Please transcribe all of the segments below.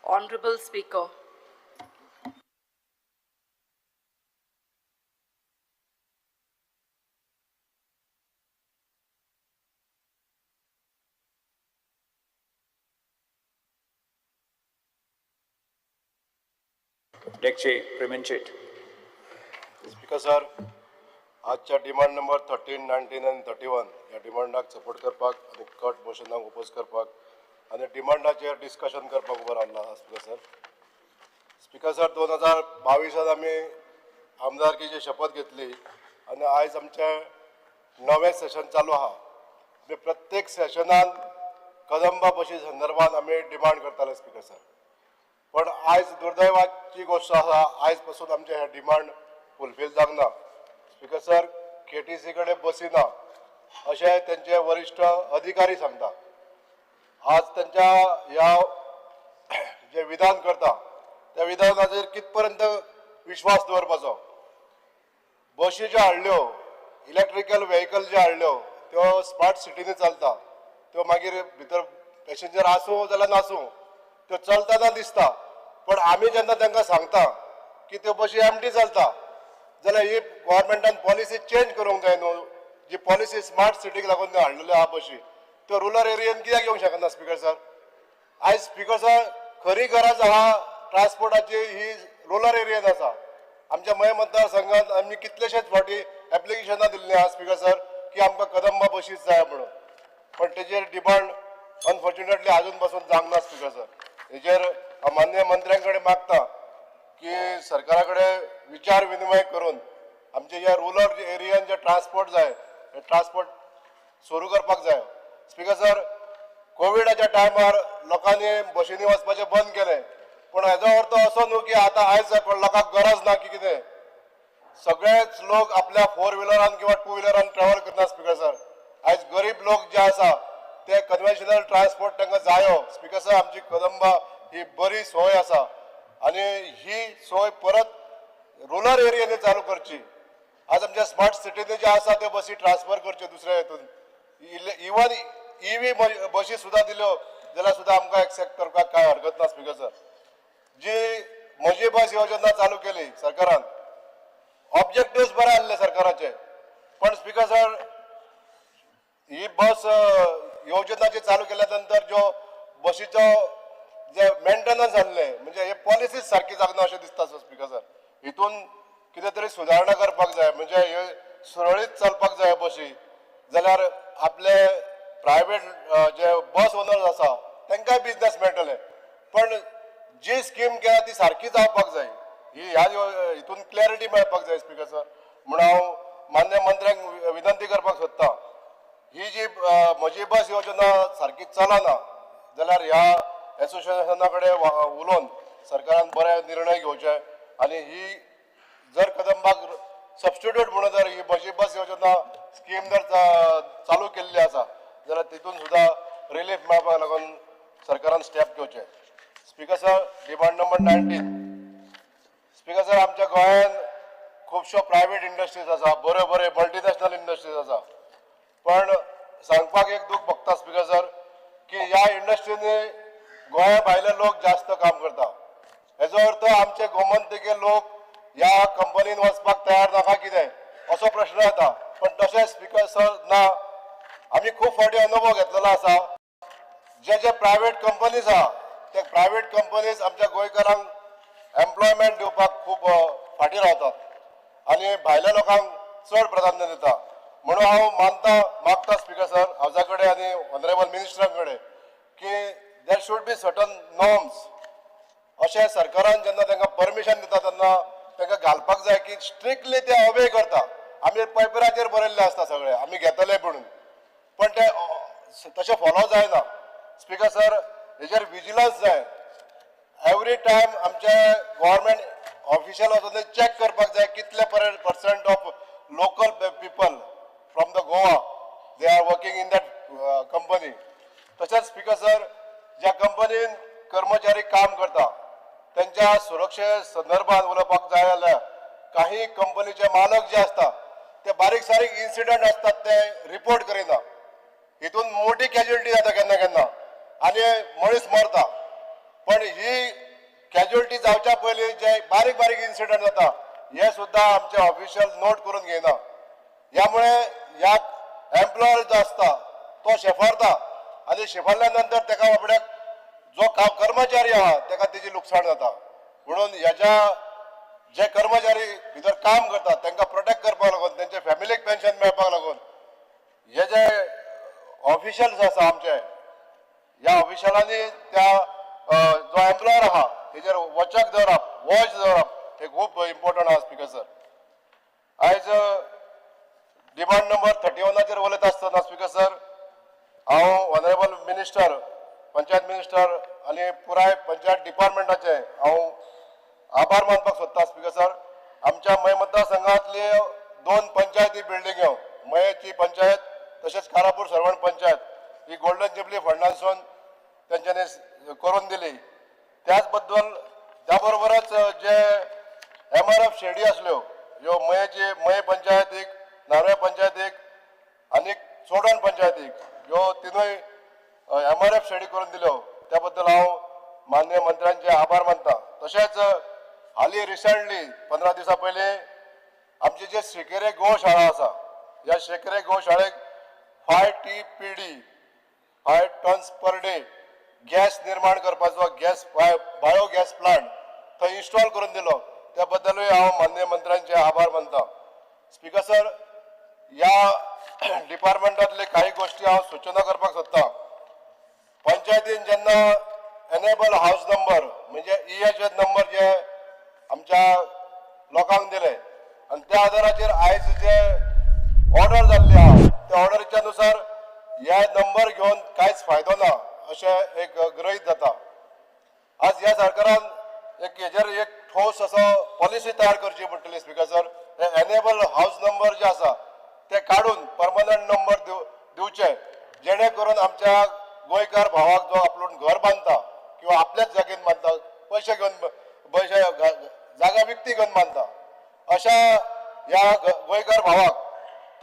Honorable Speaker. Dekche Premenchit. Speaker sir, आजच्या demand number 13, 19 आणि 31 या डिमांडाक सपोर्ट करपाक आणि कट मोशनाक ओपोज करपाक आणि डिमांडाचेर डिस्कशन करपाक उबो रावला आहा स्पीकर सर. स्पीकर सर, 2022 आमी आमदारकीची शपथ घेतली आणि आयज आमचें नवें सेशन चालू आहा. आमी प्रत्येक सेशनान कदंबा बशी संदर्भात आमी डिमांड करताले स्पीकर सर. पण आयज दुर्दैवाची गोष्ट आसा, आयज पासून आमचे हे डिमांड फुलफील जावंक ना. स्पीकर सर, KTC कडेन बसी ना अशें तेंचे वरिश्ठ अधिकारी सांगता. आज त्यांच्या ह्या जे विधान करता त्या विधानाचेर कितपर्यंत विश्वास दवरपाचो. बशी ज्यो हाडल्यो, इलेक्ट्रिकल व्हेकल ज्यो हाडल्यो त्यो स्मार्ट सिटीनी चलता. त्यो मागीर भितर पॅसेंजर आसूं जाल्यार नासूं त्यो चलतना दिसता. पण आमी जेन्ना तांकां सांगता की त्यो बशी एम्प्टी चलता जाल्यार ही गव्हर्मेंटान पॉलिसी चेंज करूंक जाय न्हू. जी पॉलिसी स्मार्ट सिटीक लागून त्यो हाडलेल्यो आहा बशी त्यो रुरल एरियेन कित्याक येवंक शकना स्पीकर सर. आयज स्पीकर सर, खरी गरज आहा ट्रान्सपोर्टाची ही रुरल एरियेन आसा. आमच्या मय मतदारसंघात आमी कितलेशेच फावटी एप्लिकेशनां दिल्लीं आहा स्पीकर सर की आमकां कदंबा बशीच जाय म्हणून. पण तेजेर डिमांड अनफॉर्च्युनेटली आजून पासून जावंक ना स्पीकर सर. हेजेर माननीय मंत्र्यां कडेन मागता की सरकारा कडेन विचार विनिमय करून आमचे ह्या रुरल एरियान जे ट्रान्सपोर्ट जाय हे ट्रान्सपोर्ट सुरू करपाक जाय. स्पीकर सर, कोविडाच्या टायमार लोकांनी बशींनी वचपाचें बंद केलें. पण हेजो अर्थ असो न्हू की आतां आयज लोकांक गरज ना की कितें. सगळेच लोक आपल्या 4 व्हिलरान किंवा 2 व्हिलरान ट्रॅव्हल करना स्पीकर सर. आयज गरीब लोक जे आसा ते कन्वेन्शनल ट्रान्सपोर्ट तांकां जायो. स्पीकर सर, आमची कदंबा ही बरी सोय आसा आणि ही सोय परत रुरल एरियानी चालू करची. आज आमच्या स्मार्ट सिटीनी जे आसा ते बसी ट्रान्सफर करच्यो दुसऱ्या हेतून. इवन EV बशी सुद्धा दिल्यो जाल्यार सुद्धा आमकां एक्सेप्ट करपाक कांय हरकत ना स्पीकर सर. जी म्हजी बस योजना चालू केली सरकारान, ऑब्जेक्टिव्स बरे आसले सरकाराचे. पण स्पीकर सर, ही बस योजना जी चालू केल्या नंतर ज्यो बशीचो जे मेंटेनन्स जाल्ले म्हणजे हे पॉलिसीज सारकी जागना अशें दिसता स्पीकर सर. हितून कितें तरी सुदारणा करपाक जाय. म्हणजे हे सुरळीत चलपाक जाय बशी. जाल्यार आपले प्रायवेट जे बस ओनर्स आसा तांकांय बिजनेस मेळटले. पण जी स्कीम केल्या ती सारकी जावपाक जाय. ही ह्या हितून क्लॅरिटी मेळपाक जाय स्पीकर सर. म्हणून हांव मान्य मंत्र्यांक विनंती करपाक सोदतां, ही जी म्हजी बस योजना सारकी चलना जाल्यार ह्या एसोसिएशना कडेन उलोवन सरकारान बरे निर्णय घेवचे. आणि ही जर कदंबाक सबस्टिट्यूट म्हणून जर ही म्हजी बस योजना स्कीम जर चालू केल्ली आसा जाल्यार तितून सुद्धा रिलीफ मेळपाक लागून सरकारान स्टेप घेवचे. Speaker sir, demand number 19. Speaker sir, आमच्या गोंयांत खुबश्यो प्रायवेट इंडस्ट्रीज आसा, बऱ्यो बऱ्यो मल्टीनॅशनल इंडस्ट्रीज आसा. पण सांगपाक एक दूख भोगता स्पीकर सर की ह्या इंडस्ट्रीनी गोंया भायले लोक जास्त काम करता. हेजो अर्थ आमचे गोमंतकी लोक ह्या कंपनीन वचपाक तयार नाका कितें असो प्रश्न येता. पण तशें स्पीकर सर ना. आमी खूब फावटी अनुभव घेतलेलो आसा. जे प्रायवेट कंपनीज आहा ते प्रायवेट कंपनीज आमच्या गोंयकारांक एम्प्लॉयमेंट दिवपाक खूब फाटीं रावतात आणि भायल्या लोकांक चड प्राधान्य दिता. म्हणून हांव मागता स्पीकर सर हावजा कडेन आनी ऑनरेबल मिनिस्टरां कडेन की देर शूड बी सर्टन नॉर्म्स. अशें सरकारान जेन्ना तांकां परमिशन दिता तेन्ना तांकां घालपाक जाय की स्ट्रिक्टली ते ओबे करता. आमी पेपराचेर बरयल्लें आसता सगळें आमी घेतले म्हणून, पण ते तशें फॉलो जायना. स्पीकर सर, हेजेर विजिलन्स जाय. एवरी टायम आमचे गव्हर्मेंट ऑफिशियल वचून चॅक करपाक जाय कितले % of local people from the Goa they are working in that company. तशेंच स्पीकर सर, ज्या कंपनीन कर्मचारी काम करता त्यांच्या सुरक्षे संदर्भात उलोवपाक जाय जाल्यार काही कंपनीचे मालक जे असतात ते बारीक सारीक इन्सिडंट असतात ते रिपोर्ट करिना. हितून मोठी कॅज्युअलिटी जाता केन्ना केन्ना आणि मनीस मरता. पण ही कॅज्युअलिटी जावच्या पयलीं जे बारीक बारीक इन्सिडंट जाता हे सुद्धा आमचे ऑफिशियल नोट करून घेयना. यामुळे ह्या एम्प्लॉयर जो असता तो शेफारता आणि शेफारल्या नंतर ताका बाबड्याक जो कर्मचारी आहा ताका तेजी लुकसाण जाता. म्हणून ह्याच्या जे कर्मचारी भितर काम करतात तांकां प्रोटेक्ट करपाक लागून त्यांच्या फॅमिलीक पेन्शन मेळपाक लागून हे जे ऑफिशियल्स आसा आमचे ह्या ऑफिशियलांनी त्या जो एम्प्लॉयर आहा तेजेर वचक दवरप वॉच दवरप हे खूब इम्पॉर्टंट आहा स्पीकर सर. आयज डिमांड नंबर 31 उलयता आसतना स्पीकर सर हांव ऑनरेबल मिनिस्टर पंचायत मिनिस्टर आनी पुराय पंचायत डिपार्टमेंटाचे हांव आभार मानपाक सोदता स्पीकर सर. आमच्या मय मतदारसंघातले 2 पंचायती बिल्डिंग्यो मयेची पंचायत तशेंच कारापूर सरवण पंचायत ही गोल्डन जुबली फंडांसून तेंच्यांनी करून दिली. त्याच बद्दल त्या बरोबरच जे MRF शेडी आसल्यो ह्यो मये पंचायतीक नार्वे पंचायतीक आनी चोडण पंचायतीक ह्यो तिनूय MRF शेडी करून दिल्यो त्या बद्दल हांव माननीय मंत्र्यांचे आभार मानता. तशेंच हालीं रिसंटली 15 दिसां पयलीं आमची जे शेकेरे गोशाळा आसा ह्या शेकेरे गोशाळेक 5 TPD 5 tons per day gas निर्माण करपाचो बायोगॅस प्लांट थंय इन्स्टॉल करून दिलो. त्या बद्दलूय हांव माननीय मंत्र्यांचे आभार मानता. स्पीकर सर ह्या डिपार्टमेंटांतले काही गोष्टी हांव सूचना करपाक सोदता. पंचायतीन जेन्ना एनेबल हाऊस नंबर म्हणजे EHS नंबर जे आमच्या लोकांक दिले आणि त्या आधाराचेर आयज जे ऑर्डर जाल्ली आहा त्या ऑर्डरीच्या नुसार हे नंबर घेवन कांयच फायदो ना अशें एक गृहीत जाता. आज ह्या सरकारान हेजेर एक ठोस असो पॉलिसी तयार करची पडटली स्पीकर सर. हे एनेबल हाऊस नंबर जे आसा ते काडून परमनंट नंबर दिवचे जेणे करून आमच्या गोंयकार भावाक जो आपूण घर बांदता किंवा आपल्याच जागेन बांदता पैसे जागा विकती घेवन बांदता अशा ह्या गोंयकार भावाक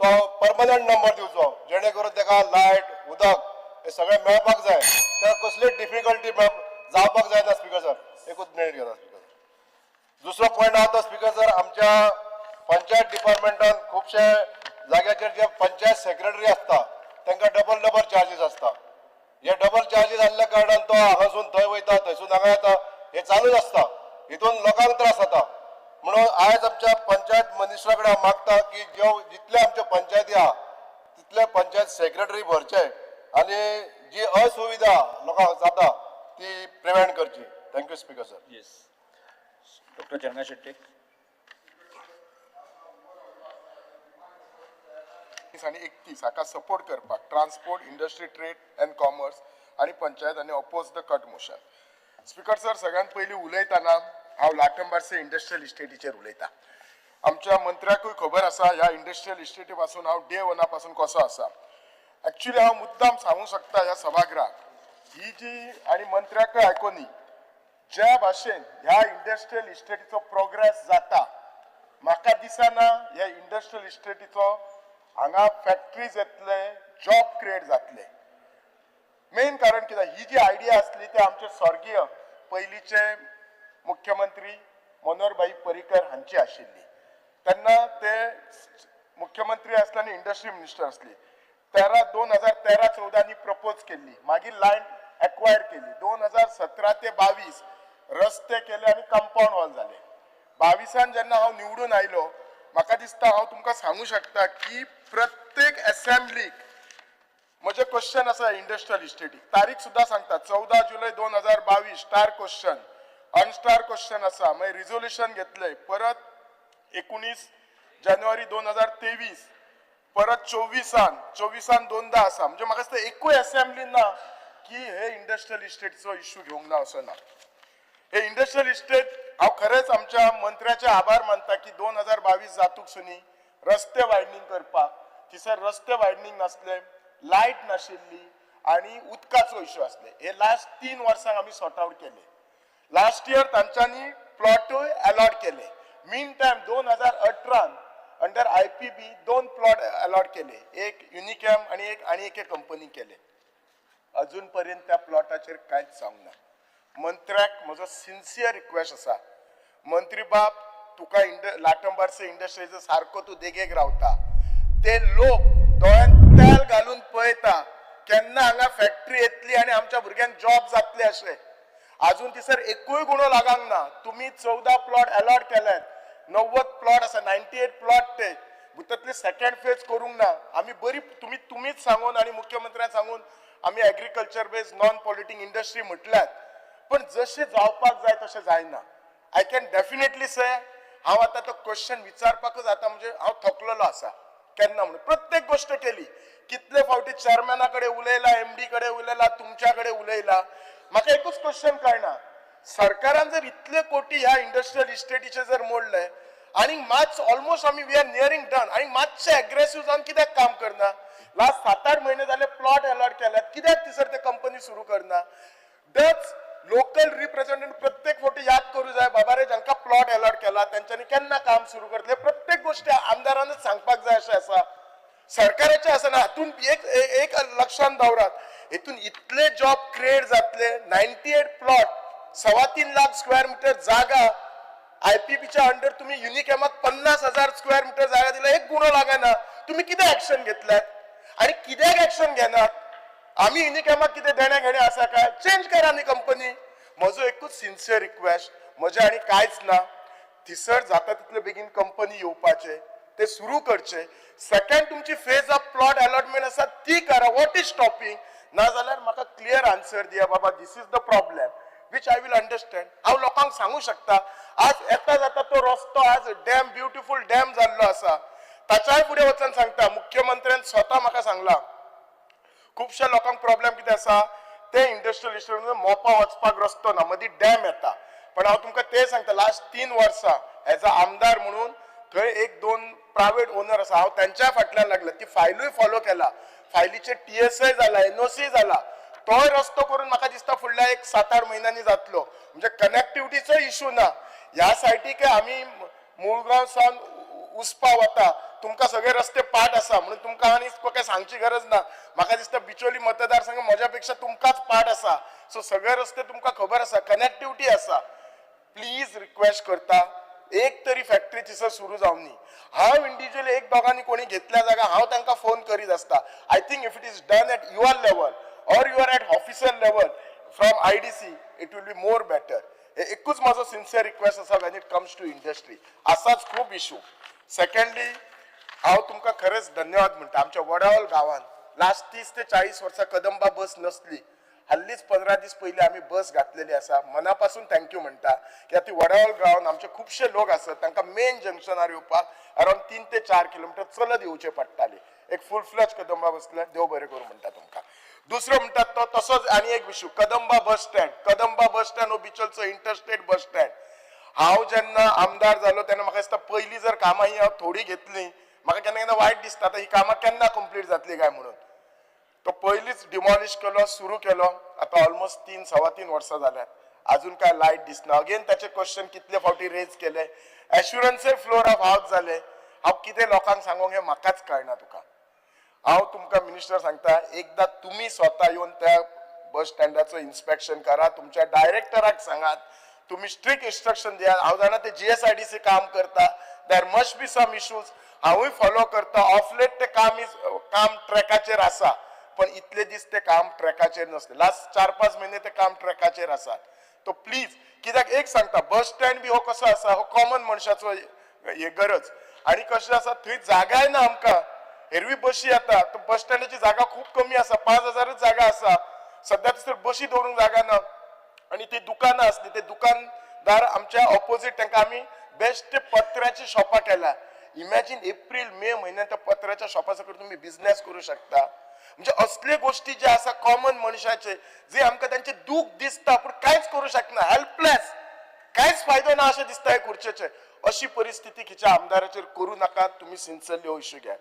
तो परमनंट नंबर दिवचो जेणे करून ताका लायट उदक हे सगळें मेळपाक जाय. त्या कसलीच डिफिकल्टी जावपाक जायना स्पीकर सर. एकूच मिनिट घेता स्पीकर सर. दुसरो पॉयंट आहा तो स्पीकर सर आमच्या पंचायत डिपार्टमेंटान खुबशे जाग्याचेर जे पंचायत सेक्रेटरी आसता तांकां डबल चार्जीस आसता. हे डबल चार्जीस आसल्या कारणान तो हांगासून थंय वयता थंयसून हांगा येता हे चालूच आसता. हितून लोकांक त्रास जाता. म्हणून आयज आमच्या पंचायत मिनिस्टरा कडेन हांव मागता की जितले आमचे पंचायती आहा तितले पंचायत सेक्रेटरी भरचे आनी जी असुविधा लोकांक जाता ती प्रिव्हेंट करची. Thank you speaker sir. Yes doctor Charan Shetty. आणि 31 हाका सपोर्ट करपाक transport industry trade and commerce आणि पंचायत आणि oppose the cut motion. Speaker sir सगळ्यात पयलीं उलयतना हांव लाटंबारसे इंडस्ट्रियल इस्टेटीचेर उलयतां. आमच्या मंत्र्याकूय खबर आसा ह्या इंडस्ट्रियल इस्टेटी पासून हांव डे 1 पासून कसो आसा. एक्चुअली हांव मुद्दाम सांगूंक शकता ह्या सभागृहाक ही जी आणि मंत्र्याकय आयकोनी ज्या भाशेन ह्या इंडस्ट्रियल इस्टेटीचो प्रोग्रेस जाता म्हाका दिसना ह्या इंडस्ट्रियल इस्टेटीचो हांगा फॅक्टरीज येतले जॉब क्रिएट जातले. मेन कारण कितें ही जी आयडिया आसली ती आमचे स्वर्गीय पयलींचे मुख्यमंत्री मनोहरभाई पर्रीकर हांची आशिल्ली. तेन्ना ते मुख्यमंत्री आसले आनी इंडस्ट्री मिनिस्टर आसली. 2013-14 प्रपोज केल्ली मागीर लँड एक्वायर केली. 2017 ते 22 रस्ते केले आनी कंपाऊंड वॉल जाले. 22 जेन्ना हांव निवडून आयलो म्हाका दिसता हांव तुमकां सांगू शकता की प्रत्येक असेंब्लीक म्हजे क्वेश्चन आसा इंडस्ट्रियल इस्टेटीक. तारीख सुद्धा सांगता 14 जुलै 2022 स्टार क्वेश्चन अनस्टार क्वेश्चन आसा. मागीर रिझोल्युशन घेतले परत 19 जानेवारी 2023 परत 24 दोनदा आसा. म्हणजे म्हाका दिसता एकूय असेंब्ली ना की हे इंडस्ट्रियल इस्टेटीचो इश्यू घेवंक ना असो ना. हे इंडस्ट्रियल इस्टेट हांव खरेंच आमच्या मंत्र्याचे आभार मानता की 2022 जातूक सुनी रस्ते वायडनींग करपाक थिसर रस्ते वायडनींग नासले लायट नाशिल्ली आणि उदकाचो इश्यू आसले. हे लास्ट 3 वर्सांक आमी सॉर्ट आउट केले. लास्ट इयर तांच्यांनी प्लॉटूय अलॉट केले. Meantime 2018 under IPB 2 plot allot केले. एक युनिकॅम आणि एक कंपनी केले. अजून पर्यंत त्या प्लॉटाचेर कांयच सांगूंक ना. मंत्र्याक म्हजो सिन्सियर रिक्वेस्ट आसा. मंत्री बाब, तुका लाटंबारचे इंडस्ट्रीचो सारको तूं देगेक रावता. ते लोक दोळ्यान तेल घालून पळयता केन्ना हांगा फॅक्टरी येतली आनी आमच्या भुरग्यांक जॉब जातले अशें. अजून तिसर एकूय गुणो लागांक ना. तुम्ही 14 प्लॉट अलॉट केल्यात, 90 प्लॉट आसा, 98 प्लॉट ते भुतातले सेकंड फेज करूंक ना. आम्ही बरी तुम्हीच सांगून आणि मुख्यमंत्र्यान सांगून आम्ही एग्रीकल्चर बेस्ड नॉन पॉल्युटिंग इंडस्ट्री म्हटल्यात, पण जसे जावपाक जाय तसे जायना. आय कॅन डेफिनेटली से हांव आतां तो क्वेश्चन विचारपाकच आता म्हणजे हांव थकलेलो आसा. केन्ना म्हणून प्रत्येक गोष्ट केली, कितले फावटी चेअरमॅना कडेन उलयला, एमडी कडेन उलयला, तुमच्या कडेन उलयला. म्हाका एकूच क्वेश्चन कळना, सरकारान जर इतले कोटी ह्या इंडस्ट्रियल इस्टेटीचे जर मोडले आणि मात ऑलमोस्ट आम्ही वी आर नियरिंग डन आणि मातशे अग्रेसिव्ह जाऊन कित्याक काम करना. लास्ट 7-8 महिने झाले प्लॉट अलॉट केल्यात, कित्याक तिसर ते कंपनी सुरू करना. डच लोकल रिप्रेझेंटेटिव्ह प्रत्येक फावटी याद करू जाय, बाबा रे जांकां प्लॉट अलॉट केला त्यांच्यानी केन्ना काम सुरू करतले. प्रत्येक गोष्टी आमदारानच सांगपाक जाय अशें आसा, सरकाराचे आसना. हातून एक लक्षात दवरात, हेतून इतले जॉब क्रिएट जातले. 98 प्लॉट, 3.25 लाख स्क्वेअर मीटर जागा, आयपीपीच्या अंडर तुम्ही युनिकॅमाक 50,000 स्क्वेअर मीटर जागा दिला, एक गुणो लागना. तुम्ही किती ऍक्शन घेतल्यात आणि कित्याक ऍक्शन घेनात? आम्ही युनिकॅमाक किती देण्या घेणे आसा काय? चेंज करा न्ही कंपनी. म्हजो एकूच सिन्सियर रिक्वेस्ट, म्हजे आणि कांयच ना. थिसर जाता तितले बेगीन कंपनी येवपाचे, ते सुरू करचे. सेकंड, तुमची फेज ऑफ प्लॉट अलॉटमेंट आसा ती करा. What is stopping? ना जाल्यार म्हाका क्लियर आन्सर दिया, बाबा this is the problem which I will understand. हांव लोकांक सांगू शकता, आज येता जाता तो रस्तो आज डॅम ब्युटिफूल डॅम जाल्लो आसा. ताच्याय फुडें वचून सांगता, मुख्यमंत्र्यान स्वता म्हाका सांगला खुबशा लोकांक प्रॉब्लेम कितें आसा, ते इंडस्ट्रियल इस्टेटीन मोपा वचपाक रस्तो ना, मदीं डॅम येता. पण हांव तुमकां ते सांगता, लास्ट 3 वर्सां एज अ आमदार म्हणून थंय 1-2 प्रायव्हेट ओनर आसा, हांव त्यांच्या फाटल्यान लागला. ती फायलूय फॉलो केला, फायलीचे TSI जाला, NOC जाला. तोय रस्तो करून म्हाका दिसता फुडल्या 7-8 महिन्यांनी जातलो. म्हणजे कनेक्टिव्हिटीचो इश्यू ना. ह्या सायटीक आमी मुळगांव सावन उसपा वता, तुमकां सगळे रस्ते पाठ आसा म्हणून तुमकां आनी काय सांगची गरज ना. म्हाका दिसता बिचोली मतदारसंघ म्हज्या पेक्षा तुमकांच पाठ आसा. सो सगळे रस्ते तुमकां खबर आसा, कनेक्टिव्हिटी आसा. प्लीज रिक्वेस्ट करता, एक तरी फॅक्टरी थिसर सुरू जावनी. हांव इंडिव्हिज्युअली 1-2 कोणी घेतल्या जागा हांव तांकां फोन करीत आसता. I think if it is done at your level or you are at officer level from IDC, it will be more better. एकूच माझा सिन्सियर रिक्वेस्ट असा when it comes to industry. असाच खूप इश्यू. सेकंडली, हांव तुमकां खरेंच धन्यवाद म्हणटा. आमच्या वडावल गावात लास्ट 30 ते 40 वर्सां कदंबा बस नसली. हल्लीच 15 दीस पयलीं आमी बस घातलेली आसा. मनापासून थँक्यू म्हणटा, कित्याक ती वडावल गांवांत आमचे खुबशे लोक आसत, तांकां मेन जंक्शनार येवपाक अराउंड 3 ते 4 किलोमीटर चलत येवचे पडटाले. एक फुल फ्लॅज कदंबा बसल्यार देव बरें करूं म्हणटा तुमकां. दुसरो म्हणतात तो तसोच आणि एक विशू, कदंबा बस स्टँड हो बिचोलचो इंटरस्टेट बस स्टँड. हांव जेन्ना आमदार जालो तेन्ना म्हाका दिसता पयलीं जर कामां ही हांव थोडी घेतली, म्हाका केन्ना केन्ना वायट दिसता ही कामां केन्ना कंप्लीट जातली काय म्हणून. तो पयलींच डिमॉलिश केलो, सुरू केलो. आता ऑलमोस्ट 3-3.25 वर्सां जाल्यात, अजून काय लायट दिसना. अगेन त्याचे क्वेश्चन कितले फावटी रेज केले, एश्युरन्सय फ्लोर ऑफ हाऊस झाले. हांव कितें लोकांक सांगूंक हें म्हाकाच कळना. तुका हांव तुमकां मिनिस्टर सांगता, एकदा तुम्ही स्वतः येऊन त्या बस स्टँडाचं इन्स्पेक्शन करा. तुमच्या डायरेक्टराक सांगात, तुम्ही स्ट्रिक्ट इन्स्ट्रक्शन दिया. हांव जाणा ते GSIDC काम करता, there must be some issues. हांवूय फॉलो करता. ऑफ लेट ते काम ट्रॅकाचेर आसा, पण इतले दीस ते काम ट्रॅकाचेर नसले. लास्ट 4-5 महिने ते काम ट्रॅकाचेर आसा. तो प्लीज, कित्याक एक सांगता, बस स्टँड बी हो कसो आसा, हो कॉमन मनशाचो हे गरज. आणि कशें आसा, थंय जागाय ना आमकां. एरवी बशी येता, तो बस स्टँडाची जागा खूप कमी आसा, 5,000च जागा आसा. सध्या तर बशी दवरूंक जागा ना. आणि ती दुकानां असली, ते दुकानदार आमच्या ऑपोजिट, तांकां आमी बेस्ट ते पत्र्याची शॉपां केल्या. इमॅजिन एप्रिल-मे म्हयन्यात त्या पत्र्याच्या शॉपा सकट तुम्ही बिझनेस करू शकता. म्हणजे असले गोष्टी जे आसा कॉमन मनशाचे, जे आमकां त्यांचे दुःख दिसता पण कांयच करू शकना, हेल्पलेस, कांयच फायदो ना अशें दिसता हे खुर्चेचे. अशी परिस्थिती खिच्या आमदाराचेर करू नाका. तुम्ही सिन्सियरली हो इश्यू घ्यात.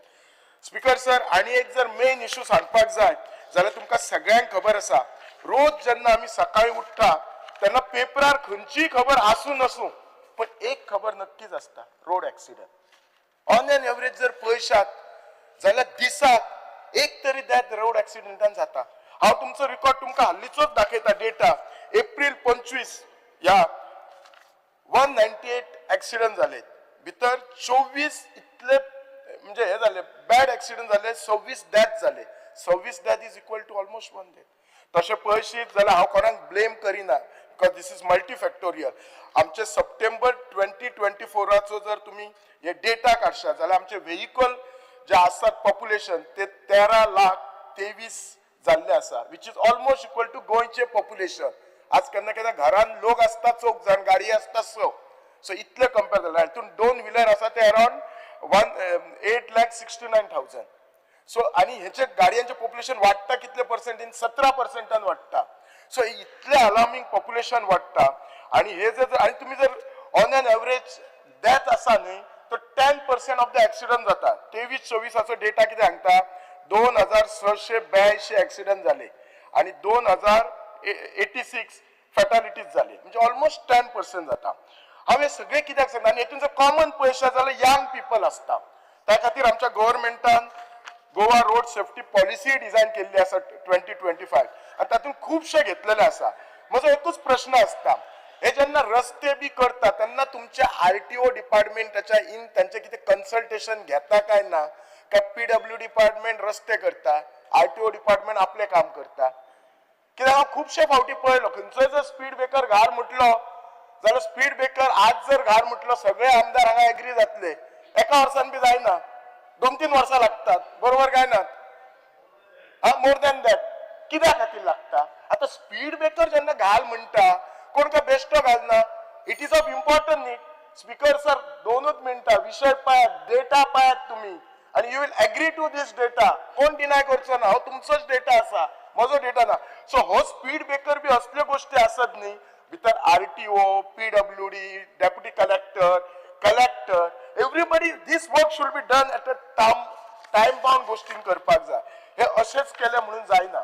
स्पीकर सर, आणि एक जर मेन इश्यू सांगपाक जाय जाल्यार तुमकां सगळ्यांक खबर आसा, रोज जेन्ना आमी सकाळी उठ्ठा तेन्ना पेपरार खंयचीय खबर आसूं नसूं, पण एक खबर नक्कीच आसता, road accident. On an average जर पळयशात जाल्यार दिसाक एक तरी डेथ रोड ऍक्सिडेंटान जाता. हांव तुमचो रिकॉर्ड तुमकां हाल्लीचोच दाखयता डेटा. एप्रिल 25 या 198 ऍक्सिडेंट झाले भितर 24 इतले म्हणजे हे झाले बॅड ऍक्सिडेंट झाले 26 डेथ झाले 26 death is equal to almost 1 death तसे पळशीत जाल्यार हांव कोणाक ब्लेम करिना बिकॉज दिस इज मल्टीफॅक्टोरियल आमचे सप्टेंबर 2024 जर तुम्ही हे डेटा काडशात जाल्यार आमचे व्हेइकल जे आसात पॉप्युलेशन ते 13,23,000 जाल्ले आसा which is almost equal to गोंयचे पॉप्युलेशन आज केन्ना केन्ना घरान लोक असता 4 जाण गाडी असता 6 सो इतले कंपेर जाला हितून 2 व्हिलर आसा ते अराउंड 8,69,000 सो आणि ह्याचे गाडयांचे पॉप्युलेशन वाढता कितले पर्सेंटीन 17% वाढता सो इतले अलार्मिंग पॉप्युलेशन वाढता आणि हे जर आणि तुम्ही जर ऑन एन एव्हरेज डेथ आसा न्ही तर 10% ऑफ द ऍक्सिडेंट जाता 23-24 डेटा कितें सांगता 2,682 ऍक्सिडेंट झाले आणि 2,086 फॅटालिटीज झाली म्हणजे ऑलमोस्ट 10% जाता हांव हे सगळे कित्याक सांगता आनी हेतून जर कॉमन पयशे जाल्यार यंग पीपल आसता त्या खातीर आमच्या गव्हर्नमेंटान Goa road safety policy design केल्ली आसा 2025 आनी तातूंत खुबशे घेतलेले आसा म्हजो एकूच प्रश्न आसता हे जेन्ना रस्ते बी करता तेन्ना तुमचे आरटीओ डिपार्टमेंटाच्या इन तांचे कितें कन्सल्टेशन घेता काय ना काय पीडब्ल्यू डिपार्टमेंट रस्ते करता आरटीओ डिपार्टमेंट आपले काम करता कित्याक हांव खुबशे फावटी पळयलो खंयचोय जर स्पीड ब्रेकर घाल म्हटलो जाल्यार स्पीड ब्रेकर आज जर घाल म्हटलो सगळे आमदार हांगा एग्री जातले एका वर्सान बी जायना 2-3 वर्सां लागतात बरोबर काय ना मोर दॅन दॅट कित्या खातीर लागता आता स्पीड ब्रेकर जेन्ना घाल म्हणटा कोण काय बेश्टो घालना it is of important need speaker sir 2 मिनटां विषय पळयात डेटा पळयात तुम्ही आणि you will agree to this data कोण डिनाय करचो ना हो तुमचोच डेटा आसा म्हजो डेटा ना सो हो स्पीड ब्रेकर बी असल्यो गोष्टी आसत न्ही भितर RTO PWD deputy collector everybody this work should be done at a time bound गोष्टीन करपाक जाय हे अशेंच केले म्हणून जायना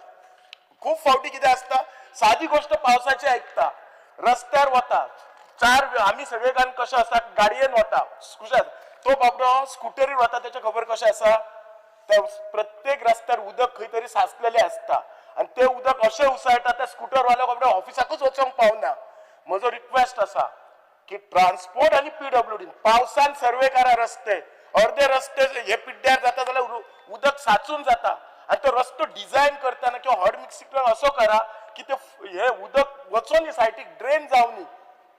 खूब फावटी कितें आसता सादी गोष्ट पावसाची आयकता रस्त्यार वता आमी सगळे जाण कशे आसता गाडयेन वता तो बाबडो स्कुटरीर वता त्याचे खबर कशें आसा त्या प्रत्येक रस्त्यार उदक खंय तरी साचलेले आसता आणि ते उदक अशें उसळटा त्या स्कुटरवाल्या बाबडो ऑफिसाकूच वचोंक पावना म्हजो रिक्वेस्ट आसा की ट्रान्सपोर्ट आणि पीडब्ल्यूडी पावसान सर्वे करा रस्ते अर्धे रस्ते हे पिड्ड्यार जाता जाल्यार उदक साचून जाता आणि तो रस्तो डिझायन करताना किंवा हॉट मिक्सिंग असो करा की ते हे उदक वचोन सायटीक ड्रेन जावनी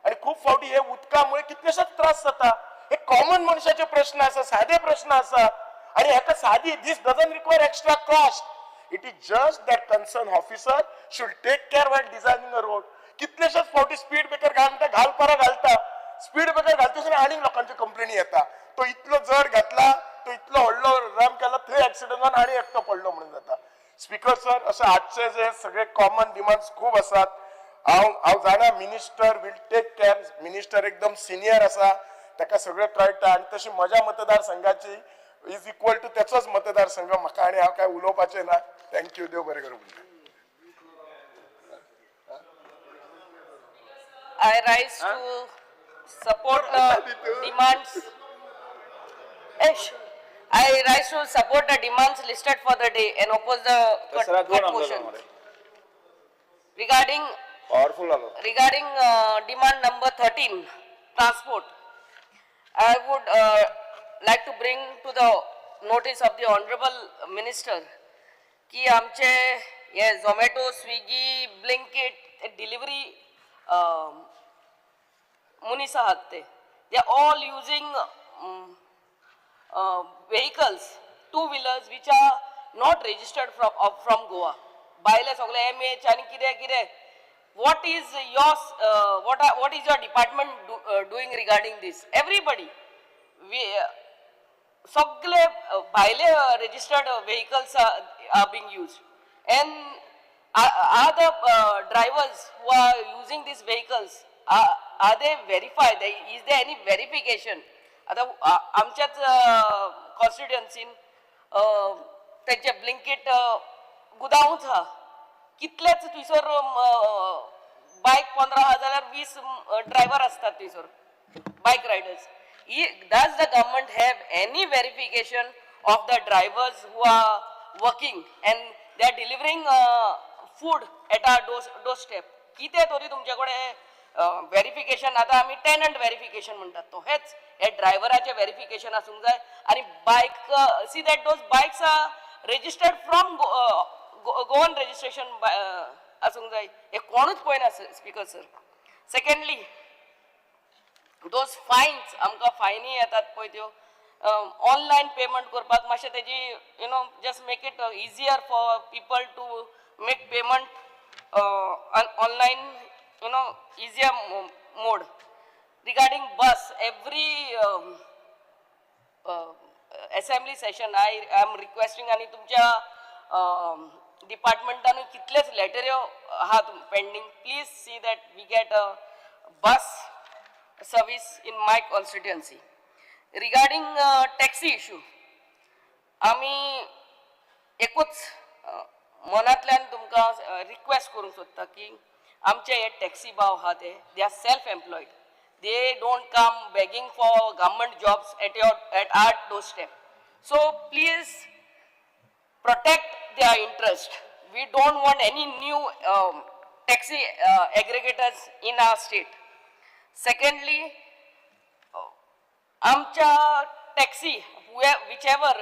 आणि खूप फावटी हे उदकामुळे कितलेशेच त्रास जाता हे कॉमन मनशाचे प्रश्न आसा साधे प्रश्न आसा आणि हेका साधी this doesn't require extra cost it is just that concern officer should take care while designing a road कितलेशेच फावटी स्पीड ब्रेकर घालपारा घालता स्पीड ब्रेकर घालता आणि लोकांची कंप्लेनी येता तो इतलो जड घातला तो इतलो व्हडलो रॅम केला थंय ऍक्सिडेंट जावन आनी एकटो पडलो म्हणून जाता स्पीकर सर असे आजचे जे सगळे कॉमन डिमांड्स खूप असतात हांव जाणा minister will take care minister एकदम सिनियर आसा ताका सगळें कळटा आनी तशी म्हज्या मतदारसंघाची इज इक्वल टू तेचोच मतदारसंघ म्हाका आनी हांव काय उलोवपाचें ना थँक्यू देव बरें करूं म्हणटा I rise to support the demands. I rise to support the demands listed for the day and oppose the cut motion. Regarding demand number 13, transport, I would like to bring to the notice of the honorable minister कि आमचे ये Zomato, Swiggy, Blinkit delivery मुनीस आहात ते are all using vehicles, 2-wheelers which are not registered from Goa. बायले सगळे MH आणि किरे what is your department doing regarding this? Everybody, सगळे बायले registered vehicles are being used, and are the drivers who are using these vehicles are they verified? Is there any verification? आता आमच्याच कॉन्स्टिट्युएन्सीन त्यांचे Blinkit गुदांवूच हा कितलेच थंयसर बायक 15,000 20 ड्रायव्हर असतात थंयसर बायक riders does the government have any verification of the drivers who are working and they are delivering food at our doorstep? कितें तरी तुमच्याकडे व्हेरिफिकेशन आतां आमी टेनंट व्हेरिफिकेशन म्हणटात तो हेच हे ड्रायव्हराचे व्हेरिफिकेशन आसूंक जाय आनी bike see that those bikes are registered from Goan registration आसूंक जाय हे कोणूच पळयना speaker sir. Secondly those fines आमकां फायनी येतात पळय त्यो ऑनलायन पेमेंट करपाक मातशें तेजी just make it easier for people to make payment online easier mode. Regarding bus, every assembly session I am requesting आणि तुमच्या डिपार्टमेंटान कितलेच लेटर आहात pending, please see that we get a bus service in my constituency. Regarding taxi issue आमी एकूच मनांतल्यान तुमकां request करूंक सोदता की आमचे हे टॅक्सी भाव आहा ते they are self employed, they don't come begging for government jobs at our doorstep. So please protect their interest. We don't want any new taxi aggregators in our state. Secondly, आमच्या taxi whichever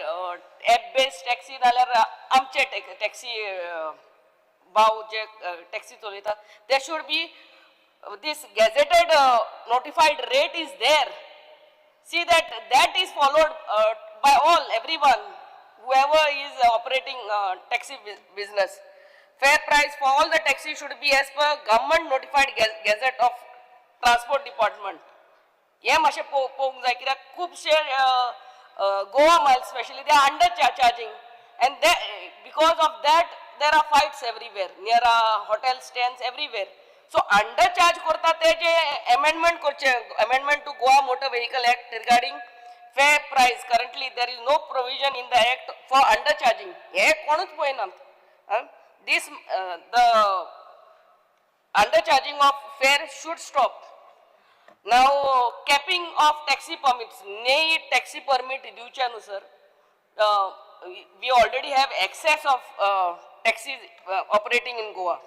app based taxi नाल्यार आमचे taxi भाव जे taxi चलयतात there should be this gazetted notified rate is there. See that is followed by everyone whoever is operating taxi business. Fair price for all the taxi should be as per government notified gazette of transport department. हे मातशें पळोवंक जाय कित्याक खुबशे Goa miles specially they are under charging and because of that there are fights everywhere near hotel stands everywhere. So undercharge करता ते जे amendment करचे amendment to Goa Motor Vehicle Act regarding fair price. Currently there is no provision in the act for undercharging. हे कोणूच पळयनात. This the undercharging of fare should stop. Now capping of taxi permits. Nee taxi permit दिवचे न्हू sir. We already have excess of taxis operating in Goa.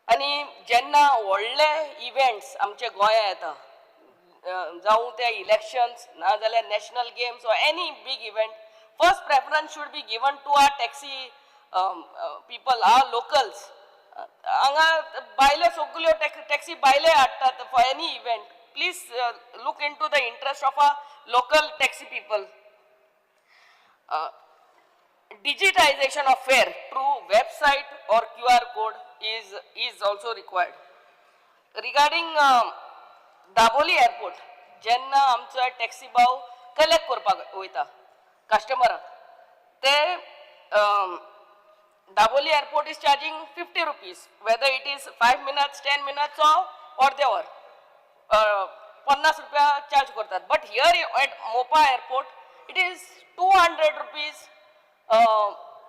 आणि जेन्ना व्हडले events आमचे गोंया येता जावं ते इलेक्शन्स ना जाल्यार national games or any big event, first preference should be given to our taxi people, our locals. हांगा बायले सगल्यो टॅक्सी बायले हाडटात for any event. Please look into the interest of our local taxi people. Digitization of fare through website or QR code is also required. Regarding Daboli airport, jenna amcho taxi भाव collect करपाक वयता कस्टमराक ते Daboli airport is charging 50 rupees whether it is 5 minutes 10 minutes or the hour. 50 रुपया charge करतात. But here at Mopa airport it is 200 rupees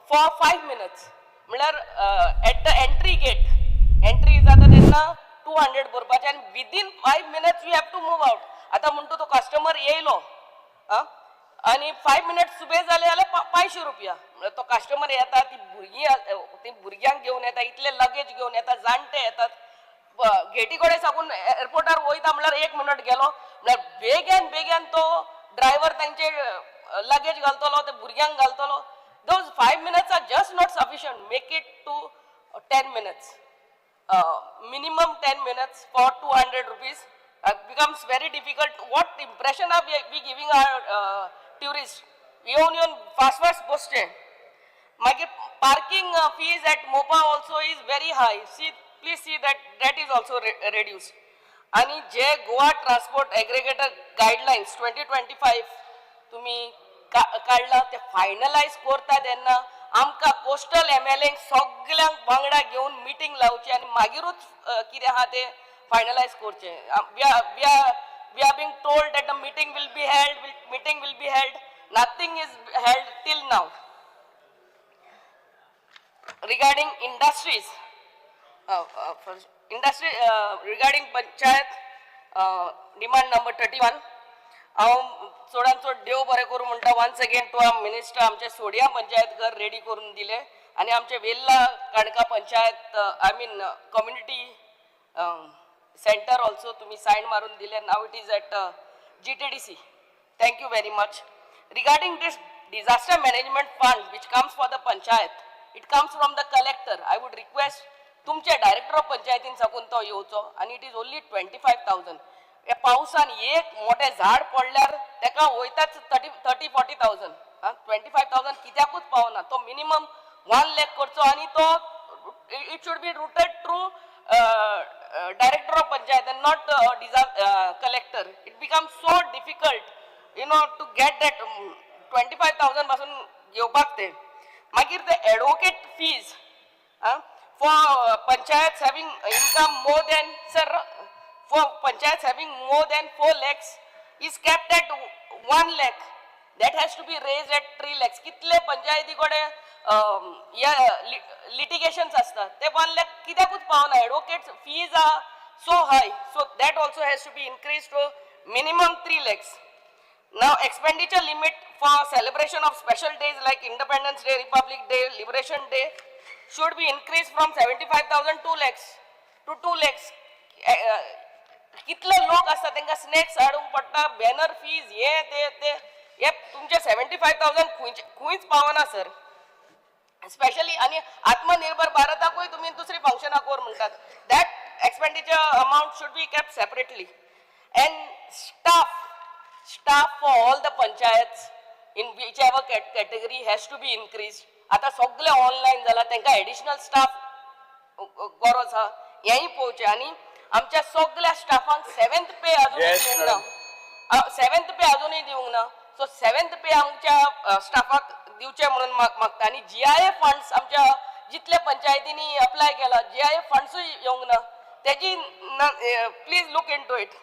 for 5 minutes. म्हळ्यार at the entry gate entry जाता तेन्ना 200 भरपाचे आनी within 5 minutes we have to move out. आतां म्हणटा तो customer येयलो आनी 5 minutes सुबे जाले जाल्यार 500 रुपया. तो कस्टमर येता ती भुरग्यांक घेवन येता, इतले लगेज घेवन येता, जाणटे येतात, गेटी कडेन साकून एअरपोर्टार वयता म्हळ्यार 1 मिनट गेलो म्हळ्यार बेग्यान तो ड्रायव्हर तांचे लगेज घालतलो, ते भुरग्यांक घालतलो. Those 5 minutes are just not sufficient. Make it to 10 minutes. Minimum 10 minutes for 200 rupees. Becomes very difficult. What impression are we giving our tourists? We only fast poste. Mage parking fees at Mopa also is very high. Please see that is also reduced. आणि जे Goa transport aggregator गायडलाइन्स 2025 तुम्ही काढला ते finalise करता तेन्ना आमकां coastal MLAंक सगळ्यांक वांगडा घेवन मिटींग लावची आनी मागीरूच कितें आहा ते फायनलाइज करचे. we are being told that a meeting will be held. Nothing is held till now. Regarding industries, regarding panchayat demand number 31, हांव चडान चड देव बरें करूं म्हणटा. Once again to our minister आमचे सोडिया पंचायत घर रेडी करून दिले आनी आमचे Verla Canca panchayat community center also तुम्ही sign मारून दिले. Now it is at GTDC. Thank you very much. Regarding this disaster management fund which comes for the panchayat, it comes from the collector. I would request तुमचे director of पंचायतीन साकून तो येवचो आणि it is only 25,000. या पावसान एक मोठे झाड पडल्यार तेका वयताच 30-40,000. 25,000 कित्याकूच पावना. तो मिनिमम 1 lakh करचो आणि तो it should be rooted through director of panchayat and not collector. It becomes so difficult, to get that 25,000 pasun घेवपाक ते. Magir the advocate fees for panchayats having income more than for panchayats having more than 4 lakhs is kept at 1 lakh. That has to be raised at 3 lakhs. कितले पंचायती कडे या litigations असतात ते 1 lakh कित्याकूच पावना. Advocates fees are so high, so that also has to be increased to minimum 3 lakhs. Now expenditure limit for celebration of special days like Independence Day, Republic Day, Liberation Day should be increased from 75,000 2 lakhs to 2 lakhs. कितले लोक असतात त्यांना snacks हाडूंक पडटा, banner fees हे तुमचे 75,000 खूंयच पावना sir. Specially आणि आत्मनिर्भर भारताकूय तुम्ही दुसरी फंक्शनां कोर म्हणटात. That expenditure amount should be kept separately. And staff for all the panchayats in whichever category has to be increase. आता सगळे ऑनलाईन जाला, तांकां एडिशनल स्टाफ गरज आहा, हेंय पळोवचें. आणि आमच्या सगळ्या स्टाफांक 7th पे अजूनही दिवंक ना. 7th पे अजूनही दिवंक ना. सो 7th पे आमच्या स्टाफाक दिवचे म्हणून मागता. आणि GIA फंड्स आमच्या जितले पंचायतींनी अप्लाय केला GIA फंड्सूय येवंक ना. तेजी please look into it.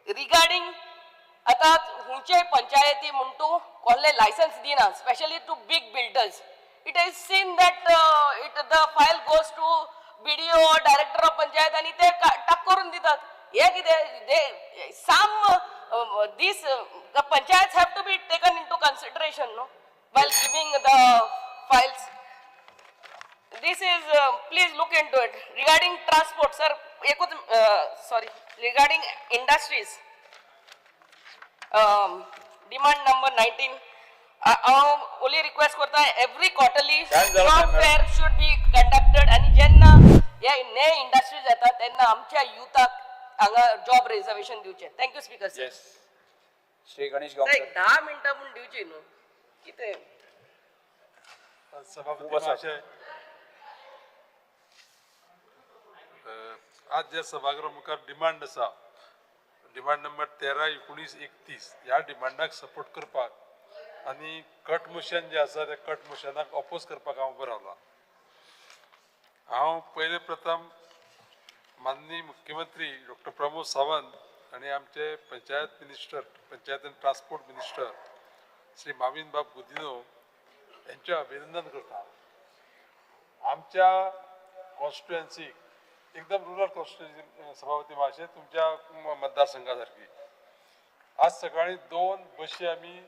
Regarding आता हुंचे पंचायती म्हणटू कोल्हे लायसन्स दिना, specially to big builders. It is seen that the file goes to BDO or director of panchayat आणि ते टाक करून दितात. हे कितें these the panchayats have to be taken into consideration, no, while giving the files. This is please look into it. Regarding transport sir, regarding industries, demand number 19, only request करता every quarterly job fair should be conducted. आणि जेन्ना या नए industries येतात तेन्ना आमच्या युथाक हांगा job reservation दिवचे. Thank you speaker sir. Shri Ganesh एक गावकर. 10 मिनिटां म्हणून दिवची न्हू कितें. सभापती महाशय, आज ज्या सभागृहा मुखार डिमांड आसा, डिमांड नंबर 13, 19, 31 ह्या डिमांडाक सपोर्ट करपाक आणि कट मोशन जे आसा त्या कट मोशनाक ऑपोज करपाक हांव उबो रावला. हांव पयले प्रथम माननीय मुख्यमंत्री डॉक्टर प्रमोद सावंत आणि आमचे पंचायत मिनिस्टर, पंचायत आनी ट्रान्सपोर्ट मिनिस्टर श्री माविन बाब गुदिनो यांचे अभिनंदन करता. आमच्या कॉन्स्टिट्युएन्सीक एकदम रुरल कॉन्स्टिट्युएन्सी सभापती महाशय तुमच्या मतदारसंघासारखी आज सकाळी 2 बशी आम्ही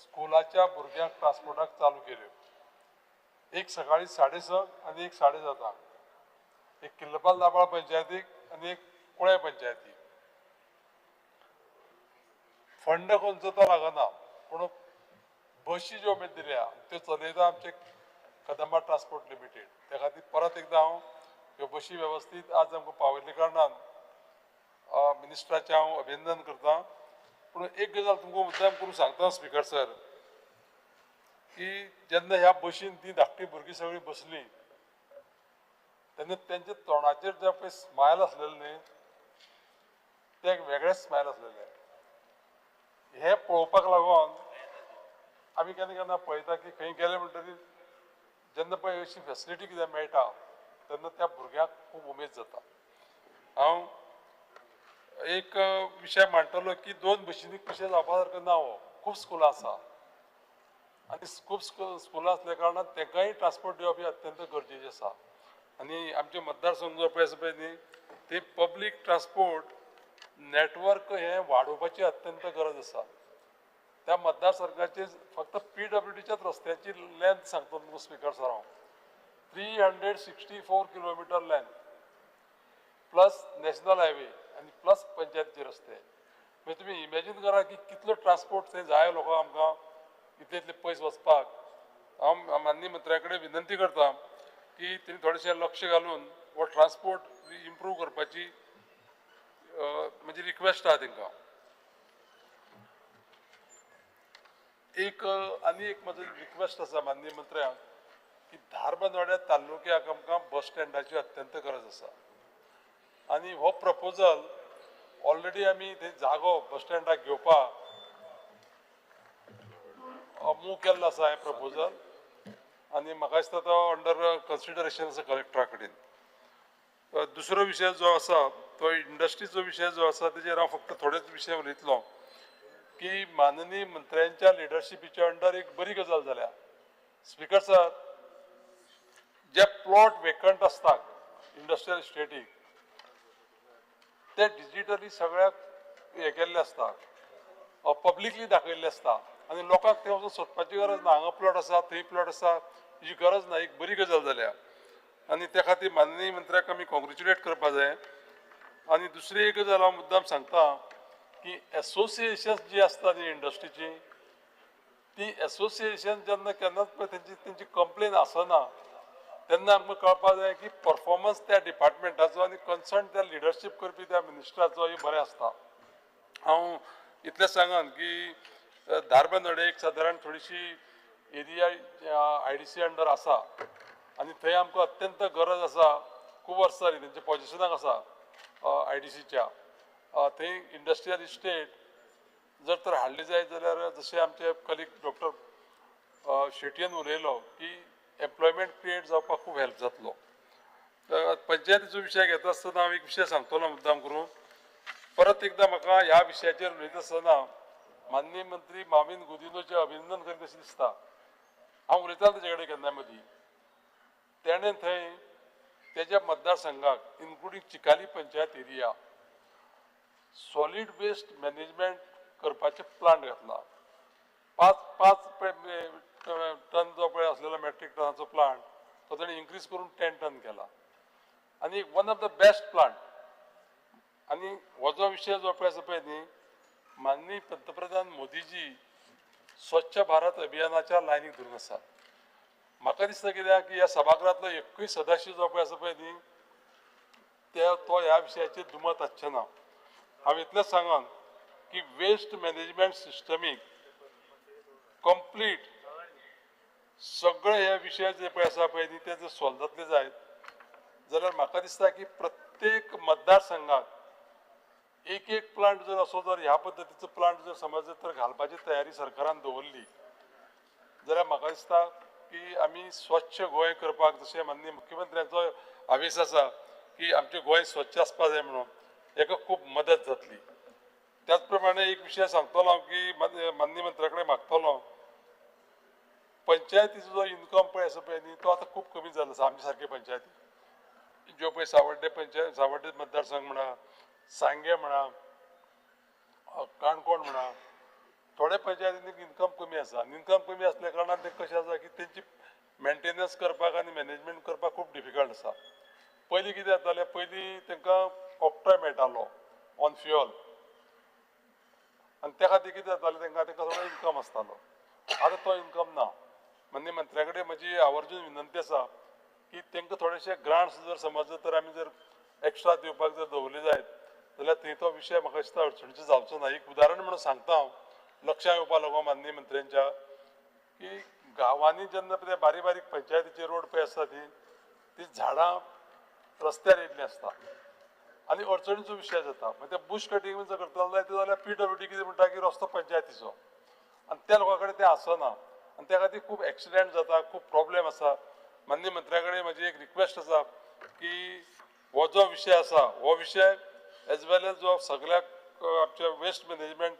स्कुलाच्या भुरग्यांक ट्रान्सपोर्टाक चालू केल्यो. एक सकाळी 6:30 आणि एक 7:30. एक किल्लपाल दाबाळ पंचायतीक आणि एक कुळ्या पंचायतीक. फंड खंयचो तो लागना, पूण बशी ज्यो आमी दिल्या त्यो चलयता आमचे कदंबा ट्रान्सपोर्ट लिमिटेड. त्या खातीर परत एकदा हांव ह्यो बशी वेवस्थीत आज आमकां पावयल्ले कारणान मिनिस्टराचें हांव अभिनंदन करता. पूण एक गजाल तुमकां मुद्दाम करून सांगता स्पीकर सर, की जेन्ना ह्या बशीन ती धाकटी भुरगीं सगळीं बसलीं तेन्ना तेंच्या तोंडाचेर जे पळय स्मायल आसलेलें न्ही ते एक वेगळेंच स्मायल आसलेलें. हे पळोवपाक लागून आमी केन्ना केन्ना पळयता की खंय गेले म्हणटकीर जेन्ना पळय अशी फेसिलिटी कितें मेळटा तेन्ना त्या भुरग्याक खूब उमेद जाता. हांव एक विशय मांडटलो की 2 बशींनी कशें जावपा सारकें ना. हो खूब स्कुलां आसा आणि खूब स्कुलां असल्या कारणान तांकांय ट्रान्सपोर्ट दिवप हे अत्यंत गरजेचें आसा. आणि आमचे मतदारसंघ जो पळय आसा पळय न्ही ते पब्लीक ट्रान्सपोर्ट नेटवर्क हे वाडोवपाची अत्यंत गरज आसा. त्या मतदारसंघाची फक्त PWDच्याच रस्त्याची लेंथ सांगतो तुमकां स्पीकर सर हांव 364 kilometre length. Plus national highway आनी प्लस पंचायतीचे रस्ते. मागीर तुमी इमॅजीन करा की कितलो ट्रान्सपोर्ट थंय जाय लोकांक आमकां इतले इतले पयस वचपाक. हांव माननीय मंत्र्या कडेन विनंती करता की तेणी थोडेशें लक्ष घालून हो ट्रान्सपोर्ट इम्प्रूव करपाची म्हजी रिक्वेस्ट आहा तांकां. आनी एक म्हजो रिक्वेस्ट आसा माननीय मंत्र्याक की धारबांदोड्या तालुक्याक आमकां बस स्टँडाची अत्यंत गरज आसा आनी हो प्रपोजल ऑलरेडी आमी थंय जागो बस स्टँडाक घेवपाक मूव केल्लो आसा हें प्रपोजल आनी म्हाका दिसता तो अंडर कन्सिडरेशन आसा कलेक्टरा कडेन. दुसरो विशय जो आसा तो इंडस्ट्रीचो विशय जो आसा तेजेर हांव फक्त थोडेच विशय उलयतलो की माननीय मंत्र्यांच्या लिडरशिपीच्या अंडर एक बरी गजाल जाल्या. स्पीकर सर, जे प्लॉट वेकंट आसतात इंडस्ट्रियल इस्टेटीक ते डिजिटली सगळ्याक हे केल्ले आसता, पब्लिकली दाखयल्ले आसता आनी लोकांक ते वचून सोदपाची गरज ना. हांगा प्लॉट आसा थंय प्लॉट आसा हेची गरज ना. एक बरी गजाल जाल्या आनी त्या खातीर माननीय मंत्र्याक आमी कॉंग्रेच्युलेट करपाक जाय. आनी दुसरी एक गजाल हांव मुद्दाम सांगता की एसोसिएशन्स जी आसता न्ही इंडस्ट्रीची ती एसोसिएशन जेन्ना केन्नाच पळय तेंची कंप्लेन आसना तेन्ना आमकां कळपाक जाय की परफॉर्मन्स त्या डिपार्टमेंटाचो आनी कन्सर्न त्या लिडरशीप करपी त्या मिनिस्टराचो ही बरें आसता. हांव इतलें सांगन की धारबांदोडे एक सादारण थोडीशी एरिया IDC अंडर आसा आनी थंय आमकां अत्यंत गरज आसा. खूब वर्सां जालीं तेंच्या पोजिशनाक आसा IDCच्या. थंय इंडस्ट्रियल इस्टेट जर तर हाडली जायत जाल्यार जशें आमचे कलीग डॉक्टर शेटयेन उलयलो की एम्प्लॉयमेंट क्रिएट जावपाक खूब हेल्प जातलो. पंचायतीचो विशय घेता आसतना हांव एक विशय सांगतलो मुद्दाम करून. परत एकदां म्हाका ह्या विशयाचेर उलयता आसतना माननीय मंत्री माविन गुदिनोचें अभिनंदन करीत अशें दिसता. हांव उलयतालो तेजे कडेन केन्ना मदीं तेणें थंय तेज्या मतदारसंघाक including Chicalim panchayat area solid waste management करपाचे प्लांट घातला. 5 टन जो पळय आसलेलो मॅट्रीक टनाचो प्लांट तो ताणें इन्क्रीज करून 10 टन केला आनी one of the best plant. आनी हो जो विशय जो पळय आसा पळय न्ही माननीय पंतप्रधान मोदीजी स्वच्छ भारत अभियानाच्या लायनीक धरून आसा. म्हाका दिसता कित्याक की ह्या सभागृहांतलो एकूय सदस्य जो पळय आसा पळय न्ही तो ह्या विशयाचेर दुमत आसचे ना. हांव इतलेंच सांगन की वेस्ट मॅनेजमेंट सिस्टमीक कंप्लीट सगळे हे विशय जे पळय आसा पळय न्ही ते जर सॉल्व जातले जायत जाल्यार म्हाका दिसता की प्रत्येक मतदारसंघात एक प्लांट जर असो जर ह्या पद्दतीचो प्लांट जर समज जर घालपाची तयारी सरकारान दवरली जाल्यार म्हाका दिसता की आमी स्वच्छ गोंय करपाक जशें माननीय मुख्यमंत्र्याचो आवेश आसा की आमचें गोंय स्वच्छ आसपा जाय म्हणून हेका खूब मदत जातली. त्याच प्रमाणे एक विशय सांगतलो हांव की माननीय मंत्र्या कडेन मागतलो पंचायतीचो जो इन्कम पळय आसा पळय न्ही तो आतां खूब कमी जाल्लो आसा. आमचे सारके पंचायती ज्यो पळय सावड्डे मतदारसंघ म्हणा, सांगे म्हणा, काणकोण म्हणा, थोड्या पंचायतींनी इन्कम कमी आसा. इन्कम कमी आसल्या कारणान ते कशें आसा की तेंची मेंटेनन्स करपाक आनी मॅनेजमेंट करपाक खूब डिफिकल्ट आसा. पयलीं कितें जातालें पयलीं तांकां ऑक्टाय मेळटालो ऑन फ्युअल आनी त्या खातीर कितें जातालें तांकां सगळो इन्कम आसतालो. आतां तो इन्कम ना. माननीय मंत्र्या कडेन म्हजी आवर्जून विनंती आसा की तांकां थोडेशे ग्रांट्स जर समज तर आमी जर एक्स्ट्रा दिवपाक जर दवरले जायत जाल्यार थंय तो विशय म्हाका दिसता अडचणीचो जावचो ना. एक उदाहरण म्हणून सांगता हांव लक्षांत येवपा लागून माननीय मंत्र्यांच्या की गांवांनी जेन्ना ते बारीक बारीक पंचायतीचे रोड पळय आसता ती झाडां रस्त्यार येयल्लीं आसता आनी अडचणीचो विशय जाता. मागीर ते बुश कटींग जर करतलो जाल्यार PWD कितें म्हणटा की रस्तो पंचायतीचो आनी त्या लोकां कडेन तें आसना आनी त्या खातीर खूब एक्सिडेंट जाता, खूब प्रॉब्लेम आसा. माननीय मंत्र्या कडेन म्हजी एक रिक्वेस्ट आसा की हो जो विशय आसा हो विशय एज वेल एज जो सगळ्याक आमच्या वेस्ट मॅनेजमेंट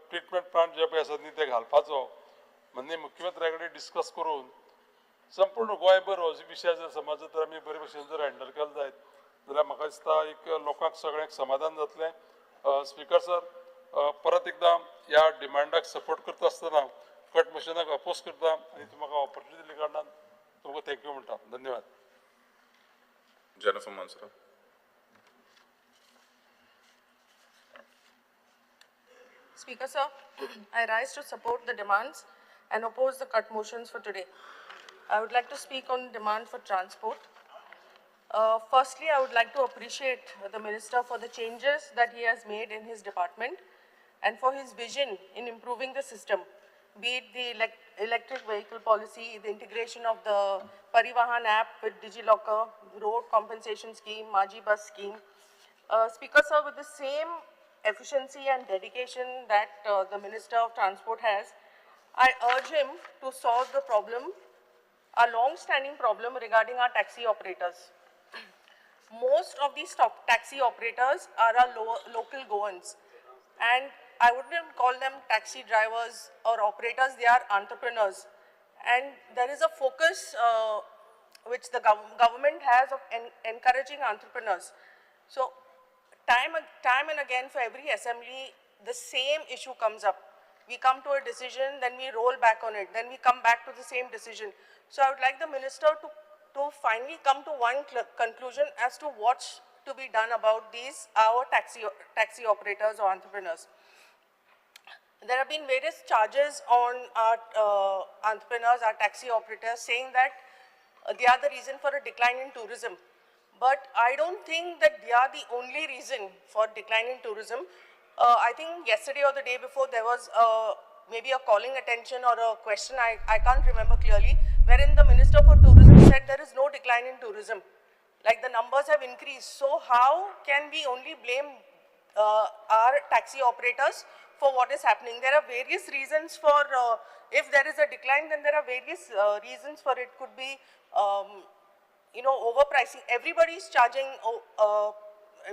ट्रिटमेंट प्लांट जे पळय आसात न्ही ते घालपाचो माननीय मुख्यमंत्र्या कडेन डिस्कस करून संपूर्ण गोंयभर हो विशय जर समज तर आमी बरे भशेन जर हँडल केलो जायत जाल्यार म्हाका दिसता एक लोकांक सगळ्यांक समाधान जातलें. स्पीकर सर, परत एकदां ह्या डिमांडाक सपोर्ट करता आसतना कट मोशनाक अपोज करता आनी म्हाका ऑपॉर्च्युनिटी दिल्या कारणान तुमकां थँक्यू म्हणटा. धन्यवाद. Jennifer Mansura. Speaker sir, I rise to support the demands and oppose the cut motions for today. I would like to speak on demand for transport. Firstly, I would like to appreciate the Minister for the changes that he has made in his department and for his vision in improving the system, be it the electric vehicle policy, the integration of the Parivahan app with DigiLocker, road compensation scheme, Maji bus scheme. Speaker sir, with the same efficiency and dedication that the Minister of Transport has, I urge him to solve the problem, a long-standing problem regarding our taxi operators. Most of these taxi operators are our local goans, and I wouldn't call them taxi drivers or operators, they are entrepreneurs. And there is a focus which the government has of encouraging entrepreneurs. So time and again for every assembly, the same issue comes up. We come to a decision, then we roll back on it, then we come back to the same decision. So I would like the minister to finally come to one conclusion as to what's to be done about these, our taxi operators or entrepreneurs. There have been various charges on our entrepreneurs, our taxi operators, saying that they are the reason for a decline in tourism. But I don't think that they are the only reason for decline in tourism. I think yesterday or the day before there was maybe a calling attention or a question, I can't remember clearly, wherein the Minister for Tourism said there is no decline in tourism. Like the numbers have increased. So how can we only blame our taxi operators for what is happening? There are various reasons for, if there is a decline, then there are various reasons for it. Could be, overpricing. Everybody is charging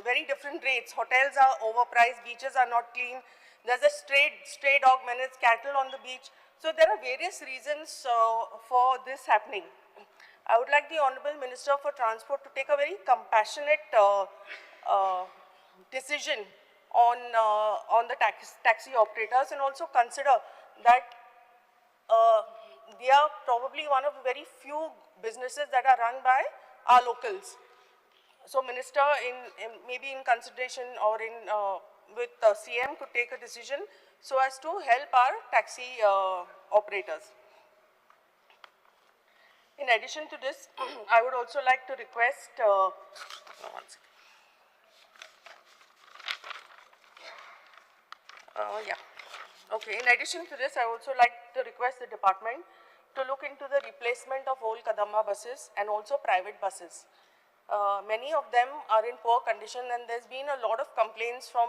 very different rates. Hotels are overpriced, beaches are not clean. There's a stray dog menace, cattle on the beach. So there are various reasons for this happening. I would like the Honorable Minister for Transport to take a very compassionate decision on the taxi operators, and also consider that they are probably one of the very few businesses that are run by our locals. So Minister, maybe in consideration or with CM, could take a decision so as to help our taxi operators. In addition to this, I would also like to request, in addition to this, I would also like to request the department to look into the replacement of old Kadamba buses and also private buses. Many of them are in poor condition, and there's been a lot of complaints from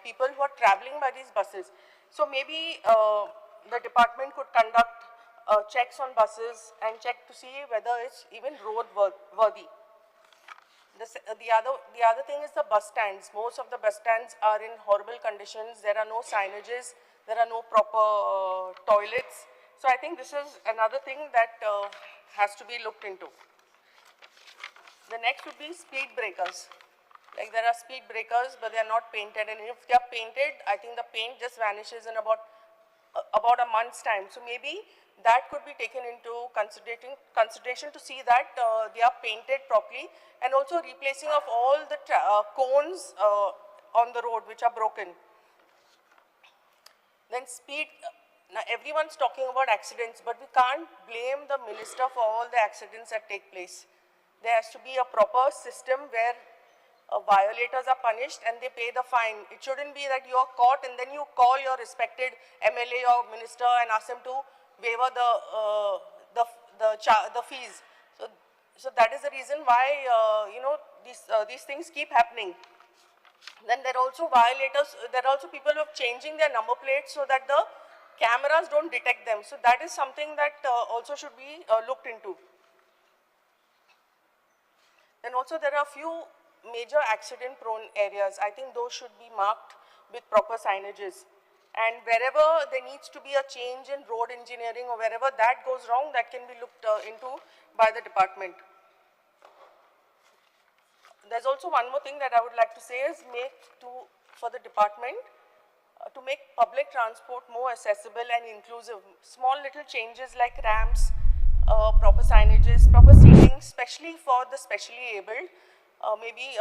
people who are traveling by these buses. So maybe the department could conduct checks on buses and check to see whether it's even road worthy. The other thing is the bus stands. Most of the bus stands are in horrible conditions. There are no signages. There are no proper toilets. So I think this is another thing that has to be looked into. The next would be speed breakers. Like there are speed breakers, but they are not painted. And if they are painted, I think the paint just vanishes in about a month's time. So maybe that could be taken into consideration to see that they are painted properly, and also replacing of all the cones on the road which are broken. Then speed, now everyone's talking about accidents, but we can't blame the minister for all the accidents that take place. There has to be a proper system where violators are punished and they pay the fine. It shouldn't be that you are caught and then you call your respected MLA or minister and ask them to waiver the fees. So that is the reason why these things keep happening. Then there are also violators. There are also people who are changing their number plates so that the cameras don't detect them. So that is something that also should be looked into. Then also there are a few major accident-prone areas. I think those should be marked with proper signages. And wherever there needs to be a change in road engineering or wherever that goes wrong, that can be looked into by the department. There's also one more thing that I would like to say is for the department to make public transport more accessible and inclusive. Small little changes like ramps, proper signages, proper seating, especially for the specially abled, maybe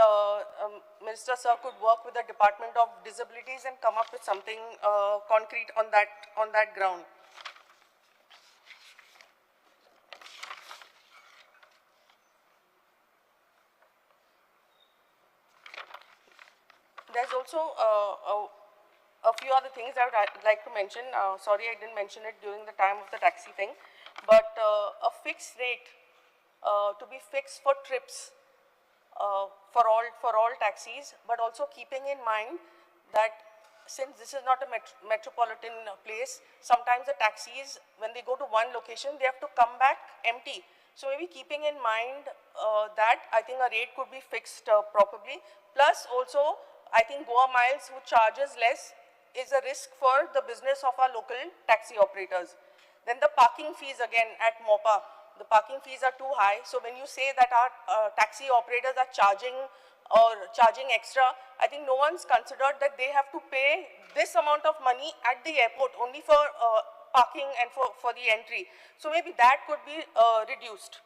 Minister Sir could work with the Department of Disabilities and come up with something concrete on that ground. There's also a few other things I would like to mention. Sorry, I didn't mention it during the time of the taxi thing, but a fixed rate to be fixed for trips for all taxis, but also keeping in mind that since this is not a metropolitan place, sometimes the taxis, when they go to one location, they have to come back empty. So maybe keeping in mind that, I think a rate could be fixed properly. Plus also, I think Goa Miles, who charges less, is a risk for the business of our local taxi operators. Then the parking fees again at MOPA, the parking fees are too high. So when you say that our taxi operators are charging extra, I think no one's considered that they have to pay this amount of money at the airport only for parking and for the entry. So maybe that could be reduced.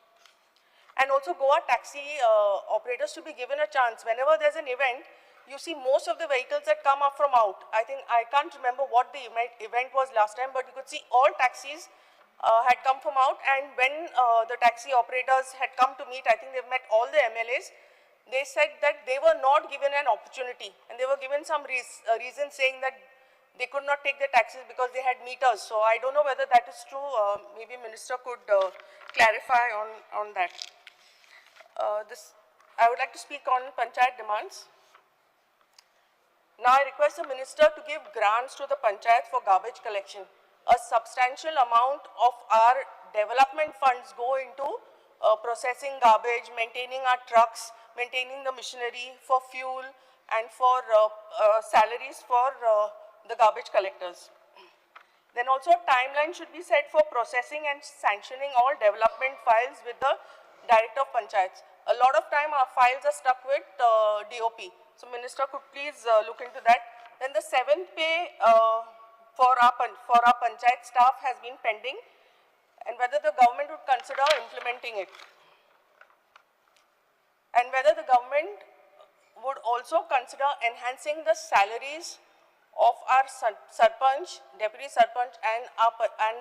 And also Goa taxi operators to be given a chance. Whenever there's an event, you see most of the vehicles that come up from out. I think, I can't remember what the event was last time, but you could see all taxis had come from out, and when the taxi operators had come to meet, I think they've met all the MLAs, they said that they were not given an opportunity, and they were given some reason saying that they could not take the taxis because they had meters. So I don't know whether that is true. Maybe Minister could clarify on that. I would like to speak on Panchayat demands. Now I request the Minister to give grants to the Panchayat for garbage collection. A substantial amount of our development funds go into processing garbage, maintaining our trucks, maintaining the machinery, for fuel, and for salaries for the garbage collectors. Then also a timeline should be set for processing and sanctioning all development files with the Director of Panchayats. A lot of time our files are stuck with DOP. So Minister could please look into that. Then the 7th pay for our Panchayat staff has been pending, and whether the government would consider implementing it. And whether the government would also consider enhancing the salaries of our Sarpanch, Deputy Sarpanch, and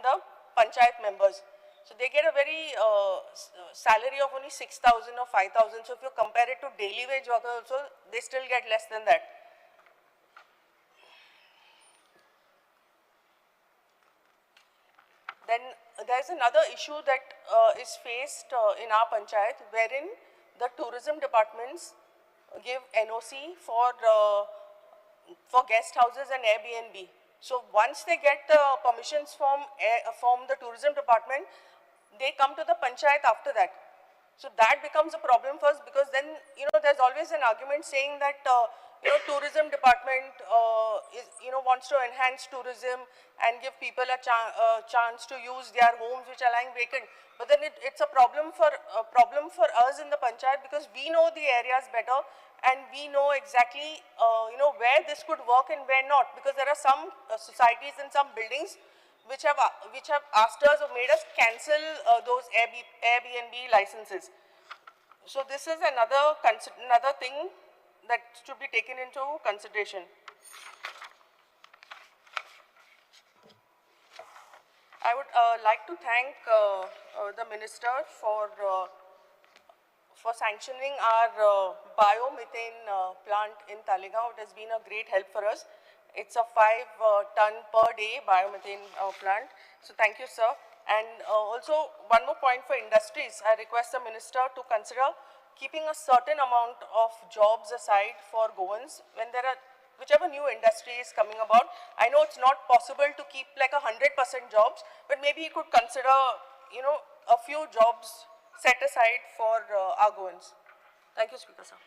the Panchayat members. So they get a very salary of only 6,000 or 5,000. So if you compare it to daily wage workers also, they still get less than that. Then there's another issue that is faced in our Panchayat, wherein the tourism departments give NOC for guest houses and Airbnb. So once they get the permissions from the tourism department, they come to the Panchayat after that. So that becomes a problem first, because then, there's always an argument saying that, tourism department wants to enhance tourism and give people a chance to use their homes which are lying vacant. But then it's a problem for us in the Panchayat, because we know the areas better and we know exactly, where this could work and where not, because there are some societies and some buildings which have asked us or made us cancel those Airbnb licenses. So this is another thing that should be taken into consideration. I would like to thank the Minister for sanctioning our biomethane plant in Talegaon. It has been a great help for us. It's a 5-ton per day biomethane plant. So thank you, sir. And also one more point for industries. I request the Minister to consider keeping a certain amount of jobs aside for Goans when there are whichever new industry is coming about. I know it's not possible to keep like 100% jobs, but maybe you could consider, a few jobs set aside for our Goans. Thank you, Speaker, sir.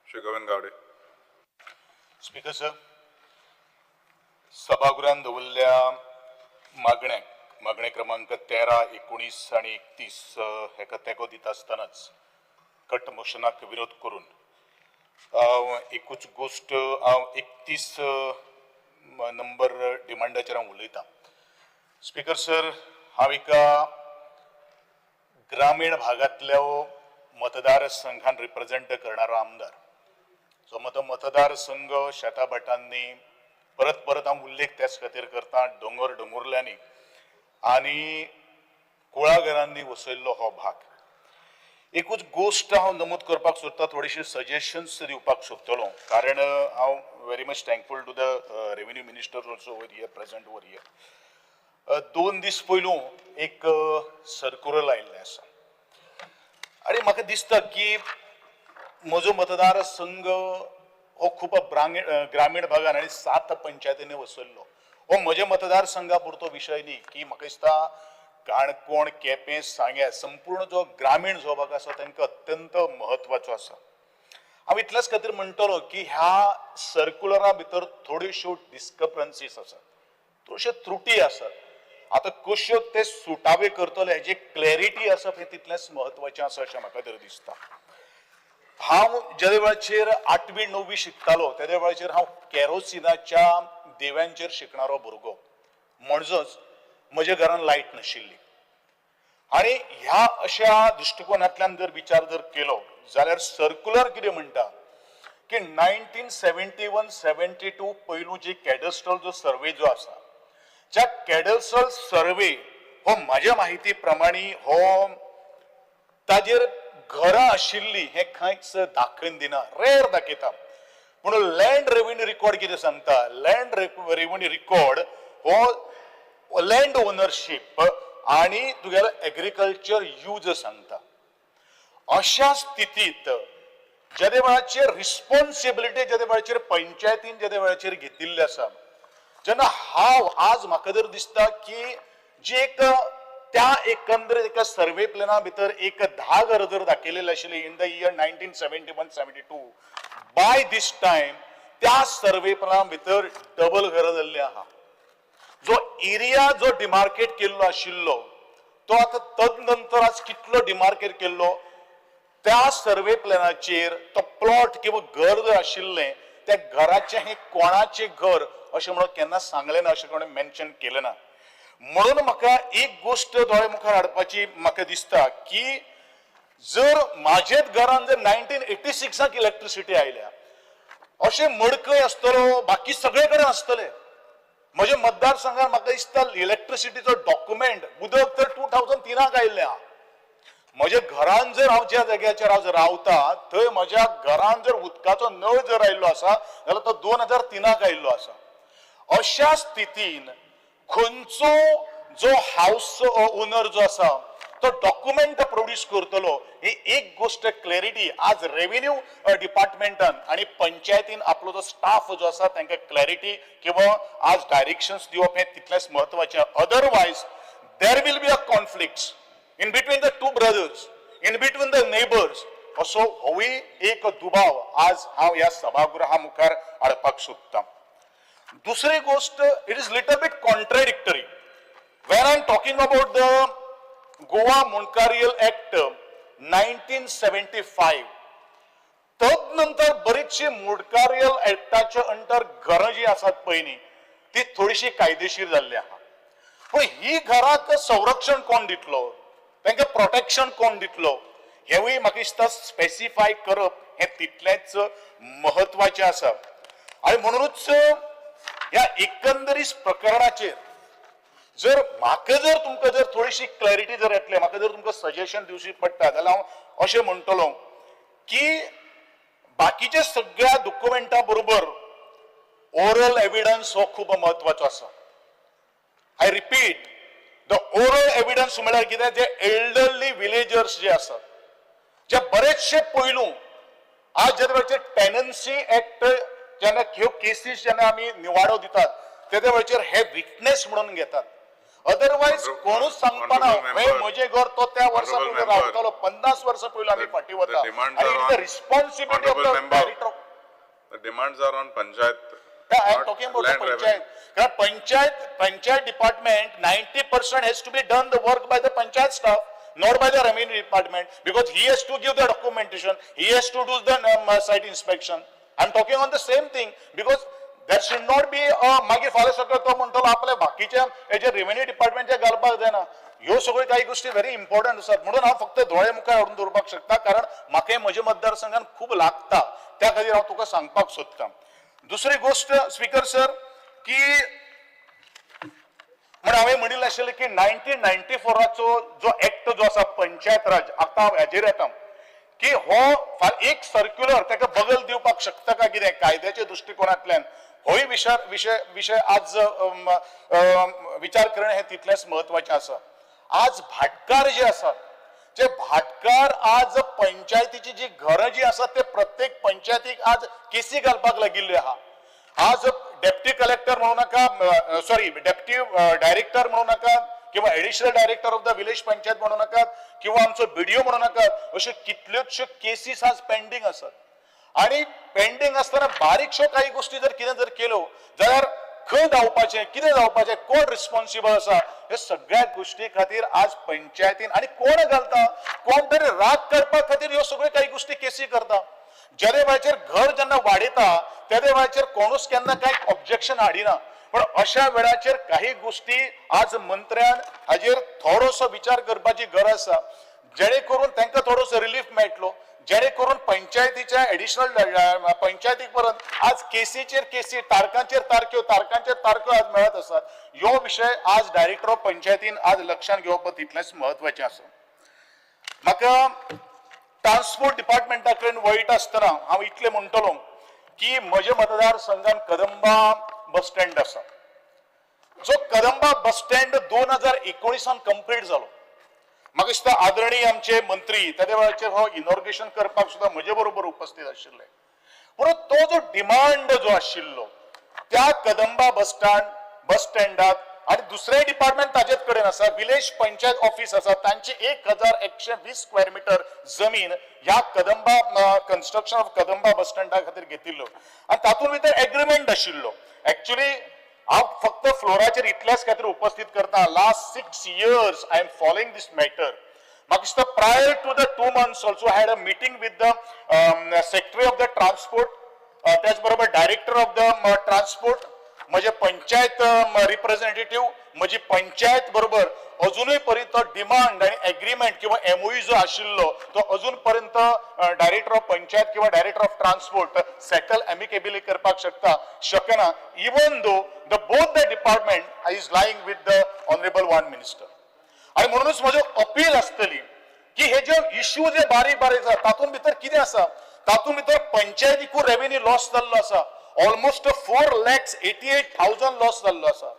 Shri Govind Gowde. Speaker sir, सभागृहात दवरल्या मागणे क्रमांक 13, 19 आणि 31 हेका तेको दिता आसतनाच cut मोशनाक विरोध करून एकूच गोष्ट हांव 31 नंबर डिमांडाचेर हांव उलयतां. स्पीकर सर, हांव एका ग्रामीण भागांतल्या मतदारसंघान रिप्रेझेंट करणारो आमदार सो तो मतदारसंघ शेताभटांनी परत परत हांव उल्लेख त्याच खातीर करता दोंगुरल्यांनी आनी कुळागरांनी वसयल्लो हो भाग एकूच गोष्ट हांव नमूद करपाक सोदता थोडीशी सजेशन्स दिवपाक सोदतलो कारण हांव very much thankful to the revenue minister also over here present over here 2 दीस पयलू एक सर्क्युलर आयिल्लें आसा आनी म्हाका दिसता की म्हजो मतदारसंघ हो खूब ग्रामीण भागान आनी 7 पंचायतींनी वसयल्लो हो म्हज्या मतदारसंघा पुरतो विशय न्ही की म्हाका दिसता काणकोण केपें सांग्या संपूर्ण जो ग्रामीण जो भाग आसा तांकां अत्यंत म्हत्वाचो आसा हांव इतलेच खातीर म्हणटलो की ह्या सर्क्युलरा भितर थोड्योश्यो डिस्क्रपन्सीज आसात थोड्योश्यो त्रुटी आसात आता कश्यो ते सुटावे करतले हेजी क्लॅरिटी आसा हें तितलेंच म्हत्वाचें आसा अशें म्हाका तर दिसता हांव ज्या वेळाचेर 8वी 9वी शिकतालो त्या वेळाचेर हांव केरोसिनाच्या दिव्यांचेर शिकणारो भुरगो म्हणजोच म्हज्या घरान लायट नाशिल्ली आनी ह्या अशा दृश्टिकोनांतल्यान जर विचार जर केलो जाल्यार सर्क्युलर कितें म्हणटा की 1971-72 पयलू जी कॅडस्ट्रल जो सर्वे जो आसा ज्या कॅडस्ट्रल सर्वे हो म्हाज्या माहिती प्रमाणे हो ताजेर घरां आशिल्ली हे खंयच दाखोवन दिना रेर दाखयता पूण लँड रेव्हेन्यू रिकॉर्ड कितें सांगता लँड रेव्हेन्यू रिकॉर्ड हो लँड ओनरशीप आणि तुगेलो एग्रीकल्चर यूज सांगता अशा स्थितीत ज्या वेळाचेर रिस्पॉन्सिबिलिटी ज्या वेळाचेर पंचायतीन ज्या वेळाचेर घेतिल्ली आसा जेन्ना हांव आज म्हाका जर दिसता की जी एक त्या एकंदरीत एका सर्वे प्लॅना भितर एक 10 घरां जर दाखयलेली आशिल्ली in the year 1971-72 by this time त्या सर्वे प्लॅना भितर डबल घरां जाल्ली आहा जो एरिया जो डिमार्केट केल्लो आशिल्लो तो आता तदनंतर आज कितलो डिमार्केट केल्लो त्या सर्वे प्लॅनाचेर तो प्लॉट किंवा घर जर आशिल्लें त्या घराचें हे कोणाचें घर अशें म्हणून केन्ना सांगलें ना अशें कोणें मेन्शन केलें ना म्हणून म्हाका एक गोष्ट दोळे मुखार हाडपाची म्हाका दिसता की जर म्हाजेच घरान जर 1986 इलेक्ट्रिसिटी आयल्या अशें मडकय आसतलो बाकी सगळे कडेन आसतले म्हज्या मतदारसंघात म्हाका दिसता इलेक्ट्रिसिटीचो डॉक्युमेंट उदक तर 2003 आयिल्लें आहा म्हज्या घरान जर हांव ज्या जाग्याचेर हांव रावता थंय म्हज्या घरान जर उदकाचो नळ जर आयिल्लो आसा जाल्यार तो 2003 आयिल्लो आसा अशा स्थितीन खंयचो जो हाऊस ओनर जो आसा तो डॉक्युमेंट प्रोड्यूस करतलो ही एक गोष्ट क्लॅरिटी आज रेव्हेन्यू डिपार्टमेंटान आणि पंचायतीन आपलो जो स्टाफ जो आसा तांकां क्लॅरिटी किंवा आज डायरेक्शन्स दिवप हे तितलेंच म्हत्वाचें otherwise there will be a conflicts in between the two brothers in between the neighbours असो होय एक दुबाव आज हांव ह्या सभागृहा मुखार हाडपाक सोदतां दुसरी गोष्ट it is little bit contradictory when I'm talking about the Goa Munkarial Act 1975 तदनंतर बरीचशी मुंडकारियल ऍक्टाच्या अंडर घरां जी आसात पयली ती थोडीशी कायदेशीर जाल्ली आहा पण ही घराक संरक्षण कोण दितलो तांकां प्रोटेक्शन कोण दितलो हेवूय म्हाका दिसता स्पेसिफाय करप हे तितलेंच महत्वाचें आसा आनी म्हणूनच ह्या एकंदरीत प्रकरणाचेर जर म्हाका जर तुमकां जर थोडीशी क्लॅरिटी जर येतले म्हाका जर तुमकां सजेशन दिवची पडटा जाल्यार हांव अशें म्हणटलो की बाकीच्या सगळ्या डॉक्युमेंटा बरोबर ओरल एविडन्स हो खूब महत्वाचो आसा I repeat the oral evidence म्हळ्यार कितें जे एल्डरली विलेजर्स जे आसात जे बरेचशे पयलू आज जे टेनन्सी एक्ट जेन्ना ह्यो केसीस जेन्ना आमी निवाडो दितात तेद्या वेळाचेर हे विटनेस म्हणून घेतात अदरवायज कोणूच सांगपाना हे म्हजे घर तो त्या वर्सा पयलीं रावतालो 50 वर्सां पयलीं आमी फाटीं वता आनी it is the responsibility of the director The demands are on panchayat. I am talking about the panchayat. Because panchayat department 90% has to be done the work by the panchayat staff, not by the revenue department, because he has to give the documentation, he has to do the site inspection. I am talking on the same thing because that should not बी मागीर फाल्यां सकयल तो म्हणटलो आपल्या बाकीच्या हेजे revenue डिपार्टमेंटचे घालपाक जायना. ह्यो सगळ्यो काही गोष्टी व्हेरी इम्पॉर्टंट आसात म्हणून हांव फक्त दोळे मुखार हाडून दवरपाक शकता कारण म्हाका म्हज्या मतदारसंघात खूब लागता त्या खातीर हांव तुका सांगपाक सोदतां. दुसरी गोष्ट स्पीकर सर की म्हणून हांवें म्हणिल्लें आशिल्लें की 1994 जो एक्ट जो आसा पंचायत राज आता हांव हेजेर येता की हो एक सर्क्युलर ताका बगल दिवपाक शकता काय कितें कायद्याच्या दृश्टिकोनांतल्यान होय विषय आज विचार करणें हें तितलेंच म्हत्वाचें आसा. आज भाटकार जे आसात जे भाटकार आज पंचायतीची जी घरां जी आसात ते प्रत्येक पंचायतीक आज केसी घालपाक लागिल्ले आहा. आज डेप्टी कलेक्टर म्हणू नाका सॉरी डेप्टी डायरेक्टर म्हणू नाका किंवा additional director of the village panchayat म्हणू नाकात किंवा आमचो बीडीओ म्हणू नाकात अश्यो कितल्योशो केसीस आज पेंडिंग आसात. आणि पेंडिंग असताना बारीकशो काही गोष्टी जर कितें जर केल्यो जाल्यार खंय जावपाचें कितें जावपाचें कोण रिस्पॉन्सिबल आसा हे सगळ्या गोष्टी खातीर आज पंचायतीन आणि कोण घालता कोण तरी राग करपा खातीर ह्यो सगळ्यो काही गोष्टी केसी करता. ज्या वेळाचेर घर जेन्ना वाडयता त्या वेळाचेर कोणूच केन्ना कांय ऑब्जेक्शन हाडिना पण अशा वेळाचेर काही गोष्टी आज मंत्र्यान हाजेर थोडोसो विचार करपाची गरज आसा जेणे करून तांकां थोडोसो रिलीफ मेळटलो जेणे करून पंचायतीच्या एडिशनल पंचायती पर्यंत आज केसीचेर केसी तारखांचेर तारख्यो आज मेळत आसात. ह्यो विशय आज डायरेक्टर ऑफ पंचायतीन आज लक्षांत घेवप तितलेंच म्हत्वाचें आसा. म्हाका ट्रान्सपोर्ट डिपार्टमेंटा कडेन वयता आसतना हांव इतलें म्हणटलो की म्हज्या मतदारसंघात कदंबा बस स्टँड आसा. जो कदंबा बस स्टँड 2019 कंप्लीट जालो. म्हाका दिसता आदरणीय आमचे मंत्री त्या वेळाचेर हो इनॉग्रेशन करपाक सुद्दां म्हजे बरोबर उपस्थित आशिल्ले. पूण तो जो डिमांड जो आशिल्लो त्या कदंबा बस स्टँडात आणि दुसरे डिपार्टमेंट ताजेच कडेन आसा विलेज पंचायत ऑफिस आसा तांची 1120 स्क्वेअर मीटर जमीन ह्या कदंबा कन्स्ट्रक्शन ऑफ कदंबा बस स्टँडा खातीर घेतिल्लो आणि तातूंत भितर एग्रीमेंट आशिल्लो. एक्चुअली हांव फक्त फ्लोराचेर इतल्याच खातीर उपस्थित करता. Last 6 years I am following this matter. म्हाका दिसता prior to the 2 months also I had a meeting with the secretary of the transport, त्याच बरोबर डायरेक्टर ऑफ द ट्रान्सपोर्ट, म्हजे पंचायत रिप्रेझेंटेटिव्ह, म्हजी पंचायत बरोबर अजूनय पर्यंत डिमांड आणि एग्रीमेंट किंवा एमओयू जो आशिल्लो तो अजून पर्यंत डायरेक्टर ऑफ पंचायत किंवा director of transport settle amicably करपाक शकना even though the both the department is lying with the honourable one minister. आणि म्हणूनच म्हजो अपील आसतली की हे जे इश्यू जे बारीक आसा तातूंत भितर कितें आसा तातूंत भितर पंचायतीकूय रेव्हेन्यू लॉस जाल्लो आसा. ऑलमोस्ट 4,88,000 लॉस जाल्लो आसा.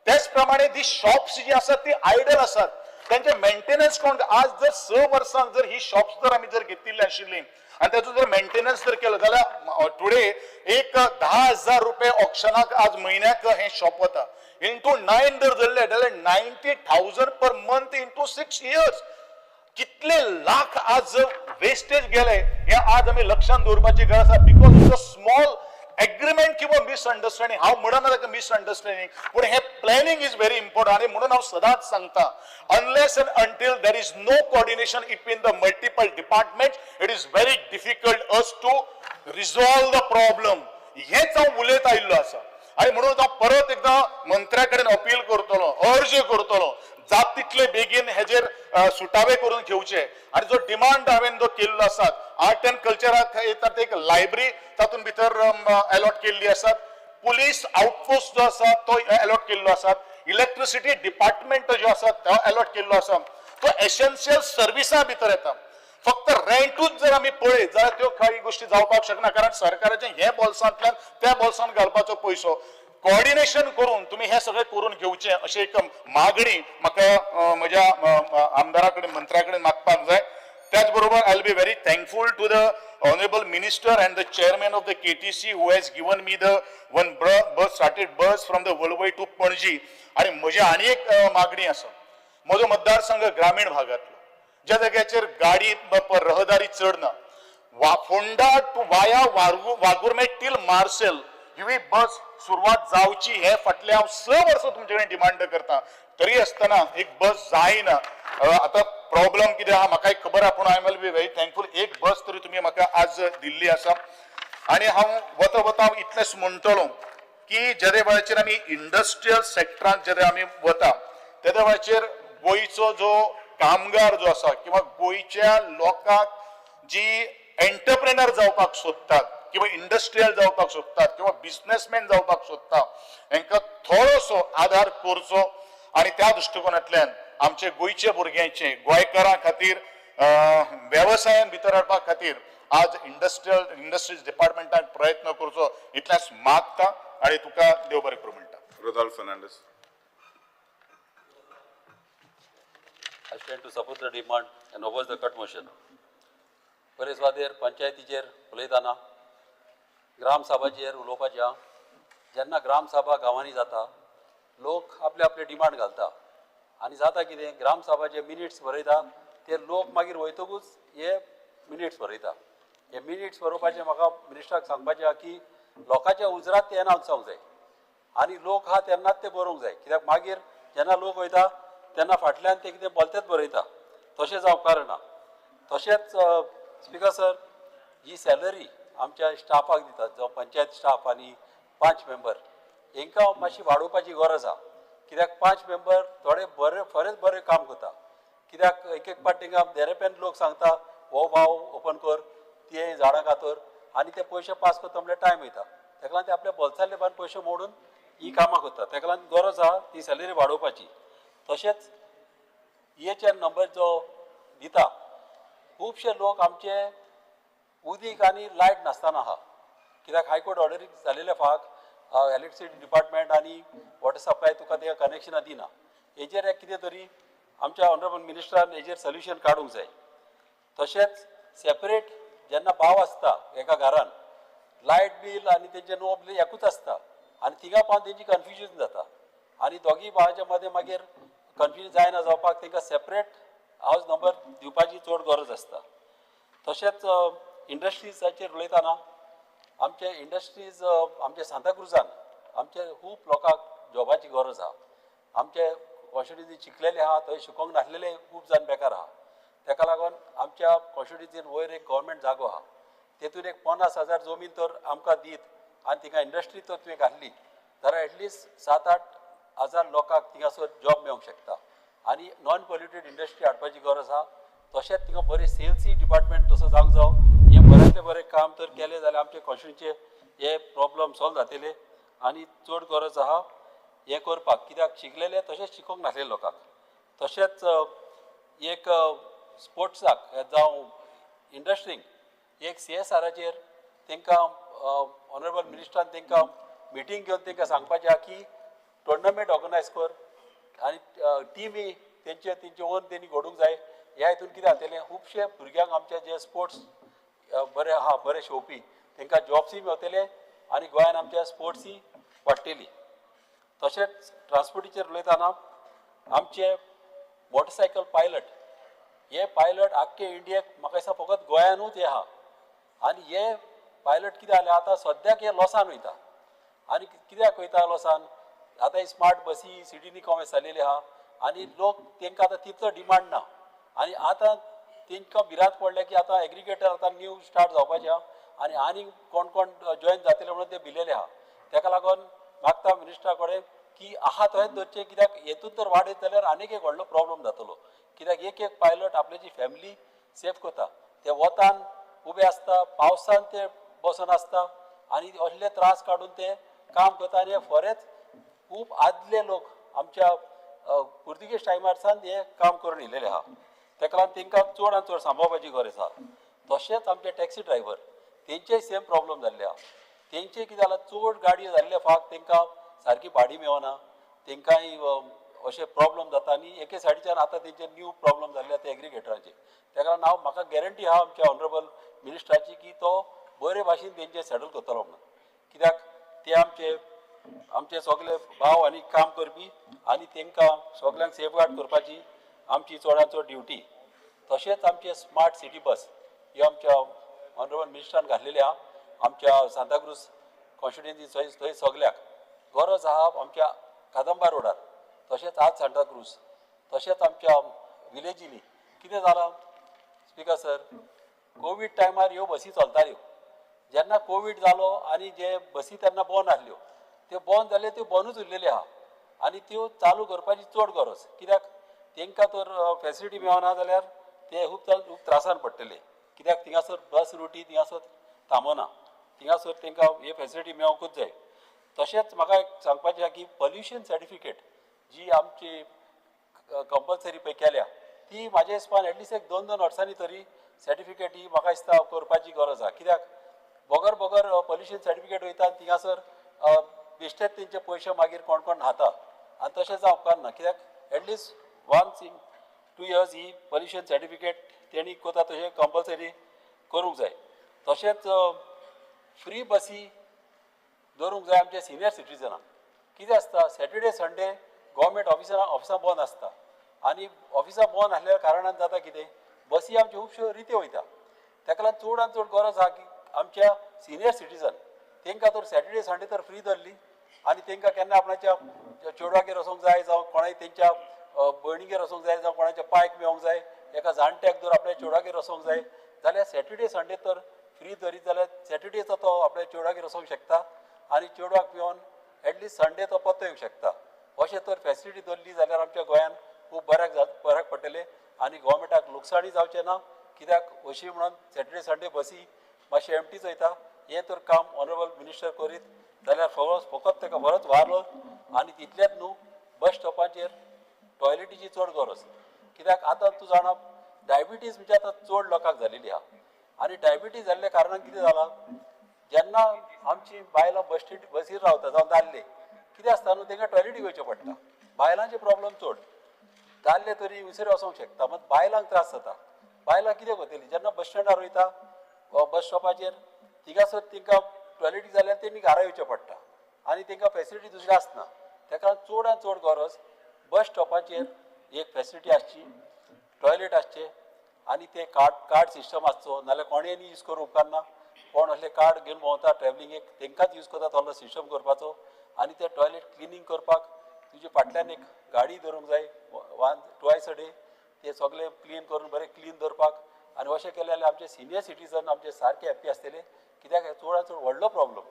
त्याच प्रमाणे दी शॉप्स जी आसात ती आयडल आसात त्यांचे मेंटेनन्स कोण. आज जर 6 वर्सांक जर ही शॉप्स जर आमी जर घेतिल्ली आशिल्ली आणि त्याचो जर मेंटेनन्स जर केलो जाल्यार टुडे एक 10,000 रुपये ऑक्शनाक आज म्हयन्याक हे शॉप वता. इंटू 9 जर धरले जाल्यार 90,000 पर मंथ इंटू 6 years कितले लाख आज वेस्टेज गेले हे आज आमी लक्षांत दवरपाची गरज आसा. बिकॉज ऑफ स्मॉल एग्रीमेंट किंवा मिसअंडरस्टँडिंग हांव म्हणना ताका मिसअंडरस्टँडिंग पूण हे प्लॅनिंग इज व्हेरी इम्पॉर्टंट. आणि म्हणून हांव सदांच सांगता unless and until there is no coordination between the multiple departments it is very difficult us to resolve the problem. हेच हांव उलयत आयिल्लो आसा. आणि म्हणून हांव परत एकदा मंत्र्या कडेन अपील करतलो अर्ज करतलो जात तितले बेगीन हेजेर सुटावे करून घेवचे. आणि जो डिमांड हांवें जो केल्लो आसा आर्ट अँड कल्चराक येतात एक लायब्ररी तातूंत भितर अलॉट केल्ली आसात. पुलीस आउटपोस्ट जो आसा तो अलॉट केल्लो आसा. इलेक्ट्रिसिटी डिपार्टमेंट जो आसा तो अलॉट केल्लो आसा. तो एसेन्शियल सर्विसां भितर येता. फक्त रेंटूच जर आमी पळयत जाल्यार त्यो काही गोष्टी जावपाक शकना कारण सरकाराचे हे बॉल्सांतल्यान त्या बॉल्सान घालपाचो पयसो कोऑर्डिनेशन करून तुम्ही हे सगळे करून घेवचे अशी एक मागणी म्हाका म्हज्या आमदारा कडेन मंत्र्या कडेन मागपाक जाय. त्याच बरोबर I will be very thankful to the honourable minister and the chairman of the KTC who has given me the one bus started bus from the Valpoi to Panaji. आणि म्हजी आनी एक मागणी आसा. म्हजो मतदारसंघ ग्रामीण भागातलो ज्या जाग्याचेर गाडी रहदारी चड ना फोंडा टू वाया वागुर्मे टील मार्सेल ही बस सुरवात जावची हे फाटले हांव 6 वर्सां तुमचे कडेन डिमांड करता. तरी आसतना एक बस जायना. आता प्रॉब्लेम कितें आहा म्हाका खबर आहा पूण I will be very thankful एक बस तरी तुम्ही म्हाका आज दिल्ली आसा. आणि हांव वता इतलेंच म्हणटलो की जेदे वेळाचेर आमी इंडस्ट्रियल सेक्टरांत जेदे आमी वता तेदे वेळाचेर गोंयचो जो कामगार जो आसा किंवा गोंयच्या लोकांक जी एंटरप्रेनर जावपाक सोदतात किंवा इंडस्ट्रियल जावपाक सोदतात किंवा बिझनेसमॅन जावपाक सोदता हांकां थोडोसो आधार करचो आणि त्या दृष्टिकोनांतल्यान आमचे गोंयचे भुरग्यांचे गोंयकारां खातीर वेवसायान भितर हाडपा खातीर आज इंडस्ट्रीज डिपार्टमेंटान प्रयत्न करचो इतलेंच मागता आणि तुका देव बरें करूं म्हणटा. Rodolfo Fernandez. I stand to support the demand and oppose the cut motion. बरेच वादेर पंचायतीचेर उलयतना ग्राम सभाचेर उलोवपाच्या जेन्ना ग्राम सभा गांवांनी जाता लोक आपले आपले डिमांड घालता आनी जाता कितें ग्राम सभाचे मिनिट्स बरयता ते लोक मागीर वयतकूच हे मिनिट्स बरयता. हे मिनिट्स बरोवपाचें म्हाका मिनिस्टराक सांगपाचें आहा की लोकांच्या उजरात ते अनावंस जावंक जाय आनी लोक आहा तेन्नाच ते बरोवंक जाय कित्याक मागीर जेन्ना लोक वयता तेन्ना फाटल्यान ते कितें बोलतेच बरयता तशें जावपाक ना. तशेंच स्पिकर सर जी सॅलरी आमच्या स्टाफाक दितात जो पंचायत स्टाफ आनी 5 मेंबर हांकां मातशी वाडोवपाची गरज आहा कित्याक 5 मेंबर थोडे बरे खरेंच बरें काम करता कित्याक एक एक पाट तांकां देरेपेन लोक सांगता हो भाव ओपन कर ते झाडां कातर आनी ते पयशे पास करता म्हणल्यार टायम वयता ताका लागून ते आपल्या बोल्सांतले बान पयशे मोडून ही कामां करता ताका लागून गरज आहा ती सॅलरी वाडोवपाची. तशेंच EHN नंबर जो दिता खुबशे लोक आमचे उदीक आनी लायट नासतना आहा कित्याक हायकोर्ट ऑर्डरी जालेले फाक इलेक्ट्रिसिटी डिपार्टमेंट आनी वॉटर सप्लाय तुका ते कनेक्शनां दिना. हेजेर एक कितें तरी आमच्या ऑनरेबल मिनिस्टरान हेजेर सोल्युशन काडूंक जाय. तशेंच सेपरेट जेन्ना भाव आसता एका घरान लायट बील आनी तेंचे नो बील एकूच आसता आनी थिंगा पावन तेंची कन्फ्युजन जाता आनी दोगी भावाच्या मदें मागीर कन्फ्युजन जायना जावपाक तांकां सेपरेट हावज नंबर दिवपाची चड गरज आसता. तशेंच इंडस्ट्रीजाचेर उलयतना आमचे इंडस्ट्रीज आमचे सांताक्रुजान आमचे खूब लोकांक जॉबाची गरज आहा. आमचे कॉन्स्टिट्युन्सी शिकलेले आहा थंय शिकोंक नासलेले खूब जाण बेकार आहा ताका लागून आमच्या कॉन्स्टिट्युन्सीन वयर एक गव्हर्मेंट जागो आहा तेतून एक 50,000 जमीन तर आमकां दीत आनी थिंगा इंडस्ट्री तर तुवें घातली जाल्यार एटलिस्ट 7-8 हजार लोकांक थिंगासर जॉब मेळूंक शकता आनी नॉन पॉल्युटेड इंडस्ट्री हाडपाची गरज आहा. तशेंच थिंगा बरें सेल्सी डिपार्टमेंट तसो जावंक जावो हे बऱ्यांतले बरें काम तर केलें जाल्यार आमचे कॉन्स्टिट्युन्सीचे हे प्रॉब्लम सॉल्व जातले आनी चड गरज आहा हे करपाक कित्याक शिकलेले तशेंच शिकोंक नासलेले लोकांक. तशेंच एक स्पोर्ट्साक जावं इंडस्ट्रींक एक CSRचेर तांकां ऑनरेबल मिनिस्टरान तांकां मिटींग घेवन तांकां सांगपाचें आहा की टुर्नामेंट ऑर्गनायज कर आनी टिमी तेंचे ओन तेणी घडोवंक जाय. ह्या हितून कितें जातलें खुबशे भुरग्यांक आमचे जे स्पोर्ट्स बरे आहा बरे शेवपी तांकां जॉब्सूय मेळटले आनी गोंयान आमच्या स्पोर्ट्सूय वाडटली. तशेंच ट्रान्सपोर्टीचेर उलयतना आमचे मोटरसायकल पायलट हे पायलट आख्खे इंडियेक म्हाका दिसता फकत गोंयानूच हे आहा आनी हे पायलट कितें जालें आतां सद्याक हे लॉसान वयता आनी कित्याक वयता लॉसान आतां स्मार्ट बसी सिटीनी कॉमर्स जालेली आहा आनी लोक तांकां आतां तितलो डिमांड ना आनी आतां तांकां भिरांत पडलें की आतां एग्रिगेटर आतां न्यू स्टार्ट जावपाचें आहा आनी कोण कोण जॉयन जातले म्हणून ते भिलेले आहा. ताका लागून मागता मिनिस्टरा कडेन की आहा तशेंच धरचें कित्याक हेतून तर वाडयत जाल्यार आनीक एक व्हडलो प्रॉब्लम जातलो कित्याक एक पायलट आपल्याची फॅमिली सेफ करता ते वतान उबे आसता पावसान ते बसून आसता आनी असले त्रास काडून ते काम करता आनी हे खरेंच खूब आदले लोक आमच्या पुर्तुगेज टायमार सावन हे काम करून येयलेले आहा ताका लागून तांकां चड आनी चड सांबाळपाची गरज आहा. तशेंच आमचे टॅक्सी ड्रायव्हर तेंचेय सेम प्रॉब्लम जाल्ले आहा. तेंचे कितें जालां चड गाडयो जाल्ले फाक तांकां सारकी भाडी मेळना तांकांय अशे प्रॉब्लम जाता आनी एके सायडीच्यान आतां तेंचे न्यू प्रॉब्लम जाल्ले ते एग्रिगेटराचे. ताका लागून म्हाका गॅरंटी आहा आमच्या ऑनरेबल मिनिस्टराची की तो बरे भाशेन तेंचे सेटल करतलो म्हणून कित्याक ते आमचे सगळे भाव आनी काम करपी आनी तांकां सगळ्यांक सेफगार्ड करपाची आमची चडांत चड ड्युटी. तशेंच आमचे स्मार्ट सिटी बस ही आमच्या ऑनरेबल मिनिस्टरान घातलेली आहा आमच्या सांताक्रूज कॉन्स्टिट्युन्सी थंय सगळ्याक गरज आहा आमच्या कादंबा रोडार तशेंच आज सांताक्रूज तशेंच आमच्या विलेजीनी कितें जालां स्पिकर सर कोवीड टायमार ह्यो बसी चलताल्यो जेन्ना कोवीड जालो आनी जे बसी तेन्ना बंद आसल्यो त्यो बंद जाले त्यो बंदूच उरलेले आहा आनी त्यो चालू करपाची चड गरज कित्याक तांकां तर फॅसिलिटी मेळना जाल्यार ते खूब त्रासान पडटले कित्याक थिंगासर बस रुटी थिंगासर थांबना थिंगासर तांकां हे फॅसिलिटी मेळोंकूच जाय तशेंच म्हाका एक सांगपाचें आसा की पॉल्युशन सर्टिफिकेट जी आमची कंपल्सरी पळय केल्या ती म्हाज्या हिसपान एटलिस्ट एक 2-2 वर्सांनी तरी सर्टिफिकेट ही म्हाका दिसता करपाची गरज आसा कित्याक बगर पॉल्युशन सर्टिफिकेट वयता थिंगासर बेश्टेच तेंचे पयशे मागीर कोण कोण खाता आनी तशें जावंक उपकारना कित्याक एटलिस्ट वन्स इन 2 years ही पॉल्युशन सर्टिफिकेट तेणी कोता तशें कंपल्सरी करूंक जाय तशेंच फ्री बसी दवरूंक जाय आमच्या सिनियर सिटीजनांक कितें आसता सॅटर्डे संडे गव्हर्मेंट ऑफिसां बंद आसता आनी ऑफिसां बंद आसल्या कारणान जाता कितें बसी आमच्यो खुबश्यो रित्यो वयता ताका लागून चडांत चड गरज आहा की आमच्या सिनियर सिटीजन तांकां तर सॅटर्डे संडे तर फ्री धरली आनी तांकां केन्ना आपणाच्या चेडवागेर वचोंक जाय जावं कोणाय तेंच्या भयणीगेर वचोंक जाय जावं कोणाच्या पायक मेळोंक जाय एका जाणट्याक जर आपल्या चेडवागेर वचोंक जाय जाल्यार सॅटर्डे संडे तर फ्री धरीत जाल्यार सॅटर्डेचो तो आपल्या चेडवागेर वचोंक शकता आनी चेडवाक मेळोन एटलिस्ट संडे तो परतो येवंक शकता अशें तर फॅसिलिटी धरली जाल्यार आमच्या गोंयांत खूब बऱ्याक पडटलें आनी गव्हर्मेंटाक लुकसाणूय जावचें ना कित्याक अशी म्हणून सॅटर्डे संडे बसी मातशें एमटीच वयता हें तर काम ऑनरेबल मिनिस्टर करीत जाल्यार फकत ताका बरोच वारलो आनी तितलेंच न्हू बस स्टॉपाचेर टॉयलेटीची चड गरज कित्याक आतां तूं जाणा डायबिटीज म्हणजे आतां चड लोकांक जालेली आहा आनी डायबिटीज जाल्ल्या कारणान कितें जालां जेन्ना आमची बायलां बसीर रावता जावं दादले कितें आसता न्हू तांकां टॉयलेटीक वयचें पडटा बायलांचे प्रॉब्लेम चड दादले तरी उसरे वचोंक शकता मात बायलांक त्रास जाता बायलां कितें करतलीं जेन्ना बस स्टँडार वयता बस स्टॉपाचेर थिंगासर तांकां टॉयलेटीक जाल्यार तेणी घरा येवचें पडटा आनी तांकां फॅसिलिटी दुसरी आसना ताका चडांत चड गरज बस स्टॉपाचेर एक फॅसिलिटी आसची टॉयलेट आसचें आनी ते कार्ड सिस्टम आसचो नाल्यार कोणेंय यूज करूं उपकारना कोण असले कार्ड घेवन भोंवता ट्रॅव्हलिंगेक तांकांच यूज करता तसलो सिस्टम करपाचो आनी ते टॉयलेट क्लिनींग करपाक तुजे फाटल्यान एक गाडी धरूंक जाय ट्वायस अ डे ते सगळे क्लीन करून बरें क्लीन दवरपाक आनी अशें केलें जाल्यार आमचे सिनियर सिटीजन आमचे सारके हॅप्पी आसतले कित्याक चडांत चड व्हडलो प्रॉब्लम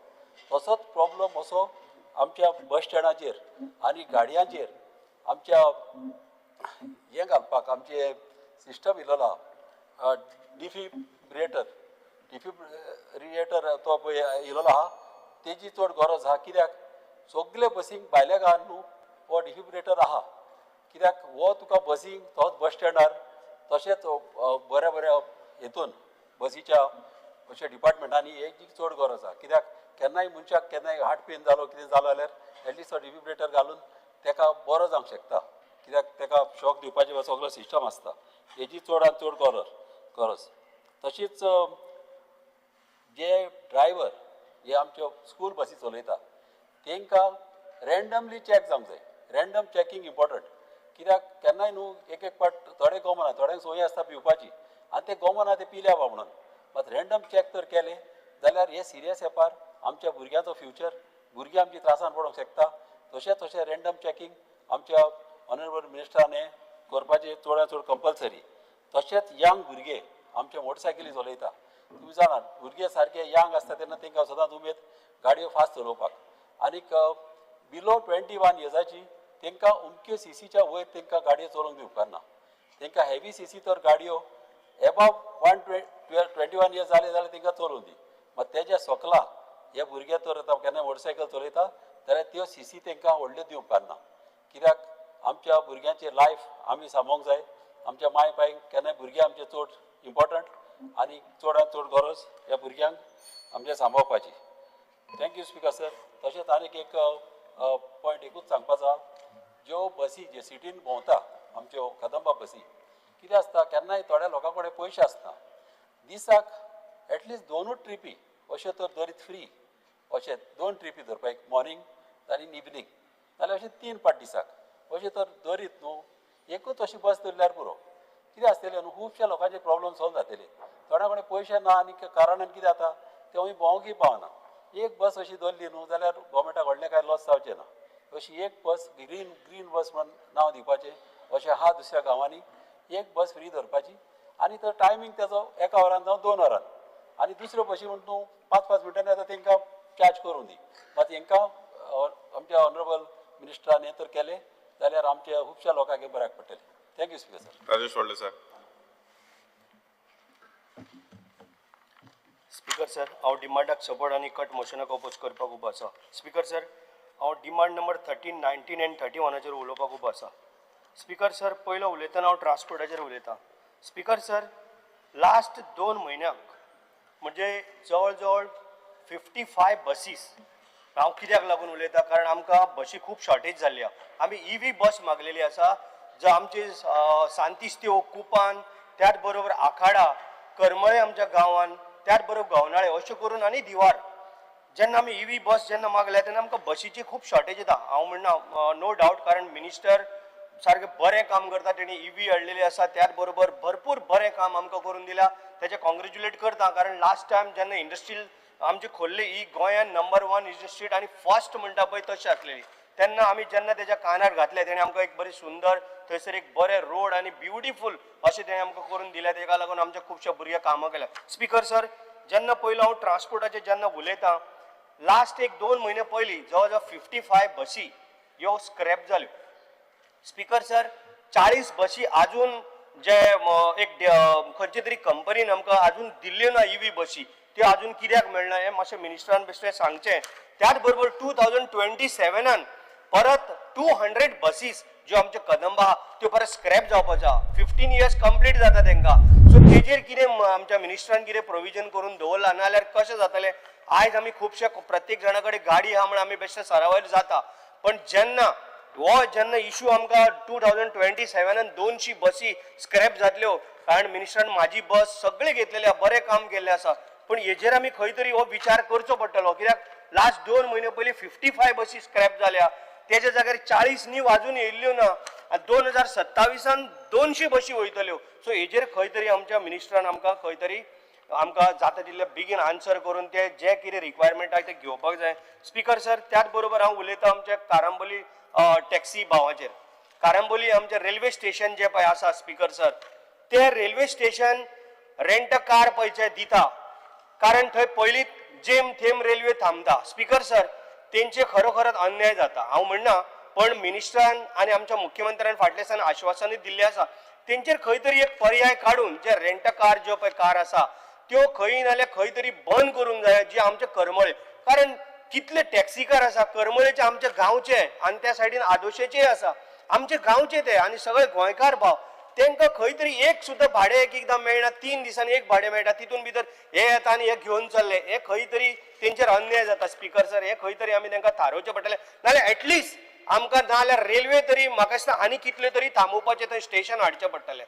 तसोच प्रॉब्लम असो आमच्या बस स्टँडाचेर आनी गाडयांचेर आमच्या हें घालपाक आमचे सिस्टम इल्लो आहा डिफिब्रेटर तो पळय इल्लो आहा तेजी चड गरज आहा कित्याक सगळे बसींक भायल्या गांवांत न्हू हो डिफिब्रेटर आहा कित्याक हो तुका बसींक तोच बस स्टँडार तशेंच बऱ्या हेतून बसीच्या अशें डिपार्टमेंटांनी हेची चड गरज आहा कित्याक केन्नाय मनशाक केन्नाय हार्ट पेन जालो कितें जालो जाल्यार एटलिस्ट तो डिफिब्रेटर घालून ताका बरो जावंक शकता कित्याक ताका शॉक दिवपाचें सगळो सिस्टम आसता हेची चडांत चड गरज तशीच जे ड्रायव्हर हे आमच्यो स्कूल बसी चलयता तांकां रँडमली चॅक जावंक जाय रँडम चॅकींग इम्पॉर्टंट कित्याक केन्नाय न्हू एक पाट थोडे गमना थोड्यांक संवय आसता पिवपाची आनी ते गमना ते पिल्या म्हणून मात रँडम चॅक तर केले जाल्यार हे सिरियस एपार आमच्या भुरग्यांचो फ्युचर भुरगीं आमची त्रासान पडोंक शकता तशेंच रँडम चॅकींग आमच्या ऑनरेबल मिनिस्टरान हें करपाचें चडांत चड कंपल्सरी तशेंच यंग भुरगे आमचे मोटरसायकली चलयता तुमी जाणात भुरगे सारके यंग आसता तेन्ना तांकां सदांच उमेद गाडयो फास्ट चलोवपाक आनीक बिलो 21 इयर्साची तांकां उमक्यो सीसीच्या वयर तांकां गाडयो चलोवंक दिवंक उपकारना तांकां हेवी सीसी तर गाडयो एबाव 21 इयर्स जाले जाल्यार तांकां चलोवंक दी मात तेज्या सकला हे भुरगे तर केन्ना मोटरसायकल चलयता जाल्यार त्यो सीसी तांकां व्हडल्यो दिवंक उपकारना कित्याक आमच्या भुरग्यांचें लायफ आमी सांबाळूंक जाय आमच्या माय बायक केन्नाय भुरगे आमचे चड इम्पॉर्टंट आनी चडांत चड गरज ह्या भुरग्यांक आमचे सांबाळपाची थँक्यू स्पिकर सर तशेंच आनीक एक पॉयंट एकूच सांगपाचो आसा ज्यो बसी जे सिटीन भोंवता आमच्यो कदंबा बसी कितें आसता केन्नाय थोड्या लोकां कडेन पयशे आसना दिसाक एटलिस्ट 2 ट्रिपी अश्यो तर धरीत फ्री अशें 2 ट्रिपी धरपाक एक मॉर्निंग आनी इवनिंग नाल्यार अशें 3 पाट दिसाक अशें तर धरीत न्हू एकूच अशी बस धरल्यार पुरो कितें आसतलें न्हू खुबशे लोकांचे प्रॉब्लम सॉल्व जातले थोड्या कडेन पयशे ना आनी कारणान कितें जाता ते खंय भोंवंकूय पावना एक बस अशी धरली न्हू जाल्यार गव्हर्मेंटाक व्हडलें कांय लॉस जावचें ना अशी एक बस ग्रीन बस म्हणून नांव दिवपाचें अशें आहा दुसऱ्या गांवांनी एक बस फ्री धरपाची आनी तो टायमींग तेजो 1 वरान जावं 2 वरान आनी दुसऱ्यो बसी म्हणून तूं 5-5 मिनटांनी येता तांकां चार्ज करून दी मात हांकां आमच्या ऑनरेबल मिनिस्टरान हें तर केलें जाल्यार आमच्या खुबश्या लोकांक बऱ्याक पडटलें. Thank you speaker sir. राजेश वळले सर. स्पीकर सर, हांव डिमांडाक सपोर्ट आनी कट मोशनाक अपोज करपाक उबो आसा. स्पीकर सर, हांव डिमांड नंबर 13, 19 आनी 31 उलोवपाक उबो आसा. स्पीकर सर, पयलो उलयतना हांव ट्रान्सपोर्टाचेर उलयतां. स्पीकर सर, लास्ट 2 म्हयन्याक म्हणजे जवळ जवळ 55 बसीस. हांव कित्याक लागून उलयतां कारण आमकां बशी खूब शॉर्टेज जाल्ली आहा. आमी EV बस मागलेली आसा जो आमचे सांतिस्त्यो, कुपान, त्याच बरोबर आखाडा, करमळे आमच्या गांवांत, त्याच बरोबर गवनाळे अशें करून आनी दिवार. जेन्ना आमी EV बस जेन्ना मागल्या तेन्ना आमकां बशीची खूब शॉर्टेज येता. हांव म्हणना नो डावट कारण मिनिस्टर सारकें बरें काम करता. तेणी EV हाडलेली आसा त्याच बरोबर भरपूर बरें काम आमकां करून दिल्या. तेचे कॉंग्रेच्युलेट करता कारण लास्ट टायम जेन्ना इंडस्ट्रियल आमची खोल्ली ही गोंयांत नंबर 1 इंडस्ट्री आनी फर्स्ट म्हणटा पळय तशी आसलेली. तेन्ना आमी जेन्ना तेच्या कानार घातले तेणें आमकां एक बरें सुंदर थंयसर एक बरें रोड आनी ब्युटिफूल अशें तेणें आमकां करून दिल्या. तेका लागून आमच्या खुबश्या भुरग्यांक कामां केल्या. स्पीकर सर, जेन्ना पयलो हांव ट्रान्सपोर्टाचेर जेन्ना उलयतां लास्ट एक 2 म्हयने पयलीं जवळ जवळ 55 बसी ह्यो स्क्रॅप जाल्यो. स्पीकर सर, 40 बसी आजून जे एक खंयचे तरी कंपनीन आमकां आजून दिल्ल्यो ना EV बसी. त्यो आजून कित्याक मेळना हें मातशें मिनिस्टरान बेश्टें सांगचें. त्याच बरोबर 2027 परत 200 बसीस ज्यो आमच्यो कदंबा आहा त्यो परत स्क्रॅप जावपाच्यो आहा. 15 इयर्स कंप्लीट जाता तेंकां. सो तेजेर कितें आमच्या मिनिस्टरान कितें प्रोविजन करून दवरला नाल्यार कशें जातलें. आयज आमी खुबशे प्रत्येक जाणा कडेन गाडी आहा म्हण आमी बेश्टे सरावयर जाता पण जेन्ना इशू आमकां 2027 200 बसी स्क्रॅप जातल्यो कारण मिनिस्टरान म्हाजी बस सगळे घेतलेले बरें काम केल्लें आसा. पण हेजेर आमी खंय तरी हो विचार करचो पडटलो कित्याक लास्ट 2 म्हयने पयलीं 55 बसी स्क्रॅप जाल्या. तेच्या जाग्यार 40 न्यू आजून येयल्ल्यो ना. 2027 200 बसी वयतल्यो. सो हेजेर खंय तरी आमच्या मिनिस्टरान आमकां खंय तरी आमकां जाता तितले बेगीन आन्सर करून ते जे कितें रिक्वायरमेंट आहा ते घेवपाक जाय. स्पीकर सर, त्याच बरोबर हांव उलयतां आमच्या कारांबोली टॅक्सी भावाचेर. कारांबोली आमचें रेल्वे स्टेशन जे पळय आसा स्पीकर सर, ते railway station rent a car पळय दिता कारण थंय पयलींच जेम थेंब रेल्वे थांबता. स्पीकर सर, तेंचे खरोखरच अन्याय जाता. हांव म्हणना पण मिनिस्टरान आनी आमच्या मुख्यमंत्र्यान फाटल्या दिसांनी आश्वासनूय दिल्लें आसा. तेंचेर खंय तरी एक पर्याय काडून जे रेंट अ कार ज्यो पळय कार आसा त्यो खंय नाल्यार खंय तरी बंद करूंक जाय जे आमचे करमळे. कारण कितले टॅक्सीकार आसा करमळेचे आमचे गांवचे आनी त्या सायडीन आदोशेचे आसा आमचे गांवचे ते आनी सगळे गोंयकार भाव. तांकां खंय तरी एक सुद्दां भाडें एकदां मेळना. 3 दिसांनी एक भाडें मेळटा. तितून भितर हे येता आनी हे घेवन चल्ले. हे खंय तरी तेंचेर अन्याय जाता. स्पीकर सर, हे खंय तरी आमी तांकां थारोवचें पडटलें नाल्यार एटलिस्ट आमकां नाल्यार रेल्वे तरी म्हाका दिसता आनी कितले तरी थांबोवपाचें थंय स्टेशन हाडचें पडटलें.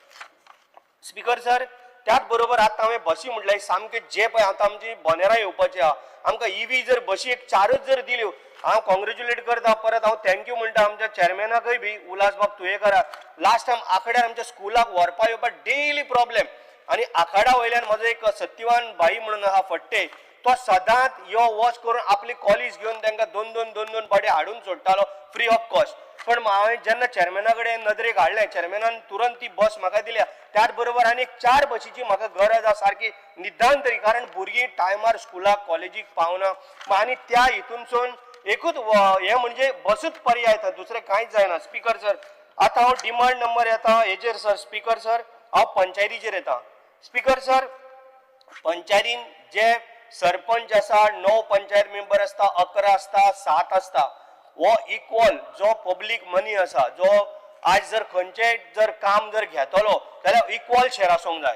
स्पीकर सर, त्याच बरोबर आतां हांवें बसी म्हटल्यार सामके जे पळय आतां आमची बोनेरां येवपाची आहा आमकां EV जर बसी एक 4च जर दिल्यो हांव कॉंग्रेच्युलेट करता. परत हांव थँक्यू म्हणटा आमच्या चॅरमॅनाकय बी उल्हास बाब तुयेकाराक. लास्ट टायम आखाड्यार आमच्या स्कुलाक व्हरपा येवपाक डेली प्रॉब्लेम आनी आखाडा वयल्यान म्हजो एक सत्यवान भाई म्हणून आहा फट्टे तो सदांच यो वच करून आपली कॉलेज घेवन तांकां 2-2 पाटी हाडून सोडटालो फ्री ऑफ कॉस्ट. पण हांवें जेन्ना चॅरमॅना कडेन नदरेक हाडलें चॅरमॅनान तुरंत ती बस म्हाका दिल्या. त्याच बरोबर आनी 4 बसीची म्हाका गरज आसा सारकी निदान तरी कारण भुरगीं टायमार स्कुलाक कॉलेजीक पावना. आनी त्या हितूनसून एकूच हे म्हणजे बसूच पर्याय येता दुसरें कांयच जायना. स्पीकर सर, आतां हांव डिमांड नंबर येता हेजेर सर. स्पीकर सर, हांव पंचायतीचेर येता. स्पीकर सर, पंचायतीन जे सरपंच आसा 9 पंचायत मेंबर आसता 11 आसता 7 आसता हो इक्वल जो पब्लीक मनी आसा जो आज जर खंयचेय जर काम जर घेतलो जाल्यार इक्वल शेअर आसूंक जाय.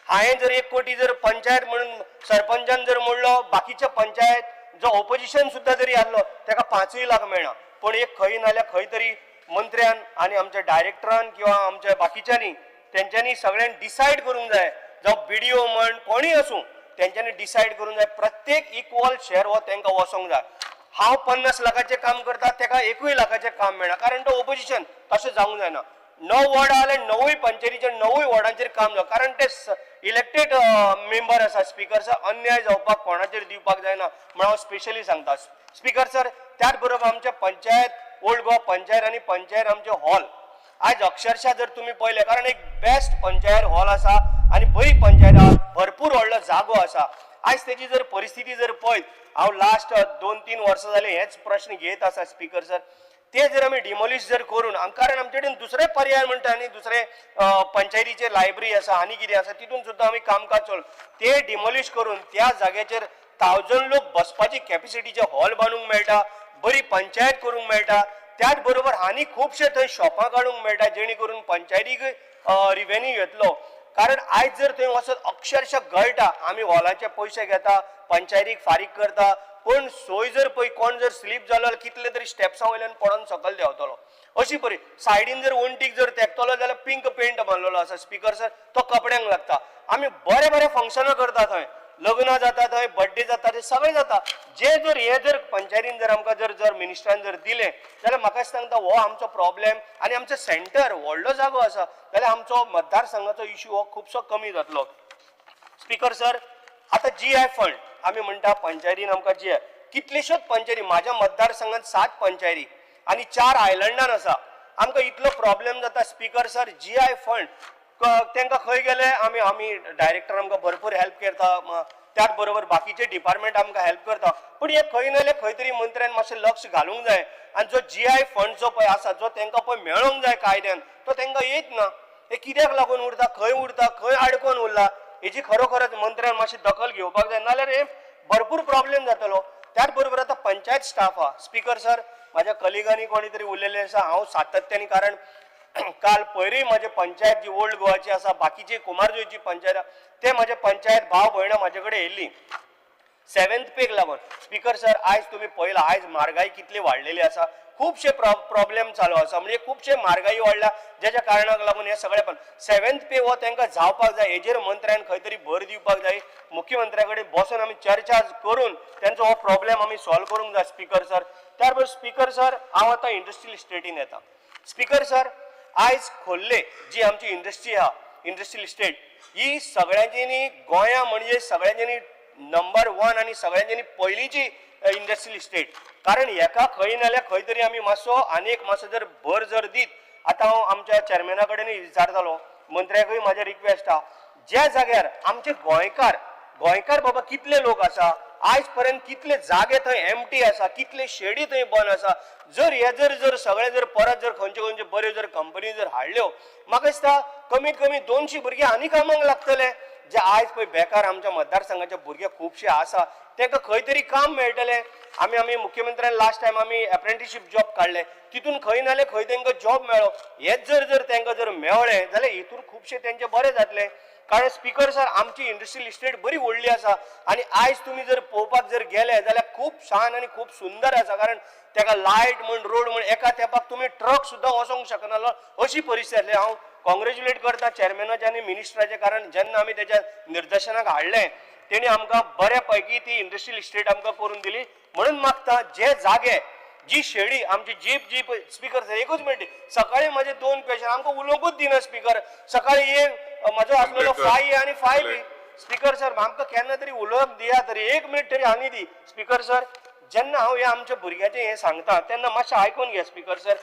हांवें जर 1 कोटी जर पंचायत म्हणून सरपंचान जर म्हणलो बाकीचे पंचायत जो ऑपोजिशन सुद्दां जरी आसलो ताका 5 लाख मेळना. पण एक खंय नाल्यार खंय तरी मंत्र्यान आनी आमच्या डायरेक्टरान किंवा आमच्या बाकीच्यांनी तेंच्यांनी सगळ्यांनी डिसायड करूंक जाय जावं BDO म्हण कोणूय आसूं तेंच्यांनी डिसायड करूंक जाय प्रत्येक इक्वल शेअर हो तांकां वचोंक जाय. हांव 50 लाखाचें काम करता ताका 1 लाखाचें काम मेळना कारण तो ऑपोजिशन. तशें जावंक जायना. 9 वॉर्ड आले 9 पंचायतीचे 9 वॉर्डांचेर काम जावं कारण ते इलेक्टेड मेंबर आसा. स्पीकर सर, अन्याय जावपाक कोणाचेर दिवपाक जायना म्हण हांव स्पेशली सांगता. स्पीकर सर, त्याच बरोबर आमचे पंचायत ओल्ड गोवा पंचायत आनी पंचायत आमचे हॉल आज अक्षरशः जर तुम्ही पळयलें कारण एक बेस्ट पंचायत हॉल आसा आनी बरी पंचायत आहा भरपूर व्हडलो जागो आसा आयज त्याची जर परिस्थिती जर पळयत, हांव लास्ट 2-3 वर्सां जाले हेच प्रश्न घेत आसा स्पीकर सर, ते जर आमी डिमोलिश जर करून कारण आमचे कडेन दुसरे पर्याय म्हणटा आनी दुसरे पंचायतीचे लायब्ररी आसा आनी कितें आसा तितून सुद्दां आमी कामकाज चल ते डिमोलिश करून त्या जाग्याचेर 1000 लोक बसपाची कॅपॅसिटीचे हॉल बांदूंक मेळटा, बरी पंचायत करूंक मेळटा, त्याच बरोबर आनी खुबशे थंय शॉपां काडूंक मेळटा जेणे करून पंचायतीक रिवेन्यू येतलो. कारण आयज जर थंय वचत अक्षरशः गळटा, आमी हॉलाचे पयशे घेता, पंचायतीक फारीक करता, पण सोय जर पळय कोण जर स्लीप जालो जाल्यार कितले तरी स्टेप्सा वयल्यान पडोन सकयल देंवतलो. अशी परी सायडीन जर वणटीक जर तेंकतलो जाल्यार पिंक पेंट मारलेलो आसा स्पीकर सर, तो कपड्यांक लागता. आमी बरे बरे फंक्शनां करता थंय, लग्न जाता थंय, बर्थडे जाता ते सगळें जाता. हे जर पंचायतीन जर आमकां जर मिनिस्टरान जर दिलें जाल्यार म्हाका सांगता हो आमचो प्रॉब्लेम आनी आमचो सेंटर व्हडलो जागो आसा जाल्यार आमचो मतदारसंघाचो इश्यू हो खुबसो कमी जातलो. स्पीकर सर, आतां GI फंड आमी म्हणटा पंचायतीन आमकां GI कितलेश्योच पंचायती, म्हाज्या मतदारसंघात 7 पंचायती आनी 4 आयलंडान आसा. आमकां इतलो प्रॉब्लेम जाता स्पीकर सर, GI फंड तांकां खंय गेले आमी डायरेक्टर आमकां भरपूर हेल्प करता, त्याच बरोबर बाकीचे डिपार्टमेंट आमकां हेल्प करता, पण हे खंय ना जाल्यार खंय तरी मंत्र्यान मातशें लक्ष घालूंक जाय. आनी जो GI फंड जो पळय आसा जो तांकां पळय मेळोंक जाय कायद्यान तो तांकां येत ना. हे कित्याक लागून उरता, खंय आडकोन उरला, हेची खरोखरच मंत्र्यान मातशी दखल घेवपाक जाय, नाल्यार हे भरपूर प्रॉब्लेम जातलो. त्याच बरोबर आतां पंचायत स्टाफ आहा स्पीकर सर, म्हाज्या कलिगांनी कोणी तरी उरलेले आसा, हांव सातत्यानी कारण काल पयरीं म्हाजे पंचायत जी ओल्ड गोवाची आसा बाकीची कुमारजुंयची पंचायत ते म्हाजे पंचायत भाव भयणां म्हाजे कडेन येयल्लीं 7th पेक लागून. स्पीकर सर, आयज तुमी पळयला आयज म्हारगाय कितली वाडलेली आसा, खुबशे प्रॉब्लेम चालू आसा, म्हणजे खुबशे म्हारगाई वाडल्या ज्याच्या कारणाक लागून हे सगळे. पण 7th पे हो तांकां जावपाक जाय, हेजेर मंत्र्यान खंय तरी भर दिवपाक जाय. मुख्यमंत्र्या कडेन बसून आमी चर्चा करून त्यांचो हो प्रॉब्लेम आमी सॉल्व करूंक जाय स्पीकर सर. त्या बरोबर स्पीकर सर, हांव आतां इंडस्ट्रियल इस्टेटीन येता. स्पीकर सर, आयज खोर्ले जी आमची इंडस्ट्री आहा, इंडस्ट्रियल इस्टेट, ही सगळ्यांच्यांनी गोंया म्हणजे सगळ्यांच्यांनी नंबर 1 आनी सगळ्यांच्यांनी पयलींची इंडस्ट्रियल इस्टेट. कारण हेका खंय ना जाल्यार खंय तरी आमी मातसो जर भर जर दीत. आतां हांव आमच्या चेअरमॅना कडेनूय विचारतालो, मंत्र्याकूय म्हाजें रिक्वेस्ट आहा, ज्या जाग्यार आमचे गोंयकार बाबा कितले लोक आसा, आयज पर्यंत कितले जागे थंय एम्प्टी आसा, कितले शेडी थंय बंद आसा. जर हे जर सगळे जर परत जर खंयचे बऱ्यो जर कंपनी जर हाडल्यो, म्हाका दिसता कमीत कमी 200 भुरगे आनी कामाक लागतले. जे आयज पळय बेकार आमच्या मतदारसंघाचे भुरगे खुबशे आसा तांकां खंय तरी काम मेळटलें. आमी मुख्यमंत्र्यान लास्ट टायम आमी अप्रेंटिसशीप जॉब काडले, तितून खंय ना जाल्यार खंय तांकां जॉब मेळ्ळो. हेच जर तांकां जर मेळ्ळें जाल्यार हितून खुबशे तेंचे बरें जातलें. कारण स्पीकर सर, आमची इंडस्ट्रियल इस्टेट बरी व्हडली आसा आनी आयज तुमी जर पळोवपाक जर गेले जाल्यार खूब छान आनी खूब सुंदर आसा. कारण ताका लायट म्हण रोड म्हण एका तेंपाक तुमी ट्रक सुद्दां वचोंक शकनालो अशी परिस्थिती आसली. हांव कॉंग्रेच्युलेट करता चेअरमॅनाचे आनी मिनिस्टराचे, कारण जेन्ना आमी तेच्या निर्देशनाक हाडलें तेणी आमकां बऱ्या पैकी ती इंडस्ट्रियल इस्टेट आमकां करून दिली. म्हणून मागता जे जागे जी शेडी आमची जीप स्पीकर सर, एकूच मिनट, सकाळी माझे 2 पेशंट आमकां उलोवंकूच दिना स्पीकर. सकाळी म्हाजो आसलेलो 5A आनी 5B. स्पीकर सर, आमकां केन्ना तरी उलोवंक दिया तरी 1 मिनट तरी आनी दी. स्पीकर सर, जेन्ना हांव हे आमच्या भुरग्याचें हें सांगता तेन्ना मातशें आयकून घे स्पीकर सर.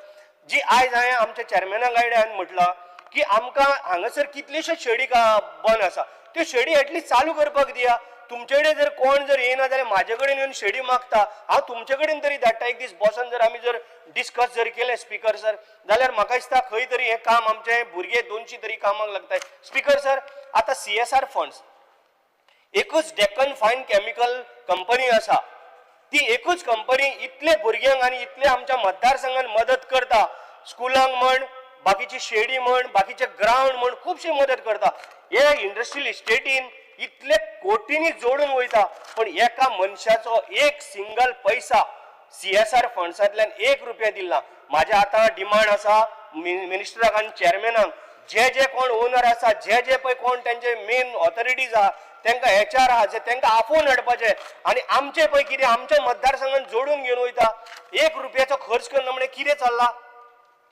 जी आयज हांवें आमच्या चेअरमॅना कडेन म्हटलां की आमकां हांगासर कितलेशेच शेडी बंद आसा, त्यो शेडी एटलीस्ट चालू करपाक दिया. तुमचे कडेन जर कोण जर येना जाल्यार म्हाजे कडेन येवन शेडी मागता, हांव तुमचे कडेन तरी धाडटा. एक दीस बसून जर आमी जर डिस्कस जर केलें स्पीकर सर जाल्यार म्हाका दिसता खंय तरी हें काम आमचे भुरगे 200 तरी कामाक लागताय. स्पीकर सर, आतां CSR फंड्स, एकूच डेक्कन फायन केमिकल कंपनी आसा, ती एकूच कंपनी इतले भुरग्यांक आनी इतले आमच्या मतदारसंघात मदत करता. स्कुलांक म्हण, बाकीची शेडी म्हण, बाकीचे ग्राउंड म्हण खुबशी मदत करता. हे इंडस्ट्रियल इस्टेटीन इतले कोटींनी जोडून वयता, पण एका मनशाचो एक सिंगल पैसा CSR फंड्सांतल्यान 1 रुपया दिला. म्हाजे आतां डिमांड आसा मिनिस्टराक आनी चेअरमॅनाक, जे कोण ओनर आसा, जे पळय कोण तेंचे मेन ऑथॉरिटीज आहा, तांकां HR आहा, जे तांकां आपोवन हाडपाचे आनी आमचे पळय कितें आमच्या मतदारसंघात जोडून घेवन वयता. 1 रुपयाचो खर्च करना म्हणजे कितें चल्ला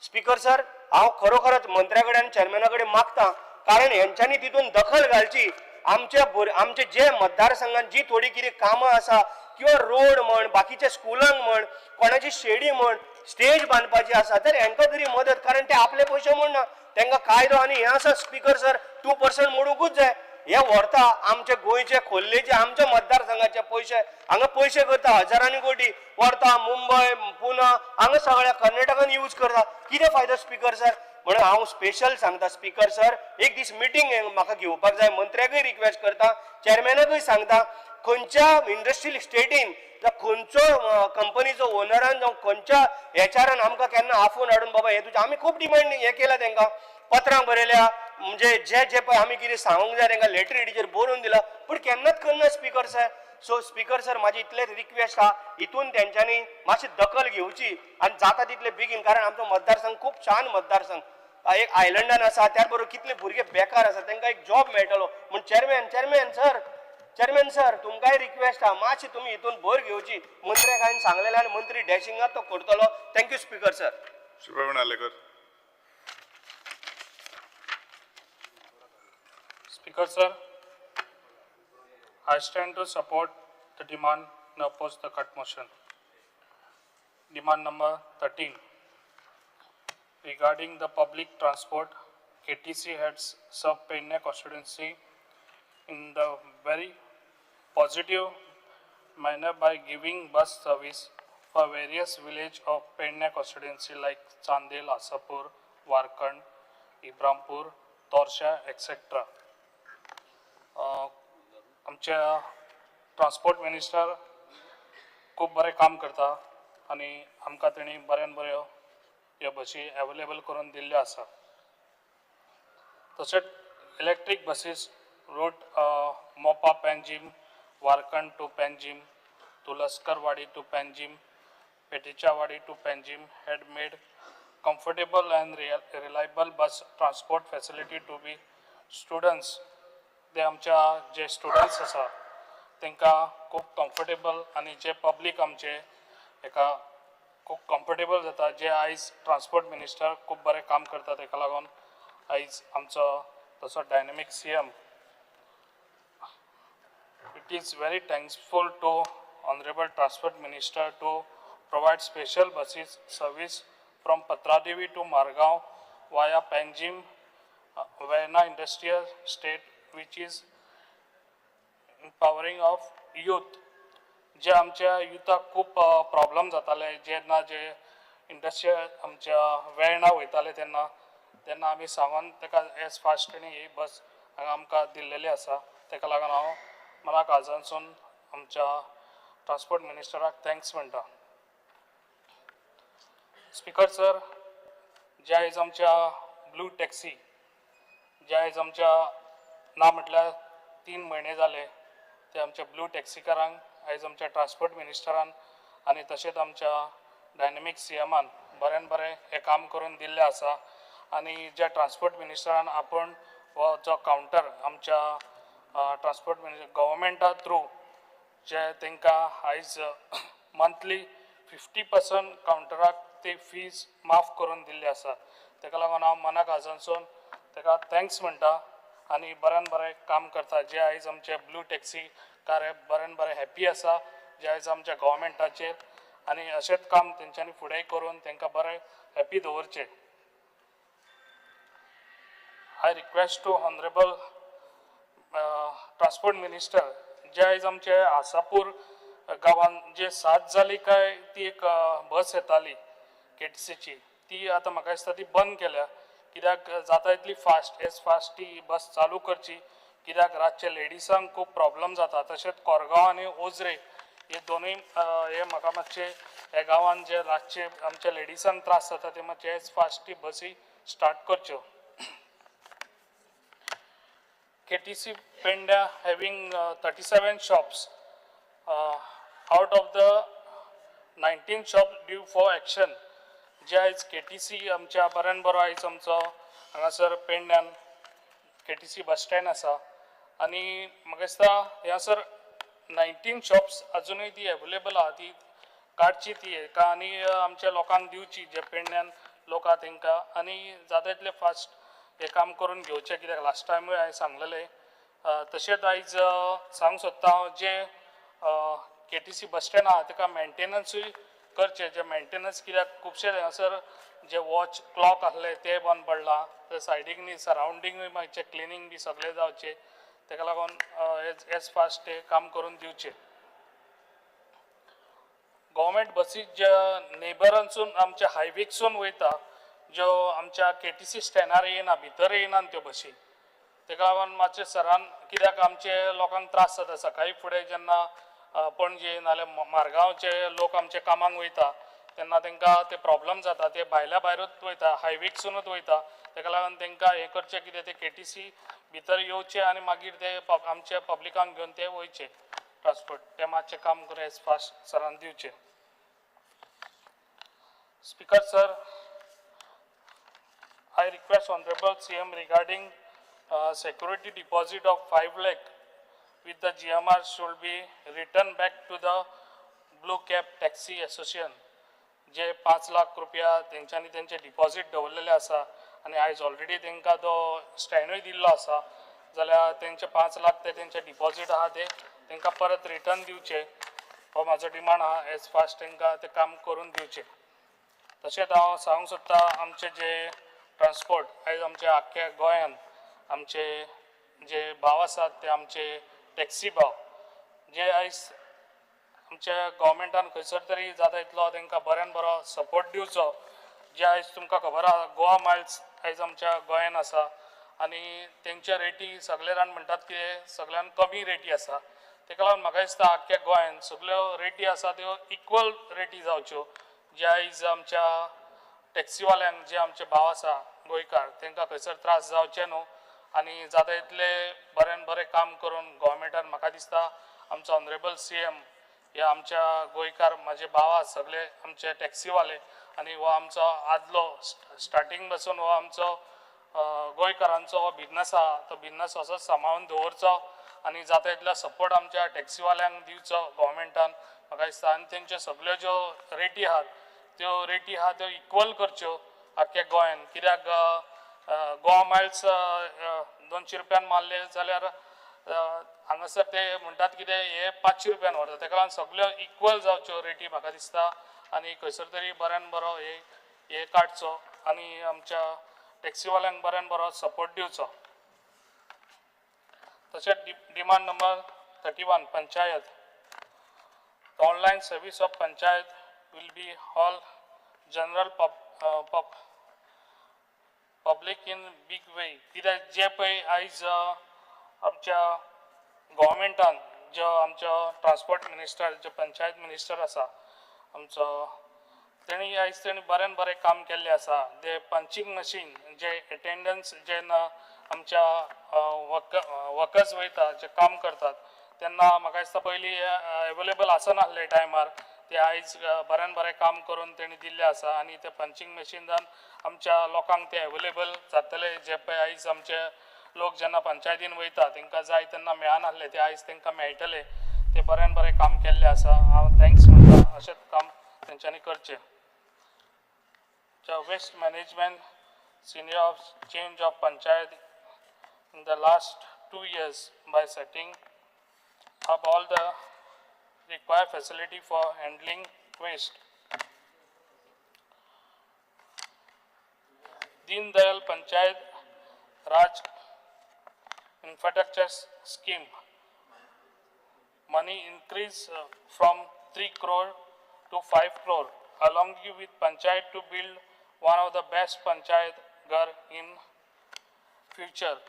स्पीकर सर. हांव खरोखरच मंत्र्या कडेन आनी चेअरमॅना कडेन मागता, कारण हेंच्यांनी तितून दखल घालची. आमचे जे मतदारसंघात जी थोडी कितें कामां आसा किंवा रोड म्हण, बाकीच्या स्कुलांक म्हण, कोणाची शेडी म्हण, स्टेज बांदपाची आसा, तर हांकां तरी मदत. कारण ते आपले पयशे म्हणना, तांकां कायदो आनी हें आसा स्पीकर सर, 2% मोडूंकूच जाय. हे व्हरता आमचे गोंयचे खोल्लेचे आमच्या मतदारसंघाचे पयशे हांगा पयशे करता हजारांनी कोटी व्हरता मुंबय पुणे हांगा सगळ्या कर्नाटकान यूज करता कितें फायदो स्पीकर सर म्हणून हांव स्पेशल सांगता स्पीकर सर एक दीस मिटींग म्हाका घेवपाक जाय मंत्र्याकय रिक्वेस्ट करता चेअरमॅनाकय सांगता खंयच्या इंडस्ट्रियल इस्टेटीन खंयचो कंपनीचो ओनरान जावं खंयच्या एचआरान आमकां केन्ना आफोन हाडून बाबा हे तुजें आमी खूब डिमांड हे केला तांकां पत्रां बरयल्या म्हणजे जे जे पळय आमी कितें सांगूंक जाय तांकां लेटर हेडीचेर बरोवन दिला पूण केन्नाच करना speaker sir so speaker sir म्हाजी इतलेच रिक्वेस्ट आहा हितून तेंच्यांनी मातशी दखल घेवची आनी जाता तितले बेगीन कारण आमचो मतदारसंघ खूब छान मतदारसंघ एक आयलंडान आसा त्या बरोबर कितले भुरगे बेकार आसा तांकां एक जॉब मेळटलो म्हण चेअरमॅन सर तुमकांय रिक्वेस्ट आहा मातशी तुमी हितून भर घेवची मंत्र्याक हांवें सांगलेलें आनी मंत्री डॅशिंगात तो करतलो thank you speaker sir Shivpravin Arlekar. Speaker sir, I stand to support the demand and oppose the cut motion. Demand number 13. Regarding the public transport, KTC had served Penna constituency in the very positive manner by giving bus service for various villages of Penna constituency like Chandel, Asapur, Warkand, Ibrampur, Torsha, etc. आमच्या transport minister खूब बरें काम करता आनी आमकां तेणी बऱ्यान बऱ्यो ह्यो बसी अवेलेबल करून दिल्ल्यो आसा. तशेंच electric buses route Mopa Panjim, Warkhand to Panjim, Tulaskarwadi to Panjim, Petichawadi to Panjim had made comfortable and reliable bus transport facility to be students. ते आमच्या जे स्टुडंट्स आसा तांकां खूब कम्फर्टेबल आनी जे पब्लीक आमचे एका खूब कम्फर्टेबल जाता जे आयज ट्रान्सपोर्ट मिनिस्टर खूब बरें काम करता ताका लागून आयज आमचो तसो dynamic CM it is very thanksful to honourable transport minister to provide special buses service from Patradevi to Margao via Panjim Verna industrial state which is empowering of youth. जे आमच्या युथाक खूब प्रॉब्लम जाताले जेन्ना जे इंडस्ट्रियल आमच्या वेर्णा वयताले तेन्ना तेन्ना आमी सांगून ताका एज फास्ट तेणी ही बस हांगा आमकां दिल्लेली आसा ताका लागून हांव मनाक आजूनसून आमच्या ट्रान्सपोर्ट मिनिस्टराक थँक्स म्हणटा. स्पीकर सर जे आयज आमच्या ब्लू टॅक्सी जे आयज आमच्या ना म्हटल्यार 3 म्हयने जाले ते आमच्या ब्लू टॅक्सीकारांक आयज आमच्या ट्रान्सपोर्ट मिनिस्टरान आनी तशेंच आमच्या डायनेमीक CMान बऱ्यान बरें हें काम करून दिल्लें आसा आनी ज्या ट्रान्सपोर्ट मिनिस्टरान आपूण हो जो कावंटर आमच्या ट्रान्सपोर्ट गव्हर्मेंटा थ्रू जे तांकां आयज मंथली 50% कावंटराक ते फीज माफ करून दिल्ली आसा ताका लागून हांव मनाक आजूनसून ताका थँक्स म्हणटा आनी बऱ्यान बरें काम करता जे आयज आमचे ब्लू टॅक्सी कार बऱ्यान बरें हॅप्पी आसा जे आयज आमच्या गव्हर्मेंटाचेर आनी अशेंच काम तेंच्यांनी फुडें करून तांकां बरें हॅप्पी दवरचें. I request to honourable transport minister जे आयज आमचे आसापूर गांवांत जे 7 जाली काय ती एक बस येताली KTCची ती आतां म्हाका दिसता ती बंद केल्या कित्याक जाता इतली फास्ट ती बस चालू करची कित्याक रातचे लेडिसांक खूब प्रॉब्लम जाता. तशेंच कोरगांव आनी ओझरे हे दोनूय हे म्हाका मातशे ह्या गांवांत जे रातचे आमच्या लेडिसांक त्रास जाता ते मातशे फास्ट ती बसी स्टार्ट करच्यो. KTC Penna having 37 shops out of the 19 shops due for action. जे आयज KTC आमच्या बऱ्यान बरो आयज आमचो हांगासर पेडण्यान KTC बस स्टँड आसा आनी म्हाका दिसता हांगासर 19 शॉप्स अजुनूय ती अवेलेबल आहा ती काडची ती एका आनी आमच्या लोकांक दिवची जे पेडण्यान लोक आहा तांकां आनी जाता तितले फास्ट हे काम करून घेवचें कित्याक लास्ट टायमूय हांवें सांगलेलें. तशेंच आयज सांगूंक सोदता हांव जे KTC बस स्टँड आहा ताका मेंटेनन्सूय करचे जे मेंटेनन्स कित्याक खुबशे हांगासर जे वॉच क्लॉक आसले ते बंद पडला सायडीक न्ही सरावंडींगूय मातशें क्लिनींग बी सगळें जावचें ताका लागून एज फास्ट ते काम करून दिवचे. गव्हर्मेंट बसी ज्या नेबरांसून आमच्या हायवेकसून वयता ज्यो आमच्या KTC स्टँडार येना भितर येना त्यो बसी ताका लागून मातशें सरान कित्याक आमचे लोकांक त्रास जाता सकाळी फुडें जेन्ना पणजे नाल्यार मारगांवचे लोक आमचे कामाक वयता तेन्ना तांकां ते प्रॉब्लम जाता ते भायल्या भायरूच वयता हायवेकसूनच वयता ताका लागून तांकां हें करचें कितें ते KTC भितर येवचे आनी मागीर ते आमच्या पब्लिकांक घेवन ते वयचे ट्रान्सपोर्ट ते मातशें काम करून एज फास्ट सरान दिवचे. Speaker sir, I request Honorable CM regarding security deposit of 5 lakh with the GMR should be returned back to the Blue Cap Taxi Association. जे 5 लाख रुपया तेंच्यांनी तेंचे डिपॉझिट दवरलेले आसा आनी आयज ऑलरेडी तांकां तो स्टँडूय दिल्लो आसा जाल्यार तेंचे 5 लाख ते तेंचे डिपॉझिट आहा ते तांकां परत रिटर्न दिवचे हो म्हाजो डिमांड आहा एज फास्ट तांकां ते काम करून दिवचे. तशेंच हांव सांगूंक सोदता आमचे जे ट्रान्सपोर्ट आयज आमच्या आख्ख्या गोंयान आमचे जे भाव आसात ते आमचे टॅक्सी भाव जे आयज आमच्या गव्हर्मेंटान खंयसर तरी जाता तितलो तांकां बऱ्यान बरो सपोर्ट दिवचो. जे आयज तुमकां खबर आहा गोवा मायल्स आयज आमच्या गोंयान आसा आनी तेंच्या रेटी सगळे जाण म्हणटात की सगळ्यान कमी रेटी आसा ताका लागून म्हाका दिसता आख्ख्या गोंयान सगळ्यो रेटी आसा त्यो इक्वल रेटी जावच्यो. जे आयज आमच्या टॅक्सीवाल्यांक जे आमचे भाव आसा गोंयकार तांकां खंयसर त्रास जावचे न्हू आनी जाता तितले बऱ्यान बरें काम करून गव्हर्मेंटान म्हाका दिसता आमचो ऑनरेबल CM हे आमच्या गोंयकार म्हाजे भाव आसा सगळे आमचे टॅक्सीवाले आनी हो आमचो आदलो स्टार्टींग पासून हो आमचो गोंयकारांचो हो बिजनस आहा तो बिजनस असोच सांबाळून दवरचो आनी जाता तितलो सपोर्ट आमच्या टॅक्सीवाल्यांक दिवचो गव्हर्मेंटान म्हाका दिसता आनी तेंच्यो सगळ्यो ज्यो रेटी आहात त्यो रेटी आहा त्यो इक्वल करच्यो आख्ख्या गोंयान कित्याक गोवा मायल्स 200 रुपयान मारले जाल्यार हांगासर ते म्हणटात कितें हे 500 रुपयान व्हरता ताका लागून सगळ्यो इक्वल जावच्यो रेटी म्हाका दिसता आनी खंयसर तरी बऱ्यान बरो हे काडचो आनी आमच्या टॅक्सीवाल्यांक बऱ्यान बरो सपोर्ट दिवचो. तशेंच demand number 31 panchayat online service of panchayat will be all general public in big way कित्याक जे पळय आयज आमच्या गव्हर्मेंटान जो आमचो ट्रान्सपोर्ट मिनिस्टर जो पंचायत मिनिस्टर आसा आमचो तेणी आयज तेणी बऱ्यान बरें काम केल्लें आसा. जे पंचींग मशीन जे एटेंडन्स जेन्ना आमच्या वर्कर्स वयता जे काम करतात तेन्ना म्हाका दिसता पयलीं एवेलेबल आसनासले टायमार ते आयज बऱ्यान बरें काम करून तेणी दिल्लें आसा आनी ते पंचींग मशीनान आमच्या लोकांक ते एवेलेबल जातले जे पळय आयज आमचे लोक जेन्ना पंचायतीन वयता तांकां जाय तेन्ना मेळनासले ते आयज तांकां मेळटले ते बऱ्यान बरें काम केल्लें आसा. हांव थँक्स म्हणटा अशेंच काम तेंच्यांनी करचें. Waste management senior of change of panchayat in the last 2 years by setting up all the required facility for handling waste. Deen Dayal Panchayat Raj Infrastructure Scheme money increase from 3 crore to 5 crore along with Panchayat to build one of the best Panchayat Ghar in future.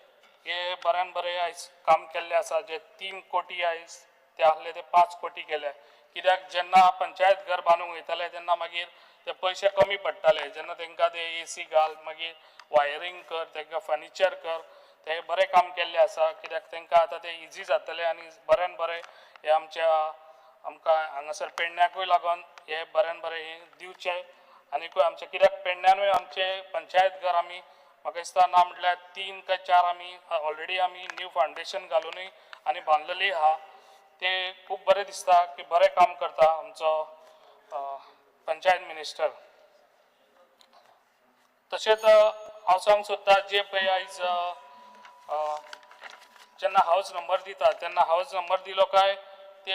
हे बऱ्यान बरें आयज काम केल्लें आसा जे 3 कोटी आयज ते आहले ते 5 कोटी केले कित्याक जेन्ना पंचायत घर बांदूंक वयताले तेन्ना मागीर ते पयशे कमी पडटाले जेन्ना तांकां ते AC घाल मागीर वायरींग कर तांकां फर्निचर कर ते बरें काम केल्लें आसा कित्याक तांकां आतां ते इजी जातले आनी बऱ्यान बरें हे आमकां हांगासर पेडण्याकूय लागून हे बऱ्यान बरें हे दिवचे आनीकूय आमचे कित्याक पेडण्यानूय आमचे पंचायत घर आमी म्हाका दिसता ना म्हटल्यार 3 काय 4 आमी ऑलरेडी आमी न्यू फाउंडेशन घालूनय आनी बांदलेली आहा ते खूब बरें दिसता की बरें काम करता आमचो पंचायत मिनिस्टर. तशेंच हांव सांगूंक सोदता जे पळय आयज जेन्ना हावज नंबर दिता तेन्ना हावज नंबर दिलो काय ते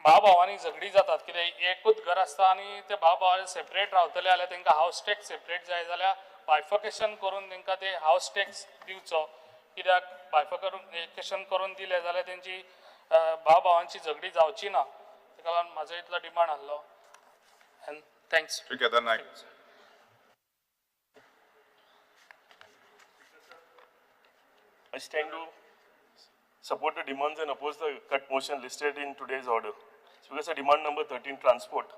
भाव भावांनी झगडी जातात कित्याक एकूच घर आसता आनी ते भाव भाव सेपरेट रावतले जाल्यार तांकां हावज टॅक्स सेपरेट जाय जाल्यार बायफर्केशन करून तांकां ते हावज टॅक्स दिवचो कित्याक बायफिकेशन करून दिले जाल्यार तेंची भाव भावांची झगडी जावची ना, ताका लागून म्हाजो इतलो डिमांड आहलो. End thanks. श्रीकेदार Nayak. I stand to support the demands and oppose the cut motion listed in today's order. Speaker, sir, demand number 13, transport.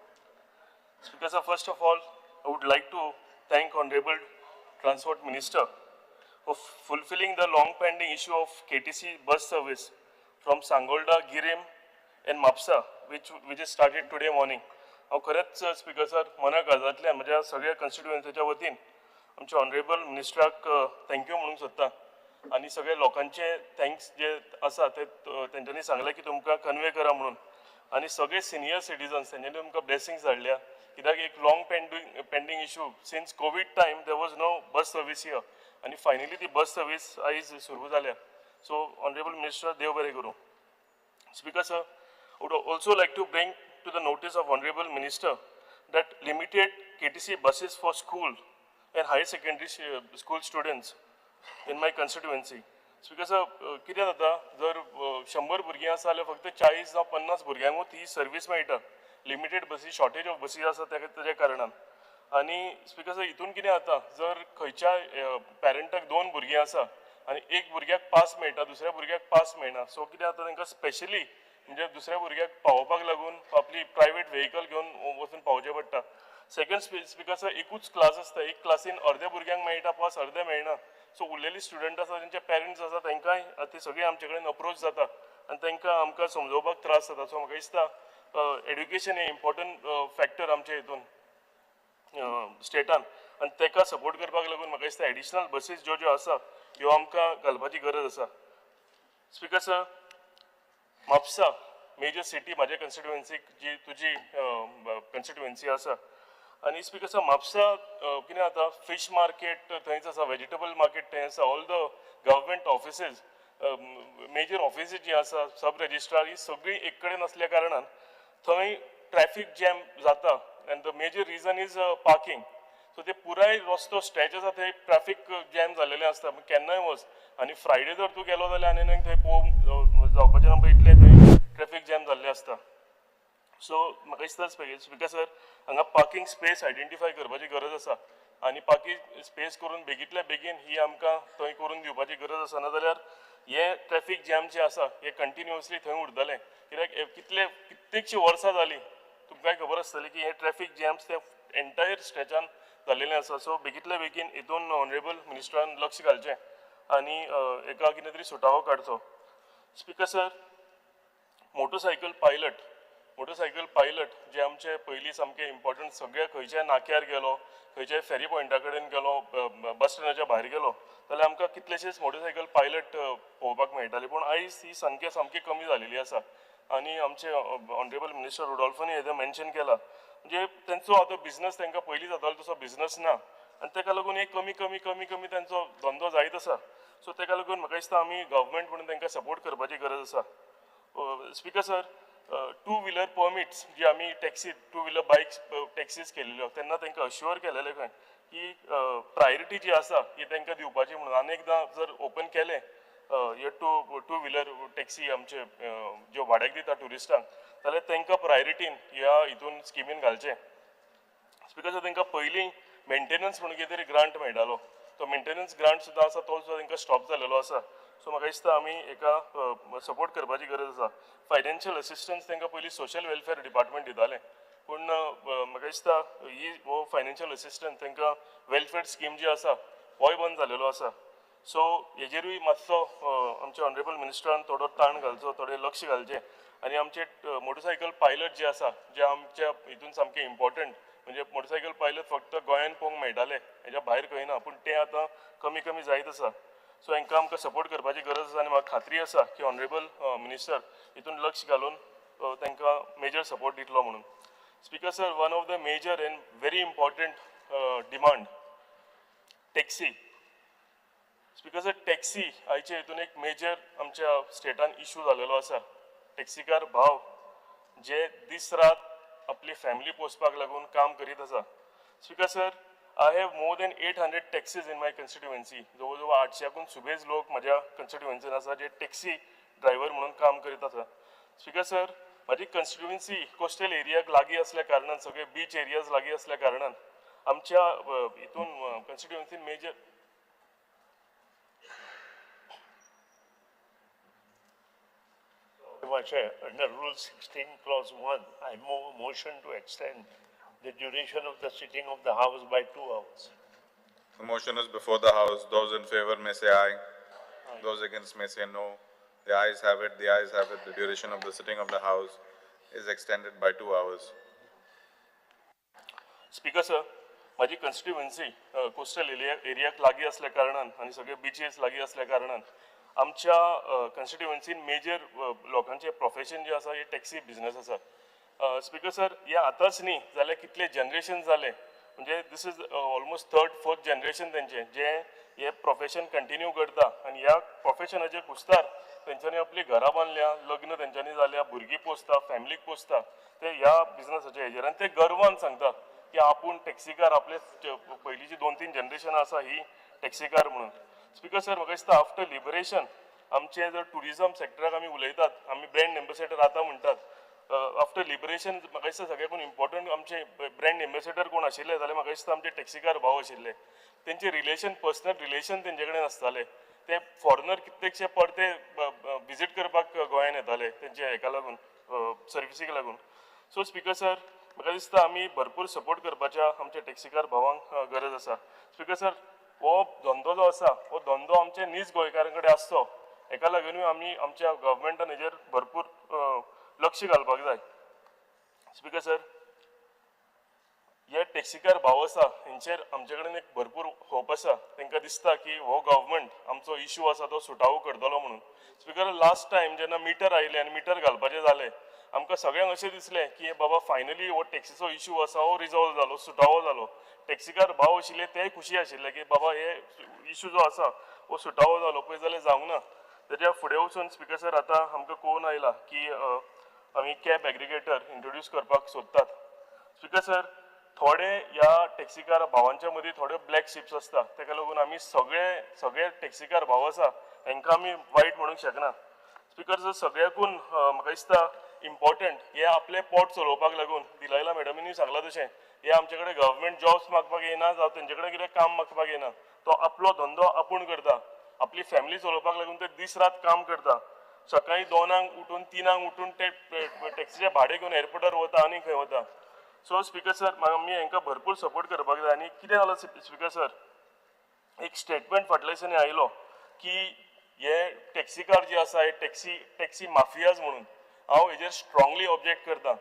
Speaker, sir, first of all, I would like to thank Honorable Transport Minister for fulfilling the long-pending issue of KTC bus service from Sangolda, Girim, and Mapsa, which is started today morning. हांव खरेंच speaker sir मनाक काळजांतल्यान म्हज्या सगळ्या कन्स्टिट्युएन्सीच्या वतीन आमच्या honourable मिनिस्टराक thank you म्हणूंक सोदतां आनी सगळ्या लोकांचे थँक्स जे आसा ते तेंच्यांनी सांगलें की तुमकां कन्वे करा म्हणून आनी सगळे सिनियर सिटीजन्स तेंच्यांनी तुमकां ब्लेसिंग्स धाडल्या कित्याक एक long pending issue since COVID time there was no bus service here आनी फायनली ती बस सर्वीस आयज सुरू जाल्या. सो ऑनरेबल मिनिस्टर देव बरें करूं. Speaker sir, I would also like to bring to the notice of Honorable Minister that limited KTC buses for school and higher secondary school students in my constituency. Speaker sir, कितें जाता जर 100 भुरगीं आसा जाल्यार फक्त 40 जावं 50 भुरग्यांकूच ही सर्वीस मेळटा. Limited बसी शॉर्टेज ऑफ बसीस आसा तेज्या कारणान. आनी स्पीकर सर हितून कितें जाता जर खंयच्या पॅरंटाक 2 भुरगीं आसा आनी एक भुरग्याक पास मेळटा दुसऱ्या भुरग्याक पास मेळना सो कितें जाता तांकां स्पेशली म्हणजे दुसऱ्या भुरग्याक पावोवपाक लागून आपली प्रायवेट व्हेकल घेवन वचून पावचें पडटा. सेकंड स्पीकर सर एकूच क्लास आसता एक क्लासीन अर्द्या भुरग्यांक मेळटा पास अर्दे मेळना सो उरलेली स्टुडंट आसा तेंचे पेरंट्स आसा तांकांय ती सगळी आमचे कडेन अप्रोच जाता आनी तांकां आमकां समजोवपाक त्रास जाता. सो म्हाका दिसता एड्युकेशन हे इम्पॉर्टंट फॅक्टर आमच्या हितून स्टेटान आनी ताका सपोर्ट करपाक लागून म्हाका दिसता एडिशनल बसीस ज्यो आसा ह्यो आमकां घालपाची गरज आसा. Speaker sir, Mapusa major city म्हाज्या कन्स्टिट्युएन्सीक जी तुजी कन्स्टिट्युएन्सी आसा आनी स्पीकर सर म्हापसा कितें जाता फीश मार्केट थंयच आसा वेजिटेबल मार्केट थंय आसा all the government offices major offices जी आसा सब रजिस्ट्रार ही सगळी एक कडेन आसल्या कारणान थंय ट्रॅफिक जॅम जाता and the major reason is parking. So ते पुराय रस्तो स्ट्रेच आसा थंय ट्रॅफिक जॅम जाल्लेलें आसता केन्नाय वच आनी फ्रायडे जर तूं गेलो जाल्यार आनी थंय पळोवंक जावपाचें ना इतलें थंय ट्रॅफिक जॅम जाल्लें आसता. सो म्हाका दिसता स्पीकर सर हांगा पार्किंग स्पेस आयडेंटिफाय करपाची गरज आसा आनी पार्किंग स्पेस करून बेगींतल्या बेगीन ही आमकां थंय करून दिवपाची गरज आसा ना जाल्यार हे ट्रॅफिक जॅम जे आसा हे कंटिन्युअसली थंय उरतलें कित्याक कित्येकशीं वर्सां जालीं तुमकांय खबर आसतली की हे ट्रॅफिक जॅम्स ते एंटायर स्ट्रेचान जाल्लेलें आसा. सो बेगींतल्या बेगीन हितून ऑनरेबल मिनिस्टरान लक्ष घालचें आनी एका कितें तरी सुटावो काडचो. स्पीकर सर, मोटरसायकल पायलट जे आमचे पयलीं सामके इम्पॉर्टंट सगळ्या खंयच्याय नाक्यार गेलो खंयच्याय फेरी पॉयंटा कडेन गेलो बस स्टँडाच्या भायर गेलो जाल्यार आमकां कितलेशेच मोटरसायकल पायलट पळोवपाक मेळटाले पूण आयज ही संख्या सामकी कमी जालेली आसा आनी आमचे ऑनरेबल मिनिस्टर रुडॉल्फानी हें मेन्शन केलां म्हणजे तेंचो आतां बिझनस तांकां पयलीं जातालो तसो बिझनस ना आनी ताका लागून एक कमी तेंचो धंदो जायत आसा. सो ताका लागून म्हाका दिसता आमी गव्हर्मेंट म्हणून तांकां सपोर्ट करपाची गरज आसा. स्पीकर सर, 2 व्हिलर परमिट्स जी आमी टॅक्सी 2 व्हिलर बायक्स टॅक्सीज केलेल्यो तेन्ना तांकां अश्युअर केलेलें खंय की प्रायोरिटी जी आसा ही तांकां दिवपाची म्हणून आनी एकदां जर ओपन केलें हे 2 व्हिलर टॅक्सी आमचे ज्यो भाड्याक दिता ट्युरिस्टांक जाल्यार तांकां प्रायोरिटीन ह्या हितून स्किमीन घालचें. स्पीकर सर, तांकां पयलीं मेंटेनन्स म्हणून कितें तरी ग्रांट मेळटालो तो मेंटेनन्स ग्रांट सुद्दां आसा तो सुद्दां तांकां स्टॉप जालेलो आसा. सो म्हाका दिसता आमी एका सपोर्ट करपाची गरज आसा. फायनान्शियल असिस्टन्स तांकां पयलीं सोशल वेलफेअर डिपार्टमेंट दितालें पूण म्हाका दिसता हो फायनान्शियल असिस्टन्स तांकां वेलफेअर स्कीम जी आसा होय बंद जालेलो आसा. सो हेजेरूय मातसो आमच्या ऑनरेबल मिनिस्टरान थोडो ताण घालचो थोडें लक्ष घालचें आनी आमचे मोटरसायकल पायलट जे आसा जे आमच्या हितून सामके इम्पॉर्टंट म्हणजे मोटरसायकल पायलट फक्त गोंयान पळोवंक मेळटाले हेज्या भायर खंय ना पूण ते आतां कमी जायत आसा. सो हांकां आमकां सपोर्ट करपाची गरज आसा आनी म्हाका खात्री आसा की ऑनरेबल मिनिस्टर हितून लक्ष घालून तांकां मेजर सपोर्ट दितलो म्हणून. Speaker sir, one of the major and very important demand taxi. Speaker sir, taxi आयच्या हितून एक मेजर आमच्या स्टेटान इशू जालेलो आसा. टॅक्सीकार भाव जे दीस रात आपली फॅमिली पोसपाक लागून काम करीत आसा. Speaker sir, I have more than 800 taxis in my constituency. जवळजवळ 800 सुबेज लोक माझ्या कन्स्टिट्युएन्सीन आसा जे टॅक्सी ड्रायव्हर म्हणून काम करीत आसा. स्पीकर सर, माझी कन्स्टिट्युएन्सी कोस्टल एरियाक लागीं असल्या कारणान, सगळे बीच एरियाज लागीं असल्या कारणान आमच्या हितून कन्स्टिट्युएन्सीन major Under Rule 16, Clause 1, I move a motion to extend the duration of the sitting of the House by 2 hours. The motion is before the House. Those in favor may say aye. Those against may say no. The ayes have it. The ayes have it. The duration of the sitting of the House is extended by 2 hours. Speaker sir, माझी constituency coastal एरियाक लागीं असल्या कारणान आणि सगळे beaches लागीं असल्या कारणान आमच्या कन्स्टिट्युएन्सीन मेजर लोकांचे प्रोफेशन जे आसा हे टॅक्सी बिझनेस आसा. स्पीकर सर, हे आतांच न्ही जाल्यार कितले जनरेशन जाले, म्हणजे दिस is almost 3rd 4th generation तेंचे जे हे प्रोफेशन कंटिन्यू करता आणि ह्या प्रोफेशनाचे कुस्तार तेंच्यांनी आपली घरां बांदल्या, लग्न तेंच्यांनी जाल्या, भुरगीं पोसता, फॅमिलीक पोसता, ते ह्या बिझनेसाच्या हेजेर आनी ते गर्वान सांगता की आपूण टॅक्सीकार, आपले पयलींची 2-3 जनरेशनां आसा ही टॅक्सीकार म्हणून. स्पीकर सर, म्हाका दिसता आफ्टर लिबरेशन आमचे जर टुरिझम सेक्टराक आमी उलयतात, आमी ब्रँड एम्बेसेडर आतां म्हणटात, आफ्टर लिबरेशन म्हाका दिसता सगळ्याकून इम्पॉर्टंट आमचे ब्रँड एम्बेसेडर कोण आशिल्ले जाल्यार म्हाका दिसता आमचे टॅक्सीकार भाव आशिल्ले. तेंचे रिलेशन, पर्सनल रिलेशन तेंचे कडेन आसताले. ते फॉरेनर कित्येकशे परते विजीट करपाक गोंयांत येताले तेंचे हेका लागून, सर्विसीक लागून. सो स्पीकर सर, म्हाका दिसता आमी भरपूर सपोर्ट करपाच्या आमच्या टॅक्सीकार भावांक गरज आसा. स्पीकर सर, हो धंदो जो आसा हो धंदो आमच्या नीज गोंयकारां कडेन आसचो, हेका लागूनूय आमी आमच्या गव्हर्मेंटान हेजेर भरपूर लक्ष घालपाक जाय. स्पीकर सर, हे टॅक्सीकार भाव आसा हेंचेर आमचे कडेन एक भरपूर होप आसा. तांकां दिसता की हो गव्हर्मेंट आमचो इशू आसा तो सुटावो करतलो म्हणून. स्पीकर, लास्ट टायम जेन्ना मिटर आयले आनी मिटर घालपाचें जालें, आमकां सगळ्यांक अशें दिसलें की बाबा फायनली हो टॅक्सीचो इशू आसा हो रिजॉल्व जालो, सुटावो जालो. टॅक्सीकार भाव आशिल्ले तेय खुशी आशिल्ले की बाबा हे इशू जो आसा हो सुटावो जालो, पळय जाल्यार जावंक ना. तेज्या फुडें वचून स्पीकर सर आतां आमकां कळून आयला की आमी कॅब एग्रिगेटर इंट्रोड्यूस करपाक सोदतात. स्पीकर सर, थोडे ह्या टॅक्सीकार भावांच्या मदीं थोडे ब्लॅक शिप्स आसता, ताका लागून आमी सगळे टॅक्सीकार भाव आसा हांकां आमी वायट म्हणूंक शकना. स्पीकर सर, सगळ्याकून म्हाका दिसता इम्पॉर्टंट हे आपले पोट चलोवपाक लागून दिलायला मॅडमीनी सांगलां तशें हे आमचे कडेन गव्हर्मेंट जॉब्स मागपाक येना, जावं तेंचे कडेन कितें काम मागपाक येना. तो आपलो धंदो आपूण करता, आपली फॅमिली चलोवपाक लागून ते दीस रात काम करता. सकाळीं 2 उठून 3 उठून ते टॅक्सीचे भाडें घेवन एअरपोर्टार वता आनी खंय वता. सो स्पीकर सर, आमी हांकां भरपूर सपोर्ट करपाक जाय. आनी कितें जालां स्पीकर सर, एक स्टेटमेंट फाटल्या दिसांनी आयलो की हे टॅक्सीकार जे आसा हे टॅक्सी माफियाज म्हणून. हांव हेजेर स्ट्रॉंगली ऑब्जेक्ट करता.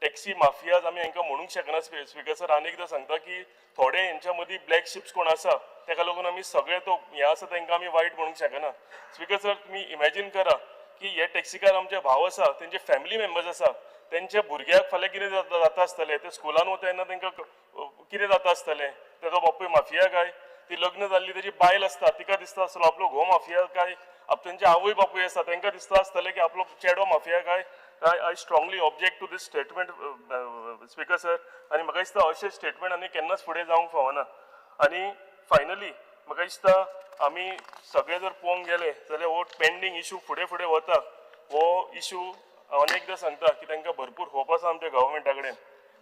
टॅक्सी माफियाज आमी हांकां म्हणूंक शकना. स्पीकर सर, आनी एकदां सांगता की थोडे हेंच्या मदीं ब्लॅक शिप्स कोण आसा ताका लागून आमी सगळे तो हे आसा तांकां आमी वायट म्हणूंक शकना. स्पीकर सर, तुमी इमॅजीन करा की हे टॅक्सीकार आमचे भाव आसा, तेंचे फॅमिली मेंबर्स आसा, तेंच्या भुरग्याक फाल्यां कितें जाता आसतलें, ते स्कुलान वता तेन्ना तांकां कितें जाता आसतलें, ताजो बापूय माफिया काय, ती लग्न जाल्ली तेजी बायल आसता तिका दिसता आसतलो आपलो घोव माफिया काय, तेंचे आवय बापूय आसा तांकां दिसता आसतलें की आपलो चेडो माफिया काय. I strongly object to this statement speaker sir. आनी म्हाका दिसता अशें स्टेटमेंट आनी केन्नाच फुडें जावंक फावना. आनी फायनली म्हाका दिसता आमी सगळे जर पळोवंक गेले जाल्यार हो पेंडींग इशू फुडें फुडें वता. हो इशू हांव अनेकदां सांगता की तांकां भरपूर होप आसा आमच्या गव्हर्मेंटा कडेन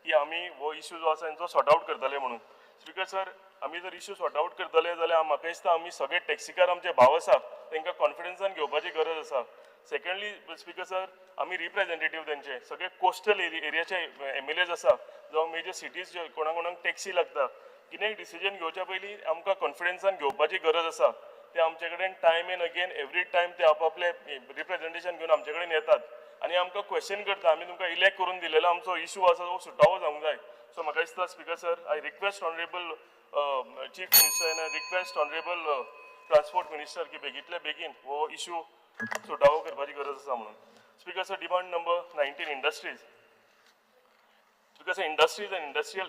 की आमी हो इशू जो आसा तांचो सॉर्ट आउट करतले म्हणून. स्पीकर सर, आमी जर इशू सॉर्ट आउट करतले जाल्यार म्हाका दिसता आमी सगळे टॅक्सीकार आमचे भाव आसा तांकां कॉन्फिडन्सान घेवपाची गरज आसा. सेकंडली स्पीकर सर, आमी रिप्रेझेंटेटीव तेंचे सगळे कोस्टल एरियाचे MLAs आसा जावं मेजर सिटीज कोणाक टॅक्सी लागता, कितेंय डिसिजन घेवच्या पयलीं आमकां कॉन्फिडन्सान घेवपाची गरज आसा. ते आमचे कडेन time end again every time ते आपले रिप्रेझेंटेशन घेवन आमचे कडेन येतात आनी आमकां क्वेश्चन करता. आमी तुमकां इलेक्ट करून दिलेलो आमचो इशू आसा तो सुटावो जावंक जाय. सो म्हाका दिसता speaker sir, I request honourable chief minister end I request honourable transport minister की बेगींतल्या बेगीन हो इशू सुटावो करपाची गरज आसा म्हणून. Speaker sir, demand number 19 industries. Speaker sir, industries and industrial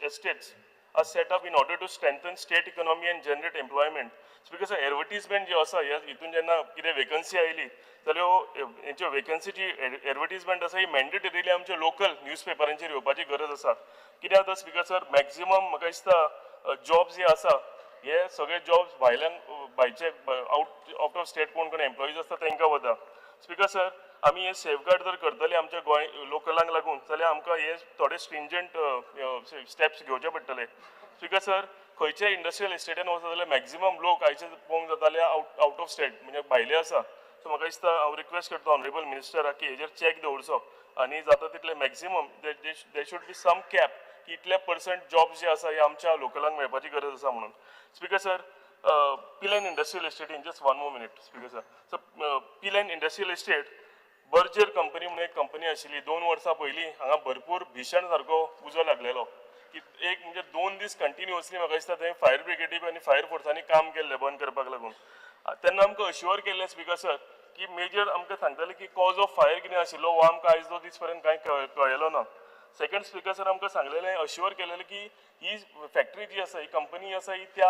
estates are set up in order to strengthen state economy and generate employment. Speaker sir, advertisement जे आसा हितून जेन्ना कितें वेकन्सी आयली जाल्यार हेंच्यो वेकन्सीची एडवर्टीजमेंट आसा ही मॅन्डेटरीली आमच्या लोकल न्यूज पेपरांचेर येवपाची गरज आसा. कित्याक आतां स्पीकर सर, मॅक्झिमम म्हाका दिसता जॉब्स जे आसा हे सगळे जॉब्स भायचे आउट ऑफ स्टेट कोण एम्प्लॉईज आसता तांकां वता. स्पीकर सर, आमी हे सेफगार्ड जर करतले आमच्या गोंय लोकलांक लागून जाल्यार आमकां हे थोडे स्ट्रिंजंट स्टेप्स घेवचे पडटले. स्पीकर सर, खंयच्या इंडस्ट्रियल इस्टेटान वचत जाल्यार मॅक्झिमम लोक आयचे पळोवंक जाता जाल्यार आउट ऑफ स्टेट म्हणजे भायले आसा. सो म्हाका दिसता हांव रिक्वेस्ट करता ऑनरेबल मिनिस्टराक की हेजेर चॅक दवरचो आनी जाता तितले maximum they should be some cap की इतले पर्संट जॉब्स जे आसा हे आमच्या लोकलांक मेळपाची गरज आसा म्हणून. Speaker sir, Pilerne industrial estate in just 1 more minute. Speaker sir, so Pilerne industrial estate Berger company म्हणून एक कंपनी आशिल्ली 2 वर्सां पयलीं हांगा भरपूर भीषण सारको उजो लागलेलो. एक म्हणजे 2 दीस कंटिन्युअसली म्हाका दिसता थंय फायर ब्रिगेडी आनी फायर फोर्सांनी काम केल्लें बंद करपाक लागून. तेन्ना आमकां अश्युअर केल्लें स्पीकर सर की मेजर आमकां सांगताले की कॉज ऑफ फायर कितें आशिल्लो हो आमकां आयज दो दीस पर्यंत कांय कळयलो ना. सेकंड स्पीकर सर आमकां सांगलेलें अश्युअर केलेलें की ही फॅक्टरी जी आसा ही कंपनी आसा ही त्या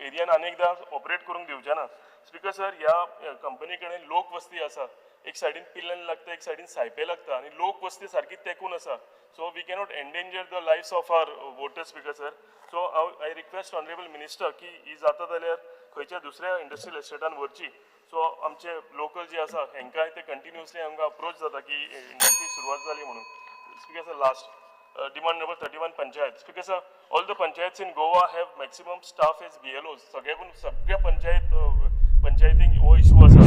एरियान अनेकदां ऑपरेट करूंक दिवचे ना. स्पीकर सर, ह्या कंपनी कडेन लोक वस्ती आसा, एक सायडीन पिल्लन लागता एक सायडीन सायपे लागता आनी लोक वस्ती सारकी तेंकून आसा. So we cannot endanger the lives of our voters. Speaker sir, so I request honourable minister की ही जाता जाल्यार खंयच्या दुसऱ्या इंडस्ट्रियल इस्टेटान व्हरची. सो आमचे लोकल जे आसा हांकांय ते कंटिन्युअसली आमकां अप्रोच जाता की इंडस्ट्री सुरवात जाली म्हणून. Speaker sir, last demand number 31 panchayat. Speaker sir, all the panchayats in Goa have maximum staff as BLOs. सगळ्या पंचायतींक हो इशू आसा.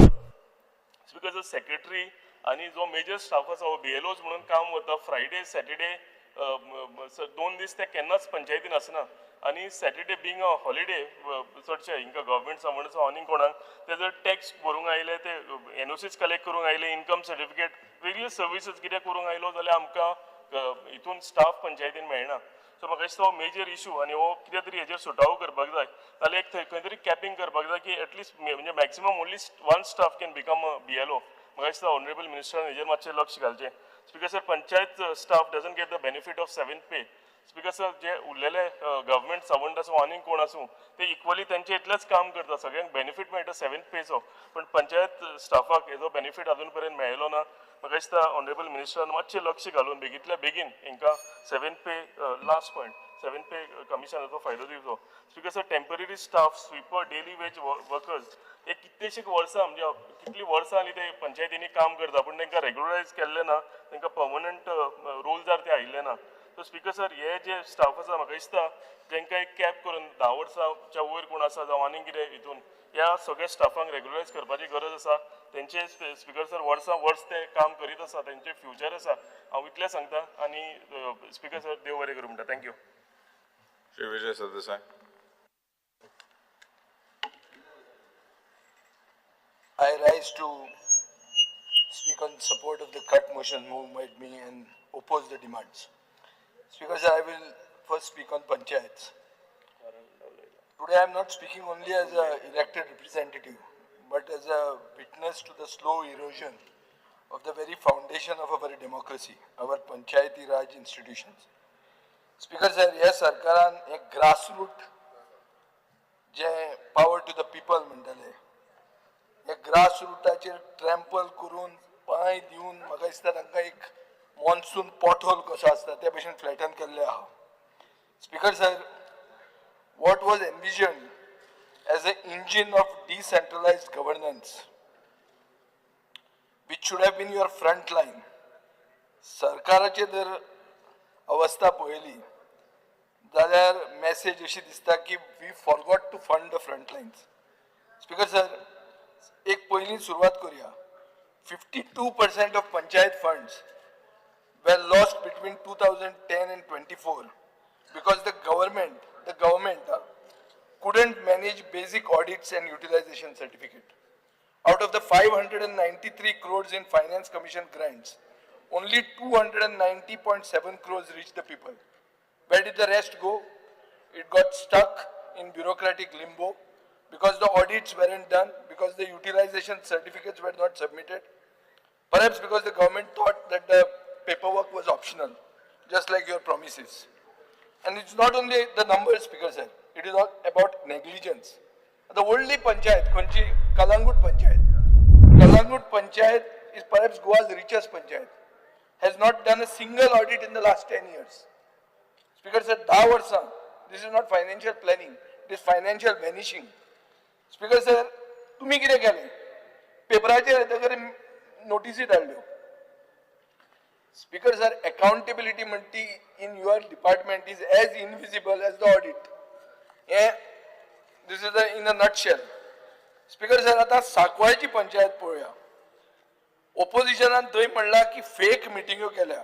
स्पीकर सर, सेक्रेटरी आणि जो मेजर स्टाफ आसा हो BLOs म्हणून काम वता. फ्रायडे सॅटर्डे 2 दीस ते केन्नाच पंचायतीन आसना आणि सॅटर्डे बींग अ हॉलिडे चडशे हिंकां गव्हर्मेंट सर्वंट्स आनीक कोणाक ते जर टॅक्स भरूंक आयले ते NOCs कलेक्ट करूंक आयले इन्कम सर्टिफिकेट वेगळी सर्विसीस कितें करूंक आयलो जाल्यार आमकां हितून स्टाफ पंचायतीन मेळना. सो म्हाका दिसता हो मेजर इशू आनी हो कितें तरी हेजेर सुटावो करपाक जाय जाल्यार एक खंय तरी कॅपिंग करपाक जाय की एटलिस्ट म्हणजे maximum only 1 staff can become a BLO. म्हाका दिसता ऑनरेबल मिनिस्टरान हेजेर मातशें लक्ष घालचें. Speaker sir, panchayat staff doesn't get the benefit of 7th pay. Speaker sir, जे उरलेले गव्हर्मेंट सर्वंट आसूं आनीक कोण आसूं ते इक्वली तेंचे इतलेंच काम करता. सगळ्यांक बेनिफीट मेळटा 7th पेचो, पण पंचायत स्टाफाक हेजो बेनिफीट अजून पर्यंत मेळ्ळो ना. म्हाका दिसता ऑनरेबल मिनिस्टरान मातशें लक्ष घालून बेगींतल्या बेगीन हांकां 7th पे लास्ट पॉयंट 7th पे कमिशनाचो फायदो दिवचो. Speaker sir, temporary staff sweeper daily veg workers हे कितलेशीं वर्सां म्हणजे कितलीं वर्सां आनी ते पंचायतींनी काम करता पूण तांकां रेग्युलरायज केल्लें ना, तांकां पर्मनंट रोल्जार ते आयिल्ले ना. सो स्पीकर सर, हे जे स्टाफ आसा म्हाका दिसता तांकां एक कॅप करून 10 वर्सांच्या वयर कोण आसा जावं आनीक कितें हितून ह्या सगळ्या स्टाफांक रेग्युलरायज करपाची गरज आसा. तेंचे स्पीकर सर वर्सां वर्स ते काम करीत आसा, तेंचे फ्युचर आसा. हांव इतलें सांगता आनी स्पीकर सर देव बरें करूं म्हणटा. Thank you. Shri Vijay Sardesai. I rise to speak on support of the cut motion moved by me and oppose the demands. Speaker sir, I will first speak on panchayats. Today I am not speaking only as an elected representative, but as a witness to the slow erosion of the very foundation of our democracy, our panchayati raj institutions. Speaker sir, ह्या सरकारान एक grassroot जे power to the people म्हणटाले, हे ग्रासरूटाचेर ट्रॅम्पल करून पांय दिवन म्हाका दिसता तांकां एक मॉन्सून पॉटहोल कसो आसता त्या भशेन फ्लॅटन केल्ले आहा. Speaker sir, what was envisioned as an engine of decentralized governance, which should have been your front line, सरकाराची जर अवस्था पळयली जाल्यार मॅसेज अशी दिसता की we forgot to fund the front lines. Speaker sir, एक पयली सुरवात करूया. 52% of panchayat funds were lost between 2010 and 24 because the government couldn't manage basic audits and utilization certificate. Out of the 593 crores in finance commission grants, only 290.7 crores reached the people. Where did the rest go? It got stuck in bureaucratic limbo because the audits weren't done, because the utilization certificates were not submitted, perhaps because the government thought that the paperwork was optional, just like your promises. And it's not only the numbers, Speaker sir, it is all about negligence. The only panchayat, Konchi Kalangut Panchayat is perhaps Goa's richest panchayat, has not done a single audit in the last 10 years. Speaker sir, 10 वर्सां This is not financial planning. It is financial vanishing. Speaker sir, तुम्ही कितें केलें? पेपराचेर येतकीर नोटीसी धाडल्यो. Speaker sir, accountability म्हणटी in your department is as invisible as the audit. This is in a nutshell. Speaker sir, आता साकवाळची पंचायत पळोवया. Oppositionan थंय म्हणला की फेक मिटिंग्यो केल्या.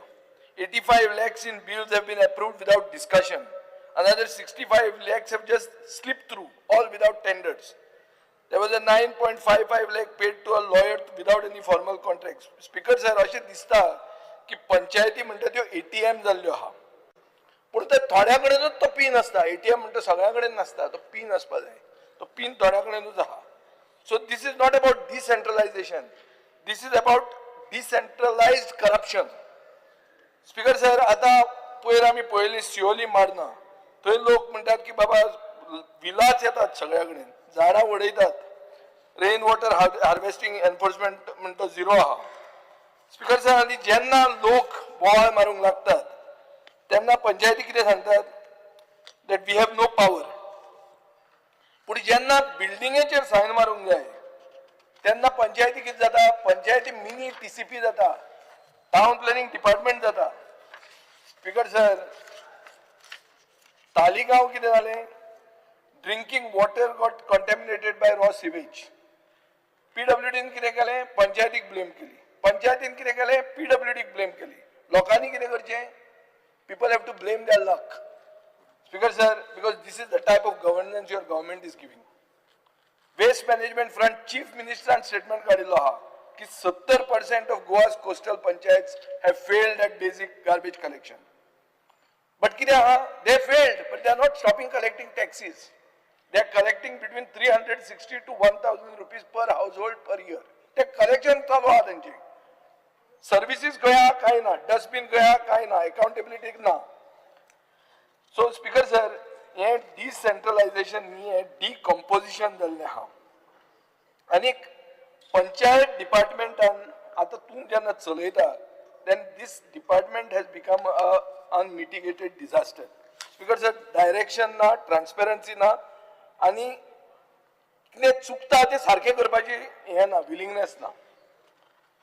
85 lakhs in bills have been approved without discussion. Another 65 lakhs have just slipped through, all without tenders. There was a 9.55 lakh paid to a lawyer without any formal contracts. Speaker sir, अशें दिसता की पंचायती म्हणटा त्यो ATM जाल्ल्यो आहा. पूण ते थोड्या कडेनूच तो पिन आसता. ATM म्हणटा सगळ्या कडेन नासता. तो पिन आसपा जाय. तो पिन थोड्या कडेनूच आहा. So this is not about decentralization. This is about decentralized corruption. Speaker sir, आता पयर आमी पळयली सिओली मारना. थंय लोक म्हणटात की बाबा विलास येतात सगळ्या कडेन. झाडां उडयतात. रेन वॉटर हार्वेस्टिंग एनफोर्समेंट म्हणटा झिरो आहा. स्पीकर सर, आनी जेन्ना लोक बोवाळ मारूंक लागतात तेन्ना पंचायती कितें सांगतात? That we have no power. पूण जेन्ना बिल्डिंगेचेर सायन मारूंक जाय तेन्ना पंचायती कितें जाता? पंचायती मिनी TCP जाता. टाउन प्लॅनिंग डिपार्टमेंट जाता. स्पीकर सर, तालिगांव कितें जालें? Drinking water got contaminated by raw sewage. PWDन कितें केलें? पंचायतीक ब्लेम केली. पंचायतीन कितें केलें? PWDक ब्लेम केली. लोकांनी कितें करचें? People have to blame their luck. Speaker sir, because this is the type of governance your government is giving. Waste management front chief minister statement काडिल्लो आहा की 70% of Goa's coastal panchayats have failed at basic garbage collection. But कितें आहा? They failed, but they are not stopping collecting taxes. They are collecting between 360 to 1,000 rupees per household per year. ते collection चालू आहा तेंची. Services गया काय ना, dustbin गया काय ना, अकाउंटेबिलिटी ना. सो स्पीकर सर, हे डिसेंट्रलायझेशन न्ही, हे डिकम्पोजिशन जाल्लें आहा. आनी पंचायत डिपार्टमेंटान आतां तूं जेन्ना चलयता then this department has become a unmitigated disaster. Speaker sir, direction ना, ट्रान्सपेरन्सी ना, आनी कितें चुकता तें सारकें करपाची हें ना, विलिंगनेस ना.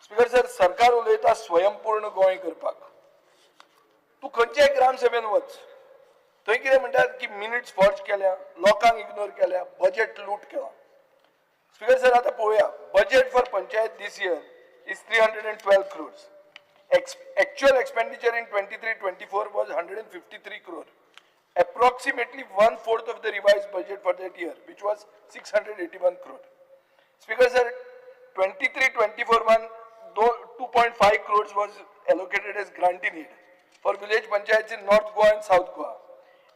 स्पीकर सर, सरकार उलयता स्वयंपूर्ण गोंय करपाक. तूं खंयच्याय ग्रामसभेन वच, थंय कितें म्हणटात की मिनिट्स फॉर्ज केल्या, लोकांक इग्नोर केल्या, बजेट लूट केला. स्पीकर सर, आतां पळोवया, budget for panchayat this year is 312 crores. Actual expenditure in 23-24 was 153 crore. Approximately 1/4 of the revised budget for that year, which was 681 crore. Speaker sir, 23-24 one, 2.5 crores was allocated as grant in need for village panchayats in North Goa and South Goa.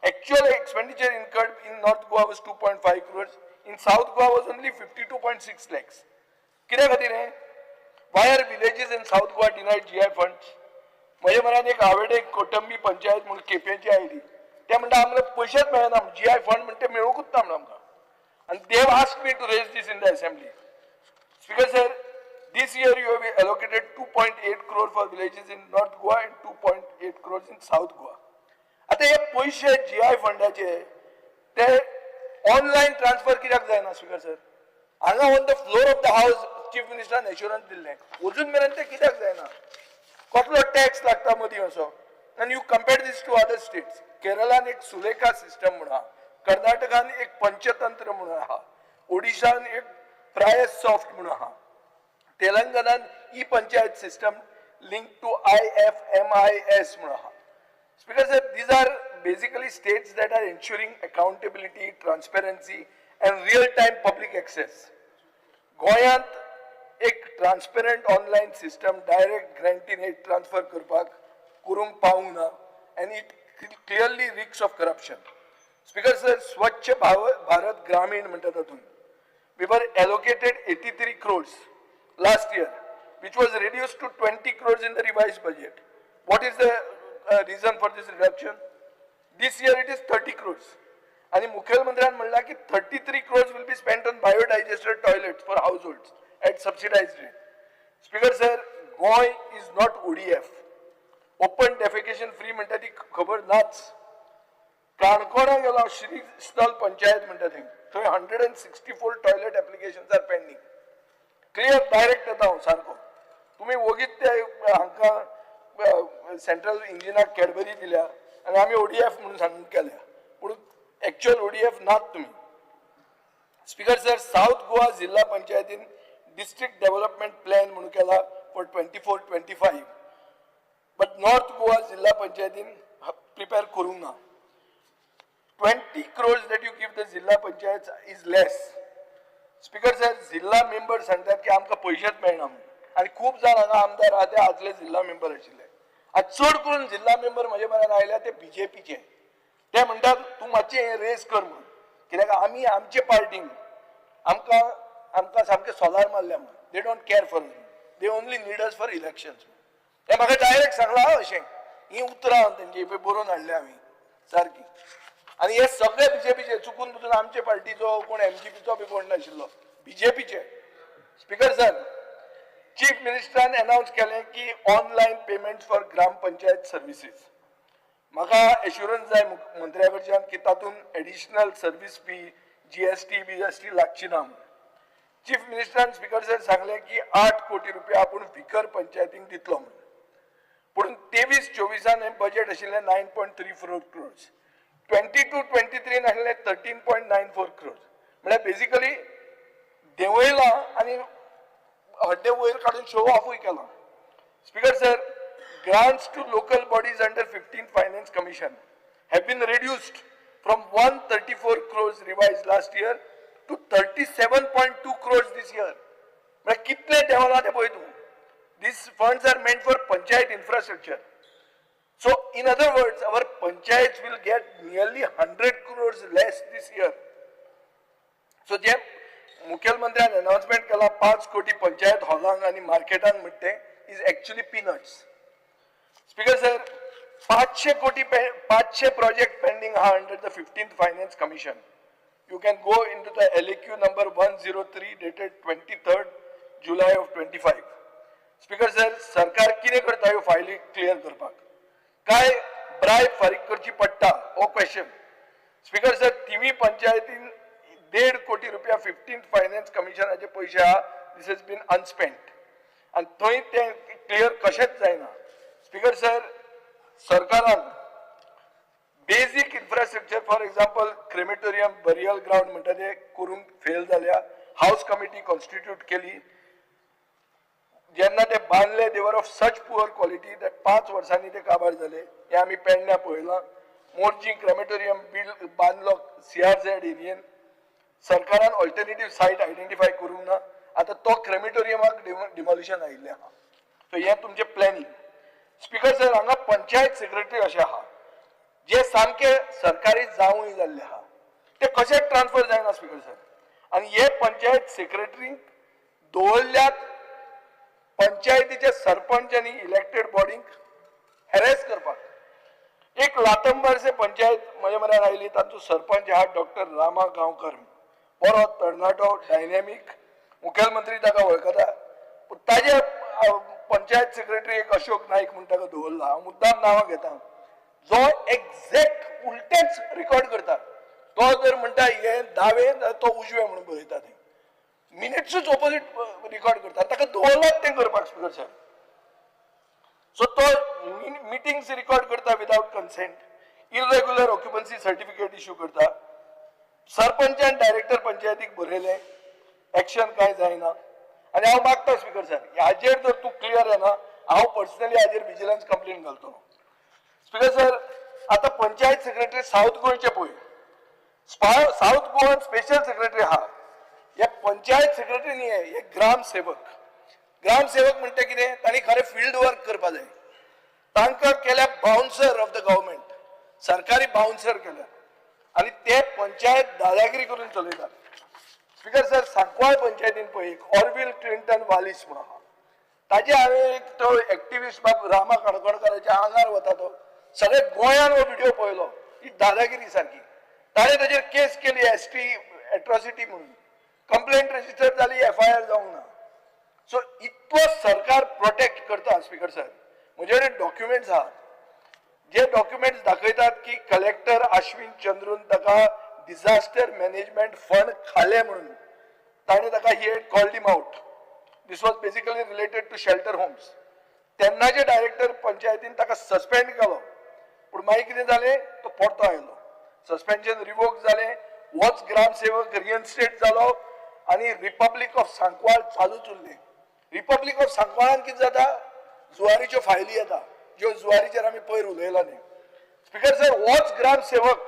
Actual expenditure incurred in North Goa was 2.5 crores. In South Goa was only 52.6 lakhs. कित्या खातीर हें? Why are villages in South Goa denied GI funds? म्हज्या मनान एक आवडे कोटंबी पंचायत म्हणून केपेंची oily. ते म्हणटा आमकां पयशेच मेळना, GI फंड म्हणटा ते मेळूंकूच ना म्हणून आमकां. And they have asked me to raise this in the assembly. Speaker sir, this year you have allocated 2.8 crore for villages in North Goa and 2.8 crores in South Goa. आता हे पैसे GI फंडाचे ते ऑनलाइन ट्रान्सफर कित्याक जायना speaker sir? हांगा on the floor of the house chief मिनिस्टरान assurance दिल्लें. अजून मेरेन ते कित्याक जायना? कसलो टॅक्स लागता मदीं असो? आनी you compare this to other states. केरळान एक सुलेखा सिस्टम म्हणून आहा, कर्नाटकान एक पंचतंत्र म्हणून आहा, ओडिशान एक प्रायस सॉफ्ट म्हणून आहा, तेलंगणान e panchayat system link to IFMIS म्हणून आहा. Speaker sir, these are basically states that are ensuring accountability, transparency and real-time public access. गोंयांत एक transparent online system direct grant in aid transfer करपाक करूंक पावूंक ना, and it clearly reeks of corruption. Speaker sir, स्वच्छ भारत ग्रामीण म्हणटा तातूंत we were allocated 83 crores last year, which was reduced to 20 crores in the revised budget. What is the reason for this reduction? This year it is 30 crores. आणि मुख्यमंत्र्यान म्हणला की 33 crores will be spent on biodigester toilets for households at subsidized rate. Speaker sir, Goy is not ODF. Open defecation free म्हणटा ती खबर नाच. काणकोणा गेलो श्री स्थल पंचायत म्हणटा थंय 164 toilet applications are pending. Clear direct येता हांव सारको. तुम्ही वगीत ते हांकां सेंट्रल इंजिनाक कॅडबरी दिल्या आनी आमी ODF म्हणून सांगून केल्या पूण एक्चुअल ODF नात तुम्ही. स्पीकर सर, साऊथ गोवा जिल्हा पंचायतीन डिस्ट्रिक्ट डेव्हलपमेंट प्लॅन म्हणून केला फॉर 24-25, बट नॉर्थ गोवा जिल्हा पंचायतीन प्रिपेअर करूंक ना. 20 crores that you give the जिल्हा panchayat is less. Speaker sir, जिल्हा मेंबर सांगतात की आमकां पयशेच मेळना म्हणून आनी खूब जाण हांगा आमदार आहा ते आदले जिल्हा मेंबर आशिल्ले. आज चड करून जिल्हा मेंबर म्हजे म्हऱ्यान आयल्या ते BJPचे. ते म्हणटात तूं मातशें हें रेस कर म्हणून, कित्याक आमी आमचे पार्टीन आमकां सामकें सोलार मारल्या म्हणून. They don't care for us, they only need us for elections. हे म्हाका डायरेक्ट सांगलां अशें. ही उतरां तेंची बरोवन हाडल्या आमी सारकी. आणि हे सगळे BJPचे चुकून बुजून आमचे पार्टीचो कोण MGPचो बी कोण नाशिल्लो, BJPचे. स्पीकर सर, चीफ मिनिस्टरान अनाउन्स केलें की online payment for gram panchayat services. म्हाका एश्युरन्स जाय मंत्र्या कडच्यान की तातूंत additional service fee GST BST लागची ना म्हणून. चीफ मिनिस्टरान स्पीकर सर सांगलें की 8 कोटी रुपया आपूण भिकर पंचायतींक दितलो म्हणून. पूण 23-24 हें बजेट आशिल्लें 9.34 crores. 22-23 आशिल्लें 13.94 crores. म्हळ्यार बेसिकली देंवयला आनी हड्डे वयर काडून शो ऑफूय केला. Speaker sir, grants to local bodies under 15th Finance Commission have been reduced from 134 crores revised last year to 37.2 crores this year. म्हळ्यार कितले देंवला ते पळय तूं. These funds are meant for panchayat infrastructure. So, in other words, our panchayats will get nearly 100 crores less this year. So, जे मुख्यमंत्र्यान announcement केला 5 कोटी पंचायत हॉलांक आणि मार्केटांक म्हणते is actually peanuts. Speaker sir, 500 project pending आहा under the 15th finance commission. You can go into the LAQ number 103 dated 23rd July of 25. Speaker sir, सरकार कितें करता ह्यो फायली क्लियर करपाक? काय ब्रायब फारीक करची पडटा हो क्वेश्चन. स्पीकर सर, तिवी पंचायतीन 1.5 कोटी रुपया 15th फायनान्स कमिशनाचे पयशे आहा. दिस हेज बीन अनस्पेंट आनी थंय ते क्लियर कशेंच जायना. स्पीकर सर, सरकारान basic infrastructure for example crematorium burial ground म्हणटा ते करून फेल जाल्या. हाऊस कमिटी कॉन्स्टिट्यूट केली. जेन्ना ते बांदले they were of such poor quality that 5 वर्सांनी ते काबार झाले. हे आमी पेडण्या पळयलां. मोर्जी क्रेमेटोरियम बिल्ड बांदलो CRZ एरियेन. सरकारान ऑल्टरनेटिव्ह सायट आयडेंटिफाय करूंक ना. आता तो क्रेमेटोरियमाक डिमोलिशन आयिल्लें आहा. सो हे तुमचे प्लॅनिंग. स्पीकर सर, हांगा पंचायत सेक्रेटरी अशे आहा जे सामके सरकारी जावूय जाल्ले आहा. ते कशे ट्रान्सफर जायना स्पीकर सर. आनी हे पंचायत सेक्रेटरींक दवरल्यात पंचायतीचे सरपंच आनी इलेक्टेड बॉडींक हॅरेस करपाक. एक लातंबरसे पंचायत म्हजे म्हऱ्यान आयली. तांचो सरपंच आहा डॉक्टर रामा गांवकर. बरो तरणाटो, डायनॅमीक. मुखेलमंत्री ताका वळखता. पूण ताजे पंचायत सेक्रेटरी एक अशोक नाईक म्हणून ताका दवरला. हांव मुद्दाम नांवां घेता. जो एक्झॅक्ट उलटेच रिकॉर्ड करता. तो जर म्हणटा हे दावे जाल्यार तो उजवे म्हणून बरयता. थंय मिनिट्सूच ऑपोजीट रिकॉर्ड करता. ताका दवरलात तें करपाक स्पीकर सर. सो तो मिटिंग्स रिकॉर्ड करता without consent. Irregular occupancy certificate issue करता. सरपंचान डायरेक्टर पंचायतीक बरयलें. एक्शन कांय जायना. आनी हांव मागता स्पीकर सर, हाजेर जर तूं क्लियर येना हांव पर्सनली हाजेर विजिलन्स कंप्लेन घालतलो. स्पीकर सर, आता पंचायत सेक्रेटरी साऊथ गोंयचे पळय. साऊथ गोवन स्पेशल सेक्रेटरी आहा. हे पंचायत सेक्रेटरी न्ही, हे ग्रामसेवक. ग्रामसेवक म्हणटा कितें, तांणी खरें फील्ड वर्क करपा जाय. तांकां केल्या बाउन्सर ऑफ द गव्हर्मेंट. सरकारी बाउन्सर केल्या आनी ते पंचायत दादागिरी करून चलयतात. स्पीकर सर, सांकवाळ पंचायतीन पळय एक ऑर्विल क्लिंटन वालिस म्हणून आहा. ताजे हांवें एक तो एक्टिविस्ट बाब रामा काणकोणकाराच्या आंगार वता तो. सगळे गोंयान हो व्हिडिओ पळयलो. ही दादागिरी सारकी. ताणें ताजेर केस केली ST एट्रॉसिटी म्हणून. कंप्लेंट रजिस्टर जाली, FIR जावंक ना. सो इतलो सरकार प्रोटेक्ट करता स्पीकर सर. म्हजे कडेन डॉक्युमेंट्स आहात. जे डॉक्युमेंट्स दाखयतात की कलेक्टर आश्विन चंद्रून ताका डिझास्टर मॅनेजमेंट फंड खाले म्हणून ताणें ताका he had called him out. This was basically related to shelter homes. तेन्नाचे डायरेक्टर पंचायतीन ताका सस्पेंड केलो, पूण मागीर कितें जालें, तो परतो आयलो. सस्पेन्शन रिवोक जालें, होच ग्रामसेवक रिइन्स्टेट जालो आनी रिपब्लीक ऑफ सांकवाळ चालूच उरलें. रिपब्लीक ऑफ सांकवाळान कितें जाता, जुवारीच्यो फायली येता, ज्यो जुवारीचेर आमी पयर उलयला न्ही. स्पीकर सर, होच ग्रामसेवक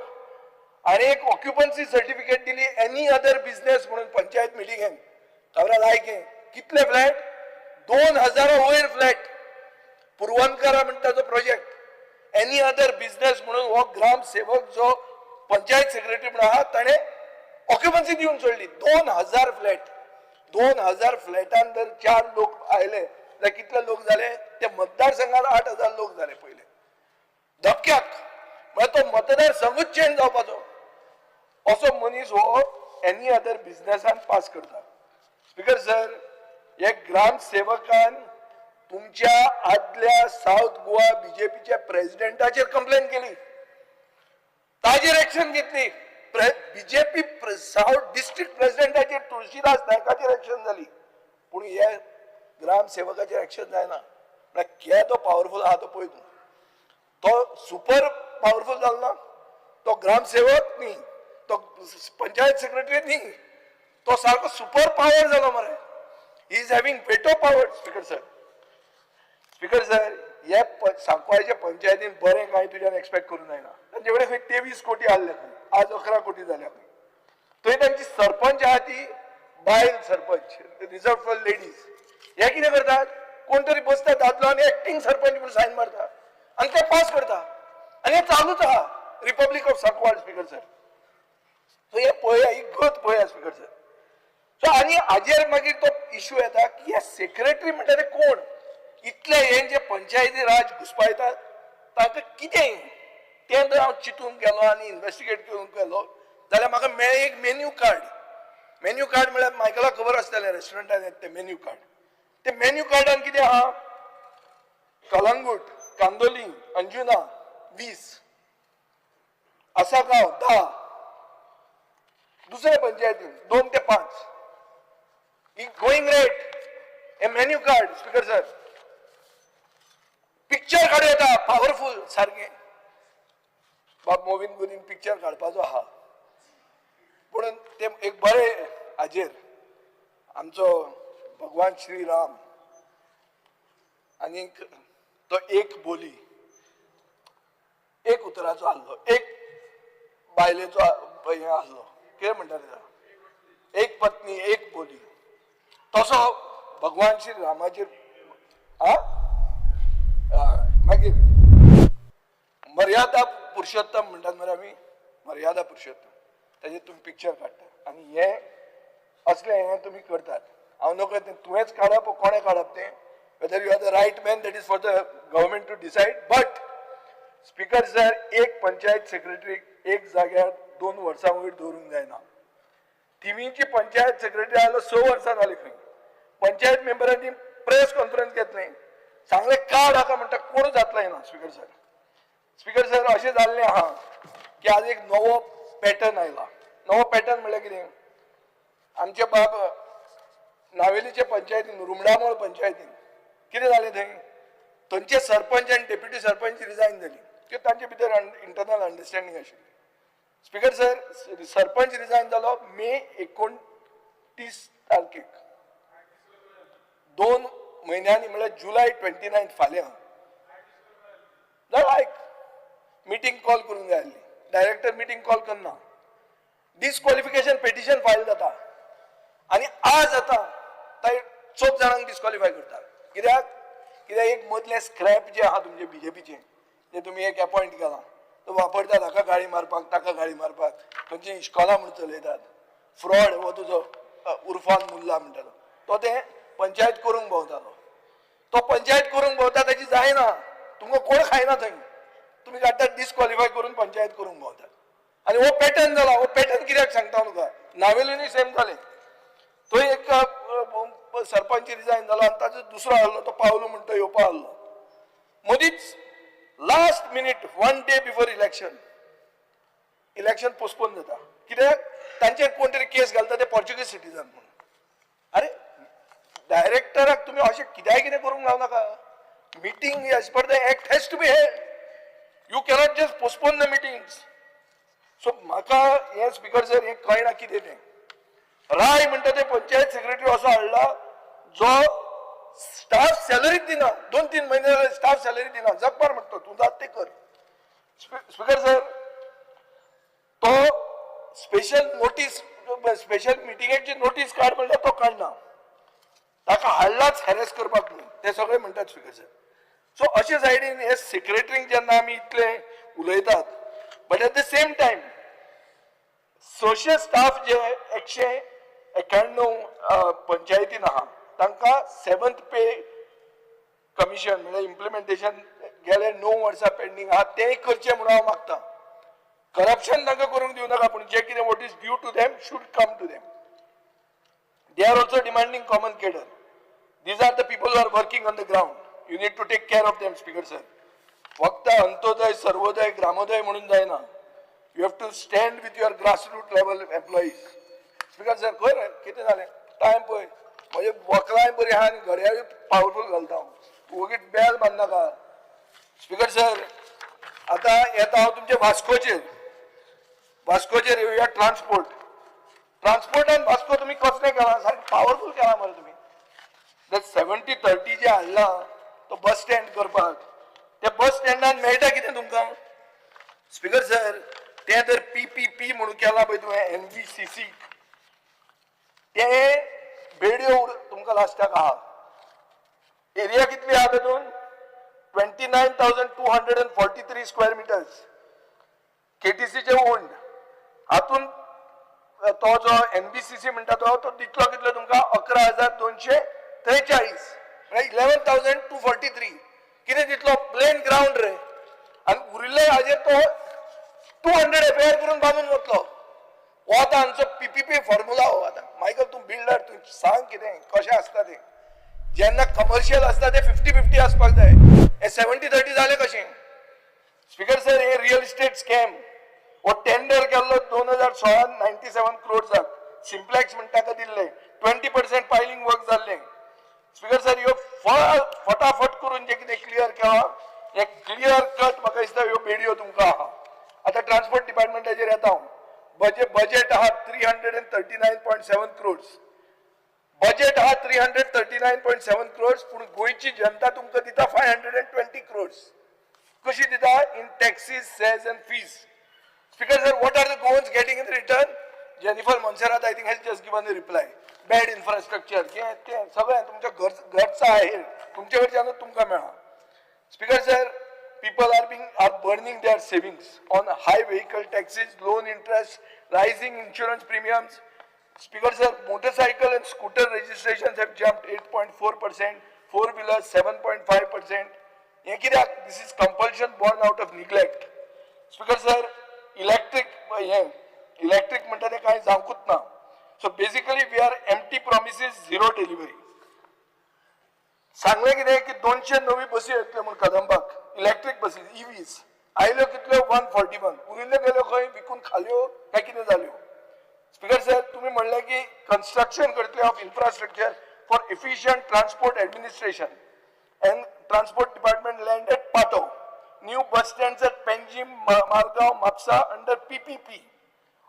आणि एक ऑक्युपन्सी सर्टिफिकेट दिली एनी अदर बिझनेस म्हणून पंचायत मिटिंगेन. खबरां लायकें कितले फ्लॅट, 2000 वयर फ्लॅट. पुरवणकारा म्हणटा तो प्रोजेक्ट, एनी अदर बिझनेस म्हणून हो ग्रामसेवक जो पंचायत सेक्रेटरी म्हणून आहा ताणें ऑक्युपन्सी दिवन सोडली. 2000 फ्लॅट. 2000 फ्लॅटान जर 4 लोक आयले जाल्यार कितले लोक जाले, ते मतदारसंघात 8000 लोक जाले पयले. धपक्याक म्हळ्यार तो मतदारसंघूच चेंज जावपाचो असो मनीस हो एनी अदर बिझनेसान पास करता. स्पीकर सर, एक ग्रामसेवकान तुमच्या आदल्या साऊथ गोवा बीजेपीच्या प्रेसिडेंटाचेर कंप्लेन केली, ताजेर एक्शन घेतली. बीजेपी साऊथ डिस्ट्रिक्ट प्रेसिडेंटाचेर तुळशीदास नायकाचेर एक्शन जाली, पूण हे ग्रामसेवकाचेर एक्शन जायना. म्हळ्यार तो पावरफुल आहा तो पळय तूं. तो सुपर पावरफुल जालो ना, तो ग्रामसेवक न्ही, तो पंचायत सेक्रेटरी न्ही, तो सारको सुपर पावर जालो मरे. He is having veto power. Speaker sir, speaker sir, हे सांकवाळच्या पंचायतीन बरें कांय तुज्यान एक्सपेक्ट करूं जायना. तांचे कडेन खंय 23 कोटी आसले, आज 11 कोटी जाल्या. थंय तांची सरपंच आहा ती बायल सरपंच, रिजर्व फॉर लेडीज. हे कितें करतात, कोण तरी बसता दादलो आनी एक्टिंग सरपंच म्हणून सायन मारता आनी ते पास करता, आनी हे चालूच आहा. Republic of Sancoale. Speaker sir, so हे पळया, ही गत पळया. स्पीकर सर, सो आनी हाजेर मागीर तो इश्यू येता की हे सेक्रेटरी म्हणटा ते कोण, इतले हे जे पंचायती राज घुसपायतात तांकां कितें तें जर हांव चिंतून गेलो आनी इन्व्हेस्टिगेट करून गेलो जाल्यार म्हाका मेळ्ळें एक मेन्यू कार्ड. मेन्यू कार्ड म्हळ्यार मायकलाक खबर आसतलें, रेस्टॉरंटान येता तें मेन्यू कार्ड. ते मेन्यू कार्डान कितें आहा, कलंगूट, कांदोली, अंजुना 20, आसागांव 10, दुसऱ्या पंचायतीन 2 ते 5. ही गोईंग रेट, हे menu card. Speaker sir, picture काडूं येता पावरफुल सारकें. बाब मोविन गुरीन पिक्चर काडपाचो आहा, पूण ते एक बरें हाजेर आमचो भगवान श्रीराम आनी तो एक बोली, एक उतराचो आसलो, एक बायलेचो हे आसलो, कितें म्हणटा तेका, एक पत्नी एक बोली. तसो भगवान श्री रामाचेर मागीर मर्यादा पुरुषोत्तम म्हणटात मरे आमी, मर्यादा पुरुषोत्तम, ताजेर तुमी पिक्चर काडटा आनी हे असले हे तुमी करतात. हांव नकळो तुवेंच काडप कोणें काडप तें, whether you are the right man, that is for the government to decide. But speaker sir, एक पंचायत सेक्रेटरी एक जाग्यार 2 वर्सां वयर दवरूंक जायना. तिमीची पंचायत सेक्रेटरी आयलो 6 वर्सां जाली खंय. पंचायत मेंबरांनी प्रेस कॉन्फरन्स घेतली, सांगले कार्ड हाका म्हणटा कोण जातलें ना. स्पीकर सर, स्पीकर सर, अशें जाल्लें आहा की आज एक नवो पॅटर्न आयला. नवो पॅटर्न म्हळ्यार कितें, आमचे बाब नावेलीचे पंचायतीन, रुमडामोळ पंचायतीन कितें जालें, थंयचे सरपंच आनी डेप्युटी सरपंच रिजायन जाली, कित्याक तांचे भितर इंटरनल अंडरस्टँडींग आशिल्ली. स्पीकर सर, सरपंच रिजायन जालो मे 29 तारखेक. 2 म्हयन्यांनी म्हळ्यार जुलय 29 फाल्यां जाल्यार आयक मिटींग कॉल करूंक जाय आसली. डायरेक्टर मिटींग कॉल करना, डिस्क्वॉलिफिकेशन पेटिशन फायल जाता आनी आज आतां 4 जाणांक डिस्क्वॉलिफाय करता. कित्याक एक मदलें स्क्रॅप जे आहा तुमचे बीजेपीचे, जे तुमी एक अपॉयंट केला, तो वापरतात हाका गाळी मारपाक, ताका गाळी मारपाक, खंयची इश्कॉलां म्हणून चलयतात. फ्रॉड हो तुजो उर्फान मुल्ला म्हणटालो तो ते पंचायत करूंक भोंवतालो. तो पंचायत करूंक भोंवता ताची जायना, तुमकां कोण खायना थंय, तुमी काडटात डिस्क्वॉलिफाय करून पंचायत करूंक भोंवतात. आनी हो पॅटर्न जाला. हो पॅटर्न कित्याक सांगता तुका, नावेलीनूय सेम जालें. थंय एक सरपंच रिजायन जालो आनी ताजो दुसरो आहलो, तो पावलो म्हणून तो येवपा आहलो. मदींच last minute 1 day before election election postpone जाता कित्याक तांचे कोण तरी केस घालता ते पोर्चुगीज सिटीजन म्हणून. अरे डायरेक्टराक तुम्ही अशें कितें करूंक लावनाका. Meeting as per the act has to be held. You cannot just postpone the meetings. So म्हाका हे स्पीकर सर हे कळना कितें तें. राय म्हणटा ते पंचायत सेक्रेटरी असो हाडला जो स्टाफ सॅलरी दिना. 2-3 महिने जाले स्टाफ सॅलरी दिना. जगपार म्हणतो तूं जात ते कर. स्पीकर सर तो स्पेशल नोटीस स्पेशल मिटिंगेची नोटीस काड म्हणल्यार तो काडना. ताका हाडलाच हॅरेस करपाक म्हणून ते सगळे म्हणटात स्पीकर सर. सो अशे सायडीन हे सेक्रेटरींक जेन्ना आमी इतले उलयतात but at the same time social staff जे 191 पंचायतीन आहा तांकां 7th पे कमिशन म्हणजे इम्प्लिमेंटेशन गेले 9 वर्सां पेंडिंग आहा तेय करचे म्हणून हांव मागता. करप्शन तांकां करूंक दिवं नाका पूण जे कितें what is due to them should come to them. They are also demanding common cadre. These are the people who are working on the ground. You need to take care of them, Speaker sir. फक्त अंत्योदय सर्वोदय ग्रामोदय म्हणून जायना. You have to stand with your grassroots level employees. Speaker sir, खंय रे कितें जालें time पळय म्हणजे वकलांय बरी आहा आनी घड्याळूय पावरफूल घालता हांव. वगीत बेल बांदनाका. स्पीकर सर आतां येता हांव तुमचे वास्कोचेर येवया ट्रान्सपोर्ट. ट्रान्सपोर्टान वास्को तुम्ही कसले केला सारकें पावरफूल केला मरे तुम्ही. 70-30 जे हाडला तो बस स्टँड करपाक त्या बस स्टँडान मेळटा कितें तुमकां. स्पीकर सर ते तर PPP म्हणून केला पळय तुवें NBCC ते बेड्यो तुमकां लास्टाक आहा. एरिया कितली आहा तातून 29,243 स्क्वेअर मिटर्स KTCचे ओन्ड. हातून तो जो NBCC म्हणटा तो दितलो कितलो तुमकां 11,243 म्हणजे 11,243 कितें दितलो प्लेन ग्राउंड रे. आनी उरिल्ले हाजेर तो 200 FAR करून बांदून वतलो. हो आतां आमचो PPP फॉर्म्युला हो. आतां मायकल तूं बिल्डर तूं सांग कितें कशें आसता तें. जेन्ना कमर्शियल आसता ते 50-50 आसपाक जाय. हे 70-30 जालें कशें. स्पीकर सर हे रियल इस्टेट स्कॅम वो टेंडर केल्लो 2016 97 crores सिम्प्लेक्स म्हणटा ताका दिल्ले 20% पायलिंग वर्क जाल्ले. स्पीकर सर ह्यो फटाफट करून जे कितें क्लियर केला हे क्लियर कट म्हाका दिसता ह्यो बेड्यो तुमकां आहा. आतां ट्रान्सपोर्ट डिपार्टमेंटाचेर येता हांव. बजेट आहा 339.7 crores. बजेट आहा 339.7 crores पूण गोंयची जनता तुमकां दिता 520 crores. कशी दिता in taxes cess and fees. Speaker sir, what are the Goans getting in return? Jennifer Monserrat, I think, has just given a reply. Bad infrastructure. सगळ्या तुमच्या घरचं आहे तुमच्याकडच्यानं तुमकां मेळा. Speaker sir, people are burning their savings on high vehicle taxes, loan interest, rising insurance premiums. Speaker sir, motorcycle and scooter registrations have jumped 8.4%, four-wheelers 7.5%. हे कित्याक? This is compulsion born out of neglect. Speaker sir, electric म्हणटा ते कांय जावंकूच ना. So basically we are empty promises zero delivery. सांगलें कितें की 200 नवी बसी येतल्यो म्हूण कदंबाक इलेक्ट्रीक बसीस EVs आयल्यो कितल्यो 141 उरिल्ल्यो गेल्यो खंय विकून खाल्यो काय कितें जाल्यो. स्पीकर सर तुम्ही म्हणलें की कन्स्ट्रक्शन करतले of infrastructure for efficient transport administration and transport department land at Patto. New bus stands at Penjim, Margaon, Mapsa under PPP.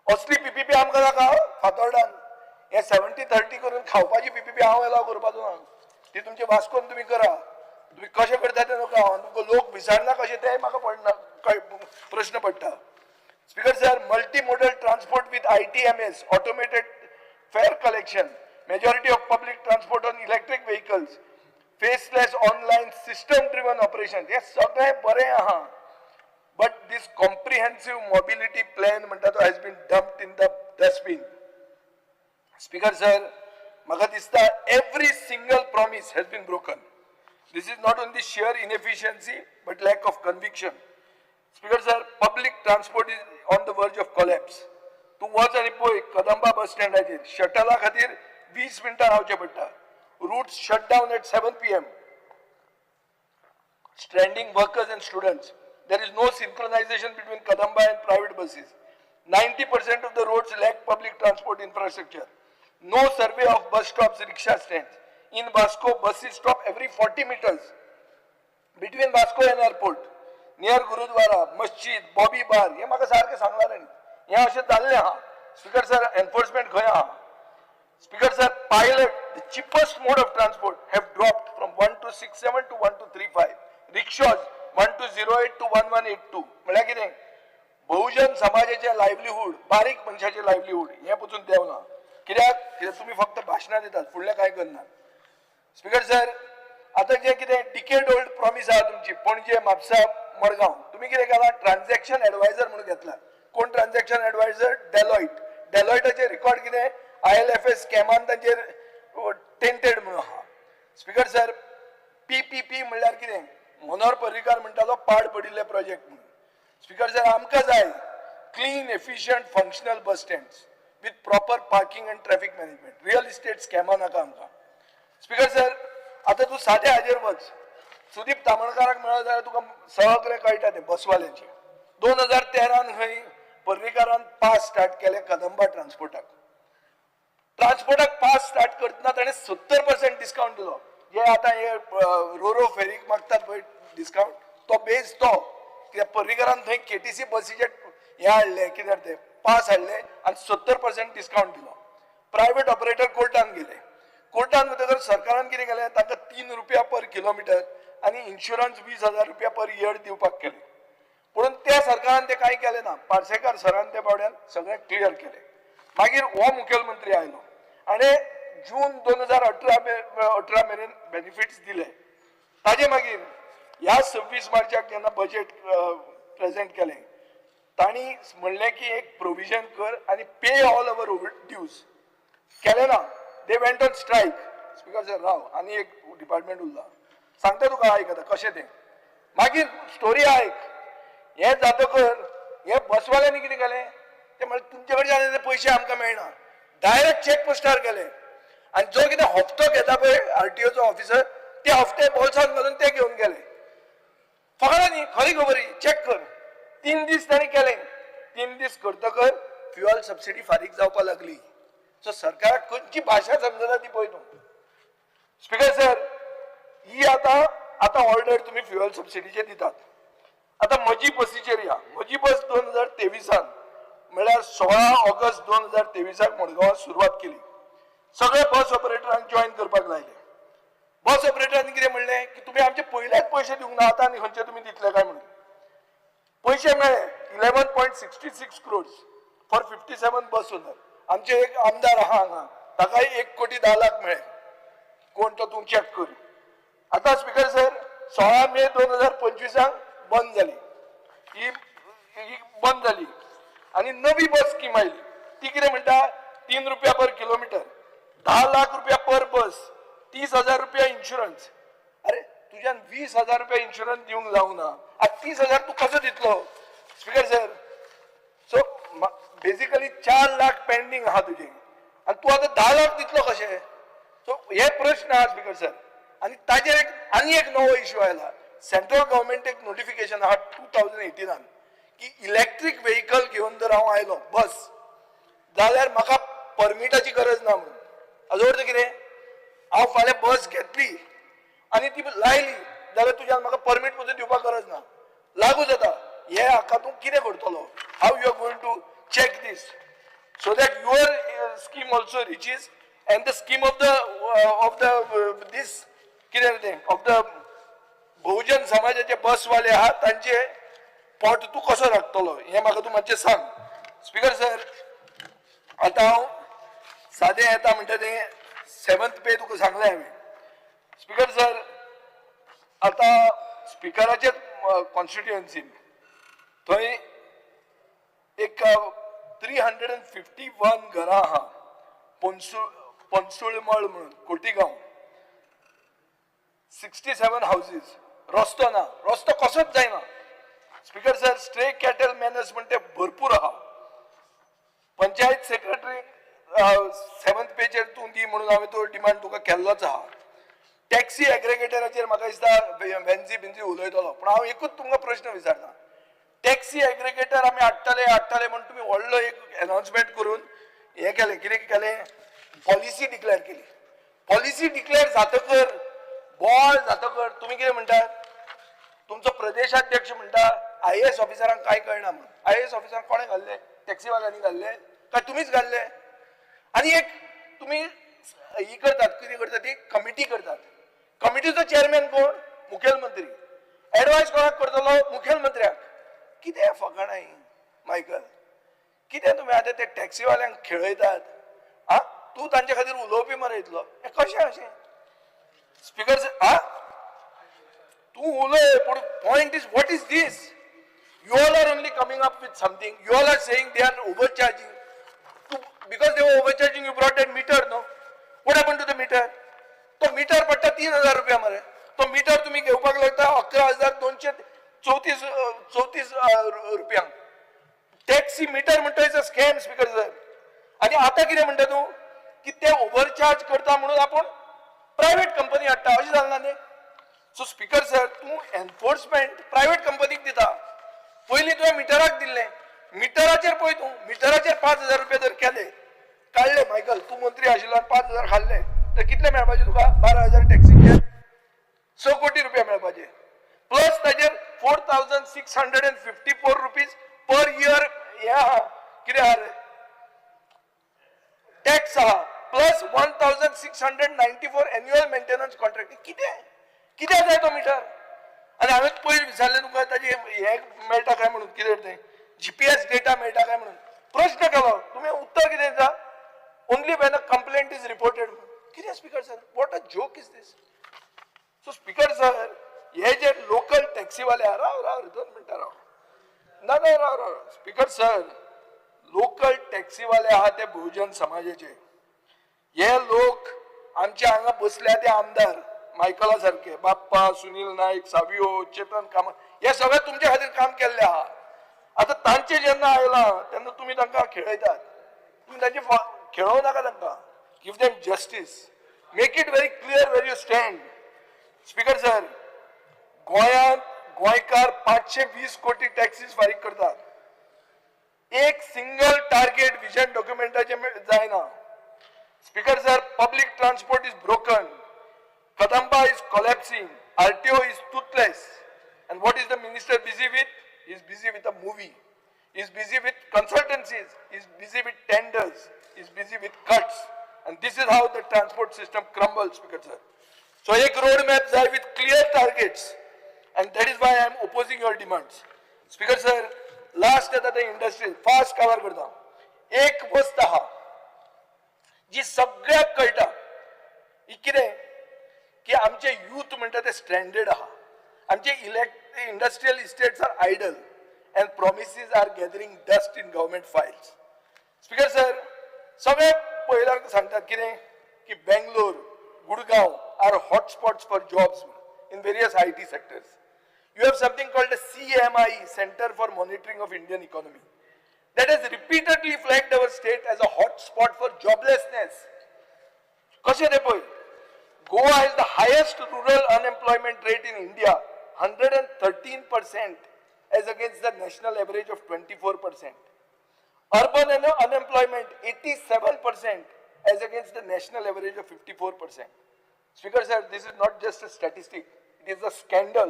असली PPP आमकां नाका फातोर्डान. हे 70-30 करून खावपाची PPP हांव एलाव करपाचो ना. ती तुमचे वास्कोन तुम्ही करा. तुम्ही कशें करता तें नका. तुमकां लोक विचारना कशें तें म्हाका पडना प्रश्न पडटा. Speaker sir multi modal transport with ITMS automated fair collection majority of public transport on electric vehicles faceless online system driven operation हे सगळे बरे आहा. but this comprehensive mobility plan म्हणटा तो has been dumped in the dustbin. Speaker sir म्हाका दिसता every single promise has been broken. This is not only sheer inefficiency but lack of conviction. Speaker sir public transport is on the verge of collapse. तू वच आनी पळय कदंबा बस स्टँडाचेर शटला खातीर 20 मिनटां रावचें पडटा. Routes shut down at 7 PM. Stranding workers and students. There is no synchronization between Kadamba and private buses. 90% of the roads lack public transport infrastructure. No survey of bus stops, rickshaw stands. In Vasco, buses stop every 40 meters between Vasco and airport. Near Gurudwara, Masjid, Bobby Bar. हे म्हाका सारखे सांगलाले न्ही. हे अशें जाल्लें आहा. Speaker sir, enforcement खंय आहा? Speaker sir, pilot, the cheapest mode of transport have dropped from 1267 to 1235. Rickshaws 1208 to 1182. म्हळ्यार कितें? बहुजन समाजाचे लायव्हलीहूड, बारीक मनशाचे लायव्हलीहूड हे पसून देवना. कित्याक तुम्ही फक्त भाशणां दितात, फुडलें कांय करनात. स्पीकर सर, आता जे कितें डिकेड ओल्ड प्रॉमिस आहा तुमची पणजे, म्हापसा, मडगांव, तुम्ही कितें केला? ट्रान्झॅक्शन एडवायझर म्हणून घेतला. कोण ट्रान्झॅक्शन एडवायझर? डेलॉयट. डेलॉयटाचे रिकॉर्ड कितें? ILFS स्कॅमान तांचेर टेंटेड म्हणून आहा. स्पीकर सर, PPP म्हणल्यार कितें? मनोहर पर्रीकार म्हणटालो पाड पडिल्ले प्रोजेक्ट म्हणून. स्पीकर सर, आमकां जाय clean, efficient, functional bus stands with proper parking and traffic management. Real estate स्कॅमा नाका आमकां. स्पीकर सर, आता तू सादे हाजेर वच. सुदीप तामणकाराक मेळ्ळो जाल्यार तुका सगळें कळटा तें बसवाल्यांचें. 2013 खंय पर्रीकारान पास स्टार्ट केले कदंबा ट्रान्सपोर्टाक. ट्रान्सपोर्टाक पास स्टार्ट करतना ताणें 70% डिस्काउंट दिलो. जे आता हे रोरो फेरीक मागतात पळय डिस्काउंट, तो बेज तो कित्याक पर्रीकारान थंय KTC बसीचे हे हाडले, कितें ते पास हाडले आनी 70% डिस्काउंट दिलो. प्रायव्हेट ऑपरेटर कोर्टान गेले. कोर्टान वतकर सरकारान कितें केलें? तांकां 3 रुपया पर किलोमिटर आनी इन्शुरन्स 20,000 रुपया पर इयर दिवपाक केले. पूण त्या सरकारान ते कांय केलें ना. पार्सेकार सरान ते बावड्यान सगळें क्लियर केलें. मागीर हो मुखेलमंत्री आयलो आनी जून 2018 मेरेन बेनिफिट्स दिले. ताजे मागीर ह्या 26 मार्चाक जेन्ना बजेट प्रेझेंट केलें, तांणी म्हणलें की एक प्रोविजन कर आनी पे ऑल अवर ड्यूज. केलें ना. They went on strike. Speaker sir, राव, आनी एक डिपार्टमेंट उरला, सांगता तुका, आयक आतां कशें तें. मागीर स्टोरी आयक. हें जातकर हे बसवाल्यांनी कितें केलें? ते म्हळ्यार तुमचे कडच्यान ते पयशे आमकां मेळना. डायरेक्ट चॅक पोस्टार केले आनी जो कितें हप्तो घेता पळय RTOचो ऑफिसर, ते हप्ते बोल्सांत घालून ते घेवन गेले. फकाणां न्ही, खरी खबरी, चॅक कर. 3 दीस तांणी केलें. 3 दीस करतकर फ्युअल सबसिडी फारीक जावपाक लागली. सो सरकाराक खंयची भाशा समजना ती पळय तूं. स्पीकर सर, ही आतां ऑर्डर तुमी फ्युअल सबसिडीचे दितात. आता म्हजी बसीचेर या. म्हजी बस 2023 म्हळ्यार 16 ऑगस्ट 2023 मडगांवां सुरवात केली. सगळे बस ऑपरेटरांक जॉईन करपाक लायले. बस ऑपरेटरांनी कितें म्हणलें की तुमी आमचे पयलेच पयशे दिवंक ना, आतां आनी खंयचे तुमी दितले काय म्हणून. पयशे मेळ्ळे 11.66 crores फॉर 57 बस ओनर. आमचे एक आमदार आहा हांगा, ताकाय 1,10,00,000 मेळ्ळे. कोण तो तूं चॅक कर. आता स्पीकर सर, 16 मे 2025 बंद जाली. ही बंद जाली आणि नवी बस स्कीम आयली. ती कितें म्हणटा? 3 रुपया पर किलोमीटर, 10 लाख रुपया पर बस, 30,000 रुपया इन्शुरन्स. अरे तुज्यान 20,000 रुपया इन्शुरन्स दिवंक जावना. आज 30,000 तू कसो दितलो? Speaker sir, so basically 4 lakh pending आहा तुजे आणि तू आता 10 लाख दितलो कशें? सो हे प्रश्न आहा स्पीकर सर. आणि ताजेर आनी एक नवो इश्यू आयला. सेंट्रल गव्हर्मेंट एक नोटिफिकेशन आहा 2018 की इलेक्ट्रीक व्हेकल घेवन जर हांव आयलो बस जाल्यार म्हाका परमिटाची गरज ना म्हणून. हाजो अर्थ कितें? हांव फाल्यां बस घेतली आनी ती लायली जाल्यार तुज्यान म्हाका परमीट पसून दिवपाक गरज ना. लागू जाता. हे हाका तूं कितें करतलो? How you are going to check this so that your scheme also reaches and the scheme of the this कितें तें ऑफ द बहुजन समाजाचे बसवाले आहात तांचे पोट तूं कसो राखतलो हें म्हाका तूं मातशें सांग. स्पीकर सर, आतां हांव सादें येता म्हणटा तें 7th पे तुका सांगलें हांवें. स्पीकर सर, आतां स्पिकराचे कॉन्स्टिट्युएन्सीन थंय एक 351 घरां आहा. पंचुळमळ म्हणून कोटीगांव, 67 हाऊसेस. रस्तो ना. रस्तो कसोच जायना. Speaker sir, stray cattle manners म्हणते भरपूर आहा. पंचायत सेक्रेटरी 7th पेचेर तूं दी म्हणून हांवें तो डिमांड तुका केल्लोच आहा. टॅक्सी एग्रिगेटराचेर म्हाका दिसता वेन्सी बिन्सी उलयतलो. पूण हांव एकूच तुमकां प्रश्न विचारता. टॅक्सी एग्रिगेटर आम्ही हाडटले म्हणून तुम्ही व्हडलो एक अनाउन्समेंट करून हे केलें, कितें केलें, पॉलिसी डिक्लेअर केली. पॉलिसी डिक्लेअर जातकर बॉल जातकर तुम्ही कितें म्हणटात, तुमचो प्रदेशाध्यक्ष म्हणटा IAS ऑफिसरांक काय कळना म्हणून. IAS ऑफिसरांक कोणे घाल्ले, टॅक्सीवाल्यांनी घाल्ले काय तुम्हीच घाल्ले? आणि एक तुम्ही ही करतात, कितें करतात ती कमिटी करतात. कमिटीचो चेअरमॅन कोण, मुखेलमंत्री. एडवायस कोणाक करतलो, मुखेलमंत्र्याक. कितें फकाणां ही मायकल, कितें तुम्ही आतां ते टॅक्सीवाल्यांक खेळयतात? आ तूं तांचे खातीर उलोवपी मरे इतलो, हें कशें अशें? स्पीकर तूं उलय, पूण point is what is this? You all are only coming up with something. You all are saying they are overcharging. Because they were overcharging, you brought that meter, no? What happened to the meter? तो metre पडटा 3,000 रुपया मरे. तो metre तुम्ही घेवपाक लागता 11,234 रुपयांक. Taxi metre म्हणटा is a scam speaker sir. आणि आता कितें म्हणटा तूं की ते ओव्हरचार्ज करता म्हणून आपण प्रायव्हेट कंपनी हाडटा, अशें जालना न्ही? सो स्पीकर सर तूं एनफोर्समेंट प्रायव्हेट कंपनीक दिता. पयलीं तुवें मिटराक दिल्लें, मिटराचेर पळय तूं मिटराचेर 5,000 रुपया जर केले, काडले मायकल, तूं मंत्री आशिल्लो आनी 5,000 खाल्ले तर कितले मेळपाचे तुका? 12,000 टॅक्सीचेर 6 कोटी रुपया मेळपाचे. प्लस ताजेर 4,654 रुपीज पर इयर हे आहा, कितें आहा रे टॅक्स आहा, प्लस 1,694 एन्युअल मेंटेनन्स कॉन्ट्रॅक्ट. कितें जाय तो मिटर? आणि हांवें पयलीं विचारलें तुका ताजे हे मेळटा काय म्हणून, कितें तें GPS डेटा मेळटा काय म्हणून प्रश्न केलो. तुम्ही उत्तर कितें दिता? Only when a complaint is reported. कितें speaker sir, what a joke is this? So speaker sir हे जे लोकल टॅक्सीवाले आहा, राव 2 मिनटां राव, ना राव स्पीकर सर, लोकल टॅक्सीवाले आहा ते बहुजन समाजाचे. हे लोक आमच्या हांगा बसल्या ते आमदार मायकला सारखे, बाप्पा, सुनील नाईक, सावियो, चेतन कामत, हे सगळे तुमच्या खातीर काम केल्ले आहा. आता तांचे जेन्ना आयला तेन्ना तुम्ही तांकां खेळयतात. तुम्ही तांचे खेळोव नाका तांकां. Give them justice. Make it very clear where you stand. Speaker sir, गोंयांत गोंयकार 520 कोटी टॅक्सीस फारीक करतात. एक सिंगल टार्गेट विजन डॉक्युमेंटाचे जायना. Speaker sir, public transport is broken. Kadamba is collapsing. RTO is toothless. And what is the minister busy with? He is busy with a movie. He is busy with consultancies. He is busy with tenders. He is busy with cuts. And this is how the transport system crumbles, Speaker sir. So, एक roadmap जाय with clear targets. And that is why I am opposing your demands. Speaker sir, last आता the industry fast cover करता. एक वस्त आहा जी सगळ्याक कळटा. ही कितें की आमचे यूथ म्हणटा ते स्ट्रँडेड आहा. आमचे industrial estates are idle and promises are gathering dust in government files. Speaker sir, सगळे पळयल्यार सांगतात कितें की Bangalore, Gurgaon are hotspots for jobs in various IT sectors. You have something called the CMI, Center for Monitoring of Indian Economy, that has repeatedly flagged our state as a hotspot for joblessness. कशें ते पळय, Goa has the highest rural unemployment rate in India, 113% as against the national average of 24%. Urban unemployment 87% as against the national average of 54%. Speaker sir, this is not just a statistic, it is a scandal.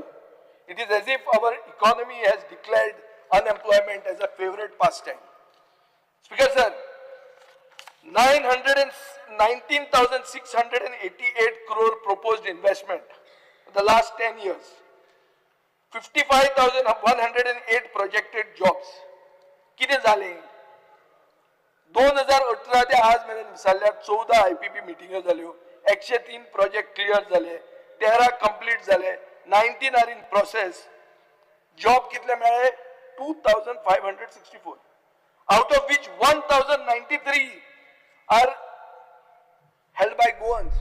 It is as if our economy has declared unemployment as a favorite pastime. Speaker sir, 19,688 crore proposed investment for the last 10 years. 55,108 projected jobs. किती झाले? 2018 ते आज मेरेन विचारल्यार 14 IPP मिटिंग्यो जाल्यो, 103 project clear झाले, 13 complete झाले, 19 are in process. Job कितले मेळ्ळे? 2,564, out of which 1,093 are held by Goans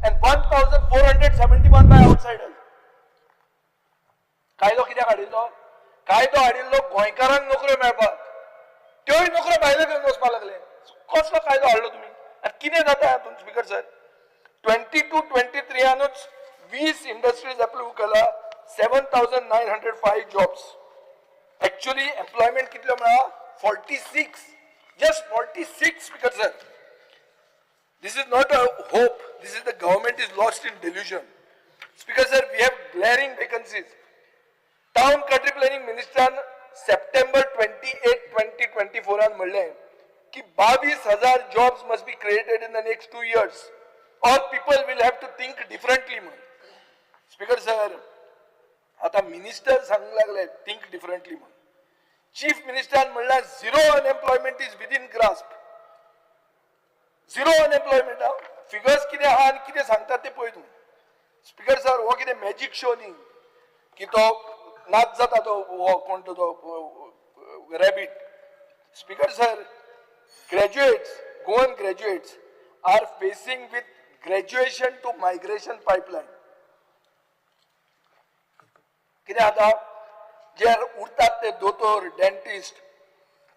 and 1,471 by outsiders. कायदो कित्याक हाडिल्लो? कायदो हाडिल्लो गोंयकारांक नोकऱ्यो मेळपाक. त्योय नोकऱ्यो भायले घेवन वचपाक लागले. कसलो कायदो हाडलो तुमी? आनी कितें जाता हातूंत स्पीकर सर? 22-23 20 इंडस्ट्रीज अप्रूव्ह केला, 7,905 जॉब्स. Actually, employment कितलो मेळा 46, just 46, Speaker sir. This is not a hope. This is the government is lost in delusion. Speaker sir, we have glaring vacancies. Town country planning minister September 28, 2024 on म्हणले की 22,000 jobs must be created in the next 2 years, or people will have to think differently. Speaker sir, आता minister सांगू लागले think differently म्हणून. Chief minister म्हणला zero unemployment is within grasp. Zero unemployment figures कितें आहा आनी कितें सांगतात ते पळय तूं. स्पीकर सर, हो कितें मॅजीक शो न्ही की तो नाच जाता तो हो कोण तो rabbit. Speaker sir, graduates, Goan graduates are facing with graduation to migration pipeline. कितें जाता, जे उरतात ते दोतोर, dentist,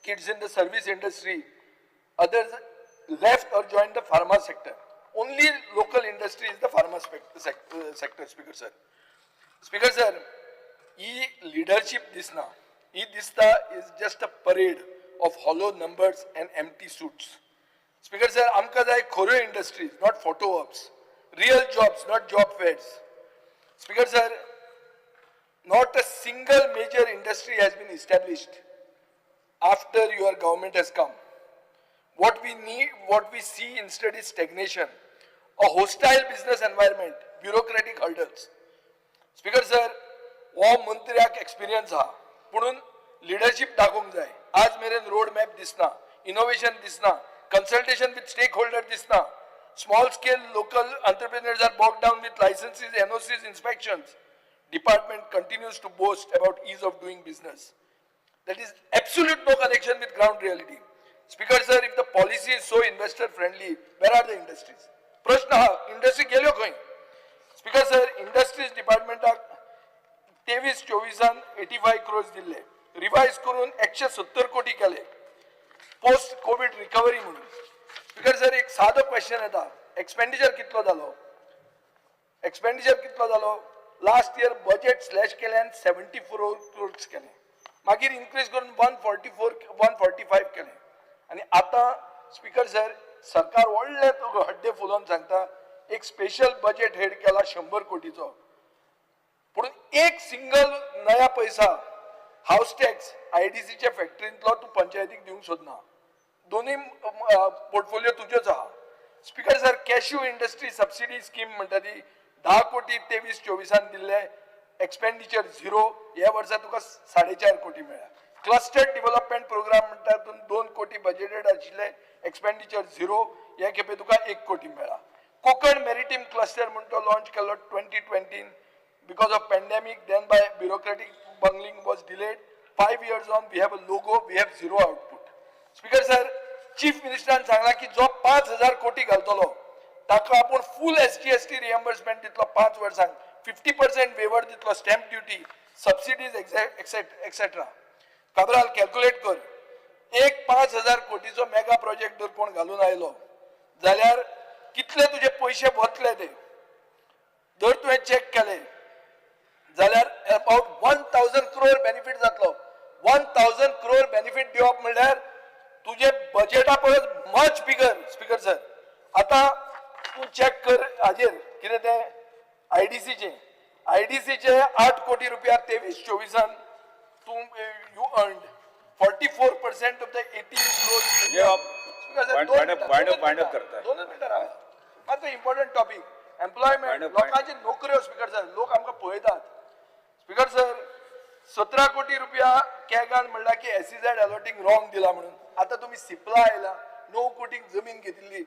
kids in the service industry, others left or joined the pharma sector. Only local industry is the pharma sector, Speaker sir. Speaker sir, leadership disna, dista is just a parade of hollow numbers and empty suits. Speaker sir, amka jay khore industries, not photo ops, real jobs, not job fairs. Speaker sir, not a single major industry has been established after your government has come. What we need, what we see instead is stagnation, a hostile business environment, bureaucratic hurdles. Speaker sir, वो मंत्र्याक experience हा, पुणून leadership दाखोवंक जाय. आज मेरेन road map दिसना, innovation दिसना, कंसल्टेशन विथ स्टेक होल्डर दिसना. Small scale local entrepreneurs are bogged down with licenses, NOCs, inspections. Department continues to boast about ease of doing business. That is absolute no connection with ground reality. Speaker sir, if the policy is so investor friendly, where are the industries? Prashna ha, industry गेल्यो खंय? Speaker sir, industries department 23-24 85 crores दिले, revise करून 170 कोटी केले post Covid recovery म्हणून. Speaker sir, एक सादो question येता, एक्सपेंडिचर कितलो जालो? एक्सपेंडिचर कितलो जालो? लास्ट इयर बजेट स्लॅश केले आनी 74 crores केले, मागीर इन्क्रीज करून 145 केले. आणि आता स्पीकर सर, सरकार व्हडले हड्डे फुलोवन सांगता एक स्पेशल बजेट हेड केला 100 कोटीचो, पूण एक सिंगल नया पैसा हाऊस टॅक्स आयडीसीच्या फॅक्टरींतलो तूं पंचायतीक दिवंक सोदना. दोन्ही पोर्टफोलिओ तुजेच आहा. Speaker sir, cashew industry subsidy scheme म्हणटा ती 10 कोटी 23-24 दिल्ले, एक्सपेंडिचर झिरो. ह्या वर्सा तुका 4.5 कोटी मेळ्ळा. क्लस्टर डेव्हलपमेंट प्रोग्राम म्हणटा तातूंत 2 कोटी बजेटेड आशिल्ले, एक्सपेंडिचर झिरो. ह्या खेपे तुका 1 कोटी मेळ्ळा. कोकण मॅरिटायम क्लस्टर म्हणून तो लॉन्च केलो 2020. Because of pandemic, then by bureaucratic bungling was delayed. 5 years on, we have a logo, we have zero output. Speaker sir, Chief Minister सांगला की जो 5,000 कोटी घालतलो ताका आपण फुल SGST रिएम्बर्समेंट दितलो 5 वर्सांक, 50% वेवर दितलो, stamp duty, subsidies etcetera. Cabral calculate कर, एक 5,000 कोटीचो मेगा प्रोजेक्ट जर कोण घालून आयलो जाल्यार कितले तुझे पैसे वतले ते जर तुवें चेक केले जाल्यार अबाउट 1,000 crore बेनिफिट जातलो. 1,000 crore बेनिफिट दिवप म्हणल्यार तुझे बजेटा परस मच बिगर. स्पीकर सर, आता तू चेक कर हाजेर कितें ते आयडीसीचे 8 कोटी रुपया 23-24 तू you earned 44% of the 18 crore. 2 मिनटां मात्र इम्पॉर्टंट टॉपिक एम्प्लॉयमेंट, लोकांची नोकऱ्यो. स्पीकर सर, लोक आमकां पळयतात. स्पीकर सर, 17 कोटी रुपया कॅगान म्हणला की SEZ अलॉटिंग रॉंग दिला म्हणून. आता तुम्ही सिप्ला आयला, 9 कोटीक जमीन घेतिल्ली,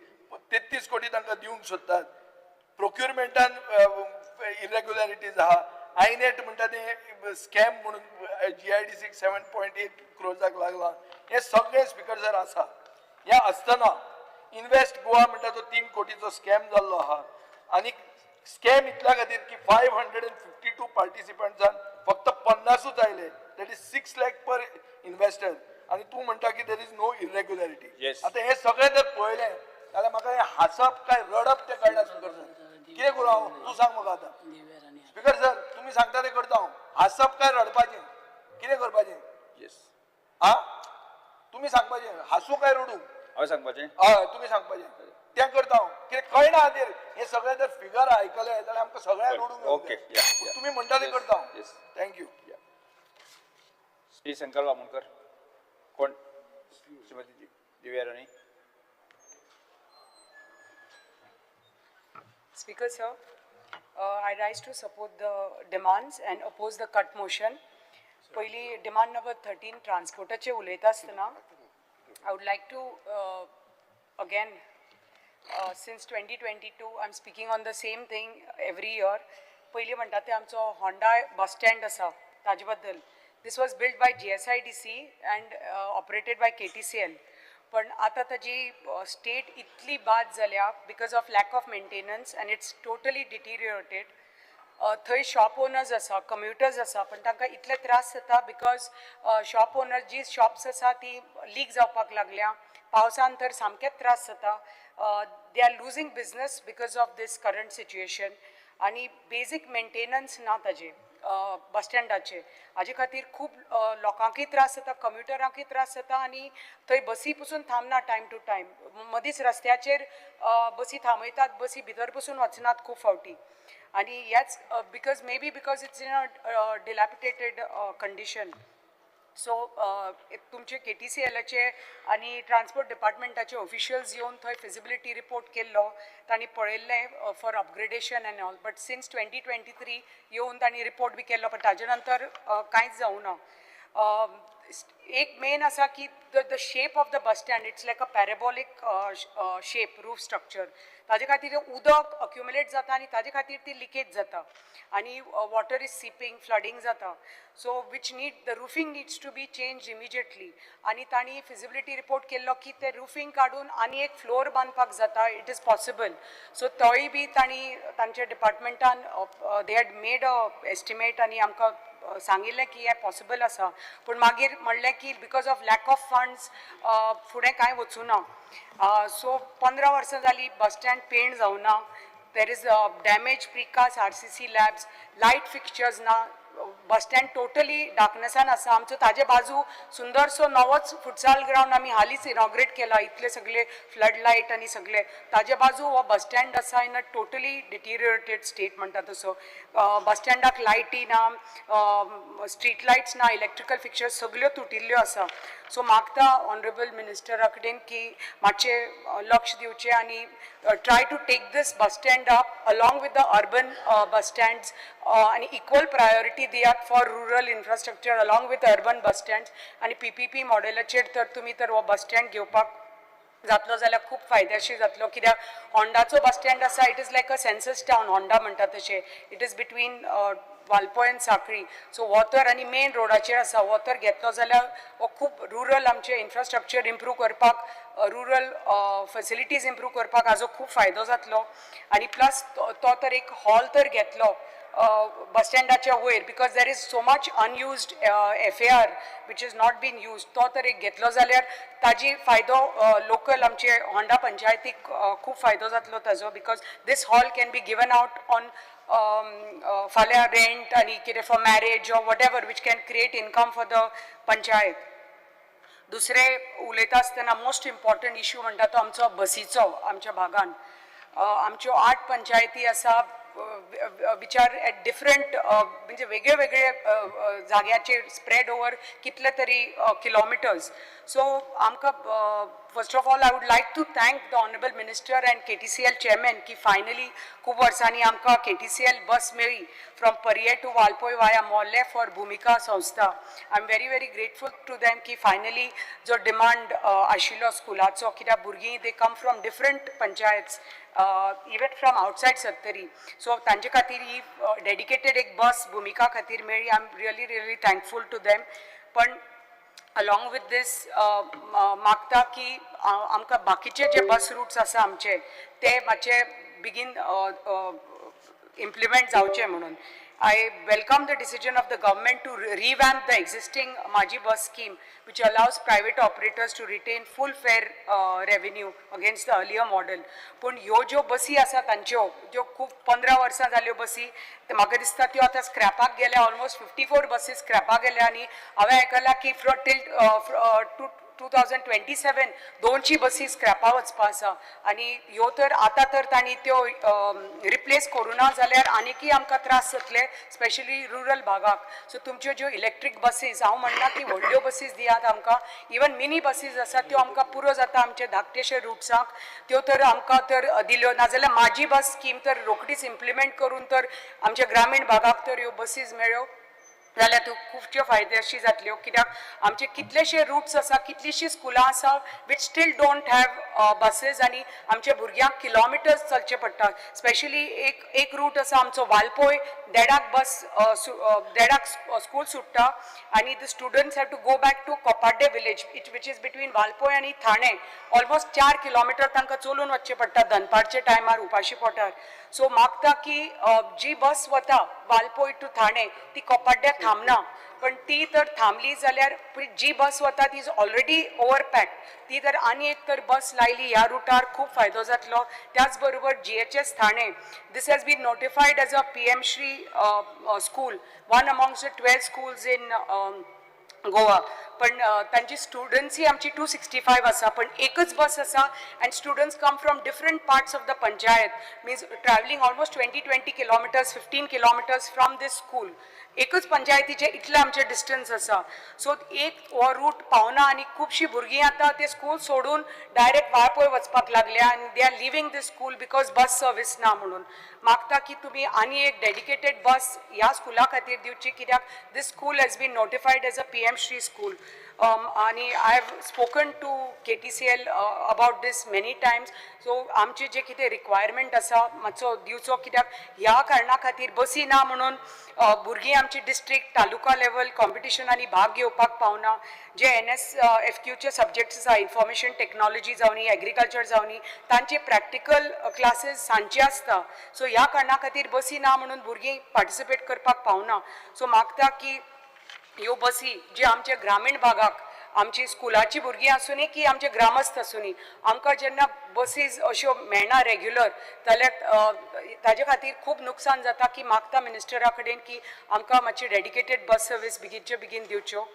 33 कोटी तांकां दिवंक सोदतात. प्रोक्युरमेंटान इरेग्युलॅरिटीज आहा. आयनेट म्हणटा ते स्कॅम म्हणून GIDC 7.8 crores लागला. हे सगळे स्पीकर सर आसा. ह्या आसतना इन्व्हेस्ट गोवा म्हणटा तो 3 कोटीचो स्कॅम जाल्लो आहा. आणि स्कॅम इतल्या खातीर की 552 पार्टिसिपंट्सान फक्त 50च आयले. That is 6 lakh per investor. आणि तू म्हणटा की देर इज नो इरेग्युलॅरिटी. आता हे सगळे जर पळयले जाल्यार म्हाका हे हांसप काय रडप ते कळना. स्पीकर सर, कितें करूं हांव? तूं सांग म्हाका आतां. स्पीकर सर, तुमी सांगता ते करता हांव. हांसप काय रडपाचें, कितें करपाचें? येस आ तुम्ही सांगपाचें हांसू काय रडू हांवें सांगपाचें हय तुम्ही सांगपाचें तें करता हांव कितें कळना खातीर हे सगळे जर फिगर आयकले जाल्यार आमकां सगळ्यांक रडूंक ओके या तुम्ही म्हणटा ते करता हांव येस थँक्यू श्री शंकर बामणकर कोण श्रीमती दिव्या राणी Speaker sir, I rise to support the demands and oppose the cut motion. पहिली demand number 13 transportaचे उलयता आसतना I would like to again since 2022 I'm speaking on the same thing every year. पहिली म्हणटा ते आमचो Honda bus stand आसा ताजे बद्दल. This was built by GSIDC and operated by KTCL. पण आता ताजी स्टेट इतली बाद जाल्या because of lack of maintenance and it's totally deteriorated थंय शॉप ओनर्स आसा कम्युटर्स आसा पण तांकां इतले त्रास जाता बिकॉज शॉप ओनर जी शॉप्स आसा ती लीक जावपाक लागल्या पावसान तर सामकेच त्रास जाता they are losing business because of this current situation आनी बेजीक मेंटेनन्स ना ताजे बस स्टँडाचे हाजे खातीर खूब लोकांकूय त्रास जाता कम्युटरांकूय त्रास जाता आनी थंय बसी पसून थांबना टायम टू टायम मदींच रस्त्याचेर बसी थांबयतात बसी भितर पसून वचनात खूब फावटी आनी ह्याच because may be because it's in a dilapidated condition so तुमचे KTCLचे आनी ट्रान्सपोर्ट डिपार्टमेंटाचे ऑफिशियल्स येवन थंय फिजिबिलिटी रिपोर्ट केल्लो तांणी पळयल्लें for upgradation end all but since 2023 येवन तांणी रिपोर्ट बी केल्लो पण ताजे नंतर कांयच जावं ना एक मेन आसा की the shape of the bus stand it's like a parabolic shape roof structure ताजे खातीर उदक अक्युमुलेट जाता आनी ताजे खातीर ती लिकेज जाता आनी वॉटर इज सिपींग फ्लडिंग जाता so which need the roofing needs to be change immediately आनी तांणी फिजिबिलिटी रिपोर्ट केल्लो की ते रुफींग काडून आनी एक फ्लोर बांदपाक जाता इट इज पॉसिबल सो तोय बी तांणी तांच्या डिपार्टमेंटान they had made a estimate आनी आमकां सांगिल्लें की हें पॉसिबल आसा पूण मागीर म्हणलें की because of lack of funds फुडें कांय वचूं ना सो 15 वर्सां जालीं बस स्टँड पेंट जावना there is damage precast RCC slabs light fixtures ना बस स्टँड टोटली डार्कनेसान आसा आमचो ताजे बाजू सुंदरसो नवोच फुटसाल ग्रावंड आमी हालींच इनॉग्रेट केला इतले सगळे फ्लड लायट आनी सगळे ताजे बाजू हो बस स्टँड आसा इन अ टोटली डिटिरियोरेटेड स्टेट म्हणटा तसो बस स्टँडाक लायटी ना स्ट्रीट लायट्स ना इलेक्ट्रिकल फिक्चर्स सगळ्यो तुटिल्ल्यो आसा सो मागता ऑनरेबल मिनिस्टरा कडेन की मातशें लक्ष दिवचें आनी try to take this bus stand up along with the urban bus stands आनी इक्वल प्रायोरिटी दियात for rural infrastructure along with urban bus stands आनी PPP मॉडेलाचेर तर तुमी तर हो बस स्टँड घेवपाक जातलो जाल्यार खूब फायदेशीर जातलो कित्याक होंडाचो बस स्टँड आसा it is like a census town Honda म्हणटा तशें इट इज बिटवीन वालपय आनी सांखळी सो वॉटर आनी मेन रोडाचेर आसा वॉटर घेतलो जाल्यार हो खूब रुरल आमचे इन्फ्रास्ट्रक्चर इम्प्रूव करपाक रुरल फेसिलिटीज इम्प्रूव करपाक हाजो खूब फायदो जातलो आनी प्लस तो तर एक हॉल तर घेतलो बस स्टँडाच्या वयर because there is so much unused FAR which is not been use तो तर एक घेतलो जाल्यार ताजी फायदो लोकल आमचे होंडा पंचायतीक खूब फायदो जातलो ताजो because this hall can be given out on फाल्यां रेंट आनी कितें for marriage or whatever which can create income for the panchayat दुसरें उलयता आसतना मोस्ट इम्पॉर्टंट इश्यू म्हणटा तो आमचो बसीचो आमच्या भागान आमच्यो 8 पंचायती आसा विच आर एट डिफरंट म्हणजे वेगळे वेगळे जाग्याचेर स्प्रेड ओवर कितले तरी किलोमिटर्स सो आमकां first of all I would like to thank the honourable minister and KTCL chairman की फायनली खूब वर्सांनी आमकां KTCL बस मेळ्ळी फ्रॉम पर्ये टू वालपय वाया मोर्ले फॉर भूमिका संस्था I am very very grateful to them की फायनली जो डिमांड आशिल्लो स्कुलाचो कित्याक भुरगीं they come from different panchayats even from outside Sattari so तांचे खातीर ही डेडिकेटेड एक बस भूमिका खातीर मेळ्ळी I am really really thankful to them पण अलॉंग विथ दीस मागता की आमकां बाकीचे जे बस रूट्स आसा आमचे ते मातशे बेगीन इम्प्लिमेंट जावचे म्हणून I welcome the decision of the government to revamp the existing Maji bus scheme, which allows private operators to retain full fare revenue against the earlier model. पण ह्यो ज्यो बसी आसा तांच्यो ज्यो खूब 15 वर्सां जाल्यो बसी ते म्हाका दिसता त्यो आतां स्क्रॅपाक गेल्या ऑलमोस्ट 54 बसीस स्क्रॅपाक गेल्या आनी हांवें आयकलां की टील 2027 200 बसी स्क्रॅपा वचपा आसा आनी ह्यो तर आतां तर तांणी त्यो रिप्लेस करूं ना जाल्यार आनीकय आमकां त्रास जातले स्पेशली रुरल भागाक. सो तुमच्यो ज्यो इलेक्ट्रीक बसीस हांव म्हणना की व्हडल्यो बसीस दियात आमकां, इवन मिनी बसीस आसात त्यो आमकां पुरो जाता आमचे धाकटेशे रुट्साक त्यो तर आमकां तर दिल्यो नाजाल्यार माझी बस स्कीम तर रोखडीच इम्प्लिमेंट करून तर आमच्या ग्रामीण भागाक तर ह्यो बसीस मेळ्यो जाल्यार त्यो खुबच्यो फायदेशीर जातल्यो. कित्याक आमचे कितलेशे रुट्स आसा कितलीशीं स्कुलां आसा which steel don't have buses आनी आमच्या भुरग्यांक किलोमिटर्स चलचे पडटा. स्पेशली एक रूट आसा आमचो वालपोय देडाक बस देडाक स्कूल सुट्टा आनी the students have to go back to Kopardem village which is between Valpoi आनी थाणे. ऑलमोस्ट 4 किलोमिटर तांकां चलून वचचें पडटा दनपारच्या टायमार उपाशी पोटार. सो मागता की जी बस वता वालपोय टू थाणे ती कोपाड्ड्या थांबना, पण ती तर थांबली जाल्यार जी बस वता ती इज ऑलरेडी ओवर पॅक्ड, ती तर आनी एक तर बस लायली ह्या रुटार खूब फायदो जातलो. त्याच बरोबर GHS Thane this has been notified as a PM Shri school, one amongst the 12 schools in Goa. पण तांची स्टुडंट्स आमची 265 आसा, पण एकच बस आसा and students come from different parts of the panchayat means travelling almost 20 kilometres 15 kilometres from this school. एकच पंचायतीचे इतले आमचे डिस्टन्स आसा. सो एक हो रूट पावना आनी खुबशीं भुरगीं आतां ते स्कूल सोडून डायरेक्ट वाळपय वचपाक लागल्या आनी they are living this school because bus service ना म्हणून. मागता की तुमी आनी एक डेडिकेटेड बस ह्या स्कुला खातीर दिवची, कित्याक this school has been notified as a PM Shri school. आणि I have spoken to KTCL about this many times. So आमचे जे कितें रिक्वायरमेंट आसा मातसो दिवचो, कित्याक ह्या कारणा खातीर बसी ना म्हणून भुरगीं आमची डिस्ट्रिक्ट तालुका लेवल कॉम्पिटिशनांनी भाग घेवपाक पावना. जे NSFQचे सब्जेक्ट्स आसा इन्फॉर्मेशन टेक्नॉलॉजी जावनी एग्रीकल्चर जावनी तांचे प्रॅक्टिकल क्लासेस सांजचे आसता. सो ह्या कारणा खातीर बसी ना म्हणून भुरगीं पार्टिसिपेट करपाक पावना. सो मागता की ह्यो बसी जे आमच्या ग्रामीण भागाक आमची स्कुलाची भुरगीं आसूनी की आमचे ग्रामस्थ आसूनी आमकां जेन्ना बसीज अश्यो मेळना रेग्युलर जाल्यार ताजे खातीर खूब नुकसान जाता. की मागता मिनिस्टरा कडेन की आमकां मातशी डेडिकेटेड बस सर्वीस बेगीनचे बेगीन दिवच्यो.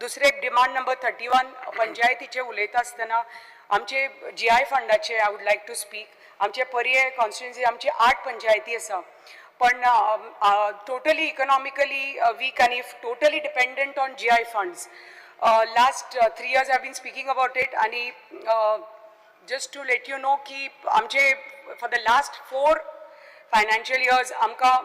दुसरे डिमांड नंबर 31 पंचायतीचे उलयता आसतना आमचे GI फंडाचे I would like to speak. आमचे पर्ये कॉन्स्टिट्युएन्सी आमचे 8 पंचायती आसा, पण टोटली इकॉनॉमिकली वीक आणि totally dependent on GI funds. Last 3 years I've been speaking about it आणि just to let you know की आमचे for the last 4 financial years आमकां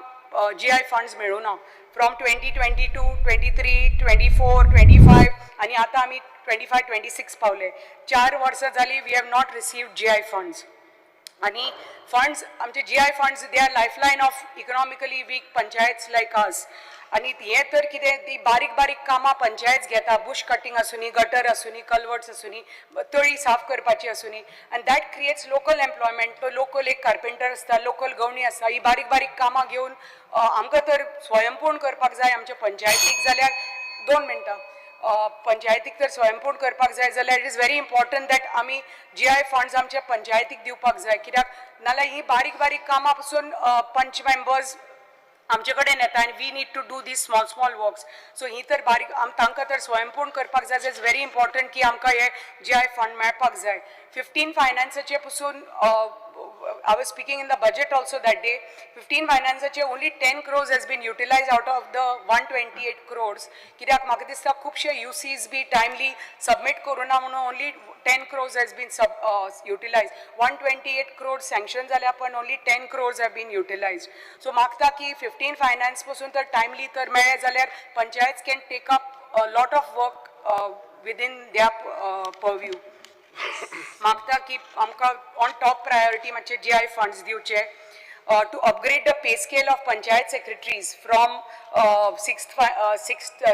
GI funds मेळूना from 2022, 23, 24, 25 आणि आता आम्ही 25-26 पावले. 4 वर्सां जाली we have not received GI funds. आणि फंड्स आमचे GI funds they are lifeline of economically weak panchayats like us. आणि हे तर कितें ती बारीक बारीक कामां पंचायत घेता, बुश कटिंग आसूनी गटर आसूनी कल्वर्ट्स आसूनी तळी साफ करपाची आसूनी and that creates local employment. तो लोकल एक कार्पेंटर आसता, लोकल गवणी आसता, ही बारीक बारीक कामां घेवन आमकां तर स्वयंपूर्ण करपाक जाय आमच्या पंचायतीक. जाल्यार 2 मिनटां पंचायतीक तर स्वयंपूर्ण करपाक जाय जाल्यार it is very important that आमी GI फंड्स आमच्या पंचायतीक दिवपाक जाय. कित्याक नाल्यार ही बारीक बारीक कामां पासून पंच मेंबर्स आमचे कडेन येता आनी we need to do this small works. So ही तर बारीक तांकां तर स्वयंपूर्ण करपाक जाय. इज व्हेरी इम्पॉर्टंट की आमकां हे GI फंड मेळपाक जाय. 15 फायनान्साचे पसून I was speaking in the budget also that day. 15 finances only 10 crores has been utilized out of the 128 crores. कित्याक म्हाका दिसता खुबशे UCs बी timely submit करूना म्हणून only 10 crores has been utilized. 128 crores sanction जाल्या पण only 10 crores have been utilized. So मागता की 15 finance पासून तर timely तर मेळे जाल्यार panchayat can take up a lot of work within their purview. मागता की आमकां ऑन टॉप प्रायोरिटी मातशे GI फंड्स दिवचे. to upgrade the pay scale of Panchayat secretaries from 6th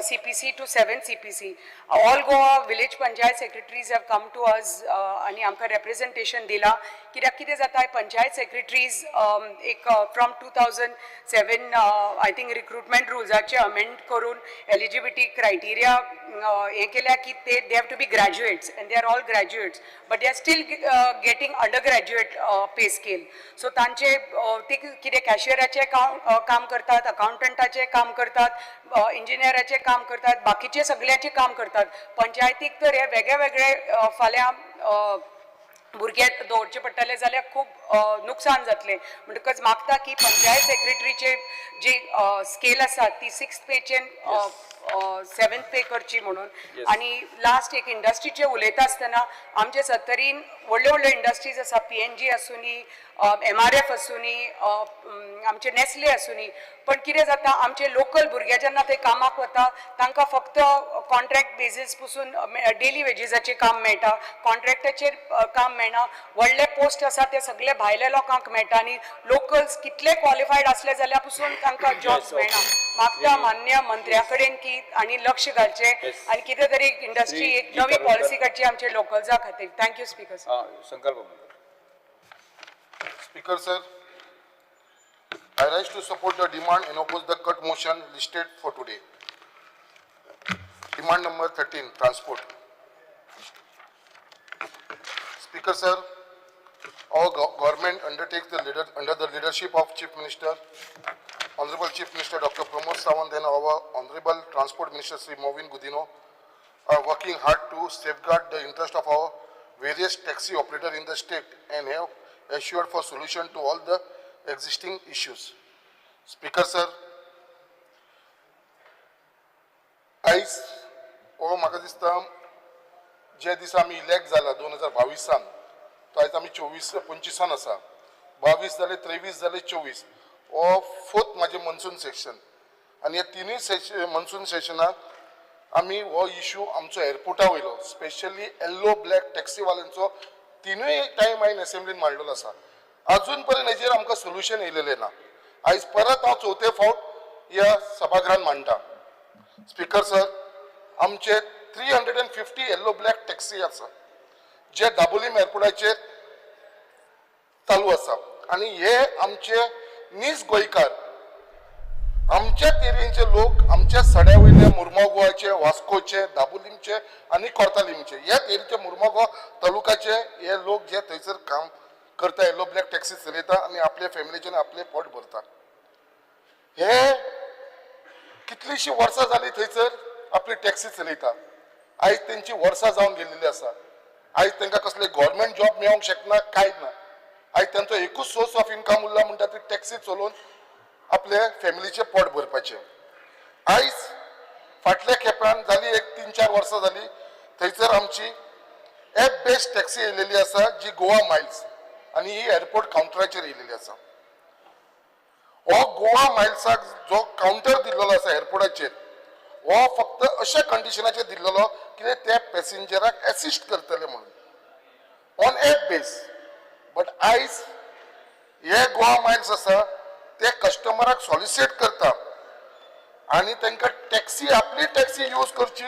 CPC to 7th CPC. All Goa village Panchayat secretaries have come to us and आमकां representation दिला. कित्याक कितें जाता Panchayat secretaries from 2007 I think recruitment rulesaचे amend करून eligibility criteria हे केल्या की they have to be graduates and they are all graduates but they are still getting undergraduate pay scale. So तांचे ते कितें कॅशियराचे काम करतात, अकाउंटंटाचे काम करतात, इंजिनियराचे काम करतात, बाकीचे सगळ्याचे काम करतात. पंचायतीक तर हे वेगळे वेगळे फाल्यां भुरगे दवरचे पडटले जाल्यार खूब नुकसान जातलें. म्हणटकच मागता की पंचायत सेक्रेटरीचे जी स्केल आसा ती 6th पेच्यान 7th पे करची म्हणून. आनी लास्ट एक इंडस्ट्रीचे उलयता आसतना आमचे सत्तरीन व्हडल्यो व्हडल्यो इंडस्ट्रीज आसा, PNG आसूनी, MRF आसूनी, आमचे नेस्ले आसूनी, पण कितें जाता आमचे लोकल भुरगे जेन्ना थंय कामाक वता तांकां फक्त कॉन्ट्रॅक्ट बेजीस पसून डेली वेजीसाचें काम मेळटा, कॉन्ट्रॅक्टाचेर काम मेळना. व्हडले पोस्ट आसा ते सगळे भायल्या लोकांक मेळटा आनी लोकल्स कितले क्वॉलिफायड असले जाल्यार पसून तांकां जॉब्स मेळना. मागता मान्य मंत्र्या कडेन की आनी लक्ष घालचें आनी कितें तरी इंडस्ट्री एक नवी पॉलिसी काडची आमच्या लोकल्सां खातीर. Thank you speaker. संकल्प Speaker sir, I rise to support the demand and oppose the cut motion listed for today. Demand number 13, transport. Speaker sir, our government undertakes under the leadership of Chief Minister, Honorable Chief Minister Dr. Pramod Sawant and our Honorable Transport Minister Sri Movin Gudino are working hard to safeguard the interest of our various taxi operators in the state and have assured for solution to all the existing issues. Speaker sir, आयज हो म्हाका दिसता जे दिसा आमी elect जाला 2022 तो आयज आमी 24-25 आसा, 22 जाले 23 जाले 24 हो 4th म्हाजे मनसून सेशन आनी ह्या तिनूय मनसून सेशनाक आमी हो इश्यू आमचो एअरपोर्टा वयलो स्पेशली येल्लो ब्लॅक टॅक्सीवाल्यांचो तिनूय टायम हांवें असेंब्लीन मांडलेलो आसा. अजून पर्यंत हेजेर आमकां सोल्युशन येयलेलें ना. आयज परत हांव 4थे फावट ह्या सभागृहांत मांडटा. स्पीकर सर, आमचे 350 येल्लो ब्लॅक टॅक्सी आसा जे दाबोलीम एअरपोर्टाचेर चालू आसा आनी हे आमचे नीज गोंयकार आमच्याच एरियेचे लोक आमच्या सड्या वयले मुर्मगांवचे, वास्कोचे, दाबोलीमचे आनी कोर्तालीमचे ह्याच एरियेचे मुर्मगांव तालुकाचे हे लोक जे थंयसर काम करता, येलो ब्लॅक टॅक्सी चलयता आनी आपल्या फॅमिलीचे आपले पोट भरता. हे कितलीशीं वर्सां जालीं थंयसर आपली टॅक्सी चलयता. आयज तेंची वर्सां जावन गेलेली आसा. आयज तांकां कसले गव्हर्मेंट जॉब मेळोंक शकना, कांयच ना. आयज तांचो एकूच सोर्स ऑफ इन्कम उरला म्हणटा ती टॅक्सी चलोवन आपले फॅमिलीचे पोट भरपाचे. आयज फाटल्या खेपान जाली एक 3-4 वर्सां जाली थंयसर आमची एप बेस्ड टॅक्सी येयलेली आसा जी गोवा मायल्स आनी ही एअरपोर्ट कावंटराचेर येयलेली आसा. हो गोवा मायल्साक जो कावंटर दिल्लो आसा एअरपोर्टाचेर हो फक्त अशा कंडिशनाचेर दिल्लो की ते पॅसेंजराक एसिस्ट करतले म्हणून ऑन एप बेस. बट आयज हे गोवा मायल्स आसा ते कस्टमराक सॉलिसिट करता आनी तांकां टॅक्सी आपली टॅक्सी यूज करची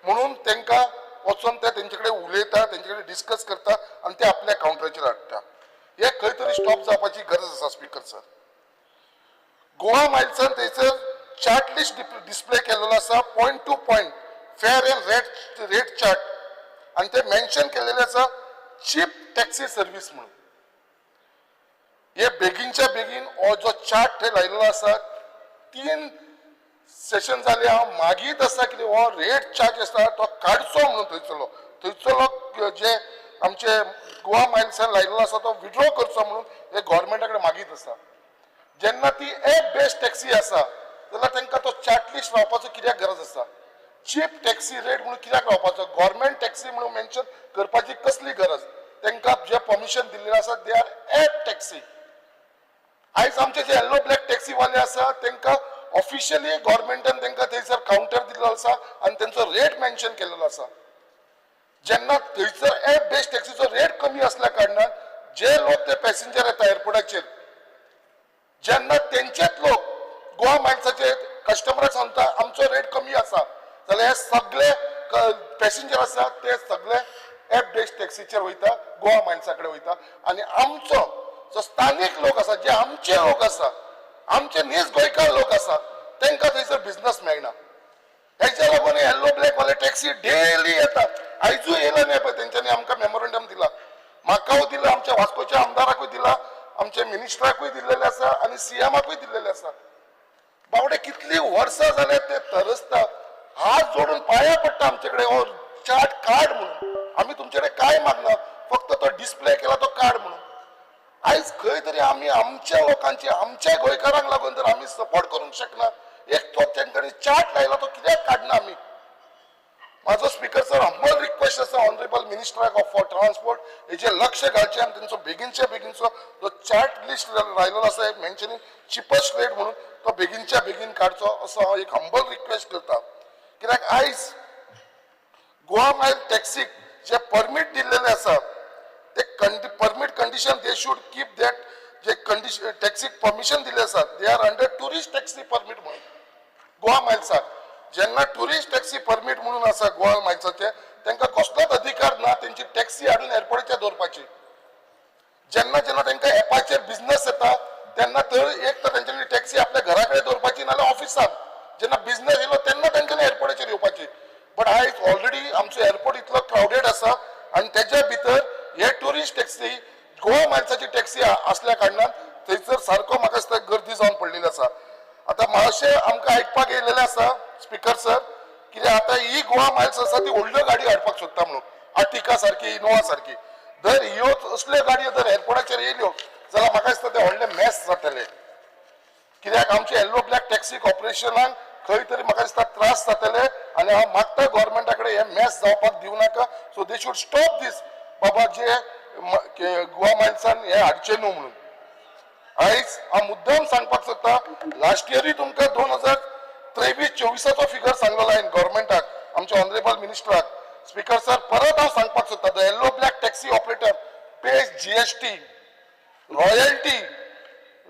म्हणून तांकां वचून ते तेंचे कडेन उलयता, तेंचे कडेन डिस्कस करता आनी ते आपल्या कावंटराचेर हाडटा. हे खंय तरी स्टॉप जावपाची गरज आसा. स्पीकर सर, गोवा मायल्सान थंयसर चार्ट लिस्ट डिस्प्ले केलेलो आसा point to point fair end rate chart आनी ते मेन्शन केलेले आसा चीप टॅक्सी सर्वीस म्हणून. हे बेगीनच्या बेगीन हो जो चार्ट थंय लायलेलो आसा 3 सेशन जाले हांव मागीत आसा की हो रेट चार्ज आसा तो काडचो म्हणून थंयचो जे आमचे गोवा मायल्सान लायलेलो आसा तो विड्रॉ करचो म्हणून हे गव्हर्मेंटा कडेन मागीत आसा. जेन्ना ती एप बेस्ड टॅक्सी आसा जाल्यार तांकां तो चार्ट लिस्ट लावपाचो कित्याक गरज आसा? चीप टॅक्सी रेट म्हणून कित्याक लावपाचो? गव्हर्मेंट टॅक्सी म्हणून मेन्शन करपाची कसली गरज? तांकां जे परमिशन दिल्लें आसा दे आर एप टॅक्सी. आयज आमचे जे येल्लो ब्लॅक टॅक्सीवाले आसा तांकां ऑफिशियली गव्हर्मेंटान तांकां थंयसर कावंटर दिल्लो आसा आनी तांचो रेट मेन्शन केलेलो आसा. जेन्ना थंयसर एप बेस्ड टॅक्सीचो रेट कमी आसल्या कारणान जे लोक ते पॅसेंजर येता एअरपोर्टाचेर जेन्ना तेंचेच लोक गोवा मायल्साचे कस्टमराक सांगता आमचो रेट कमी आसा जाल्यार हे सगळे पॅसेंजर आसा ते सगळे एप बेस्ड टॅक्सीचेर वयता गोवा मायल्सा कडेन वयता आणि आमचो जो स्थानिक लोक आसा जे आमचे लोक आसा आमचे नीज गोंयकार लोक आसा तांकां थंयसर बिझनस मेळना हेच्या लागून येल्लो ब्लॅक वाले टॅक्सी डेली येतात आयजूय येयला न्ही पळय तेंच्यांनी आमकां मेमोरंडम दिला म्हाकाय दिला आमच्या वास्कोच्या आमदाराकूय दिला आमच्या मिनिस्टराकूय दिल्लेले आसा आनी सीएमाकूय दिल्लेले आसा बावडे कितली वर्सां जाले ते तरसता हात जोडून पाया पडटा आमचे कडेन हो चार्ट कार्ड म्हणून आमी तुमचे कडेन काय मागना फक्त तो डिस्प्ले केला तो कार्ड म्हणून आयज खंय तरी आमी आमच्या लोकांची आमच्या गोंयकारांक लागून जर आमी सपोर्ट करूंक शकना एक तो तेंच्यांनी चार्ट लायला तो कित्याक काडना आमी माझो स्पीकर सर हंबल रिक्वेस्ट आसा ऑनरेबल मिनिस्टर फॉर ट्रान्सपोर्ट हेचे लक्ष घालचे आनी तेंचो बेगीनच्या बेगीनचो जो चार्ट लिस्ट लायलेलो आसा मेन्शनिंग चिपस्ट रेट म्हणून तो बेगीनच्या बेगीन काडचो असो हांव एक हंबल रिक्वेस्ट करता कित्याक आयज गोवा मायल टॅक्सीक जे परमीट दिल्लेले आसा ते permit condition they should keep that जे कंडिशन टॅक्सीक परमिशन दिले आसा they are under tourist taxi permit म्हणून गोवा मायल्साक जेन्ना टुरिस्ट टॅक्सी परमीट म्हणून आसा गोवा मायल्साचे तांकां कसलोच अधिकार ना तेंची टॅक्सी हाडून एअरपोर्टाचेर दवरपाची जेन्ना जेन्ना तांकां एपाचेर बिझनस येता तेन्ना तर एक तर तेंच्यांनी टॅक्सी आपल्या घरा कडेन दवरपाची नाल्यार ऑफिसांत जेन्ना बिझनस येयलो तेन्ना तेंच्यांनी एअरपोर्टाचेर येवपाची बट आयज ऑलरेडी आमचो एअरपोर्ट इतलो क्रावडेड आसा आनी तेच्या भितर हे टुरिस्ट टॅक्सी गोवा मायल्साची टॅक्सी असल्या कारणान थंयसर सारको म्हाका दिसता गर्दी जावन पडलेली आसा आता मातशें आमकां आयकपाक येयलेलें आसा स्पीकर सर कित्याक आतां ही गोवा मायल्स आसा ती व्हडल्यो गाडी हाडपाक सोदता म्हणून आर्टिका सारकी इनोवा सारकी जर ह्यो असल्यो गाडयो जर एअरपोर्टाचेर येयल्यो जाल्यार म्हाका दिसता ते व्हडले मॅस जातले कित्याक आमच्या येल्लो ब्लॅक टॅक्सी कॉर्पोरेशनाक खंय तरी म्हाका दिसता त्रास जातले आनी हांव मागता गोवोरमेंटा कडेन हे मॅस जावपाक दिवं नाका सो दे शूड स्टॉप दीस बाबा जे गोवा मायल्सान हे हाडचे न्हू म्हणून आयज हांव मुद्दम सांगपाक सोदता लास्ट इयरूय तुमकां 2023-24 फिगर सांगलेलो हांवें गव्हर्मेंटाक आमच्या ऑनरेबल मिनिस्टराक स्पीकर सर परत हांव सांगपाक सोदता the yellow black taxi operator pays GST royalty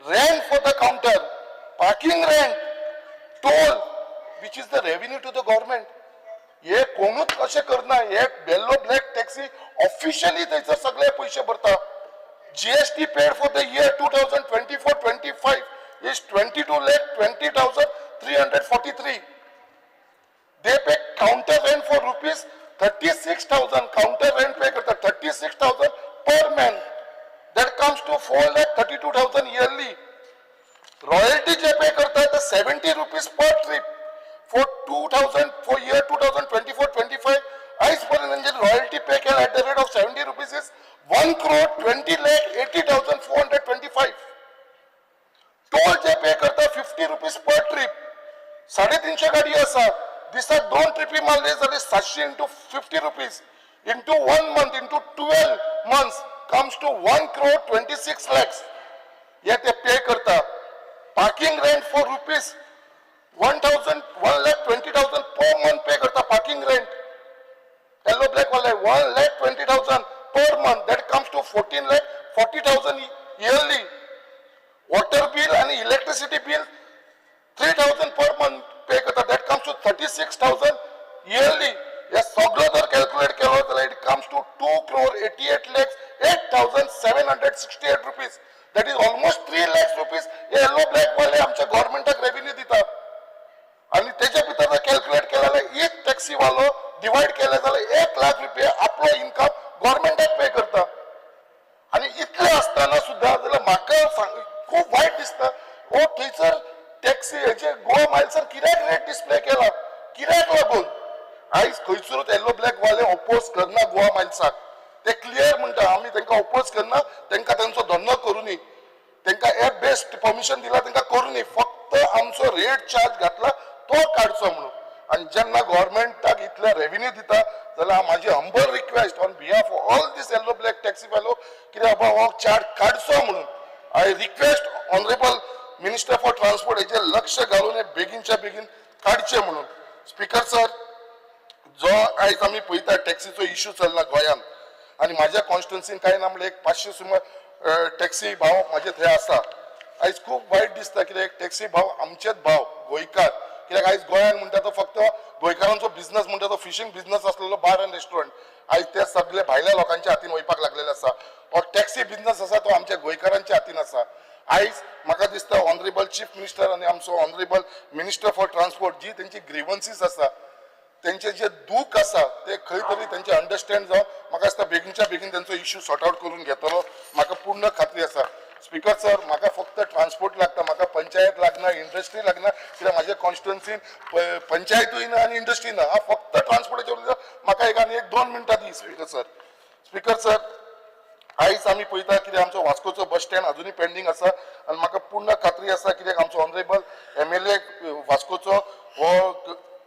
rent for the counter parking rent toll which is the revenue to the government हे कोणूच अशें करना हे येल्लो ब्लॅक टॅक्सी ऑफिशियली थंयसर सगळे पयशे भरता GST paid for the year 2024-25 is 22,20,343. They pay counter rent for rupees 36,000. Counter rent pay करता 36,000 per man. That comes to 4,32,000 yearly. Royalty जे pay करता है 70 rupees per trip for year 2024-25. As per an royalty pay at the rate of 70 rupees is 1,20,80,425. Toll जे पे करता 50 rupees per trip. 350 गाडी आसा दिसा 2 trippy मारले जाल्यार 700 into 50 rupees into 1 month into 12 months comes to 1,26 lakhs. हे ते पे करता. Parking rent for rupees 1,20,000 per month पे करता parking rent. Yellow black वाले 1,20,000 per month. That comes to 14,40,000 yearly. Water bill and electricity bill 3,000 per month pay करता. That comes to 36,000 yearly. Yes, सगळं जर calculate केलं तर it comes to 2,88,08,768 rupees. That is almost 3 lakhs rupees. Yellow black वाले आमच्या गव्हर्नमेंटाक revenue दितात. आणि त्याच्या भितर कॅल्क्युलेट केलेलं एक टॅक्सी वालो डिवाइड केले जाल्यार 1 लाख रुपया आपलो इन्कम गव्हर्नमेंटाक पे करता आणि इतले असताना सुद्धा जाल्यार म्हाका खूप वायट दिसता हो थंयसर टॅक्सी हेचे गोवा मायल्सार कित्याक रेट डिस्प्ले केला कित्याक लागून आयज खंयसरूच येल्लो ब्लॅक वाले ओपोज करना गोवा मायल्साक ते क्लियर म्हणटा आमी तांकां ओपोज करना तांकां तांचो धंदो करूनी तांकां एप बेस्ड परमिशन दिला तांकां करूनी फक्त आमचो रेट चार्ज घातला तो काडचो म्हणून आणि जेन्ना गव्हर्नमेंटाक इतले रेव्हेन्यू दिता जाल्यार माझी humble request on behalf of all this yellow black taxi वालो कित्याक बाबा हो चार्ज काडचो म्हणून I request honourable minister for transport हेचे लक्ष घालून हे बेगीनच्या बेगीन काडचे म्हणून स्पीकर सर जो आयज आमी पळयता टॅक्सीचो इश्यू चल्ला गोंयांत आणि माझ्या कॉन्स्टिट्युन्सीन कांय ना म्हणल्यार एक 500 सुमार टॅक्सी भाव माझे थंय आसा आयज खूप वायट दिसता कित्याक टॅक्सी भाव आमचेच भाव गोंयकार कित्याक आयज गोंयांत म्हणटा तो फक्त गोंयकारांचो बिझनस म्हणटा तो फिशींग बिझनस आसलेलो बार एंड रेस्टॉरंट आयज ते सगळे भायल्या लोकांच्या हातीन वयपाक लागलेले आसा हो टॅक्सी बिझनस आसा तो आमच्या गोंयकारांच्या हातीन आसा आयज म्हाका दिसता ऑनरेबल चीफ मिनिस्टर आनी आमचो ऑनरेबल मिनिस्टर फॉर ट्रान्सपोर्ट जी तेंची ग्रीवन्सीस आसा तेंचे जे दूख आसा ते खंय तरी तेंचे अंडरस्टँड जावन म्हाका दिसता बेगीनच्या बेगीन तेंचो इश्यू सॉर्ट आउट करून घेतलो म्हाका पूर्ण खात्री आसा स्पीकर सर म्हाका फक्त ट्रान्सपोर्ट लागता म्हाका पंचायत लागना इंडस्ट्री लागना कित्याक म्हाज्या कॉन्स्टिट्युन्सीन पंचायतूय ना आनी इंडस्ट्री ना हा फक्त ट्रान्सपोर्टाचे उलयता म्हाका एक 2 मिनटां दी स्पीकर सर आयज आमी पळयता कितें आमचो वास्कोचो बस स्टँड अजुनूय पेंडींग आसा आनी म्हाका पूर्ण खात्री आसा कित्याक आमचो ऑनरेबल MLA वास्कोचो हो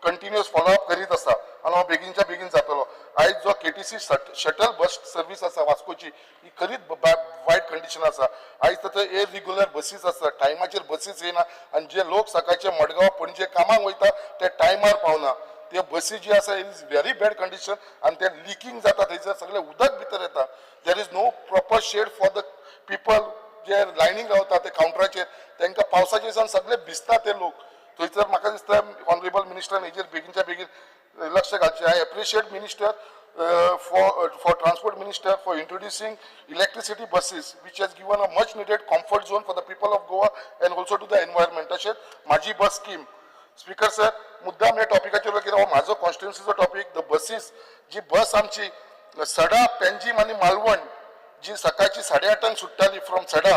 कंटिन्युअस फॉलोअप करीत आसा आनी हो बेगीनच्या बेगीन जातलो आयज जो KTC शटल बस सर्वीस आसा वास्कोची ही खरीच वायट कंडिशन आसा आयज ताचो इरेग्युलर बसीस आसा टायमाचेर बसीस येना आनी जे लोक सकाळचे मडगांव पणजे कामाक वयता ते टायमार पावना ते बसी जी आसा इज व्हेरी बॅड कंडिशन आनी ते लिकींग जाता थंयसर सगळे उदक भितर येता there is no proper shed for the people जे लायनींग रावता ते कावंटराचेर तांकां पावसाच्या दिसान सगळे भिजता ते लोक थंयसर म्हाका दिसता ऑनरेबल मिनिस्टरान हेजेर बेगीनच्या बेगीन लक्ष घालचें I appreciate minister for transport minister for introducing electricity buses which has given a much needed comfort zone for the people of Goa and also to the environment तशेंच माझी बस स्कीम स्पीकर सर मुद्दाम ह्या टॉपिकाचेर कित्याक हो म्हाजो कॉन्स्टिट्युन्सीचो topic the buses जी bus आमची सडा पेंजीम आनी मालवण जी सकाळची 8:30 सुट्टाली from Sada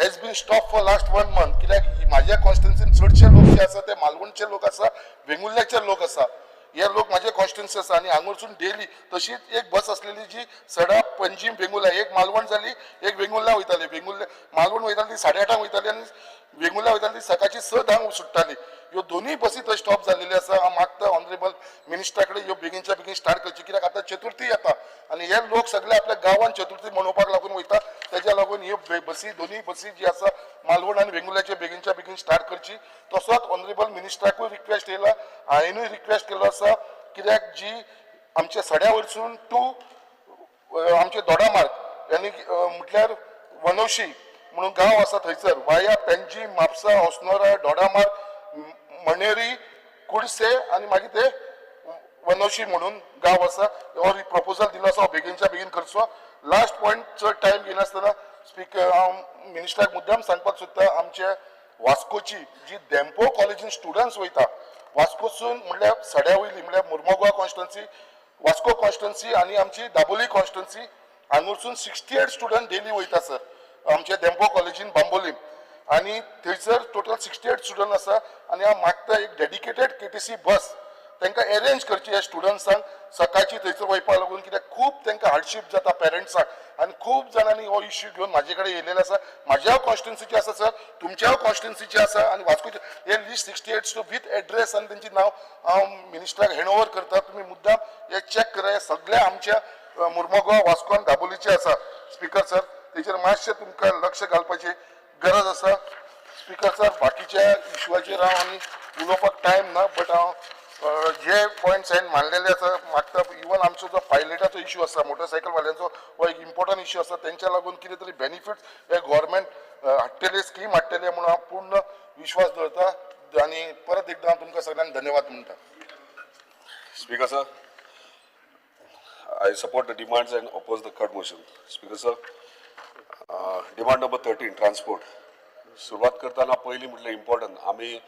has been stop for last 1 month कित्याक म्हाज्या कॉन्स्टिट्युन्सीन चडशे लोक जे आसा ते मालवणचे लोक आसा वेंगुर्ल्याचे लोक आसा हे लोक माझे कॉन्स्टिट्युन्सी आसा आनी हांगरसून डेली तशीच एक बस असलेली जी सडा पंजीम वेंगुर्ल्या एक मालवण जाली एक वेंगुर्ल्या वयताली वेंगुर्ल्या मालवण वयताली ती 8:30 वयताली आनी वेंगुर्ल्या वयताली ती सकाळची 6:10 सुट्टाली ह्यो दोनूय बसी थंय स्टॉप जाल्लेली आसा हांव मागता ऑनरेबल मिनिस्टरा कडेन ह्यो बेगीनच्या बेगीन स्टार्ट करची कित्याक आतां चतुर्थी येता आनी हे लोक सगळे आपल्या गांवांत चतुर्थी मनोवपाक लागून वयता तेज्या लागून ह्यो बसी दोनूय बसी जी आसा मालवण आनी वेंगुर्ल्याचे बेगीनच्या बेगीन स्टार्ट करची तसोच ऑनरेबल मिनिस्टराकूय रिक्वेस्ट येयला हांवेनूय रिक्वेस्ट केलो आसा कित्याक जी आमच्या सड्या वयरसून टू आमचे दोडामार्ग आनी म्हटल्यार वनौशी म्हणून गांव आसा थंयसर वाया पेंजी म्हापसा होसनोरा दोडामार्ग मणेरी कुडसे आनी मागीर ते वनौशी म्हणून गांव आसा हो प्रपोजल दिलो आसा हो बेगीनच्या बेगीन करचो लास्ट पॉयंट चड टायम घेनासतना स्पीकर हांव मिनिस्टराक मुद्दाम सांगपाक सोदता आमच्या वास्कोची जी डेम्पो कॉलेजीन स्टुडंट्स वयता वास्कोसून म्हणल्यार सड्या वयली म्हणल्यार मुर्मगांव कॉन्स्टिट्युन्सी वास्को कॉन्स्टिट्युन्सी आनी आमची दाबोली कॉन्स्टिट्युन्सी हांगरसून 68 स्टुडंट डेली वयता सर आमच्या डेम्पो कॉलेजीन बांबोलीम आनी थंयसर टोटल 68 स्टुडंट आसा आनी हांव मागता एक डेडिकेटेड KTC बस तांकां अरेंज करची ह्या स्टुडंट्सांक सकाळची थंयसर वयपाक लागून कित्याक खूब तांकां हार्डशीप जाता पेरंट्सांक आनी खूब जाणांनी हो इश्यू घेवन म्हाजे कडेन येयलेलो आसा म्हाज्या कॉन्स्टिट्युन्सीचे आसा सर तुमच्या कॉन्स्टिट्युन्सीचे आसा आनी वास्कोचे हे लिस्ट 68 विथ एड्रेस आनी तेंची नांव हांव मिनिस्टराक हँड ओवर करता तुमी मुद्दाम हे चॅक करा हे सगळे आमच्या मुर्मगांव वास्को आनी दाबोलीचे आसा स्पीकर सर तेचेर मातशें तुमकां लक्ष घालपाची गरज आसा स्पीकर सर बाकीच्या इश्यूआचेर हांव आनी उलोवपाक टायम ना बट हांव जे पॉयंट्स हांवें मांडलेले आसा मागता इवन आमचो जो पायलटाचो इश्यू आसा मोटरसायकल वाल्यांचो हो एक इम्पॉर्टंट इश्यू आसा तेंच्या लागून कितें तरी बेनिफिट्स हे गोवोरमेंट हाडटले स्कीम हाडटले म्हणून हांव पूर्ण विश्वास दवरता आनी परत एकदां हांव तुमकां सगळ्यांक धन्यवाद म्हणटा Speaker sir, I support the demands and oppose the cut motion. Speaker sir, demand number 13 transport. सुरुवात करताना पहिली म्हटलं इम्पॉर्टंट आम्ही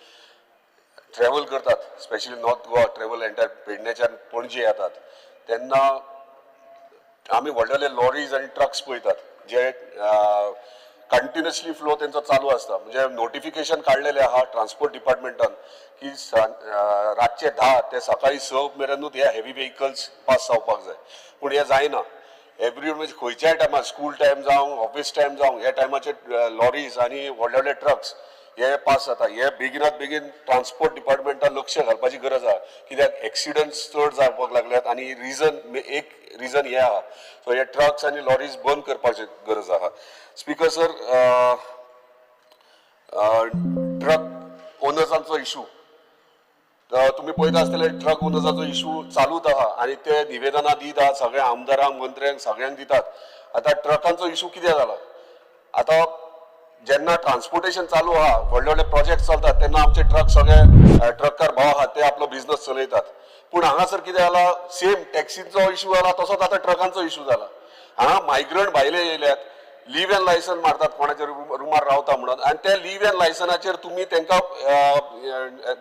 ट्रॅव्हल करतात specially north Goa travel entire पेडण्याच्या पणजे येतात तेन्ना आम्ही व्हडले लॉरीज आणि ट्रक्स पळयतात जे कंटिन्युअसली फ्लो तेंचो चालू असता म्हणजे नोटिफिकेशन काढलेले आहा ट्रान्सपोर्ट डिपार्टमेंटान की रातचे 10 ते सकाळी 6 मेरेनूच हे हेवी व्हेकल्स पास जावपाक जाय पूण हे जायना एवरी म्हणजे खंयच्याय टायमार स्कूल टायम जावं ऑफिस टायम जावं ह्या टायमाचे लॉरीज आनी व्हडले ट्रक्स हे पास जाता हे बेगिनात बेगीन ट्रान्सपोर्ट डिपार्टमेंटान लक्ष घालपाची गरज आहा कित्याक एक्सिडंट्स चड जावपाक लागल्यात आनी एक रिजन हे आहा सो हे ट्रक्स आनी लॉरीज बंद करपाची गरज आहा स्पीकर सर ट्रक ओनर्सांचो इशू तुम्ही पळयता आसतले ट्रक ओनर्साचो इशू चालूच आहा आनी ते निवेदनां दीत आहात सगळ्या आमदारांक मंत्र्यांक सगळ्यांक दितात आतां ट्रकांचो इशू कितें जाला आतां जेन्ना ट्रान्सपोर्टेशन चालू आहा व्हडले व्हडले प्रोजेक्ट चलतात तेन्ना आमचे ट्रक सगळे ट्रककार भाव आहात ते आपलो बिझनेस चलयतात. पूण हांगासर कितें जाला सेम टॅक्सीचो इशू जाला तसोच आतां ट्रकांचो इशू जाला. हांगा मायग्रंट भायले येयल्यात, लीव एन लायसन मारतात कोणाच्या रुमार रावता म्हणून आनी त्या लीव एन लायसनाचेर तुमी तांकां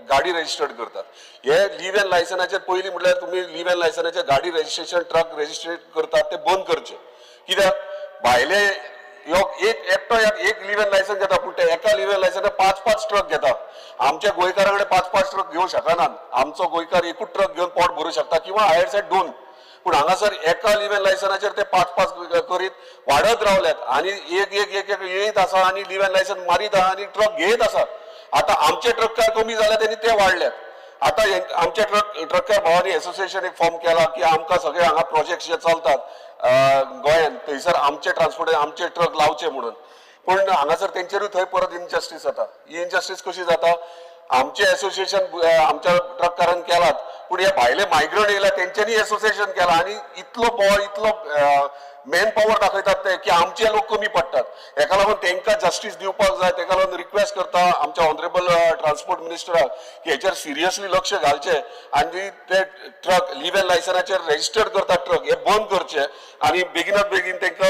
गाडी रजिस्टर्ड करतात. हे लीव एन लायसनाचेर पयलीं म्हटल्यार तुमी लीव एन लायसनाचेर गाडी रजिस्ट्रेशन ट्रक रजिस्ट्रेट करतात ते बंद करचे. कित्याक भायले एकटो एक लीव एन लायसन घेता पूण ते एका लीव एन लायसनार 5-5 ट्रक घेता. आमच्या गोंयकारा कडेन 5-5 ट्रक घेवंक शकनात. आमचो गोंयकार एकूच ट्रक घेवन पोट भरूंक शकता किंवा हायर सायड 2. पूण हांगासर एका लीव एन लायसनाचेर ते 5-5 करीत वाडत रावल्यात आनी एक येयत आसा आनी लीव एन लायसन मारीत आहा आनी ट्रक घेयत आसा. आतां आमचे ट्रककार कमी जाले तेणी ते वाडल्यात. आतां आमच्या ट्रककार भावांनी एसोसिएशन एक फॉर्म केला की आमकां सगळे हांगा प्रोजेक्ट जे चलतात गोंयांत थंयसर आमचे ट्रान्सपोर्ट आमचे ट्रक लावचे म्हणून. पूण हांगासर तेंचेरूय थंय परत इनजस्टीस जाता. ही इनजस्टीस कशी जाता? आमचे एसोसिएशन आमच्या ट्रककारांनी केलात पूण हे भायले मायग्रंट येयला तेंच्यांनी एसोसिएशन केला आनी इतलो मॅन पॉवर दाखयतात ते की आमचे लोक कमी पडटात. हेका लागून तांकां जस्टीस दिवपाक जाय. ताका लागून रिक्वेस्ट करता आमच्या ऑनरेबल ट्रान्सपोर्ट मिनिस्टराक की हेचेर सिरियसली लक्ष घालचें आनी ते ट्रक लीव एन लायसनाचेर रजिस्टर्ड करतात ट्रक हे बंद करचे आनी बेगिनात बेगीन तांकां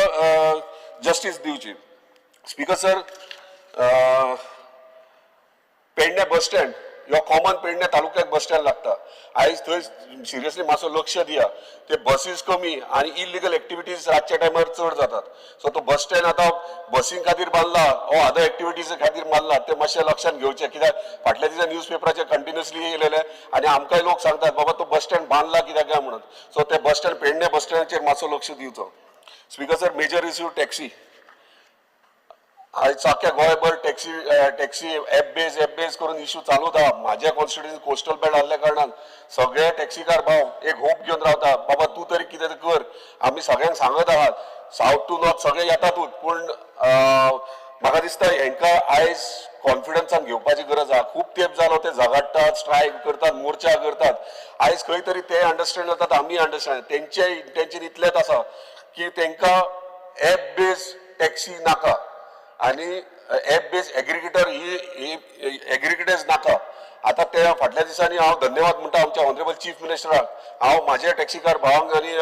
जस्टीस दिवची. Speaker sir, Pernem bus stand ह्यो कॉमन पेडणे तालुक्याक बस स्टँड लागता. आयज थंय सिरियसली मातसो लक्ष दिया. ते बसीस कमी आनी इलिगल एक्टिविटीज रातच्या टायमार चड जातात. सो तो बस स्टँड आतां बसीं खातीर बांदला ओ अदर एक्टिविटीज खातीर बांदला ते मातशें लक्षांत घेवचें. कित्याक फाटल्या दिसा न्यूज पेपराचेर कंटिन्युअसली येयलेले आनी आमकांय लोक सांगतात बाबा तो बस स्टँड बांदला कित्याक काय म्हणून. सो ते बस स्टँड पेडणे बस स्टँडाचेर मातसो लक्ष दिवचो. Speaker sir, major issue taxi. आयज सारक्या गोंयभर टॅक्सी एप बेज करून इश्यू चालूच आहा. म्हाज्या कॉन्स्टिट्युएन्सी कोस्टल बेल्ट आसल्या कारणान सगळे टॅक्सीकार भाव एक होप घेवन रावता बाबा तूं तरी कितें कर. आमी सगळ्यांक सांगत आहात सावथ टू नॉर्थ सगळे येतातूच पूण म्हाका दिसता हेंकां आयज कॉन्फिडन्सान घेवपाची गरज आहा. खूब तेंप जालो ते झगडटात, स्ट्रायक करतात, मोर्चा करतात. आयज खंय तरी ते अंडरस्टँड जातात, आमी अंडरस्टँड. तेंचे इंटेन्शन इतलेंच आसा की तांकां एप बेज टॅक्सी नाका आनी एप बेज एग्रिगेटर ही एग्रिगेटर्स नाका. आतां ते फाटल्या दिसांनी हांव धन्यवाद म्हणटा आमच्या ऑनरेबल चीफ मिनिस्टराक. हांव म्हाजे टॅक्सीकार भावांक आनी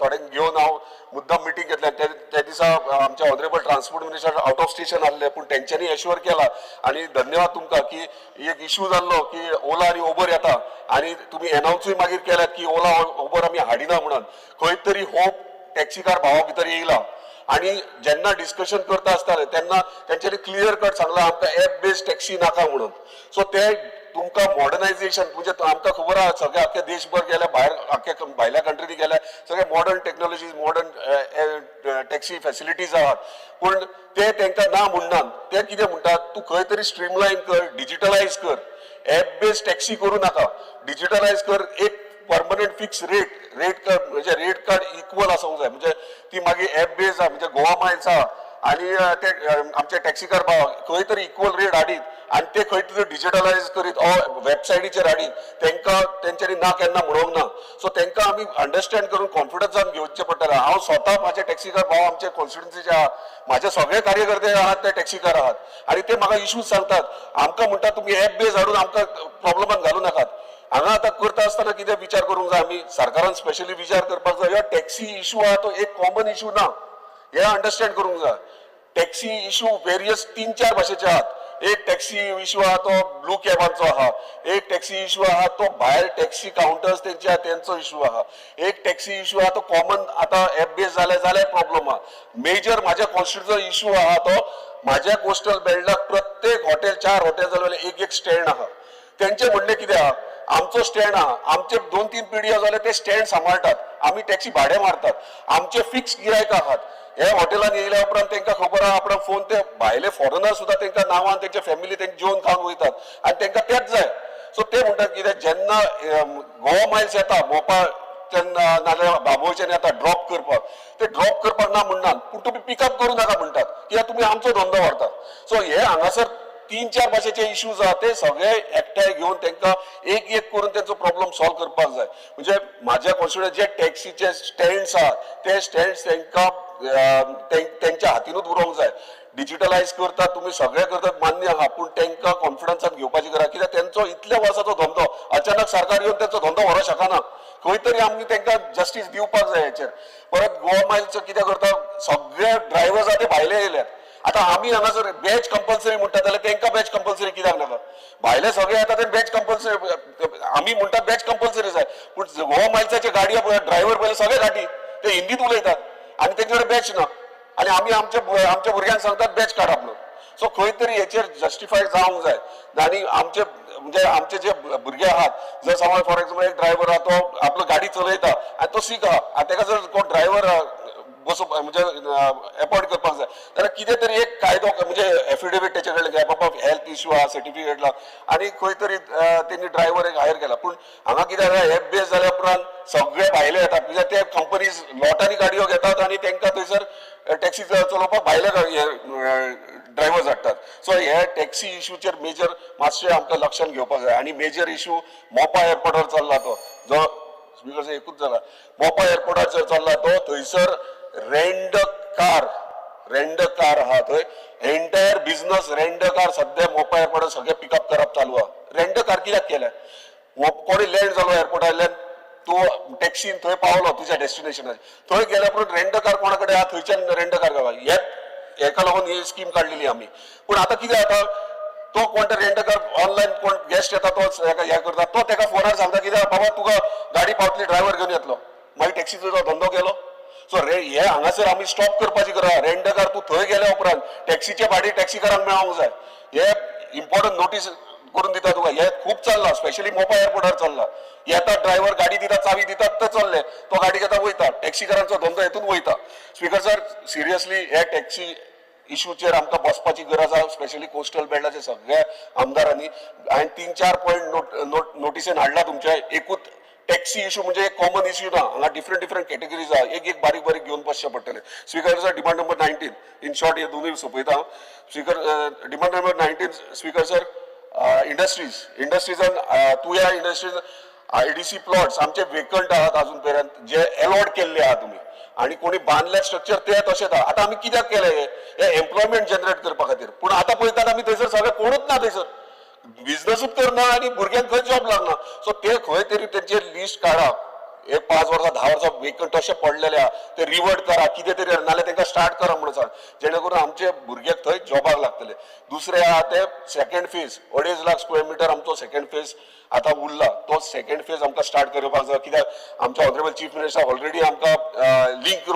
थोड्यांक घेवन हांव मुद्दाम मिटींग घेतलें. त्या दिसा आमच्या honourable transport minister out of station आसले पूण तेंच्यांनी एश्युअर केला आनी धन्यवाद तुमकां की एक इश्यू जाल्लो की ओला आनी उबर येता आनी तुमी एनावन्सूय मागीर केल्यात की ओला उबर आमी हाडिना म्हणून. खंय तरी होप टॅक्सीकार भावा भितर येयला आनी जेन्ना डिस्कशन करता आसताले तेन्ना तेंच्यांनी क्लियर कट सांगला आमकां एप बेस्ड टॅक्सी नाका म्हणून. सो ते तुमकां मॉडर्नायझेशन म्हणजे आमकां खबर आहा सगळे आख्या देशभर गेल्या भायर आख्या भायल्या कंट्रीनी गेल्या सगळे modern technologies modern taxi facilities आहात पूण ते तांकां ना म्हणनात. ते कितें म्हणटात तूं खंय तरी स्ट्रीमलायन कर, डिजिटलायज कर. एप बेस्ड टॅक्सी करूं नाका, डिजिटलायज कर. एक परमनंट फिक्स रेट म्हणजे रेट कार्ड इक्वल आसूंक जाय. म्हणजे ती मागीर एप बेज आहा म्हणजे गोवा मायल्स आहा आनी ते आमचे टॅक्सीकार भाव खंय तरी इक्वल रेट हाडीत आनी ते खंय तरी डिजिटलायज करीत वेबसायटीचेर हाडीत तांकां तेंच्यांनी ना केन्ना म्हणूंक ना. सो तांकां आमी अंडरस्टँड करून कॉन्फिडन्सान घेवचें पडटलें. हांव स्वता म्हाजे टॅक्सीकार भाव आमचे कॉन्स्टिट्युएन्सीचे आहा, म्हाजे सगळे कार्यकर्ते आहात ते टॅक्सीकार आहात आनी ते म्हाका इश्यूज सांगतात. आमकां म्हणटा तुमी एप बेज हाडून आमकां प्रॉब्लमान घालूं नाकात. हांगा आतां करता आसतना कितें विचार करूंक जाय आमी सरकारान स्पेशली विचार करपाक जाय. ह्यो टॅक्सी इश्यू आहा तो एक कॉमन इश्यू ना हे अंडरस्टँड करूंक जाय. टॅक्सी इश्यू वेरियस 3-4 भाशेचे आहात. एक टॅक्सी इश्यू आहा तो ब्लू कॅबांचो आहा, एक टॅक्सी इश्यू आहा तो भायर टॅक्सी काउंटर्स तेंचो इश्यू आहा, एक टॅक्सी इश्यू आहा तो कॉमन आतां एप बेज जाल्यार प्रॉब्लम आहा. मेजर म्हाज्या कॉन्स्टिट्युएन्सीचो इश्यू आहा तो म्हाज्या कोस्टल बेल्टाक प्रत्येक हॉटेल 4 हॉटेल जाल्यार एक स्टँड आहा. तेंचें म्हणणें कितें आहा आमचो स्टँड आहा, आमचे 2-3 पिढयो जाल्यार ते स्टँड सांबाळटात, आमी टॅक्सी भाडे मारतात, आमचे फिक्स गिरायक आहात. हे हॉटेलान येयल्या उपरांत तांकां खबर आहा आपण फोन ते भायले फॉरेनर सुद्दां तांकां नांवान तेंच्या फॅमिली तेंचे जेवण खावन वयतात आनी तांकां तेच जाय. सो ते म्हणटात कितें जेन्ना गोवा मायल्स येता मोपा तेन्ना नाजाल्यार बाबोळच्यान येता ड्रॉप करपाक, ते ड्रॉप करपाक ना म्हणनात पूण तुमी पिकअप करूं नाका म्हणटात कित्याक तुमी आमचो धंदो व्हरतात. सो हे हांगासर 3-4 भाशेचे इश्यूज आहा ते सगळे एकठांय घेवन तांकां एक करून तेंचो प्रॉब्लेम सॉल्व करपाक जाय. म्हणजे म्हाज्या कॉन्स्टिट्युएन्सीचे जे टॅक्सीचे स्टँड्स आहा ते स्टँड्स तांकां तेंच्या हातीनूच उरोवंक जाय. डिजिटलायज करतात तुम्ही सगळे करतात मान्य आहा पूण तांकां कॉन्फिडन्सान घेवपाची गरज कित्याक त्यांचो इतल्या वर्साचो धंदो अचानक सरकार येवन त्यांचो धंदो व्हरोंक शकना खंय तरी आमी तांकां जस्टीस दिवपाक जाय हेचेर परत गोवा मायल्सचो कितें करता सगळे ड्रायव्हर्स आहा ते भायले येयल्यात आता आमी हांगासर बॅच कंपल्सरी म्हणटा जाल्यार तांकां बॅच कंपल्सरी कित्याक नाका भायले सगळे येता ते बॅच कंपल्सरी आमी म्हणटा बॅच कंपल्सरी जाय पूण गोवा मायल्साचे गाडयो पळय ड्रायव्हर पळय सगळे घाटी ते हिंदीत उलयतात आनी तेंचे कडेन बॅच ना आनी आमी आमच्या भुरग्यांक सांगतात बॅच काडप म्हणून सो खंय तरी हेचेर जस्टिफाय जावंक जाय आनी आमचे जे भुरगे आहात जर समज फॉर एक्झाम्पल एक ड्रायव्हर आहा तो आपलो गाडी चलयता आनी तो सीख आहा आनी ताका जर कोण ड्रायव्हर बसोवपाक म्हणजे अपॉइंट करपाक जाय जाल्यार कितें तरी एक कायदो म्हणजे एफिडेविट तेचे कडेन घे बाबा हेल्थ इश्यू आहा सर्टिफिकेट ला आनी खंय तरी तेणी ड्रायव्हर एक हायर केला पूण हांगा कितें जाता हे बेस जाल्या उपरांत सगळे भायले येतात कित्याक ते कंपनीज लॉटांनी गाडयो घेतात आनी तांकां थंयसर टॅक्सी चलोवपाक भायले ड्रायव्हर्स हाडटात सो हे टॅक्सी इश्यूचेर मेजर मातशें आमकां लक्षांत घेवपाक जाय आनी मेजर इश्यू मोपा एअरपोर्टार चल्ला तो जो स्पीकर एकूच जाला मोपा एअरपोर्टाचेर चल्ला तो थंयसर रेंट कार आहा थंय एंटायर बिझनस रेंट कार सध्या मोपा एअरपोर्टार सगळे पिकअप करप चालू आहा रेंट कार कित्याक केल्या कोणी लँड जालो एअरपोर्टार तूं टॅक्सीन थंय पावलो तुज्या डेस्टिनेशनार थंय गेल्या उपरांत रेंट कार कोणा कडेन आहा थंयच्यान रेंट कार घेवपाक हेका लागून ही स्कीम काडलेली आमी पूण आतां कितें जाता तो कोण रेंट कार ऑनलायन कोण गेस्ट येता तो हे करता तो ताका फोनार सांगता कित्याक बाबा तुका गाडी पावतली ड्रायव्हर घेवन येतलो मागीर टॅक्सीचो धंदो केलो सो हे हांगासर आमी स्टॉप करपाची गरज आहा रेंट कार तूं थंय गेल्या उपरांत टॅक्सीचे भाडी टॅक्सीकारांक मेळोंक जाय हे इम्पॉर्टंट नोटीस करून दिता तुका हे खूब चल्ला स्पेशली मोपा एअरपोर्टार चल्ला येता ड्रायव्हर गाडी दितात चावी दितात ते चल्ले तो गाडी घेता वयता टॅक्सीकारांचो धंदो हेतून वयता स्पीकर सर सिरियसली हे टॅक्सी इश्यूचेर आमकां बसपाची गरज आहा स्पेशली कोस्टल बेल्टाच्या सगळ्या आमदारांनी हांवें 3-4 पॉयंट नोटिसेन हाडला तुमच्या एकूच टॅक्सी इश्यू म्हणजे एक कॉमन इश्यू ना हांगा डिफरंट कॅटेगरीज आहा एक बारीक घेवन बसचें पडटलें speaker sir demand number 19 in short हे दोनूय सोपयता हांव speaker demand number 19 speaker sir इंडस्ट्रीजान तुया इंडस्ट्रीज IDC प्लॉट्स आमचे वेकंट आहात अजून पर्यंत जे अलॉट केल्ले आहात तुमी आणि कोणी बांधले स्ट्रक्चर ते तशेंच आहा आतां आमी कित्याक केले हे एम्प्लॉयमेंट जनरेट करपा खातीर पूण आतां पळयतात आमी थंयसर सगळे कोणूच ना थंयसर बिझनसूच करना आनी भुरग्यांक खंय जॉब लागना सो ते खंय तरी तेंचेर लिस्ट काडा एक 5 वर्सां 10 वर्सां वेकंट अशे पडलेले आहा ते रिवर्ट करा कितें तरी नाल्यार तांकां स्टार्ट करा म्हणून सांग जेणे करून आमचे भुरग्याक थंय जॉबाक लागतले दुसरे आहा ते second phase 2.5 lakh square metre आमचो सेकंड फेज आतां उरला तो सेकंड फेज आमकां स्टार्ट करपाक जाय कित्याक आमच्या ऑनरेबल चीफ मिनिस्टर ऑलरेडी आमकां लिंक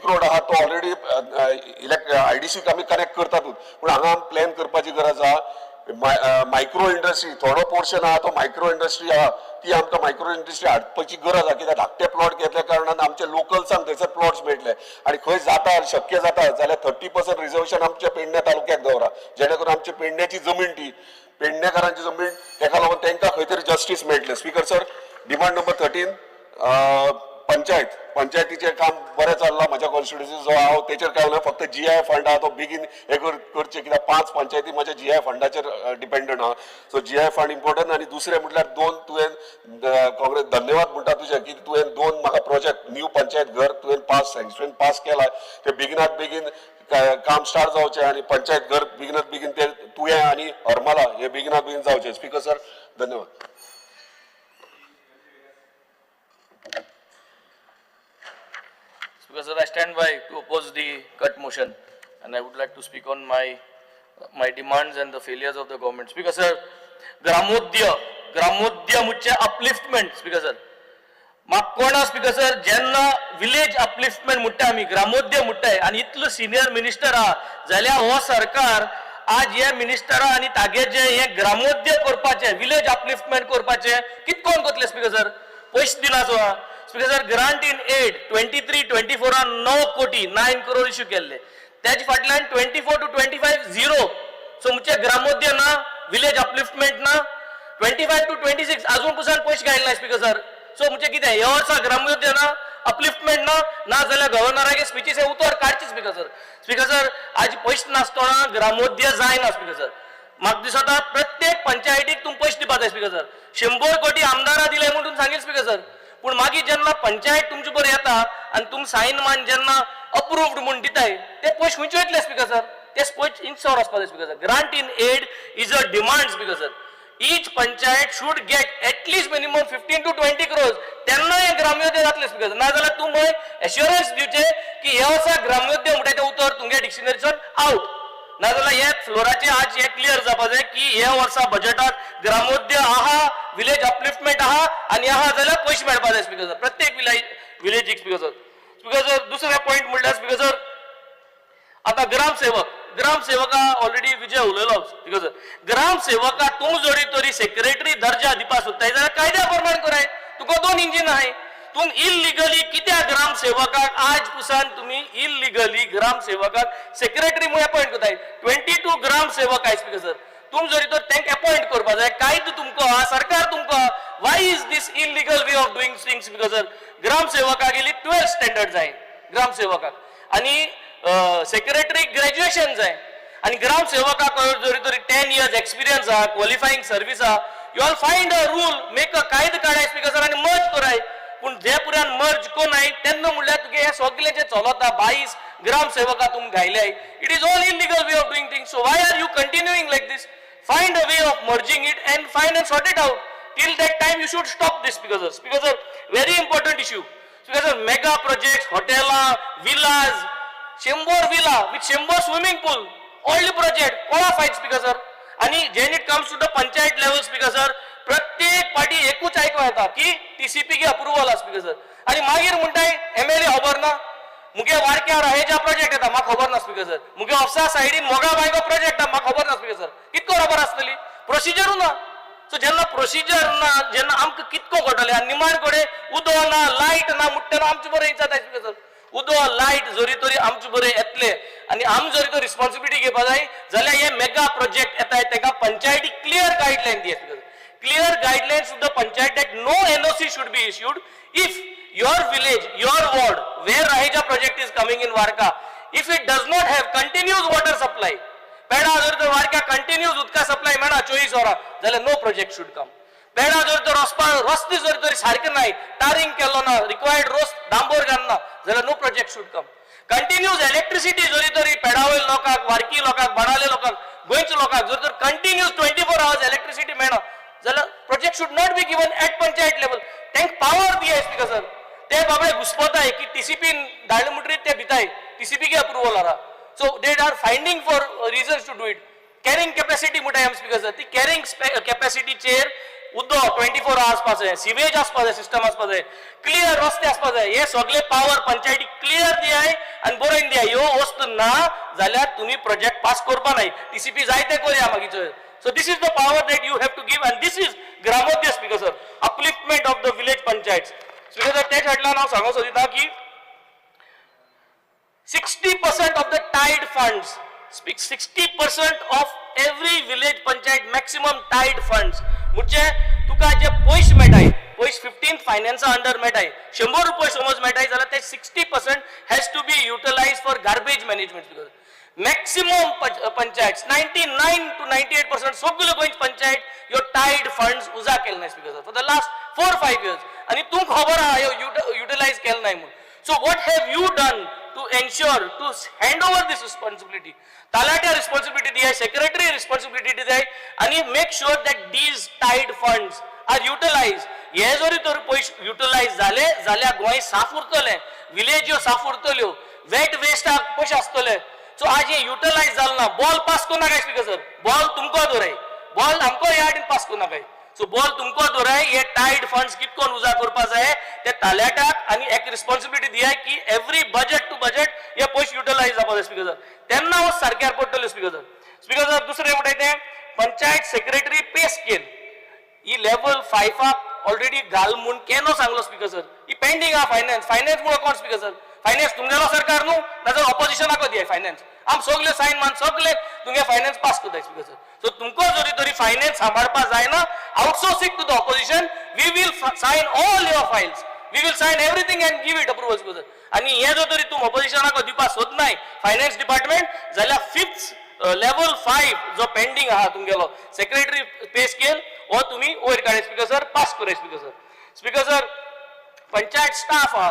रोड आहा तो ऑलरेडी IDC आमी कनेक्ट करतातूच पूण हांगा प्लॅन करपाची गरज आहा मायक्रो इंडस्ट्री थोडो पोर्शन आहा तो मायक्रो इंडस्ट्री आहा ती आमकां मायक्रो इंडस्ट्री हाडपाची गरज आहा कित्याक धाकटे प्लॉट घेतल्या कारणान आमचे लोकल्सांक थंयसर प्लॉट्स मेळटले आनी खंय जाता शक्य जाता जाल्यार 30% रिजर्वेशन आमच्या पेडण्या तालुक्याक दवरा जेणे करून आमची पेडण्याची जमीन ती पेडणेकारांची जमीन ताका लागून तांकां खंय तरी जस्टीस मेळटले स्पीकर सर डिमांड नंबर 13 पंचायतीचें काम बरें चल्लां म्हज्या कॉन्स्टिट्युन्सी जो हांव तेचेर काय उलयना फक्त GI फंड आहा तो बेगीन हे करचे कित्याक 5 पंचायती म्हज्या GI फंडाचेर डिपेंडंट आहा सो GI फंड इम्पॉर्टंट आनी दुसरें म्हटल्यार 2 तुवें काँग्रेस धन्यवाद म्हणटा तुजे की तुवें 2 म्हाका प्रोजेक्ट न्यू पंचायत घर तुवें सँक्शन पास केला ते बेगिनात बेगीन काम स्टार्ट जावचें आनी पंचायत घर बेगिनात बेगीन ते तुवें आनी हरमला हे बेगिनात बेगीन जावचें स्पीकर सर धन्यवाद Because I stand by to oppose the cut motion, and I would like to speak on my demands and the failures of the government. Speaker sir, Gramodya मुझे upliftment. Speaker sir, माग कोणा speaker sir जेन्ना village upliftment म्हणटा आमी ग्रामोद्योग म्हणटाय आनी इतलो senior minister आहा जाल्यार हो सरकार आज हे मिनिस्टर आनी तागे जे हे ग्रामोद्योग करपाचे विलेज अपलिफ्टमेंट करपाचे कितकोन करतले स्पीकर सर पयशे दिनाचो आहा speaker sir grant in aid 23-24 9 कोटी 9 करोड इश्यू केल्ले त्याच्या फाटल्यान 24 to 25 झिरो सो म्हणजे ग्रामोद्योग ना विलेज अपलिफ्टमेंट ना 25 to 26 अजून पुसान पयशे घायला स्पीकर सर सो म्हणजे कितें ह्या वर्सा ग्रामोद्योग ना अपलिफ्टमेंट ना जाल्यार गव्हर्नराचे स्पिचीस हे उतर काडचे स्पीकर सर आज पयशे नासतना ग्रामोद्योग जायना स्पीकर सर म्हाका दिसता प्रत्येक पंचायतीक तुम पयशे दिवपाक जाय स्पीकर सर 100 कोटी आमदारां दिले म्हणून सांगेल स्पीकर सर पूण मागीर जेन्ना पंचायत तुमचे बरोबर येता आनी तुमी सायन मान जेन्ना अप्रूव्ड म्हणून दिताय ते पयशे खंयचे वयतले स्पीकर सर ते पयशे इंचवर वचपाक जाय speaker sir grant in aid is a demand speaker sir each panchayat should get at least minimum 15 to 20 crores त्यांना हे ग्रामोद्योग जातले स्पीकर ना जाल्यार तूं मय एश्युरन्स दिवचे की हे वर्सा ग्रामोद्योग म्हणटा ते उतर तुमगे डिक्शनरीसून आउट ना जाल्यार हे फ्लोराचेर आज हे क्लियर जावपा जाय की हे वर्सा बजेटात ग्रामोद्योग आहा विलेज अपलिफ्टमेंट आहा आनी आहा जाल्यार पयशे मेळपा जाय स्पीकर सर प्रत्येक विलेजीक स्पीकर सर दुसरे पॉइंट म्हणल्यार स्पीकर सर आता ग्रामसेवका ऑलरेडी विजय उलयलो स्पीकर सर ग्रामसेवका तूं जरी तरी सेक्रेटरी दर्जा दिवपाक सोदताय जाल्यार कायद्या प्रमाण कराय तुका 2 इंजिन आहाय तूं इल्लिगली कित्याक ग्रामसेवकाक आज पुसान तुम्ही इल्लिगली ग्रामसेवकाक सेक्रेटरी म्हणून अपॉइंट करताय 22 ग्रामसेवक आहाय स्पीकर सर तुम जरी तर तांकां अपॉइंट करपा जाय कायदो तुमको हा सरकार तुमको why is this illegal way of doing things speaker sir ग्रामसेवकाक गेली 12 स्टँडर्ड जाय ग्रामसेवकाक आणि सेक्रेटरी ग्रॅज्युएशन जाय आणि ग्रामसेवकाक जरी तरी 10 years एक्सपिरियन्स आहा क्वॉलिफायिंग सर्विस आहा you all find a rule make a कायदो काडाय स्पीकर सर आणि मर्ज कराय पूण जे पुरान मर्ज कोनाय तेन्ना म्हणल्यार तुगे हे सगळे जे चलता 22 ग्रामसेवका तुम घायल्याय it is all illegal way of doing things so why are you continuing like this find a way of merging it and find and sort it out till that time you should stop this speaker sir very important issue speaker sir mega projects हॉटेला villas 100 villa with 100 swimming pool old project qualified speaker sir आणि when it comes to the panchayat level speaker sir प्रत्येक party एकूच आयको येता की TCP की approval speaker sir आणि मागीर म्हणटाय MLA खबर ना मुगे वारक्यार हे ज्या प्रोजेक्ट येता म्हाका खबर ना स्पीकर सर मुगे ऑफिसा सायडीन मोगा बायको प्रोजेक्ट म्हाका खबर ना स्पीकर सर कितको खबर आसतली प्रोसिजरू ना सो जेन्ना प्रोसिजर ना जेन्ना आमकां कितको घडटले आनी निमाण कडेन उदो ना लायट ना म्हणटा आमचे बरें जाता स्पीकर सर उदो लायट जरी तरी आमचे बरे येतले आणि आम जरी तो रिस्पॉन्सिबिलिटी घेवपा जाय जाल्यार हे मेगा प्रोजेक्ट येताय तेका पंचायती क्लियर गायडलायन दिया clear guidelines to the panchayat that no NOC should be issued if your village, your ward where Raheja project is coming in Warka, if it does not have continuous water supply, पेडा जर तर वारक्या continuous उदका supply मेळा 24 वरां जाल्यार no project should come. पेडा जर तर रस्ते जर तरी सारखे नाही टारिंग केलो ना रिक्वायर्ड डांबोर घालना जाल्यार no project should come continuous electricity जरी तरी पेडावयल लोकांक वारकी लोकांक बनाले लोकांक गोंयच्या लोकांक जर तर कंटिन्यूस 24 hours इलेक्ट्रिसिटी मेळना जाल्यार project should not be given at panchayat level तांकां पावर दिया स्पीकर सर ते बाबडे घुसपताय की टीसीपी धाडले म्हणटरीत ते भिताय टीसीपी की अप्रुवल आहा so they are finding for reasons to do it carrying capacity म्हणटाय आमी स्पीकर सर ती कॅरिंग कॅपॅसिटीचेर उदो 24 hours आसपा जाय सिवेज आसपा जाय सिस्टम आसपा जाय क्लियर रस्ते आसपा जाय हे सगळे पावर पंचायती क्लियर दियाय आनी बरोवन दियाय ह्यो वस्तू ना जाल्यार तुम्ही प्रोजेक्ट पास करपा नाय टीसीपी जाय ते करया मागीर so this is the power that you have to give and this is ग्रामोद्योग speaker sir upliftment of the village panchayat speaker sir त्या फाटल्यान हांव सांगूंक सोदिता की 60% of the tide funds, 60% of every village panchayat maximum tide funds. म्हणजे तुका जे पयशे मेळटाय पयशे 15th फायनान्सा अंडर मेळटाय 100 रुपये समज मेळटाय जाल्यार ते 60% has to be utilised for garbage management. Maximum panchayat 99 to 98% सगळे गोंयचे पंचायत ह्यो टायड फंड्स उजा केले नाय speaker for the last 4-5 years आणि तुमकां खबर आहा ह्यो युटिलाइज केले नाय म्हणून. So what have you done to ensure to hand over this responsibility talatia responsibility diya secretary responsibility diya and make sure that these tide funds are utilized ye jori tor पैसे utilize zale जाल्या गोय साफ उरतले village यो साफ उरतल्यो wet waste पैसे आसतले so आज हे युटिलाइज जालना बॉल पास कोना काय स्पीकर सर बॉल तुमको दोराय बॉल हमको यार्डीन पास कोना काय सो बॉल तुमको दोराय हे टाइड फंड्स कितकोन उजा करपा जाय ते ताल्याटाक आणि एक रिस्पॉन्सिबिलिटी दिया की एवरी बजेट टू बजेट हे पयशे युटिलाइज जावपा जाय स्पीकर सर तेन्ना हो सारक्यार पडटलो स्पीकर सर दुसरे म्हणटा ते पंचायत सेक्रेटरी पे स्केल ही लेवल 5 ऑलरेडी घाल म्हणून केनो सांगलो स्पीकर सर ही पेंडिंग हा फायनान्स मुळे कोण स्पीकर सर फायनान्स तुमगेलो सरकार न्हू नाजाल्यार ऑपोजिशनाक दिया फायनान्स आम सगळे सायन मान सगळे तुमगे फायनान्स पास करताय स्पीकर सर सो तुमको जरी तरी फायनान्स सांबाळपा जायना outsourcing to the opposition we will sign all your files we will sign everything and give it approval speaker sir आणि हे जो तरी तुम ऑपोजिशनाक दिवपा सोदनाय फायनान्स डिपार्टमेंट जाल्यार 5th लेवल 5 जो पेंडिंग आहा तुमगेलो सेक्रेटरी पे स्केल हो तुम्ही वयर काडे स्पीकर सर पास कराय स्पीकर सर पंचायत स्टाफ आहा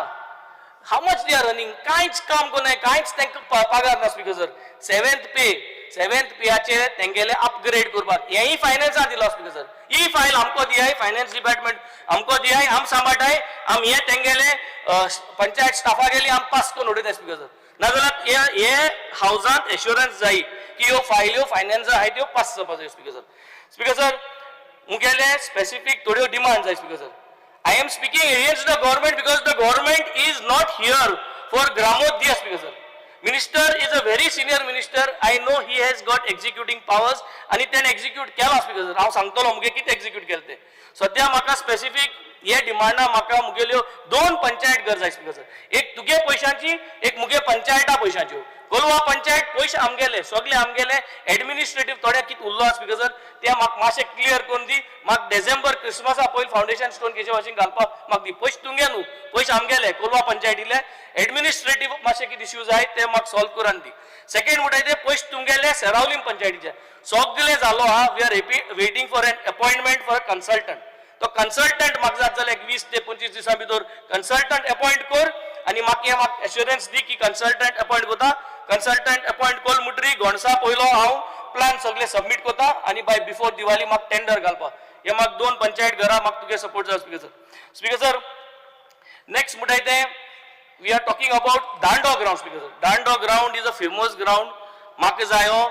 how much they are running, कांयच काम कोन्नाय, कांयच तांकां पगार ना स्पीकर सर. सेवेंथ पेयाचेर तेंगेले अपग्रेड करपाक हेय फायनान्सान दिलो स्पीकर सर. ही फायल आमको दियाय, फायनान्स डिपार्टमेंट आमको दियाय, आम सांबाळटाय, आम हे तेंगेले पंचायत स्टाफा गेली आम पास करून उडयताय स्पीकर सर. नाजाल्यार हे हावजांत एश्युरन्स जाय की ह्यो फायल्यो फायनान्स आहाय त्यो पास जावपाक जाय स्पीकर सर. स्पीकर सर मुगेले स्पेसिफीक थोड्यो डिमांड जाय speaker sir. I am speaking against the government because the government is not here for Gramodaya speaker sir. Minister is a very senior minister. I know he has got executing powers and he can execute केला speaker sir. हांव सांगतलो मुगे कितें execute केले ते. सध्या म्हाका specific हे डिमांडा म्हाका मुगेल्यो 2 पंचायत घर जाय स्पीकर सर. एक तुगे पयशांची, एक मुगे पंचायता पयशांच्यो. कोलवा पंचायत पयशे आमगेले, सगळे आमगेले एडमिनिस्ट्रेटिव्ह थोडे कितें उरलो स्पीकर सर ते म्हाका मातशें क्लियर करून दी. म्हाका डिसेंबर क्रिसमसा पयलीं फावंडेशन स्टोन केशे भाशेन घालपाक म्हाका दी. पयशे तुंगे न्हू, पयशे आमगेले कोलवा पंचायतीले. एडमिनिस्ट्रेटिव्ह मातशे कितें इश्यूज आहाय ते म्हाका सॉल्व करून दी. सेकंड म्हणटाय ते पयशे तुंगेले सेरावलीम पंचायतीचे सगळे जालो हा. We are waiting for an appointment for a consultant. तो कन्सल्टंट म्हाका जात जाल्यार 20 ते 25 दिसां भितर कन्सल्टंट अपॉइंट कर आनी म्हाका एश्युरन्स दी की कन्सल्टंट अपॉइंट करता. कन्सल्टंट अपॉइंट कोल म्हणटरी घोणसा पयलो हांव प्लान सगळे सबमीट करता आनी बाय बिफोर दिवाळी म्हाका टेंडर घालपाक. हे म्हाका 2 पंचायत घरां म्हाका तुगे सपोर्ट जाय speaker sir. Speaker sir next म्हणटाय ते we are talking about Dando ground speaker sir. Dando ground is a famous ground. म्हाका जायो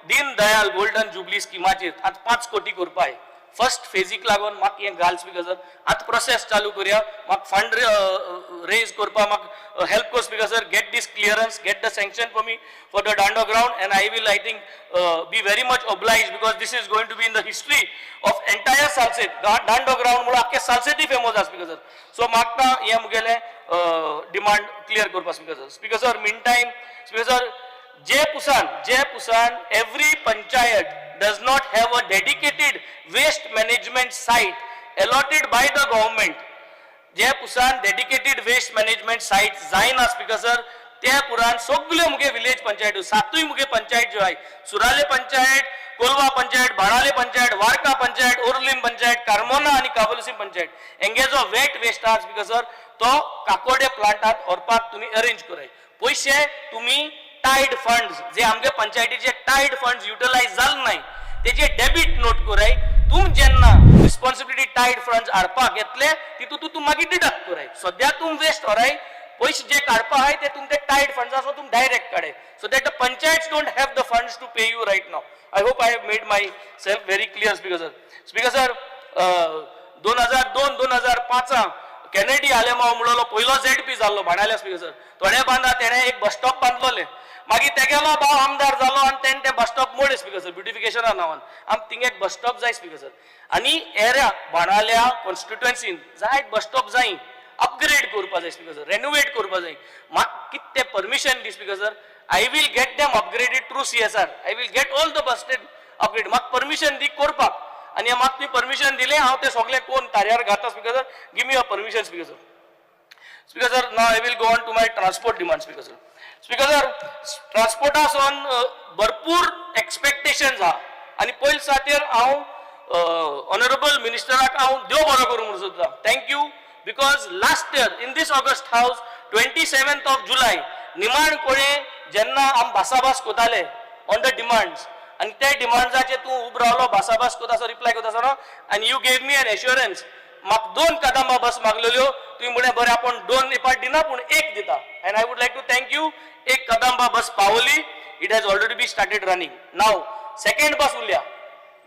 दीन दयाल गोल्डन जुबली स्किमाचेर आतां 5 कोटी करपाय. फर्स्ट फेजीक लागून म्हाका हें घाल स्पीकर सर. आतां प्रोसेस चालू करया. म्हाका फंड रेज करपाक म्हाका हेल्प कर speaker sir. Get this clearance, get the sanction for me for the Dando ground and I will I think be very much obliged because this is going to be in the history of entire Salcete. Dando ground म्हणून आख्खे सालसेती famous आसा speaker sir. So म्हाका हें मुगेलें demand clear करपाक speaker sir. Speaker sir meantime speaker sir जे पुसान every panchayat does not have a dedicated waste management site allotted by the government. जे पुसान dedicated waste management site जायना speaker sir ते पुरान सगळ्यो मुगे विलेज पंचायत 7 मुगे पंचायत ज्यो आहाय सुराले पंचायत, कोलवा पंचायत, बाणाले पंचायत, वार्का पंचायत, ओरलिम पंचायत, कार्मोना आणि काबलसीम पंचायत हेंगे जो वेट वेस्ट आहा स्पीकर सर तो काकोडे प्लांटात व्हरपाक तुमी अरेंज कराय. पयशे तुमी टाइड फंड्स जे आमगे पंचायतीचे टाइड फंड्स युटिलाइज जाल नाही तेजे डेबिट नोट कराय. तुम जेन्ना रिस्पॉन्सिबिलिटी टाइड फंड्स हाडपाक येतले तितून तूं मागीर डिडक्ट कराय. सद्या तुम वेस्ट व्हराय, पयशे जे काडपा आहाय ते तुम ते टाइड फंड्स आसा तुम डायरेक्ट काडाय. So that the panchayat don't have the funds to pay you right now. I hope I have made myself very clear speaker sir. Speaker sir 2002-2005 Kennedy Alemao म्हणलो पयलो ZP जाल्लो बाणाल्या स्पीकर सर. थोड्या बांदा तेणे एक bus stop बांदलोले. मागीर तेगेलो भाव आमदार जालो आनी तेणे ते बस स्टॉप मोडले स्पीकर सर ब्युटिफिकेशना नांवान. आम थिंगा एक बस स्टॉप जाय स्पीकर सर. आनी एरिया बाणाल्या कॉन्स्टिट्युएन्सीन जाय बस स्टॉप जाय अपग्रेड करपा जाय स्पीकर सर, रेनोवेट करपा जाय. म्हाका कितें ते permission the speaker sir. I will get them upgraded through CSR. I will get all the bus stand upgrade. म्हाका परमिशन दी करपाक आनी म्हाका तुवें परमिशन दिलें हांव ते सगळे कोण तार्यार घाता speaker sir. Give me a permission speaker sir. Speaker sir now I will go on to my transport demand speaker sir. Speaker sir ट्रान्सपोर्टासून भरपूर एक्सपेक्टेशन्स आहा आनी पयले सातेर हांव ऑनरेबल मिनिस्टराक हांव देव बरो करूं म्हणून सोदता. Thank you because last year in this August house 27th of July निमाण कोणे जेन्ना आम भासाभास कोताले ऑन द डिमांड्स आनी त्या डिमांड्साचेर तूं उब रावलो भासाभास कोतासो रिप्लाय कोतासो आनी you gave me an assurance. म्हाका 2 कदंबा बस मागलेल्यो तुवें म्हळें बरें आपूण 2 इपाट दिना पूण 1 दिता. And I would like to thank you. 1 Kadamba bus पावली. It has already be started running. Now second bus उरल्या.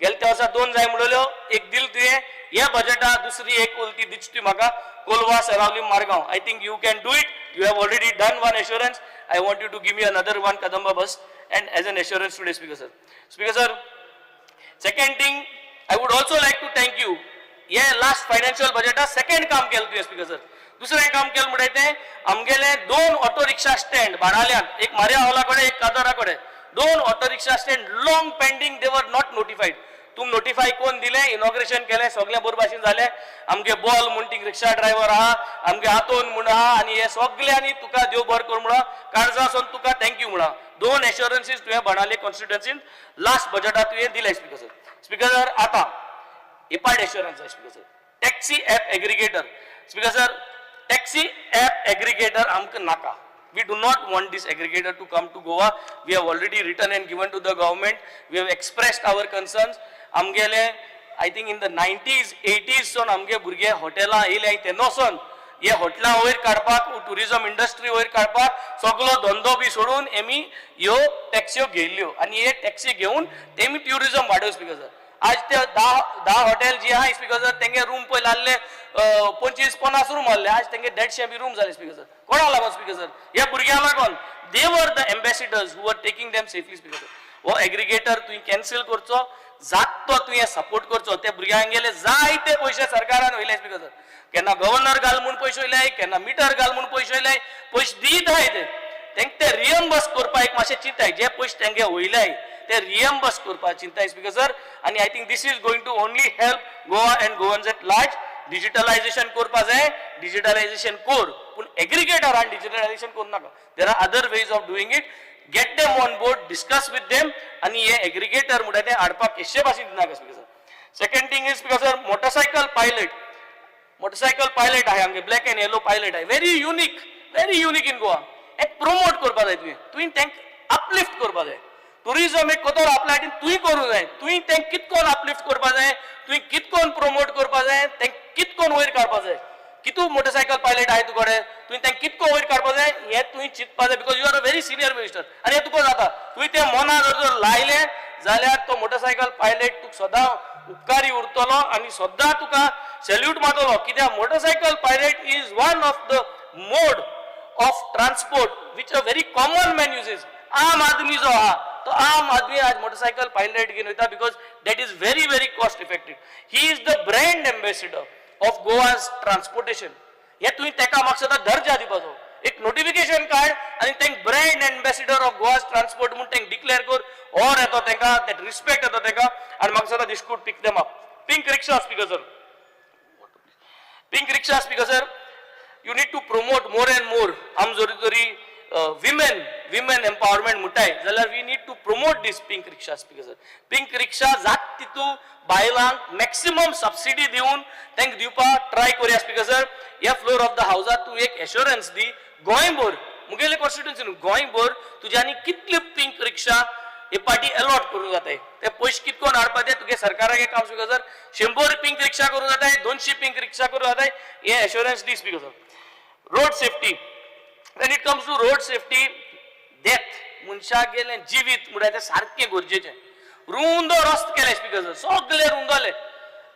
गेल्या त्या वर्सा 2 जाय म्हणलेल्यो 1 दिल तुवें. ह्या बजेटा दुसरी 1 उरली ती दिच तुवें म्हाका Colva Seraulim Margao. I think you can do it. You have already done 1 assurance. I want you to give me another 1 Kadamba bus and as an assurance today speaker sir. Speaker sir second thing I would also like to thank you. Yeah last financial budget second काम केलं तुवें speaker sir. दुसरें काम केलं म्हणटा तें आमगेले 2 auto rickshaw stand बाणाल्यान एक मार्या हॉला कडेन एक कादरा कडेन 2 auto rickshaw stand long pending they were not notified. तुम नोटिफाय कोण दिले इनॉग्रेशन केले सगळे बरे भाशेन जाले. आमगे बॉल म्हणटी रिक्षा ड्रायव्हर आहा आमगे हातोन म्हण आहा आनी हे सगळ्यांनी तुका देव बरें कर म्हणा काळजासून तुका थँक्यू म्हणा. 2 एश्युरन्सीस तुवें बाणाले कॉन्स्टिट्युएन्सीन लास्ट बजेटात तुवें दिले स्पीकर सर. स्पीकर सर आतां इपार्ट एश्युरन्स जाय speaker sir. Taxi app aggregator speaker sir taxi app aggregator आमकां नाका. We do not want this aggregator to come to Goa. We have already written and given to the government. We have expressed our concerns. आमगेले I think in the 90s, 80s son आमगे भुरगे हॉटेलां येयले तेन्नासून हे हॉटेलां वयर काडपाक tourism industry वयर काडपाक सगळो धंदो बी सोडून आमी ह्यो टॅक्स्यो घेयल्ल्यो आनी हे टॅक्सी घेवन तेमी ट्युरिजम वाडोवं स्पीकर सर. आज ते 10 हॉटेल जी आहा स्पीकर सर तेंगे रूम पळय लागले 25-50 रूम आहले आज तेंगे 150 बी रूम जाले स्पीकर सर. कोणा लागून स्पीकर सर? ह्या भुरग्यांक लागून. They were the ambassadors who are taking them safely speaker sir. हो एग्रिगेटर तुवें कॅन्सल करचो जात तो तुवें सपोर्ट करचो. त्या भुरग्यांक गेले जायते पयशे सरकारान वयले स्पीकर सर. केन्ना गव्हर्नर घाल म्हूण पयशे वयले केन्ना मिटर घाल म्हूण पयशे वयले पयशे दीत आहाय तेंक ते रियम्बर्स करपाक एक मातशें चिंताय जे पयशे तेंगे वयले ते रियम्बर्स करपाक चिंताय स्पीकर सर. आनी I think this is going to only help Goa and Goans at large. Digitalisation करपा जाय डिजिटलायझेशन कोर पूण एग्रिगेटरान डिजिटलायझेशन करूं नाका. There are other ways of doing it. Get them on board discuss with them आनी हे एग्रिगेटर म्हणटा ते हाडपाक केशे भाशेन दिनाका speaker sir. Second thing is speaker sir motorcycle pilot आहे आमगे ब्लॅक एंड येलो पायलट आहे व्हेरी युनिक इन गोवा. एक प्रोमोट करपा जाय तुवें तेंक अपलिफ्ट करपा जाय. टुरिजम एक कोतर आपल्या हातीन तुवें करूं जाय. तुवें तेंक कितकोन अपलिफ्ट करपा जाय तुवें कितकोन प्रोमोट करपा जाय तेंक कितकोन वयर काडपा जाय. कितू मोटरसायकल पायलट आहे तुकडे तुवें तेंक कितको वयर काडपा जाय हें तुवें चिंतपा जाय because you are a very senior minister आनी हें तुका जाता. तुवें तें मनान जर लायलें जाल्यार तो मोटरसायकल पायलट तुका सदां उपकारी उरतलो आनी सदां तुका सॅल्यूट मारतलो. कित्याक motorcycle pilot is one of the mode of transport which a very common man uses. आम आदमी जो आहा तो आम आदमी आज मोटरसायकल पायलट घेवन वयता because that is very cost effective. He is the brand ambassador of Goa's transportation. हे तुवें तेका म्हाका सदां दर्जा दिवपाचो. एक नोटिफिकेशन काड आनी तेंक brand ambassador of Goa's transport म्हूण तेंक डिक्लेअर कर. ऑर येतो तेंका दॅट रिस्पेक्ट येता तेका आनी म्हाका सदां this could pick them up. Pink rickshaw speaker sir. Pink rickshaw speaker sir you need to promote more and more. आम जोरी जोरी women empowerment मुठाय जाल्यार we need to promote this pink rickshaw speaker sir. pink rickshaw जात तितू बायलांक maximum subsidy दिवन तेंक दिवपाक try करूया स्पीकर सर. ह्या फ्लोर ऑफ द हाउसात तू एक एश्योरन्स दी गोंयभर मुगेले कॉन्स्टिट्युएन्सी गोंयभर तुज्यांनी कितले पिंक रिक्षा हे पार्टी अलॉट करूं जाताय ते पयशे कितकोन हाडपा ते तुगे सरकाराक एक काम स्पीकर सर 100 पिंक रिक्षा करूं जाताय 200 पिंक रिक्षा करूं जाताय हे एश्योरन्स दी speaker sir. Road safety when it comes to road safety death मनशाक गेले जिवीत म्हणटा ते सारखे गरजेचे. रुंदो रस्तो केले स्पीकर सर सगळे रुंदोले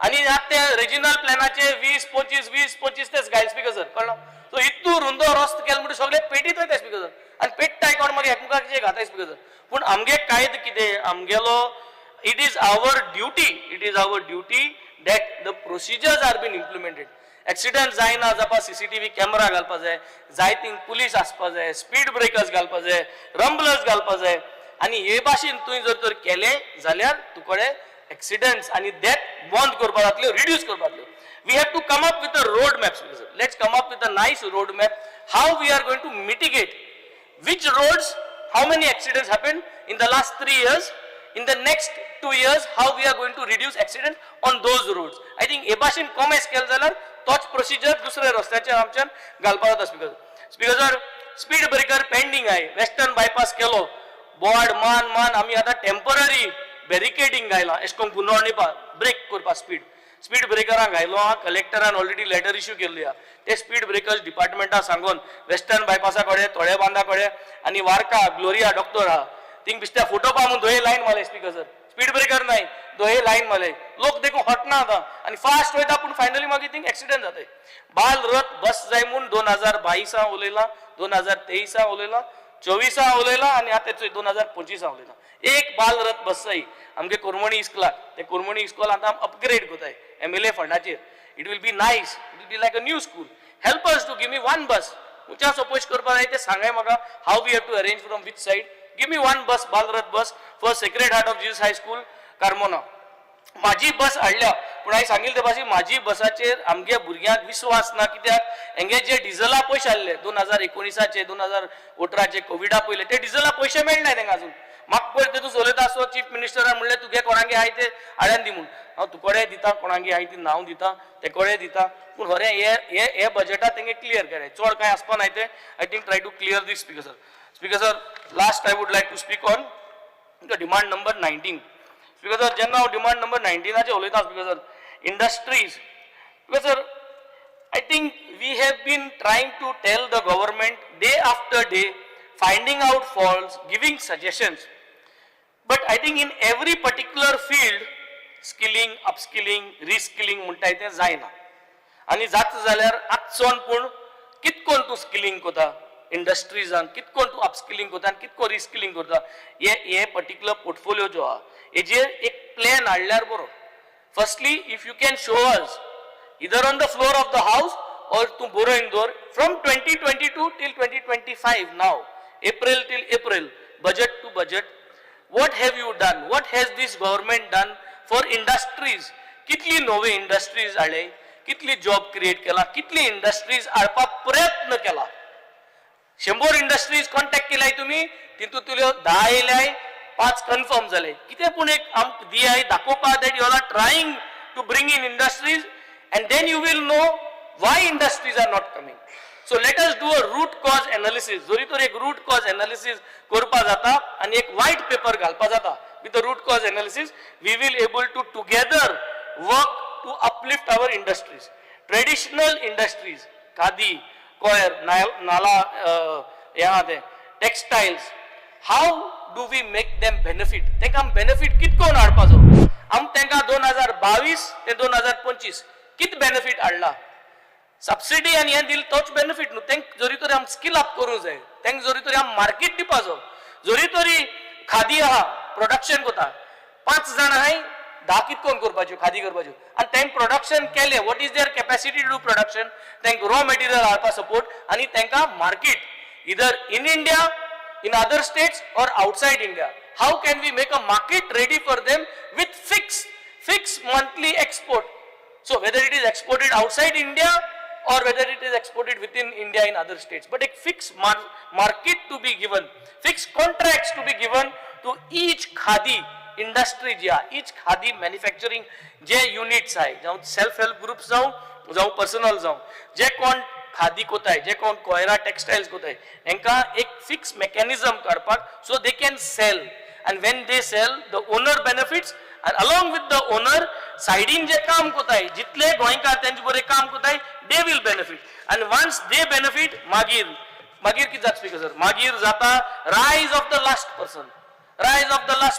आनी आतां ते रिजनल प्लॅनाचे 20-25 तेच घायल स्पीकर सर कळना. सो इतू रुंदो रस्तो केले म्हणटा सगळे पेटीत वयता स्पीकर सर आनी पेट्टाय कोण मागीर एकमेकाचे घाताय स्पीकर सर. पूण आमगे कायदो कितें आमगेलो it is our duty that the procedures are been implemented. Accident जायना जावपा सीसीटीव्ही कॅमेरा घालपा जाय जायतींक पुलीस आसपा जाय स्पीड ब्रेकर्स घालपा जाय रंबलर्स घालपा जाय आनी हे भाशेन तुवें जर तर केलें जाल्यार तुकडे एक्सिडेंट्स आनी डेथ बंद करपा जातल्यो रिड्यूस करपा जातल्यो. We have to come up with a road map. Let's come up with a nice road map how we are going to mitigate which roads how many accidents happened in the last 3 years in the next 2 years how we are going to reduce accidents on those roads. I think हे भाशेन कॉमेस केले जाल्यार तोच procedure दुसऱ्या रस्त्याचेर आमच्यान घालपा जाता speaker sir. Speed breaker pending आहे वेस्टर्न बायपास केलो बोर्ड मान आमी आतां टेम्पररी बॅरिकेडिंग घायला एश कोन गुंदोळणी ब्रेक करपा स्पीड ब्रेकरांक घायलो आहा. कलेक्टरान ऑलरेडी लेटर इश्यू केल्ली आहा. ते स्पीड ब्रेकर्स डिपार्टमेंटाक सांगून वेस्टर्न बायपासा कडेन थोडे बांदा कडेन आनी वार्का ग्लोरिया डॉक्टर आहा थिंग बिस्त्या फोटो पावून दोये लायन मारले स्पीकर सर. स्पीड ब्रेकर नाही दोये लायन मारले लोक देखून हटना आता आनी फास्ट वयता पूण फायनली मागीर थिंग एक्सिडेंट जाताय. बाल रथ बस जाय म्हूण 2022 उलयला 2023 उलयला 24 उलयला आनी आतां 2025 उलयला. एक बाल रथ बस जाय आमगे कोरमणी इस्कॉलाक ते कोरमणी इस्कॉल आतां अपग्रेड कोताय MLA फंडाचेर. It will be nice. It will be like a new school. Help us to give me one bus. मुचा सपोज करपा जाय ते सांगाय म्हाका how we have to arrange from which side. Give me one bus, Balrath bus for Sacred Heart of Jesus High School, Carmona. माझी बस हाडल्या पूण हांवें सांगिल्ले ते भाशेन म्हाजी बसाचेर आमगे भुरग्यांक विश्वास ना कित्याक हेंगे जे डिझला पयशे आसले 2019चे 2018चे कोविडा पयले ते डिझला पयशे मेळनाय तांकां अजून म्हाका पळय तेतून उलयता आसतो चीफ मिनिस्टरान म्हणलें तुगे कोणागे आहाय ते हाड्यान दी म्हूण हांव तुकोडे दिता कोणागे आहाय ती नांव दिता ते कोडे दिता पूण खरें हे बजेटात तेंगे क्लियर केलें चड कांय आसपा नाय ते I think try to clear this speaker sir last I would like to speak on the demand number 19 speaker sir जेन्ना हांव डिमांड नंबर 19 उलयता speaker sir industries speaker sir I think we have been trying to tell the government day after day, finding out faults, giving suggestions. But I think in every particular field, skilling, upskilling, reskilling म्हणटाय तें जायना. आनी जाता जाल्यार आजचोन पूण कितकोन तूं skilling कोता इंडस्ट्रीजान कितकोन तूं upskilling कोता आनी कितको रिस्किलिंग करता हे पर्टिक्युलर पोर्टफोलियो जो आहा हेजेर एक प्लॅन हाडल्यार बरो. Firstly if you can show us either on the floor of the house or to borrow indoor from 2022 till 2025 now, April till April, budget to budget, what have you done? What has this government done for industries? Kitli nove industries आले, kitli job create केला, kitli industries हाडपाक प्रयत्न केला. 100 industries contact केलाय तुम्ही, तितूंतल्यो 10 येयल्याय, 5 confirm जाले. कितें पूण एक आमकां दियाय दाखोवपा that you all are trying to bring in industries. And then you will know why industries are not coming. So let us do a root cause analysis. जोरी तर एक root cause analysis करपा जाता आणि एक white paper घालपा जाता. With the root cause analysis, we will able to together work to uplift our industries. Traditional industries, khadi, coir, nala, textiles. How do we make them benefit? तेंकां benefit कितकोन हाडपा जाय? आम तेंकां 2022 ते 2025 कित बेनिफिट हाडला सबसिडी आनी हें दिल तोच बेनिफिट न्हू तेंक जोरी तरी आम स्किल अप करूं जाय तेंक जोरी तरी आम मार्केट दिवपा जाय जोरी तरी खादी आहा प्रोडक्शन कोता 5 जाण आहाय 10 कितकोन करपाच्यो खादी करपाच्यो आनी तेंक प्रोडक्शन केले what is their capacity to do production तेंक रॉ मटेरियल हाडपा सपोर्ट आनी तेंकां market either in India in other states or outside India. How can we make a market ready for them with fixed monthly export? So whether it is exported outside India or whether it is exported within India in other states, but a fixed market to be given, fixed contracts to be given to each khadi industry, each khadi manufacturing जे units आहे, जाऊं self help groups जाऊं personal जाऊं, जे कोण खादी कोताय जे कोण कोयरा टेक्सटाइल्स कोताय एंका एक फिक्स मेकॅनिझम काडपाक so they can sell and when they sell the owner benefits and along with the owner साइडीन जे काम कोताय जितले गोंयकार तेंचे बरे काम कोताय they will benefit and once they benefit मागीर कितें जाता स्पीकर सर मागीर जाता rise of the last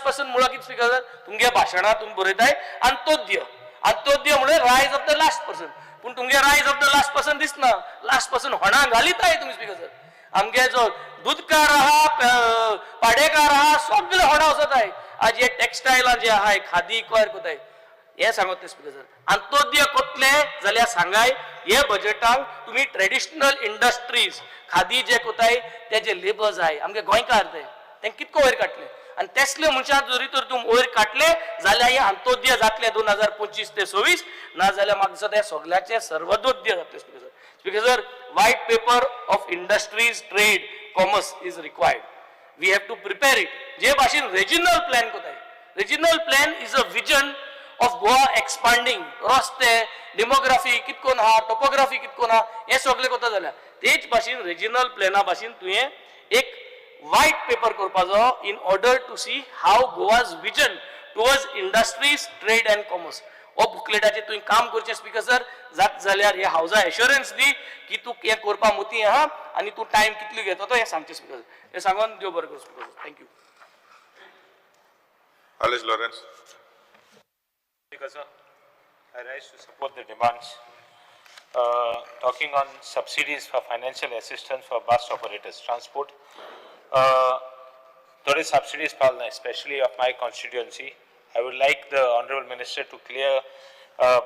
person मुळा कितें स्पीकर सर तुमगे भाशणां तुमी बरयताय अंत्योदय म्हणजे रायज ऑफ द लास्ट पर्सन पूण तुमगे रायज ऑफ द लास्ट पर्सन दिसना लास्ट पर्सन होणा घालिताय तुम्ही स्पीकर सर आमगे जो दूधकार आहा पाडेकार आहा सगळे होणा वचताय आज हे टेक्सटाइल जे आहाय खादी कोयर कोताय हे सांगत ते स्पीकर सर अंत्योदय कोतले जाल्यार सांगाय हे बजेटाक तुम्ही ट्रेडिशनल इंडस्ट्रीज खादी जे कोताय ते जे लेबर जाय आमगे गोंयकार ते कितको वयर काडले आणि तेसले मनशां जरी तर तूं वयर काडले जाल्यार हे अंत्योदय जातले 2025 ते 26 ना जाल्यार म्हाका दिसता हे सगळ्याचे सर्वोदय जातले speaker sir white paper of industries trade commerce is required we have to prepare it जे भाशेन रिजनल प्लॅन कोताय regional plan is a vision of Goa expanding रस्ते डेमोग्राफी कितकोन आहा टोपोग्राफी कितकोन आहा हे सगळे कोता जाल्यार तेच भाशेन रिजनल प्लॅना भाशेन तुवें एक white paper korpazo in order to see how Goa's vision towards industries, trade and commerce. O bookletaचे तुवें काम करचें स्पीकर सर जात जाल्यार हे हावजा एश्योरन्स दी की तूं हे करपा मुती आहा आनी तूं टायम कितलो घेता तो हे सांगचें स्पीकर सर हे सांगून देव बरें करूं speaker sir thank you Alice Lawrence. Speaker sir, I rise to support the demands talking on subsidies for financial assistance for bus operators transport. There is subsidies fallen, especially of my constituency. I would like the Honorable Minister to clear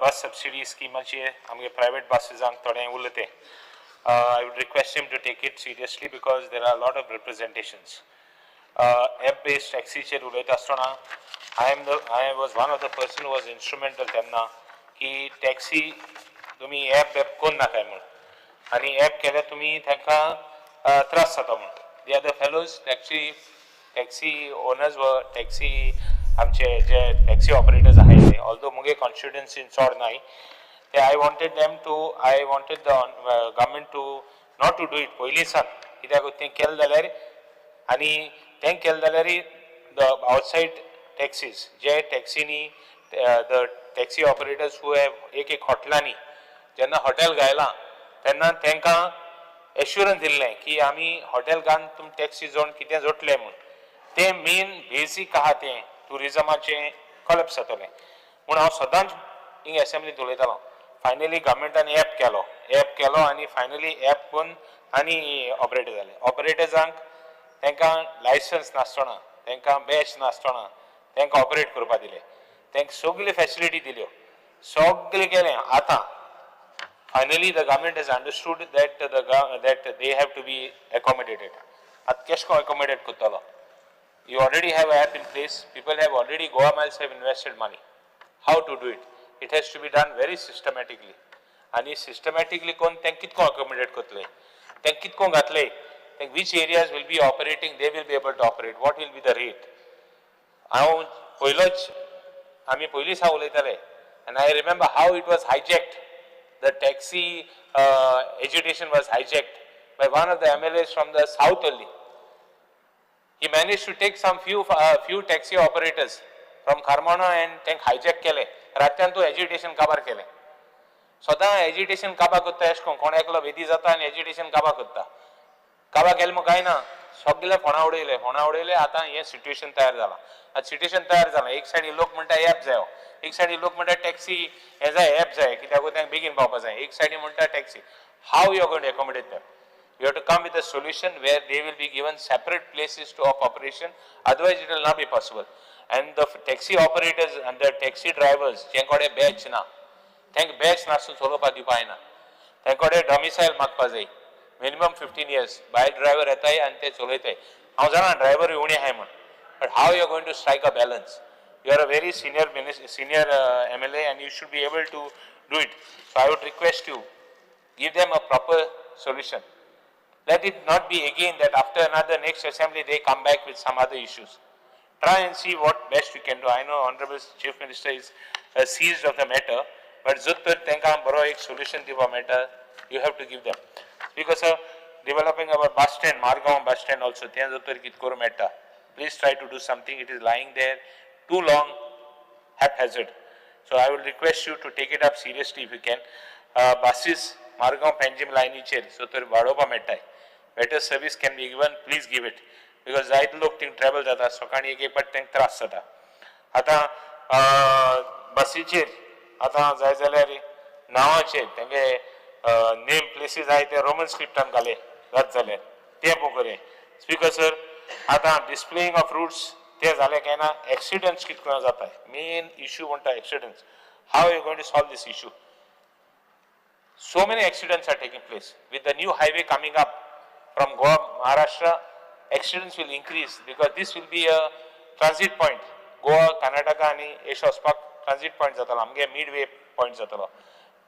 bus subsidy scheme. Amge private buses ang thode ulate. I would request him to take it seriously because there are a lot of representations. app-based taxi-चेर उलयता आसतना I was one of the person who was instrumental तेन्ना की taxi तुम्ही app कोण नाकाय म्हण आनी app केल्यार तुमी तांकां त्रास जाता म्हण they are the fellows taxi owners व टॅक्सी आमचे जे टॅक्सी ऑपरेटर्स आहाय ते ऑल्दो मुगे कॉन्स्टिट्युएन्सीन चड नाय ते I wanted the government to not to do it पयलीं सान कित्याक तें केलें जाल्यार आनी तें केलें जाल्यार the outside taxis जे टॅक्सीनी the taxi operators who have एक हॉटेलांनी जेन्ना हॉटेल गायलां तेन्ना तांकां एश्युरन्स दिल्लें की आमी हॉटेल घालून तुम टॅक्सी जोड कितें जोडले म्हूण तें मेन बेसीक आहा तें टुरिजमाचें कॉलेप्स जातलें म्हूण हांव सदांच हिंग एसेंब्लींत उलयतालो फायनली गव्हर्मेंटान ॲप केलो आनी फायनली ॲप कोन्न आनी ऑपरेटर जाले ऑपरेटर्सांक तांकां लायसन्स नासतना तांकां बॅच नासतना तांकां ऑपरेट करपा दिले तांकां सगळ्यो फॅसिलिटी दिल्यो सगळें केलें आतां finally the government has understood that they have to be accommodated आतां कशें को accomodate करतलो you already have an app in place people have already Goa Miles have invested money how to do it has to be done very systematically आणि systematically कोण तांकां कितको accommodate करतले तांकां कितको घातले which areas will be operating they will be able to operate what will be the rate हांव पयलोच आमी पयलींच हांव उलयताले and I remember how it was hijacked the taxi agitation was hijacked by one of the MLAs from the south only he managed to take some few taxi operators from Kharmona and tank hijack केले रात्यान तो agitation काबार केले सदां agitation काबार करता S कोण एकलो वेदी जाता आनी एजिटेशन काबार करता काबार केले मग काय ना सगळे फोंडा उडयले आतां हे सिट्युएशन तयार जाला आतां सिट्युएशन तयार जाला एक सायडी लोक म्हणटा ॲप जायो एक सायडी लोक म्हणटा टॅक्सी हे जाय ॲप जाय कित्याक तांकां बेगीन पावपा जाय एक सायडी म्हणटा taxi how you are going to accommodate them you have to come with a solution where they will be given separate places of operation otherwise it will not be possible and the taxi operators and the taxi drivers जेंकडे badge ना तांकां batch नासून चलोवपाक दिवपाक जायना तांकडे डॉमिसायल मागपा जाय minimum 15 years भायर driver येताय आनी ते चलयताय हांव जाणा ड्रायव्हर उणे आहाय म्हण but how you are going to strike a balance you are a very senior MLA and you should be able to do it so I would request you give them a proper solution let it not be again that after another next assembly they come back with some other issues try and see what best we can do I know honorable chief minister is seized of the matter but zut tenka baro ek solution diva matter you have to give them because developing our bus stand Margaon bus stand also ten zut kit kor matter please try to do something it is lying there too long haphazard so I will request you to take it up seriously if you can buses Margaon Panjim line cher so tor vadopa metai better service can be given please give it because जायत लोक thing travel जाता सकाळी एक पाट तांकां त्रास जाता आतां बसीचेर आतां जाय जाल्यार नांवाचेर तांगे नेम प्लेसीस आहाय ते रोमन स्क्रिप्टान घाले जात जाल्यार ते पळय स्पीकर सर आतां डिस्प्लेइंग ऑफ रूट्स ते जाले काय ना एक्सिडेंट्स कितको जाता मेन इश्यू म्हणटा accidents how you going to solve this issue so many accidents are taking place with the new highway coming up from Goa Maharashtra accidents will increase because this will be a transit point Goa Karnataka ani Asia Park transit point jatala amge midway point jatala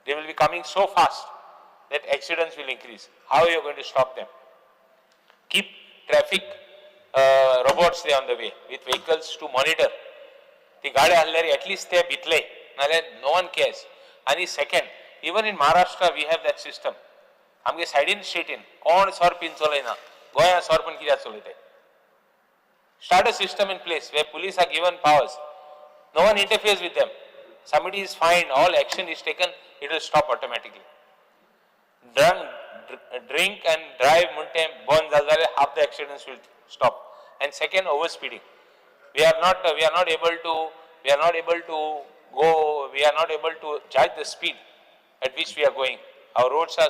they will be coming so fast that accidents will increase how are you going to stop them keep traffic robots there on the way with vehicles to monitor the gaadi halleri at least they bitle nale no one cares and second even in Maharashtra we have that system आमगे साइडीन स्टेटीन कोण सरपीन चलयना गोंया सरपण कित्याक चलयताय start a system in place where police are given powers no one interferes with them somebody is fined all action is taken it will stop automatically drink and drive munte bond zalzale half the accidents will stop and second overspeeding we are not able to judge the speed at which we are going our roads are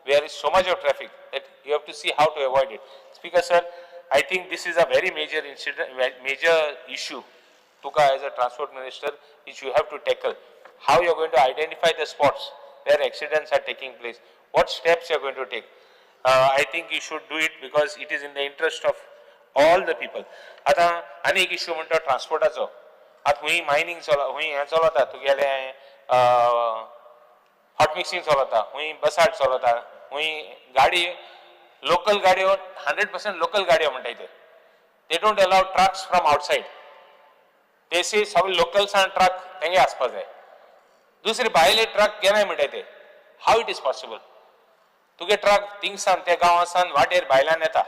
there is so much of traffic that you have to see how to avoid it speaker sir I think this is a very major issue Tuka as a transport minister which you have to tackle how you are going to identify the spots where accidents are taking place what steps you are going to take I think you should do it because it is in the interest of all the people. आता आनी एक issue म्हणटा ट्रान्सपोर्टाचो. आता हुंय mining हुंय हें चलता तुगेले hot mixing चलता, हुंय बसाट चलता, हुंय गाडी लोकल गाडयो 100% लोकल गाडयो म्हणटाय ते. They don't allow trucks from outside. ते से सगळे लोकल्सान ट्रक तेंगे आसपा जाय. दुसरे भायले ट्रक घेनाय म्हणटाय ते. How it is possible? तुगे ट्रक थिंगसान त्या गांवासान वाटेर भायल्यान येता.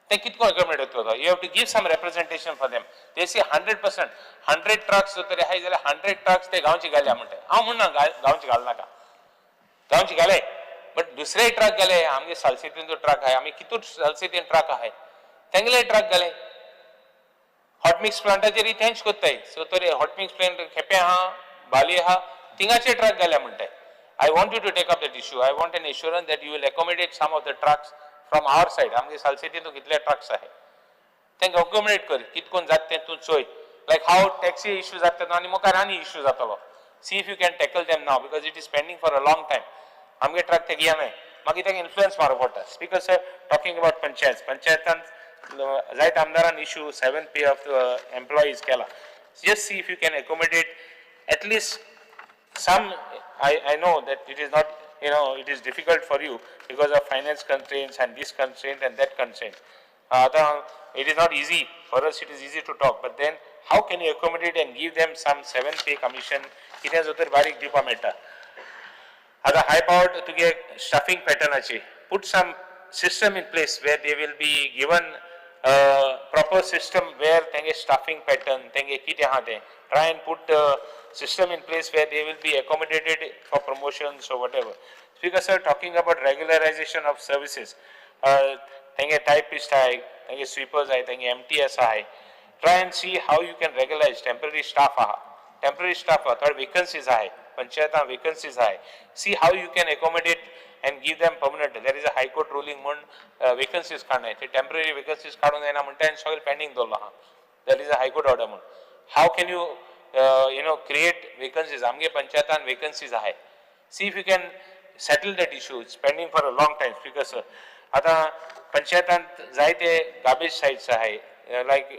ते कितको अकोमोडेट करता? You have to give some representation for them. ते से 100% 100 ट्रक्स जर तरी आहाय जाल्यार 100 ट्रक्स ते गांवचे घालया म्हणटाय. हांव म्हणना गांवचे घालनाका, गांवचे घाले, बट दुसरे ट्रक घाले. आमगे सालसेतीन जो ट्रक आहाय, आमी कितू सालसेतीन ट्रक आहाय तेंगले ट्रक घाले. हॉट मिक्स प्लांटाचेर तेंच कोत्ताय. सो तरी हॉट मिक्स प्लांट केपें आहा, बाली आहा, थिंगाचे ट्रक घाल्या म्हणटाय. I want you to take up that issue. I want an assurance that you will accommodate some of the trucks from our side. आमगे सालसेतीन कितले trucks आहाय तेंका अकोमोडेट कर. कितकोन जाता तें तूं चोय. लायक हाव टॅक्सी इश्यू जाता आनी मुखार आनी इश्यू जातलो. See if you can tackle them now because it is pending for a long time. आमगे ट्रक ते घेयनाय मागीर तेका इन्फ्लुएन्स मारप पडटा. स्पीकर सर, टॉकिंग अबाउट पंचायतान जायत आमदारान इश्यू 7 पे ऑफ एम्प्लॉईज केला. Just see if you can accommodate at least some. I know that it is not, it is difficult for you because of finance constraints and this constraint and that constraint. It is not easy for us. It is easy to talk, but then how can you accommodate and give them some 7 pay commission? It has other barik dipa meta. Other high powered to get staffing pattern achi. Put some system in place where they will be given proper system where tenge staffing pattern tenge kite hate. Try and put system in place where they will be accommodated for promotions or whatever. Speaker sir, talking about regularization of services, tenge typist hai, tenge sweepers hai, tenge MTS hai. Try and see how you can regularize temporary staff aha. Temporary staff aha, third vacancies hai, panchayatan vacancies hai. See how you can accommodate and give them permanent. There is a high court ruling on vacancies काढणे. ते temporary vacancies काढून देना म्हणता and सगळे pending दवरला हा. There is a high court order म्हणून. How can you create vacancies? आमगे पंचायतान vacancies आहे. See if you can settle that issue. It's pending for a long time. Speaker sir. आता पंचायतान जायते garbage sites आहे, like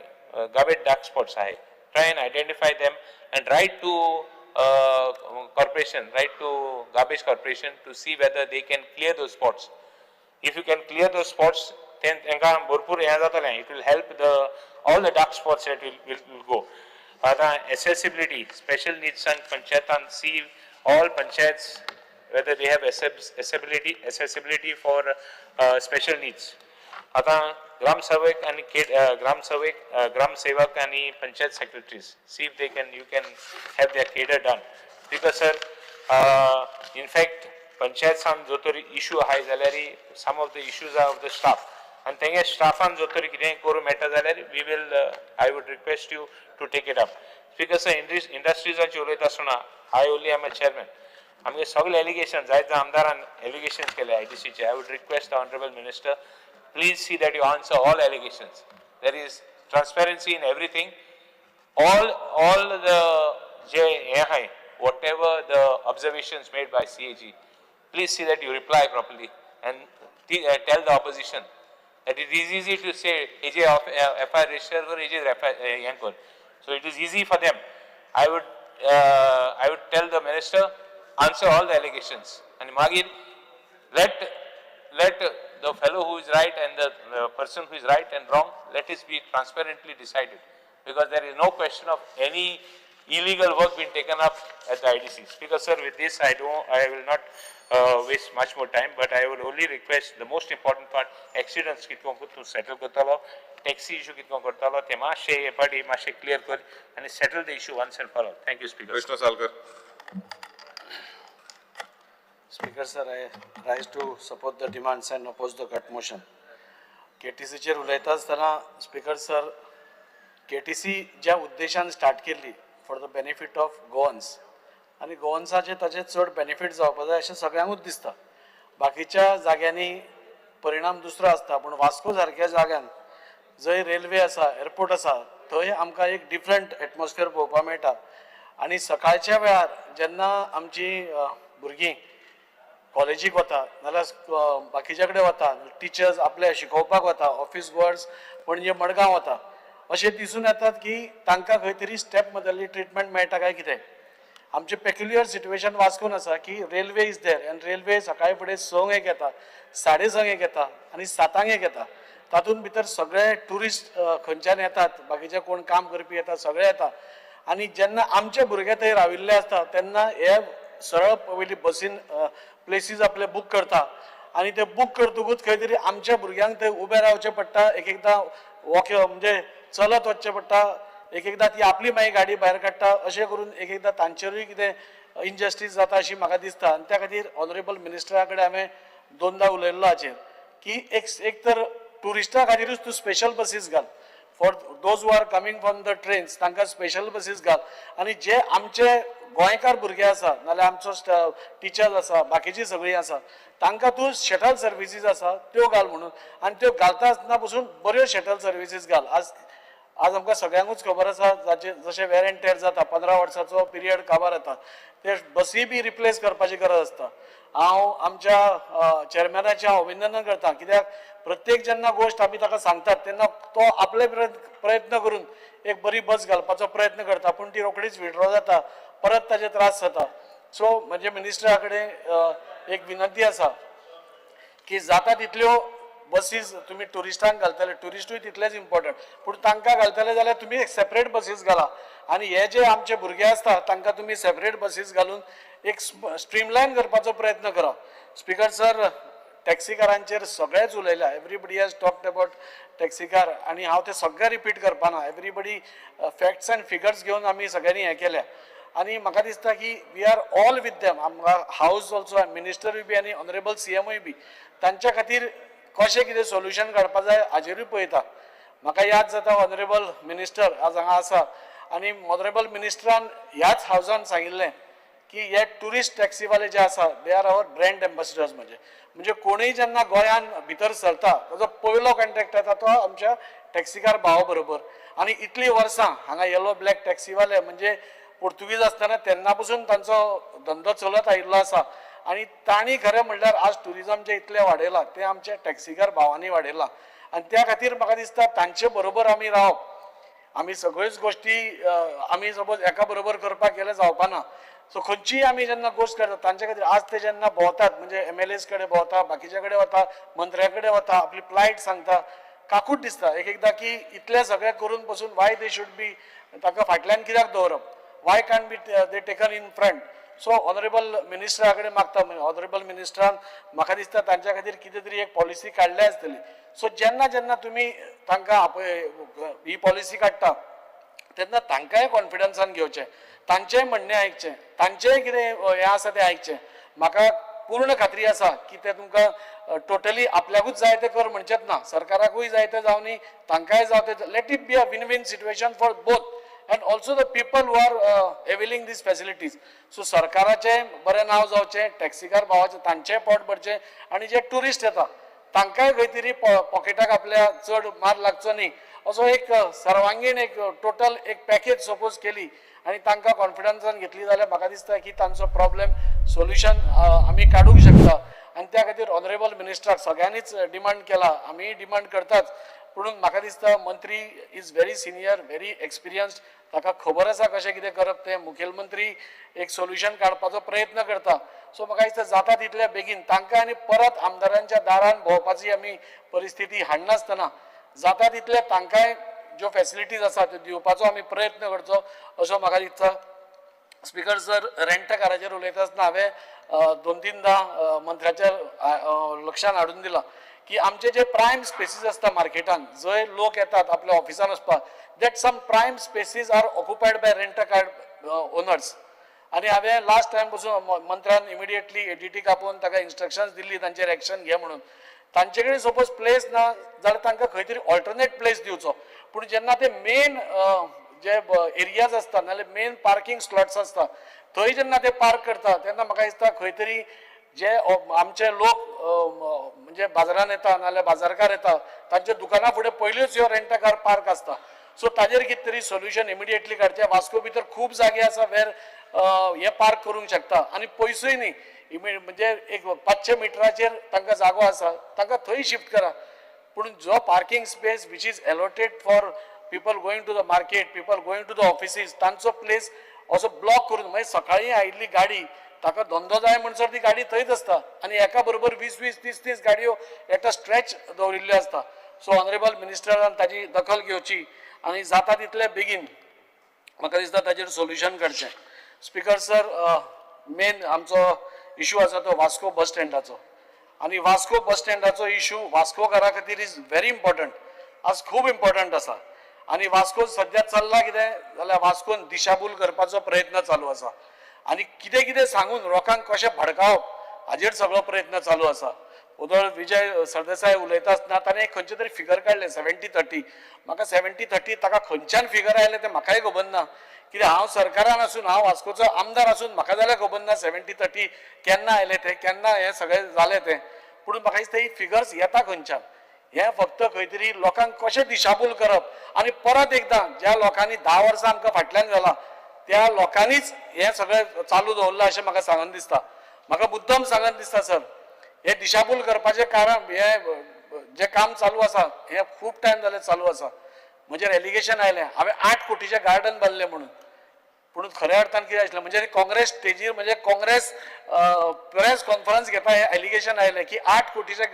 garbage dark spots आहे. Try and identify them and write to corporation, write to garbage corporation to see whether they can clear those spots. If you can clear those spots, then it will help all the dark spots that will go. Accessibility, special needs and panchayatan, see all panchayats whether they have accessibility for special needs. Gram Sevak and Panchayat secretaries, see if you can have their cadre done. Because sir, in fact, Panchayat san jotori issue hai zalari, some of the issues are of the staff. And tenge staffan jotori kideng koru matter zalari, we will, I would request you to take it up. Because sir, industries are choleta suna, I only am a chairman. आमगे सगळे allegations, जायत आमदारान allegations केले ITC चे. I would request the Honorable Minister, please see that you answer all allegations. There is transparency in everything. All the whatever the observations made by CAG, please see that you reply properly and tell the opposition that it is easy to say AJ FIR register or AJ Yankor. So it is easy for them. I would tell the minister, answer all the allegations and Magir, let the fellow who is right and the person who is right and wrong, let it be transparently decided, because there is no question of any illegal work being taken up at the IDC. Speaker sir, with this I will not waste much more time, but I would only request the most important part, accidents kitko to settle kartalo, taxi issue kitko kartalo, te mashe party mashe clear kar and settle the issue once and for all. Thank you, Speaker. Krishna Salkar. Speaker sir, I rise to support the demands and oppose the cut motion. KTC चेर उलयता आसतना speaker sir, KTC ज्या उद्देशान start केल्ली for the benefit of Goans आनी गोवन्साचे ताचे चड बेनिफीट जावपा जाय अशें सगळ्यांकूच दिसता. बाकीच्या जाग्यांनी परिणाम दुसरो आसता, पूण वास्को सारक्या जाग्यान जंय रेल्वे आसा, एअरपोर्ट आसा, थंय आमकां एक डिफरंट एटमॉस्फियर पळोवपाक मेळटा. आनी सकाळच्या वेळार जेन्ना आमची भुरगीं कॉलेजीक वता नाल्यार बाकीच्या कडेन वता टिचर्स आपले शिकोवपाक वता ऑफिस गोअर्स म्हणजे मडगांव वता अशें दिसून येतात की तांकां खंय तरी स्टेप मदरली ट्रिटमेंट मेळटा काय कितें आमचे पेक्युलियर सिट्युएशन वाचून आसा की railway is there and railway सकाळी फुडें 6:00 येता 6:30 येता आनी 7:00 येता तातूंत भितर सगळे ट्युरिस्ट खंयच्यान येतात बाकीचे कोण काम करपी येतात सगळे येता आनी जेन्ना आमचे भुरगे थंय राविल्ले आसता तेन्ना हे सरळ पयलीं बसीन प्लेसीस आपले बूक करता आनी ते बूक करतकूच खंय तरी आमच्या भुरग्यांक थंय उबें रावचें पडटा एक एकदां म्हणजे चलत वचचें पडटा एक एकदां ती आपली मागीर गाडी भायर काडटा अशें करून एक एकदां तांचेरूय कितें इनजस्टीस जाता अशी म्हाका दिसता आनी त्या खातीर ऑनरेबल मिनिस्टरा कडेन हांवें 2दा उलयल्लो हाचेर की एक तर टुरिस्टां खातीरूच तूं स्पेशल बसीस घाल for those who are coming from the trains तांकां स्पेशल बसीस घाल आनी जे आमचे गोंयकार भुरगे आसा नाल्यार आमचो टिचर्स आसा बाकीची सगळीं आसा तांकां तूं शटल सर्विसीस आसा त्यो घाल म्हणून आनी त्यो घालता आसतना पसून बऱ्यो शटल सर्विसीस घाल आज आमकां सगळ्यांकूच खबर आसा जशें वेर एंड टेर जाता 15 वर्साचो पिरियड काबार येता ते बसी बी रिप्लेस करपाची गरज आसता हांव आमच्या चेअरमॅनाचें अभिनंदन करता कित्याक प्रत्येक जेन्ना गोश्ट आमी ताका सांगतात तेन्ना तो आपले प्रयत्न करून एक बरी बस घालपाचो प्रयत्न करता पूण ती रोखडीच विड्रॉ जाता परत ताजे त्रास जाता सो म्हणजे मिनिस्टरा कडेन एक विनंती आसा की जाता तितल्यो बसीस तुम्ही टुरिस्टांक घालतले टुरिस्टूय तितलेच इम्पॉर्टंट पूण तांकां घालतले जाल्यार तुमी एक सेपरेट बसीस घाला आनी हे जे आमचे भुरगे आसता तांकां तुमी सेपरेट बसीस घालून एक स्ट्रीमलायन करपाचो प्रयत्न करा स्पीकर सर टॅक्सीकारांचेर सगळेच उलयल्या एवरीबडी हॅज टॉक्ड अबाउट टॅक्सीकार आनी हांव ते सगळे रिपीट करपाना एवरीबडी फॅक्ट्स एंड फिगर्स घेवन आमी सगळ्यांनी हें केल्या आनी म्हाका दिसता की we are all with them house also मिनिस्टरूय बी आनी ऑनरेबल CMूय बी तांच्या खातीर कशें कितें सोल्युशन काडपा जाय हाजेरूय पळयता म्हाका याद जाता ऑनरेबल मिनिस्टर आज हांगा आसा आनी ऑनरेबल मिनिस्टरान ह्याच हावजान सांगिल्लें की हे टुरिस्ट टॅक्सीवाले जे आसा they are our brand ambassadors म्हणजे कोणूय जेन्ना गोंयान भितर सरता ताजो पयलो कॉन्ट्रॅक्ट येता तो आमच्या टॅक्सीकार भावा बरोबर आनी इतलीं वर्सां हांगा येलो ब्लॅक टॅक्सीवाले म्हणजे पोर्तुगीज आसतना तेन्ना पसून तांचो धंदो चलत आयिल्लो आसा आनी तांणी खरें म्हणल्यार आज टुरिजम जे इतलें वाडयलां तें आमच्या टॅक्सीकार भावांनी वाडयलां आनी त्या खातीर म्हाका दिसता तांचे बरोबर आमी रावप आमी सगळ्योच गोश्टी आमी सपोज एका बरोबर करपाक गेले जावपाना सो खंयचीय आमी जेन्ना गोश्ट करता तांचे खातीर आज ते जेन्ना भोंवतात म्हणजे MLAs कडेन भोंवता बाकीच्या कडेन वता मंत्र्या कडेन वता आपली प्लायट सांगता काकूट दिसता एक एकदां की इतलें सगळें करून पसून वाय दे शूड बी ताका फाटल्यान कित्याक दवरप why can be they taken in front so honourable मिनिस्टरा कडेन मागता ऑनरेबल मिनिस्टरान म्हाका दिसता तांच्या खातीर कितें तरी एक पॉलिसी काडली आसतली सो जेन्ना तुमी तांकां ही पॉलिसी काडटा तेन्ना तांकांय कॉन्फिडन्सान घेवचें तांचेंय म्हणणें आयकचें तांचेंय कितें हें आसा तें आयकचें म्हाका पूर्ण खात्री आसा की ते तुमकां टोटली आपल्याकूच जाय तें कर म्हणचेंच ना सरकाराकूय जाय तें जावनी तांकांय जाव तें let it be a win win situation for both and also the people who are availing these facilities so सरकाराचे बरें नांव जावचें टॅक्सीकार भावाचें तांचेंय पोट भरचें आनी जे टुरिस्ट येता तांकांय खंय तरी पॉकेटाक आपल्या चड मार लागचो न्ही असो एक सर्वांगीण एक टोटल एक पॅकेज सपोज केली आनी तांकां कॉन्फिडन्सान घेतली जाल्यार म्हाका दिसता की तांचो प्रॉब्लेम सोल्युशन आमी काडूंक शकता आनी त्या खातीर ऑनरेबल मिनिस्टराक सगळ्यांनीच डिमांड केला आमी डिमांड करताच म्हणून म्हाका दिसता मंत्री is very senior very experienced ताका खबर आसा कशें कितें करप तें मुखेलमंत्री एक सोल्युशन काडपाचो प्रयत्न करता सो म्हाका दिसता जाता तितल्या बेगीन तांकां आनी परत आमदारांच्या दारान भोंवपाची आमी परिस्थिती हाडनासतना जाता तितले तांकांय ज्यो फॅसिलिटीज आसा त्यो दिवपाचो आमी प्रयत्न करचो असो म्हाका दिसता स्पीकर सर रेंट काराचेर उलयता आसतना हांवें 2-3दां मंत्र्याच्या लक्षान हाडून दिलां की आमचे जे प्रायम स्पेसीस आसता मार्केटान जंय लोक येतात आपल्या ऑफिसान वचपाक that some prime spaces are occupied by rent card owners आनी हांवें लास्ट टायम पसून मंत्र्यान इमिडिएटली एडीटीक आपोवन ताका इन्स्ट्रक्शन्स दिल्ली तांचेर एक्शन घे म्हणून तांचे कडेन सपोज प्लेस ना जाल्यार तांकां खंय तरी ऑल्टरनेट प्लेस दिवचो पूण जेन्ना ते मेन जे एरियाज आसता नाल्यार मेन पार्किंग स्लॉट्स आसता थंय जेन्ना ते पार्क करता तेन्ना म्हाका दिसता खंय तरी जे आमचे लोक म्हणजे बाजारान येता नाल्यार बाजारकार येता तांच्या दुकाना फुडें पयलींच ह्यो रेंट कार पार्क आसता सो ताजेर कितें तरी सोल्युशन इमिडिएटली काडचें. वास्को भितर खूब जागे आसा वेर हे पार्क करूंक शकता आनी पयसूय न्ही म्हणजे एक 500 मिटराचेर तांकां जागो आसा तांकां थंय शिफ्ट करा. पूण जो parking space which is allotted for people going to the market, people going to the offices, तांचो प्लेस असो ब्लॉक करून मागीर सकाळीं आयिल्ली गाडी ताका धंदो जाय म्हणसर ती गाडी थंयच आसता आनी एका बरोबर 20-20, 30-30 गाडयो एका स्ट्रेच दवरिल्ल्यो आसता. सो ऑनरेबल मिनिस्टरान ताजी दखल घेवची आनी जाता तितले बेगीन म्हाका दिसता ताजेर सोल्युशन काडचें. स्पीकर सर, मेन आमचो इशू आसा तो वास्को बस स्टँडाचो आनी वास्को बस स्टँडाचो इशू वास्कोकारा खातीर इज व्हेरी इम्पॉर्टंट. आज खूब इम्पॉर्टंट आसा आनी वास्को सद्या चल्ला कितें जाल्यार वास्कोन दिशाभूल करपाचो प्रयत्न चालू आसा आनी कितें कितें सांगून लोकांक कशें भडकावप हाजेर सगळो प्रयत्न चालू आसा. उदळ विजय सरदेसाय उलयता आसतना ताणें एक खंयचें तरी फिगर काडलें 70-30. म्हाका 70-30 ताका खंयच्यान फिगर आयलें तें म्हाकाय खबर ना, कित्याक हांव सरकारान आसून हांव वास्कोचो आमदार आसून म्हाका जाल्यार खबर ना 70-30 केन्ना आयलें तें, केन्ना हें सगळें जालें तें. पूण म्हाका दिसता ही फिगर्स येता खंयच्यान. हें फक्त खंय तरी लोकांक कशें दिशाभूल करप आनी परत एकदां ज्या लोकांनी 10 वर्सां आमकां फाटल्यान घाला त्या लोकांनीच हें सगळें चालू दवरलां अशें म्हाका सांगन दिसता. म्हाका मुद्दम सांगन दिसता सर, हे दिशाभूल करपाचें कारण हें जें काम चालू आसा हें खूब टायम जालें चालू आसा. म्हजेर एलिगेशन आयलें हांवें 8 कोटीचें गार्डन बांदलें म्हणून. पूण खऱ्या अर्थान कितें आशिल्लें म्हणजे काँग्रेस स्टेजीर म्हणजे काँग्रेस प्रेस कॉन्फरन्स घेता हें एलिगेशन आयलें की 8 कोटीचें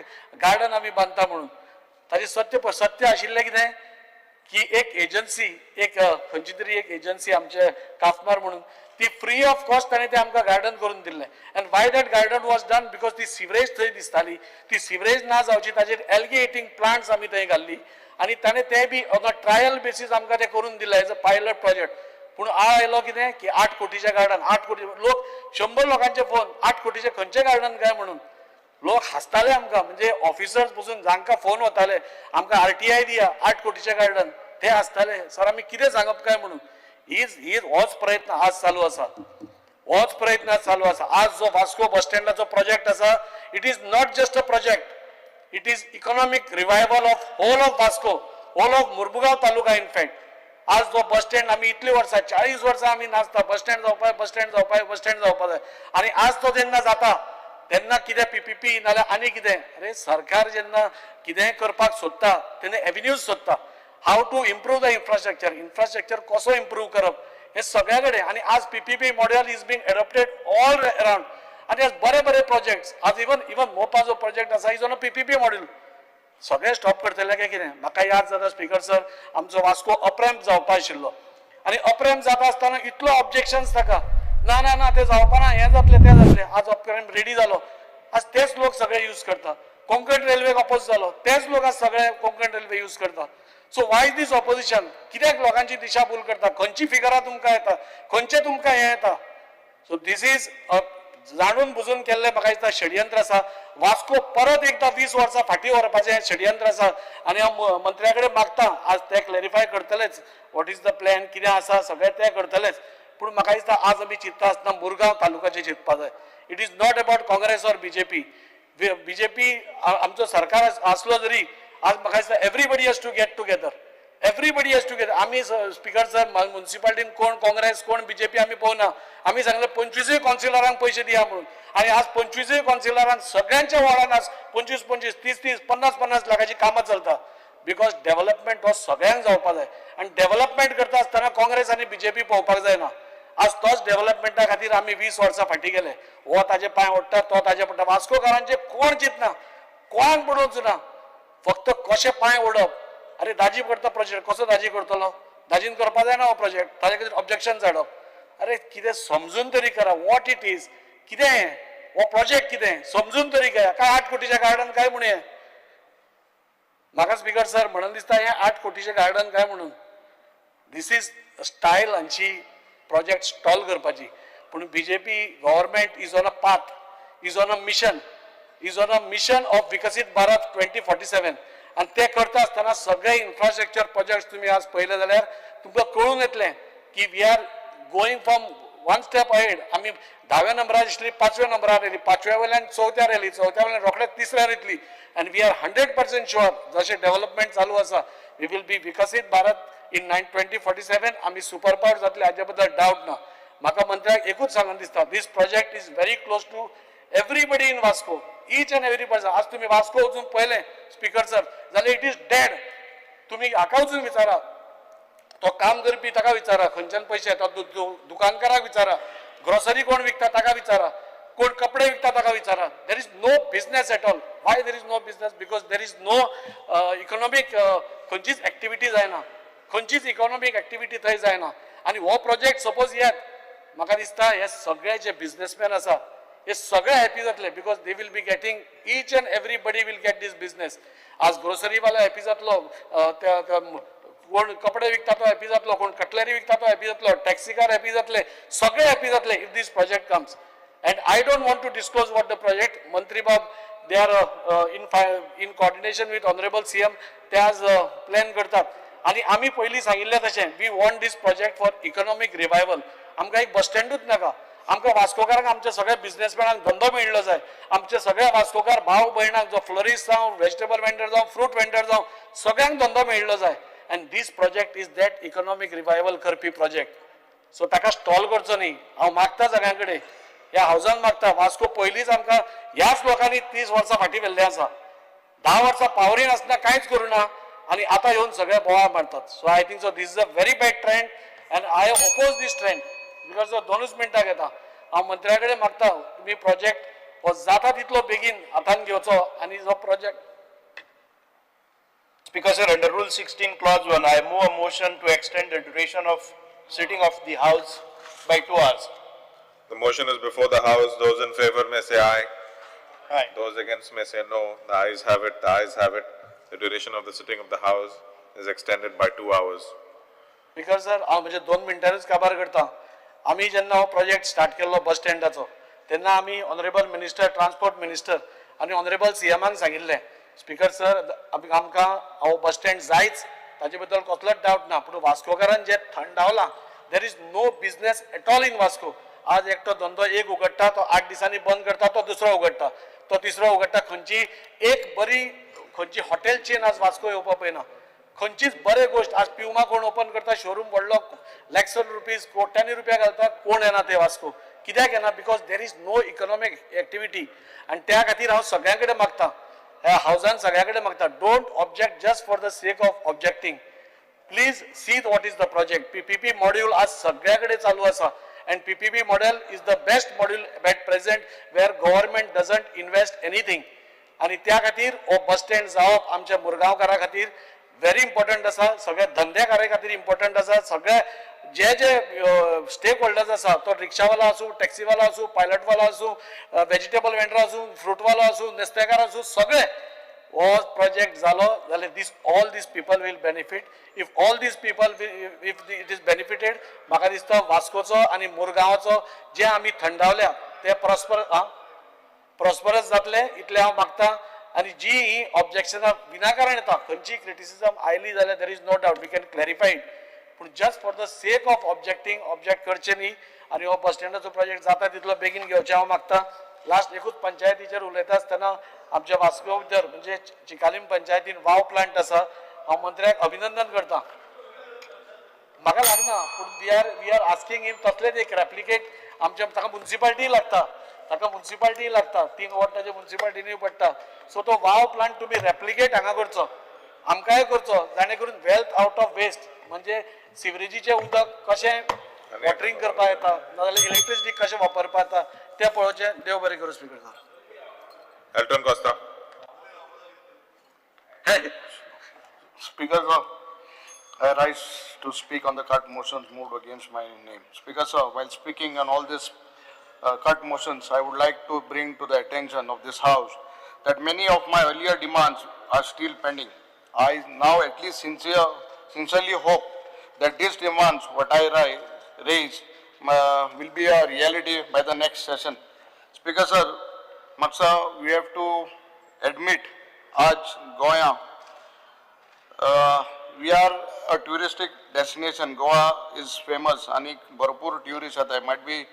गार्डन आमी बांदता म्हणून. ताजें सत्य आशिल्लें कितें की एक एजन्सी एक खंयची तरी एक एजन्सी आमचे काफमार म्हणून ती फ्री ऑफ कॉस्ट ताणें तें आमकां गार्डन करून दिल्लें. End Y that garden was done because ती सिवरेज थंय दिसताली. ती सिवरेज ना जावची ताजेर एल्गी प्लांट्स आमी थंय घाल्ली आनी ताणें तें be on a trial basis आमकां तें करून दिलें एज अ पायलट प्रोजेक्ट. पूण आयलो कितें की 8 कोटीचें गार्डन, 8 कोटी लोक 100 लोकांचे फोन 8 कोटीचें खंयचें गार्डन काय म्हणून. लोक हांसताले आमकां म्हणजे ऑफिसर्स पसून जांकां फोन वताले आमकां RTI दिया 8 कोटीचें गार्डन, ते हांसताले सर आमी कितें सांगप काय म्हणून. होच प्रयत्न आज चालू आसा, होच प्रयत्न चालू आसा. आज जो वास्को बस स्टँडाचो प्रोजेक्ट आसा it is not just a project, it is economic revival of whole of Vasco, whole of Mormugao taluka. In fact आज जो बस स्टँड आमी इतली वर्सां 40 वर्सां आमी नाचता बस स्टँड जावपाक बस स्टँड जावपाक बस स्टँड जावपाक जाय आनी आज तो जेन्ना जाता तेन्ना कितें PPP नाल्यार आनी कितें. अरे सरकार जेन्ना कितेंय करपाक सोदता तेन्ना एव्हेन्यूज सोदता. हाव टू इम्प्रूव द इन्फ्रास्ट्रक्चर कसो इम्प्रूव करप हे सगळ्या कडेन. आनी आज PPP model is being adopted all around आनी आज बरे बरे प्रोजेक्ट्स आज इवन मोपा जो प्रोजेक्ट आसा is on a PPP model. सगळे स्टॉप करतले काय कितें. म्हाका याद जाता स्पीकर सर आमचो वास्को अप्रॅम्प जावपा आशिल्लो आनी अप्रॅम्प जाता आसतना इतलो ऑब्जेक्शन्स ताका ना ना ना ते जावपा ना हें जातलें तें जातलें. आज अप्रॅम्प रेडी जालो आज तेच लोक सगळे यूज करता. कोंकण रेल्वेक अपोज जालो तेच लोक आज सगळे कोंकण रेल्वे यूज करता. सो वाय दीस ऑपोजिशन कित्याक लोकांची दिशाभूल करता. खंयची फिगरां तुमकां येता खंयचे तुमकां हें येता. सो दीस इज जाणून बुजून केल्लें म्हाका दिसता षडयंत्र आसा. वास्को परत एकदां 20 वर्सां फाटीं व्हरपाचें षडयंत्र आसा आनी हांव मंत्र्या कडेन मागता आज ते क्लॅरिफाय करतलेच वॉट इज द प्लॅन कितें आसा सगळें ते करतलेच. पूण म्हाका दिसता आज आमी चिंतता आसतना मुरगांव तालुक्याचें चिंतपा जाय. It is not about Congress or BJP आमचो सरकार आसलो जरी आज म्हाका दिसता everybody has to get together. Everybody has to get. आमी स्पीकर सर म्युन्सिपालिटीन कोण काँग्रेस कोण BJP आमी पळोवना. आमी सांगलें 25 कावन्सिलरांक पयशे दिया म्हणून आनी आज 25 कावन्सिलरांक सगळ्यांच्या वार्डान आज 25, 30, 50 लाखाची कामां चलता. बिकॉज डेव्हलपमेंट हो सगळ्यांक जावपा जाय आनी डेव्हलपमेंट करता आसतना काँग्रेस आनी BJP पळोवपाक जायना. आज तोच डेव्हलपमेंटा खातीर आमी 20 वर्सां फाटीं गेले. हो ताजे पांय ओडटा तो ताजे पडटा. वास्कोकारांचे कोण चिंतना कोणाक पडोवच ना. फक्त कशें पांय ओडप. अरे दाजी करता प्रोजेक्ट कसो दाजी करतलो. दाजीन करपा जायना हो प्रोजेक्ट ताजे खातीर ऑब्जेक्शन धाडप. अरे कितें समजून तरी करा वॉट इट इज. कितें हो प्रोजेक्ट कितें समजून तरी घेया. काय 8 कोटीचें गार्डन काय म्हणून हें. म्हाका स्पीकर सर म्हणून दिसता हें 8 कोटीचें गार्डन काय म्हणून. दीस इज स्टायल हांची प्रोजेक्ट स्टॉल करपाची. पूण BJP government is on a path is on a mission of विकसीत भारत 2047 आनी ते करता आसतना सगळे इन्फ्रास्ट्रक्चर प्रोजेक्ट तुमी आज पळयले जाल्यार तुमकां कळून येतलें की we are going from 1 step ahead. आमी 10व्या नंबरार आशिल्ली 5व्या नंबरार येयली 5व्या वयल्यान 4थ्यार येयली 4थ्या वयल्यान रोखडेच 3ऱ्यार येतली आनी वी आर 100% शुअर जशें डेव्हलपमेंट चालू आसा वी वील बी विकसीत भारत इन 2047 आमी सुपर पावर जातले हाचे बद्दल डावट ना. म्हाका मंत्र्याक एकूच सांगून दिसता, this project is very close to everybody in Vasco, each and every person. आज तुम्ही वास्को वचून पळयलें स्पीकर सर जाल्यार इट इज डेड. तुम्ही हाका वचून विचारा, तो काम करपी ताका विचारा खंयच्यान पयशे येता, दुकानकाराक विचारा, ग्रोसरी कोण विकता ताका विचारा, कोण कपडे विकता ताका विचारा. There is no business at all. Why there is no business? Because there is no economic खंयचीच एक्टिविटी जायना, खंयचीच इकॉनॉमीक एक्टिविटी थंय जायना. आनी हो प्रोजेक्ट सपोज येत, म्हाका दिसता हे सगळे जे बिझनेसमॅन आसा हे सगळे हॅपी जातले, because they will be getting, each and everybody will get this business. आज ग्रोसरीवालो हॅपी जातलो, कोण कपडे विकता तो हॅपी जातलो, कोण कटलरी विकता तो हॅपी जातलो, टॅक्सीकार हॅपी जातले, सगळे हॅपी जातले if this project comes. And I don't want to disclose what the project. मंत्री बाब they are in coordination with honourable CM ते आज प्लॅन करतात. आणि आमी पयलीं सांगिल्लें तशें we want this project for economic revival. आमकां एक बस स्टँडूच नाका, आमकां वास्कोकारांक आमच्या सगळ्या बिझनेसमॅनांक धंदो मेळिल्लो जाय. आमचे सगळे वास्कोकार भाव भयणांक, जो फ्लोरिस्ट जावं, व्हेजिटेबल वेंडर जावं, फ्रूट वेंडर जावं, सगळ्यांक धंदो मेळिल्लो जाय. And this project is that economic revival करपी प्रोजेक्ट. सो ताका स्टॉल करचो न्ही. हांव मागता सगळ्यां कडेन, ह्या हावजान मागता. वास्को पयलींच आमकां ह्याच लोकांनी 30 वर्सां फाटीं व्हेल्लें आसा. 10 वर्सां पावरीन आसतना कांयच करूना आनी आतां येवन सगळे बोवाळ मारतात. So I think so this is a very bad trend and I oppose this trend. Because 2च मिनटां घेता. हांव मंत्र्या कडेन मागता तुमी प्रोजेक्ट हो जाता तितलो बेगीन हातान घेवचो आनी जो project. Speaker sir, under Rule 16 Clause 1, I move a motion to extend the duration of sitting of the House by 2 hours. The motion is before the House. Those in favor may say aye. Aye. Those against may say no. The ayes have it. The ayes have it. The duration of the sitting of the House is extended by 2 hours. Speaker sir, हांव म्हणजे 2 मिनटांनीच काबार करता. आमी जेन्ना हो project start केल्लो बस स्टँडाचो तेन्ना आमी ऑनरेबल मिनिस्टर, ट्रान्सपोर्ट मिनिस्टर आनी ऑनरेबल सीएमाक सांगिल्लें, स्पीकर सर आमकां हो बस स्टँड जायच, ताजे बद्दल कसलोच डावट ना. पूण वास्कोकारान जे थंडावलां, there is no business at all in Vasco. आज एकटो धंदो एक उगडटा, तो 8 दिसांनी बंद करता, तो दुसरो उगडटा, तो तिसरो उगडटा. खंयची एक बरी खंयची हॉटेल चेन आज वास्को येवपा पळयना. खंयचीच बरे गोष्ट आज प्युमा कोण ओपन करता, शोरूम व्हडलो लॅक्सन रुपीज, कोट्यांनी रुपया घालता, कोण येना ते वास्को. कित्याक येना? Because there is no economic activity. आनी त्या खातीर हांव सगळ्यां कडेन मागता, ह्या हावजान सगळ्यां कडेन मागता, don't object just for the sake of objecting. Please see what is the project. PPP module आज सगळ्या कडेन चालू आसा. And PPP model is the best model at present where government doesn't invest anything. आणि त्या खातीर हो बस स्टँड जावप आमच्या मुरगांवकारां खातीर व्हेरी इम्पॉर्टंट आसा, सगळ्या धंदेकारां खातीर इम्पॉर्टंट आसा. सगळे जे स्टेक होल्डर्स आसा, तो रिक्षावाला आसूं, टॅक्सीवाला आसूं, पायलटवाला आसूं, व्हेजिटेबल वेंडर आसूं, फ्रूटवालो आसूं, नुस्तेकार आसूं, सगळे हो प्रोजेक्ट जालो जाल्यार all these people will benefit. If all these people if it is benefited, म्हाका दिसता वास्कोचो आनी मुरगांवाचो जे आमी थंडावल्या ते प्रॉस्परस जातले इतले हांव मागता. आनी जी ही ऑब्जेक्शनां विनाकारण येता, खंयची क्रिटिसिजम आयली जाल्यार there is no doubt we can clarify it. पूण just for the sake of objecting object करचे न्ही. आनी हो बस स्टँडाचो प्रोजेक्ट जाता तितलो बेगीन घेवचें हांव मागता. लास्ट एकूच पंचायतीचेर उलयता आसतना आमच्या वास्को भितर म्हणजे चिकालीम पंचायतीन वाव प्लांट आसा. हांव मंत्र्याक अभिनंदन करता. म्हाका लागना, पूण वी आर आस्किंग हिम तसलेच एक रेप्लिकेट. आमच्या ताका म्युन्सिपाल्टी लागता, 3 वॉर्डाच्या म्युन्सिपाल्टीनी पडटा. सो तो वाव प्लांट तुमी रेप्लिकेट हांगा करचो, आमकांय करचो, जाणे करून वेल्थ आउट ऑफ वेस्ट. म्हणजे सिवरेजीचें उदक कशें वॉटरिंग करपाक येता, नाजाल्यार इलेक्ट्रिसिटी कशें वापरपाक येता तें पळोवचें. देव बरें करूं speaker sir. Elton Costa. Speaker sir, I rise to speak on the cut motions moved against my name. Speaker sir, while speaking on all these cut motions, I would like to bring to the attention of this House that many of my earlier demands are still pending. I now at least sincerely hope that these demands, what I raise, will be a reality by the next session. Speaker sir, Maksa, we have to admit, आज गोया we are a touristic destination. Goa is famous आणि भरपूर tourists येतात. Might be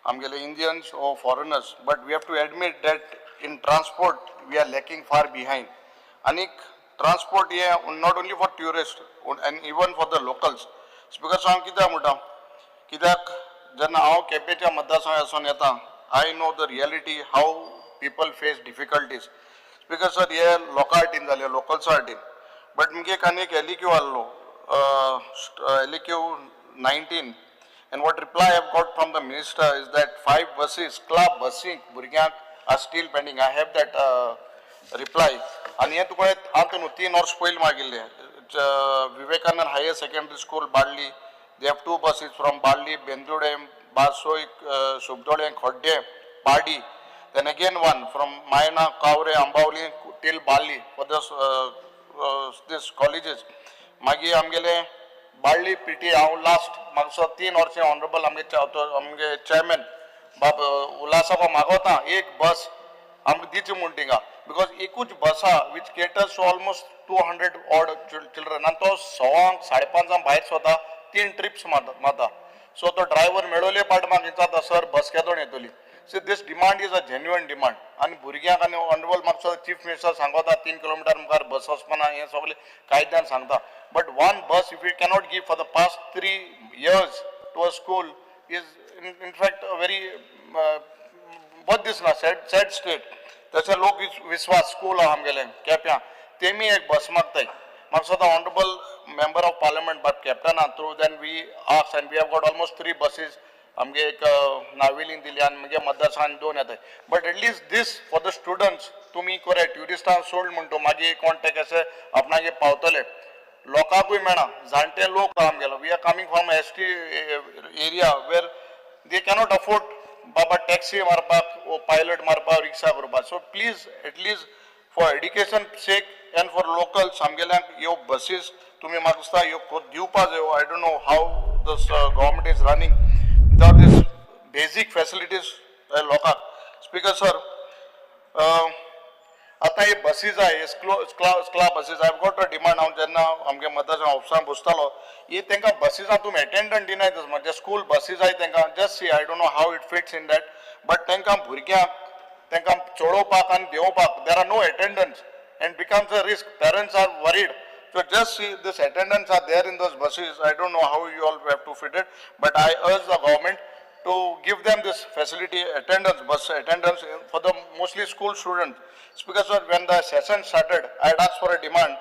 आमगेले Indians or foreigners, but we have to admit that in transport we are lacking far behind. आणि transport not only for tourists and even for the locals. Speaker Sam कित्याक म्हणटा कित्याक जेन्ना हांव केपेंच्या मतदारसंघासून येता I know the reality how people face difficulties. Speaker sir हे लोकां हाटीन जाले लोकल्स हाटीन बट मुगे खान एक एलिक्यू आहलो एलिक्यू 19 and what reply I have got from the minister is that 5 buses club busing भुरग्यांक are still pending. I have that reply and हे तुका हांव न्हू 3 वर्स पयलीं मागिल्ले Vivekanand Higher Secondary School Badli. They have 2 buses from Badli, Bendudem, Basoi, Subdole and Khodde, Padi. Then again one from Mayana, Kaure, Ambavli till Bali for this colleges. Magi amgele Badli PT हांव last मागसो 3 वर्स honourable आमगे chairman बाब उल्हासा मागोता एक बस आमकां दिची म्हूण थिंगा because एकूच बसा which caters to almost 200 odd children and तो 5:30 भायर स्वता 3 trips माता so तो ड्रायव्हर मेळोले पाट मागिता सर बस केदोन येतली so this demand is a genuine demand आणि भुरग्यांक आनी ऑनरेबल मागसो चीफ मिनिस्टर सांगता 3 किलोमीटर मुखार बस वचपाना हें सगळें कायद्यान सांगता but one bus if we cannot give for the past 3 years to a school is in fact a very what this na sad state तसे लोक विश्वास स्कूल आमगेले केप्यां तेमी एक बस मागताय म्हाका सदां honourable member of parliament but captain through then we ask and we have got almost 3 buses आमगे एक नावेलीन दिली आनी म्हगे मतदारसंघान 2 येताय but at least this for the students तुमी करे ट्युरिस्टांक सोड म्हणटो मागीर कोण ते कशे आपणागे पावतले लोकांकूय मेळना जाणटे लोक आमगेलो we are coming from ST area where they cannot afford बाबा टॅक्सी मारपाक ओ पायलट मारपाक रिक्षा करपाक so please at least for education sake and for locals आमगेल्यांक ह्यो बसीस तुमी म्हाका दिसता ह्यो दिवपा जायो I don't know how the government is running without this basic facilities लोकांक स्पीकर सर आतां हे बसीज आहाय क्ला buses I have got a demand हांव जेन्ना आमगे मतदारसंघ ऑफिसान बसतालो हे तांकां बसीजां तुमी अटेंडंट दिनाय म्हणजे स्कूल बसीज आहाय तांकां just see I don't know how it fits in that but तांकां भुरग्यांक तांकां चडोवपाक आनी देंवोवपाक there are no attendants and becomes a risk parents are worried so just see this attendants are there in those buses I don't know how you all have to fit it but I urge the government to give them this facility attendance bus attendance for the mostly school students because when the session started I had asked for a demand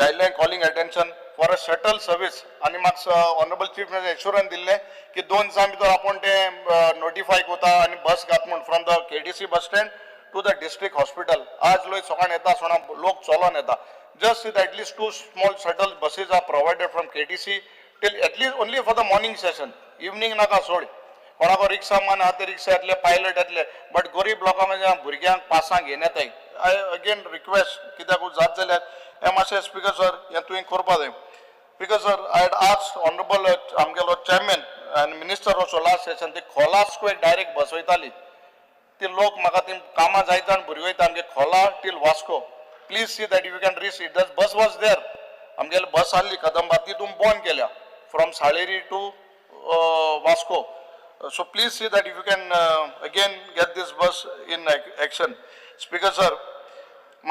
guideline calling attention for a shuttle service आणि म्हाका honourable chief minister एश्योरन्स दिल्ले की 2 दिसां भितर आपूण ते notify कोता आनी बस घात म्हूण from the KDC bus stand to the district hospital आज लोक सकाळ येता सोणा लोक चलोन येता just see that at least 2 small shuttle buses are provided from KTC till at least only for the morning session evening naka sod कोणाको रिक्षा मान हाते रिक्षा येतले पायलट येतले बट गरीब लोकांक भुरग्यांक पासां घेवन येताय आय अगेन रिक्वेस्ट कित्याक जात जाल्यार हे मातशें स्पीकर सर हें तुवें करपा जाय speaker sir I had asked honourable आमगेलो चेअरमॅन आनी मिनिस्टर ऑल्सो लास्ट सेशन ती खोलास्को एक डायरेक्ट बस वयताली ती लोक म्हाका ती कामां जायता आनी भुरगीं वयता आमगे खोला till Vasco please see that if you can reach it that bus was there amgel bus alli kadamba titum born kelia from Saleri to Vasco so please see that if you can again get this bus in action speaker sir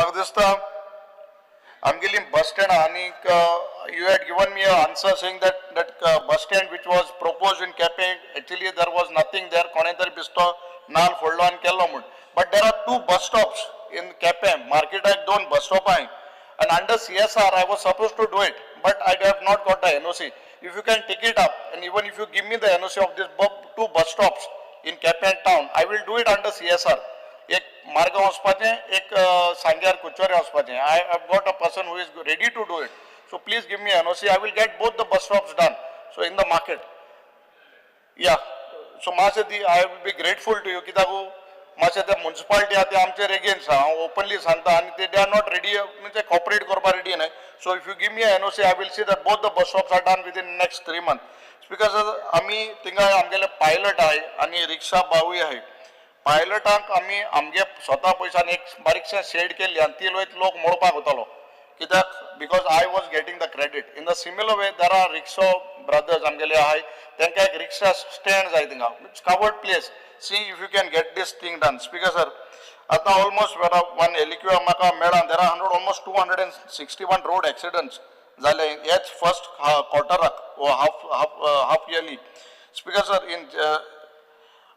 magdista amgeli bus stand ani you had given me an answer saying that bus stand which was proposed in Cape actually there was nothing there konetari bisto nal foldo and kello mun but there are 2 bus stops in Cape market at 2 bus stop and under CSR I was supposed to do it but I have not got the NOC if you can take it up and even if you give me the NOC of this 2 bus stops in Cape town I will do it under CSR ek Marga वचपाचे एक सांग्यार कुचोरे वचपाचे I have got a person who is ready to do it so please give me NOC I will get both the bus stops done so in the market yeah so Masadi I will be grateful to you किताको मातशें ते municipality आहा ते आमचेर against आहा हांव openly सांगता आनी ते आर नॉट रेडी म्हणजे कॉपरेट करपाक रेडी न्हय so if you give me NOC I will see that both the bus stops are done within next 3 months because आमी थिंगा आमगेले पायलट आहाय आनी रिक्षा बावूय आहाय पायलटांक आमी आमगे स्वता पयशान एक बारीकशें शेड केल्ली आनी ती लोक मोडपाक वतालो कित्याक because I was getting the credit in the similar way there are rickshaw brothers आमगेले आहाय तांकां एक रिक्षा स्टँड जाय थिंगा it's covered place see if you can get this thing done. Speaker sir, आता almost one LQ म्हाका मेळा, there are almost 261 road accidents झाले याच first quarter or half yearly. Speaker sir, in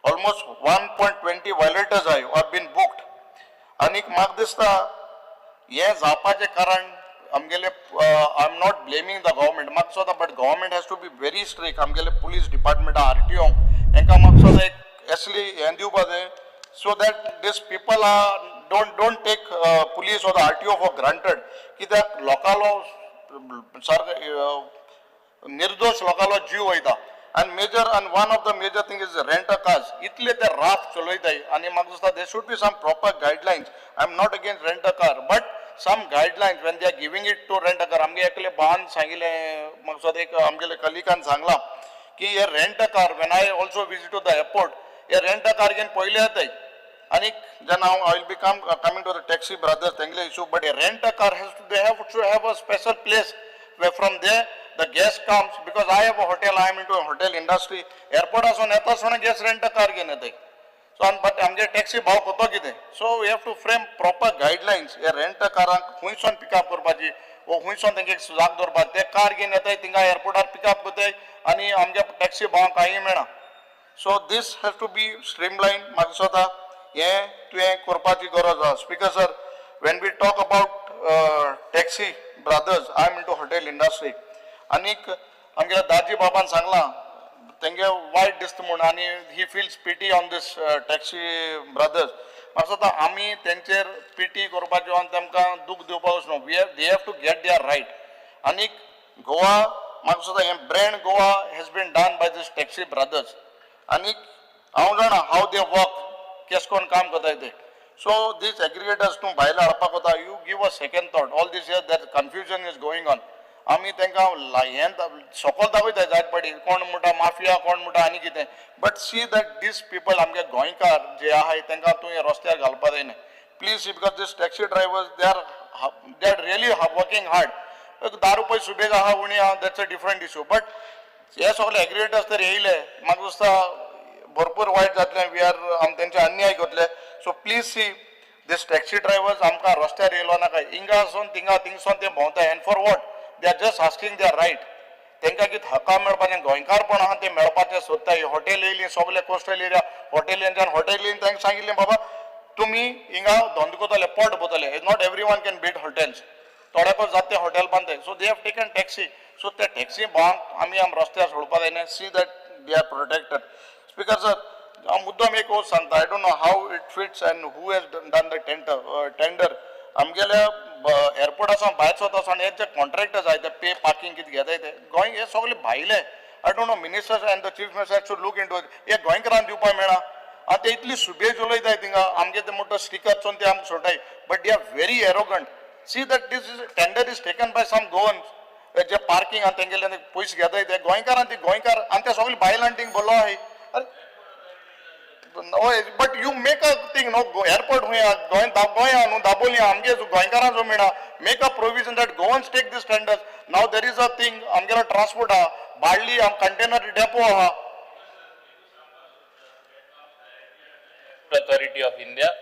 almost 1.20 violators have been booked. Anik म्हाका दिसता हे जावपाचे कारण आमगेले I'm not blaming the government, म्हाका दिसता but government has to be very strict. आमगेले police department RTO हेंका म्हाका दिसता एक असली हें दिवपा जाय so that these people don't take police or the RTO for granted. कित्याक लोकालो निर्दोष लोकालो जीव वयता. And one of the major thing is rent a cars. इतले ते राफ चलयताय आणि म्हाका दिसता there should be some proper guidelines. I'm not against rent a car, but some guidelines when they are giving it to rent a car. आमगे एकले बान सांगिले म्हाका दिसता एक आमगेले कलिकान सांगला की हे rent a car when I also visit to the airport हे rent a car घेवन पयले येताय आणि जेन्ना I will be coming to the taxi brothers तेंगले issue, but a rent a car they have to have a special place where from there the guest comes, because I have a hotel, I am into a hotel industry. Airport asun eta sona guest rent a car घेन येताय. So but आमगे taxi भाव कोतो कितें? So we have to frame proper guidelines. हे rent a car खुंयसून pick up करपाची वो खुंयसून तेंगे जाग दवरपा ते कार घेन येताय थिंगा एअरपोर्टार पिक अप करताय आणि आमगे टॅक्सी भाव कांय मेळना. So this has to be streamlined. म्हाका दिसता हे तुवें करपाची गरज आसा. Speaker sir, when we talk about taxi brothers, I am into hotel industry. आनीक आमगे दाजी बाबान सांगला तेंगे वायट दिसता म्हूण आनी he feels pity on this taxi brothers. म्हाका दिसता आमी तेंचेर पिटी करपाच्यो आनी तेमकां दूख दिवपाक न्हू. They have to get there right. आनीक गोवा म्हाका दिसता हें brand Goa has been done by this taxi brothers. आनीक हांव जाणा हाव दे वर्क केस कोन काम करताय ते. सो दीस एग्रिगेटर्स तूं भायले हाडपाक वता, you give a second thought. All these years that confusion is going on. आमी तेंकां हें सकयल दाखयताय जायत पाटी कोण म्हणटा माफिया कोण म्हणटा आनी कितें. But see that these people आमगे गोंयकार जे आहाय तेंकां तुवें रस्त्यार घालपा जायना. Please see because these taxi drivers they are really working hard. 10 रुपये सुबेग आहा उणी आहा that's a different issue. But हे सगळे एग्रिगेटर्स तर येयले म्हाका दिसता भरपूर वायट जातलें. वी आर आमी तेंचे अन्याय करतले. So please see this taxi drivers आमकां रस्त्यार येयलो नाका. हिंगा वचून थिंगासून ते भोंवताय. And for what? They are just asking their right. तेंकां कितें हक्का मेळपाचें गोंयकारपण आहा तें मेळपाचें सोदताय. हॉटेल येयलीं सगळे कोस्टल एरिया हॉटेलींच्यान हॉटेलीन तांकां सांगिल्लें बाबा तुमी हिंगा धंदो करतले पोट भरतले. Not every one can beat hotels. थोड्याकूच जाता ते हॉटेल बांदताय. So they have taken taxi. So त्या टॅक्सी भावांक आमी रस्त्यार सोडपा जायना. See that they are protected. Speaker sir, हांव मुद्दम एक वस्त सांगता. I don't know how it fits and who has done the tender. आमगेल्या एअरपोर्टासून भायर सरता आसतना हे जे कॉन्ट्रॅक्टर्स आहाय ते पे पार्किंग कितें घेताय ते गोंय हे सगळे भायले. I don't no ministers end the chief minister should look into it. हे गोंयकारांक दिवपाक मेळना. आनी ते इतली सुबेज उलयताय थिंगा आमगे ते मोठो स्टिकर चोवन ते आमकां सोडटाय. But they are very arrogant. See that this is tender is taken by some Goans जे पार्किंग आनी तेंगेले पयशे घेताय ते गोंयकारांक ती गोंयकार आनी ते सगळे भायल्यान थिंग बोल्लो आहाय. But you make a thing, no airport Goa न्हू दाबोली आमगे गोंयकारां जो मेळा. Make a provision that Goans take these tenders. Now there is a thing आमगेलो ट्रान्सपोर्ट आहा बाळ्ळी कंटेनर डेपो आहा. Authority of India,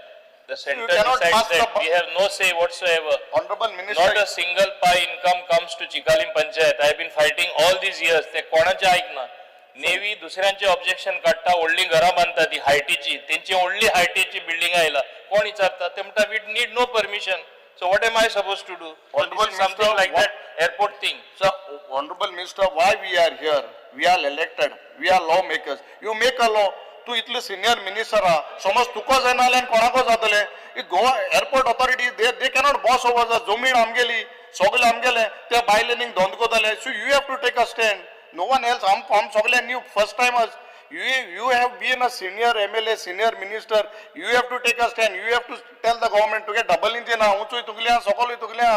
the center decides that we have no say whatsoever. Honorable Minister, not a single pie income comes to Chikalim Panchayat. I have been fighting all these years. ते कोणाचे ऐकना. Navy दुसऱ्यांचे objection काढता. व्हडली घरां बांदता ती हायटीची. तेंची व्हडली हायटीची बिल्डिंग आयला. कोण विचारता? ते म्हणटा we need no permission. So what am I supposed to do? Honorable something Minister, like that airport thing. So Honorable Minister, why we are here? We are elected. We are lawmakers. You make a law. तू इतले senior minister आहा. समज तुका जायना जाल्यार कोणाको जातले? Goa airport authority they cannot boss over the जमीन आमगेली सगळे आमगेले ते भायले धंदो करतले. So you have to take a stand. No one else. I'm सगळे new first timers. You have been a senior MLA, senior minister. You have to take a stand. You have to tell the government to get double engine. ऊंचोय तुगल्या सकलोय तुगल्या.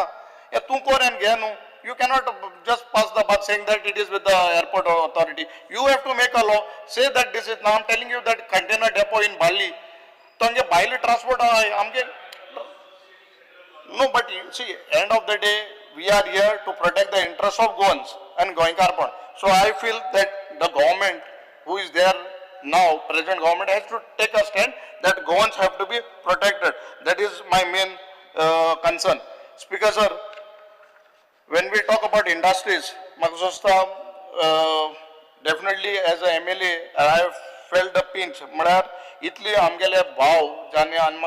हे तू core N घे न्हू. You cannot just pass the buck saying that it is with the airport authority. You have to make a law. Say that this is now. I'm telling you that container depot in Bali. तो आमगे भायले transport आहाय आमगे. No, but see, end of the day, we are here to protect the interests of Goans and Goinkarpon. So I feel that the government who is there now present government has to take a stand that Goans have to be protected. That is my main concern. Speaker sir, when we talk about industries, definitely as a MLA, I have felt the pinch. Itli amgele bhav jane and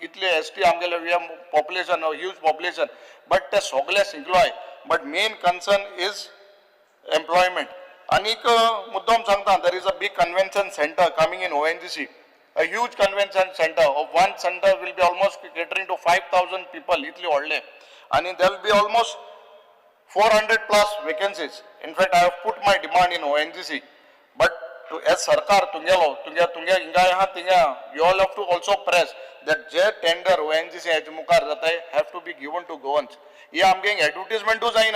itli ST amgele we have population, a huge population, but the sogle singloi. But main concern is employment. Anik muddam sangta, there is a big convention center coming in ONGC. A huge convention center. Of one center will be almost catering to 5,000 people. Itli odle. And there will be almost 400 plus vacancies. In fact, I have put my demand in ONGC. But as Sarkar, you all have to also press that J tender ONGC have to be given to Goans. Yeah, I'm getting advertisement to sign.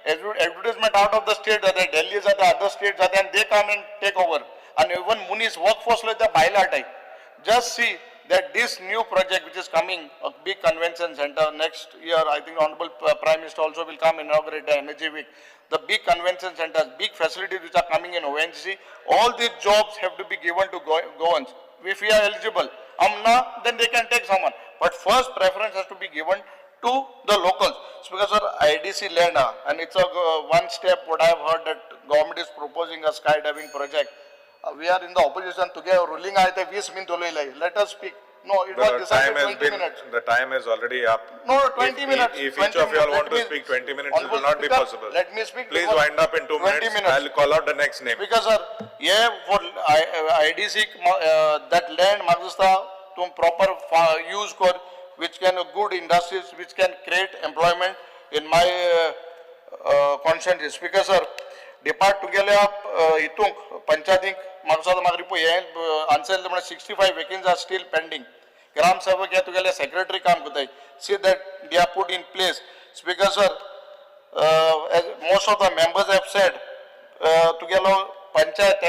Advertisement out of the state, Delhi is other states, and they come and take over. And even Muni's workforce like the Bailatai. Just see that this new project which is coming, a big convention center next year, I think Honorable Prime Minister also will come inaugurate the Energy Week. The big convention centers, big facilities which are coming in ONGC, all these jobs have to be given to Goans. If we are eligible, then they can take someone. But first preference has to be given to the locals. Because IDC land, and it's a one step what I have heard that government is proposing a skydiving project. We are in the opposition together, ruling I think 20 minutes. Let us speak. No, it was decided 20 minutes. The time is already up. No, 20 minutes. If each of you all want to speak 20 minutes, it will not be possible. Let me speak. Please wind up in 2 minutes. I'll call out the next name. Because sir, yeah, for IDC that land Magista to proper use for which can good industries which can create employment in my conscience. Speaker sir, depart together itung panchayatik Magista magripo answer 65 vacancies are still pending. Gram Sabha get together secretary kam kutai. See that they are put in place. Speaker sir, as most of the members have said, together panchayat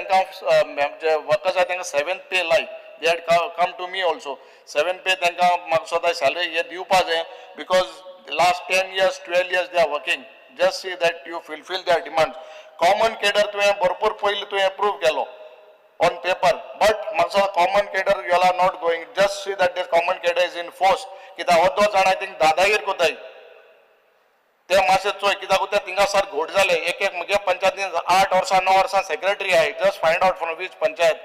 workers I think 7th pay lie. They had come to me also. 7th pay maksada salary ye due pass hai because last 10 years, 12 years they are working. Just see that you fulfill their demands. Common cadre to bharpur paile to approve kelo on paper, but maksada common cadre you all are not going. Just see that this common cadre is in force. Kita hoddo jana I think dadagir kotai. ते मासे चोय कित्याक ते तिंगा sir घोट जाले एक मगे पंचायतीन 8 वर्सां 9 वर्सां सेक्रेटरी आहे just find out from which panchayat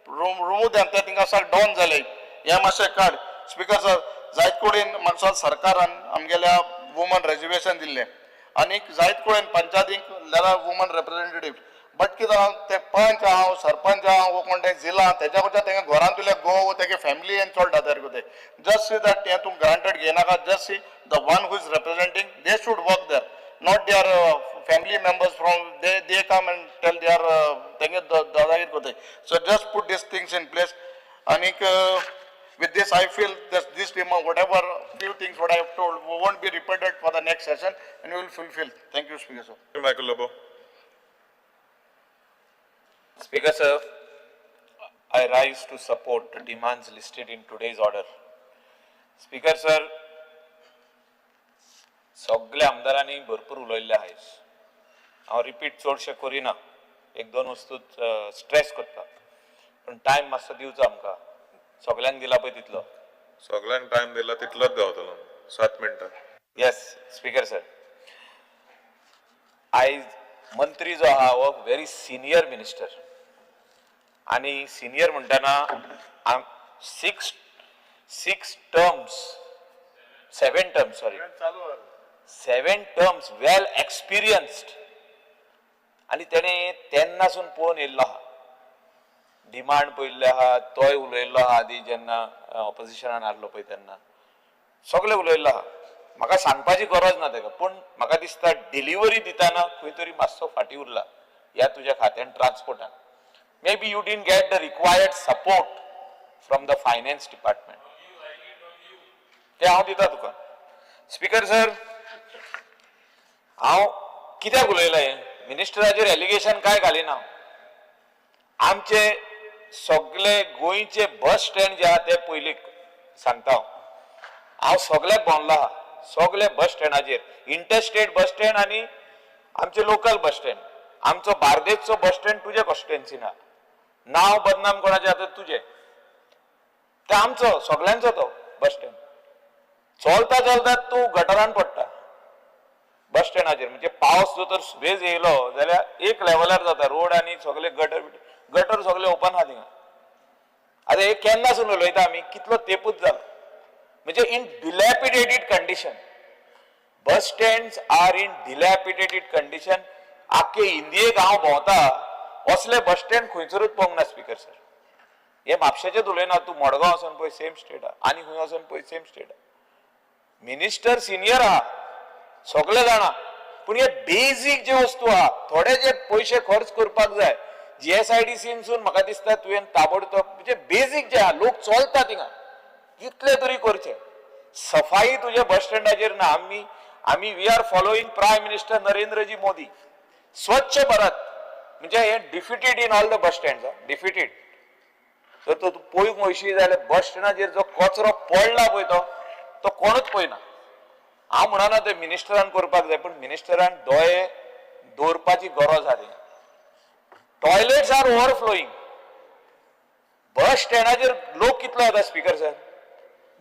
room then ते तिंगा सर डाउन जाले हे मासे कार्ड स्पीकर सर जायत कोडेन मागसा सरकारान आमगेल्या वुमन रिजर्वेशन दिल्ले आणि जायत कोडेन पंचायतीक लेरा वुमन रिप्रेझेंटेटिव्ह बट कित्याक ते पंच हांव सरपंच हांव वो कोण ते जिल्ला तेच्या कडच्या तेंगे घरान तुले गो तेगे फॅमिली एन चोडटा तर कोते जस्ट सी दॅट ते तुम ग्रांटेड घेनाका just see the one who is representing, they should work there, not their family members from, they come and tell their, so just put these things in place. Anik, with this I feel that this demand, whatever few things what I have told, won't be repeated for the next session and we will fulfill. Thank you, Speaker sir. Michael Lobo. Speaker sir, I rise to support the demands listed in today's order. Speaker sir, सगळ्या आमदारांनी भरपूर उलयल्ले आहायस हांव repeat चडशें करिना एक दोन वस्तू stress करता पण टायम मातसो दिवचो आमकां सगळ्यांक दिला पळय तितलो सगळ्यांक टायम दिला तितलोच गावतलो 7 मिनटां येस स्पीकर सर आयज मंत्री जो आहा हो व्हेरी सिनियर मिनिस्टर आनी सिनियर म्हणटना 7 terms well experienced आणि तेणे तेन्नासून पळोवन येयल्लो आहा डिमांड पळयल्ले आहा तोय उलयल्लो आहा आदी जेन्ना ऑपोजिशनान आसलो पळय तेन्ना सगळे उलयल्लो आहा म्हाका सांगपाची गरज ना तेका पूण म्हाका दिसता डिलिव्हरी दिताना खंय तरी मातसो फाटी उरला ह्या तुज्या खात्यान ट्रान्सपोर्टान may be you didn't get the required support from the finance department ते हांव दिता तुका स्पीकर सर हांव कित्याक उलयलें मिनिस्टराचेर एलिगेशन काय घालिना आमचे सगळे गोंयचे बस स्टँड जे आहा ते पयलीं सांगता हांव सगळ्याक भोंवलो आहा सगळे बस स्टँडाचेर इंटरस्टेट बस स्टँड आनी आमचे लोकल बस स्टँड आमचो बार्देजचो बस स्टँड तुज्या कॉन्स्टिट्युएन्सीन आहा नाव बदनाम कोणाचे आता तुझे ते आमचो सगळ्यांचो तो बस स्टँड चलता चलता तूं गटरान पडटा बस स्टँडाचेर म्हणजे पावस जो तर सुबेज येयलो जाल्यार एक लेवलार जाता रोड आनी सगळे गटर सगळे ओपन आहा थिंगा आतां हे केन्नासून उलयता आमी कितलो तेंपूच जालो म्हणजे in dilapidated condition bus stands are in dilapidated condition आख्खे इंडियेक हांव भोंवता असले बस स्टँड खंयसरूच पळोवंक ना स्पीकर सर हे म्हापशेचेच उलयना तूं मडगांव वचून पळय सेम स्टेट आहा आनी खंय वचून पळय सेम स्टेट आहा मिनिस्टर सिनियर आहा सगळे जाणा पूण हे बेजीक जे वस्तू आहा थोडे जे पयशे खर्च करपाक जाय GSIDCसून म्हाका दिसता तुवें ताबडतोब म्हणजे बेजीक जे आहा लोक चलता थिंगा कितले तरी करचे सफाई तुझे बस स्टँडाचेर ना आमी we R following prime minister Narendraji Modi स्वच्छ भारत म्हणजे हे defeated in all the bus stand defeated तर तो पळोवंक वयशी जाल्यार बस स्टँडाचेर जो कचरो पडला पळय तो कोणूच पळयना हांव म्हणना ते मिनिस्टरान करपाक जाय पूण मिनिस्टरान दोळे दवरपाची गरज आहा थिंगा टॉयलेट्स आर ओवरफ्लोईंग बस स्टँडाचेर लोक कितलो येता स्पीकर सर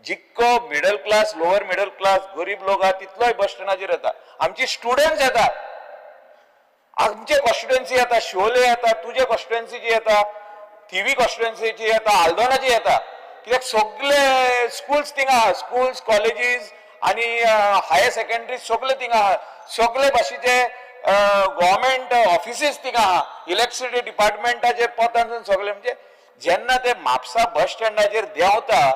जितको middle class lower middle class गरीब लोक आहा तितलोय बस स्टँडाचेर येता आमची स्टुडंट्स येतात आमचे कॉन्स्टिट्युएन्सी येता शोले येता तुझे कॉन्स्टिट्युएन्सीची येता थिवी कॉन्स्टिट्युएन्सीची येता आल्दोनाची येता कित्याक सगळे स्कूल्स थिंगा आहा स्कूल्स कॉलेजीस आनी हायर सेकंडरी सगळे थिंगा आहा सगळे भाशेचे गव्हर्मेंट ऑफिसीस थिंगा आहा इलेक्ट्रिसिटी डिपार्टमेंटाचे पदांसून सगळे म्हणजे जेन्ना ते म्हापसा बस स्टँडाचेर देंवता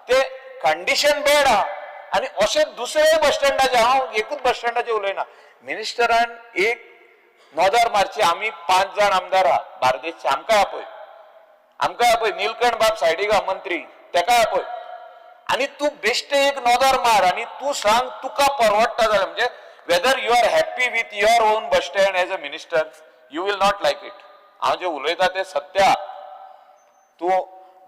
ते कंडिशन बॅड आहा आनी अशे दुसरे बस स्टँडाचे हांव एकूच बस स्टँडाचे उलयना मिनिस्टरान एक नोदर मारची आमी 5 जाण आमदार आहा बार्देसचे आमकां आपय निलकंठ बाब सायडीक आहा मंत्री तेका आपय आनी तूं बेश्टे एक नोदर मार आनी तूं सांग तुका परवडटा जाल्यार म्हणजे whether you are happy with your own bus stand as a minister you will not like it हांव जे उलयता ते सत्य आहा तूं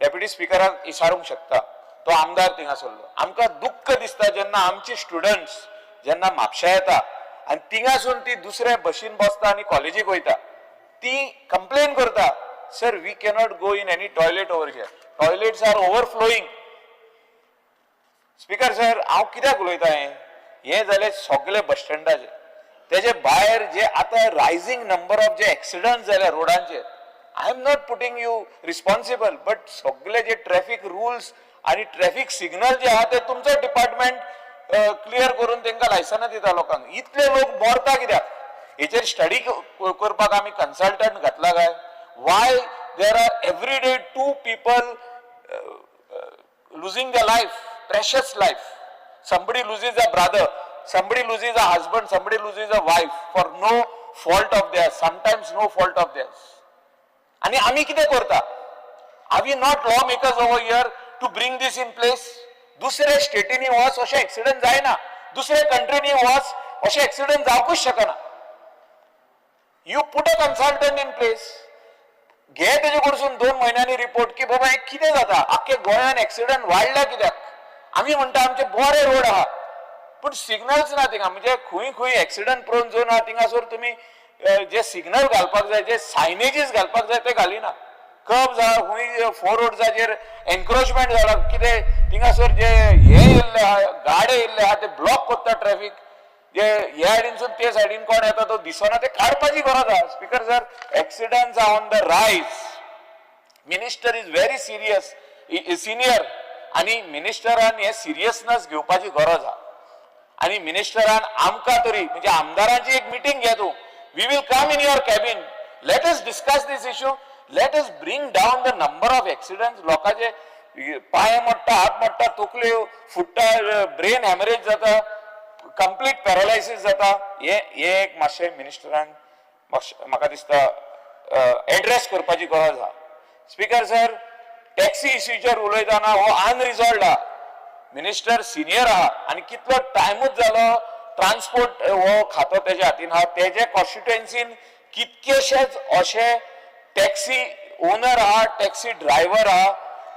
डेप्युटी स्पिकराक इचारूंक शकता तो आमदार थिंगासरलो आमकां दुख्ख दिसता जेन्ना आमची स्टुडंट्स जेन्ना म्हापशा येता आनी थिंगासून ती दुसऱ्या बशीन बसता आनी कॉलेजीक वयता ती कंप्लेन करता sir we cannot go in any toilet over here toilets are overflowing speaker sir हांव कित्याक उलयता हे जाले सगळे बस स्टँडाचे तेजे भायर जे आतां रायझींग नंबर ऑफ जे एक्सिडंट जाल्या रोडांचेर I am not putting you responsible but सगळे जे ट्रॅफिक रुल्स आणि ट्रॅफिक सिग्नल जे आहा ते तुमचो डिपार्टमेंट क्लियर करून तांकां लायसनां दिता लोकांक इतले लोक मरता कित्याक हेचेर स्टडी करपाक आमी कन्सल्टंट घातला काय Y there are every day 2 people losing their life precious life somebody loses a brother somebody loses a husband somebody loses a wife for no fault of theirs sometimes no fault of theirs आणि आमी कितें करता are we not law makers over here to bring this in place दुसरे स्टेटीनी वच अशे accident जायना दुसरे कंट्रीनी वच अशे एक्सिडंट जावंकूच शकना you put a consultant in place घे तेजे कडसून 2 म्हयन्यांनी रिपोर्ट की बाबा हे कितें जाता आख्खे गोंयान एक्सिडंट वाडला कित्याक आमी म्हणटा आमचे बरे रोड आहा पूण सिग्नल्स ना थिंगा म्हणजे खंय एक्सिडंट प्रोन झोन आहा थिंगासर तुमी जे सिग्नल घालपाक जाय जे सायनेजीस घालपाक जाय ते घालिना कर्व जाला खंय 4 रोड्साचेर एनक्रोचमेंट जाला कितें थिंगासर जे हे येयल्ले आहा गाडे येयल्ले आहा ते ब्लॉक करता ट्रॅफिक जे ह्या सायडीनसून ते सायडीन कोण येता तो दिसना ते काडपाची गरज आहा speaker sir accidents are on the rise minister is very serious senior आणि मिनिस्टरान हे सिरियसनेस घेवपाची गरज आहा आणि मिनिस्टरान आमकां तरी म्हणजे आमदारांची एक मिटींग घे तूं we will come in your cabin let us discuss this issue let us bring down the number of accidents लोकांचे पांय मोडटा हात मोडटा तकल्यो फुट्टा ब्रेन हॅमरेज जाता कंप्लीट पॅरालायसीस जाता हे एक मातशें मिनिस्टरान म्हाका दिसता एड्रेस करपाची गरज आहा स्पीकर सर टॅक्सी इश्यूचेर उलयतना हो अनरिजॉल्वड आहा मिनिस्टर सिनियर आहा आनी कितलो टायमूच जालो ट्रान्सपोर्ट हो खातो तेजे हातीन आहा तेजे कॉन्स्टिट्युएन्सीन कितकेशेच अशे टॅक्सी ओनर आहा टॅक्सी ड्रायव्हर आहा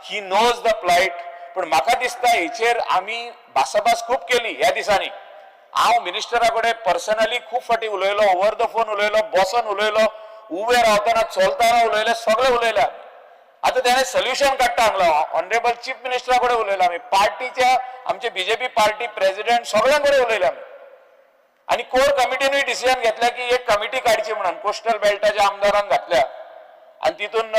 ही नोज द प्लायट पूण म्हाका दिसता हेचेर आमी भासाभास खूब केली ह्या दिसांनी हांव मिनिस्टरा कडेन पर्सनली खूब फाटी उलयलो ओवर द फोन उलयलो बसून उलयलो उबे रावतना चलतना उलयले सगळे उलयले आता त्याने सोल्युशन काडटा हांगलो ऑनरेबल चीफ मिनिस्टरा कडेन उलयला आमी पार्टीच्या आमचे बीजेपी पार्टी प्रेसिडेंट सगळ्यां कडेन उलयले आमी आणि कोर कमिटीनूय डिसिजन घेतल्या की एक कमिटी काडची म्हणून कोस्टल बेल्टाच्या आमदारांक घातल्या आणि तितून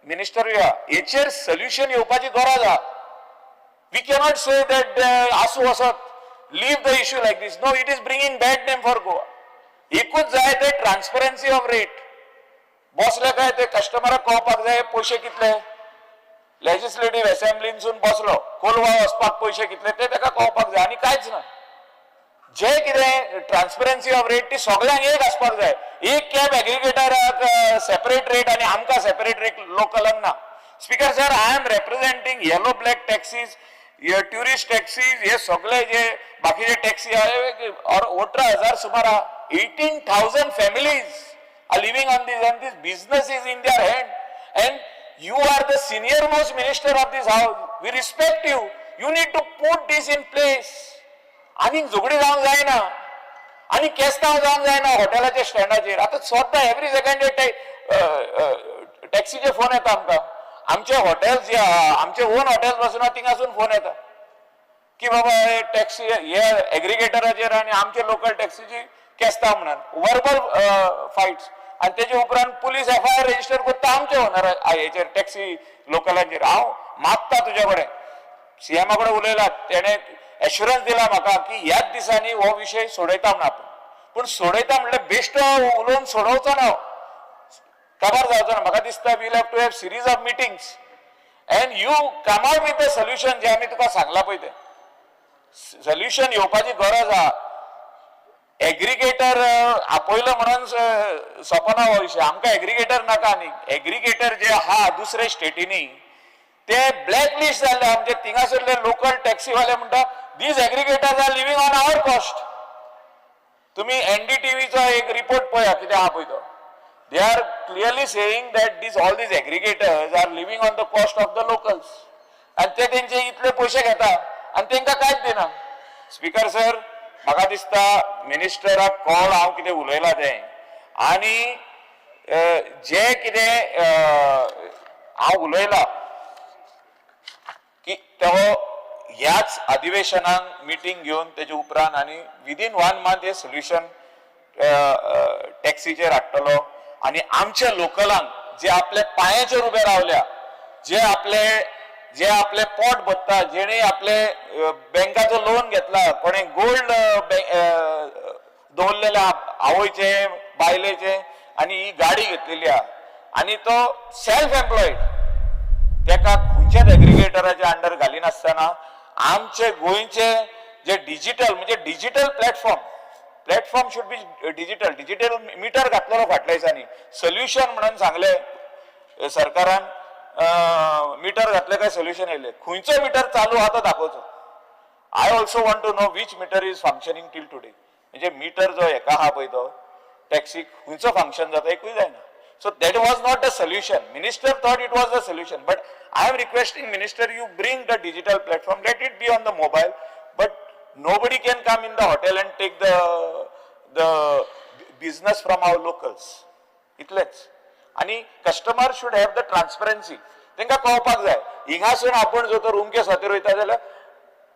मिनिस्टर हेचेर सोल्युशन येवपाची गरज आहा वी कॅनॉट से दॅट आसूं वसत leave the issue like this no it is bringing bad name for Goa एकूच जाय ते ट्रान्सपरन्सी ऑफ रेट बसले काय ते कस्टमराक कळपाक जाय पयशे कितले लेजिस्लेटिव्ह असेंब्लीनसून बसलो कोलवा वचपाक पयशे कितले ते ताका कळपाक जाय आनी कांयच ना जे कितें ट्रान्सपरन्सी ऑफ रेट ती सगळ्यांक एक आसपाक जाय एक कॅब एग्रिगेटराक सेपरेट रेट आनी आमकां सेपरेट रेट लोकलांक ना speaker sir I am representing yellow black taxis tourist taxis हे सगळे जे बाकीचे टॅक्सी आहे 18,000 सुमार 18,000 families are living on this and this business is in their hand and you are the senior most minister of this house we respect you need to put this in place आणि झगडी जावंक जायना आणि केस्तांव जावंक जायना हॉटेलाच्या स्टँडाचेर आता स्वता every second टॅक्सीचे phone येता आमकां आमचे हॉटेल्स जे आहा आमचे ओन हॉटेल्स पासून थिंगासून फोन येता की बाबा हे टॅक्सी हे एग्रिगेटराचेर आणि आमचे लोकल टॅक्सीची केस्तांव म्हणून वर्बल फायट्स आणि तेजे उपरांत पुलीस FIR रजिस्टर करता आमचे ओनर हेचेर टॅक्सी लोकलांचेर हांव मागता तुजे कडेन CM कडेन उलयला तेणे एश्युरन्स दिला म्हाका की ह्याच दिसांनी हो विशय सोडयता म्हणून आपण पूण सोडयता म्हणल्यार बेश्ट उलोवन सोडोवचो ना काबार जावचो ना म्हाका दिसता we'll have to have series of meetings and you come out with the solution जे आमी तुका सांगला पळय ते सोल्युशन येवपाची गरज आहा एग्रिगेटर आपयलो म्हणून सोपना हो विशय आमकां एग्रिगेटर नाका न्ही एग्रिगेटर जे आहा दुसरे स्टेटीनी ते ब्लॅक लिस्ट जाल्ले आमचे थिंगासरले लोकल टॅक्सीवाले म्हणटा these aggregators are living on our cost तुम्ही NDTVचो एक रिपोर्ट पळया कितें आहा पळय तो they are clearly saying that these all these aggregators are living on the cost of the locals आनी ते तेंचे इतले पयशे घेता आनी तेंकां कांयच दिना स्पीकर सर म्हाका दिसता मिनिस्टराक कॉल हांव कितें उलयलां तें आनी जे कितें हांव उलयलां की तो ह्याच अधिवेशनाक मिटींग घेवन तेजे उपरांत आनी विदीन 1 month हे सोल्युशन टॅक्सीचेर हाडटलो आनी आमच्या लोकलांक जे आपल्या पांयाचेर उबे रावल्या जे आपले पोट भरता जेणे आपले बँकाचो लोन घेतला कोणे गोल्ड दवरलेल्या आवयचे बायलेचे आनी ही गाडी घेतलेली आहा आनी तो सेल्फ एम्प्लॉयड तेका खंयच्याच एग्रिगेटराच्या अंडर घाली नासतना आमचे गोंयचे जे डिजिटल म्हणजे digital platform should be digital meter घातलेलो फाटल्या दिसांनी सोल्युशन म्हणून सांगले सरकारान मिटर घातले काय सोल्युशन येयले खंयचो मिटर चालू आहा तो दाखोवचो I also want to know which meter is functioning till today म्हणजे मिटर जो हेका आहा पळय तो टॅक्सीक खंयचो फंक्शन जाता एकूय जायना so that was not the solution minister thought it was the solution but I am requesting minister you bring the digital platform let it be on the mobile but nobody can come in the hotel and take the business from our locals इतलेच आणि customer should have the transparency तेंका कळपाक जाय हिंगासून आपण जो तो room केस हातीर वयता जाल्यार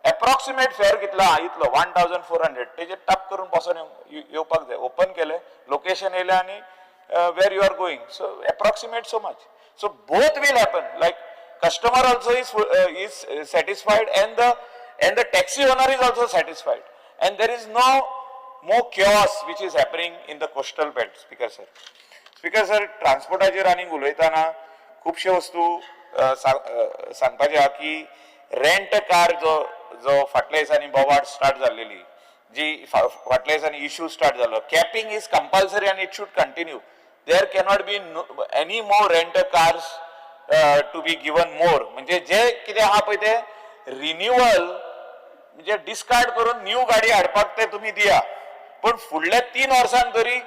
एप्रॉक्सिमेट फेअर कितलो इतलो 1400 तेजे टप करून बसून येवपाक जाय ओपन केले लोकेशन येयले आनी where you are going so approximate so much so both will happen like customer also is satisfied and the taxi owner is also satisfied and there is no more chaos which is happening in the coastal belt speaker sir transportaचेर आनी उलयतना खूबशे वस्तू सांगपाचे आहा की rent car जो फाटल्या दिसांनी बोवाड स्टार्ट जाल्लेली जी फाटल्या दिसांनी इश्यू स्टार्ट जालो capping is compulsory and it should continue there cannot be any more rent cars to be given more म्हणजे जे कितें आहा पळय ते रिन्यूअल म्हणजे डिस्कार्ड करून न्यू गाडी हाडपाक ते तुम्ही दिया पण फुडल्या 3 वर्सांक तरी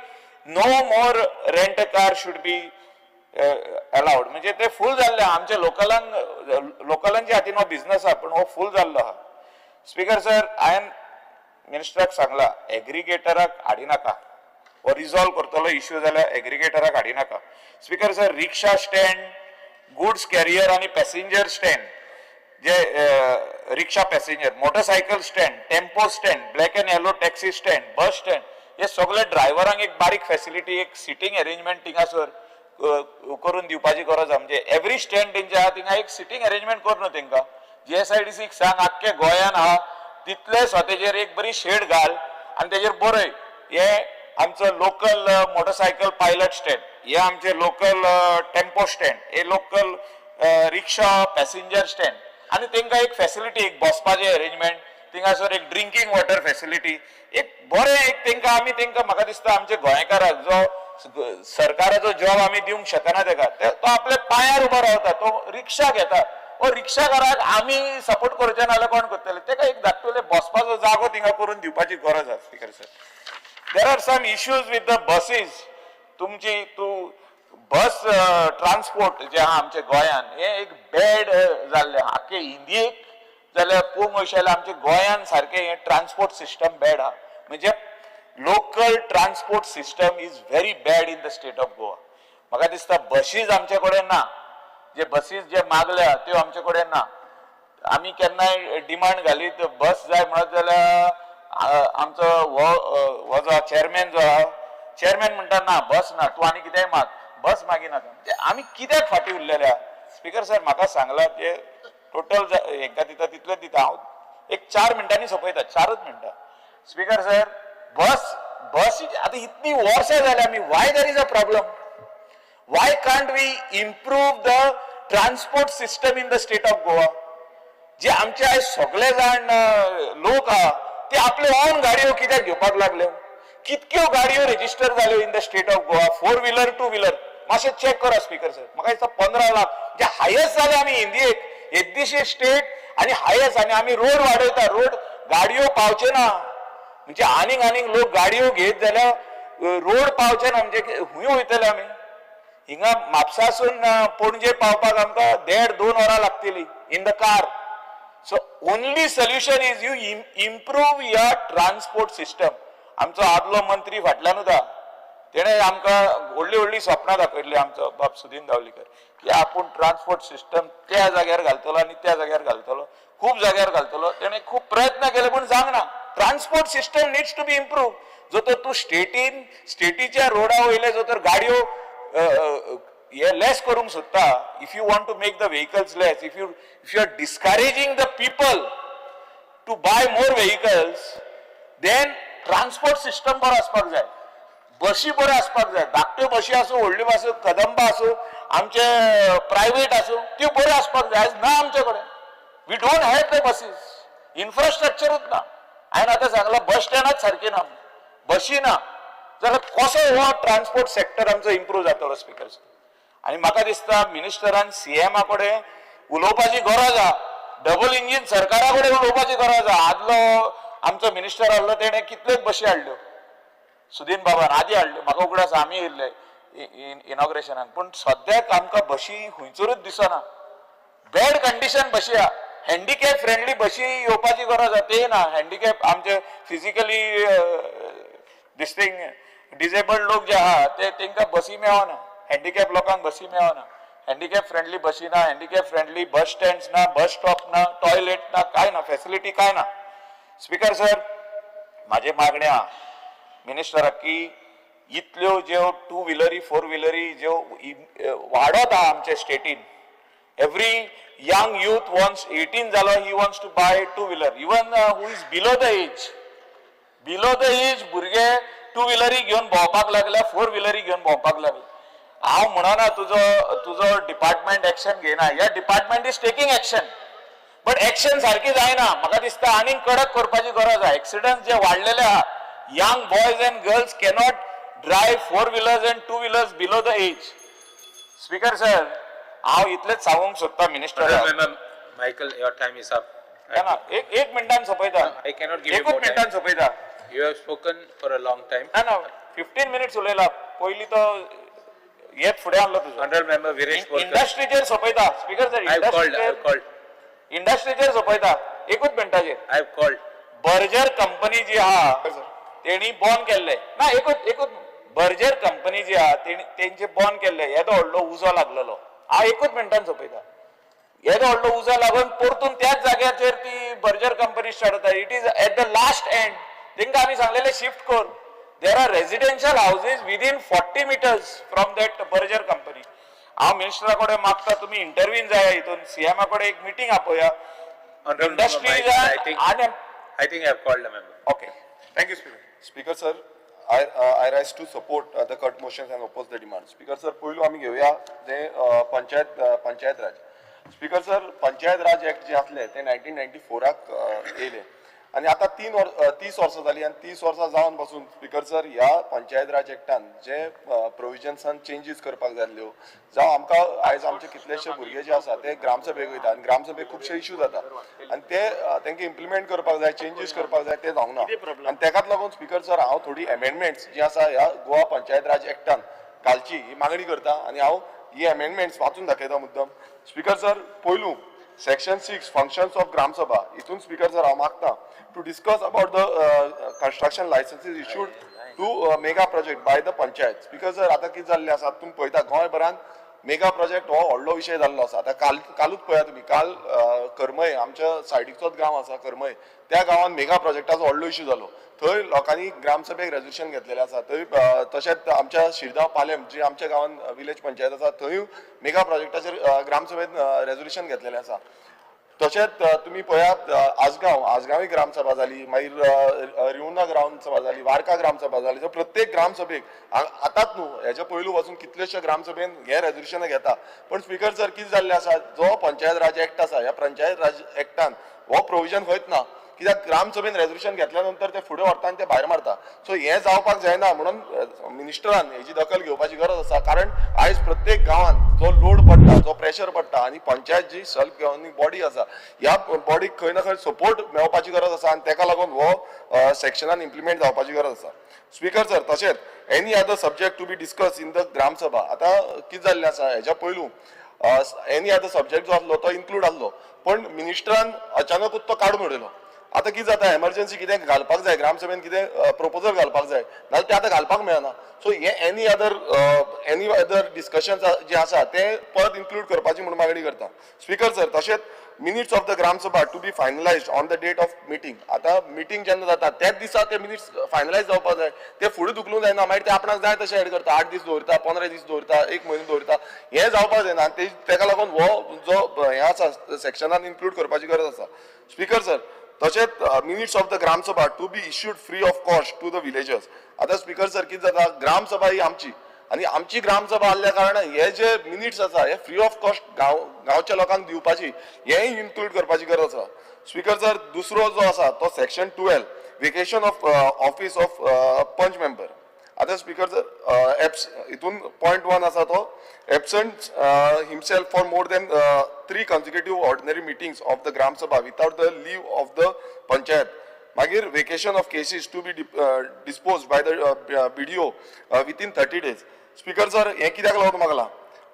no more rent car should be allowed म्हणजे ते फूल जाल्ले आमच्या लोकलांच्या हातीन हो बिझनेस आहा पण हो फूल जाल्लो आहा स्पीकर सर हांवें मिनिस्टराक सांगला एग्रिगेटराक हाडिनाका हो रिझॉल्व करतलो इश्यू जाल्यार एग्रिगेटराक हाडी नाका. Speaker sir, rickshaw stand, goods carrier आणि पॅसेंजर स्टँड, जे rickshaw passenger, motorcycle stand, tempo stand, black and yellow taxi stand, bus stand, हे सगळे ड्रायव्हरांक एक बारीक फॅसिलिटी, एक सिटींग अरेंजमेंट थिंगासर करून दिवपाची गरज आहा. म्हणजे एवरी स्टँड तेंचे आहा थिंगा एक सिटींग अरेंजमेंट कर न्हू तेंकां. GSIDCक सांग आख्खे गोंयान आहा तितले स्वतेचेर एक बरी शेड घाल आनी तेजेर बरय हे आमचं लोकल मोटरसायकल पायलट स्टँड, हे आमचे लोकल टेम्पो स्टँड, हे लोकल रिक्षा पॅसेंजर स्टँड, आणि तेंकां एक फॅसिलिटी, एक बसपाचें अरेंजमेंट, थिंगासर एक ड्रिंकींग वॉटर फॅसिलिटी, एक बरें एक तेंकां आमी तेंकां म्हाका दिसता आमचे गोंयकाराक जो सरकाराचो जॉब आमी दिवंक शकना तेका, तो आपल्या पांयार उबो रावता, तो रिक्षा घेता. हो रिक्षाकाराक आमी सपोर्ट करचे ना जाल्यार कोण करतले? तेका एक धाकटुले बसपाचो जागो थिंगा करून दिवपाची गरज आसा. Speaker sir, there are some issues with the buses. तुमची बस ट्रान्सपोर्ट जे आहा आमच्या गोंयान हे एक बॅड जाल्ले आख्खे इंडियेक जाल्यार पळोवंक वयशे जाल्यार आमच्या गोंयान सारखे हे ट्रान्सपोर्ट सिस्टम बॅड आहा. म्हणजे local transport system is very bad in the state of Goa. म्हाका दिसता बसीज आमचे कडेन ना, जे बसीस जे मागल्या त्यो आमचे कडेन ना. आमी केन्नाय डिमांड घालीत बस जाय म्हणत जाल्यार आमचो हो जो चेअरमॅन जो आहा, चेअरमॅन म्हणटा ना बस ना, तूं आनी कितेंय माग, बस मागिनाका. म्हणजे आमी कित्याक फाटीं उरलेले आहा? स्पीकर सर, म्हाका सांगलां ते टोटल हेंकां दिता तितलेच दिता, हांव एक 4 मिनटांनी सोंपयता, 4च मिनटां. स्पीकर सर, बस आतां इतली वर्सां जाल्या आमी, Y there is a problem? Why can't we improve the transport system in the state of Goa? जे आमचे आयज सगळे जाण लोक आहा ते आपले ओन गाडयो कित्याक घेवपाक लागले? कितक्यो गाडयो रेजिस्टर जाल्यो in the state of Goa, 4 wheeler 2 wheeler, मातशें चॅक करा स्पीकर सर. म्हाका दिसता 15 लाख जे हायेस्ट जाले आमी इंडियेक, येद्दीशी स्टेट आणि हायेस्ट, आणि आमी रोड वाडयता, रोड गाडयो पावचे ना. म्हणजे आनीक लोक गाडयो घेत जाल्यार रोड पावचे ना, म्हणजे खूंय वयतले आमी? हिंगा म्हापसासून पणजे पावपाक आमकां 1.5-2 वरां लागतली in the car. So only solution is you improve your transport system. आमचो आदलो मंत्री फाटल्यानूच आहा, तेणें आमकां व्हडली स्वप्नां दाखयल्ली, आमचो बाब सुदीन धावलीकर, की आपूण ट्रान्सपोर्ट सिस्टम त्या जाग्यार घालतलो आनी त्या जाग्यार घालतलो, खूब जाग्यार घालतलो. तेणें खूब प्रयत्न केले पूण जावंक ना. Transport system needs to be improve. जो तर तूं स्टेटीच्या रोडा वयले जो तर गाडयो less करूंक सोदता, if you want to make the vehicles less, if you are discouraging the people to buy more vehicles, then transport system बरो आसपाक जाय, बशी बऱ्यो आसपाक जाय, धाकट्यो बशी आसूं, व्हडल्यो आसूं, कदंबा आसूं, आमचे प्रायवेट आसूं, त्यो बऱ्यो आसपाक जाय. ना आमचे कडेन, we don't have the buses, इन्फ्रास्ट्रक्चरूच ना. हांवें आतां सांगलां बस स्टँडाच सारकी ना, बशी ना, जाल्यार कसो हो ट्रान्सपोर्ट सेक्टर आमचो इम्प्रूव जातलो? स्पीकर सर, आणि म्हाका दिसता मिनिस्टरान CMA कडेन उलोवपाची गरज आहा, डबल इंजीन सरकारा कडेन उलोवपाची गरज आहा. आदलो आमचो मिनिस्टर आहलो तेणें कितल्योच बशी हाडल्यो, सुदीन बाबान आदी हाडल्यो, म्हाका उगडास आमी येयल्ले इनॉग्रेशनाक, पूण सद्याक आमकां बशी खंयसरूच दिसना. बॅड कंडिशन बशी आहा. हँडिकॅप फ्रेंडली बशी येवपाची गरज आहा, ते ना. हँडिकॅप आमचे फिजिकली डिसेबल्ड लोक जे आहा तेंकां बसी मेळना, हँडिकॅप लोकांक बसी मेळना. हँडिकॅप फ्रेंडली बसी ना, हँडिकॅप फ्रेंडली बस स्टँड्स ना, बस स्टॉप ना, टॉयलेट ना, काय ना, फॅसिलिटी काय ना. स्पीकर सर, म्हाजे मागणे आहा मिनिस्टराक की इतल्यो ज्यो 2 व्हिलरी 4 व्हिलरी ज्यो वाडत आहा आमच्या स्टेटीन, एवरी यंग यूथ वॉन्ट्स 18 जालो, he wants to buy 2 wheeler. Even who is below the age भुरगे 2 व्हिलरी घेवन भोंवपाक लागल्या, 4 व्हिलरी घेवन भोंवपाक लागले. हांव म्हणना तुजो डिपार्टमेंट एक्शन घेयना, ह्या department is taking action, but action सारकी जायना. म्हाका दिसता आनीक कडक करपाची गरज आहा. एक्सिडंट जे वाडलेले आहा, young boys and girls cannot drive 4 wheelers and 2 wheelers below the age. Speaker sir, हांव इतलेच सांगूंक सोदता minister. Michael, your time is up. एक मिनटान सोंपयता. I cannot give you एकूच more time. मिनटान सोंपयता. You have spoken for a long time. ना 15 minutes उलयला. पयली तो येत फुडें आसलो तुजो. Honorable member Viresh Polkar. इंडस्ट्रीचेर सोंपयता. Speaker sir, I have called. इंडस्ट्रीचेर सोंपयता. एकूच मिनटाचेर. I have called. Berger company जी आहा तेणी बंद केल्ले. ना एकूच बर्जर कंपनी जी आहा तेंचे बंद केल्ले येदो व्हडलो उजो लागलेलो हांव एकूच मिनटान सोंपयता येदो व्हडलो उजो लागून परतून त्याच जाग्याचेर ती बर्जर कंपनी स्टार्ट जाता it is at the last end तेंकां आमी सांगलेले शिफ्ट कर there are residential houses within 40 meters from that Berger company हांव मिनिस्टरा कडेन मागता तुमी इंटरव्यून जाया हितून सीएमा कडेन एक मिटींग आपया industries I think I have called a member. Okay thank you speaker Speaker sir, I rise to support the cut motions and oppose the demand. Speaker sir, पयलू आमी घेवया जे पंचायत राज. Speaker sir, पंचायत राज ऍक्ट जे आसले ते 1994 येयले आणि आता 30 वर्सां जाली आणि 30 वर्सां जावन पासून स्पीकर सर ह्या पंचायत राज ऍक्टान जे प्रोविजन्सान चेंजीस करपाक जाल्ल्यो जावं आमकां आयज आमचे कितलेशे भुरगे जे आसा ते ग्रामसभेक वयता आणि ग्रामसभेक खुबशे इश्यू जाता आणि ते तांकां इम्प्लिमेंट करपाक जाय चेंजीस करपाक जाय ते जावना आणि तेकाच लागून स्पीकर सर हांव थोडी अमेंडमेंट्स जी आसा ह्या गोवा पंचायत राज ऍक्टान घालची ही मागणी करता आणि हांव ही अमेंडमेंट्स वाचून दाखयता मुद्दम स्पीकर सर पयलू Section 6 functions of Gram Sabha. इथून स्पीकर सर हांव मागता to discuss about the construction licenses issued to mega project by the panchayat. Speaker sir आता कितें जाल्लें आसा तुम्ही पळयता गोंयभरान मेगा प्रोजेक्ट हो व्हडलो विशय जाल्लो आसा आता कालूच पळया तुम्ही काल करमय आमच्या सायडीचोच गांव आसा करमय त्या गांवांत मेगा प्रोजेक्टाचो व्हडलो इश्यू जालो थंय लोकांनी ग्रामसभेक रेजोल्युशन घेतलेलें आसा थंय तशेंच आमच्या शिरगांव पालेम जी आमच्या गांवांत विलेज पंचायत आसा थंय मेगा प्रोजेक्टाचेर ग्रामसभेत रेजोल्युशन घेतलेलें आसा तशेंच तुम्ही पळयात आजगांवी ग्रामसभा जाली मागीर रिवना ग्रामसभा जाली वार्का ग्रामसभा जाली सो प्रत्येक ग्रामसभेक आतांच न्हू हेच्या पयलू वचून कितलेशे ग्रामसभेन हे रेजोल्युशन घेता पण स्पीकर सर कितें जाल्लें आसा जो पंचायत राज ऍक्ट आसा ह्या पंचायत राज ऍक्टान हो प्रोविजन खंयच ना कित्याक ग्रामसभेन रेजोल्युशन घेतल्या नंतर ते फुडें व्हरता आनी ते भायर मारता सो हें जावपाक जायना म्हणून मिनिस्टरान हेची दखल घेवपाची गरज आसा कारण आयज प्रत्येक गांवांत जो लोड पडटा जो प्रेशर पडटा आनी पंचायत जी सेल्फ गव्हर्निंग बॉडी आसा ह्या बॉडीक खंय ना खंय सपोर्ट मेळपाची गरज आसा आनी तेका लागून हो सेक्शनान इम्प्लिमेंट जावपाची गरज आसा स्पीकर सर तशेंच any other subject to be discuss in the ग्रामसभा आतां कितें जाल्लें आसा हेच्या पयलू एनी अदर सब्जेक्ट जो आसलो तो इन्क्लूड आसलो पण मिनिस्टरान अचानकूच तो काडून उडयलो आता कितें जाता एमर्जन्सी कितें घालपाक जाय ग्रामसभेन कितें प्रपोजल घालपाक जाय नाल्यार ते आतां घालपाक मेळना सो हे एनी अदर डिस्कशन जे आसा ते परत इन्क्लूड करपाची म्हणून मागणी करता स्पीकर सर तशेंच minutes of the gram sabha to B फायनलायज्ड on the date of meeting आता मिटींग जेन्ना जाता त्याच दिसा ते मिनिट्स फायनलायज जावपाक जाय ते फुडें धुकलूंक जायना मागीर ते आपणाक जाय तशें एड करता 8 दीस दवरता 15 दीस दवरता 1 म्हयनो दवरता हें जावपाक जायना तेका लागून हो जो हें आसा सेक्शनान इन्क्लूड करपाची गरज आसा स्पीकर सर तशेंच minutes of the gram sabha to be issued free of cost to the villagers आता स्पीकर सर कितें जाता ग्रामसभा ही आमची आणि आमची ग्रामसभा आसल्या कारणान हे जे मिनिट्स आसा हे फ्री ऑफ कॉस्ट गांवच्या लोकांक दिवपाची हेंय इन्क्लूड करपाची गरज आसा स्पीकर सर दुसरो जो आसा तो section 12 vacation of office of पंच मेंबर आता स्पीकर सर हितून पॉइंट 1 आसा तो absent himself for more than 3 consecutive ordinary meetings of the Gram Sabha without the leave of the panchayat. मागीर vacation of cases to be disposed by the BDO within 30 days. Speaker sir हे कित्याक लागून मागला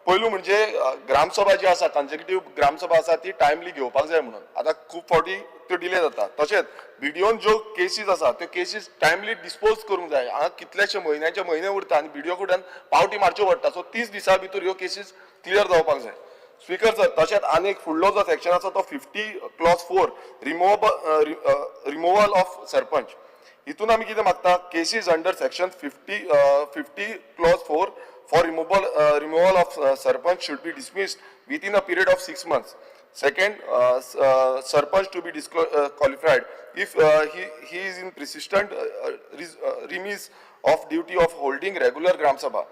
पयलू म्हणजे ग्रामसभा जी आसा कन्सेक्युटिव्ह ग्रामसभा आसा ती timely घेवपाक जाय म्हणून आता खूब फावटी त्यो डिले जाता तशेंच BDOन ज्यो केसीस आसा त्यो केसीस टायमली डिस्पोज करूंक जाय हांगा कितलेशे म्हयने उरता आनी BDO कडल्यान पावटी मारच्यो पडटा सो 30 दिसां भितर ह्यो केसीस क्लियर जावपाक जाय स्पीकर सर तशेंच आनी एक फुडलो जो सेक्शन आसा तो 50 clause 4 रिमूवल ऑफ सरपंच हितून आमी कितें मागता cases under section 50 clause 4 for removal of sarpanch should be dismissed within a period of 6 months. Second, sarpanch to be disqualified if he is in persistent remiss of duty of holding regular gram sabha.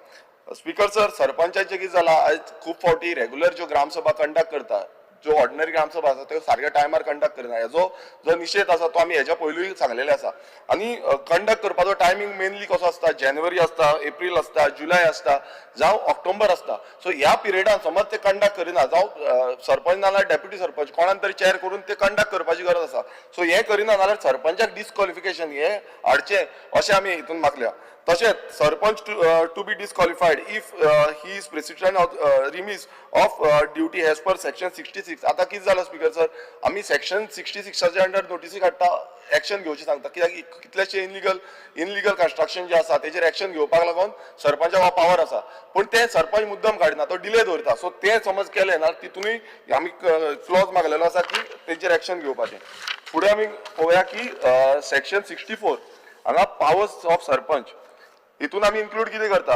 Speaker sir सरपंचाचे कितें जाला आयज खूब फावटी regular ज्यो ग्रामसभा conduct करता जो ordinary ग्रामसभा आसा त्यो सारक्या टायमार कंडक्ट करना हेजो जो निशेध आसा तो आमी हेच्या पयलूय सांगलेले आसा आनी कंडक्ट करपाचो टायमींग मेनली कसो आसता जानेवारी आसता एप्रील आसता जुलय आसता जावं ऑक्टोबर आसता सो ह्या पिरियडान समज ते कंडक्ट करिना जावं सरपंच नाल्यार डेप्युटी सरपंच कोणान तरी चॅर करून ते कंडक्ट करपाची गरज आसा सो हें करिना जाल्यार सरपंचाक डिस्क्वॉलिफिकेशन हें हाडचें अशें आमी हितून मागल्या तशेंच sarpanch to be disqualified if he is president of remiss of duty as per section 66. आता कितें जालां स्पीकर सर, आमी सेक्शन 66च्या अंडर नोटीसी काडटा, एक्शन घेवची सांगता, कित्याक कितलेशे इनलिगल कन्स्ट्रक्शन जे आसा तेजेर एक्शन घेवपाक लागून सरपंचाक हो पावर आसा, पूण ते सरपंच मुद्दम काडना, तो डिले दवरता. सो ते समज केले ना, तितूनय आमी क्लॉज मागलेलो आसा की तेजेर एक्शन घेवपाचें. फुडें आमी पळोवया की सेक्शन 64 हांगा पावर्स ऑफ सरपंच हितून आमी इन्क्लूड कितें करता,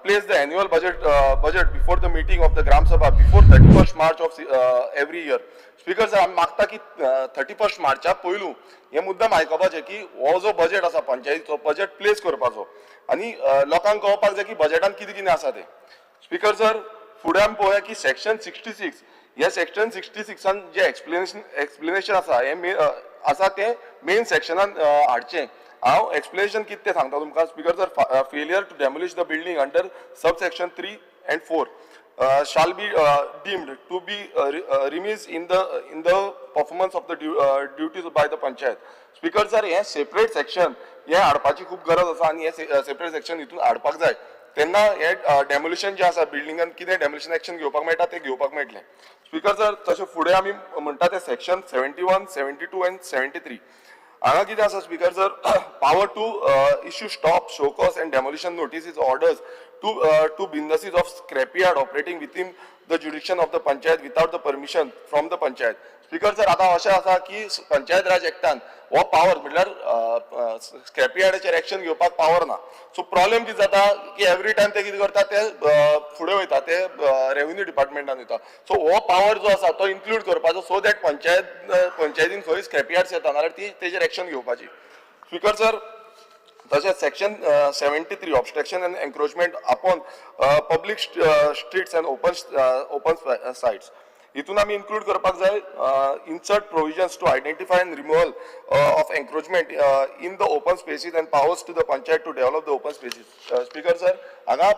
place the annual budget before the meeting of the Gram Sabha before 31 March of every year. Speaker sir, आमी मागता की 31 मार्चा पयलू हे मुद्दम आयकपाचें की हो जो बजेट आसा पंचायतीचो बजेट प्लेस करपाचो आनी लोकांक कळपाक जाय की बजेटान कितें कितें आसा तें. स्पीकर सर, फुडें आमी पळोवया की सेक्शन 66 हे सेक्शन 66 जे एक्सप्लेनेशन आसा हे आसा ते मेन सेक्शनान हाडचें. हांव एक्सप्लेनेशन कितें तें सांगता तुमकां. Speaker sir, failure to demolish the building under sub section 3 and 4 shall be deemed to be remise in the performance of the duties by the panchayat. Speaker sir, हे सेपरेट सेक्शन हे हाडपाची खूब गरज आसा आनी हे सेपरेट सेक्शन हितून हाडपाक जाय, तेन्ना हे डेमोलिशन जे आसा बिल्डिंगान कितें डेमोलिशन एक्शन घेवपाक मेळटा ते घेवपाक मेळटलें. स्पीकर सर, तशें फुडें आमी म्हणटा ते सेक्शन 71, 72 and 73 हांगा कितें आसा speaker sir, power to issue stop, show cause and demolition notices orders to businesses of scrapyard operating within the jurisdiction of the panchayat without the permission from the panchayat. Speaker sir, आता अशें आसा की पंचायत राज एक्टान हो power म्हटल्यार स्क्रॅपयार्डाचेर action घेवपाक power ना. So problem कितें जाता की एवरी टायम ते कितें करता ते फुडें वयता ते रेव्हेन्यू डिपार्टमेंटान वयता. सो हो पावर जो आसा तो इन्क्लूड करपाचो सो दॅट पंचायतीन खंय स्क्रॅपयार्ड्स येता नाल्यार ती तेजेर एक्शन घेवपाची. स्पीकर सर, तशेंच section 73 obstruction and encroachment upon public streets and open sites हितून आमी इन्क्लूड करपाक जाय insert provisions to identify and removal of encroachment in the open spaces and powers to the panchayat to develop the open spaces. Speaker sir, हांगा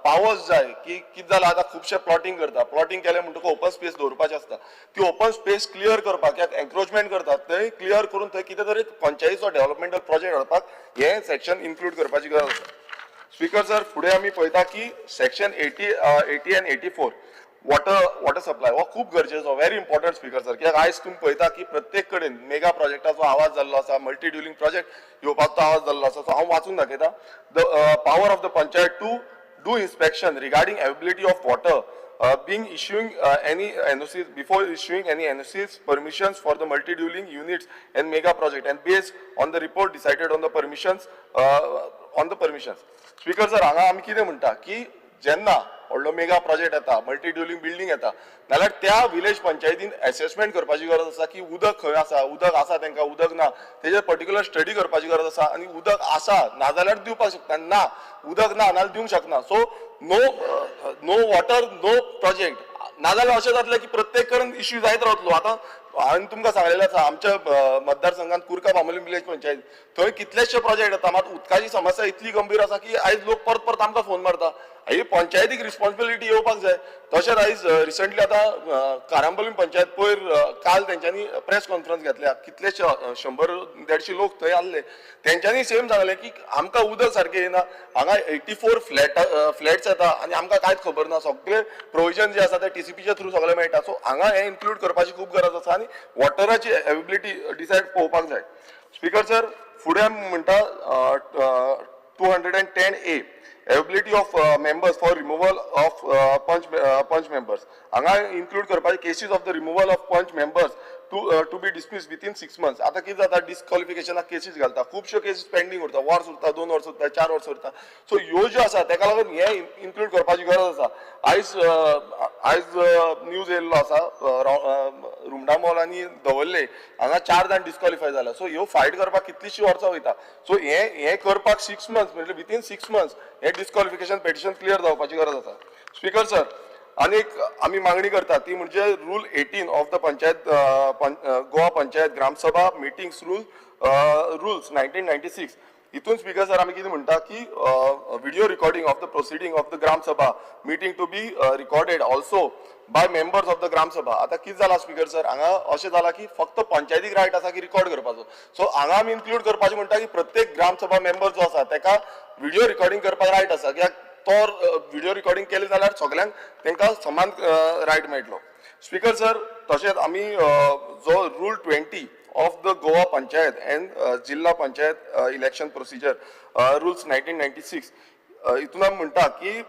powers जाय की कितें जालां आतां खुबशे प्लॉटिंग करता, प्लॉटिंग केलें म्हणटकच ओपन स्पेस दवरपाचें आसता, ती ओपन स्पेस क्लियर करपाक कित्याक एन्क्रोचमेंट करतात थंय क्लियर करून थंय कितें तरी पंचायतीचो डेव्हलपमेंटल प्रोजेक्ट हाडपाक हे सेक्शन इन्क्लूड करपाची गरज आसा. स्पीकर सर, फुडें आमी पळयता की सेक्शन 80 and 84 वॉटर सप्लाय हो खूब गरजेचो, व्हेरी इम्पॉर्टंट स्पीकर सर, कित्याक आयज तुम्ही पळयता की प्रत्येक कडेन मेगा प्रोजेक्टाचो आवाज जाल्लो आसा, मल्टी ड्युलिंग प्रोजेक्ट येवपाचो आवाज जाल्लो आसा. सो हांव वाचून दाखयता. The power of the panchayat to do inspection regarding availability of water being issuing any NOCs before issuing any NOCs permissions for the multi-dwelling units and mega project and based on the report decided on the permissions Speaker sir, हांगा आमी कितें म्हणटा की जेन्ना व्हडलो mega project येता, multi ड्युलिंग building येता नाल्यार त्या विलेज पंचायतीन असेसमेंट करपाची गरज आसा की उदक खंय आसा, उदक आसा तांकां उदक ना, तेजेर पर्टिक्युलर स्टडी करपाची गरज आसा आनी उदक आसा नाजाल्यार दिवपाक शकता, ना उदक ना नाल्यार दिवंक शकना. So no water no project, नाजाल्यार अशें जातलें की प्रत्येक कडेन इश्यू जायत रावतलो. आतां हांवें तुमकां सांगलेलें आसा आमच्या मतदारसंघात कुरका बांबोलीम विलेज पंचायत थंय कितलेशे प्रोजेक्ट येता, मात उदकाची समस्या इतली गंभीर आसा की आयज लोक परत परत आमकां फोन मारता. ही पंचायतीक रिस्पॉन्सिबिलिटी येवपाक जाय. तशेंच आयज रिसंटली आतां कारांबोलीम पंचायत पयर काल तेंच्यांनी प्रेस कॉन्फरन्स घेतल्या, कितलेशे 100-150 लोक थंय आसले, तेंच्यांनी सेम सांगलें की आमकां उदक सारकें येना, हांगा 84 फ्लॅट्स येता आनी आमकां कांयच खबर ना, सगळे प्रोविजन जे आसा ते TCPच्या थ्रू सगळे मेळटा. सो हांगा हें इन्क्लूड करपाची खूब गरज आसा आनी वॉटराची अवेलेबिलिटी डिसायड पळोवपाक जाय. स्पीकर सर, फुडें म्हणटा 210A availability of members for removal of punch members. हांगा इन्क्लूड करपाचे cases of the removal of panch members to be dismiss within 6 months. आता कितें जाता, डिस्क्वॉलिफिकेशनाक केसीस घालता, खुबश्यो केसीस पेंडिंग उरता, वर्स उरता, 2 वर्स उरता, 4 वर्स उरता. सो ह्यो ज्यो आसा ताका लागून हे इन्क्लूड करपाची गरज आसा. आयज न्यूज येयल्लो आसा रुमडा मॉल आनी दवल्ले हांगा 4 जाण डिस्क्वॉलिफाय जाला. सो ह्यो फायट करपाक कितलीशी वर्सां वयता. सो हे करपाक 6 months म्हणजे विथइन 6 months हे डिस्क्वॉलिफिकेशन पेटिशन क्लियर जावपाची गरज आसा. स्पीकर सर, आनीक आमी मागणी करता ती म्हणजे rule 18 of the panchayat Goa panchayat Gram Sabha meetings rules 1996 हितून स्पीकर सर आमी कितें म्हणटा की video recording of the proceeding of the Gram Sabha meeting to be recorded also by members of the Gram Sabha. आता कितें जाला स्पीकर सर, हांगा अशें जाला की फक्त पंचायतीक रायट आसा की रिकॉर्ड करपाचो. सो हांगा आमी इन्क्लूड करपाचें म्हणटा की प्रत्येक ग्राम सभा मेंबर जो आसा ताका व्हिडिओ रिकॉर्डिंग करपाक रायट आसा. कित्याक तो व्हिडिओ रिकॉर्डिंग केलें जाल्यार सगळ्यांक तांकां समान रायट मेळटलो. स्पीकर सर, तशेंच आमी जो rule 20 of the Goa Panchayat and Jilla Panchayat election procedure rules 1996 हितून आमी म्हणटा की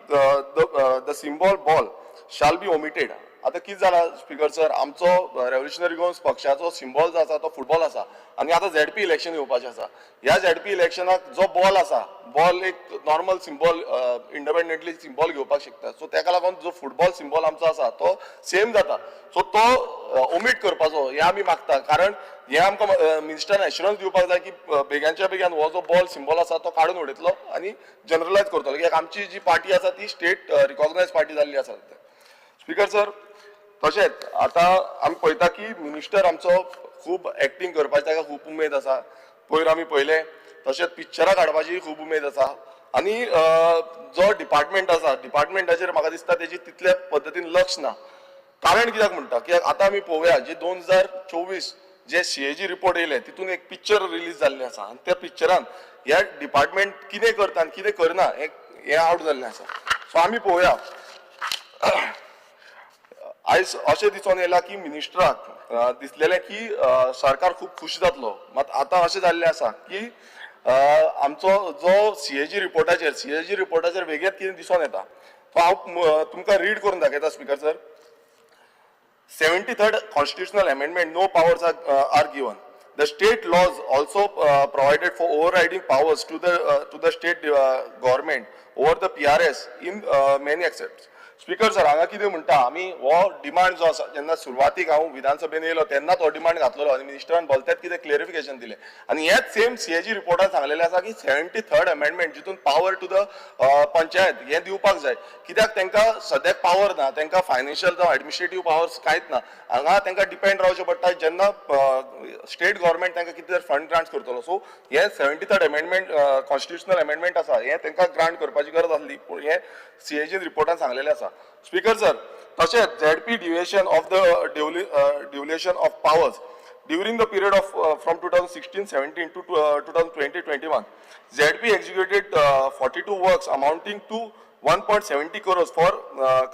the symbol ball shall be omitted. आता कितें जाला स्पीकर सर, आमचो रेव्होल्युशनरी गोवन्स पक्षाचो सिंबॉल जो आसा तो फुटबॉल आसा आनी आतां झेडपी इलेक्शन येवपाचें आसा. ह्या झेडपी इलेक्शनाक जो बॉल आसा, बॉल एक नॉर्मल सिंबॉल इंडिपेंडंटली सिंबॉल घेवपाक शकता. सो ताका लागून जो फुटबॉल सिंबॉल आमचो आसा तो सेम जाता. सो तो ओमीट करपाचो हें आमी मागता. कारण हें आमकां मिनिस्टरान एश्युरन्स दिवपाक जाय की बेग्याच्या बेग्यान हो जो बॉल सिंबॉल आसा तो काडून उडयतलो आनी जनरलायज करतलो. कित्याक आमची जी पार्टी आसा ती स्टेट रिकॉग्नायज पार्टी जाल्ली आसा. स्पीकर सर, तशेंच आतां आमी पळयता की मिनिस्टर आमचो खूब एक्टींग करपाची ताका खूब उमेद आसा. पयर आमी पळयलें तशेंच पिक्चरां काडपाची खूब उमेद आसा. आनी जो डिपार्टमेंट आसा डिपार्टमेंटाचेर म्हाका दिसता तेजी तितल्या पद्दतीन लक्ष ना. कारण कित्याक म्हणटा, कित्याक आतां आमी पळोवया जे 2024 जे CAG रिपोर्ट येयले तितून एक पिक्चर रिलीज जाल्लें आसा आनी त्या पिक्चरान ह्या डिपार्टमेंट कितें करता आनी कितें करना हें आउट जाल्लें आसा. सो आमी पळोवया आयज अशें दिसून येयला की मिनिस्टराक दिसलेलें की सरकार खूब खुश जातलो. मात आतां अशें जाल्लें आसा की आमचो जो CAG रिपोर्टाचेर वेगळेंच कितें दिसून येता. तो हांव तुमकां रीड करून दाखयता speaker sir. 73rd constitutional amendment, no powers are given. The state laws also provided for overriding powers to the state government over the PRS in many aspects. Speaker sir, हांगा कितें म्हणटा आमी हो डिमांड जो आसा जेन्ना सुरवातीक हांव विधानसभेन येयलो तेन्ना तो डिमांड घातलेलो आनी मिनिस्टरान भलतेच कितें क्लियरिफिकेशन दिलें. आनी हेच सेम CAG रिपोर्टान सांगलेलें आसा की 73rd अमेंडमेंट जितून पावर टू द पंचायत हें दिवपाक जाय. कित्याक तांकां सद्याक पावर ना, तांकां फायनान्शियल जावं एडमिनिस्ट्रेटीव पावर्स कांयच ना. हांगा तांकां डिपेंड रावचें पडटा जेन्ना स्टेट गव्हर्मेंट तांकां कितें तरी फंड ग्रांट करतलो. सो हें 73rd अमेंडमेंट कॉन्स्टिट्युशनल अमेंडमेंट आसा हें तांकां ग्रांट करपाची गरज आसली, पूण हें CAG रिपोर्टान सांगलेलें आसा. स्पीकर सर, तशेंच ZP deviation of the devolution of powers during the period of from 2016-17 to 2020-21, ZP executed 42 works amounting to 1.70 crores for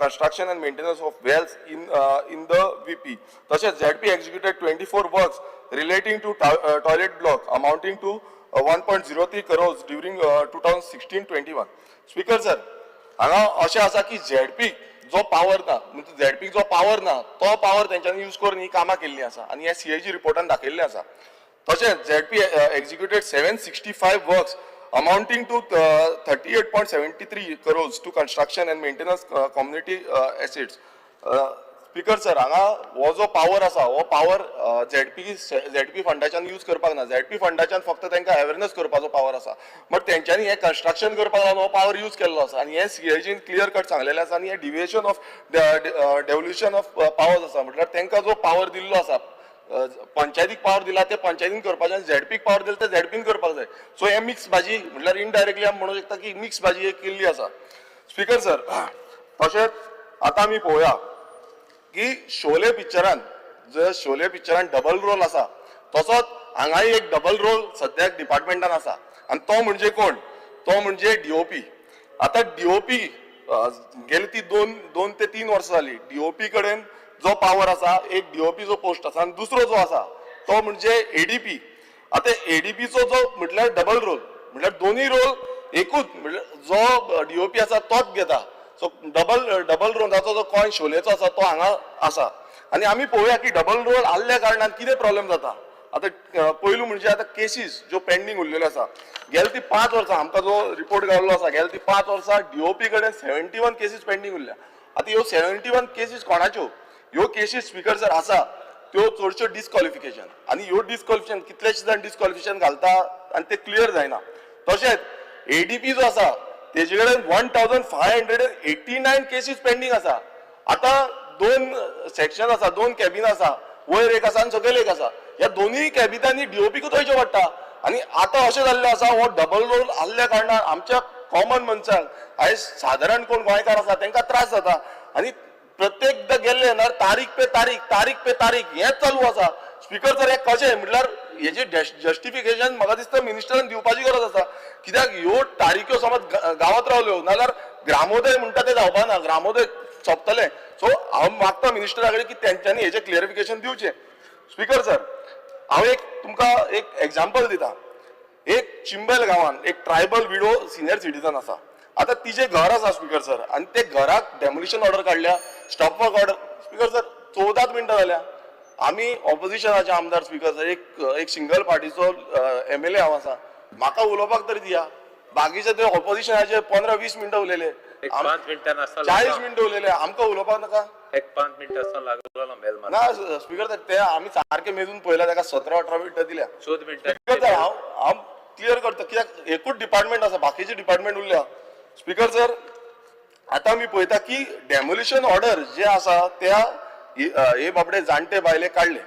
construction and maintenance of wells in the VP. तशेंच ZP executed 24 works relating to toilet block amounting to 1.03 crores during 2016-21. Speaker sir, हांगा अशें आसा की ZP जो power ना, म्हणजे ZP जो power ना तो पावर तेंच्यांनी यूज करून ही कामां केल्ली आसा आनी हे CAG रिपोर्टान दाखयल्लें आसा. तशेंच ZP executed 765 works amounting to 38.73 crores to construction and maintenance community assets. Speaker sir, हांगा हो जो पावर आसा हो पावर ZP फंडाच्यान यूज करपाक ना. ZP फंडाच्यान फक्त तांकां अवेरनेस करपाचो पावर आसा. बट तेंच्यांनी हे कन्स्ट्रक्शन करपाक लागून हो पावर यूज केल्लो आसा आनी हे CAGन क्लियर कट सांगलेलें आसा. आनी हे डिविएशन ऑफ डेव्होल्युशन ऑफ पावर्स आसा. म्हटल्यार तांकां जो पावर दिल्लो आसा, पंचायतीक पावर दिला ते पंचायतीन करपाचें आनी ZPक पावर दिला ते ZPन करपाक जाय. सो हे मिक्स भाजी म्हटल्यार इनडायरेक्टली आमी म्हणूंक शकता की मिक्स भाजी एक केल्ली आसा. स्पीकर सर, तशेंच आतां आमी पळोवया की शोले पिक्चरान डबल रोल आसा तसोच हांगाय एक डबल रोल सद्याक डिपार्टमेंटान आसा आनी तो म्हणजे कोण? तो म्हणजे DOP. आता DOP गेली ती 2 ते 3 वर्सां जाली. DOP कडेन जो पावर आसा, एक DOP जो पोस्ट आसा आनी दुसरो जो आसा तो म्हणजे ADP. आता ADPचो जो म्हटल्यार डबल रोल, म्हटल्यार दोनूय रोल एकूच, म्हटल्यार जो DOP आसा तोच घेता. सो डबल रोलाचो जो कॉइन शोलेचो आसा तो हांगा आसा. आनी आमी पळोवया की डबल रोल आसल्या कारणान कितें प्रॉब्लेम जाता. आतां पयलू म्हणजे आतां केसीस ज्यो पेंडींग उरलेल्यो आसा, गेल्या ती 5 वर्सां आमकां जो रिपोर्ट गावल्लो आसा, गेल्या ती 5 वर्सां DOP कडेन 71 केसीस पेंडींग उरल्या. आतां ह्यो 71 केसीस कोणाच्यो? ह्यो केसीस स्पीकर सर आसा त्यो चडश्यो डिस्क्वॉलिफिकेशन आनी ह्यो डिस्क्वॉलिफिकेशन कितलेशे जाण डिस्क्वॉलिफिकेशन घालता आनी ते क्लियर जायना. तशेंच ADP जो आसा तेजे कडेन 1589 केसीस पेंडींग आसा. आतां 2 सेक्शन आसा, 2 कॅबिन आसा, वयर एक आसा आनी सकयल एक आसा. ह्या दोनूय कॅबिनांनी DOPकूच वयचें पडटा आणि आता अशें जाल्लें आसा हो डबल रोल आसल्या कारणान आमच्या कॉमन मनशांक आयज सादारण कोण गोंयकार आसा तांकां त्रास जाता आनी प्रत्येकदां गेल्ले ना तारीख पे तारीख हेंच चालू आसा. स्पीकर सर हे कशें म्हटल्यार हेजे जस्टिफिकेशन म्हाका दिसता मिनिस्टरान दिवपाची गरज आसा. कित्याक ह्यो तारीखो समज गांवांत रावल्यो नाल्यार ग्रामोदय म्हणटा ते जावपा ना, ग्रामोदय सोंपतले. सो हांव मागता मिनिस्टरा कडेन की तेंच्यांनी हेजें क्लियरिफिकेशन दिवचें. स्पीकर सर हांव एक तुमकां एक एग्जाम्पल दिता. एक चिंबल गांवान एक ट्रायबल विडो सिनियर सिटीजन आसा. आता तिचे घर आसा स्पीकर सर आणि ते घराक डेमोलिशन ऑर्डर काढल्या, stop work order. Speaker sir 14 मिनटां जाल्या. आमी ऑपोजिशनाचे आमदार स्पीकर सर एक सिंगल पार्टीचो MLA हांव आसा, म्हाका उलोवपाक तरी दिया. बाकीचे ते ऑपोजिशनाचे 15-20 मिनटां उलयले, 40 मिनटां उलयले, आमकां उलोवपाक नाका. 5 मिनटां आसता लागलो मेल ना स्पीकर सर ते आमी सारखे मेजून पळयला, ताका 17-18 मिनटां दिल्या. 14 मिनटां स्पीकर सर हांव क्लियर करता कित्याक एकूच डिपार्टमेंट आसा, बाकीचे डिपार्टमेंट उरल्या. स्पीकर सर आता मी पळयता की डेमोलिशन ऑर्डर जे आसा त्या हे बाबडे जाणटे बायले काढले.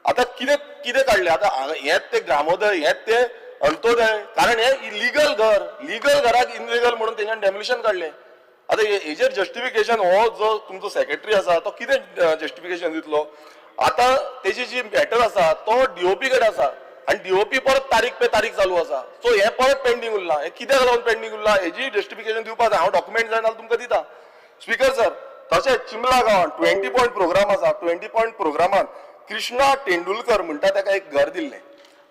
आता कितें काढले, आता हेच ते ग्रामोदय, हेच ते अंत्योदय, कारण हे इलिगल घराक इनलिगल म्हणून तेंच्यान डेमोलिशन काढले. आता हेजेर जस्टिफिकेशन हो जो तुमचो सेक्रेटरी आसा तो कितें जस्टिफिकेशन दितलो. आता तेजी जी मॅटर आसा तो DOP कडेन आसा आणि DOP परत तारीख पे तारीख चालू आसा. सो हे परत पेंडिंग उरला. हे कित्याक लागून पेंडिंग उरला हेजी जस्टिफिकेशन दिवपाक जाय. हांव डॉक्युमेंट जाय नाल्यार तुमकां दिता. स्पीकर सर तशेंच चिंबला गांवान 20 पॉयंट प्रोग्राम आसा. 20 पॉयंट प्रोग्रामान कृष्णा तेंडुलकर म्हणटा ताका एक घर दिल्लें.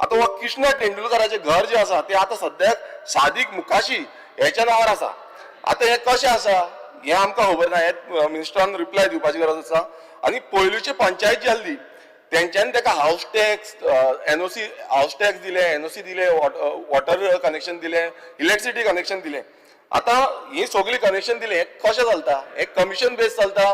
आता हो कृष्णा तेंडुलकराचें घर जे आसा ते आता सद्याक सादिक मुकाशी हेच्या नांवार आसा. आता हे कशें आसा हे आमकां खबर ना, हे मिनिस्टरान रिप्लाय दिवपाची गरज आसा. आनी पयलींची पंचायत जी आसली तेंच्यांनी ताका house tax, NOC house tax दिले, NOC दिले, वॉटर कनेक्शन दिले, इलेक्ट्रिसिटी कनेक्शन दिले. आता ही सगळी कनेक्शन दिले हे कशें चलता, हे कमिशन बेस चलता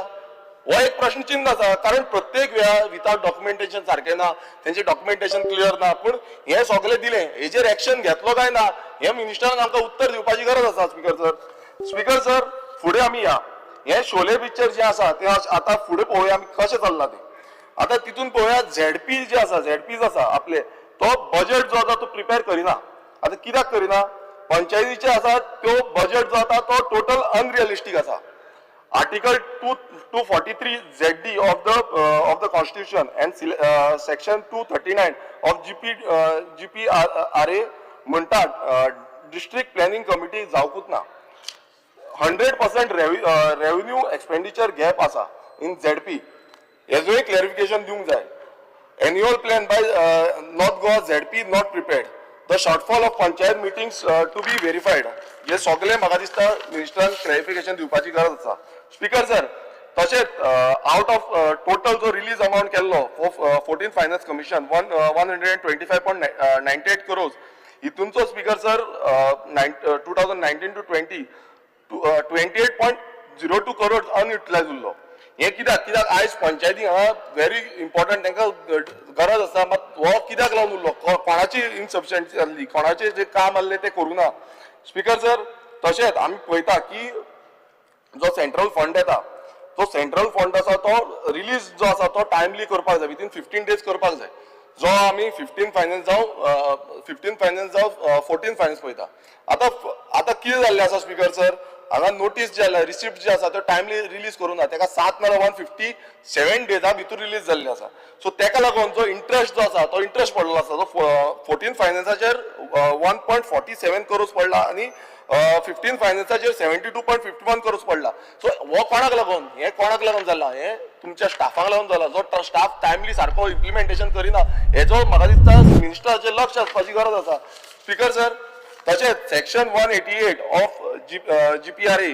हो एक प्रश्न चिन्ह आसा. कारण प्रत्येक वेळार विथआउट डॉक्युमेंटेशन सारकें ना, तेंचे डॉक्युमेंटेशन क्लियर ना, पूण हे सगळें दिलें हेजेर एक्शन घेतलो काय ना हे मिनिस्टरान आमकां उत्तर दिवपाची गरज आसा. स्पीकर सर फुडें आमी या हे शोले पिक्चर जे आसा ते आतां फुडें पळोवया आमी कशें चल्लां तें. आता तितून पळोवया ZP जे आसा, ZPs आसा आपले, तो बजेट जो आसा तो प्रिपेअर करिना. आता कित्याक करिना, पंचायतीचे आसा तो बजेट जो आसा तो टोटल अनरियलिस्टीक आसा. Article 243 ZD of the constitution and section 239 of GPRA म्हणटात डिस्ट्रिक्ट प्लॅनिंग कमिटी जावकूच ना. 100% रेव्हेन्यू एक्सपेंडिचर गॅप आसा इन ZP. हेजोय क्लॅरिफिकेशन दिवंक जाय. Annual plan by north Goa ZP not prepared. The shortfall of panchayat meetings to be verified. हे सगळे म्हाका दिसता मिनिस्टरान क्लॅरिफिकेशन दिवपाची गरज आसा. स्पीकर सर तशेंच आउट ऑफ टोटल जो रिलीज अमाउंट केल्लो 14th फायनान्स कमिशन 125.98 crores हितूनचो speaker sir 2019 to 20 28.02 crores unutilized उरलो. हे कित्याक आयज पंचायती हांगा व्हेरी इम्पॉर्टंट तांकां गरज आसा, मात हो कित्याक लागून उरलो, कोणाची इनसफिशियंसी जाल्ली, कोणाचें जें काम आसलें तें करूं ना. स्पीकर सर तशेंच आमी पळयता की जो सेंट्रल फंड येता तो सेंट्रल फंड आसा तो रिलीज जो आसा तो टायमली करपाक जाय, विथीन 15 days करपाक जाय. जो आमी 15th फायनान्स जावं 14th फायनान्स पळयता. आतां कितें जाल्लें आसा स्पीकर सर, हांगा नोटीस जे आसा, रिसिप्ट जे आसा तो टायमली रिलीज करूं ना, ताका 7 नाल्यार 157 डेजा भितर रिलीज जाल्ले आसा. सो ताका लागून जो इंट्रस्ट जो आसा तो इंट्रस्ट पडलो आसा तो 14th फायनान्साचेर 1.47 crores पडला आणि 15th फायनान्साचेर 72.51 crores पडला. सो हो कोणाक लागून, हे कोणाक लागून जाला, हे तुमच्या स्टाफाक लागून जाला. जो स्टाफ टायमली सारको इम्प्लिमेंटेशन करिना हेजो म्हाका दिसता मिनिस्टराचेर लक्ष आसपाची गरज आसा. स्पीकर सर तशेंच section 188 of GPRA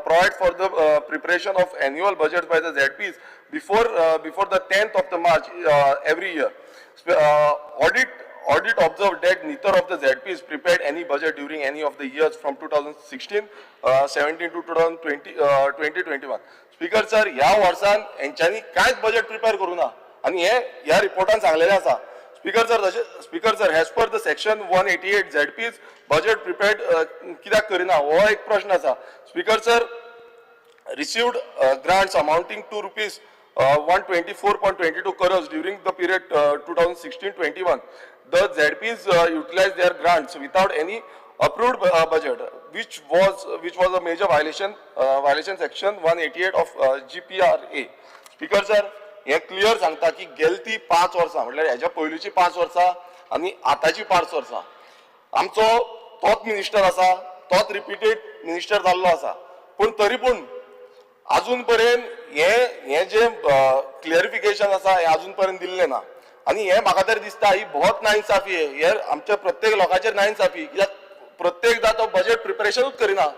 provide for the preparation of annual budget by the ZPs before the 10th of the March every year. Audit observed that neither of the ZPs prepared any budget during any of the years from 2016-17 to 2020-21. Speaker sir, ह्या वर्सान यांच्यानी कांयच budget prepare करूं ना आणि हे ह्या रिपोर्टान सांगलेले आसा. Speaker sir as per the section 188 ZPs budget prepared कित्याक करिना हो एक प्रश्न आसा. Speaker sir received grants amounting to rupees 124.22 crores during the period 2016-21. The ZPs utilized their grants without any approved budget, which was a major violation section 188 of GPRA. Speaker sir, हे clear सांगता की गेलती 5 वर्सां म्हटल्यार हेच्या पयलींची 5 वर्सां आनी आताची 5 वर्सां आमचो तोच मिनिस्टर आसा, तोच रिपीटेड मिनिस्टर जाल्लो आसा, पूण तरी पूण अजून पर्यंत हे जे क्लियरिफिकेशन आसा हे अजून पर्यंत दिल्ले ना आणि हे म्हाका तरी दिसता ही बहुत नाइंसाफी आहे. हे आमच्या प्रत्येक लोकांचेर नाइंसाफी, कित्याक प्रत्येकदा तो बजेट प्रिपरेशनूच करिना.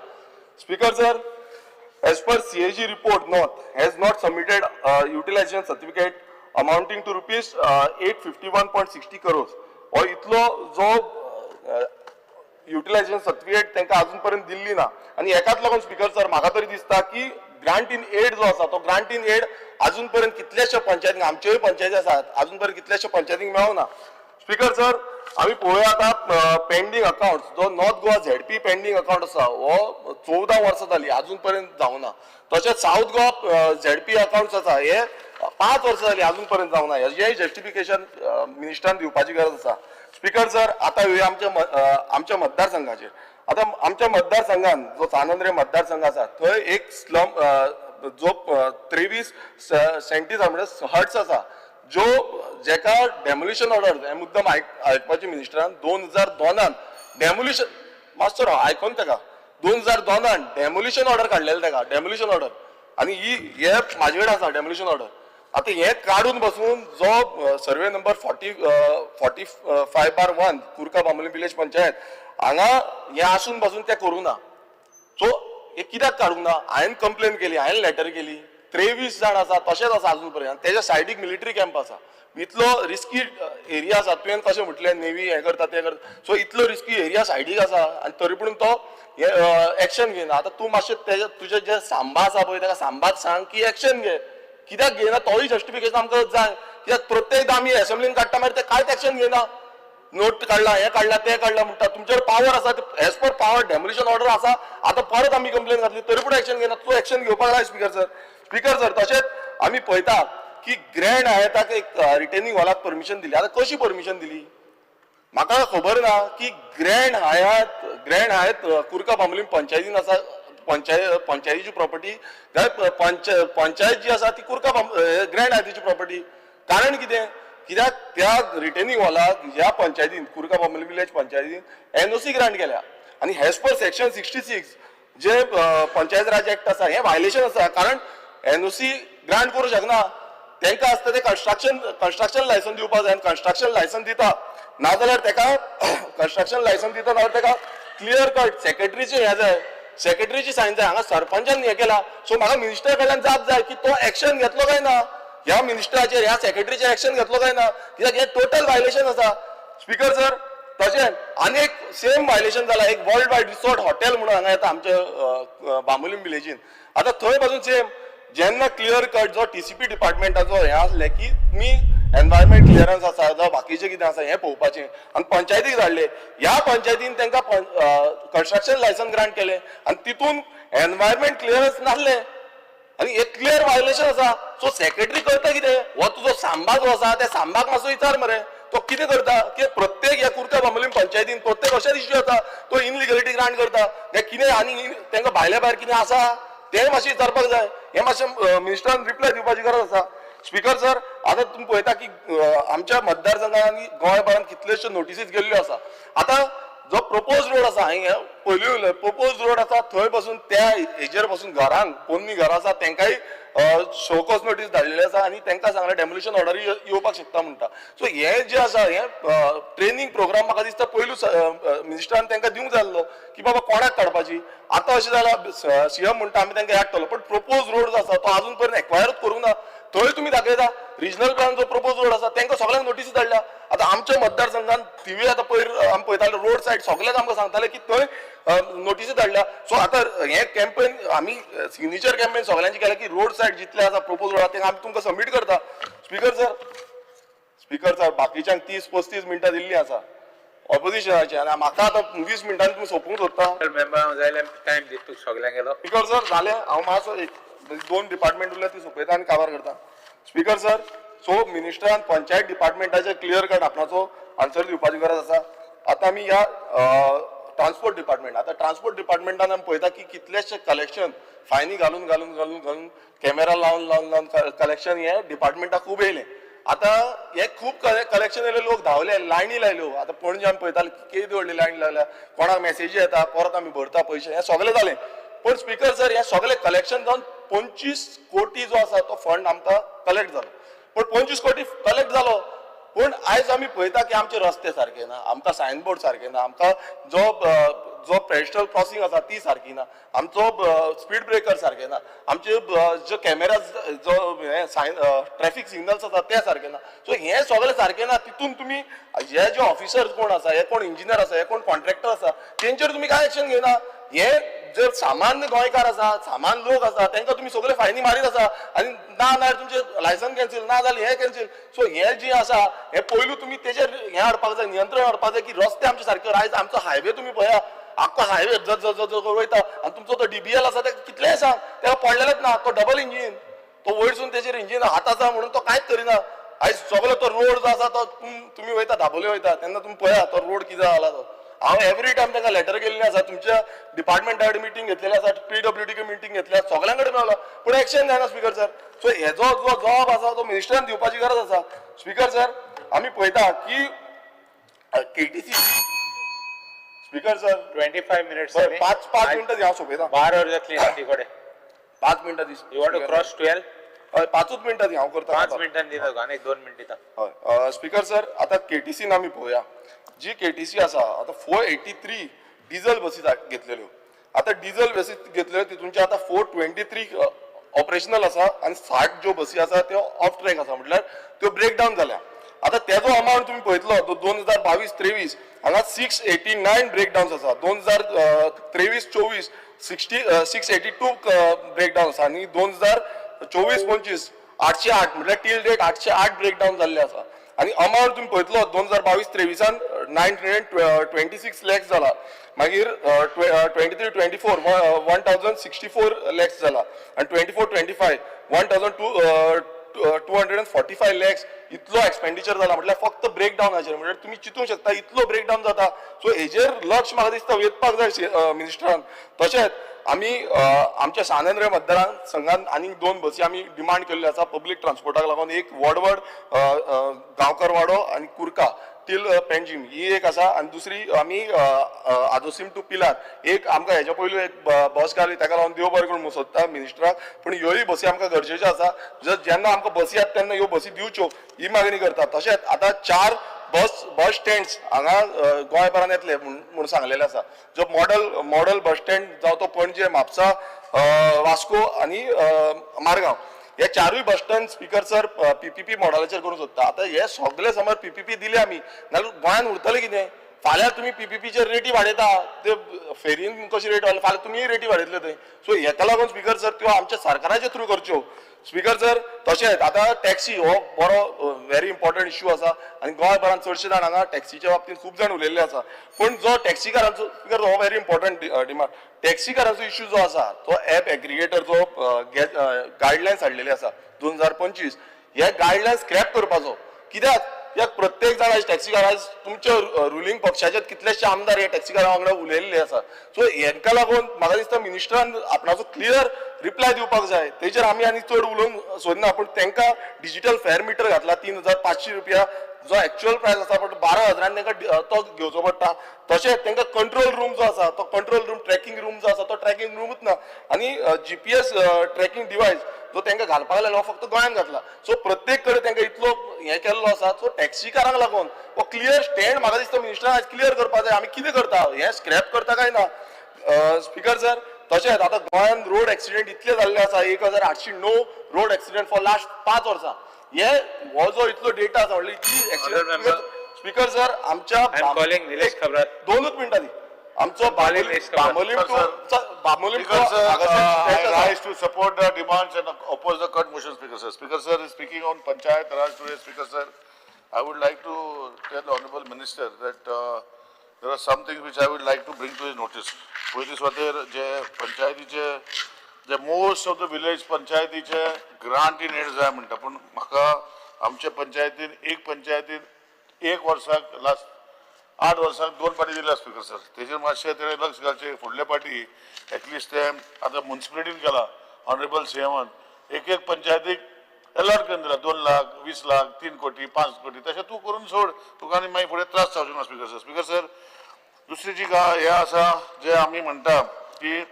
Speaker sir, as per CAG report note has not submitted utilization certificate amounting to rupees 851.60 crores. और इतलो जो युटिलायझेशन सर्टिफिकेट तांकां अजून पर्यंत दिल्ली ना आणि एकाच लागून स्पीकर सर म्हाका तरी दिसता की ग्रांट इन एड जो आसा तो ग्रांट इन एड अजून पर्यंत कितलेशे पंचायतींक, आमच्योय पंचायती आसात, अजून पर्यंत कितलेशे पंचायतींक मेळोना. स्पीकर सर, आमी पळोवया आता पेंडींग अकाउंट जो north Goa ZP pending account आसा हो 14 वर्सां जाली अजून पर्यंत जावना. तशेंच साऊथ गोवा झेडपी अकाउंट्स आसा हे 5 वर्सां जाली अजून पर्यंत जावना. हेजेय जस्टिफिकेशन मिनिस्टरान दिवपाची गरज आसा. स्पीकर सर, आता येवया आमच्या मतदारसंघाचेर. आता आमच्या मतदारसंघान जो सानंद्रे मतदारसंघ आसा थंय एक स्लम जो 23 सेंटीज हट्स आसा जो जेका डेमोलिशन ऑर्डर हे मुद्दम आयकपाचे मिनिस्टरान 2002 डेमोलिशन मास्टर आयकोन तेका 2002 डेमोलिशन ऑर्डर काडलेले तेका डेमोलिशन ऑर्डर आणि हे म्हाजे कडेन आसा डेमोलिशन ऑर्डर. आता हे काढून बसून जो survey number 45/1 Kurka Bambolim village panchayat हांगा हे आसून बसून ते करूं ना. सो हे कित्याक काडूंक ना? हांवें कंप्लेन केली, हांवें लेटर केली. 23 जाण आसा तशेंच आसा अजून पर्यंत. तेच्या सायडीक मिलिटरी कॅम्प आसा. इतलो रिस्की एरिया आसा. तुवें कशें म्हटलें नेवी हे करता ते करता, सो इतलो रिस्की एरिया सायडीक आसा आणि तरी पूण तो एक्शन घेयना. आता तूं मातशें तुजें जे सांबा आसा पळय ताका सांबात सांग की एक्शन घे. कित्याक घेयना तोय जस्टिफिकेशन आमकां जाय. कित्याक प्रत्येकदा आमी असेंब्लीन काडटा मागीर ते कांयच एक्शन घेयना. नोट काढला, हे काढला, ते काढला म्हणटा. तुमचेर पावर आसा, as per power demolition order आसा. आता परत आमी कंप्लेन घातली तरी पूण एक्शन घेयना. तो एक्शन घेवपाक जाय स्पीकर सर. स्पीकर सर, तशेंच आमी पळयता की ग्रँड हायताक एक रिटेनिंग हॉलाक परमिशन दिली. आता कशी परमिशन दिली म्हाका खबर ना. की ग्रँड हायत कुरका बांबोलीम पंचायतीन आसा. पंचायतीची प्रॉपर्टी पंचायत जी आसा ती कुरका ग्रँड हायतीची प्रॉपर्टी. कारण कितें? कित्याक त्या रिटेनिंग हॉलाक ह्या पंचायतीन कुरका बांबोली विलेज पंचायतीन NOC ग्रांट केल्या आणि हेज पर सेक्शन 66 जे पंचायत राज ऍक्ट आसा हे व्हायलेशन आसा. कारण NOC ग्रांट करूं शकना. तांकां आसता ते कन्स्ट्रक्शन लायसन दिवपाक जाय. कन्स्ट्रक्शन लायसन दिता नाजाल्यार ताका कन्स्ट्रक्शन लायसन दिता नाजाल्यार ताका क्लियर कट सेक्रेटरीचे हे जाय, सेक्रेटरीची सायन जाय. हांगा सरपंचान हे केला. सो म्हाका मिनिस्टर कडल्यान जाप जाय की तो एक्शन घेतलो काय ना, ह्या मिनिस्टराचेर ह्या सेक्रेटरीचेर एक्शन घेतलो काय ना, कित्याक हे टोटल व्हायलेशन आसा. स्पीकर सर, तशेंच आनीक सेम व्हायलेशन जाला एक वर्ल्ड वायड रिसॉर्ट हॉटेल म्हणून हांगा येता आमच्या बांबोलीम विलेजीन. आता थंय पासून सेम जेन्ना क्लियर कट जो TCP डिपार्टमेंटाचो हे आसले की तुमी एनवायरमेंट क्लियरन्स आसा जावं बाकीचें कितें आसा हें पळोवपाचें आनी पंचायतीक धाडले. ह्या पंचायतीन तांकां कन्स्ट्रक्शन लायसन ग्रांट केलें आनी तितून एनवायरमेंट क्लियरन्स नासले आनी एक क्लियर व्हायलेशन आसा. सो सेक्रेटरी करता कितें? हो तुजो सांबा जो आसा त्या सांबाक मातसो विचार मरे तो कितें करता. की प्रत्येक ह्या कुरका बांबोलीम पंचायतीन प्रत्येक अशें इश्यू जाता तो इनलिगलिटी ग्रांट करता. हे कितें आनी तांकां भायल्या भायर कितें आसा तें मातशें विचारपाक जाय. हे मातशें मिनिस्टरान रिप्लाय दिवपाची गरज आसा. स्पीकर सर, आता तुम्ही पळयता की आमच्या मतदारसंघात आनी गोंयभरांत कितल्योश्यो नोटिसीज गेल्ल्यो आसा. आता जो प्रपोज रोड आसा हांवें पयलीं उलयलें, प्रपोज रोड आसा थंय पासून त्या हेजेर पासून घरांक पोन्नी घरां आसा तांकांय शोकॉज नोटीस धाडलेली आसा आनी तांकां सांगलें डेमोलिशन ऑर्डर येवपाक शकता म्हणटा. सो हे जे आसा हे ट्रेनिंग प्रोग्राम म्हाका दिसता पयलूच मिनिस्टरान तांकां दिवंक जाय आसलो की बाबा कोणाक काडपाची. आतां अशें जालां CM म्हणटा आमी तांकां याद केलो पण प्रपोज रोड जो आसा तो अजून पर्यंत एक्वायरूच करूंक ना. थंय तुमी दाखयता रिजनल प्लॅन जो प्रपोज रोड आसा तांकां सगळ्यांक नोटीसी धाडल्या. आता आमच्या मतदारसंघात TV आतां पयर आमी पळयताले रोड सायड सगळ्याक आमकां सांगताले की थंय नोटीसी धाडल्या. सो आतां हे कॅम्पेन आमी सिग्नेचर कॅम्पेन सगळ्यांची केला की रोड सायड जितले आसा प्रपोज रोड आसा आमी तुमकां सबमीट करता. स्पीकर सर बाकीच्यांक 30-35 मिनटां दिल्ली आसा ऑपोजिशनाची आनी म्हाका आतां 20 मिनटांनी तुमी सोंपूंक सोदता. मेंबर जाल्यार टायम दिता सगळ्यांक गेलो. स्पीकर सर जालें हांव मातसो 2 डिपार्टमेंट उरल्या ती सोंपयता आनी काबार करता. स्पीकर सर, सो मिनिस्टरान पंचायत डिपार्टमेंटाचे क्लियर कट आपणाचो आन्सर दिवपाची गरज आसा. आता आमी ह्या ट्रान्सपोर्ट डिपार्टमेंटान आमी पळयता की कितलेशे कलेक्शन फायनी घालून कॅमेरा लावन कलेक्शन हे डिपार्टमेंटाक खूब येयले. आता हे खूब कलेक्शन येयले, लोक धांवले, लायनी लायल्यो. आता पणजे आमी पळयताले केदी व्हडली लायन लागल्या, कोणाक मेसेजी येता, परत आमी भरता पयशे, हे सगळें जालें. पण स्पीकर सर, हे सगळें कलेक्शन जावन 25 कोटी जो आसा तो फंड आमकां कलेक्ट जालो. पण 25 कोटी कलेक्ट जालो, पण आयज आमी पळयता की आमचे रस्ते सारके ना, आमकां सायनबोर्ड सारके ना, आमकां जो पेस्टल क्रॉसिंग आसा ती सारकी ना, आमचो स्पीड ब्रेकर सारके ना, आमचे जो कॅमेराज जो ट्रॅफिक सिग्नल्स आसा ते सारके ना. सो हे सगळें सारके ना. तितून तुमी हे जे ऑफिसर्स कोण आसा, हे कोण इंजिनियर आसा, हे कोण कॉन्ट्रॅक्टर आसा, तेंचेर तुमी कांय एक्शन घेयना. हे जर सामान्य गोंयकार आसा, सामान्य लोक आसा, तांकां तुमी सगळे फायनी मारीत आसा आनी ना जाल्यार तुमचे लायसन कॅन्सील, ना जाल्यार हे कॅन्सील. सो हे जे आसा हे पयलू तुमी तेजेर हे हाडपाक जाय, नियंत्रण हाडपाक जाय की रस्ते आमचे सारके. आयज आमचो हायवे तुमी पळया, आख्खो हायवे वयता आनी तुमचो तो DBL आसा ते कितलेय सांग तेका पडलेलेच ना. तो डबल इंजीन, तो वयरसून तेजेर इंजीन हात आसा म्हणून तो कांयच करिना. आयज सगळो तो रोड जो आसा तो तुमी वयता धाबोले वयता तेन्ना तुमी पळया तो रोड कितें जाला तो. हांव एवरी टायम तांकां लेटर केल्लें आसा, तुमच्या डिपार्टमेंटा कडेन मिटींग घेतलेली आसा, PWD मिटींग घेतली आसा, सगळ्यां कडेन मेळ्ळो, पूण एक्शन जायना स्पीकर सर. सो हेजो जो जॉब आसा तो मिनिस्टरान दिवपाची गरज आसा. स्पीकर सर, आमी पळयता की KTC स्पीकर सर 25 minutes. 5 मिनटां दी, हांव सोंपयता. 12 hours जातली ती कडेन. 5 मिनटां दी. You want to cross 12? हय 5 मिनटां दी, हांव करता. 5 मिनटांनी दिता, आनी 2 मिनटां दिता. हय स्पीकर सर, आता KTCन आमी पळोवया. जी KTC आसा आता 483 डिझल बसी घेतलेल्यो. आता डिझल बसी घेतलेल्यो तितूनचे आता 423 ऑपरेशनल आसा आनी 60 ज्यो बसी आसा त्यो ऑफ ट्रॅक आसा, म्हटल्यार त्यो ब्रेक डावन जाल्या. आता तेजो अमाउंट तुम्ही पळयतलो तो 2022-23 हांगा 689 ब्रेकडाउन्स आसा. 2023-24 682 ब्रेकडाउन आसा आनी 2024-25 808 म्हटल्यार टील डेट 808 ब्रेकडाउन जाल्ले आसा. आनी अमाउंट तुम्ही पळयतलो 2022-23 926 लॅक्स जाला, मागीर 23-24 1064 लॅक्स जाला आनी 24-25 1245 लॅक्स इतलो एक्सपेंडिचर जाला. म्हटल्यार फक्त ब्रेकडाउनाचेर, म्हटल्यार तुम्ही चिंतूंक शकता इतलो ब्रेकडाउन जाता. सो हेजेर लक्ष म्हाका दिसता वेधपाक जाय मिनिस्टरान. तशेंच आमी आमच्या स्वातंत्र्य मतदार संघान आनीक 2 बसी आमी डिमांड केल्ल्यो आसा पब्लीक ट्रान्सपोर्टाक लागून. एक वडवड गांवकर वाडो आनी कुर्का टील पेंजीम ही एक आसा आनी दुसरी आमी आदोसीम टू पिलार एक आमकां हेच्या पयलू एक बस घाली ताका लागून देव बरें करून सोदता मिनिस्टराक. पूण ह्योय बसी आमकां गरजेच्यो आसा. जेन्ना आमकां बसी येता तेन्ना ह्यो बसी दिवच्यो ही मागणी करता. तशेंच आतां 4 बस स्टँड्स हांगा गोंयभरान येतले म्हूण सांगलेले आसा. जो मॉडल बस स्टँड जावं तो पणजे, म्हापसा, वास्को आनी मारगांव हे 4 bus stand speaker sir PPP मॉडेलाचेर करूंक सोदता. आता हे सगळे समज PPP दिले आमी नाल्यार गोंयान उरतलें कितें? फाल्यां तुम्ही PPPचेर रेटी वाडयता, ते फेरीन कशी रेट वाडली, फाल्यां तुमी रेटी वाडयतले थंय. सो हेका लागून स्पीकर सर त्यो आमच्या सरकाराचे थ्रू करच्यो. स्पीकर सर तशेंच आतां टॅक्सी हो बरो व्हेरी इम्पॉर्टंट इश्यू आसा आनी गोंयभरान चडशे जाण हांगा टॅक्सीच्या बाबतींत खूब जाण उलयल्ले आसा. पण जो टॅक्सीकारांचो स्पीकर हो व्हेरी इम्पॉर्टंट डिमांड टॅक्सीकारांचो इश्यू जो आसा तो ॲप एग्रिगेटर जो गायडलायन्स हाडलेले आसा 2025 हे गायडलायन स्क्रॅप करपाचो. कित्याक प्रत्येक जाण आज टॅक्सीकार आज तुमच्या रुलींग पक्षाचे कितलेशे आमदार हे टॅक्सीकारां वांगडा उलयल्ले आसा. सो हेका लागून म्हाका दिसता मिनिस्टरान आपणाचो क्लियर रिप्लाय दिवपाक जाय. तेजेर आमी आनी चड उलोवंक सोदना, पूण तांकां डिजिटल फेअर मिटर घातला 3500 रुपया जो एक्चुअल प्रायस आसा पण 12,000 तांकां तो घेवचो पडटा. तशेंच तांकां कंट्रोल रूम जो आसा तो कंट्रोल रूम ट्रॅकिंग रूम जो आसा तो ट्रॅकिंग रूमूच ना आनी GPS ट्रॅकिंग डिवायस जो तांकां घालपाक लागलो फक्त गोंयान घातला. सो प्रत्येक कडेन तांकां इतलो हें केल्लो आसा. सो टॅक्सीकारांक लागून हो क्लियर स्टँड म्हाका दिसता मिनिस्टरान आज क्लियर करपाक जाय. आमी कितें करता हें स्क्रॅप करता काय ना स्पीकर सर. तशेंच आतां गोंयान रोड एक्सिडेंट इतले जाल्ले आसा 1809 रोड एक्सिडेंट फॉर लास्ट 5 वर्सां. हो जो इतलो डेटा आसा व्हडली इतली एक्सिडेंट स्पीकर सर आमच्या 2 मिनटां दी आमचो बामोलीम I rise to support the demands and oppose the cut motion, Speaker sir. Speaker sir is speaking on Panchayat Raj today, Speaker sir. I would like to tell the Honourable Minister that there are some things which I would like to bring to his notice. Police water, je Panchayatiche जे most of the village पंचायतीचे grant in aid जाय म्हणटा, पूण म्हाका आमच्या पंचायतीन एक वर्साक लास्ट 8 वर्सांक 2 पाटी दिल्या स्पीकर सर. तेजेर मातशें तेणें लक्ष घालचें. फुडले पाटी एटलिस्ट ते आतां म्युन्सिपालिटीन केला ऑनरेबल सीएमान एक पंचायतीक अलॉट करून दिला 2 लाख 20 लाख 3 कोटी 5 कोटी तशें तूं करून सोड, तुका आनी मागीर फुडें त्रास जावचे ना स्पीकर सर. स्पीकर सर दुसरी जी हे आसा जे आमी म्हणटा की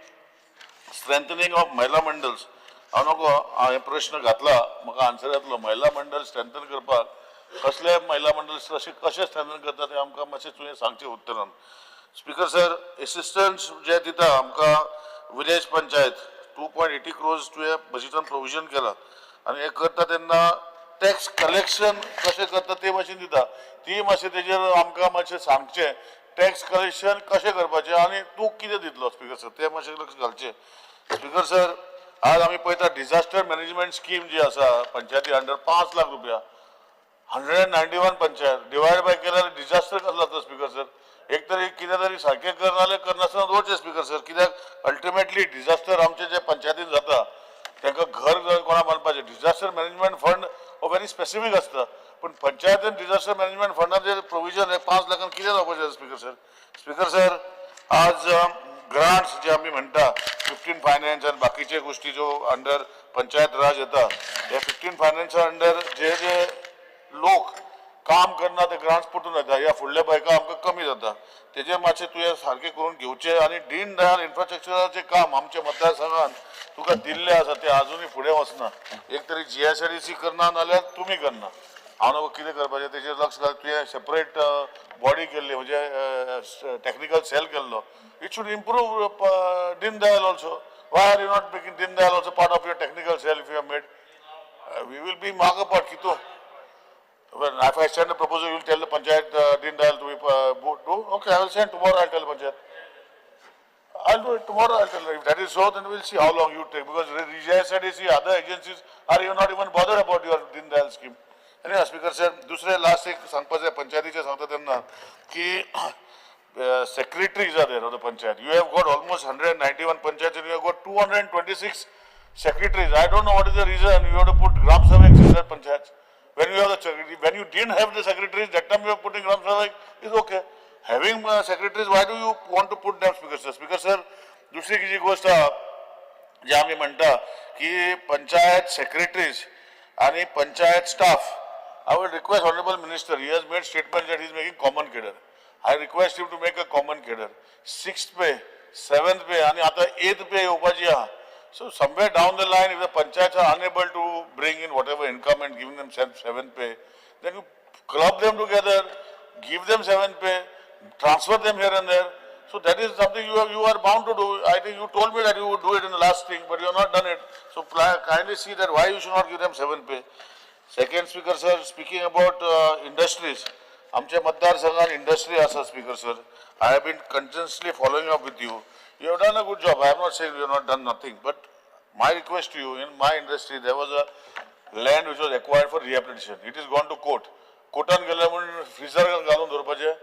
स्ट्रेंथनिंग ऑफ महिला मंडल्स, हांव नको हांवें प्रश्न घातला म्हाका आन्सर येतलो. महिला मंडळ स्ट्रेंथन करपाक कसले महिला मंडळ कशें स्ट्रेंथन करता ते आमकां मातशें तुवें सांगचें उत्तरान. स्पीकर सर एसिस्टंट्स जे दिता आमकां विलेज पंचायत 2.80 crores तुवें बजेटान प्रोविजन केला आनी हे करता तेन्ना टॅक्स कलेक्शन कशें करता ते मातशें दिता, ती मातशें तेजेर आमकां मातशें सांगचें. टॅक्स कलेक्शन कशें करपाचें आनी तूं कितें दितलो स्पीकर सर ते मातशें लक्ष घालचें. स्पीकर सर आज आमी पळयता डिझास्टर मॅनेजमेंट स्कीम जी आसा पंचायती अंडर 5 लाख रुपया 191 पंचायत डिवायड बाय केल्यार डिझास्टर कसलो जाता स्पीकर सर. एक तरी कितें तरी सारकें करना करनासतना दवरचें स्पीकर सर, कित्याक अल्टिमेटली डिझास्टर आमचे जे पंचायतीन जाता तांकां घर कोणा बांदपाचें. डिझास्टर मॅनेजमेंट फंड हो व्हेरी स्पेसिफीक आसता, पूण पंचायतीन डिझास्टर मॅनेजमेंट फंडाचें प्रोविजन हे 5 लाखान कितें जावपाचें स्पीकर सर. स्पीकर सर आज ग्रांट्स जे आमी म्हणटा 15 फायनान्स आनी बाकीचे गोष्टी जो अंडर पंचायत राज येता, हे 15 फायनान्सा अंडर जे जे लोक काम करना ते ग्रांट्स पटून येता, ह्या फुडल्या बायका आमकां कमी जाता. तेजेर मातशें तुवें सारकें करून घेवचें. आनी दीन दयाल इन्फ्रास्ट्रक्चराचें काम आमच्या मतदारसंघात तुका दिल्लें आसा ते अजुनूय फुडें वचना. एक तरी GSIDC करना नाल्यार तुमी करना, हांव नको कितें करपाचें तेजेर लक्ष घाल. तुवें सेपरेट बॉडी केल्ली म्हणजे टेक्निकल सेल केल्लो. It should improve Deen Dayal also. Why are you not making Deen Dayal also part of your technical cell if you have made? We will be मागपाट कितो. When if I send a proposal, you will tell the panchayat Deen Dayal to do. Okay, I will send tomorrow. I'll tell the panchayat. I'll do it tomorrow. I'll tell her. If that is so, then we'll see how long you take. Because GSIDC, other agencies are not even bothered about your Deen Dayal scheme. Anyway, Speaker sir, दुसरे last एक सांगपाचें पंचायतीचे सांगता तेन्ना की secretaries are there of the panchayat. You have got almost 191 panchayats and you have got 226 secretaries. I don't know what is the reason you have to put Gram Savaks in that panchayats. When you have the when you didn't have the secretaries, that time you are putting Gram Savak is okay. Having secretaries, why do you want to put them, Speaker sir? Speaker sir, दुसरी जी गोष्ट जे आम्ही म्हणता की panchayat secretaries आणि panchayat staff. I will request Honorable Minister, he has made statement that he is making common cadre. I request him to make a common cadre. 6th pay, 7th pay आणि आता 8th pay येवपाची आहा. So somewhere down the line, if the panchayats are unable to bring in whatever income and giving them 7th pay, then you club them together, give them 7th pay, transfer them here and there. So that is something you are bound to do. I think you told me that you would do it in the last thing, but you have not done it. So kindly see that why you should not give them 7th pay. Second, Speaker sir, speaking about industries, आमच्या मतदारसंघात industry आसा Speaker sir. I have been continuously following up with you. You have done a good job. I am not saying you have not done nothing, but my request to you, in my industry, there was a land which was acquired for rehabilitation. It is gone to court. Courtan गेले म्हणून freezer घालून दवरपाचे.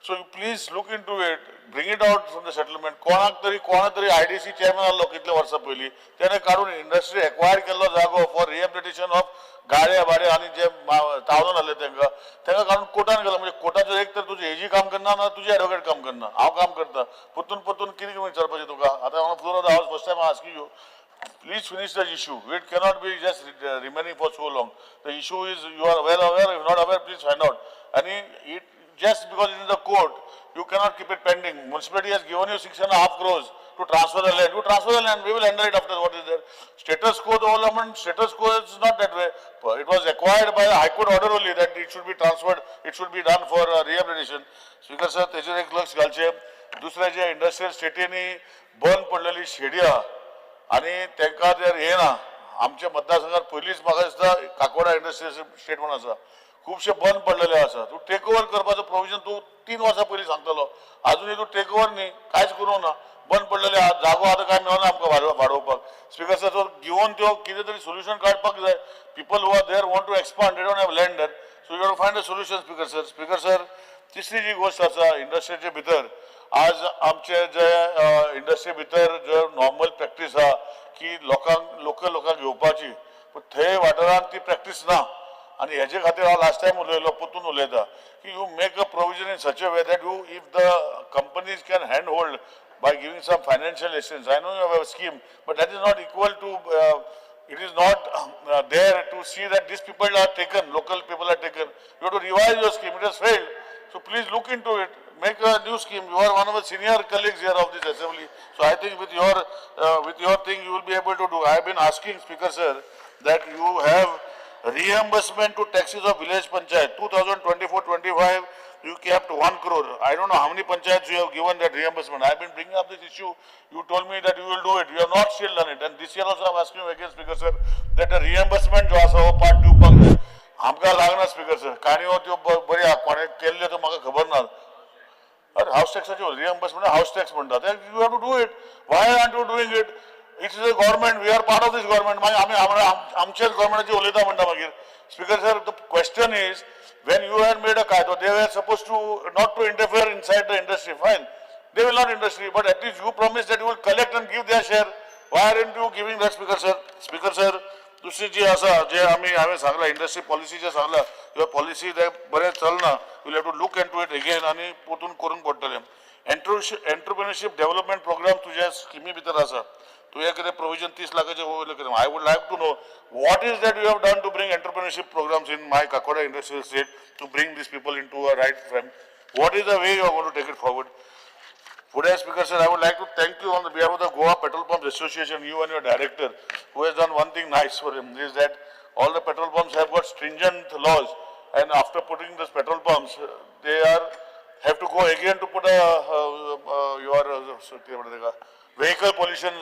So you please look into it, bring it out from the settlement. कोणाक तरी IDC chairman आलो कितले वर्सां पयलीं, तेणे काडून इंडस्ट्री एक्वायर केल्लो जागो फॉर रिहेबिलिटेशन ऑफ गाड्या भाड्या आनी जे तावरून आसले तांकां काडून कोर्टान गेलो. म्हणजे कोर्टाचो एक तर तुजे एजी काम करना ना तुजे एडवोकेट काम करना, हांव काम करता. परतून कितें विचारपाचें तुका. आतां हांव फ्लोर ऑफ द हावस first time asking you, please finish the issue. It cannot be just remaining for so long. The issue is, you are well aware, if not aware, please find out. And it just because it is in the court, you cannot keep it pending. Municipality has given you 6.5 crores to transfer the land. You transfer the land, we will handle it after what is there. Status quo development, status quo is not that way. It was acquired by a High Court order only that it should be transferred, it should be done for rehabilitation. Speaker sir, तेजेर एक लक्ष घालचें. दुसरे जे industrial स्टेटीनी बंद पडलेली शेड्या आणि तांकां जर हे ना, आमच्या मतदारसंघात पयलींच म्हाका दिसता काकोडा इंडस्ट्रियल स्टेट म्हणून आसा, खुबशे बंद पडलेले आसा. तूं टेक ओवर करपाचो प्रोविजन तूं 3 वर्सां पयलीं सांगतलो, अजूनय तूं टेक ओवर न्ही, कांयच करूंक ना. बंद पडलेले जागो आतां काय मेळना आमकां वाडोवपाक. स्पीकर सर, तो घेवन त्यो कितें तरी सोल्युशन काडपाक जाय. People who are there want to expand, they don't have land there, so you have to find a solution. Speaker sir, तिसरी जी गोष्ट आसा इंडस्ट्रीचे भितर, आज आमचे जे इंडस्ट्री भितर जो नॉर्मल प्रॅक्टीस आहा की लोकल लोकांक घेवपाची पण थंय वाठारांत ती प्रॅक्टीस ना आणि हेजे खातीर हांव लास्ट टायम उलयलो परतून उलयता की you make a provision in such a way that you if the companies can hand hold by giving some financial assistance. I know you have a scheme, but that is not equal to, it is not there to see that these people are taken, local people are taken. You have to revise your scheme, it has failed. So please look into it, make a new scheme. You are one of the senior colleagues here of this assembly. So I think with your thing you will be able to do. I have been asking Speaker Sir that you have reimbursement to taxes of village panchayat, 2024-25, you kept 1 crore. I don't know how many panchayats you have given that reimbursement. I have been bringing up this issue. You told me that you will do it. You have not still done it. And this year also I am asking you again, Speaker Sir, that the reimbursement जो आसा हो part दिवपाक जाय. आमकां लागना Speaker Sir. काणयो त्यो बरी आहा कोणे केल्ल्यो तो म्हाका खबर ना. अरे हाऊस टॅक्साचो reimbursement हाऊस टॅक्स म्हणटा. You have to do it. Why aren't you doing it? It is a government. We are part of this government. मागीर आमी आमच्याच गव्हर्नमेंटाची उलयता म्हणटा मागीर. Speaker Sir, the question is, when you had made a kaido, they were supposed to not to interfere inside the industry. Fine, they will not industry, but at least you promised that you will collect and give their share. Why aren't you giving that, Speaker Sir? Speaker Sir, दुसरी जी आसा जे आमी हांवें सांगला industry policy जे सांगला ह्यो policy बरें चलना. We'll have to look into it again आनी परतून करूंक पडटलें. एंटरप्रेन्योरशिप डेव्हलपमेंट प्रोग्राम तुज्या स्किमी भितर आसा. तुवें कितें प्रोविजन 30 लाखाचें वयलें कितें. I would like to know what is that you have done to bring entrepreneurship programs in my Kakoda industrial estate to bring these people into a right frame. What is the way you are going to take it forward? Today, Speaker Sir, I would like to thank you on the behalf of the Goa Petrol Pumps Association, you and your director, who has done one thing nice for him, is that all the petrol pumps have got stringent laws, and after putting these petrol pumps, they have to go again to put vehicle pollution,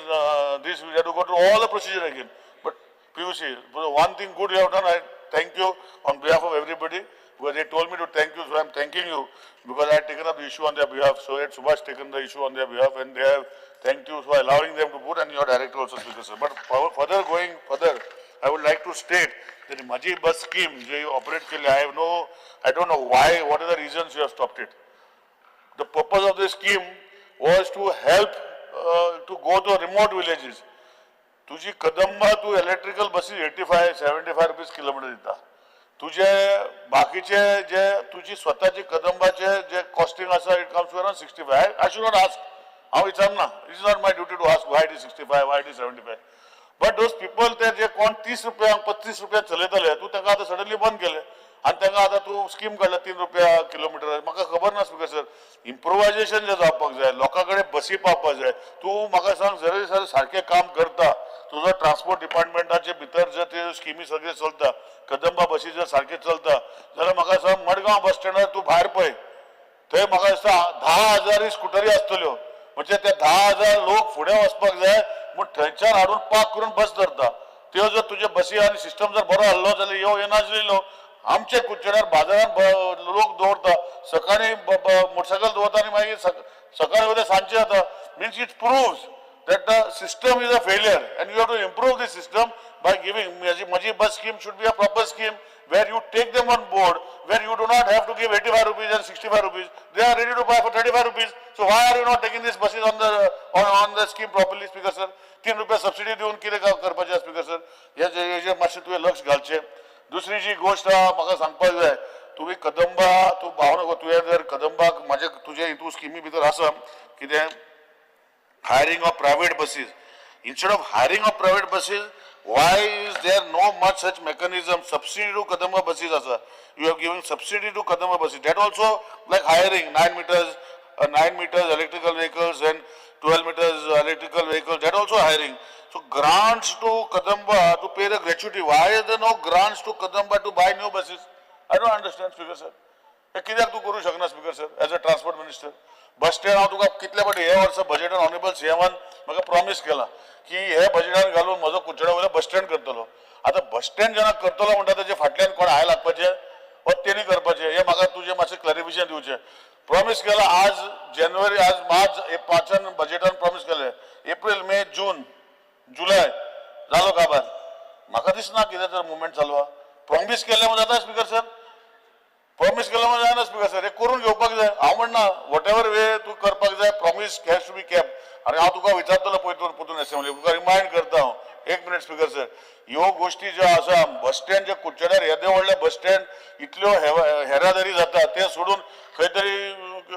this, we have to go through all the procedure again. But PUC, one thing good you have done, I thank you on behalf of everybody, because they told me to thank you, so I am thanking you, because I had taken up the issue on their behalf, so had Subhash taken the issue on their behalf, and they have thanked you for allowing them to put, and your director also, Speaker Sir. But going further, I would like to state that the Maji bus scheme, which you operate, I don't know why, what are the reasons you have stopped it. The purpose of the scheme was to help to go to remote villages. तुझी कदंबा तू electrical buses 85-75 rupees kilometre दिता. तुझे बाकीचे जे तुझी स्वतःची कदंबाचे जे costing आसा it comes to around 65. I should not ask. हांव विचारना. It is not my duty to ask why it is 65, why it is 75. But those people ते जे कोण 30 रुपयांक 35 रुपया चलयताले तू तांकां आतां सडनली बंद केले आनी तांकां आतां तू स्कीम काडला 3 रुपया किलोमीटर. म्हाका खबर ना स्पीकर सर. इम्प्रोवायजेशन जे जावपाक जाय, लोकां कडेन बसी पावपाक जाय. तू म्हाका सांग जर सारकें काम करता, तुजो ट्रान्सपोर्ट डिपार्टमेंटाचे भितर जर ते स्किमी सगळे चलता, कदंबा बसी जर सारखे चलता, जाल्यार म्हाका सांग मडगांव बस स्टँडार तूं भायर पळय, थंय म्हाका दिसता 10,000 स्कुटरी आसतल्यो. म्हणजे ते 10,000 लोक फुडें वचपाक जाय म्हूण थंयच्यान हाडून पार्क करून बस धरता. त्यो जर तुजे बसी आनी सिस्टम जर बरो आहलो जाल्यार येनासलेलो. आमचे कुचेड्यार बाजारात लोक दवरता, सकाळी मोटरसायकल दवरता आनी मागीर सकाळी वयले सांजचे जाता. Means it proves that the system is a failure and you have to improve the system by giving Maji bus scheme should be a proper scheme where you take them on board, where you do not have to give 85 rupees and 65 rupees. They are ready to buy for 35 rupees. So why are you not taking these buses on the scheme properly, Speaker Sir? 3 रुपया subsidy दिवन कितें करपाचें Speaker Sir? हेजे मातशें तुवें लक्ष घालचें. दुसरी जी गोश्ट म्हाका सांगपाक जाय, तुवें कदंबा तूं भावनाको तुवें जर कदंबाक म्हाजे तुजे हितू स्किमी भितर आसा कितें hiring of private buses. Instead of hiring of private buses, why is there no much such mechanism? Subsidy to Kadamba buses asa. You have given subsidy to Kadamba buses. That also like hiring 9 meters electrical vehicles and 12 meters electrical vehicles. That also hiring. So grants to Kadamba to pay the gratuity. Why is there no grants to Kadamba to buy new buses? I don't understand, Speaker Sir. कित्याक तूं करूं शकना Speaker Sir as a transport minister? Bus stand हांव तुका कितले फावटी हे वर्सा बजेटान honourable सीएमान म्हाका प्रॉमिस केला की हे बजेटान घालून म्हजो कुचेडा वयलो बस स्टँड करतलो. आतां बस स्टँड जेन्ना करतलो म्हणटा तेजे फाटल्यान कोण हाय लागपाचे वा तेणी करपाचें हे म्हाका तुजें मातशें क्लॅरिफिकेशन दिवचें. प्रॉमिस केला आज जानेवारी आज मार्च 5 बजेटान प्रॉमिस केलें. एप्रील मे जून जुलय जालो काबार. म्हाका दिसना कितें तर मुवमेंट चालू आहा. प्रॉमिस केलें म्हणून जाता Speaker Sir. प्रॉमिस केलं म्हणजे जायना स्पीकर सर हे करून घेवपाक जाय हांव म्हणना वॉट एवर वे तूं करपाक जाय promise has to be kept आनी हांव तुका विचारतलो पळय परतून असेंब्ली तुका रिमायंड करता हांव एक मिनिट स्पीकर सर ह्यो गोष्टी ज्यो आसा बस स्टँड जे कुडचड्यार येदे व्हडले बस स्टँड इतल्यो हेरादारी जाता ते सोडून खंय तरी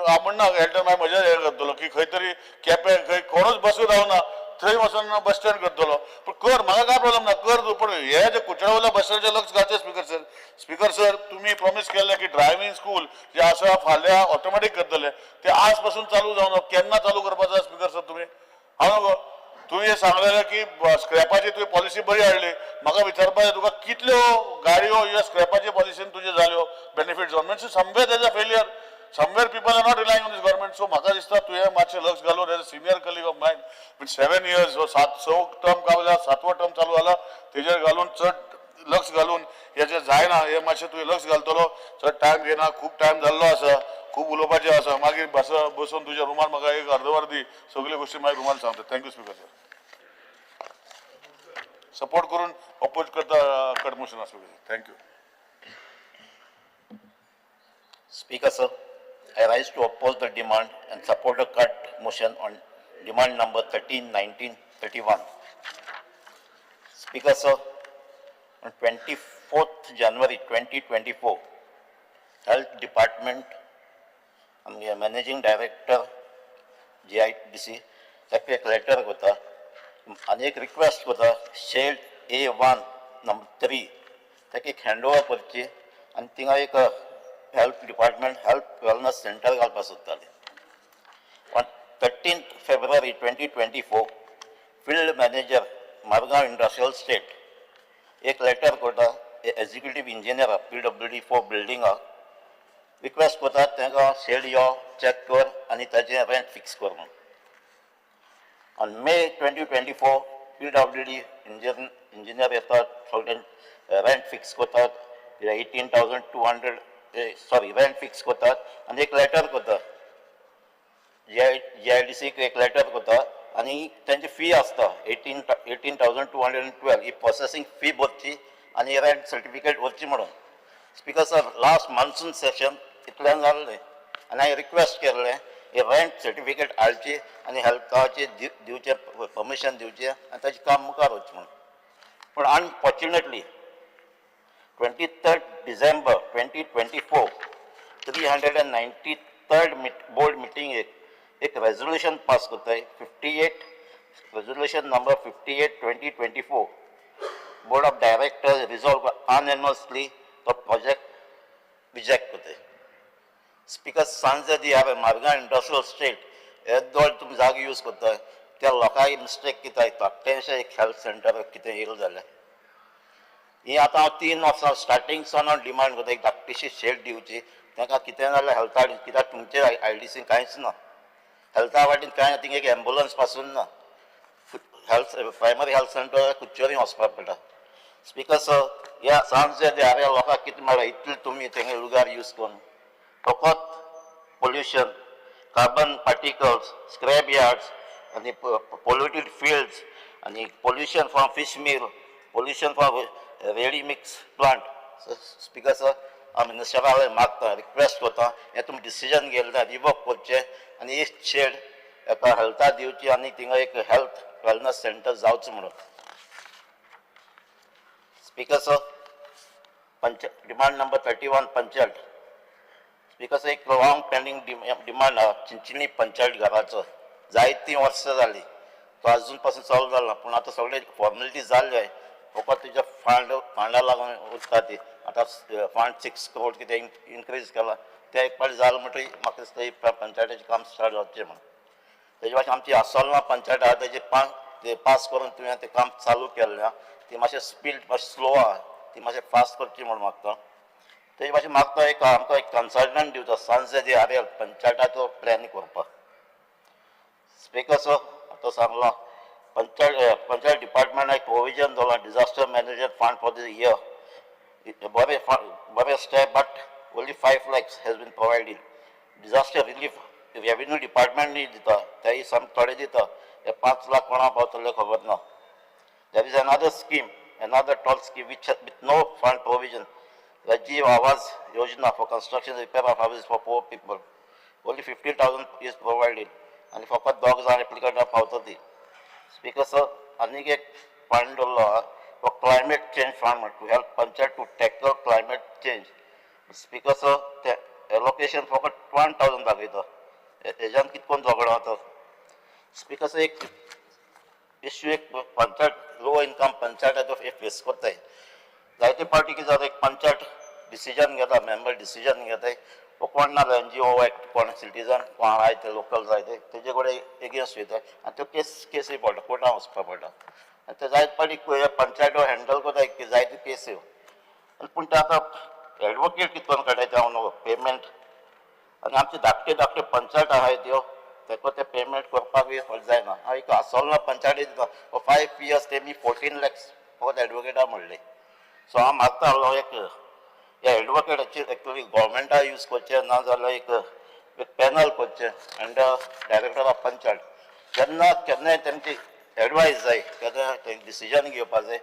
हांव म्हणना हेल्टर मागीर म्हज्या हे करतलो की खंय तरी केपें खंय कोणूच बसूं रावना थंय वचून बस स्टँड करतलो पण कर म्हाका काय प्रॉब्लेम ना कर तूं पण हे जे कुडचड्या वयल्या बस स्टँडचेर लक्ष घालचें स्पीकर सर तुमी प्रॉमिस केल्लें की ड्रायव्हिंग स्कूल जे आसा फाल्यां ऑटोमॅटीक करतले ते आज पासून चालू जावन केन्ना चालू करपाचो आसा स्पीकर सर तुमी हांव न्हू तुवें हे सांगलेलें की स्क्रॅपाची तुवें पॉलिसी बरी हाडली म्हाका विचारपाक जाय तुका कितल्यो गाडयो ह्या स्क्रॅपाची पॉलिसीन तुज्यो जाल्यो बेनिफीट जावन म्हणजे समवेर तेज failure somewhere people are not relying on this government so म्हाका दिसता तुवें मातशें लक्ष घालून as a senior colleague of mine with 7 years स टर्म कावला 7वो टर्म चालू जाला तेजेर घालून चड लक्ष घालून हे जे जायना हे मातशें तुवें लक्ष घालतलो चड टायम घेना खूब टायम जाल्लो आसा खूब उलोवपाचें आसा मागीर बसून तुज्या रुमान म्हाका एक अर्दवर दी सगळ्यो गोश्टी मागीर रुमान सांगता थँक्यू स्पीकर सर सपोर्ट करून अपोज करता cut motion speaker thank you Speaker sir, I rise to oppose the demand and support the cut motion on demand number 13, 19, 31. Speaker sir, on 24th January 2024, Health Department and Managing Director GIDC ताका एक letter करता आनी एक request करता shade A1 number 3 ताका एक handover करची आनी थिंगा एक health department health wellness centre घालपाक सोदताले on 13th February 2024 field manager Margao industrial estate एक लेटर करता एक्झिक्युटीव इंजिनियर PWD फॉर बिल्डिंगाक रिक्वेस्ट करता तांकां शेड यो चॅक कर आनी ताजें रेंट फिक्स कर म्हणून ऑन May 2024 PWD इंजिनियर येतात सगळें रेंट फिक्स करतात 18,200 रेंट फिक्स करतात आनी एक लेटर करतात GIDCक एक लेटर करतात आनी तांची फी आसता 18,212 ही प्रोसेसींग फी भरची आनी रेंट सर्टिफिकेट व्हरची म्हणून speaker sir last monsoon session इतल्यान जाल्लें आनी हांवें रिक्वेस्ट केल्लें हे रेंट सर्टिफिकेट हाडची आनी हेल्थाचे दिवचे परमिशन दिवचें आनी ताचें काम मुखार वचचें म्हणून पूण unfortunately 23rd December 2024 393rd board meeting एक रेजोल्यूशन पास करताय 58 resolution number 58 2024 board of directors resolved unanimously तो प्रोजेक्ट रिजेक्ट करताय स्पीकर सांजे दी हांवें मारगांव इंडस्ट्रियल स्टेट हे दोन तुमी जागे यूज करताय त्या लोकांक मिस्टेक कितें धाकटेंशें एक हेल्थ सेंटर कितें येयलें जाल्यार ही आतां हांव 3 वर्सां स्टार्टींग सावन हांव डिमांड करता एक धाकटीशी शेड दिवची तांकां कितें जाल्यार हेल्था कित्याक तुमचे IDC कांयच ना हेल्था वाटेन कांय थिंगा एक एम्बुलन्स पासून ना हेल्थ प्रायमरी हेल्थ सेंटर कुच्चोरी वचपाक पडटा स्पीकर सर ह्या सांजे ह्या लोकांक कितें मेळ्ळां इतलें तुमी तेंगे लुगार यूज करून फकत pollution carbon particles scrap yards आनी पोल्युटेड फिल्ड्स आनी pollution from fish meal pollution from ready mix plant speaker sir हांव मिनिस्टराक मागता रिक्वेस्ट करता हें तुमी डिसिजन घेतलें रिवोक करचें आनी एक शेड एका हेल्था दिवची आनी थिंगा एक हेल्थ वेलनेस सेंटर जावचें म्हणून speaker sir demand number 31 panchayat speaker sir एक लॉंग पेंडींग डिमांड आहा चिंचिनी पंचायत घराचो जायतीं वर्सां जालीं तो अजून पासून सॉल्व जालो पूण आतां सगळे फॉर्मेलिटी जाल्ले फकत तुज्या फंडा लागून उरता ती आतां फंड 6 crore कितें इन्क्रीज केला ते एक पावटी जालें म्हणटकीर म्हाका दिसता पंचायतीचें काम स्टार्ट जावचें म्हणून तेजे भाशेन आमची आसोलना पंचायत आहा तेजे पास करून तुवें तें काम चालू केल्लें ती मातशें स्पीड मातशें स्लो आहा ती मातशें फास्ट करची म्हणून मागता तेजे भाशेन मागता एक आमकां एक कन्सल्टंट दिवचो सांजे दी हारेल पंचायताचो प्लॅन करपाक स्पीकर सर आतां सांगलो पंचायत डिपार्टमेंट एक प्रोविजन दवरला disaster management fund for this year बरें step but only 5 lakhs has been provided. Disaster relief revenue department नी दिता तेय सम थोडे दिता हे 5 लाख कोणा पावतले खबर ना. There is another scheme, another tall scheme which with no fund provision Rajiv Awas Yojana for construction and repair of houses for poor people. Only 15,000 is provided. And फकत दोग जाण एप्लिकेंटां पावता ती. Speaker sir, आनीक एक fund for climate change fund to help Panchayat to tackle climate change. Speaker sir, the allocation फकत 1,000 दाखयता. हेज्यान कितकोन झगडो जाता. Speaker sir, एक इश्यू एक panchayat low income panchayat face करताय. जायते पार्टी कितें जाता एक पंचायत डिसिजन घेता मेंबर डिसिजन घेताय कोण ना NGO एक्ट कोण सिटीजन कोण आहाय ते लोकल जाय तेजे कडेन एगेन्स्ट वयताय आनी त्यो केसी पडटा कोर्टान वचपा पडटा आनी ते जायते पार्टी पंचायत हँडल करताय की जायते केसी पूण ते आतां एडवोकेट कितकोन काडटाय हांव न्हू पेमेंट आनी आमचे धाकटे धाकटे पंचायत आहाय त्यो तेका ते पेमेंट करपाक जायना हांव एक आसोलना पंचायती दिता 5 years तेमी 14 lakhs फकत एडवोकेटा म्हणले सो हांव मागता आसलो एक या एडवोकेटाची एक्चुअली गव्हर्मेंटा यूज करचे ना जाल्यार एक पॅनल करचे अंडर डायरेक्टर ऑफ पंचायत जेन्ना केन्नाय तेंची एडवायस जाय केन्ना तेंचे डिसिजन घेवपाक जाय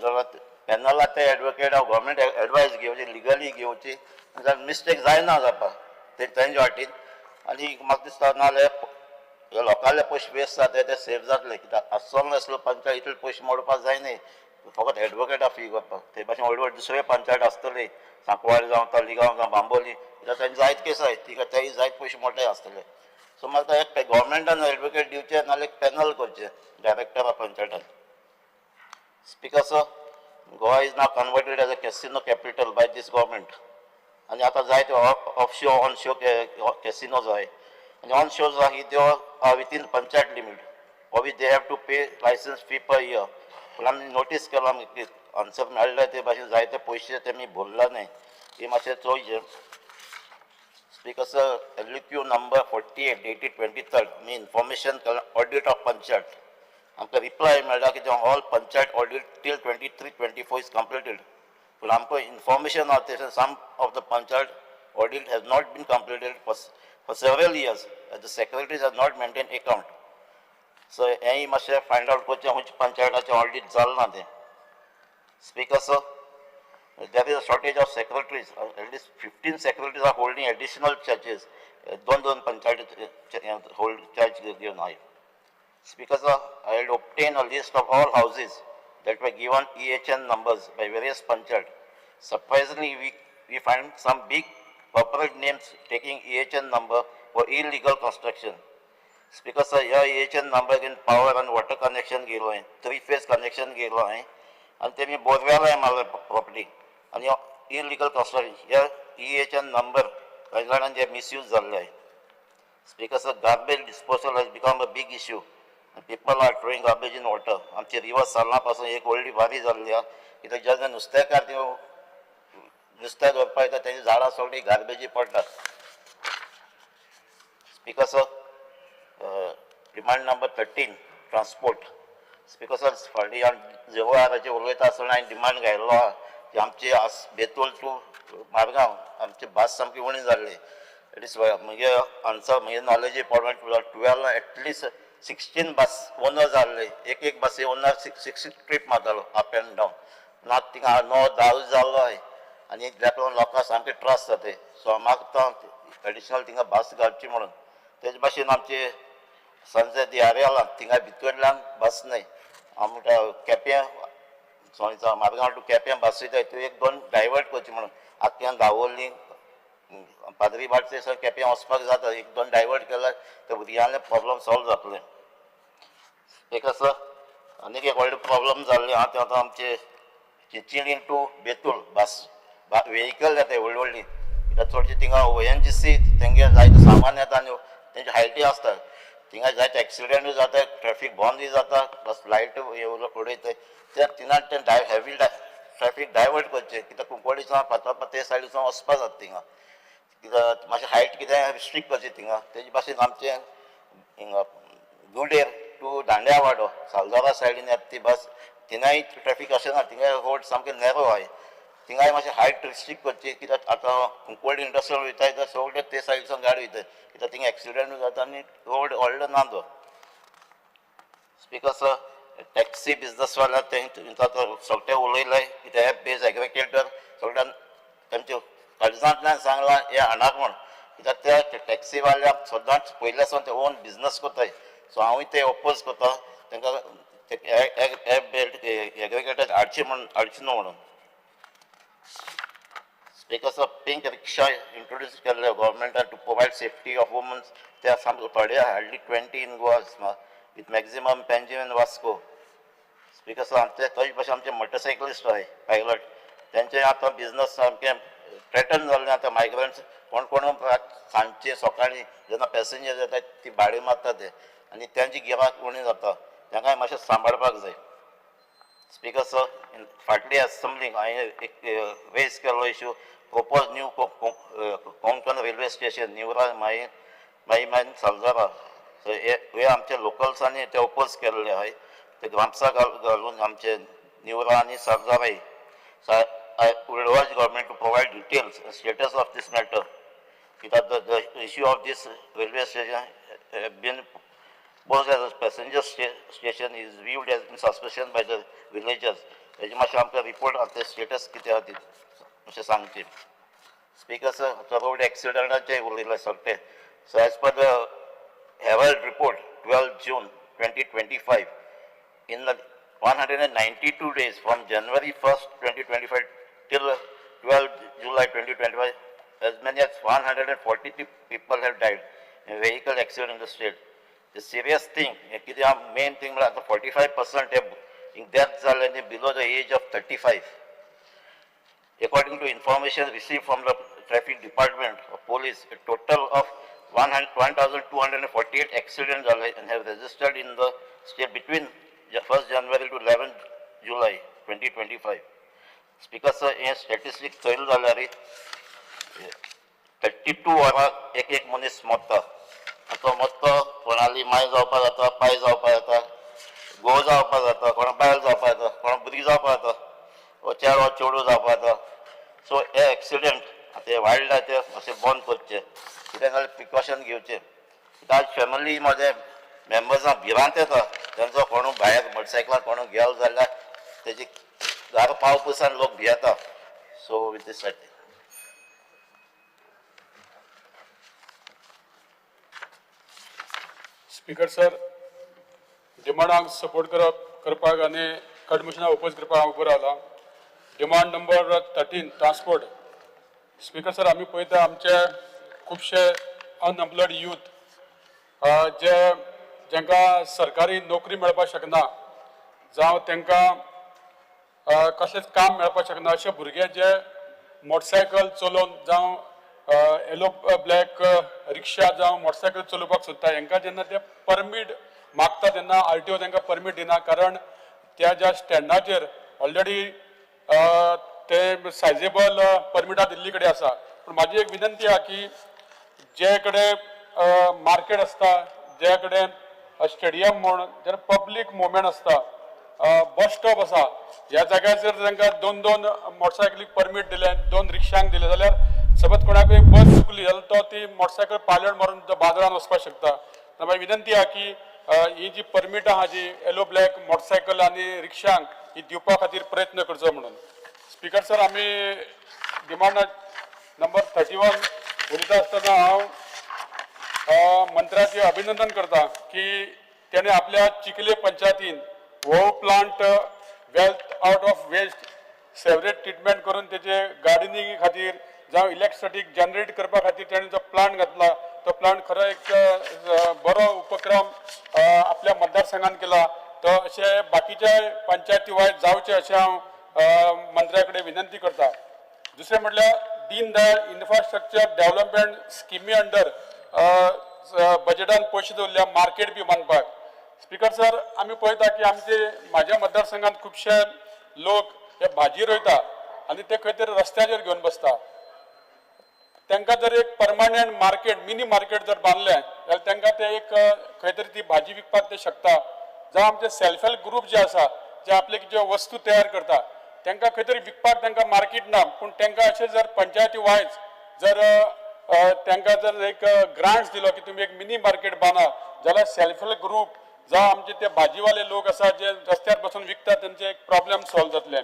जाल्यार पॅनला ते एडवोकेट गव्हर्मेंट एडवायस घेवची लिगली घेवची जाल्यार मिस्टेक जायना जावपाक तेंच्या वाटेन आनी म्हाका दिसता नाजाल्यार लोकांले पयशे वेस्ट जाता ते सेफ जातले कित्याक आसलो नासलो पंचायत इतले पयशे मोडपाक जायनाय फकत एडवोकेटा फी करपाक ते भाशेन व्हड व्हड दुसरे पंचायत आसतले सांकवाळ जावं तळिगांव जावं बांबोली कित्याक तांचे जायत केस आसाय तिका तेय जायत पयशे मोठे आसतले सो म्हाका एक गव्हर्मेंटान एडवोकेट दिवचे नाल्यार एक पॅनल करचे डायरेक्टर ऑफ पंचायतान speaker sir Goa is now converted as a casino capital by this government आनी आतां जायते ऑफशो ऑनशो कॅसिनोज आहाय आनी ऑनशोज आहा त्यो within panchayat limit of they have to pay licence fee per year पूण आमी नोटीस केला की आन्सर मेळ्ळे ते भाशेन जायते पयशे तेमी भरला न्हय हे मातशें चोयचें speaker sir LQ number 48 dated 23rd मी इन्फॉर्मेशन ऑडिट ऑफ पंचायत आमकां रिप्लाय मेळ्ळा की all panchayat audit till 23-24 is completed पूण आमकां इन्फॉर्मेशन आहा तें some of the panchayat audit has not been completed for several years the secretaries has not maintain account so हेंय मातशें फायंड आउट करचें खंयच्या पंचायताचें ऑडिट जालें ना तें speaker sir there is a shortage of secretaries at least 15 secretaries are holding additional charges दोन panchayat hold charge given high speaker sir I had obtained a list of all houses that were given EHN numbers by various panchayat surprisingly we find some big corporate names taking EHN number for illegal construction speaker sir या EHN number in power and water connection गेलो आहे 3-phase connection गेलो आहे आणि तेमी borewell आहे मारले property आणि इलिगल कन्स्ट्रक्शन या EHN नंबर काही जाणांचे मिसयूज जाल्ले आहे speaker sir garbage disposal has become a big issue people are throwing garbage in water आमचे रिवर सालना पासून एक व्हडली बारी जाल्ली आहा कित्याक जेन्ना नुस्तेकार त्यो नुस्तें धरपा येता तेजी झाडां सगळीं गार्बेजी पडटात speaker sir demand number 13 transport speaker sir फाटीं जेवळाराचेर उलयता आसतना हांवें डिमांड घायल्लो आहा की आमची बेतोल टू मारगांव आमची बस सामकी उणी जाल्ली इट इज म्हगे आन्सर म्हगे नॉलेज डिपार्टमेंट 12 एटलिस्ट 16 बस ओनर जाल्ले एक बसी ओनर 6 ट्रीप मारतालो अप एंड डावन ना थिंगा 9-10 जाल्लो आहाय आनी जाका लागून लोकांक सामके त्रास जाता सो हांव मागता एडिशनल थिंगा बस घालची म्हणून तेजे भाशेन आमचे संजय दियारेला थिंगा भितरल्यान बस न्हय हांव म्हणटा केप्यां सोयचा मारगांव टू केप्यां बस वयता त्यो 1-2 डायवर्ट करची म्हणून आख्यान दावोली पाद्री भाटचे सर केप्यां वचपाक जाता 1-2 डायवर्ट केल्यार ते भुरग्यांले प्रॉब्लम सॉल्व जातले एक सर आनीक एक व्हडले प्रॉब्लम जाल्ले आहा ते आतां आमचे चिंचिली टू बेतूल बस वेहिकल येताय व्हडली कित्याक चडशे थिंगा ONGC तेंगे जायते सामान येता आनी तेंचे हायटी आसता थिंगा जायते एक्सिडेंटूय जाता ट्रॅफिक बंदूय जाता प्लस लायट उडयताय त्या थिंगा ते हेवी ट्रॅफिक डायवर्ट करचे कित्याक कुंकवाडीसान फातर्पा ते सायडीसान वचपा जाता थिंगा कित्याक मातशें हायट कितें रिस्ट्रिक्ट करचें थिंगा तेजे भाशेन आमचें हिंगा गुडेर टू दांड्यावाडो सालदारा सायडीन येता ती बस थिंगाय ट्रॅफिक अशें ना थिंगा रोड सामके नॅरो आहाय थिंगाय मातशें हायट रिस्ट्रिक्ट करची कित्याक आतां कुंकवाडी इंडस्ट्रियल वयताय तर सगळे ते सायडीसान गाडी वयताय कित्याक थिंगा एक्सिडेंटूय जाता आनी रोड व्हडलो ना तो स्पीकर सर टॅक्सी बिजनस वाल्या ते सगळे उलयले कित्याक एप बेज एग्रिकल्चर सगळ्यान तांच्या काळजांतल्यान सांगलां हे हाडाक म्हण कित्याक त्या टॅक्सीवाल्याक सदांच पयल्यासून ते ओन बिजनस करताय सो हांवूय ते ओपोज करता तांकां एग्रिगेटर हाडची न्हू म्हणून Because of pink rickshaw introduced केल्ले government to provide safety of women, they are some थोडे hardly 20 in Goa with maximum Benjamin Vasco. Because आमचे थंय भाशेन आमचे मोटरसायकलिस्ट हय पायलट तेंचे आतां बिजनस सामकें थ्रेटन जाल्लें आतां मायग्रंट्स कोण कोण सांजचे सकाळीं जेन्ना पॅसेंजर येतात ती भाडी मारता ते आनी तेंची गिराक उणी जाता तांकांय मातशें सांबाळपाक जाय. Speaker sir, in faculty assembly, I raised the issue, proposed new Konkan railway station, Newra, Maiman, Salzara. So, we आमचे locals आणि ते oppose केलेले आहे. ते ग्रामसा घालून आमचे Newra आणि Salzara. So, I would urge government to provide details and status of this matter. Because the issue of this railway station has been posed as a passenger station is viewed as in suspicion by the villagers. हेजे मातशें आमकां report आतां status कितें आहा अशें सांगचें. Speaker sir road एक्सिडंटाचें उलयलें सारकें. So as per the Herald report 12 June 2025 in the 192 days from January 1st 2025 till 12 July 2025 as many as 140 people have died in vehicle accident in the state. The serious thing, main thing, 45% in deaths are below the age of 35. According to information received from the traffic department of police, a total of 1,248 accidents and have registered in the state between 1st January to 11 July 2025. Speaker sir, in statistics, 32 वरांक एक मनीस मरता. तो मरता कोणाली माय जावपाक जाता, पाय जावपाक जाता, घोव जावपाक जाता, कोणा बायल जावपाक जाता, कोणा भुरगीं जावपाक जाता, वो चेडो चेडूं जावपाक जाता. सो हे एक्सिडेंट ते वायल्ड आहा ते अशें बंद करचे, कितें जाल्यार प्रिकॉशन घेवचे. आज फॅमिली मध्ये मेंबर्सां भिरांत येता, तेंचो कोणूय भायर मोटरसायकलार कोणूय गेलो जाल्यार तेजी दार पावपासान लोक भियेता. So with this speaker sir, डिमांडाक सपोर्ट करपाक आनी कट मोशनाक ओपोज करपाक हांव उबो रावला. Demand number 13 transport. Speaker sir, आमी पळयता आमचे खुबशे अनएम्प्लॉयड यूथ जेंकां सरकारी नोकरी मेळपाक शकना जावं तांकां कसलेंच काम मेळपाक शकना अशे भुरगे जे मोटरसायकल चलोवन जावं येलो ब्लॅक रिक्षा जावं मोटरसायकल चलोवपाक सोदता हांकां जेन्ना ते परमीट मागता तेन्ना RTO तांकां परमीट दिना, कारण त्या ज्या स्टँडाचेर ऑलरेडी ते सायजेबल परमिटां दिल्ली कडेन आसा. पूण म्हाजी एक विनंती आहा की जे कडेन मार्केट आसता, जे कडेन स्टेडियम म्हण जेन्ना पब्लीक मुवमेंट आसता, बस स्टॉप आसा, ह्या जाग्यार जर तांकां 2 मोटरसायकलीक परमीट दिलें, 2 रिक्षांक दिलें जाल्यार सबत कोणाकूय बस चुकली जाल्यार तो ती मोटरसायकल पायलट मारून तो बाजारात वचपाक शकता. म्हाजी विनंती आहा की ही जी परमीट आहा जी येलो ब्लॅक मोटरसायकल आनी रिक्षांक ही दिवपा खातीर प्रयत्न करचो म्हणून. स्पीकर सर, आमी डिमांड नंबर 31 उलयता आसतना हांव मंत्र्याचें अभिनंदन करता की तेणें आपल्या चिखले पंचायतीन हो plant wealth out of waste sewerage treatment करून तेजे गार्डनिंग खातीर जावं इलेक्ट्रिसिटी जनरेट करपा खातीर तेणें जो प्लांट घातला, तो प्लांट खरो एक बरो उपक्रम आपल्या मतदारसंघान केला. तो अशे बाकीच्या पंचायती वायज जावचे अशें हांव मंत्र्या कडेन विनंती करता. दुसरें म्हटल्यार दीन दयाळ इन्फ्रास्ट्रक्चर डेव्हलपमेंट स्किमी अंडर बजेटान पयशे दवरल्या मार्केट बी बांदपाक. स्पीकर सर, आमी पळयता की म्हाज्या मतदारसंघात खुबशे लोक हे भाजी रोयता आनी ते खंय तरी रस्त्याचेर घेवन बसता. तांकां जर एक परमानंट मार्केट, मिनी मार्केट जर बांदलें जाल्यार तांकां ते एक खंय तरी ती भाजी विकपाक ते शकता. जावं आमचे सेल्फ हेल्प ग्रूप जे आसा, जे आपले ज्यो वस्तू तयार करता, तांकां खंय तरी विकपाक तांकां मार्केट ना, पूण तांकां अशें जर पंचायती वायज जर तांकां जर एक ग्रांट्स दिलो की तुमी एक मिनी मार्केट बांदा, जाल्यार सेल्फ हेल्प ग्रूप जावं आमचे ते भाजीवाले लोक आसा जे रस्त्यार बसून विकतात, तांचे एक प्रॉब्लेम सॉल्व जातले.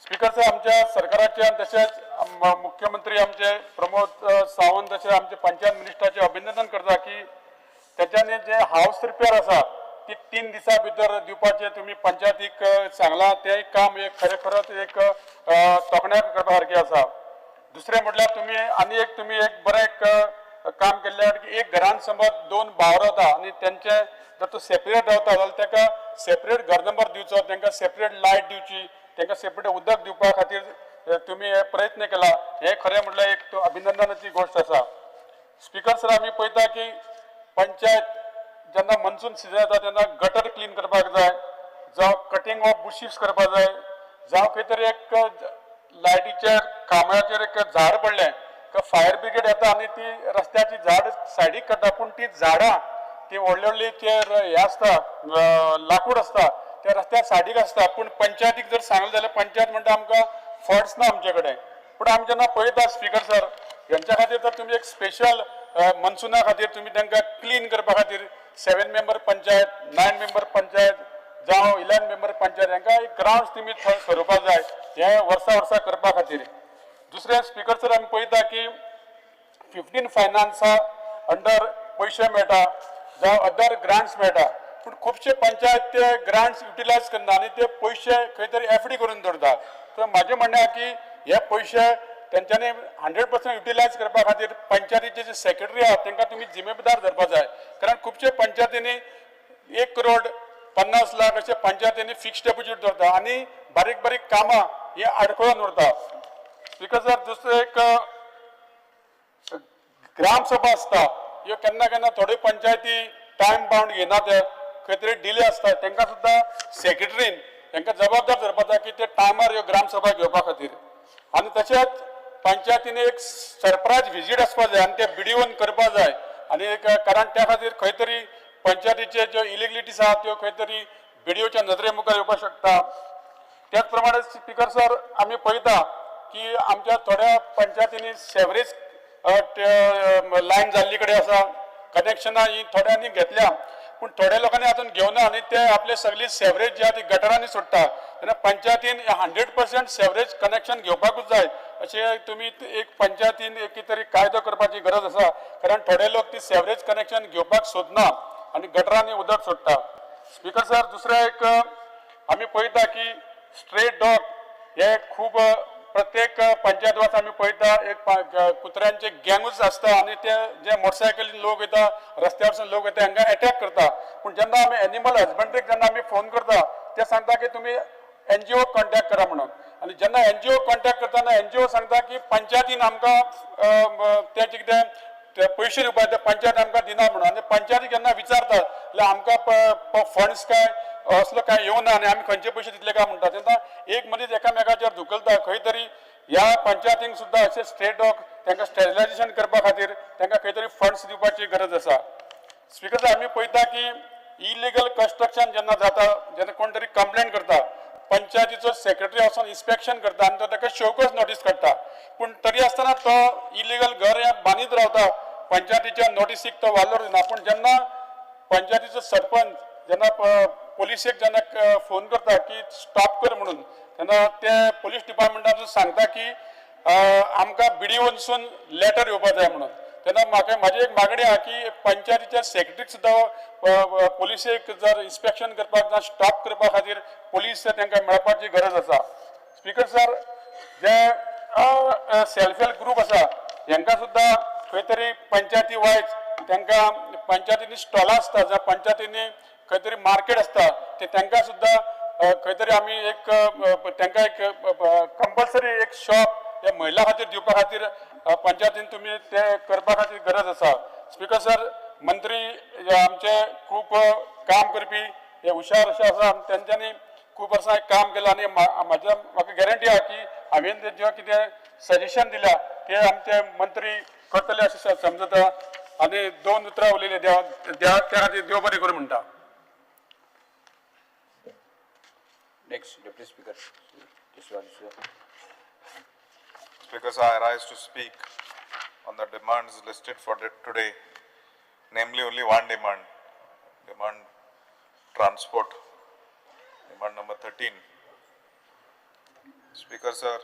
स्पीकर साहेब, आमच्या सरकाराचे आणि तसेच मुख्यमंत्री आमचे प्रमोद सावंत तसे आमचे पंचायत मिनिस्टराचे अभिनंदन करता की त्याच्याने जे हाऊस रिपेअर आसा ती 3 दिसा भितर दिवपाचे तुम्ही पंचायतीक सांगला ते काम एक खरेखरच एक तोखण्या करपा सारखे आसा. दुसरे म्हटल्यार तुम्ही एक बरें एक काम केल्ले की एक घरान समज 2 भाव रावता आणि त्यांचे जर तो सेपरेट रावता जाल्यार ताका सेपरेट घर नंबर दिवचो, तांकां सेपरेट लायट दिवची, तांकां सेपरेट उदक दिवपा खातीर तुम्ही प्रयत्न केला. हे खरें म्हटल्यार एक तो अभिनंदनाची गोष्ट आसा. स्पीकर सर, आमी पळयता की पंचायत जेन्ना मनसून सिजन येता तेन्ना गटर क्लीन करपाक जाय, जावं कटिंग ऑफ बुशीस करपाक जाय, जावं खंय तरी एक लायटीच्या खांब्याचेर एक झाड पडलें फायर ब्रिगेड येता आनी ती रस्त्याची झाड सायडीक काडटा, पूण ती झाडां ती व्हडली व्हडली हे आसता लाकूड आसता त्या रस्त्या सायडीक आसता, पूण पंचायतीक जर सांगलें जाल्यार पंचायत म्हणटा आमकां फंड्स ना आमचे कडेन. पूण आमी जेन्ना पळयता स्पीकर सर, हेंच्या खातीर तर तुमी एक स्पेशल मनसुना खातीर तुमी तांकां क्लीन करपा खातीर 7 मेंबर पंचायत, 9 मेंबर पंचायत जावं 11 मेंबर पंचायत हांकां एक ग्राउंड्स तुमी थंय ठरोवपाक जाय हे वर्सा करपा खातीर. दुसरें स्पीकर सर, आमी पळयता की 15 फायनान्सा अंडर पयशे मेळटा जावं अदर ग्रांट्स मेळटा, पूण खुबशे पंचायत ते ग्रांट्स युटिलायज करना आनी ते पयशे खंय तरी एफडी करून दवरता. तर म्हाजें म्हणणें आसा की हे पयशे तेंच्यांनी 100% युटिलायज करपा खातीर पंचायतीचे जे सेक्रेटरी आहात तांकां तुमी जिम्मेदार धरपा जाय. कारण खुबशे पंचायतींनी 1,50,00,000 अशे पंचायतींनी फिक्स डेपोजीट दवरता आनी बारीक बारीक कामां हे आडखळून उरता. स्पीकर सर, दुसरें एक ग्रामसभा आसता ह्यो केन्ना केन्ना थोड्यो पंचायती टायम बाउंड घेयना, ते खंय तरी डिले आसता, तांकां सुद्दां सेक्रेटरीन तांकां जबाबदार धरपा जाय की ते टायमार ह्यो ग्रामसभा घेवपा खातीर. आनी तशेंच पंचायतींनी एक सरप्रायज विजीट आसपा जाय आनी ते बिडिओन करपा जाय आनी कारण त्या खातीर खंय तरी पंचायतीचे ज्यो इलिगलिटीज आहात त्यो खंय तरी बिडिओच्या नदरे मुखार येवपाक शकता. त्याच प्रमाणे स्पीकर सर, आमी पळयता की आमच्या थोड्या पंचायतींनी सेवरेज लायन जाल्ली कडेन आसा, कनेक्शनां ही थोड्यांनी घेतल्या पूण थोड्या लोकांनी आजून घेवना आनी ते आपले सगळी सेवरेज जी आहा ती गटरांनी सोडटा. तेन्ना पंचायतीन 100% सेवरेज कनेक्शन घेवपाकूच जाय अशें तुमी एक पंचायतीन एक तरी कायदो करपाची गरज आसा, कारण थोडे लोक ती सेवरेज कनेक्शन घेवपाक सोदना आनी गटरांनी उदक सोडटा. स्पीकर सर, दुसरें एक आमी पळयता की स्ट्रेट डॉग हे खूब प्रत्येक पंचायत वास आमी पळयता एक कुत्र्यांचे गँगूच आसता आनी ते जे मोटरसायकलीन लोक येता, रस्त्यावरसून लोक येता हांकां अटॅक करता. पूण जेन्ना आमी एनिमल हजबंड्रीक जेन्ना आमी फोन करता ते सांगता की तुमी NGO कॉन्टॅक्ट करा म्हणून, आनी जेन्ना NGO कॉन्टॅक्ट करतना NGO सांगता की पंचायतीन आमकां तें कितें पयशे दिवपाक ते पंचायत आमकां दिना म्हणून, आनी पंचायती जेन्ना विचारता जाल्यार आमकां फंड्स काय असलो काय येवना आनी आमी खंयचे पयशे दितले काय म्हणटा. तेन्ना एक मनीस एकामेकाचेर धुकलता. खंय तरी ह्या पंचायतींक सुद्दां अशें स्टेट डॉग तांकां स्टेरिलायझेशन करपा खातीर तांकां खंय तरी फंड्स दिवपाची गरज आसा. स्पीकर सर, आमी पळयता की इलिगल कन्स्ट्रक्शन जेन्ना जाता, जेन्ना कोण तरी कंप्लेंट करता, पंचायतीचो सेक्रेटरी वचून इन्स्पेक्शन करता आनी तो ताका शोकस नोटीस काडटा. पूण तरी आसतना तो इलिगल घर हें बांदीत रावता, पंचायतीच्या नोटीसीक तो वालोर दिना. पूण जेन्ना पंचायतीचो सरपंच जेन्ना पोलिसेक जेन्ना फोन करता की स्टॉप कर म्हणून, तेन्ना ते पुलीस डिपार्टमेंटान सांगता की आमकां बिडिओनसून लेटर येवपाक जाय म्हणून. तेन्ना म्हाजी एक मागणी आहा की पंचायतीच्या सेक्रेटरीक सुद्दां पुलिसेक जर इन्स्पेक्शन करपाक ना स्टॉप करपा खातीर पुलीस तांकां मेळपाची गरज आसा. स्पीकर सर, जे सेल्फ हेल्प ग्रूप आसा हांकां सुद्दां खंय तरी पंचायती वायज तांकां पंचायतींनी स्टॉलां आसता, ज्या पंचायतींनी खंय तरी मार्केट आसता ते तांकां सुद्दां खंय तरी आमी एक तांकां एक कंपल्सरी एक शॉप हे महिला खातीर दिवपा खातीर पंचायतीन तुमी ते करपा खातीर गरज आसा. स्पीकर सर, मंत्री आमचे खूब काम करपी हे हुशार अशे आसा, तेंच्यांनी खूब वर्सां काम केलां आनी म्हाका गॅरंटी आहा की हांवें जें कितें सजेशन दिल्या ते आमचे मंत्री करतले अशें समजता. आनी 2 उतरां उलयले त्या खातीर देव बरें करूं म्हणटा. Next, Deputy Speaker. Speaker, sir, I rise to speak on the demands listed for today, namely only one demand transport, demand number 13. Speaker sir,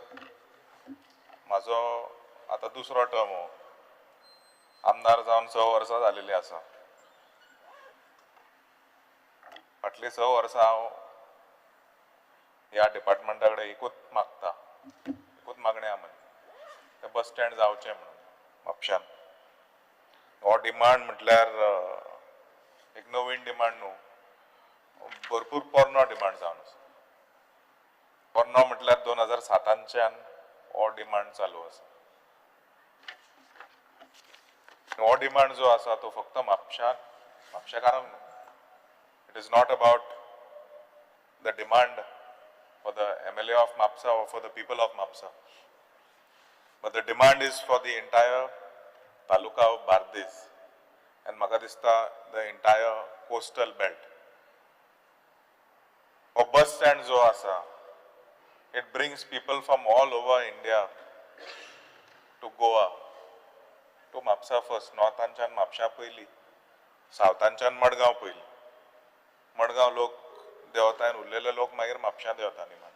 म्हाजो आतां दुसरो टर्म हो. आमदार जावन 6 वर्सां जालेली आसा. फाटली 6 वर्सां हांव ह्या डिपार्टमेंटा कडेन एकूच मागता, एकूच मागणी आहा म्हजी, तें बस स्टँड जावचें म्हणून म्हापशान. हो डिमांड म्हटल्यार एक नवीन डिमांड न्हू, भरपूर पोरनो डिमांड जावन आसा. पोरनो म्हटल्यार 2007च्यान हो डिमांड चालू आसा. हो डिमांड जो आसा तो फक्त म्हापशेकारांक न्हू. It is not about the demand for the MLA of Mapsa or for the people of Mapsa, but the demand is for the entire taluka of Bardez and म्हाका दिसता the entire coastal belt. हो bus stand जो आसा, it brings people from all over India to Goa, to Mapsa first. Northanchan Mapsa पयली, Southanchan Madgaon पयली. मडगांव लोक देंवता आनी उरलेले लोक मागीर म्हापशां देंवता निमाण.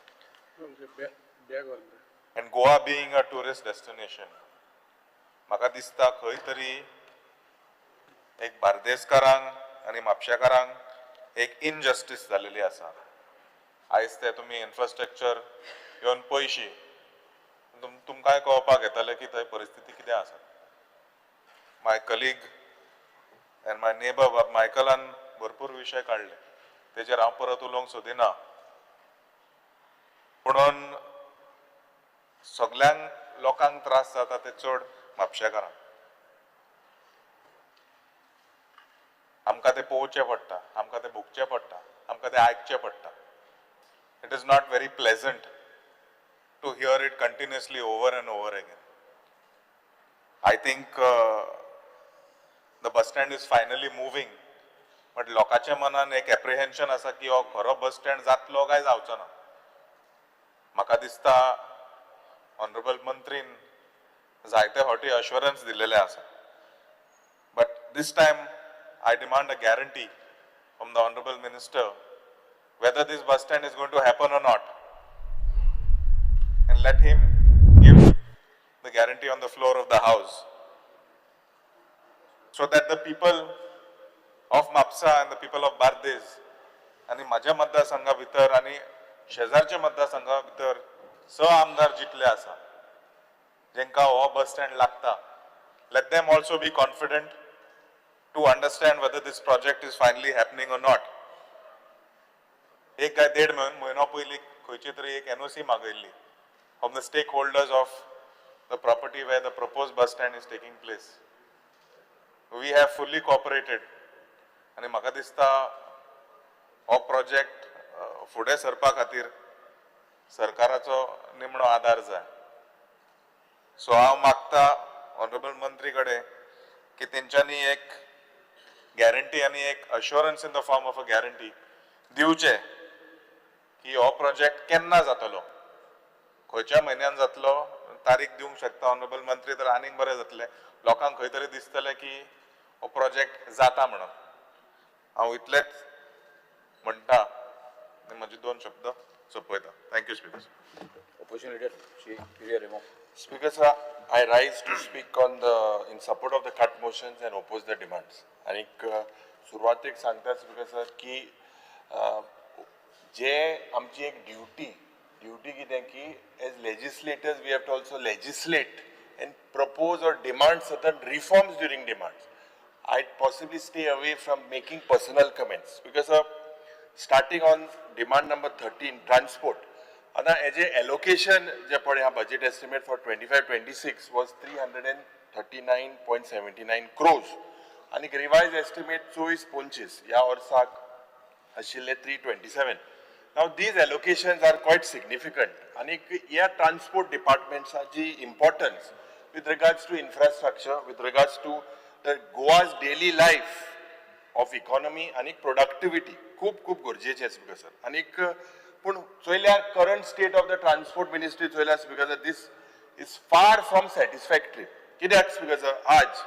End Goa being a tourist destination, म्हाका दिसता खंय तरी एक बार्देसकारांक आनी म्हापशेकारांक एक इनजस्टीस जालेली आसा. आयज ते तुमी इन्फ्रास्ट्रक्चर येवन पयशी तुमकांय कळपाक येतलें की थंय परिस्थिती कितें आसा. माय कलीग एंड माय नेबर मायकलान भरपूर विशय काढले, तेजेर हांव परत उलोवंक सोदिना. म्हणून सगळ्यांक लोकांक त्रास जाता ते चड म्हापशेकारांक. आमकां ते पळोवचें पडटा, आमकां ते भोगचें पडटा, आमकां ते आयकचें पडटा. It is not very pleasant to hear it continuously over and over again. I think the bus stand is finally moving, but लोकांच्या मनान एक एप्रिहेन्शन आसा की हो खरो बस स्टँड जातलो काय जावचो ना. म्हाका दिसता ऑनरेबल मंत्रीन जायते फावटी अश्युरन्स दिलेले आसा, but this time I demand a guarantee from the honourable minister whether this bus stand is going to happen or not, and let him give the guarantee on the floor of the house so that the people of Mapsa and the people of Bardez आणि माझ्या मतदारसंघा भितर आणि शेजारच्या मतदारसंघा भितर आमदार जितले आसा जेंका हो बस स्टँड लागता, let them also be confident to understand whether this project is finally happening or not. एक काय 1.5 म्हयनो पयलीं खंयची तरी एक NOC मागयल्ली from the stakeholders of the property where the proposed bus stand is taking place. We have fully cooperated आणि म्हाका दिसता हो प्रोजेक्ट फुडें सरपा खातीर सरकाराचो निमणो आदार जाय. सो हांव मागता ऑनरेबल मंत्री कडेन की तेंच्यांनी एक गॅरंटी आनी एक assurance in the form of a guarantee दिवचे की हो प्रोजेक्ट केन्ना जातलो, खंयच्या म्हयन्यान जातलो, तारीख दिवंक शकता ऑनरेबल मंत्री, तर आनीक बरें जातलें. लोकांक खंय तरी दिसतलें की हो प्रोजेक्ट जाता म्हणून. हांव इतलेंच म्हणटा आनी म्हजे 2 शब्द सोंपयता. Thank you speaker. Opposition leader, Shri Remo. Speaker sir, I rise to speak on in support of the cut motions and oppose the demands. आणि सुरवातेक सांगता स्पीकर सर की जे आमची एक ड्युटी कितें की as legislators we have to also legislate and propose or demand certain reforms during demands. I'd possibly stay away from making personal comments because starting on demand number 13, transport. And as a allocation, budget estimate for 25-26 was 339.79 crores. And revised estimate 24-25 या वर्साक आशिल्ले 327. Now these allocations are quite significant. And yeah, transport departments are the importance with regards to infrastructure, with regards to the Goa's daily life of economy and productivity. खूप गरजेचे speaker sir. आणि पण चोयल्यार current state of the transport ministry चोयल्यार speaker sir, this is far from satisfactory. कित्याक speaker sir, आज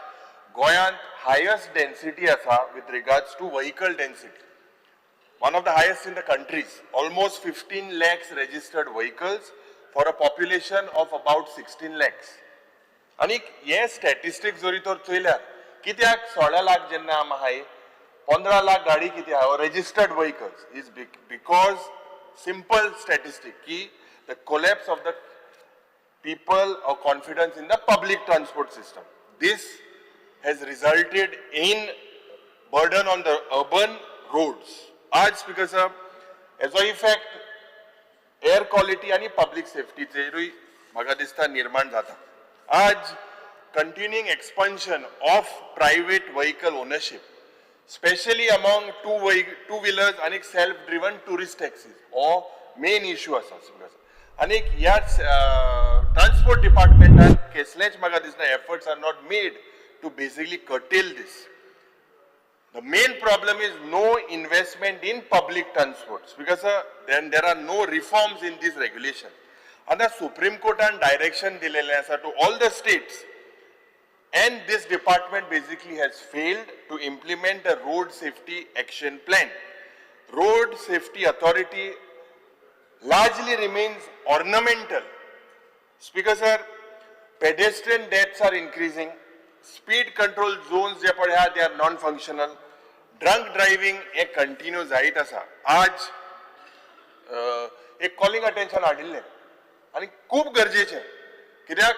गोंयांत highest density आसा with regards to vehicle density. One of the highest in the countries, almost 15 lakhs registered vehicles for a population of about 16 lakhs. आणि हे statistics जरी तर चोयल्यार कित्याक 16 लाख जेन्ना आम आहाय 15 लाख गाडी किती आहा registered vehicles is because simple statistic की the collapse of the people or confidence in the public transport system. This has resulted in burden on the urban roads. आज because as a effect air quality आणि public safety चेरूय म्हाका दिसता निर्माण जाता. आज continuing expansion of private vehicle ownership, especially among two-wheelers आणि self-driven tourist taxis, or main issue आसा. आणि ह्या ट्रान्सपोर्ट डिपार्टमेंटान कसलेच म्हाका दिसना efforts are not made to basically curtail this. The main problem is no investment in public transports because then there are no reforms in this regulation. And the Supreme Court and direction dilele asa to all the states, and this department basically has failed to implement the road safety action plan. Road Safety Authority largely remains ornamental. Speaker sir, pedestrian deaths are increasing, speed control zones जे पडे they are non-functional, drunk driving हे continue जायत आसा. आज एक calling attention हाडिल्लें आनी खूब गरजेचें कित्याक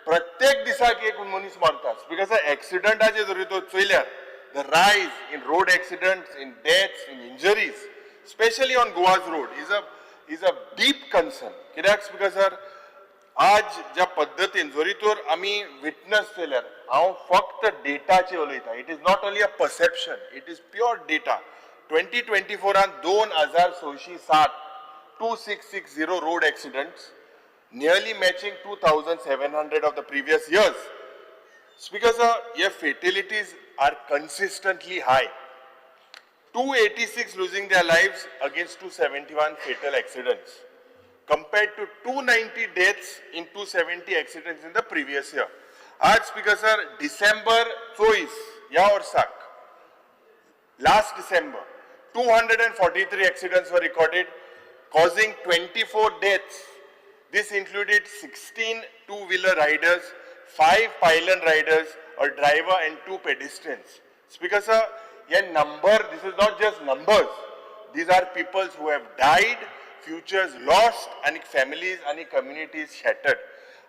प्रत्येक दिसाक एक मनीस मरता. स्पीकर सर एक्सिडंटाचे जरी तो चोयल्यार the rise in road accidents, in deaths, in injuries, especially on Goa's road is a deep concern. कित्याक स्पीकर सर आज ज्या पद्दतीन जरी तर आमी विटनस केल्यार हांव फक्त डेटाचे उलयता. It is not only a perception, it is pure data. 2024 2607 2660 road accidents, nearly matching 2700 of the previous years. Speaker sir, your fatalities are consistently high. 286 losing their lives against 271 fatal accidents, compared to 290 deaths in 270 accidents in the previous year. आज speaker sir December 24 या वर्साक last December 243 accidents were recorded, causing 24 deaths. This included 16 two-wheeler riders, 5 pylon riders, a driver and 2 pedestrians. Speaker sir, ये number, this is not just numbers. These are people who have died, futures lost, and families and communities shattered.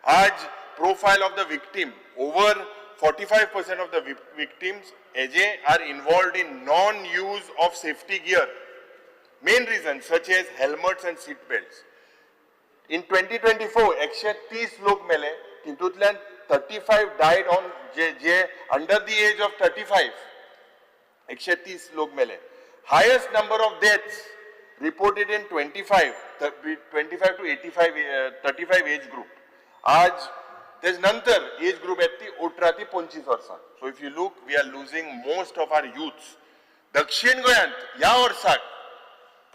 आज profile of the victim, over 45% of the victims are involved in non-use of safety gear. Main reasons such as helmets and seat belts. In 2024, 130 लोक मेले, तितूंतल्यान 35 died on under the age of 35. 130 लोक मेले. Highest number of deaths reported in 25 to 35 age group. आज there's नंतर age group येती 18 ते 25 वर्सां. So if you look, we are losing most of our youths. दक्षिण गोंयांत या वर्साक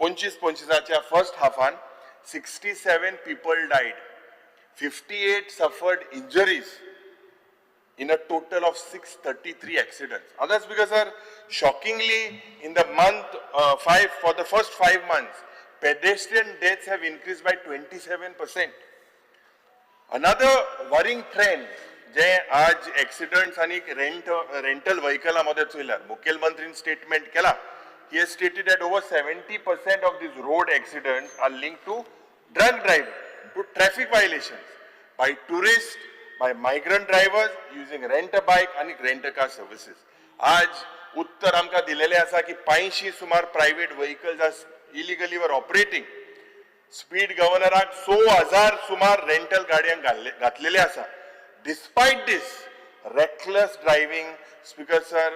25-25च्या first half-an 67 people died, 58 suffered injuries in a total of 633 accidents. And that's because, sir, shockingly, in the month 5, for the first 5 months, pedestrian deaths have increased by 27%. Another worrying trend, जे आज accidents आणि rental vehicle मध्ये चोयल्यार मुख्यमंत्रीन statement केला. He has stated that over 70% of these road accidents are linked to drunk driving, to traffic violations by tourists, by migrant drivers using rent-a-bike and rent-a-car services. आज उत्तर आमकां दिलेले आसा की 500 सुमार private vehicles are illegally were operating. Speed governor 100,000 सुमार rental गाडयांक घातलेले आसा. Despite this, reckless driving, Speaker sir,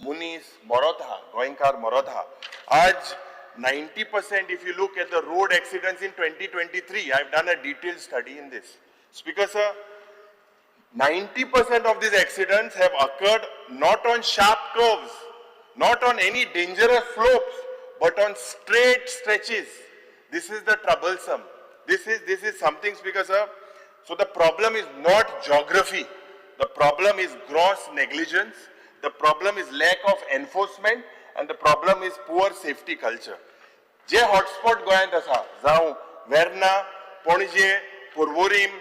Munis, Morotha, Goinkar Morotha. आज 90%, if you look at the road accidents in 2023, I've done a detailed study in this. Speaker sir, 90% of these accidents have occurred not on sharp curves, not on any dangerous slopes, but on straight stretches. This is the troublesome. This is something, Speaker sir. So the problem is not geography. The problem is gross negligence. The problem is lack of enforcement, and the problem is poor safety culture. जे hotspot गोंयांत आसा, जावं वेर्ना, पणजे, पर्वोरीम,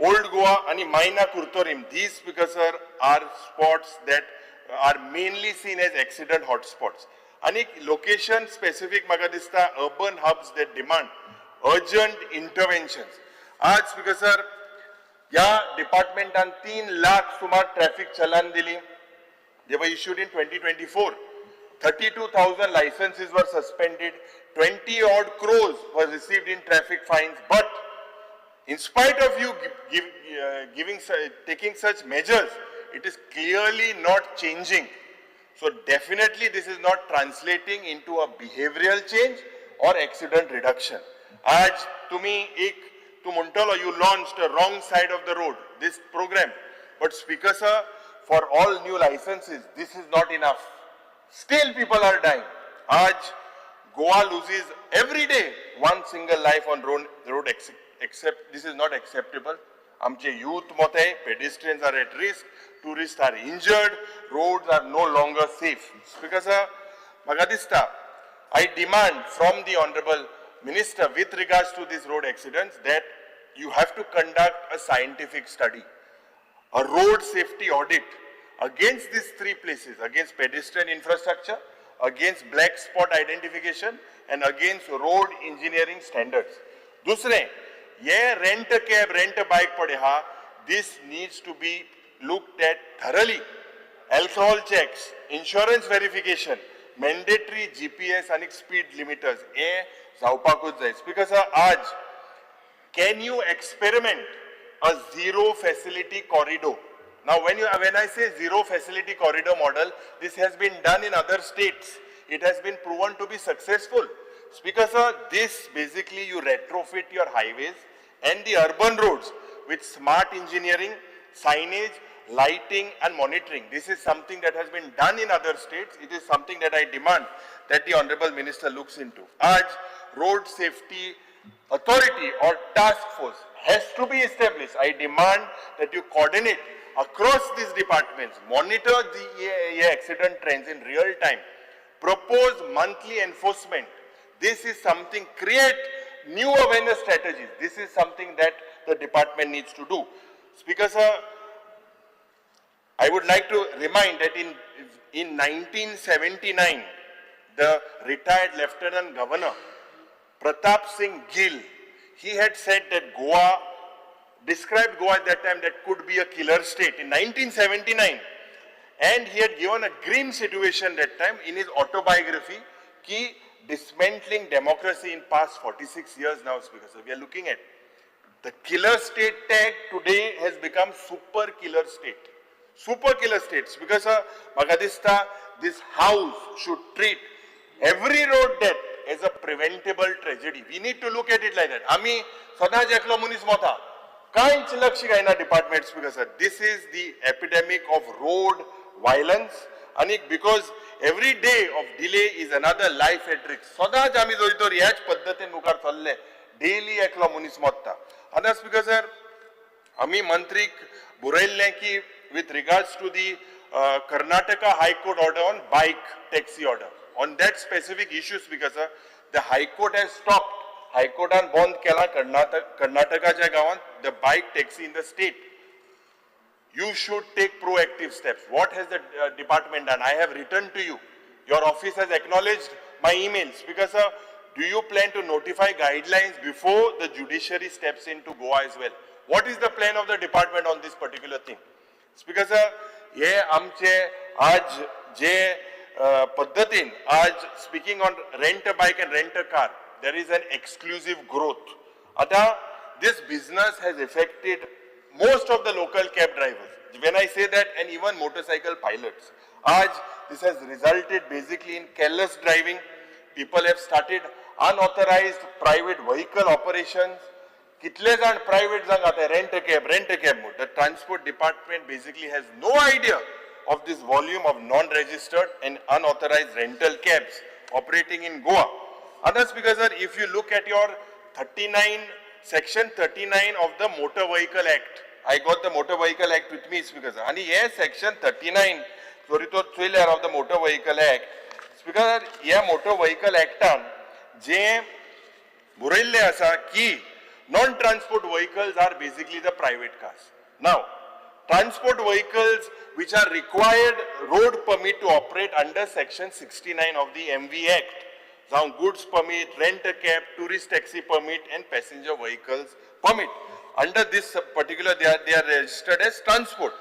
old Goa आणि मायना Curtorim. These speakers are spots that are mainly seen as accident hotspots. आणि location specific म्हाका दिसता urban hubs that demand urgent interventions. आज स्पीकर सर या डिपार्टमेंटान 3 लाख सुमार ट्रॅफिक चलान दिली. They were issued in 2024. 32,000 licenses were suspended. 20 odd crores were received in traffic fines. But in spite of you taking such measures, it is clearly not changing. So definitely this is not translating into a behavioral change or accident reduction. Aaj tu Montolo, you launched a wrong side of the road, this program. But Speaker sir, for all new licenses, this is not enough. Still people are dying. Aaj Goa loses every day one single life on road except this is not acceptable. Amche youth mote, pedestrians are at risk, tourists are injured, roads are no longer safe. Speaker sir, Magadista, I demand from the Honorable Minister with regards to these road accidents that you have to conduct a scientific study, a road safety audit against these 3 places, against pedestrian infrastructure, against black spot identification and against road engineering standards. Dusre, ye rent a cab, rent a bike padeha, this needs to be looked at thoroughly. Alcohol checks, insurance verification, mandatory GPS and speed limiters. E zaupakut jai. Speaker sir, aaj can you experiment a zero facility corridor? Now when I say zero facility corridor model, this has been done in other states. It has been proven to be successful. Speaker sir, this basically you retrofit your highways and the urban roads with smart engineering, signage, lighting and monitoring. This is something that has been done in other states. It is something that I demand that the Honorable Minister looks into. Aaj Road Safety Authority or task force has to be established. I demand that you coordinate across these departments, monitor the accident trends in real time, propose monthly enforcement. This is something, create new awareness strategies. This is something that the department needs to do. Speaker sir, I would like to remind that in 1979, the retired Lieutenant Governor Pratap Singh Gill, he had said that Goa, described Goa at that time that could be a killer state in 1979. And he had given a grim situation that time in his autobiography, ki dismantling democracy in past 46 years now, Speaker. So we are looking at the killer state tag today has become super killer state. Super killer states. Because Magadista, this house should treat every road death as a preventable tragedy. We need to look at it like that. Ami Sadaj eklo munis mota. Kainch lakshi gaina department, Speaker sir. This is the epidemic of road violence. And because every day of delay is another life at risk. Sadaj ami joitor yach paddatin mukar challe. Daily eklo munis motta. And Speaker sir, ami mantrik buraille ki with regards to the Karnataka High Court order on bike taxi order. On that specific issue, Speaker sir, the High Court has stopped. High Court and bond kela Karnataka gawan the bike taxi in the state. You should take proactive steps. What has the department done? I have written to you. Your office has acknowledged my emails. Speaker sir, do you plan to notify guidelines before the judiciary steps into Goa as well? What is the plan of the department on this particular thing? Speaker sir, ye amche aaj je paddatin, aaj speaking on rent a bike and rent a car, there is an exclusive growth. Ata, this business has affected most of the local cab drivers. When I say that, and even motorcycle pilots. Aaj, this has resulted basically in careless driving. People have started unauthorized private vehicle operations. Kitle jaan private jang aate, rent a cab. The transport department basically has no idea of this volume of non-registered and unauthorized rental cabs operating in Goa. Other Speaker sir, if you look at your section 39 of the Motor Vehicle Act, I got the Motor Vehicle Act with me, Speaker sir. And yes, section 39 of the Motor Vehicle Act, Speaker sir, yeah, Motor Vehicle Act je buraille asa ki Non-transport vehicles are basically the private cars. Now, transport vehicles which are required road permit to operate under section 69 of the MV Act. Now, goods permit, rent-a-cab, tourist taxi permit and passenger vehicles permit. Under this particular, they are registered as transport.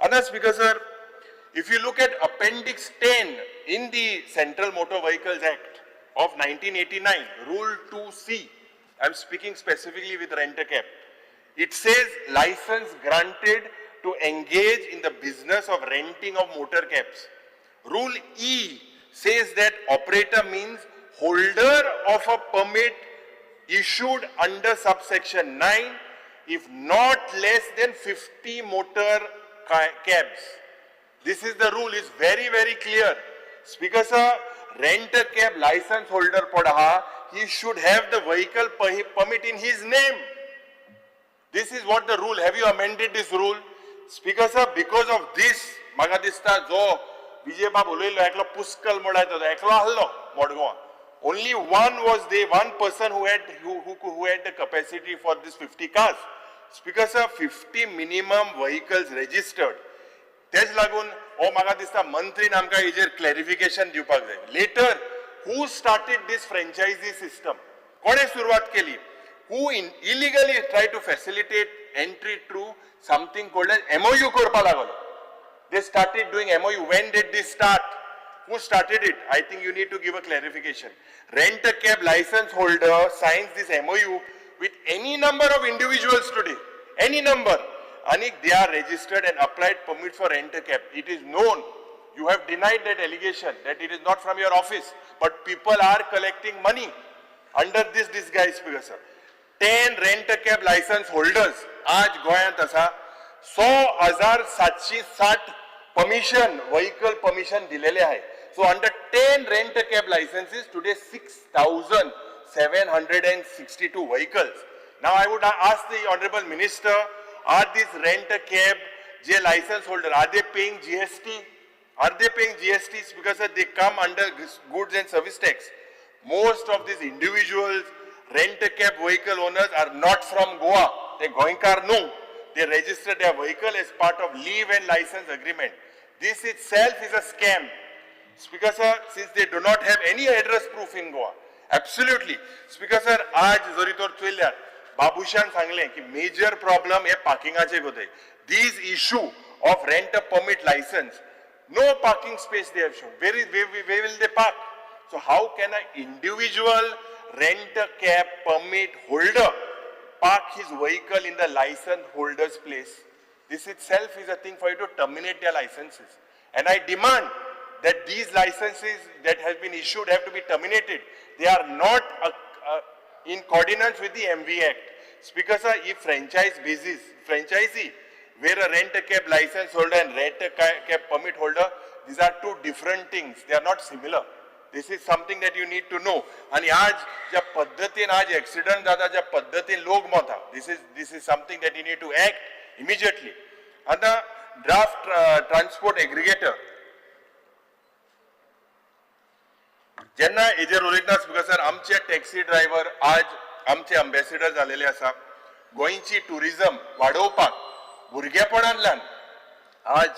Others, because sir, if you look at Appendix 10 in the Central Motor Vehicles Act of 1989, Rule 2C, I am speaking specifically with rent-a-cab. It says license granted to engage in the business of renting of motor cabs. Rule E says that operator means holder of a permit issued under subsection 9 if not less than 50 motor cabs. This is the rule, is very, very clear. Speaker sir, rent-a-cab license holder padaha, he should have the vehicle permit in his name. This is what the rule. Have you amended this rule? Speaker sir, because of this, maga dista jo Vijay Babu ulaylo eklo puskal modaito eklo hallo modgoa. Only one was there, one person who had the capacity for this 50 cars. Speaker sir, 50 minimum vehicles registered. तेच लागून हो म्हाका दिसता मंत्रीन आमकां हेजेर clarification दिवपाक जाय. Later, who started this franchisee system? कोणे सुरवात केली? Who illegally tried to facilitate entry through something called as MOU करपा लागलो. They started doing MOU. When did this start? Who started it? I think you need to give a clarification. Rent-a-cab license holder signs this MOU with any number of individuals today. Any number. Anik, they are registered and applied permit for rent-a-cab. It is known. You have denied that allegation that it is not from your office, but people are collecting money under this disguise, Speaker sir. 10 rent-a-cab license holders आज गोयांत आसा 100,760 permission, vehicle permission दिलेले आहे. So under 10 rent-a-cab licenses, today 6,762 vehicles. Now I would ask the Honorable Minister, are these rent-a-cab license holder, are they paying GST? Are they paying GST? Because they come under goods and service tax. Most of these individuals, rent-a-cab vehicle owners are not from Goa. They Goinkar no. They register their vehicle as part of leave and license agreement. This itself is a scam. Speaker sir, since they do not have any address proof in Goa. Absolutely. Speaker sir, आज जरी तोर चोयल्यार बाबुशान सांगले की major problem हे parkingaचे गोते. These issue of rent-a-permit license, no parking space they have shown. Where will they park? So how can an individual rent-a-cab permit holder park his vehicle in the license holder's place? This itself is a thing for you to terminate their licenses. And I demand that these licenses that have been issued have to be terminated. They are not in coordinates with the MV Act. Speaker sir, if franchisee, where a rent-a-cab license holder and rent-a-cab permit holder, these are two different things. They are not similar. This is something that you need to know. And आज ज्या पद्धतीन आज accident जाता, ज्या पद्धतीन लोग मरता, this is something that you need to act immediately. And the draft transport aggregator. जेन्ना हेजेर उलयतना स्पीकर सर, आमचे टॅक्सी ड्रायव्हर आज आमचे अँबॅसिडर जालेले आसा. गोंयची टुरिझम वाडोवपाक भुरगेपणांतल्यान आज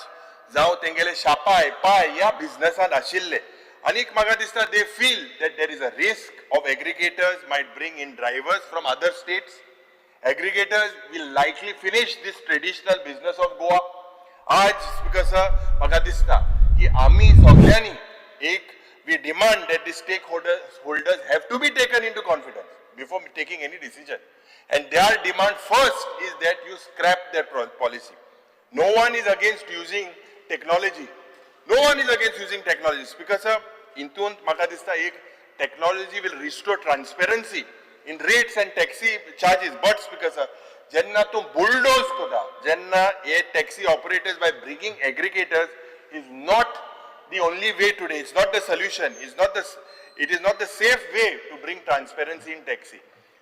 जावं तेंगेले शापाय पाय ह्या बिझनसांत आशिल्ले. Anik म्हाका दिसता they feel that there is a risk of aggregators might bring in drivers from other states. Aggregators will likely finish this traditional business of Goa. आज स्पीकर सर म्हाका दिसता की आमी सगळ्यांनी we demand that the stakeholders have to be taken into confidence before taking any decision. And their demand first is that you scrap that policy. No one is against using technology. No one is against using technology. Speaker sir, intun म्हाका दिसता technology will restore transparency in rates and taxi charges. But Speaker sir, jenna tu bulldoze koda, jenna taxi operators by bringing aggregators is not the only way today. It's not the solution. It is not the safe way to bring transparency in taxi.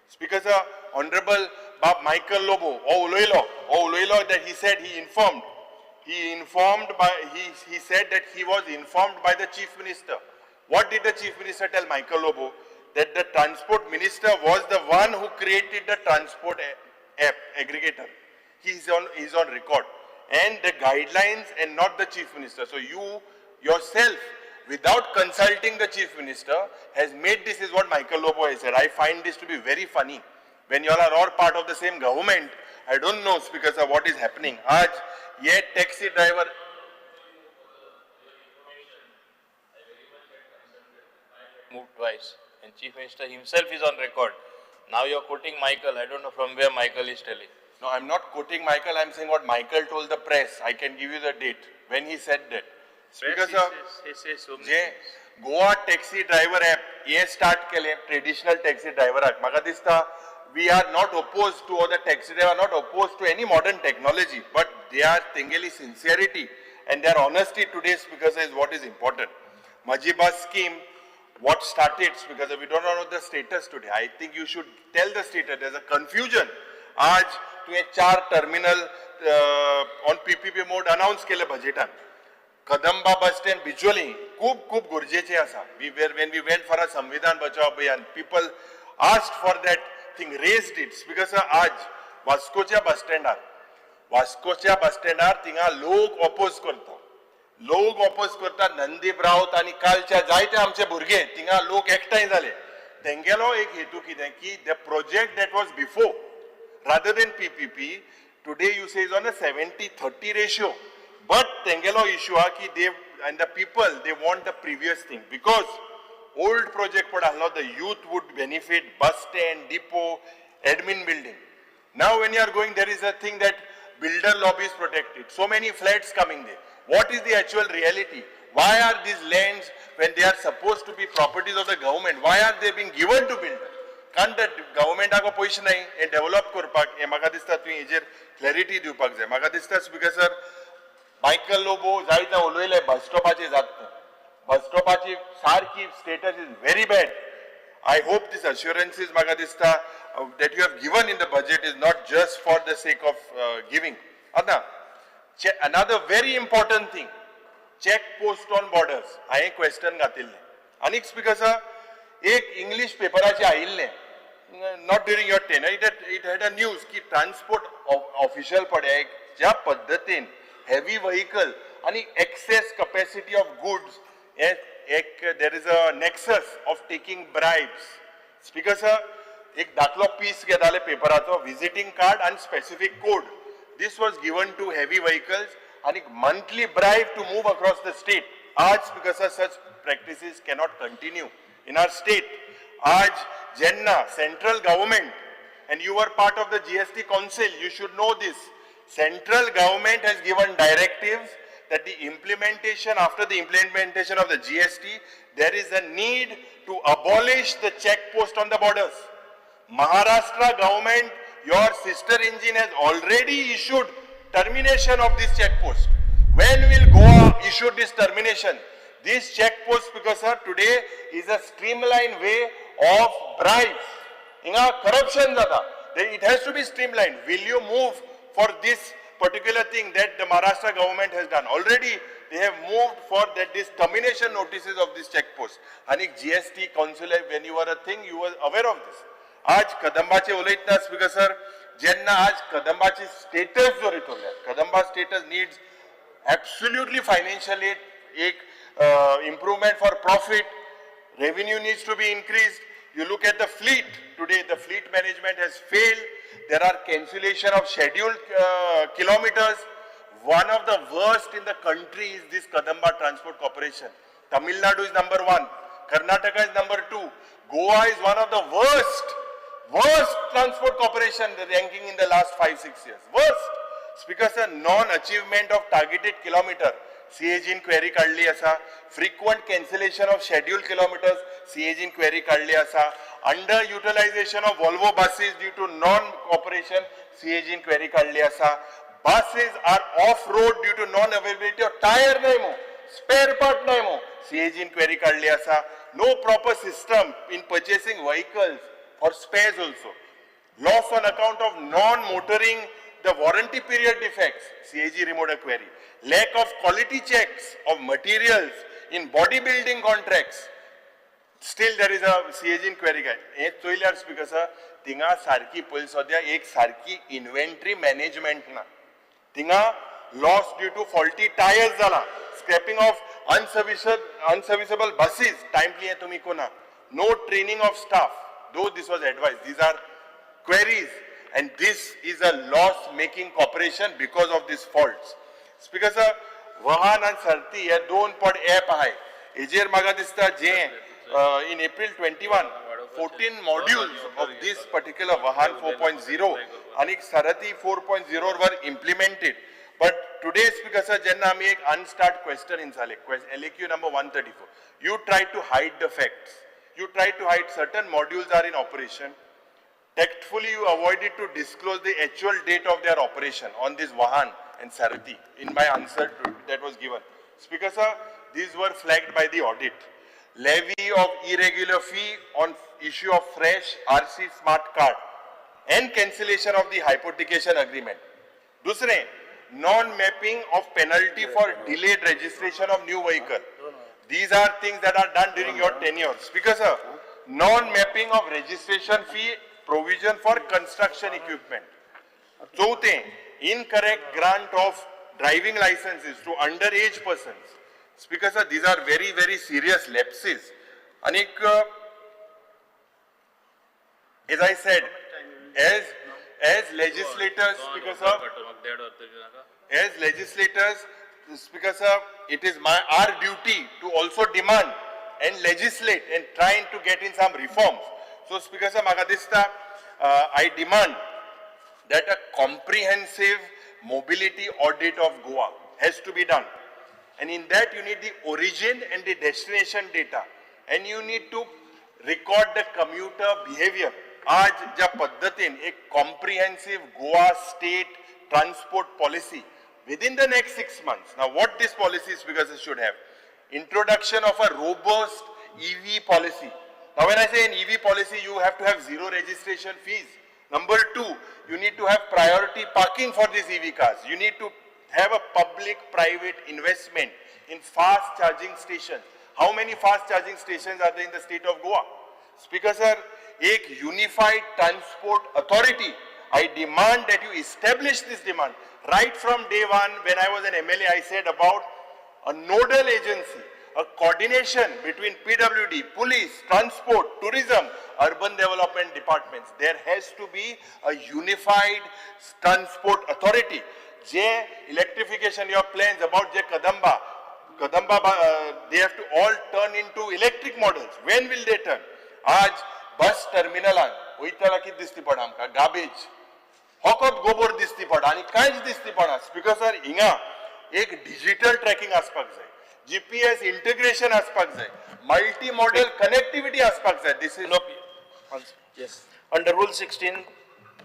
Speaker sir, Honorable Michael Lobo, that he said he said that he was informed by the Chief Minister. What did the Chief Minister tell Michael Lobo? that the transport minister was the one who created the transport app aggregator. He's on record. And the guidelines and not the chief minister. So you yourself, without consulting the chief minister, has made this is what Michael Lobo has said. I find this to be very funny. When you all are all part of the same government, I don't know, Speaker sir, what is happening. Aaj ye taxi driver. Moved twice, and Chief Minister himself is on record. Now you are quoting Michael. I don't know from where Michael is telling. No, I'm not quoting Michael. I'm saying what Michael told the press. I can give you the date when he said that. Speaker sir, जे Goa taxi driver app हे start केले traditional taxi ड्रायव्हराक म्हाका दिसता we are not opposed to, or the taxi driver are not opposed to any modern technology, but they are tengeli sincerity and their honesty today, because is what is important. Majiba scheme, what started, because we don't know the status today. I think you should tell the status. There's a confusion. Aaj to a 4 terminal on PPP mode announce केले budgetan. Kadamba bus stand visually खूप गरजेचे आसा. When we went for a Samvidhan Bachao Abhiyan, people asked for that thing, raised it, because आज वास्कोच्या बस स्टँडार थिंगा लोक oppose करता नंदीप रावत आणि कालच्या जायते आमचे भुरगे थिंगा लोक एकठांय जाले. तेंगेलो एक हेतू कितें की the project that was before, rather than PPP, today you say is on a 70-30 ratio, but तेंगेलो issue हा की they and the people, they want the previous thing, because old project padahlo, the youth would benefit, bus stand, depot, admin building. Now when you are going, there is a thing that builder lobby is protected. So many flats coming there. What is the actual reality? Why are these lands, when they are supposed to be properties of the government, why are they being given to builder? Can't the government have a position and develop korpak? Maka dista tu ejer clarity diupak jay. Maka dista speaker sir, Michael Lobo zaita oloile bus stopache zatna. Bus stopache sarki status is very bad. I hope this assurances Magadista that you have given in the budget is not just for the sake of giving. Another very important thing, check post on borders. I question gatilne. Anik speaker sir, ek English paper ache aille. Not during your tenure. It had a news ki transport official padya ja paddatin heavy vehicle and excess capacity of goods. There is a nexus of taking bribes. Speaker sir, एक दाखलो piece घेताले पेपराचो visiting card and specific code. This was given to heavy vehicles and a monthly bribe to move across the state. Aaj speaker sir, such practices cannot continue in our state. Aaj Jenna, central government, and you were part of the GST council, you should know this. Central government has given directives that the implementation, after the implementation of the GST, there is a need to abolish the check post on the borders. Maharashtra government, your sister engine, has already issued termination of this check post. When will Goa issue this termination? This check post, because sir, today is a streamlined way of bribes. Inga corruption zata. It has to be streamlined. Will you move for this particular thing that the Maharashtra government has done? Already they have moved for that this termination notices of this check post. Anik GST council, when you were a thing, you were aware of this. Aaj Kadambache ulaytna speaker sir, jenna aaj Kadambache status jo ritolya. Kadamba status needs absolutely financially improvement for profit. Revenue needs to be increased. You look at the fleet today, the fleet management has failed. There are cancellation of scheduled kilometers. One of the worst in the country is this Kadamba Transport Corporation. Tamil Nadu is number 1. Karnataka is number 2. Goa is one of the worst transport corporation ranking in the last 5-6 years. Worst. Speaker sir, non-achievement of targeted kilometer. CAG inquiry kadli asa. Frequent cancellation of scheduled kilometers. CAG inquiry kadli asa. Underutilization of Volvo buses due to non-cooperation. CAG inquiry kadli asa. Buses are off-road due to non-availability of tire nahi mo. Spare part nahi mo. CAG inquiry kadli asa. No proper system in purchasing vehicles for spares also. Loss on account of non-motoring, the warranty period defects. CAG removed a query. Lack of quality checks of materials in bodybuilding contracts. Steel there is a सीएजीन query काय हे चोयल्यार speaker sir थिंगा सारकी पयली सद्या एक सारकी inventory management ना थिंगा loss due to faulty tyres जाला scrapping of unserviceable buses timely हे तुमी कोना no training of staff though this was advise these are queries and this is a loss making corporation because of these faults. Speaker sir, Vahan and Sarti हे दोन pod app आहे हेजेर म्हाका दिसता जे in April 21 14 modules of this particular Vahan 4.0 आणि Sarati 4.0 वर implemented. But today speaker sir jenna आम्ही एक unstart question in झाले LAQ number 134 you try to hide the facts, you try to hide certain modules are in operation. Tactfully, you avoided to disclose the actual date of their operation on this Vahan and Sarati in my answer that was given. Speaker sir, these were flagged by the audit. Levy of irregular fee on issue of fresh RC smart card and cancellation of the hypothecation agreement. Dusre, non-mapping of penalty for delayed registration of new vehicle. These are things that are done during your tenure. Speaker sir, non-mapping of registration fee provision for construction equipment. Chauथे, incorrect grant of driving licenses to underage persons. Speaker sir, these are very, very serious lapses. Anik, as I said, as legislators, Speaker sir, as legislators, Speaker sir, it is our duty to also demand and legislate and trying to get in some reforms. So Speaker sir, म्हाका दिसता I demand that a comprehensive mobility audit of Goa has to be done. And in that you need the origin and the destination data. And you need to record the commuter behavior. आज ज्या पद्धतीन एक comprehensive Goa state transport policy within the next 6 months. Now what this policy Speaker sir should have? Introduction of a robust EV policy. Now when I say an EV policy, you have to have zero registration fees. Number 2, you need to have priority parking for these EV cars. You need to have a public-private investment in fast charging stations. How many fast charging stations are there in the state of Goa? Speaker sir, एक unified transport authority. I demand that you establish this demand. Right from day one, when I was an MLA, I said about a nodal agency, a coordination between PWD, police, transport, tourism, urban development departments. There has to be a unified transport authority. Je electrification, your plans about Je Kadamba, they have to all turn into electric models. When will they turn? Aaj bus terminal oitala kit disti pada amka garbage. Hokot gobor disti pada ani kainch disti pada. Speaker sir, inga ek digital tracking aspect hai. GPS integration aspects hai, multi-modal connectivity aspects hai. This is Yes. Under Rule 16,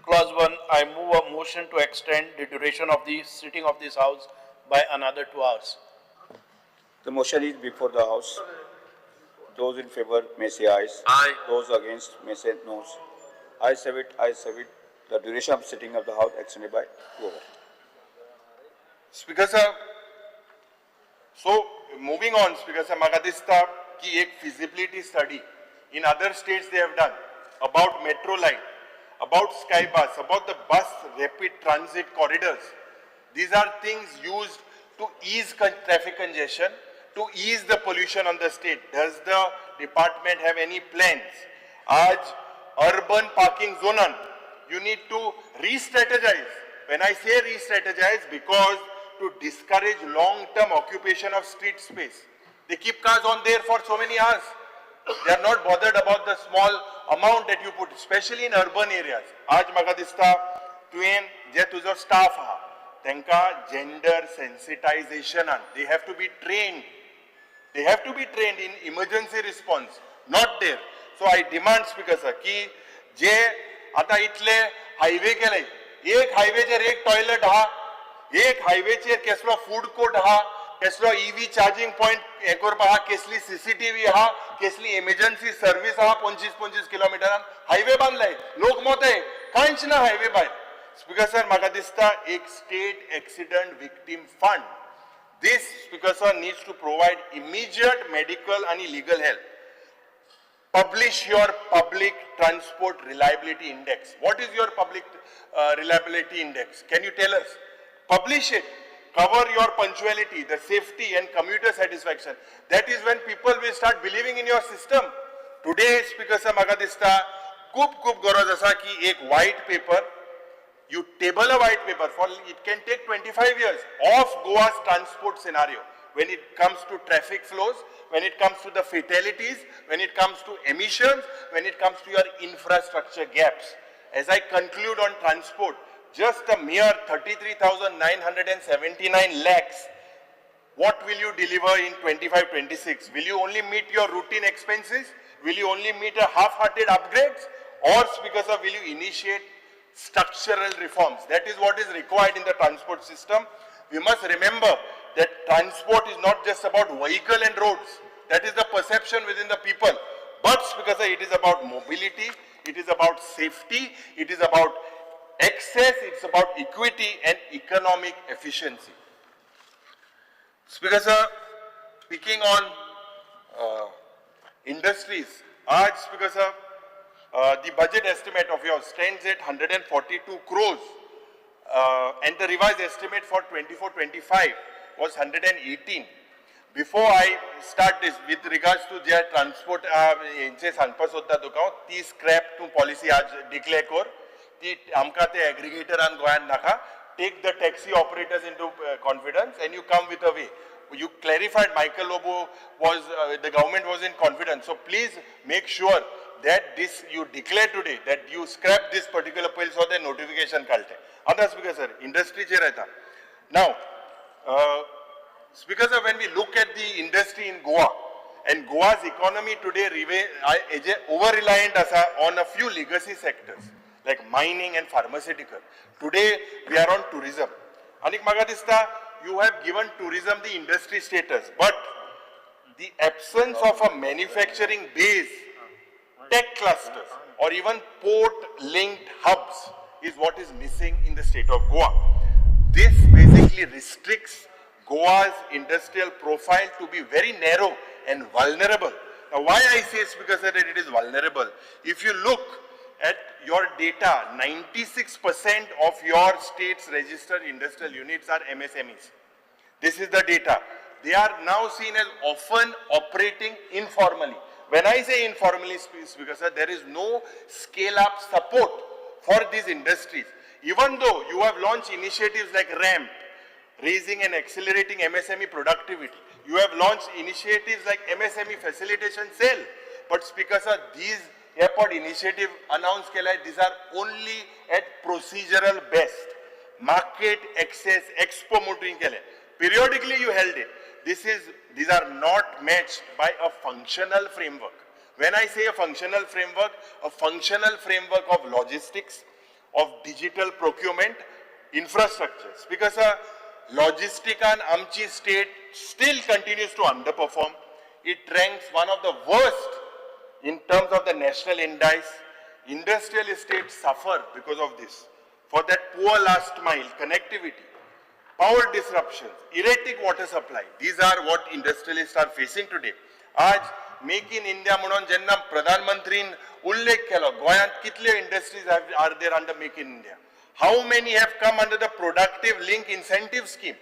Clause 1, I move a motion to extend the duration of the sitting of this House by another 2 hours. The motion is before the House. Those in favor may say ayes. Aye. Those against may say noes. Ayes have it, ayes have it. The duration of sitting of the House extended by 2 hours. Speaker sir, so moving on, Speaker sir, म्हाका दिसता की एक feasibility study in other states they have done about metro line, about sky bus, about the bus rapid transit corridors. These are things used to ease traffic congestion, to ease the pollution on the state. Does the department have any plans? Aaj urban parking zonan, you need to re-strategize. When I say re-strategize, because to discourage long-term occupation of street space. They keep cars on there for so many hours. They are not bothered about the small amount that you put, especially in urban areas. Aaj म्हाका दिसता तुवें जे तुजो staff आहा, तांकां gender sensitization, they have to be trained. They have to be trained in emergency response. Not there. So I demand, Speaker sir, की जे आता इतले हायवे केले, एक हायवेचेर एक टॉयलेट आहा, एक हायवेचेर कसलो फूड कोर्ट आहा, कसलो ईवी चार्जिंग पॉइंट हे करपा आहा, कसली सीसीटीव्ही आहा, कसली इमर्जन्सी सर्व्हिस आहा 25-25 किलोमिटरान हायवे बांधलाय, लोक मोताय, कांयच ना हायवे भायर. स्पीकर सर, म्हाका दिसता एक state accident victim fund, this, Speaker sir, needs to provide immediate medical and legal help. publish your public transport reliability index. What is your public reliability index? Can you tell us? Publish it. Cover your punctuality, the safety and commuter satisfaction. That is when people will start believing in your system. Today, Speaker sir, म्हाका दिसता खूप गरज आसा की एक white paper, you table a white paper for it can take 25 years of Goa's transport scenario when it comes to traffic flows, when it comes to the fatalities, when it comes to emissions, when it comes to your infrastructure gaps. As I conclude on transport, just a mere 33,979 lakhs, what will you deliver in 25-26? Will you only meet your routine expenses? Will you only meet a half-hearted upgrades? Or, Speaker sir, will you initiate structural reforms? That is what is required in the transport system. We must remember that transport is not just about vehicle and roads. That is the perception within the people. But, Speaker sir, it is about mobility, it is about safety, it is about access, it's about equity and economic efficiency. Speaker sir, speaking on industries, Speaker sir, the budget estimate of yours stands at 142 crores and the revised estimate for 24-25 was 118. Before I start this, with regards to their transport, यांचे सांगपा सोदता तुका ती scrap तूं policy आज declare कर, ती आमकां ते एग्रीगेटरान गोंयांत नाका. Take the taxi operators into confidence and you come with a way. You clarified Michael Lobo was, the government was in confidence. So please make sure that this you declare today, that you scrap this particular bill so the notification kalte. Other Speaker sir, industry che rehta. Now, Speaker sir, when we look at the industry in Goa, and Goa's economy today over-reliant on a few legacy sectors, like mining and pharmaceutical. Today, we are on tourism. Anik म्हाका दिसता, you have given tourism the industry status, but the absence of a manufacturing base, tech clusters, or even port-linked hubs is what is missing in the state of Goa. This basically restricts Goa's industrial profile to be very narrow and vulnerable. Now, why I say, Speaker sir, that it is vulnerable? If you look at your data, 96% of your state's registered industrial units are MSMEs. This is the data. They are now seen as often operating informally. When I say informally, Speaker sir, there is no scale-up support for these industries. Even though you have launched initiatives like RAMP, raising and accelerating MSME productivity. You have launched initiatives like MSME facilitation cell. But Speaker sir, these airport initiative announced these are only at procedural best. Market access, expo motoring periodically you held it. These are not matched by a functional framework. When I say a functional framework of logistics, of digital procurement, infrastructure. Speaker sir, logistic and Amchi state still continues to underperform. It ranks one of the worst in terms of the national index. Industrial estates suffer because of this. For that poor last mile connectivity, power disruptions, erratic water supply, these are what industrialists are facing today. आज Make in India म्हणून जेन्ना प्रधानमंत्रीन उल्लेख केलो, गोंयांत कितले industries are there under Make in India? How many have come under the productive link incentive scheme?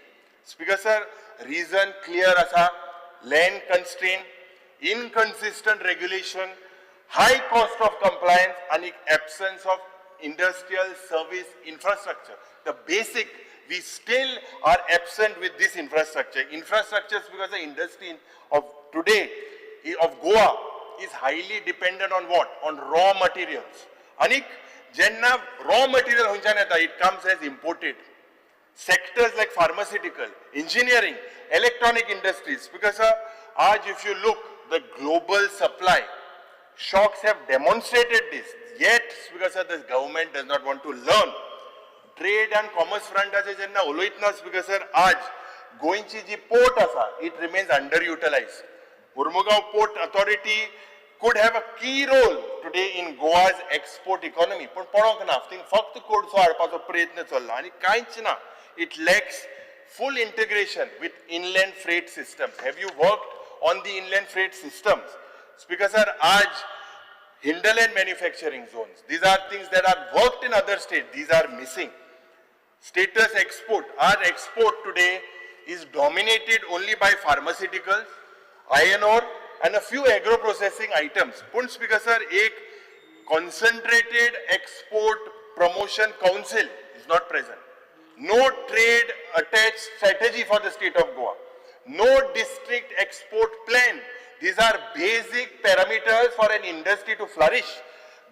Speaker sir, reason clear asa, land constraint, inconsistent regulation, high cost of compliance and absence of industrial service infrastructure. The basic, we still are absent with this infrastructure. Infrastructure because the industry of today, of Goa, is highly dependent on what? On raw materials. Anik, Jenna raw material it comes as imported. Sectors like pharmaceutical, engineering, electronic industries. Because if you look, the global supply shocks have demonstrated this. Yet, because this government does not want to learn. Trade and commerce front jenna oloitna because Goinchi ji port asa, it remains underutilized. Murmugaon Port Authority could have a key role today in Goa's export economy. But it lacks full integration with inland freight systems. Have you worked on the inland freight systems? Speaker sir, hinterland manufacturing zones. These are things that are worked in other states. These are missing. Status export. Our export today is dominated only by pharmaceuticals, iron ore, and a few agro-processing items. But Speaker sir, a concentrated export promotion council is not present. No trade attached strategy for the state of Goa. No district export plan. These are basic parameters for an industry to flourish.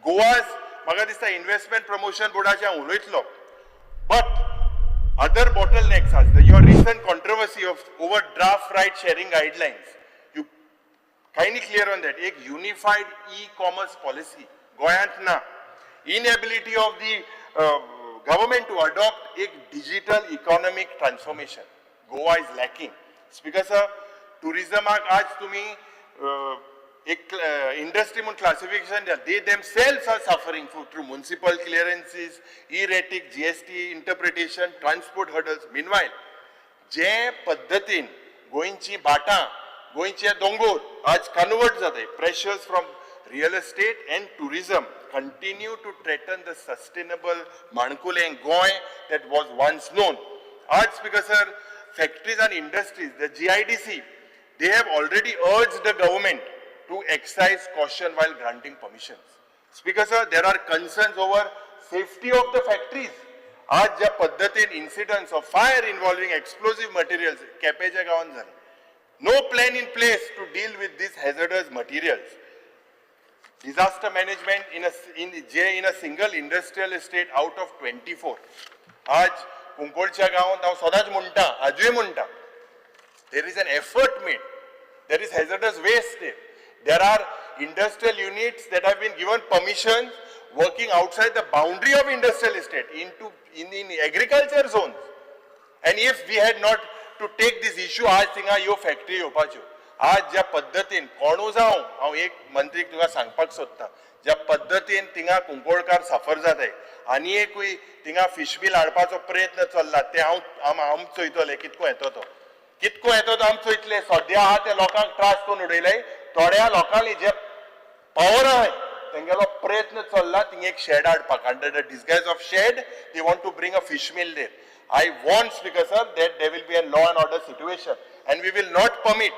Goa's, म्हाका दिसता investment promotion boardच्या उलयतलो. But other bottlenecks are your recent controversy of overdraft right sharing guidelines. You kindly clear on that. एक unified e-commerce policy. Goyant na. Inability of the government to adopt a digital economic transformation. Goa is lacking. Speaker sir, tourism आज तुम्ही एक industry म्हणून classification द्या. They themselves are suffering through municipal clearances, erratic GST interpretation, transport hurdles. Meanwhile, जे पद्धतीन गोंयची भाटां, गोंयचे दोंगर आज convert जाताय. Pressures from real estate and tourism continue to threaten the sustainable Mankuleng Goy that was once known. आज Speaker sir, factories and industries, the GIDC, they have already urged the government to exercise caution while granting permissions. Speaker sir, there are concerns over safety of the factories. आज ज्या पद्धतीन incidents of fire involving explosive materials केपेंच्या गांवांत जाले. No plan in place to deal with these hazardous materials. Disaster management in a single industrial estate out of 24. आज कुंकोळच्या गांवांत हांव सदांच म्हणटा, आजूय म्हणटा. There is an effort made. There is hazardous waste there. There are industrial units that have been given permissions working outside the boundary of industrial estate in agriculture zones. And if we had not to take this issue, आज थिंगा यो factory येवपाच्यो. आज ज्या पद्धतीन कोणू जावं हांव एक मंत्रीक तुका सांगपाक सोदता, ज्या पद्धतीन थिंगा कुंकोळकार सफर जाताय आनी एकूय थिंगा फिश मिल हाडपाचो प्रयत्न चल्ला ते हांव चोयतले कितको येतो तो. कितको येतो तो आम चोयतले. सद्या आहा ते लोकांक त्रास करून उडयले. थोड्या लोकांनी जे पावर आहाय तेंगेलो प्रयत्न चल्ला थिंगा एक शेड हाडपाक. Under the disguise of shed they want to bring a fish meal there. I want, Speaker sir, that there will be a law and order situation and we will not permit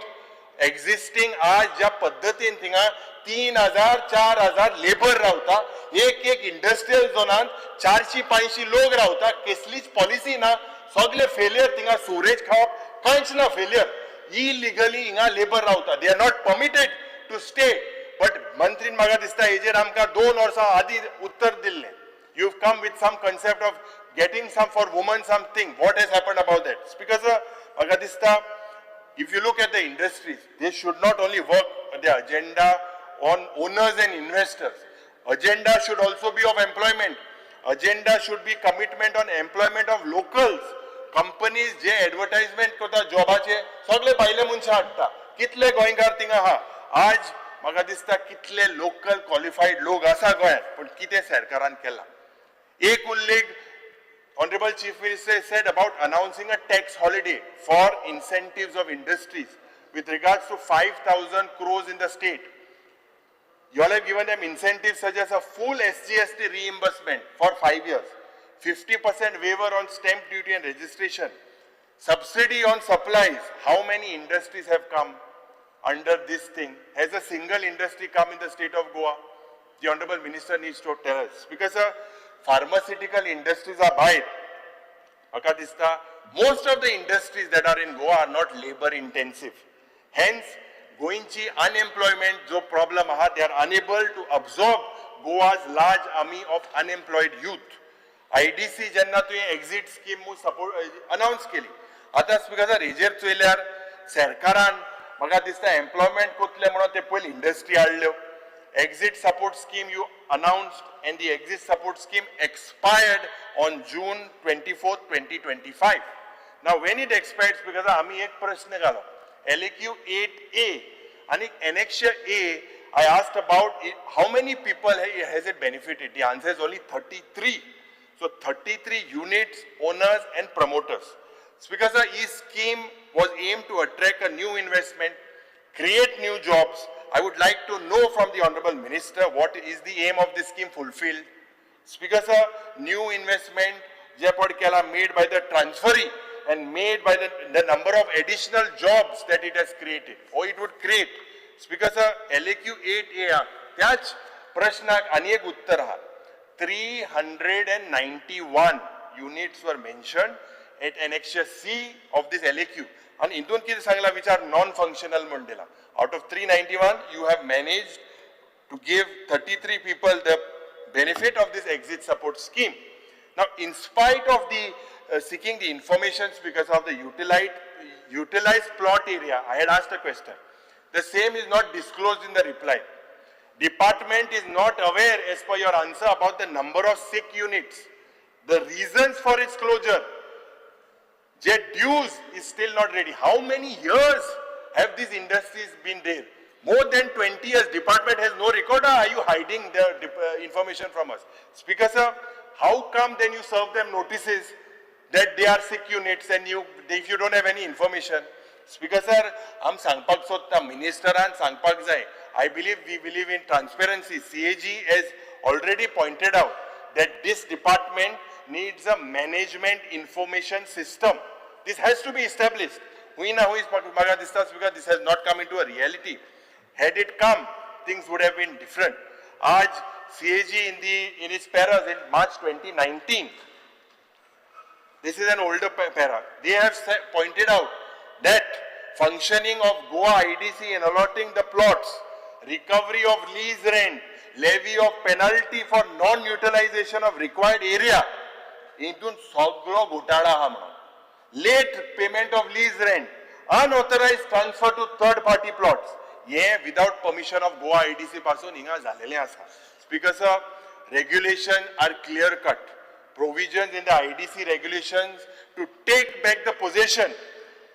existing आज ज्या पद्धतीन थिंगा 3000 4000 labour रावता. एक industrial झोनात 400-500 लोक रावता. कसलीच policy ना. सगळे फेलियर थिंगा सोरेज खावप कांयच ना. फेलियर इलिगली हिंगा लेबर रावता. They are not permitted to stay. But मंत्रीन म्हाका दिसता हेजेर आमकां 2 वर्सां आदी उत्तर दिल्लें. You have come with some concept of getting some for women something. What has happened about that? Speaker sir, म्हाका दिसता if you look at the industries, they should not only work the agenda on owners and investors. Agenda should also be of employment. Agenda should be commitment on employment of locals. Companies जे advertisement करता जॉबाचे सगळे भायले मनशां हाडटा. कितले गोंयकार थिंगा आहा. आज म्हाका दिसता कितले लोकल क्वॉलिफाईड लोक आसा गोंयांत. पण कितें सरकारान केलां. एक उल्लेख Honorable Chief Minister said about announcing a tax holiday for incentives of industries with regards to 5,000 crores in the state. You all have given them incentives such as a full SGST reimbursement for 5 years, 50% waiver on stamp duty and registration, subsidy on supplies. How many industries have come under this thing? Has a single industry come in the state of Goa? The Honorable Minister needs to tell us. Because pharmaceutical industries are by Akadista. Most of the industries that are in Goa are not labor intensive. Hence, Goinchi unemployment, jo problem aha, they are unable to absorb Goa's large army of unemployed youth. IDC jenna tu exit scheme mu support announce keli. Ata Speaker sir, hejer चोयल्यार सरकारान म्हाका दिसता employment कोतले म्हणून ते पयली industry हाडल्यो. Exit support scheme you announced and the exit support scheme expired on June 24th, 2025. Now when it expires, because आम्ही एक प्रश्न घालो, LAQ 8A and Annexure A, I asked about it, how many people has it benefited? The answer is only 33. So 33 units, owners and promoters. Because the scheme was aimed to attract a new investment, create new jobs, I would like to know from the Honorable Minister what is the aim of this scheme fulfilled. Speaker sir, new investment जे पण केला made by the transferee and made by the number of additional jobs that it has created or it would create. Speaker sir, LAQ 8A त्याच प्रश्नाक आणि एक उत्तर हा 391 units were mentioned at Annexure C of this LAQ. And इंतून किती सांगला विचार non-functional म्हणून दिला. Out of 391, you have managed to give 33 people the benefit of this exit support scheme. Now, in spite of the seeking the information because of the utilized plot area, I had asked a question. The same is not disclosed in the reply. Department is not aware, as per your answer, about the number of sick units. The reasons for its closure. Jet dues is still not ready. How many years have these industries been there? More than 20 years. Department has no record. Or are you hiding the information from us? Speaker sir, how come then you serve them notices that they are sick units and if you don't have any information? Speaker sir, am sangpak sotta minister and sangpak jai. I believe we believe in transparency. CAG has already pointed out that this department needs a management information system. This has to be established. This has not come into a reality. Had it come, things would have been different. Aaj CAG in its paras in March 2019, this is an older para, they have pointed out that functioning of Goa IDC in allotting the plots, recovery of lease rent, levy of penalty for non-utilization of required area, इंतून सगळो घोटाळा हा म्हणून. Late payment of lease rent, unauthorized transfer to third party plots, हे without permission of Goa IDC पासून हिंगा झालेले आसा. Speaker sir, regulations are clear cut. Provisions in the IDC regulations to take back the possession.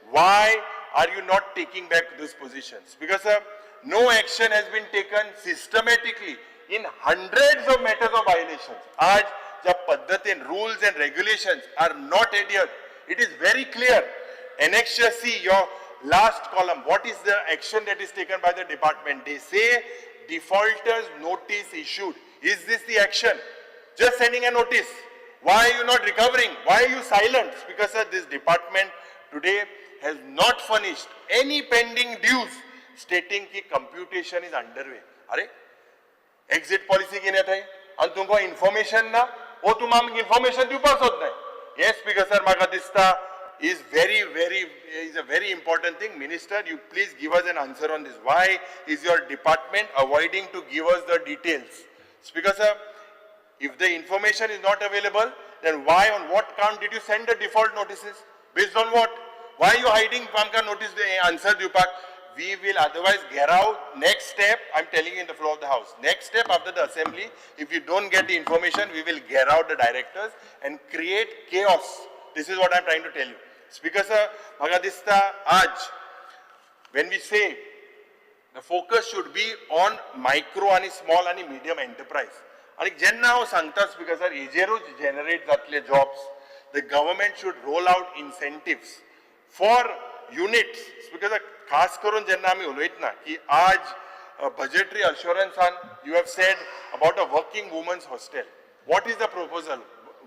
Why are you not taking back those possessions? Because sir, no action has been taken systematically in hundreds of matters of violations. Aaj ज्या पद्धतीन rules and regulations are not adhered, it is very clear. Annexure C, your last column, what is the action that is taken by the department? They say defaulters notice issued. Is this the action? Just sending a notice. Why are you not recovering? Why are you silent? Because sir, this department today has not furnished any pending dues stating that computation is underway. Are exit policy घेण्यात आहे आणि तुमको information ना ओ तुम्हाला information दिवपाक सोद नाही. Yes, Speaker sir, म्हाका दिसता is a very important thing. Minister, you please give us an answer on this. Why is your department avoiding to give us the details? Speaker sir, if the information is not available, then why, on what count did you send the default notices? Based on what? Why are you hiding Pamka notice the answer Dupak? We will otherwise get out. Next step, I'm telling you in the floor of the house. Next step after the assembly, if you don't get the information, we will get out the directors and create chaos. This is what I'm trying to tell you. Speaker sir, Magadista Aj, when we say the focus should be on micro and small and medium enterprise. And jenna हांव सांगता Speaker sir, हेजेरूच generate जातले jobs. The government should roll out incentives for units. Speaker sir, खास करून जेन्ना आमी उलयतना की आज budgetary assurance and you have said about a working women's hostel. What is the proposal?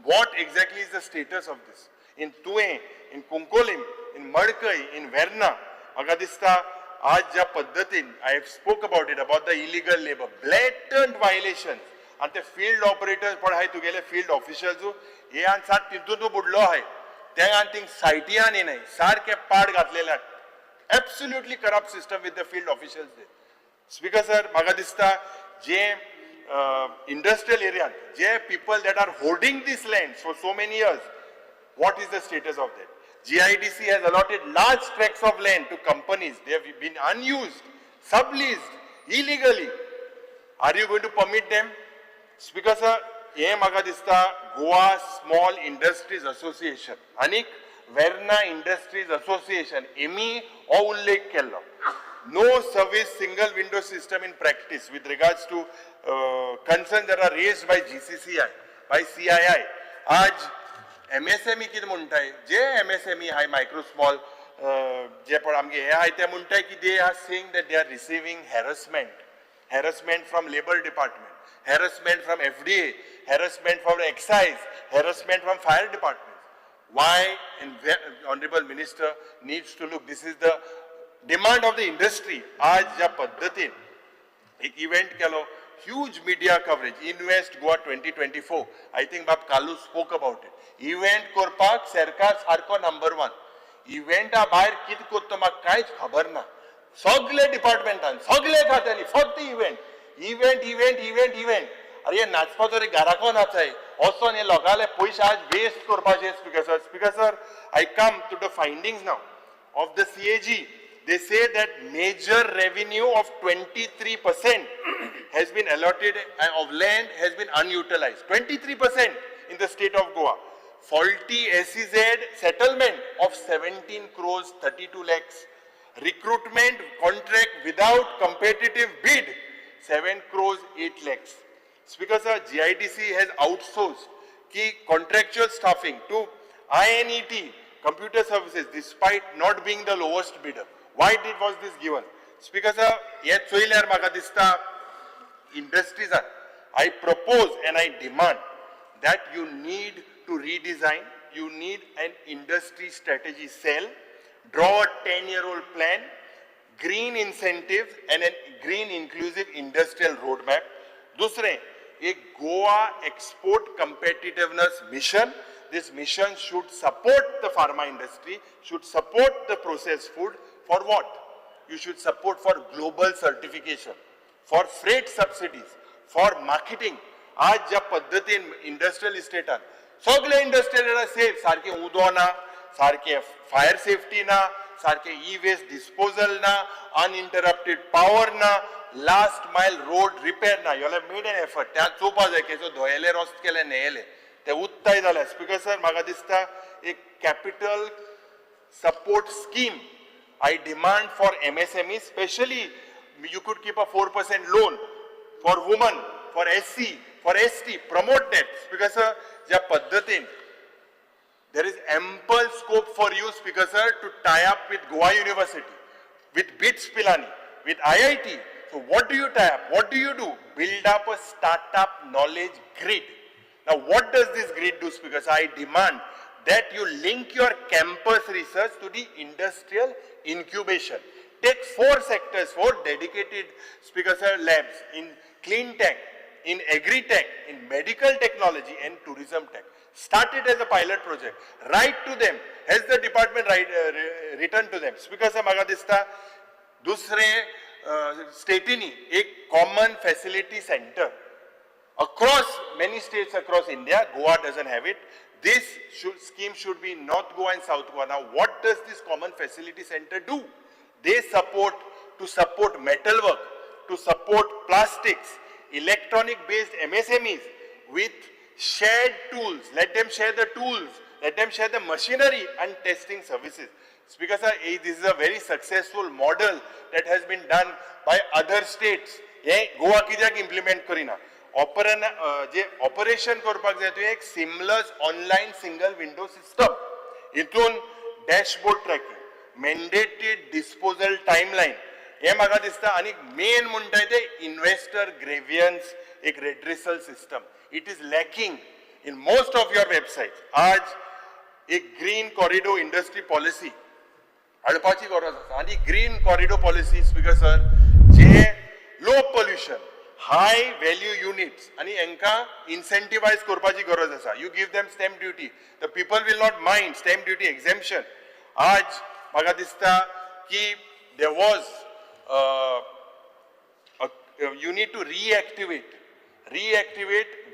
What exactly is the status of this? In Tue, in Kunkolim, in Madkai, in Verna, Agadista, आज ज्या पद्धतीन I have spoke about it, about the illegal labor, blatant violations. And the field operators पण हाय तुगेले field officials हे आन सार तितून तू बुडलो हाय त्या आन थिंग सायटी आनी नाही सारखे पाड घातलेले absolutely corrupt system with the field officials there. Speaker sir, म्हाका दिसता जे industrial area, जे people that are holding these lands for so many years, what is the status of that? GIDC has allotted large tracts of land to companies. They have been unused, subleased, illegally. Are you going to permit them? Speaker sir, हे म्हाका दिसता Goa Small Industries Association आनीक Verna Industries Association EMI हो उल्लेख केल्लो. No service single window system in practice with regards to concerns that are raised by GCCI, by CII. आज MSME कितें म्हणटाय जे MSME हाय मायक्रो स्मॉल जे पण आमगे हे आहाय ते म्हणटाय की they are saying that they R receiving harassment from labor department, harassment from FDA, harassment from excise, harassment from fire departments. Why? And Honorable Minister needs to look. This is the demand of the industry. आज ज्या पद्धतीन एक event केलो, huge media coverage, Invest Goa 2024. I think Bab Kalu spoke about it. Event करपाक सरकार सारको number 1. Event भायर कित करता म्हाका कांयच खबर ना. सगळे डिपार्टमेंटान, सगळे खात्यांनी फक्त इव्हेंट. अरे नाचपाचो रे घराको नाचाय. असो हे लोकांले पयशे आज वेस्ट करपाचे speaker sir. I come to the findings now of the CAG. They say that major revenue of 23% has been allotted of land has been unutilized. 23% in the state of Goa. Faulty SEZ settlement of 17 crores 32 lakhs. Recruitment contract without competitive bid 7 crores 8 lakhs. Speaker sir, GIDC has outsourced key contractual staffing to INET computer services despite not being the lowest bidder. Why was this given? Speaker sir, हे चोयल्यार म्हाका दिसता industries are. I propose and I demand that you need to redesign, you need an industry strategy cell, draw a 10-year-old plan, green incentives and a green inclusive industrial roadmap. दूसरे, एक Goa export competitiveness mission. This mission should support the pharma industry, should support the processed food. For what? You should support for global certification, for freight subsidies, for marketing. आज ज्या पद्धतीन industrial इस्टेटान सगळे industrial safe सारखे उदो ना, सारखे fire safety ना, सारखे ई-वेस्ट डिस्पोजल ना, अनइंटरप्टेड पावर ना, लास्ट माइल रोड रिपेर ना. ह्यो मेड एन एफर्ट. त्या चोवपा जाय केसो धोयले रस्त केले न्हेयले ते उत्ताय जाले. स्पीकर सर, म्हाका दिसता एक capital support scheme I demand for MSMEs, especially you could keep a 4% loan for women, for SC, for ST, promote that. Speaker sir, ज्या पद्धतीन there is ample scope for you, Speaker sir, to tie up with Goa University, with BITS Pilani, with IIT. So what do you tie up? What do you do? Build up a startup knowledge grid. Now what does this grid do, Speaker sir? I demand that you link your campus research to the industrial incubation. Take 4 sectors, 4 dedicated Speaker sir labs in clean tech, in agri-tech, in medical technology and tourism tech. Start it as a pilot project. Write to them. Has the department written to them? Speaker sir, म्हाका दिसता दुसरे स्टेटीनी एक common facility center across many states across India. Goa doesn't have it. This scheme should be in North Goa and South Goa. Now, what does this common facility center do? They support metalwork, to support plastics, electronic-based MSMEs with shared tools. Let them share the tools. Let them share the machinery and testing services. Speaker sir, this is a very successful model that has been done by other states. Goa कित्याक implement Kareena? Operation करपाक जाय एक सिमलस online single window system. हितून dashboard tracking, मेंडेटेड disposal timeline, हे म्हाका दिसता. आनी main म्हणटाय ते इन्व्हेस्टर ग्रेवियन्स एक redressal system. It is lacking in most of your websites. आज एक ग्रीन कॉरिडोर इंडस्ट्री पॉलिसी हाडपाची गरज आसा. आनी green corridor policy speaker sir जे low pollution, high value units and enka incentivize korpachi garaz asa. You give them stamp duty. The people will not mind stamp duty exemption. Aaj म्हाका दिसता ki there was you need to reactivate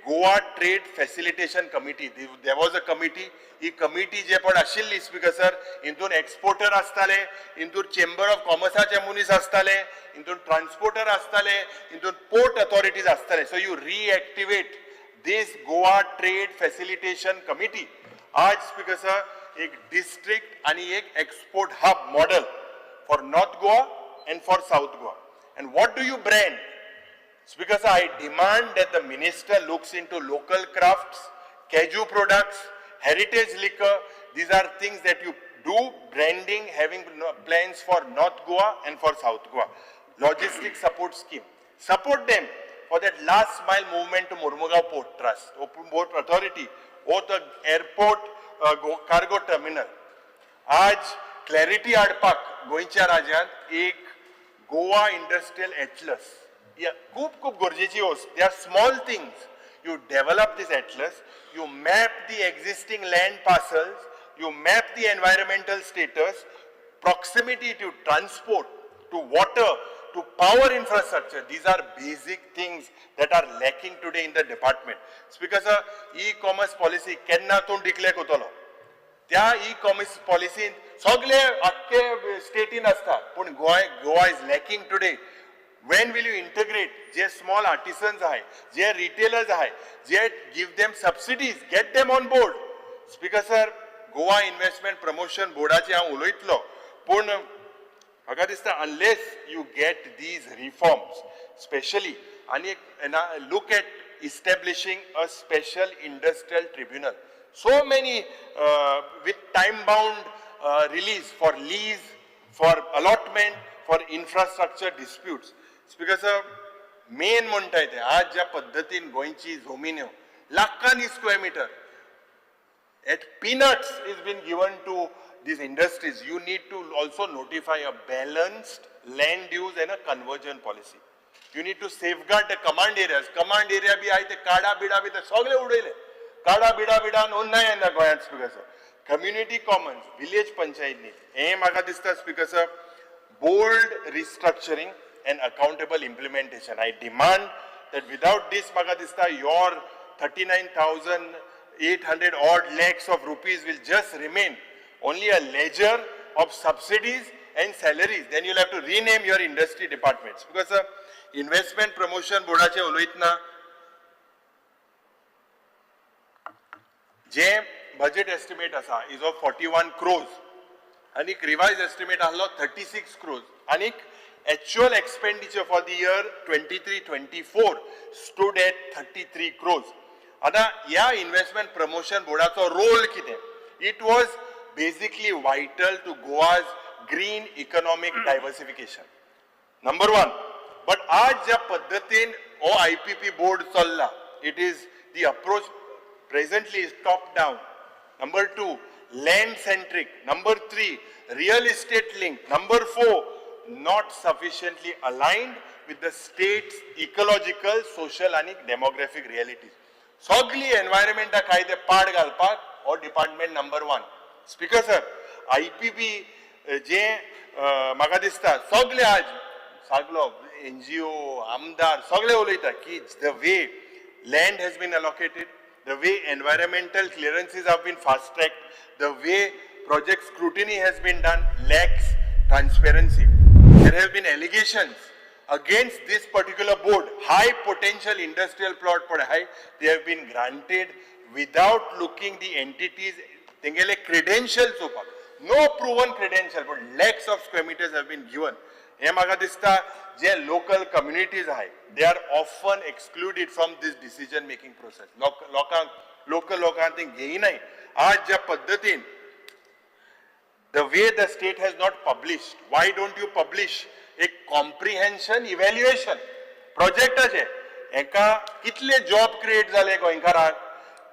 Goa Trade Facilitation Committee. There was a committee. He committee जे पण आशिल्ली speaker sir, हितून exporter आसताले, हितून chamber of कॉमर्साचे मनीस आसताले, हितून ट्रान्सपोर्टर आसताले, हितून पोर्ट अथॉरिटीज आसताले. So you reactivate this Goa trade facilitation committee. आज स्पीकर सर एक डिस्ट्रिक्ट आणि एक export hub model for north Goa and for south Goa. And what do you brand? Speaker sir, I demand that the minister looks into local crafts, cashew products, heritage liquor. These are things that you do branding, having plans for North Goa and for South Goa. Logistic support scheme. Support them for that last mile movement to Mormugao Port Trust, Open Port Authority, or the airport cargo terminal. आज clarity हाडपाक गोंयच्या राज्यांत एक Goa industrial Atlas खूप गरजेची वस्त. They are small things. You develop this atlas, you map the existing land parcels, you map the environmental status, proximity to transport, to water, to power infrastructure. These are basic things that are lacking today in the department. Speaker sir, e-commerce policy केन्ना तूं declare करतलो? त्या e-commerce policy सगळे आख्खे स्टेटीन असता, पण Goa is lacking today. When will you integrate जे small artisans आहे, जे retailers आहे, जे give them subsidies, get them on board. Speaker sir, Goa Investment Promotion Boardaचे हांव उलयतलो, पण म्हाका दिसता unless you get these reforms, especially आणि look at establishing a special industrial tribunal. So many with time-bound release for lease, for allotment, for infrastructure disputes. Speaker sir, main म्हणटाय ते आज ज्या पद्धतीन गोंयची जमीन लाखांनी square metre at peanuts is been given to these industries. You need to also notify a balanced land use and a conversion policy. You need to safeguard the command areas. Command area bhi ahe te kada bida bhi te sagle udaile. Kada bida non nahi yenda goyat. Speaker sir, community commons, village panchayat ni हे म्हाका दिसता speaker sir, bold restructuring and accountable implementation. I demand that without this म्हाका दिसता your 39,800 odd lakhs of rupees will just remain only a ledger of subsidies and salaries. Then you'll have to rename your industry departments. Because investment promotion boardaचे उलयतना जे budget estimate असा is of 41 crores आणि revised estimate आसलो 36 crores आणि actual expenditure for the year 23-24 stood at 33 crores. आता या investment promotion boardचा role कितें? It was basically vital to Goa's green economic diversification. Number one. But आज ज्या पद्धतीन हो IPP board चल्ला, it is the approach presently is top down. Number two, land centric. Number three, real estate linked. Number four, not sufficiently aligned with the state's ecological, social and demographic realities. सगळी एनवायरमेंटा कायदे पाड घालपाक हो department number one. Speaker sir, IPP जे म्हाका दिसता सगळे आज सगळो NGO, आमदार सगळे उलयता की the way land has been allocated, the way environmental clearances have been fast tracked, the way project scrutiny has been done lacks transparency. There have been allegations against this particular board, high potential industrial plot per high, they have been granted without looking the entities, तेंगेले credentials होपाक, no proven credential, but lakhs of square meters have been given. हे म्हाका दिसता जे local communities आहाय, they are often excluded from this decision making process. Local लोकांक ते घेयनाय. आज ज्या पद्धतीन the way the state has not published, why don't you publish a comprehension evaluation projectaचे एका कितले job create जाले गोंयकारांक,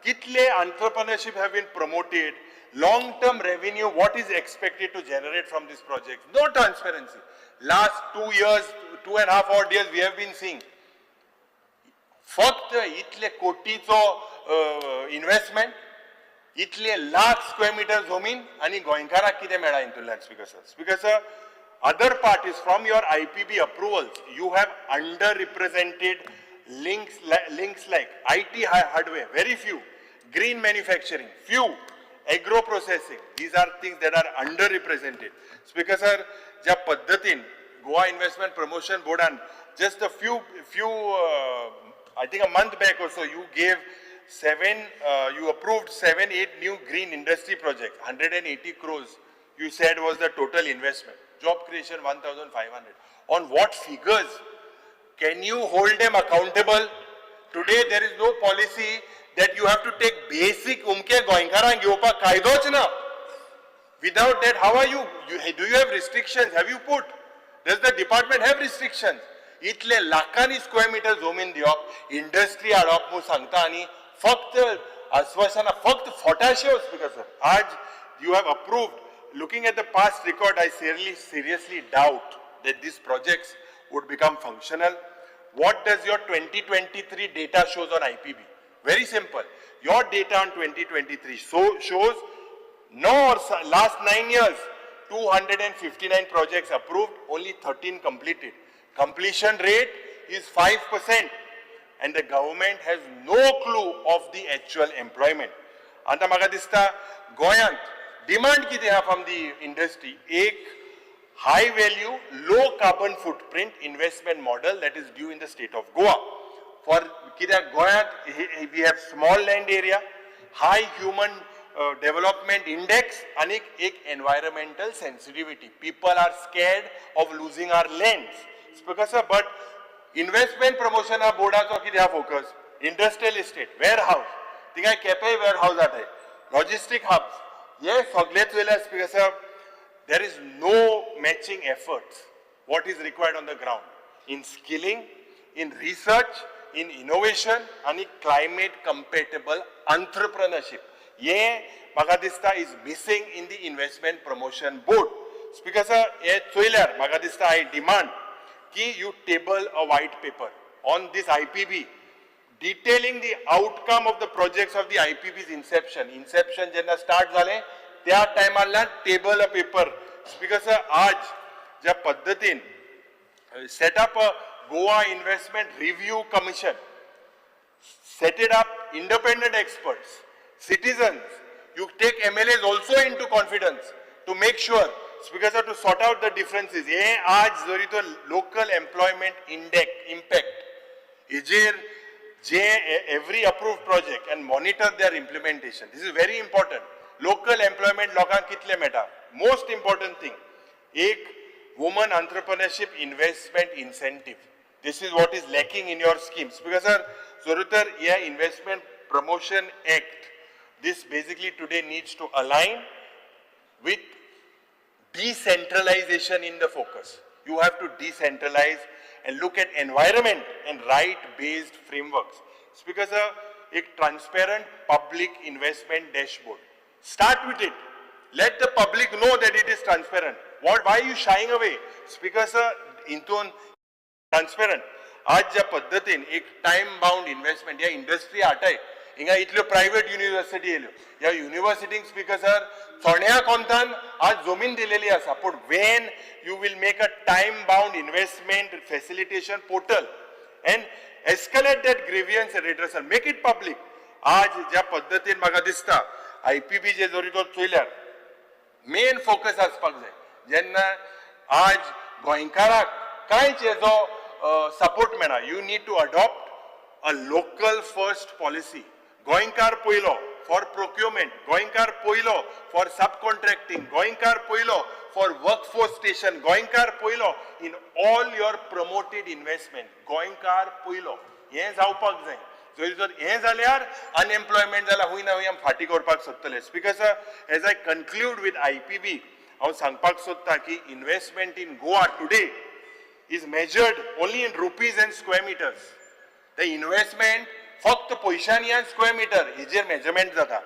कितले entrepreneurship have been promoted, long term revenue, what is expected to generate from this project? No transparency. Last 2 years, 2.5 odd years we have been seeing फक्त इतले कोटीचो investment, इतले lakh square metre जमीन आणि गोंयकारांक कितें मेळ्ळा हितूंतल्यान. Speaker sir, speaker sir, other part is from your IPP approvals, you have underrepresented links like IT hardware, very few, green manufacturing, few, agro processing. These are things that are underrepresented. Speaker sir, ज्या पद्धतीन Goa Investment Promotion Board and just a few I think a month back or so, you gave you approved 7-8 new green industry projects, 180 crores. You said was the total investment. Job creation 1,500. On what figures? Can you hold them accountable? Today there is no policy that you have to take basic umke goinkaran घेवपाक कायदोच ना. Without that, how are you? Do you have restrictions? Have you put? Does the department have restrictions? इतले लाखांनी square metre जमीन दिवप industry हाडप म्हणून सांगता आनी फक्त आश्वासना फक्त फोटाशे स्पीकर सर आज you have approved. Looking at the past record, I seriously doubt that these projects would become functional. What does your 2023 data shows on IPB? Very simple. Your data on 2023 shows last 9 years, 259 projects approved, only 13 completed. Completion rate is 5%, and the government has no clue of the actual employment. Anta म्हाका दिसता गोंयांत demand कितें आहा from the industry एक high value, low carbon footprint investment model that is due in the state of Goa. For Goa, we have small land area, high human development index, and environmental sensitivity. People are scared of losing our lands. But investment promotion board focus, industrial estate, warehouse, cafe warehouse, logistic hubs. Yes, there is no matching efforts what is required on the ground in skilling, in research, in innovation, and in climate compatible entrepreneurship. Ye Magadista is missing in the investment promotion board. Speaker sir, Magadista, I demand that you table a white paper on this IPB detailing the outcome of the projects of the IPB's inception. Inception jenna start zale, त्या टायमारला table a paper speaker sir आज ज्या पद्धतीन set up a Goa investment review commission set it up independent experts citizens you take MLAs also into confidence to make sure speaker sir to sort out the differences ye aaj jori to local employment index impact ejer je every approved project and monitor their implementation. This is very important. Local employment लोकांक कितले Meta most important thing एक woman entrepreneurship investment incentive. This is what is lacking in your schemes because sir जरूर या investment promotion act this basically today needs to align with decentralization in the focus. You have to decentralize and look at environment and right based frameworks. Because a transparent public investment dashboard. Start with it. Let the public know that it is transparent. Why are you shying away? Speaker sir, intun transparent. आज ज्या पद्धतीन एक time bound investment या industry आटाय हिंगा इतल्यो private university येयल्यो ह्या युनिव्हर्सिटींक speaker sir थोड्या कोंतान आज जमीन दिलेली आसा पूण Wien you will make a time bound investment facilitation portal end escalate that grievance redressal make it public आज ज्या पद्धतीन म्हाका दिसता IPB जे जरी तो चोयल्यार मेन फोकस आसपाक जाय जेन्ना आज गोंयकाराक कांयच हेजो सपोर्ट मेळना you need to adopt a local first policy गोंयकार पयलो फॉर प्रोक्युरमेंट गोंयकार पयलो फॉर सब कॉन्ट्रॅक्टिंग गोंयकार पयलो फॉर वर्कफोर्स स्टेशन गोंयकार पयलो in all your promoted investment गोंयकार पयलो हें जावपाक जाय जर हें जाल्यार अनएम्प्लॉयमेंट जाल्यार हूंय ना हूंय आमी फाटी करपाक सोदतले speaker sir as I conclude with IPB हांव सांगपाक सोदतां की investment in Goa today is measured only in rupees and square meters. The investment फक्त पैशांनी and square meter हेजेर measurement जाता.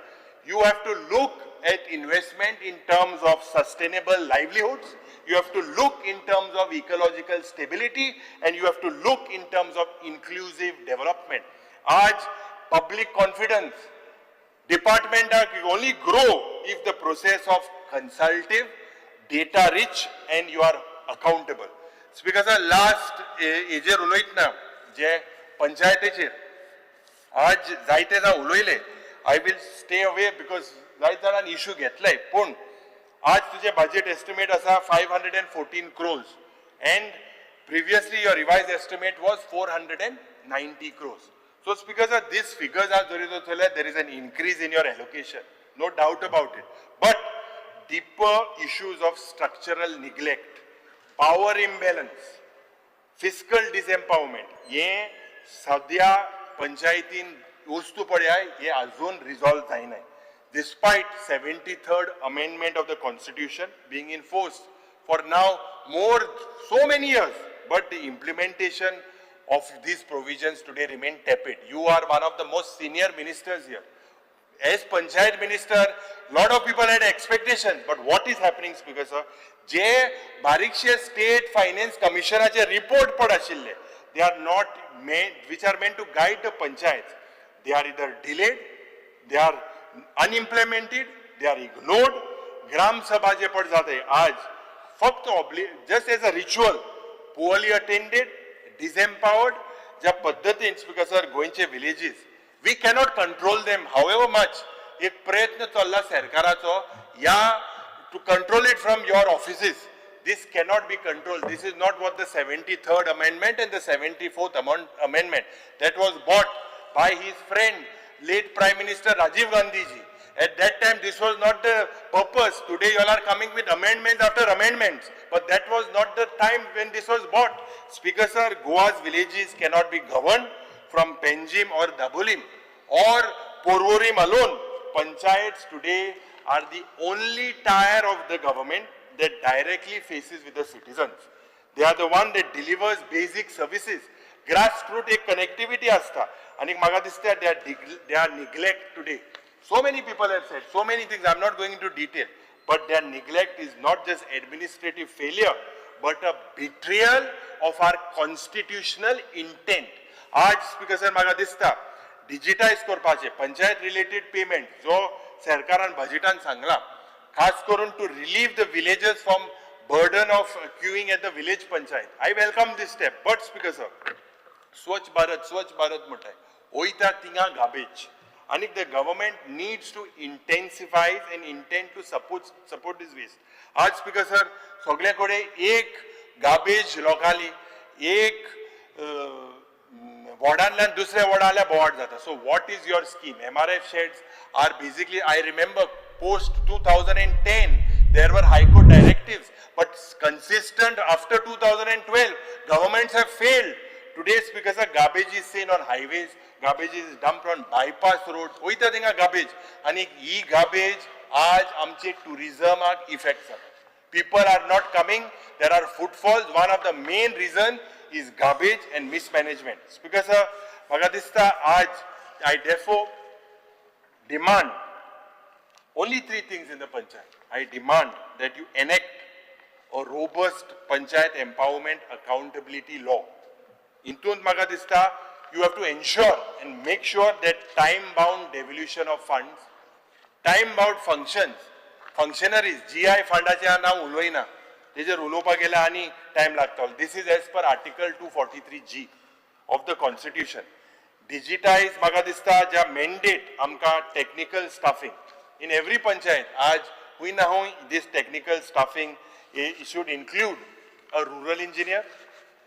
You have to look at investment in terms of sustainable livelihoods. You have to look in terms of ecological stability and you have to look in terms of inclusive development. आज public confidence department only grow if the process of consultative, data rich and you are accountable. Speaker sir last हेजेर उलयतना जे पंचायतीचेर आज जायते जाण उलयले I will stay away because जायते जाणांनी इश्यू घेतलाय पूण आज तुजे बजेट एस्टिमेट आसा 514 crores and previously your revised estimate was 490 crores. So speaker sir, these figures are there is an increase in your allocation, no doubt about it. But deeper issues of structural neglect, power imbalance, fiscal disempowerment, ये सद्या पंचायतीन वस्तू पळय हे अजून resolve जायनाय despite 73rd Amendment of the Constitution being in force for now so many years, but the implementation of these provisions today remain tepid. You are one of the most senior ministers here. As Panchayat Minister, lot of people had expectations, but what is happening, Speaker Sir? जे बारीकशे State Finance Commissionaचे report पड आशिल्ले, they are not made, which are meant to guide the panchayats. They are either delayed, they are unimplemented, they are ignored. Gram Sabha जे पड जाते आज फक्त just as a ritual, poorly attended, disempowered. ज्या पद्धतीन Speaker Sir गोंयचे villages, we cannot control them however much. एक प्रयत्न चल्ला सरकाराचो या to control it from your offices. This cannot be controlled. This is not what the 73rd Amendment and the 74th Amendment that was bought by his friend, late Prime Minister Rajiv Gandhi ji. At that time, this was not the purpose. Today, you all are coming with amendments after amendments. But that was not the time when this was bought. Speaker Sir, Goa's villages cannot be governed from Penjim or Dabolim or Porvorim alone. Panchayats today are the only tier of the government that directly faces with the citizens. They are the one that delivers basic services. Grassroots एक connectivity असता. आणि म्हाका दिसता they are neglect today. So many people have said so many things. I'm not going into detail, but their neglect is not just administrative failure, but a betrayal of our constitutional intent. आज Speaker Sir म्हाका दिसता digitize करपाचे panchayat related payment जो सरकारान बजेटान सांगला खास करून to relieve the villagers from burden of queuing at the village panchayat. I welcome this step, but Speaker Sir, Swachh Bharat म्हणटाय ओयता थिंगा garbage. And the government needs to intensify and intend to support this waste. आज Speaker Sir, सगळ्याकडे एक garbage locally, एक वॉर्डांतल्यान दुसऱ्या वॉर्डाल्या बोवाड जाता. So what is your scheme? MRF sheds are basically, I remember post 2010, there were High Court directives, but consistent after 2012, governments have failed. Today, Speaker Sir, garbage is seen on highways, garbage is dumped on bypass roads. Oita thinga garbage. And garbage, aaj amche tourism effects. People are not coming. There are footfalls. One of the main reason is garbage and mismanagement. Speaker Sir, Magadista, I therefore demand only 3 things in the panchayat. I demand that you enact a robust panchayat empowerment accountability law. Intun Magadista, you have to ensure and make sure that time-bound devolution of funds, time-bound functionaries, GI fundaचे नाव उलयना. तेजेर उलोवपाक गेले आनी time लागतलो. This is as per Article 243G of the Constitution. Digitize म्हाका दिसता ज्या mandate आमकां technical staffing in every panchayat. आज हुई ना हुई this technical staffing should include a rural engineer,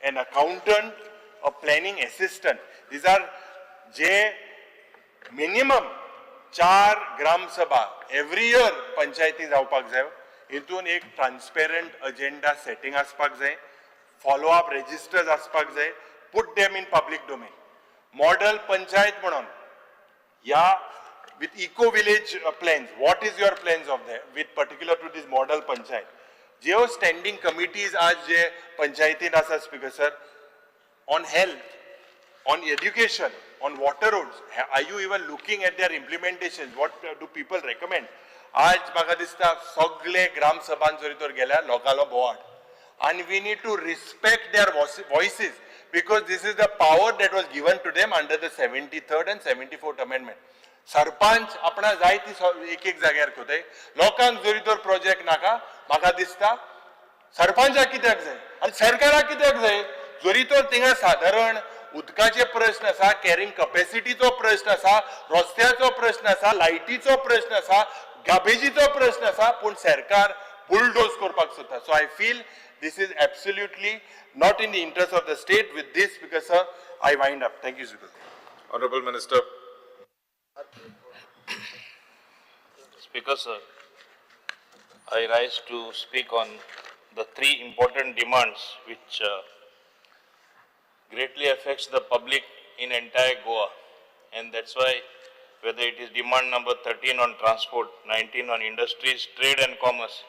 an accountant, a planning assistant. These are जे minimum 4 gram sabha every year panchayati जावपाक जाय. हितून एक ट्रान्सपेरंट अजेंडा सेटिंग आसपाक जाय, फॉलो अप रजिस्टर्स आसपाक जाय, put them in public domain. Model panchayat म्हणून या with eco village plans, what is your plans of that with particular to this model panchayat. ज्यो स्टँडिंग कमिटीज आज जे पंचायतीन आसा speaker sir, on health, on education, on water roads, are you even looking at their implementations? What do people recommend? आज म्हाका दिसता सगळे ग्राम सभान जरी तर गेल्या लोकांलो बोवाड. And we need to respect their voices because this is the power that was given to them under the 73rd and 74th Amendment. Sarpanch आपणा जाय ती एक जाग्यार कोताय. लोकांक जरी तर प्रोजेक्ट नाका, म्हाका दिसता सरपंचाक कित्याक जाय आनी सरकाराक कित्याक जाय. जरी तर थिंगा साधारण उदकाचे प्रश्न आसा, कॅरिंग कॅपॅसिटीचो प्रश्न आसा, रस्त्याचो प्रश्न आसा, लायटीचो प्रश्न आसा, गार्बेजीचो प्रश्न आसा, पूण सरकार बुलडोज करपाक सोदता. So I feel this is absolutely not in the interest of the state. With this, because sir, I wind up. Thank you, Speaker. Honorable Minister. Speaker sir, I rise to speak on the 3 important demands which greatly affects the public in entire Goa, and that's why whether it is demand number 13 on transport, 19 on industries, trade and commerce,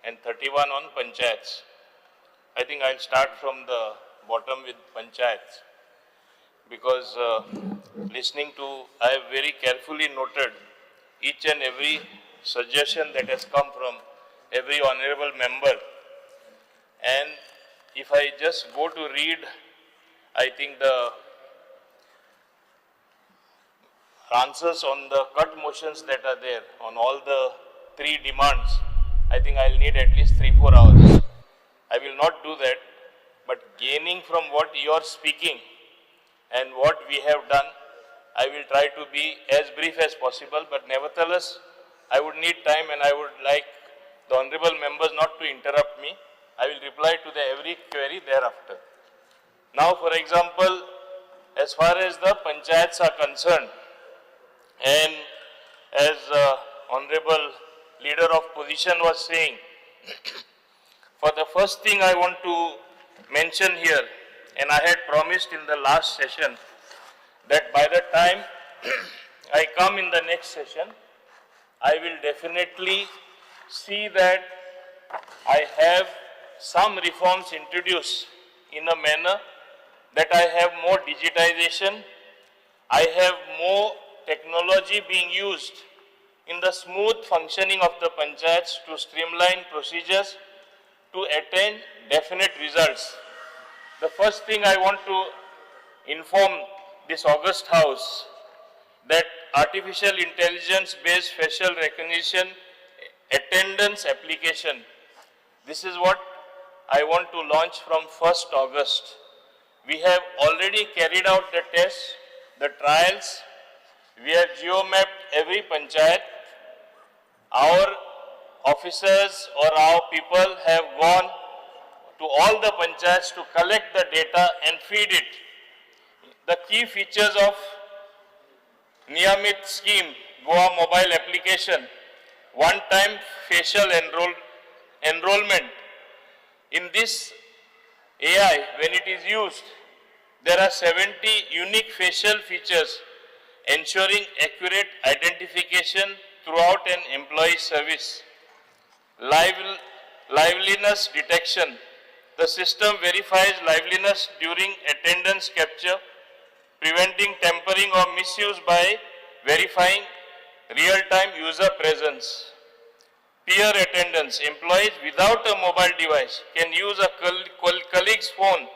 and 31 on panchayats. I think I'll start from the bottom with panchayats, because I have very carefully noted each and every suggestion that has come from every honorable member. And if I just go to read, I think the answers on the cut motions that are there on all the 3 demands, I think I'll need at least 3-4 hours. I will not do that, but gaining from what you are speaking and what we have done, I will try to be as brief as possible, but nevertheless, I would need time and I would like the honorable members not to interrupt me. I will reply to every query thereafter. Now, for example, as far as the panchayats are concerned, and as honorable leader of position was saying, for the first thing I want to mention here, and I had promised in the last session that by the time I come in the next session, I will definitely see that I have some reforms introduced in a manner that I have more digitization, I have more technology being used in the smooth functioning of the panchayats to streamline procedures to attain definite results. The first thing I want to inform this august house that artificial intelligence based facial recognition attendance application, this is what I want to launch from 1st August. We have already carried out the tests, the trials. We have geo-mapped every panchayat. Our officers or our people have gone to all the panchayats to collect the data and feed it. The key features of Niyamit scheme, Goa mobile application, one-time facial enrollment. In this AI, when it is used, there are 70 unique facial features ensuring accurate identification throughout an employee service. Liveliness detection. The system verifies liveliness during attendance capture, preventing tampering or misuse by verifying real-time user presence. Peer attendance. Employees without a mobile device can use a colleague's phone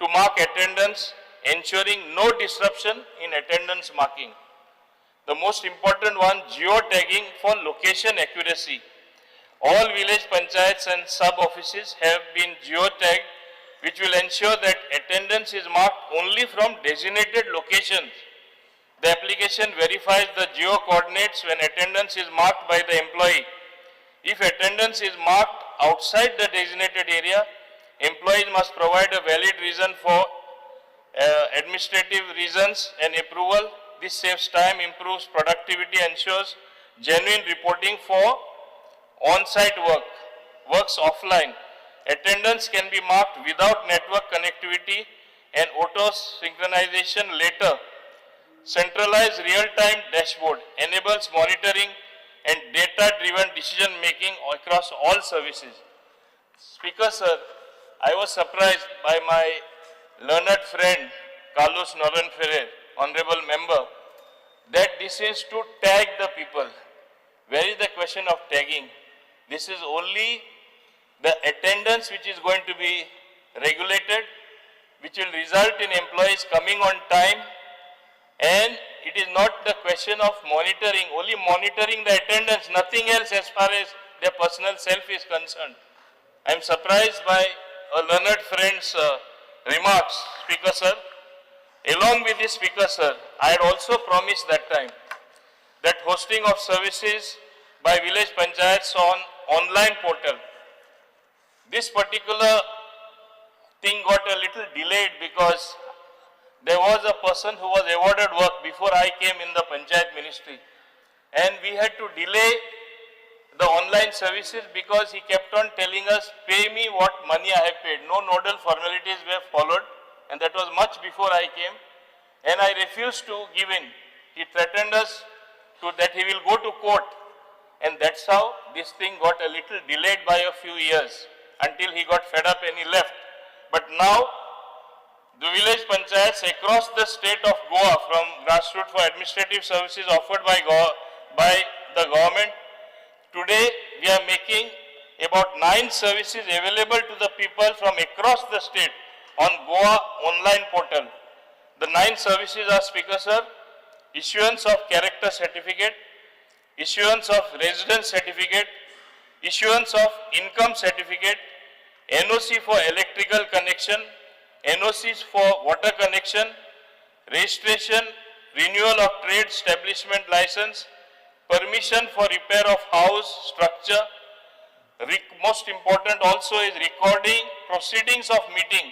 to mark attendance, ensuring no disruption in attendance marking. The most important one, geo-tagging for location accuracy. All village panchayats and sub-offices have been geo-tagged, which will ensure that attendance is marked only from designated locations. The application verifies the geo-coordinates when attendance is marked by the employee. If attendance is marked outside the designated area, employees must provide a valid reason for administrative reasons and approval. This saves time, improves productivity, ensures genuine reporting for on-site works offline. Attendance can be marked without network connectivity and auto synchronization later. Centralized real-time dashboard enables monitoring and data-driven decision-making across all services. Speaker, sir, I was surprised by my learned friend, Carlos Noran Ferrer, honorable member, that this is to tag the people. Where is the question of tagging? This is only the attendance which is going to be regulated, which will result in employees coming on time, and it is not the question of monitoring, only monitoring the attendance, nothing else as far as their personal self is concerned. I am surprised by a learned friend's remarks, Speaker sir. Along with this, Speaker sir, I had also promised that time that hosting of services by village panchayats on online portal. This particular thing got a little delayed because there was a person who was awarded work before I came in the panchayat ministry, and we had to delay the online services because he kept on telling us, pay me what money I have paid. No nodal formalities were followed, and that was much before I came, and I refused to give in. He threatened us that he will go to court. And that's how this thing got a little delayed by a few years until he got fed up and he left. But now, the village panchayats across the state of Goa, from grassroots for administrative services offered by the government, today we are making about 9 services available to the people from across the state on Goa online portal. The 9 services are, Speaker Sir, issuance of character certificate, issuance of residence certificate, issuance of income certificate, NOC for electrical connection, NOCs for water connection, registration, renewal of trade establishment license, permission for repair of house structure. Most important also is recording proceedings of meeting,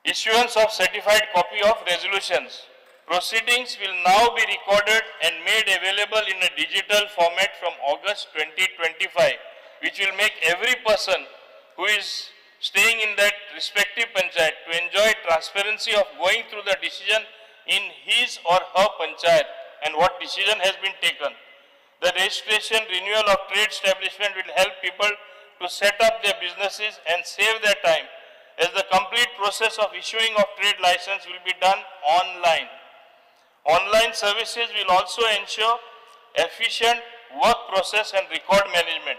issuance of certified copy of resolutions. Proceedings will now be recorded and made available in a digital format from August 2025, which will make every person who is staying in that respective panchayat to enjoy transparency of going through the decision in his or her panchayat and what decision has been taken. The registration renewal of trade establishment will help people to set up their businesses and save their time, as the complete process of issuing of trade license will be done online. Online services will also ensure efficient work process and record management.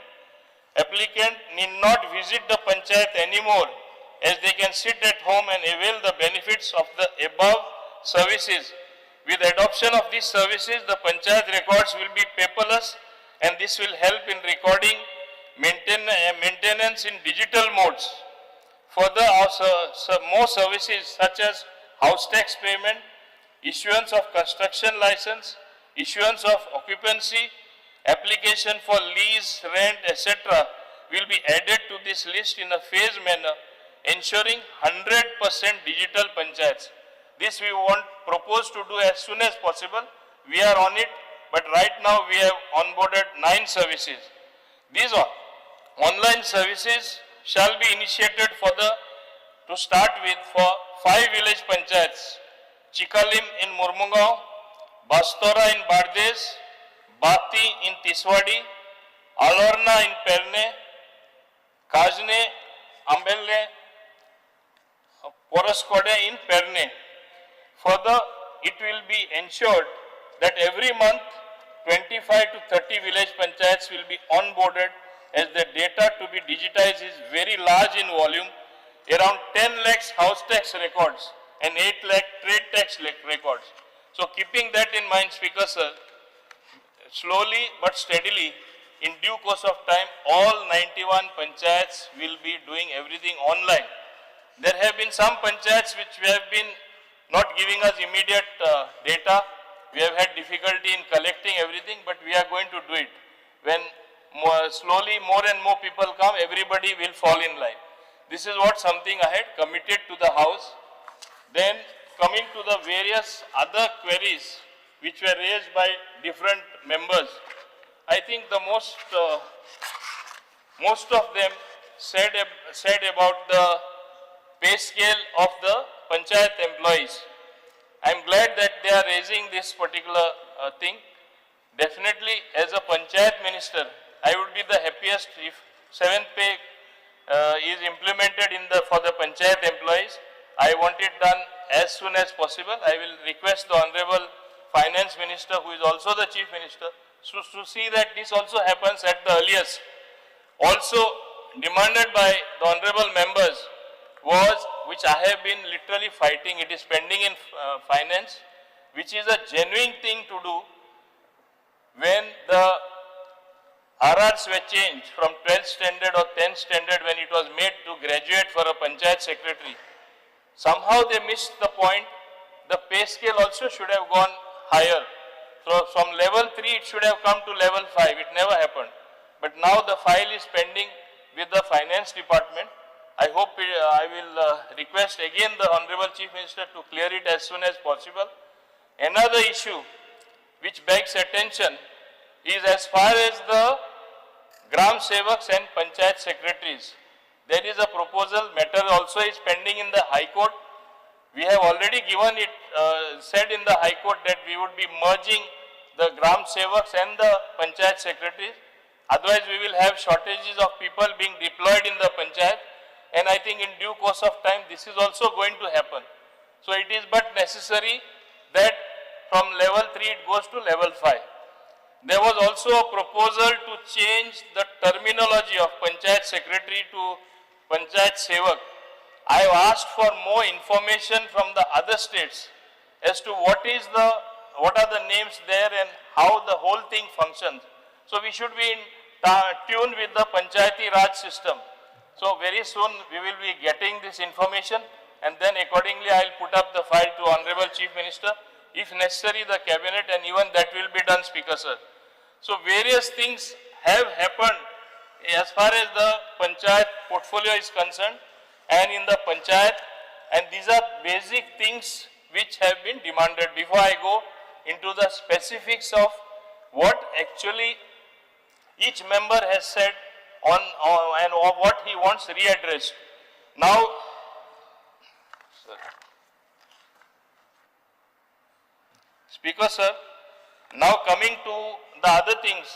Applicant need not visit the panchayat anymore, as they can sit at home and avail the benefits of the above services. With adoption of these services, the panchayat records will be paperless, and this will help in recording maintenance in digital modes. Further, more services such as house tax payment, issuance of construction license, issuance of occupancy, application for lease, rent, etc. will be added to this list in a phased manner, ensuring 100% digital panchayats. This we propose to do as soon as possible. We are on it, but right now we have onboarded 9 services. These online services shall be initiated to start with for 5 village panchayats: Chikalim in Murmungao, Bastora in Bardes, Bati in Tiswadi, Alorna in Perne, Kajne, Ambelle, Poraskode in Perne. Further, it will be ensured that every month 25 to 30 village panchayats will be onboarded, as the data to be digitized is very large in volume, around 10 lakhs house tax records and 8 lakh trade tax records. So keeping that in mind, Speaker Sir, slowly but steadily, in due course of time, all 91 panchayats will be doing everything online. There have been some panchayats which have been not giving us immediate data. We have had difficulty in collecting everything, but we are going to do it. When slowly more and more people come, everybody will fall in line. This is what something I had committed to the House. Then coming to the various other queries which were raised by different members, I think the most of them said about the pay scale of the panchayat employees. I am glad that they are raising this particular thing. Definitely, as a panchayat minister, I would be the happiest if 7th pay is implemented for the panchayat employees. I want it done as soon as possible. I will request the Honorable Finance Minister, who is also the Chief Minister, to see that this also happens at the earliest. Also demanded by the Honorable members was, which I have been literally fighting, it is pending in finance, which is a genuine thing to do. When the RRs were changed from 12th standard or 10th standard, when it was made to graduate for a panchayat secretary, somehow they missed the point. The pay scale also should have gone higher. So from level 3 it should have come to level 5. It never happened. But now the file is pending with the finance department. I hope I will request again the Honorable Chief Minister to clear it as soon as possible. Another issue which begs attention is as far as the Gram Sevaks and Panchayat Secretaries. There is a proposal, matter also is pending in the High Court. We have already given it, said in the High Court that we would be merging the Gram Sevaks and the Panchayat secretaries. Otherwise, we will have shortages of people being deployed in the Panchayat. And I think in due course of time, this is also going to happen. So it is but necessary that from level 3 it goes to level 5. There was also a proposal to change the terminology of Panchayat Secretary to Panchayat Sevak. I have asked for more information from the other states as to what are the names there and how the whole thing functions. So we should be in tune with the Panchayati Raj system. So very soon we will be getting this information, and then accordingly I will put up the file to Honorable Chief Minister. If necessary, the Cabinet, and even that will be done, Speaker Sir. So various things have happened as far as the Panchayat portfolio is concerned and in the Panchayat, and these are basic things which have been demanded. Before I go into the specifics of what actually each member has said on and what he wants readdressed. Now, Speaker Sir, now coming to the other things,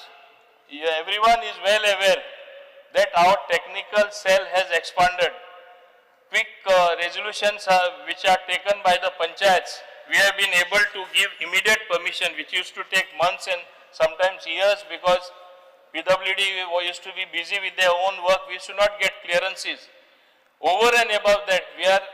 everyone is well aware that our technical cell has expanded. Quick resolutions which are taken by the panchayats, we have been able to give immediate permission, which used to take months and sometimes years because PWD used to be busy with their own work. We used to not get clearances. Over and above that, we are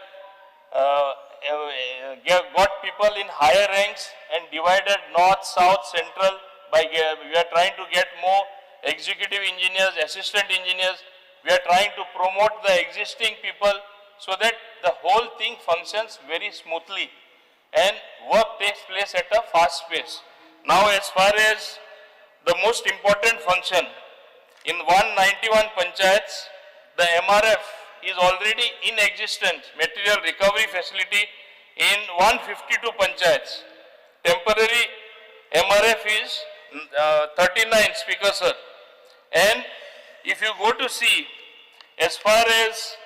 got people in higher ranks and divided north, south, central. We are trying to get more executive engineers, assistant engineers. We are trying to promote the existing people so that the whole thing functions very smoothly and work takes place at a fast pace. Now, as far as the most important function, in 191 panchayats, the MRF is already in existence, material recovery facility in 152 panchayats. Temporary MRF is 39, Speaker Sir. And if you go to see, as far as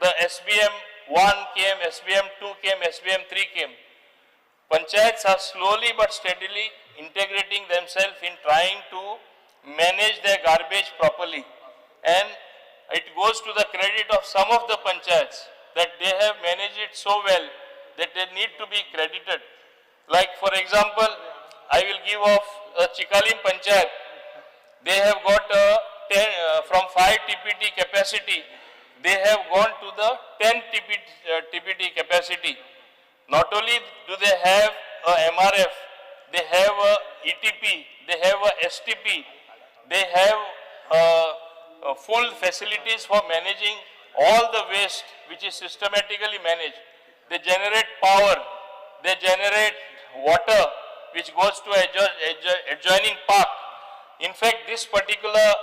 the SBM 1 came, SBM 2 came, SBM 3 came, panchayats are slowly but steadily integrating themselves in trying to manage their garbage properly. And it goes to the credit of some of the panchayats that they have managed it so well that they need to be credited. Like for example, I will give off Chikalim Panchayat. They have got from 5 TPT capacity, they have gone to the 10 TPT capacity. Not only do they have a MRF, they have a ETP, they have a STP, they have full facilities for managing all the waste which is systematically managed. They generate power, they generate water which goes to adjoining park. In fact, this particular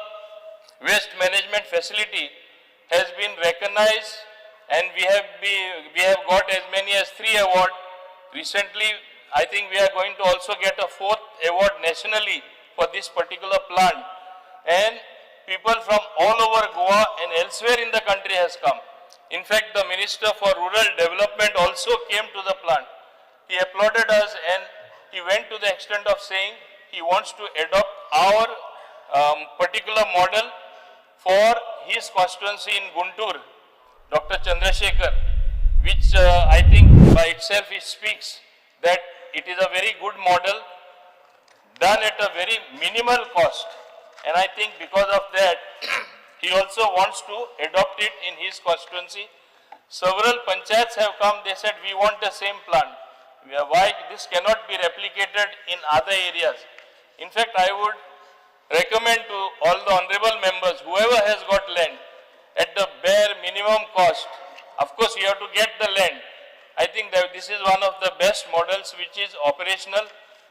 waste management facility has been recognized, and we have got as many as 3 awards. Recently, I think we are going to also get a 4th award nationally for this particular plant. And people from all over Goa and elsewhere in the country has come. In fact, the Minister for Rural Development also came to the plant. He applauded us and he went to the extent of saying he wants to adopt our particular model for his constituency in Guntur, Dr. Chandrasekhar, which I think by itself it speaks that it is a very good model done at a very minimal cost. And I think because of that, he also wants to adopt it in his constituency. Several panchayats have come, they said we want the same plant. Why this cannot be replicated in other areas? In fact, I would recommend to all the honorable members, whoever has got land, at the bare minimum cost, of course you have to get the land. I think that this is one of the best models which is operational,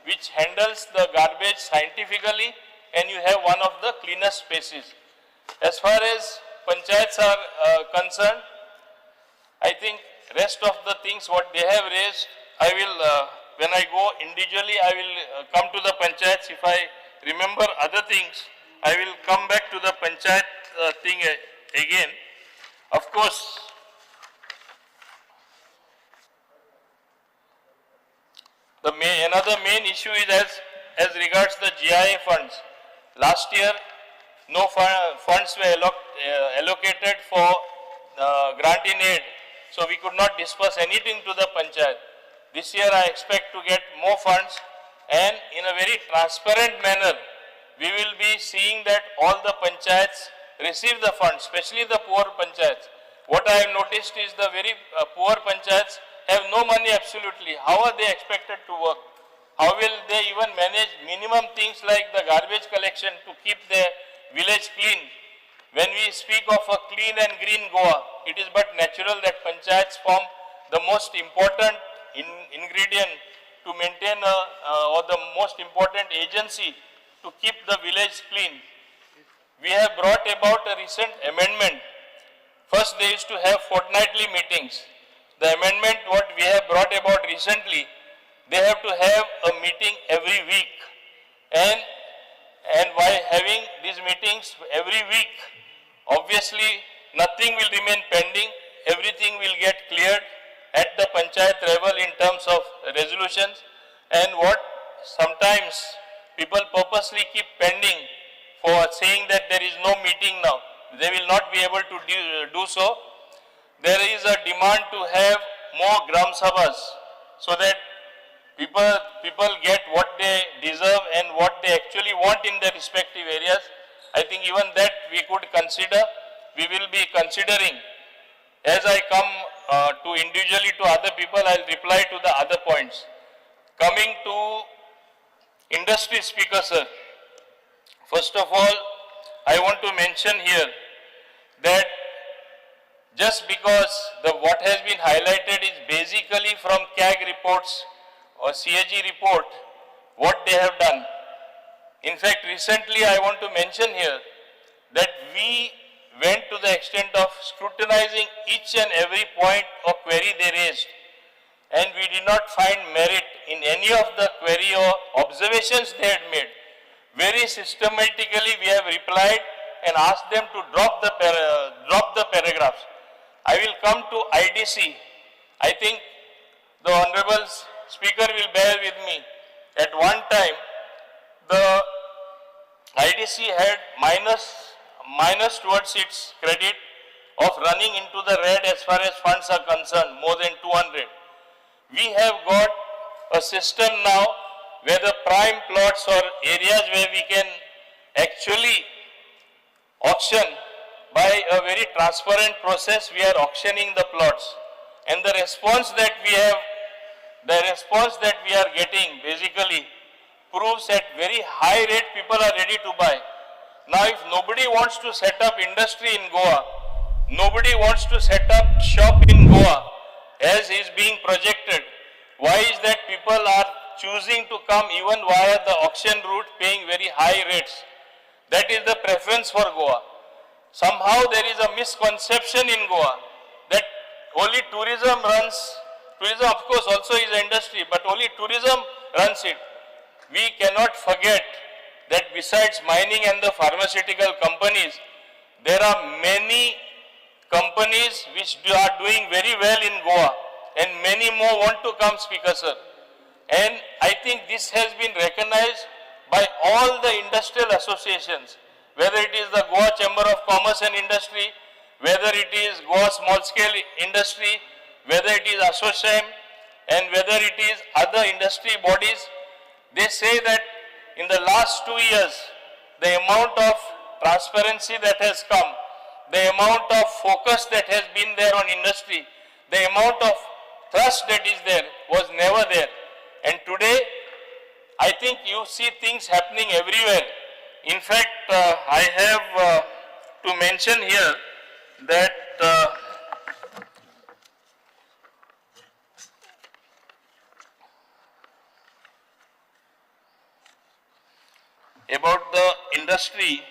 which handles the garbage scientifically, and you have one of the cleanest spaces. As far as panchayats are concerned, I think rest of the things what they have raised, I will, when I go individually, I will come to the panchayats. If I remember other things, I will come back to the panchayat thing again. Of course, another main issue is, as as regards the GIA funds. Last year, no funds were allocated for grant in aid, so we could not disperse anything to the panchayat. This year I expect to get more funds, and in a very transparent manner, we will be seeing that all the panchayats receive the funds, especially the poor panchayats. What I have noticed is the very poor panchayats have no money absolutely. How are they expected to work? How will they even manage minimum things like the garbage collection to keep their village clean? When we speak of a clean and green Goa, it is but natural that panchayats form the most important ingredient to maintain or the most important agency to keep the village clean. We have brought about a recent amendment. First, they used to have fortnightly meetings. The amendment what we have brought about recently, they have to have a meeting every week. And by having these meetings every week, obviously nothing will remain pending. Everything will get cleared at the panchayat level in terms of resolutions. And what sometimes people purposely keep pending for saying that there is no meeting now, they will not be able to do so. There is a demand to have more Gram Sabhas so that people get what they deserve and what they actually want in their respective areas. I think even that we could consider, we will be considering. As I come to individually to other people, I will reply to the other points. Coming to industry speaker, sir. First of all, I want to mention here that just because what has been highlighted is basically from CAG reports or CAG report, what they have done. In fact, recently I want to mention here that we went to the extent of scrutinizing each and every point or query they raised, and we did not find merit in any of the query or observations they had made. Very systematically we have replied and asked them to drop the paragraphs. I will come to IDC. I think the Honorable Speaker will bear with me. At one time, the IDC had minus towards its credit of running into the red as far as funds are concerned, more than 200. We have got a system now where the prime plots or areas where we can actually auction by a very transparent process, we are auctioning the plots. And the response that we are getting basically proves at very high rate people are ready to buy. Now if nobody wants to set up industry in Goa, nobody wants to set up shop in Goa as is being projected, why is that people are choosing to come even via the auction route paying very high rates? That is the preference for Goa. Somehow there is a misconception in Goa that only tourism of course also is an industry, but only tourism runs it. We cannot forget that besides mining and the pharmaceutical companies, there are many companies which are doing very well in Goa, and many more want to come, Speaker sir. And I think this has been recognized by all the industrial associations, whether it is the Goa Chamber of Commerce and Industry, whether it is Goa Small Scale Industry, whether it is ASSOCHAM, and whether it is other industry bodies. They say that in the last 2 years, the amount of transparency that has come, the amount of focus that has been there on industry, the amount of trust that is there was never there. And today, I think you see things happening everywhere. In fact, I have to mention here that about the industry,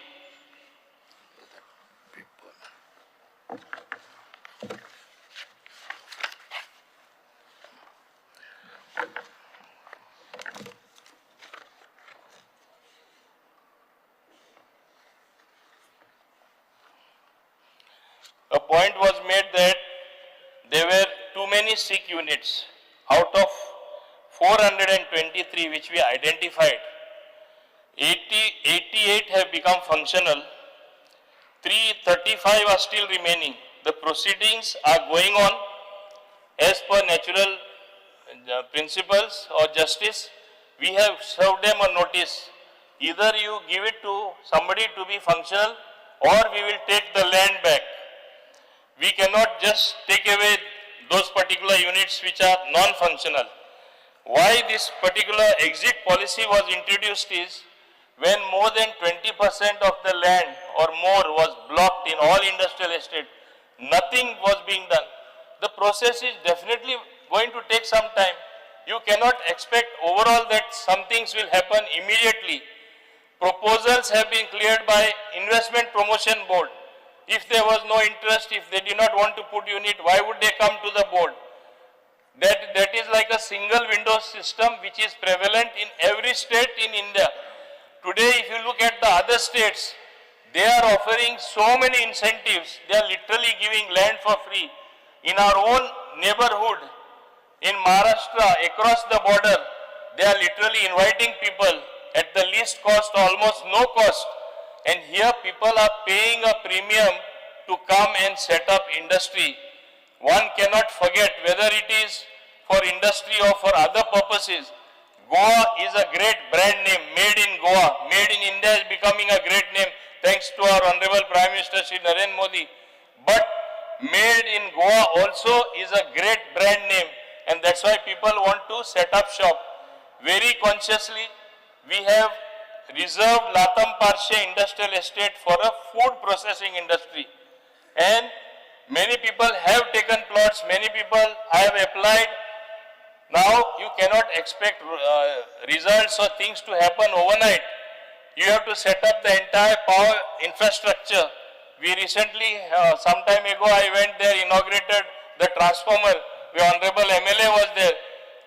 a point was made that there were too many SIC units out of 423 which we identified. 88 have become functional. 335 are still remaining. The proceedings are going on as per natural principles or justice. We have served them a notice. Either you give it to somebody to be functional, or we will take the land back. We cannot just take away those particular units which are non-functional. Why this particular exit policy was introduced is, when more than 20% of the land or more was blocked in all industrial estate, nothing was being done. The process is definitely going to take some time. You cannot expect overall that some things will happen immediately. Proposals have been cleared by Investment Promotion Board. If there was no interest, if they did not want to put unit, why would they come to the board? That is like a single window system which is prevalent in every state in India. Today, if you look at the other states, they are offering so many incentives. They are literally giving land for free. In our own neighborhood, in Maharashtra, across the border, they are literally inviting people at the least cost, almost no cost. And here people are paying a premium to come and set up industry. One cannot forget, whether it is for industry or for other purposes, Goa is a great brand name, made in Goa. Made in India is becoming a great name thanks to our Honorable Prime Minister Shri Narendra Modi. But made in Goa also is a great brand name, and that's why people want to set up shop. Very consciously, we have reserved Latam Parshe Industrial Estate for a food processing industry. And many people have taken plots, many people have applied. Now you cannot expect results or things to happen overnight. You have to set up the entire power infrastructure. We recently, some time ago, I went there, inaugurated the transformer. The Honorable MLA was there.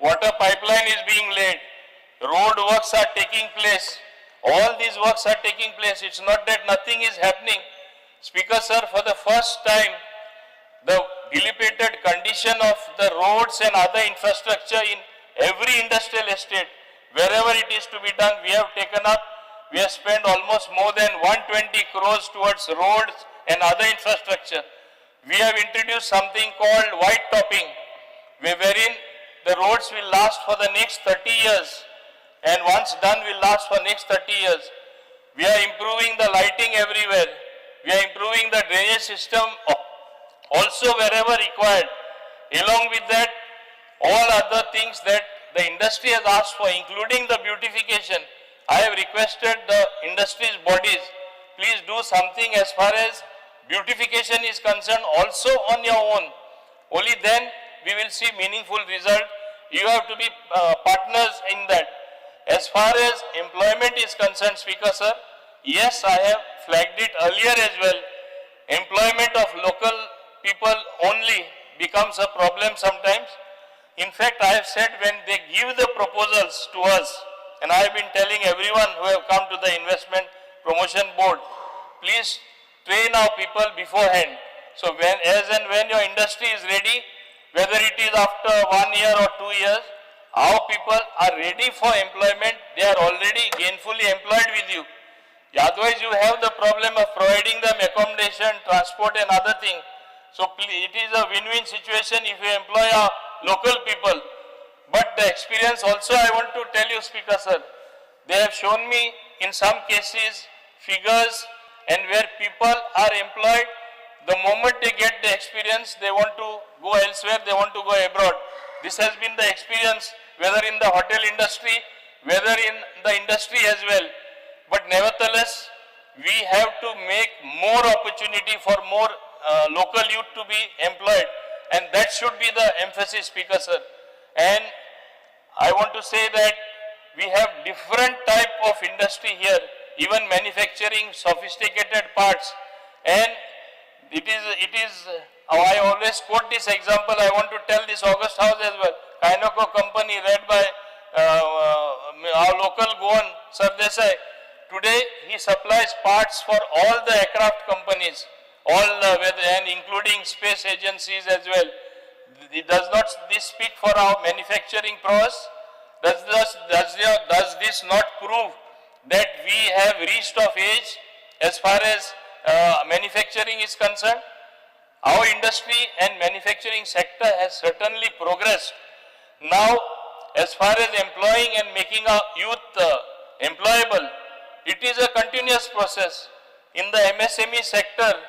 Water pipeline is being laid. Road works are taking place. All these works are taking place. It's not that nothing is happening. Speaker sir, for the first time, the dilapidated condition of the roads and other infrastructure in every industrial estate, wherever it is to be done, we have taken up. We have spent almost more than 120 crores towards roads and other infrastructure. We have introduced something called white topping, wherein the roads will last for the next 30 years, and once done will last for next 30 years. We are improving the lighting everywhere. We are improving the drainage system also wherever required. Along with that, all other things that the industry has asked for, including the beautification, I have requested the industry's bodies, please do something as far as beautification is concerned also on your own. Only then we will see meaningful result. You have to be partners in that. As far as employment is concerned, Speaker sir, yes, I have flagged it earlier as well. Employment of local people only becomes a problem sometimes. In fact, I have said when they give the proposals to us, and I have been telling everyone who have come to the Investment Promotion Board, please train our people beforehand. So as and when your industry is ready, whether it is after 1 year or 2 years, our people are ready for employment. They are already gainfully employed with you. Otherwise, you have the problem of providing them accommodation, transport and other things. So it is a win-win situation if you employ our local people. But the experience also I want to tell you, Speaker sir, they have shown me in some cases figures, and where people are employed, the moment they get the experience, they want to go elsewhere, they want to go abroad. This has been the experience whether in the hotel industry, whether in the industry as well. But nevertheless, we have to make more opportunity for more local youth to be employed, and that should be the emphasis, Speaker sir. And I want to say that we have different type of industry here, even manufacturing sophisticated parts. And it is I always quote this example. I want to tell this August House as well. Kainoko company led by our local Goan Sardesai. Today he supplies parts for all the aircraft companies, and including space agencies as well. Does not this speak for our manufacturing prowess? Does this not prove that we have reached of age as far as manufacturing is concerned. Our industry and manufacturing sector has certainly progressed. Now, as far as employing and making our youth employable, it is a continuous process. In the MSME sector,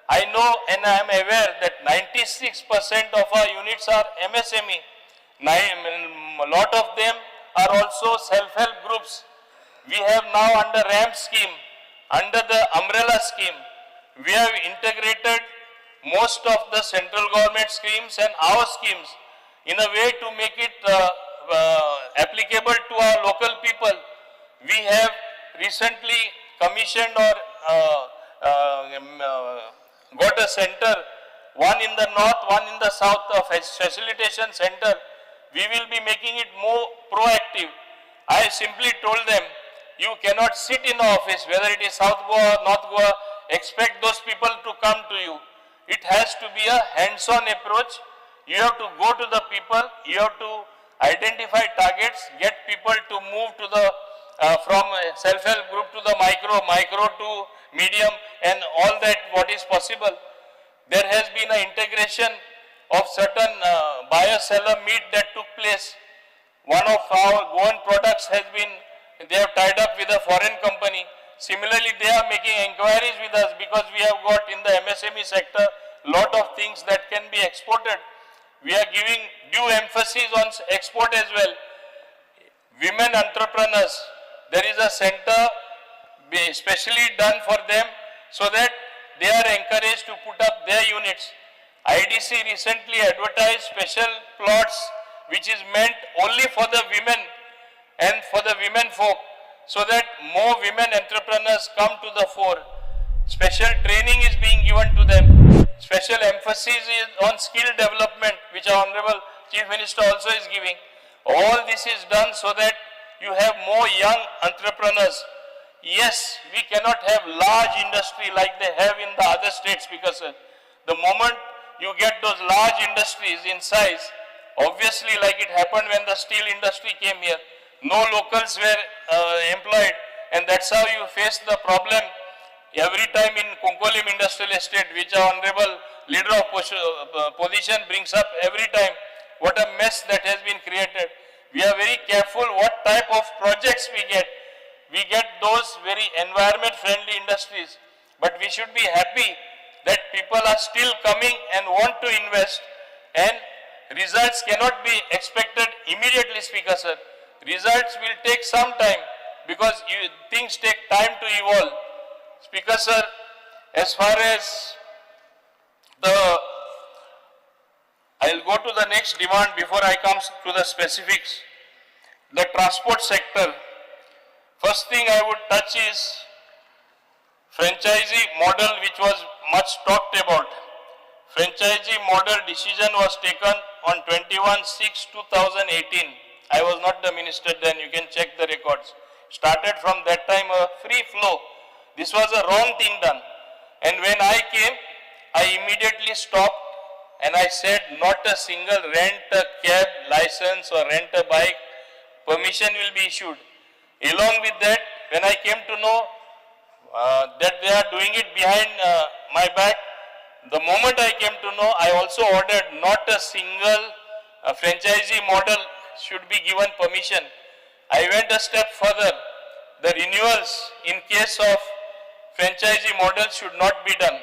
I know and I am aware that 96% of our units are MSME. A lot of them are also self-help groups. We have now under RAMP scheme, under the umbrella scheme, we have integrated most of the central government schemes and our schemes in a way to make it applicable to our local people. We have recently commissioned or got a center, one in the north, one in the south, of a facilitation center. We will be making it more proactive. I simply told them, you cannot sit in the office, whether it is South Goa or North Goa, expect those people to come to you. It has to be a hands-on approach. You have to go to the people, you have to identify targets, get people to move to the, from self-help group to the micro to medium, and all that what is possible. There has been an integration of certain buyer-seller meet that took place. One of our Goan products has been, they have tied up with a foreign company. Similarly, they are making inquiries with us because we have got in the MSME sector lot of things that can be exported. We are giving due emphasis on export as well. Women entrepreneurs, there is a center specially done for them so that they are encouraged to put up their units. IDC recently advertised special plots which is meant only for the women and for the women folk, so that more women entrepreneurs come to the fore. Special training is being given to them. Special emphasis is on skill development, which our Honorable Chief Minister also is giving. All this is done so that you have more young entrepreneurs. Yes, we cannot have large industry like they have in the other states, because the moment you get those large industries in size, obviously like it happened when the steel industry came here, no locals were employed, and that's how you face the problem every time in Konkolim Industrial Estate, which our Honorable Leader of Position brings up every time. What a mess that has been created. We are very careful what type of projects we get. We get those very environment-friendly industries, but we should be happy that people are still coming and want to invest, and results cannot be expected immediately, Speaker Sir. Results will take some time because things take time to evolve. Speaker Sir, as far as I'll go to the next demand before I come to the specifics. The transport sector. First thing I would touch is franchisee model, which was much talked about. Franchisee model decision was taken on 21/6/2018. I was not the minister then, you can check the records. Started from that time a free flow. This was a wrong thing done. And when I came, I immediately stopped and I said not a single rent a cab license or rent a bike permission will be issued. Along with that, when I came to know that they are doing it behind my back, the moment I came to know, I also ordered not a single franchisee model should be given permission. I went a step further. The renewals in case of franchisee model should not be done.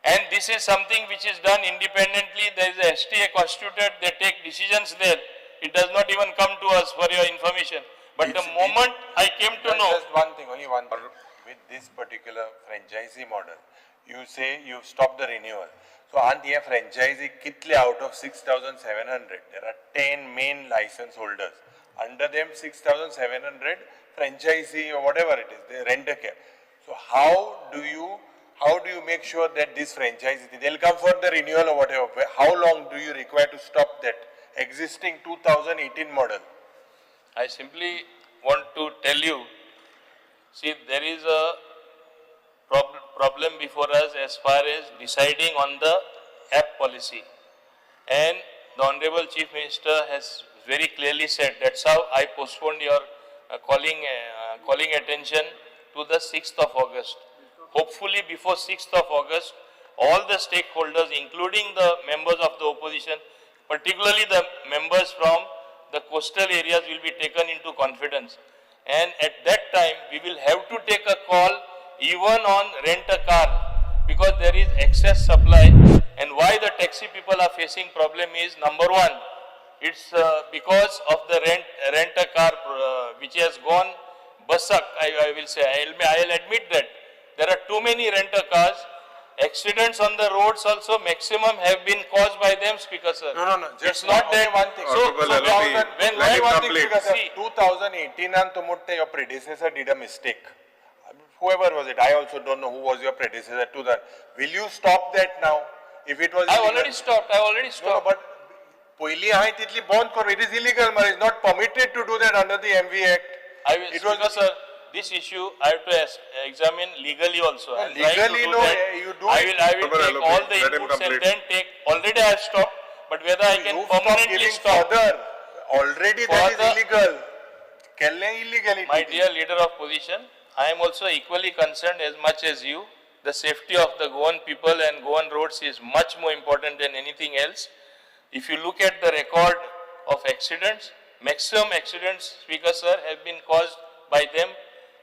And this is something which is done independently. There is a STA constituted, they take decisions there. It does not even come to us for your information. But the moment I came to know... Just one thing, only one thing. With this particular franchisee model, you say you stop the renewal. So on the franchisee, kitle out of 6,700, there are 10 main license holders. Under them 6,700 franchisee or whatever it is, they rent a cab. So how do you make sure that this franchisee, they'll come for the renewal or whatever, how long do you require to stop that existing 2018 model? I simply want to tell you, see, there is a problem before us as far as deciding on the app policy. And the Honorable Chief Minister has very clearly said, that's how I postponed your calling attention to the 6th of August. Hopefully before 6th of August, all the stakeholders, including the members of the opposition, particularly the members from the coastal areas, will be taken into confidence. And at that time, we will have to take a call even on rent a car, because there is excess supply. And why the taxi people are facing problem is, number one, it's because of the rent a car which has gone basak, I will say. I'll admit that. There are too many rent a cars. Accidents on the roads also maximum have been caused by them, Speaker sir. No. It's not that. One thing. So when One thing, Speaker sir. 2018 and Tumutte, your predecessor did a mistake. Whoever was it, I also don't know who was your predecessor to that. Will you stop that now? If it was I illegal? already stopped. No, but पहिली आहे तिथली बंद करू. It is illegal, but it's not permitted to do that under the MV Act. I will, Speaker sir, this issue I have to examine legally also. I'm trying to legally, do no, that. you do I it. will take all the Let him inputs and complete. then take. Already I have stopped, but whether I can Stop permanently giving stop. further. Already that is illegal. Illegality. My dear leader of position, I am also equally concerned as much as you. The safety of the Goan people and Goan roads is much more important than anything else. If you look at the record of accidents, maximum accidents, Speaker sir, have been caused by them.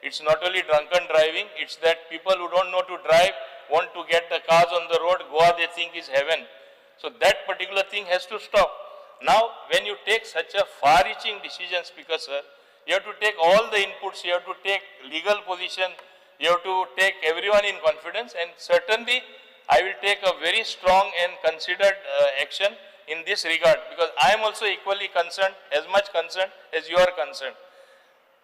It's not only drunken driving, it's that people who don't know to drive want to get the cars on the road. Goa they think is heaven. So that particular thing has to stop. Now, when you take such a far-reaching decision, Speaker sir, you have to take all the inputs, you have to take legal position, you have to take everyone in confidence, and certainly I will take a very strong and considered action in this regard, because I am also equally concerned, as much concerned as you are concerned.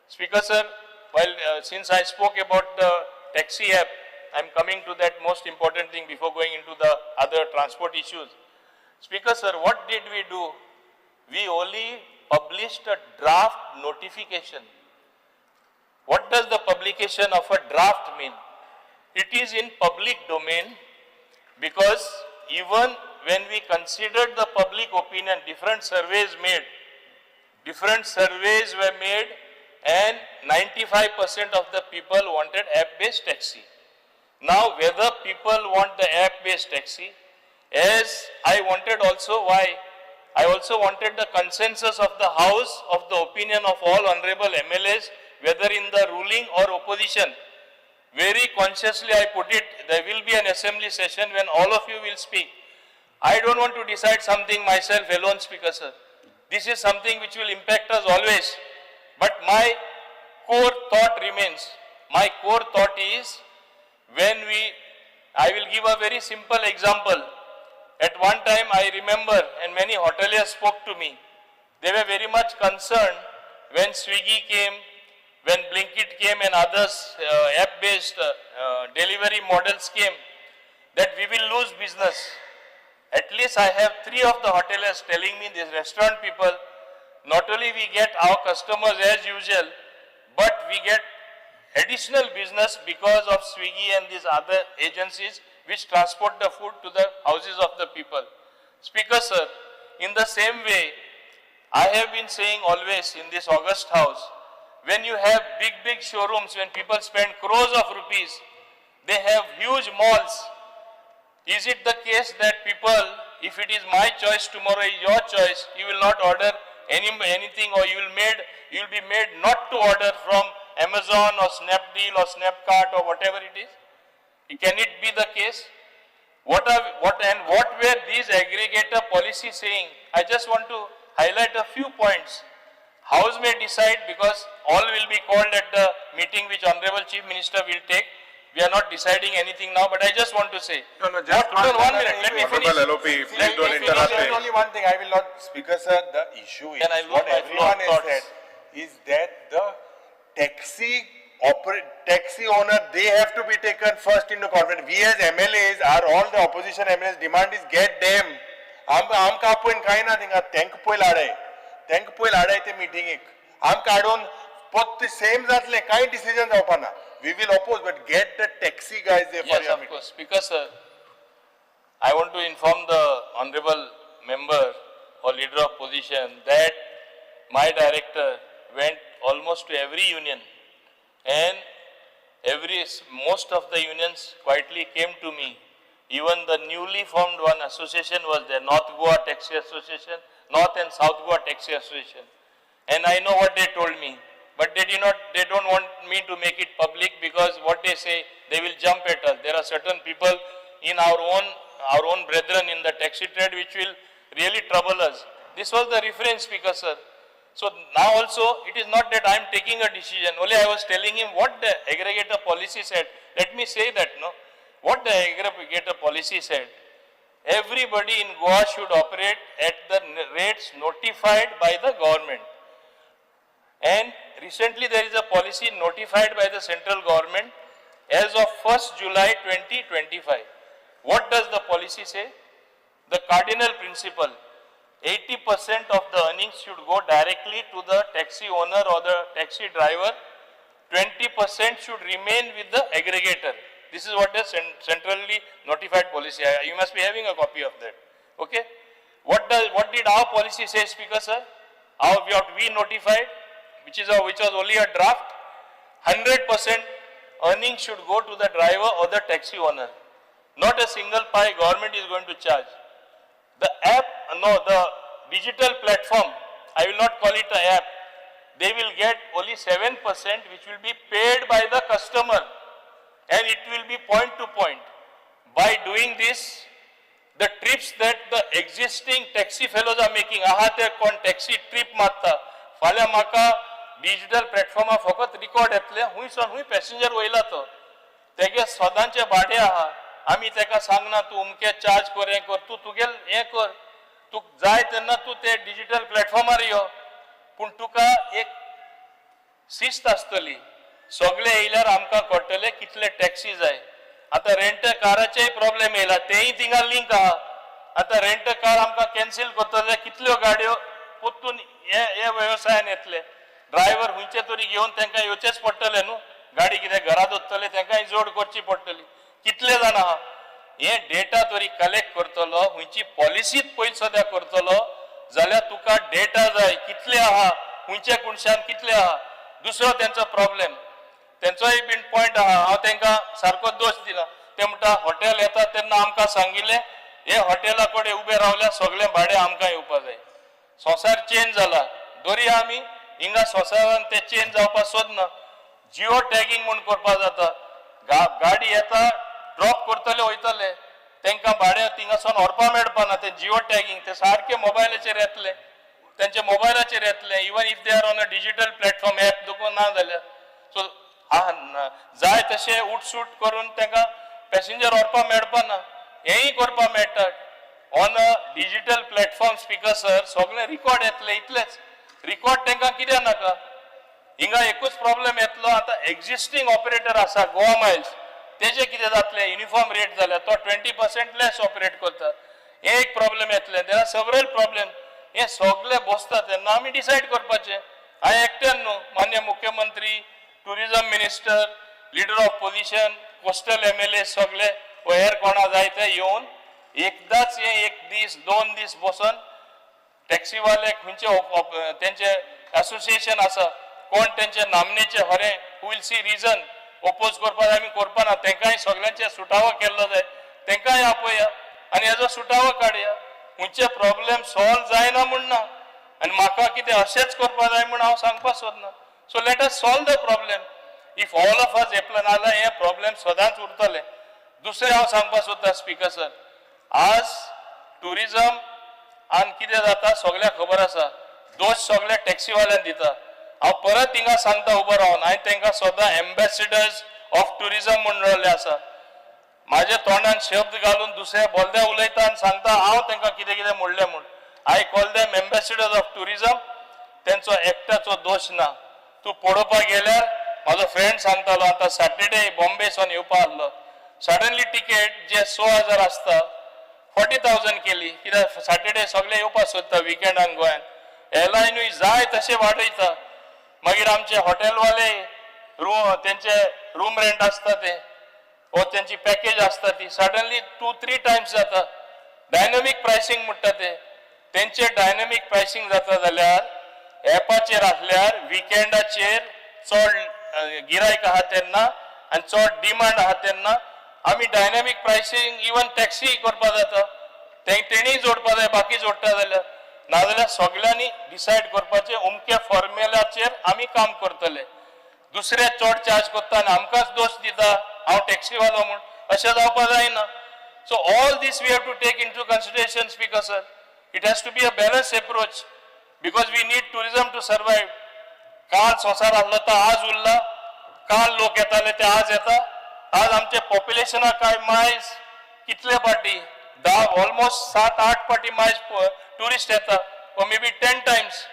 Speaker sir, while since I spoke about the taxi app, I am coming to that most important thing before going into the other transport issues. Speaker sir, what did we do? We only published a draft notification. What does the publication of a draft mean? It is in public domain, because even when we considered the public opinion, different surveys were made, and 95% of the people wanted app-based taxi. Now, whether people want the app-based taxi, as I wanted also, I also wanted the consensus of the House of the opinion of all honorable MLAs, whether in the ruling or opposition. Very consciously I put it, there will be an assembly session when all of you will speak. I don't want to decide something myself alone, Speaker sir. This is something which will impact us always. But my core thought remains. My core thought is, I will give a very simple example. At one time I remember, and many hoteliers spoke to me, they were very much concerned when Swiggy came, when Blinkit came and others app-based delivery models came, that we will lose business. At least I have 3 of the hoteliers telling me, these restaurant people, not only we get our customers as usual, but we get additional business because of Swiggy and these other agencies which transport the food to the houses of the people. Speaker sir, in the same way, I have been saying always in this August House, when you have big showrooms, when people spend crores of rupees, they have huge malls. Is it the case that people, if it is my choice, tomorrow is your choice, you will not order anything, or you will be made not to order from Amazon or Snapdeal or Snapcart or whatever it is? Can it be the case? What were these aggregator policies saying? I just want to highlight a few points. House may decide, because all will be called at the meeting which Honorable Chief Minister will take. We are not deciding anything now, but I just want to say. No, just 1 minute. Let me finish. Please don't interrupt. There is only one thing I will not, Speaker sir, the issue is, what everyone has said, is that the taxi owner, they have to be taken first into confidence. We as MLAs, all the opposition MLAs demand is get them. आमकां आपोवन कांय ना थिंगा, तांकां पयलीं हाडाय ते मिटिंगेक. आमकां हाडून परत सेम जातलें, कांय डिसिजन जावपा ना. We will oppose, but get the taxi guys there for Yes, your of meeting. course. Speaker sir, I want to inform the honorable member or leader of opposition that my director went almost to every union and most of the unions quietly came to me. Even the newly formed one association was there, North Goa Taxi Association, North and South Goa Taxi Association. And I know what they told me, but they don't want me to make it public because what they say, they will jump at us. There are certain people in our own brethren in the taxi trade which will really trouble us. This was the reference, Speaker, sir. So now also, it is not that I am taking a decision. Only I was telling him what the aggregator policy said. Let me say that, no. What the aggregator policy said. Everybody in Goa should operate at the rates notified by the government. And recently there is a policy notified by the central government as of 1st July 2025. What does the policy say? The cardinal principle, 80% of the earnings should go directly to the taxi owner or the taxi driver, 20% should remain with the aggregator. This is what the centrally notified policy. You must be having a copy of that. Okay? What did our policy say, Speaker, sir? What we notified, which was only a draft, 100% earnings should go to the driver or the taxi owner. Not a single pie government is going to charge. The app, the digital platform, I will not call it an app, they will get only 7% which will be paid by the customer, and it will be point to point. By doing this, the trips that the existing taxi fellows are making, te kon taxi trip matta, फाल्या म्हाका digital प्लॅटफॉर्मा फकत record येतले, हुंय passenger वयला तो, तेगे सदांचे भाडे आहा, आमी तेका सांगना तू उमके चार्ज कर, हें कर, तू तुगेल हें कर, तू जाय तेन्ना तू ते डिजिटल प्लॅटफॉर्मार यो, पूण तुका एक शिस्त आसतली, सगळे येयल्यार आमकां कळटले कितले टॅक्सी जाय. आता रेंट काराचेय प्रॉब्लेम येयला, तेय थिंगा लिंक आहा. आता रेंट कार आमकां कॅन्सील करतले, कितल्यो गाडयो पोत्तून हे व्यवसायान येतले. ड्रायव्हर हुंयचे तरी घेवन तांकां येवचेच पडटले न्हू, गाडी कितें घरा दवरतले तांकांय जोड करची पडटली. कितले जाण आहा हे डेटा तरी कलेक्ट करतलो, हुंयची पॉलिसीच पयलीं सद्या करतलो जाल्यार तुका डेटा जाय, कितले आहा, हुंयचे कुणशान कितले आहा. दुसरो तेंचो प्रॉब्लेम, तेंचोय बीन पॉयंट आहा, हांव तांकां सारको दोश दिला. ते म्हणटा हॉटेल येता तेन्ना आमकां सांगिल्लें हे हॉटेला कडेन उबे रावल्यार सगळें भाडें आमकां येवपा जाय. संवसार चेंज जाला, दोरी आमी हिंगा संवसारान ते चेंज जावपाक सोदना. जिओ टॅगिंग म्हूण करपा जाता, गाडी येता ड्रॉप करतले वयतले, तांकां भाडें थिंगासून व्हरपा मेळपाना. ते जिओ टॅगिंग ते सारके मोबायलाचेर येतले, त्यांच्या मोबायलाचेर येतले, even if they are on a digital platform app दुकान ना जाल्यार. सो जाय तशें उठसूट करून तांकां पॅसेंजर व्हरपा मेळपाना, हेंय करपा मेळटा. On a digital platform, speaker sir, सगळे रिकॉर्ड येतले, इतलेच. रिकॉर्ड तांकां कित्याक नाका? हिंगा एकूच प्रॉब्लेम येतलो, आता एक्झिस्टिंग ऑपरेटर आसा गोवा मायल्स, तेजे कितें जातले, युनिफॉर्म रेट जाल्यार तो 20% लेस ऑपरेट करता, हे एक प्रॉब्लेम येतले. There are several problem. हे सगळे बसता तेन्ना आमी डिसायड करपाचें. हांवें एकट्यान न्हू, मान्य मुख्यमंत्री, tourism minister, leader of position, coastal MLA सगळे हेर कोणा जाय ते येवन एकदाच हे 1 दीस 2 दीस बसून टॅक्सीवाले खंयचे तेंचे असोसिएशन आसा, कोण तेंचे नामनेचे खरें, who will see reason oppose करपाक आमी करपाना, तांकांय सगळ्यांचे सुटावो केल्लो जाय, तांकांय आपया आनी हेजो सुटावो काडया. खंयचे प्रॉब्लेम सॉल्व जायना म्हूण ना, आनी म्हाका कितें अशेंच करपा जाय म्हूण हांव सांगपाक सोदना. So let us solve the problem. If all of us apply नाल्यार हे प्रॉब्लेम सदांच उरतले. दुसरें हांव सांगपाक सोदता, स्पीकर सर, आज टुरिझम आनी कितें जाता सगळ्यांक खबर आसा, दोश सगळे टॅक्सीवाल्यांक दिता. हांव परत हिंगा सांगता उबो रावन, हांवें तांकां सदां एम्बेसिडर्स ऑफ टुरिझम म्हणून रावले आसा. म्हाज्या तोंडान शब्द घालून दुसरे बोलदे उलयता आनी सांगता हांव तांकां कितें कितें म्हणलें म्हूण. I call them ambassadors of tourism. तेंचो एकट्याचो दोश ना. तूं पळोवपाक गेल्यार म्हाजो फ्रेंड सांगतालो, आतां सॅटर्डे बॉम्बेसून येवपा आसलो, सडनली टिकेट जे 6,000 आसता 40,000 केली, कित्याक सॅटर्डे सगळे येवपाक सोदता विकेंडाक गोंयान. एअरलायनूय जाय तशें वाडयता. मागीर आमचे हॉटेलवाले तेंचे रूम रेंट आसता ते, वो तेंची पॅकेज आसता ती सडनली 2-3 टायम्स जाता. डायनॅमीक प्रायसींग म्हणटा ते, तेंचे डायनॅमीक प्रायसींग जाता जाल्यार एपाचेर आसल्यार विकेंडाचेर चड गिरायक आहा तेन्ना आनी चड डिमांड आहा तेन्ना आमी डायनॅमीक प्रायसींग इवन टॅक्सी करपा जाता तेणी जोडपा जाय बाकी जोडटा जाल्यार नाजाल्यार सगळ्यांनी डिसायड करपाचें अमके फॉर्म्युलाचेर आमी काम करतले दुसरे चड चार्ज करता आनी आमकांच दोश दिता हांव टॅक्सीवालो म्हूण अशें जावपा जायना so all these we have to take into consideration speaker sir it has to be a balance approach because we need tourism to survive काल संवसार आसलो तो आज उरला काल लोक येताले ते आज येता आज आमचे पॉप्युलेशनाक काय मायज कितले पाटी ऑलमोस्ट 7-8 पाटी मायज टुरिस्ट येता or maybe 10 times.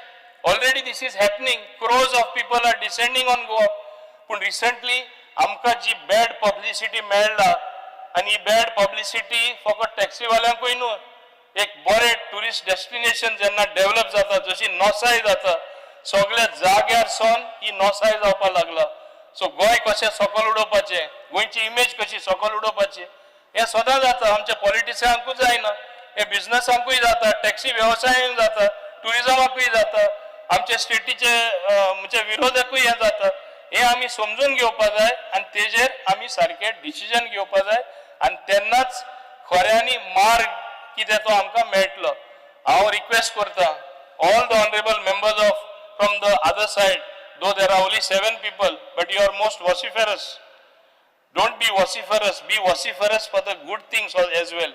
Already this is happening. Crores of people are descending on Goa. But recently, आमका जी bad publicity मेळ्ळा आणि bad publicity फकत टॅक्सी वाल्यांकूय न्हू एक बरे टुरिस्ट डेस्टिनेशन जेन्ना डेव्हलप जाता जशी नोसाय जाता सगळ्या जाग्यार सोन ही नोसाय जावपाक लागला सो गोंय कशें सकल उडोवपाचें गोंयची इमेज कशी सकल उडोवपाची हें सदां जाता आमच्या पॉलिटिक्सांकूय जायना हे बिझनसांकूय जाता टॅक्सी वेवसायांक जाता टुरिझमाकूय जाता आमच्या स्टेटीचे म्हणजे विरोधकूय हे जाता हे आमी समजून घेवपाक जाय आणि तेजेर आमी सारखे डिसिजन घेवपाक जाय आणि तेन्नाच खऱ्यांनी मार्ग कितें तो आमकां मेळटलो हांव रिक्वेस्ट करता all the honourable members of from the other side though there are only 7 people but you are most vociferous don't be vociferous for the good things as well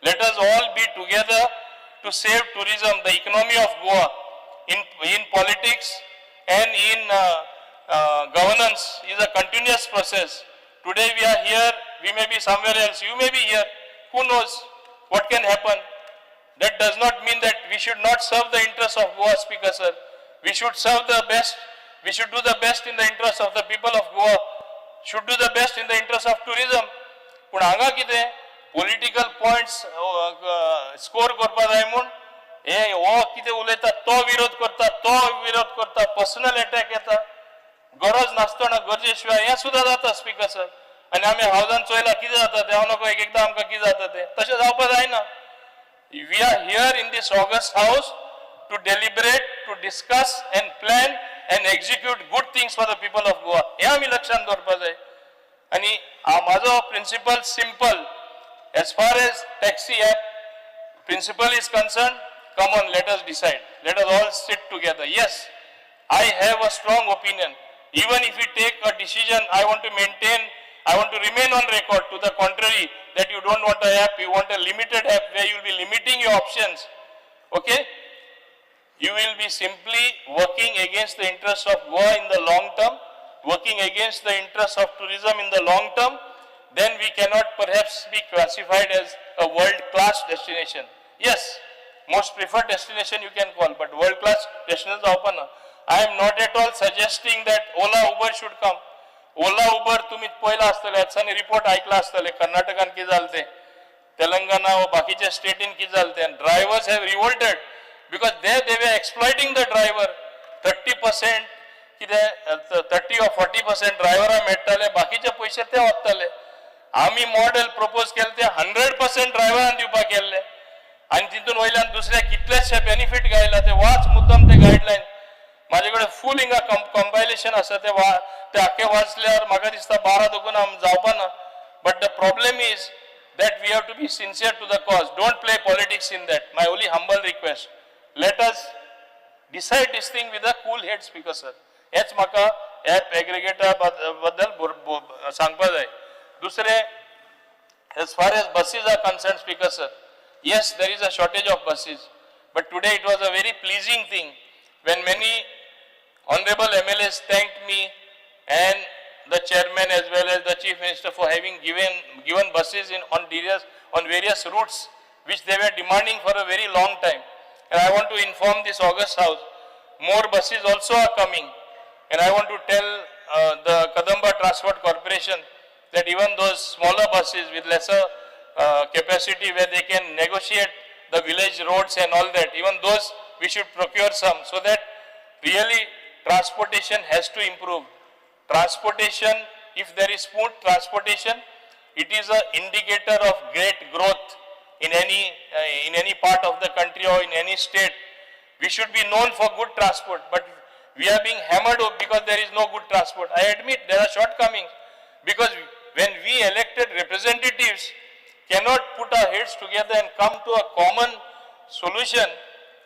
let us all be together to save tourism the economy of Goa in politics and in governance is a continuous process today we are here we may be somewhere else you may be here who knows what can happen that does not mean that we should not serve the interests of Goa speaker sir we should serve the best we should do the best in the interest of the people of Goa should do the best in the interest of tourism पण हांगा कितें political points score करपा जाय म्हूण हे हो कितें उलयता तो विरोध करता पर्सनल अटॅक येता गरज नासतना गरजे शिवाय हें सुद्दां जाता स्पीकर सर आनी आमी हावजान चोयला कितें जाता तें हांव नकळो एकदां आमकां कितें जाता तें तशें जावपा जायना we are here in this august house to deliberate, to discuss and plan and execute good things for the people of Goa. हे आमी लक्षांत दवरपाक जाय आनी म्हाजो principle simple as far as taxi app principle is concerned come on let us decide let us all sit together yes I have a strong opinion even if we take a decision I want to remain on record to the contrary that you don't want a app you want a limited app where you will be limiting your options okay you will be simply working against the interests of Goa in the long term, working against the interests of tourism in the long term, then we cannot perhaps be classified as a world-class destination. Yes, most preferred destination you can call, but world-class destinations are open. I am not at all suggesting that Ola Uber should come. Ola Uber तुम्ही पहिला असतले याचा report ऐकला असतले कर्नाटकान किती झालते तेलंगणा व बाकीच्या स्टेटीन किती झालते and drivers have revolted because they were exploiting the driver 30% कितें 30 or 40% ड्रायव्हरांक मेळटाले बाकीचे पयशे ते वताले आमी मॉडेल प्रपोज केले ते 100% ड्रायव्हरांक दिवपाक केल्ले आनी तितून वयल्यान दुसऱ्या कितलेशे बेनिफीट गायला ते वाच मुद्दम ते गायडलायन म्हाजे कडेन फूल हिंगा कंपायलेशन आसा ते आख्खे वाचल्यार म्हाका दिसता 12 दुगून जावपा ना but the problem is that we have to be sincere to the cause don't play politics in that my only humble request let us decide this thing with a cool head speaker sir हेच म्हाका app aggregator बद्दल सांगपा जाय दुसरे as far as buses are concerned speaker sir yes there is a shortage of buses but today it was a very pleasing thing when many honorable MLAs thanked me and the chairman as well as the chief minister for having given buses on various routes which they were demanding for a very long time and I want to inform this August House more buses also are coming and I want to tell the Kadamba Transport Corporation that even those smaller buses with lesser capacity where they can negotiate the village roads and all that even those we should procure some so that really transportation has to improve transportation if there is smooth transportation it is an indicator of great growth in any part of the country or in any state we should be known for good transport but we are being hammered up because there is no good transport. I admit there are shortcomings, because when we elected representatives cannot put our heads together and come to a common solution,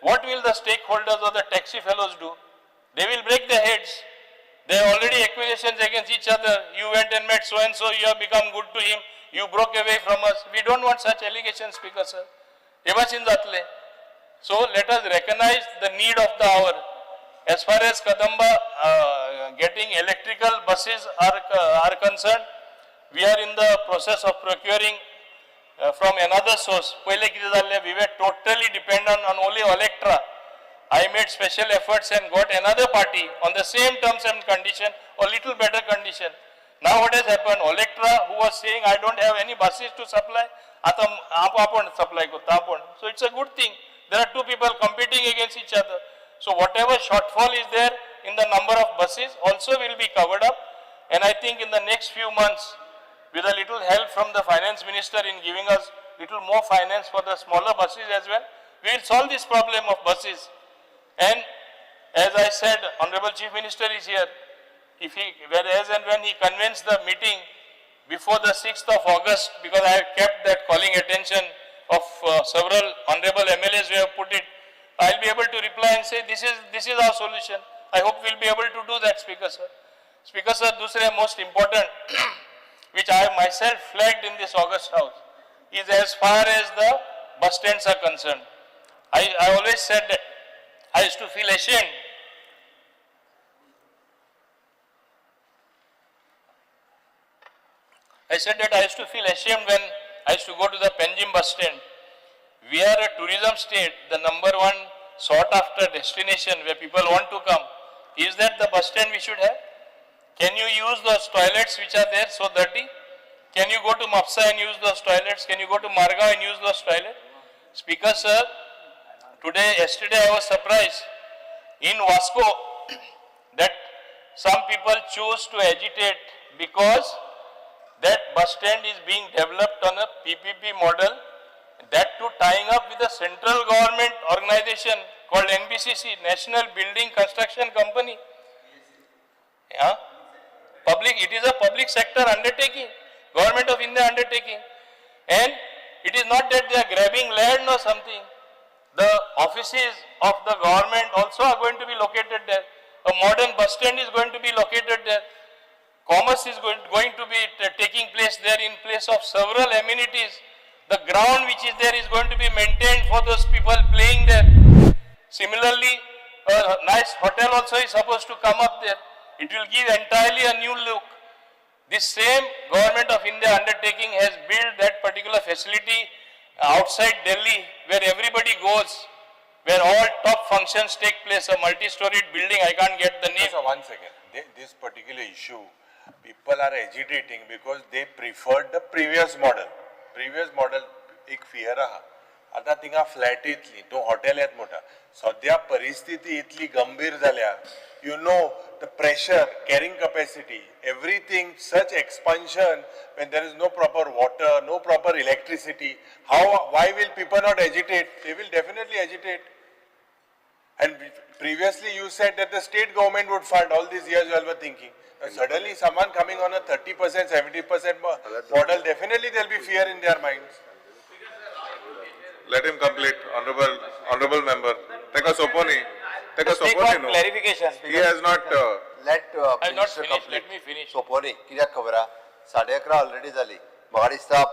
what will the stakeholders or the taxi fellows do? They will break their heads. There are already accusations against each other. You went and met so-and-so, you have become good to him, you broke away from us. We don't want such allegations, Speaker, sir. So let us recognize the need of the hour. As far as Kadamba getting electrical buses are concerned, we are in the process of procuring from another source. We were totally dependent on only Electra. I made special efforts and got another party on the same terms and condition, or little better condition. Now what has happened? Electra, who was saying, I don't have any buses to supply, supply. So it's a good thing. There are two people competing against each other. So whatever shortfall is there in the number of buses also will be covered up. And I think in the next few months, with a little help from the finance minister in giving us little more finance for the smaller buses as well, we will solve this problem of buses. And as I said, Honorable Chief Minister is here. Whereas and when he convenes the meeting before the 6th of August, because I have kept that calling attention of several honorable MLAs who have put it, I will be able to reply and say, this is our solution. I hope we will be able to do that, Speaker, sir. Speaker, sir, दूसरे most important, which I have myself flagged in this August House, is as far as the bus stands are concerned. I always said that I used to feel ashamed. I said that I used to feel ashamed when I used to go to the Panjim bus stand. We are a tourism state, the number one sought after destination where people want to come. Is that the bus stand we should have? Can you use those toilets which are there so dirty? Can you go to Mapsa and use those toilets? Can you go to Margao and use those toilets? Speaker, sir, yesterday I was surprised in Vasco that some people choose to agitate because that bus stand is being developed on a PPP model, that too tying up with a central government organization called NBCC, National Building Construction Company. Yeah? It is a public sector undertaking, Government of India undertaking. And it is not that they are grabbing land or something. The offices of the government also are going to be located there. A modern bus stand is going to be located there. Commerce is going to be taking place there in place of several amenities. The ground which is there is going to be maintained for those people playing there. Similarly, a nice hotel also is supposed to come up there. It will give entirely a new look. This same Government of India undertaking has built that particular facility outside Delhi where everybody goes, where all top functions take place, a multi-storied building, I can't get the name. So 1 second, this particular issue, people are agitating because they preferred the previous model. Previous model, एक fear रहा. आता तिंगा flat इतली, तो hotel येत मोठा. सध्या परिस्थिती इतली गंभीर झाल्या. You know the pressure, carrying capacity, everything, such expansion when there is no proper water, no proper electricity. Why will people not agitate? They will definitely agitate. And previously you said that the state government would fund. All these years you all were thinking. Suddenly someone coming on a 30%, 70% model, definitely there will be fear in their minds. Let him complete, honorable member. Take a Soponi. Take a Soponi, no. Clarification. He has not. I have not finished. Let me finish. Soponi, कित्याक खबर आहा? 11:30 already जाली. म्हाका दिसता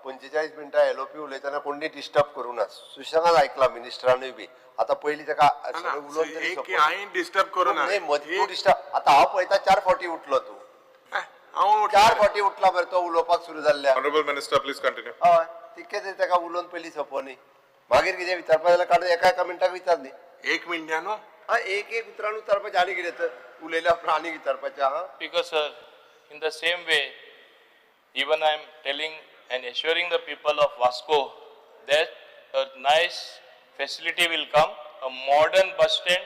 45 मिनटां LOP उलयतना कोणी disturb करूं ना. सुशेगाद आयकला मिनिस्टरानूय बी. आता पयली ताका उलोवन तरी हांवें डिस्टर्ब करूं ना. नाही मदीं डिस्टर्ब. आता हांव पळयता 4:40 उठलो तूं. 4:40 उठला मरे तो उलोवपाक सुरू जाल्ल्या. Honorable Minister, please continue. हय तितकें तरी ताका उलोवन पयली सोंपोनी. मागीर कितें विचारपा जाल्यार काडून एका मिनटाक विचार न्ही. 1 मिनिटां न्हू. एक उतरान विचारपाचें आनी कितें तर उलयल्या उपरांत आनी विचारपाचें आहा. Because sir, in the same way, even I am telling and assuring the people of Vasco that a nice facility will come, a modern bus stand,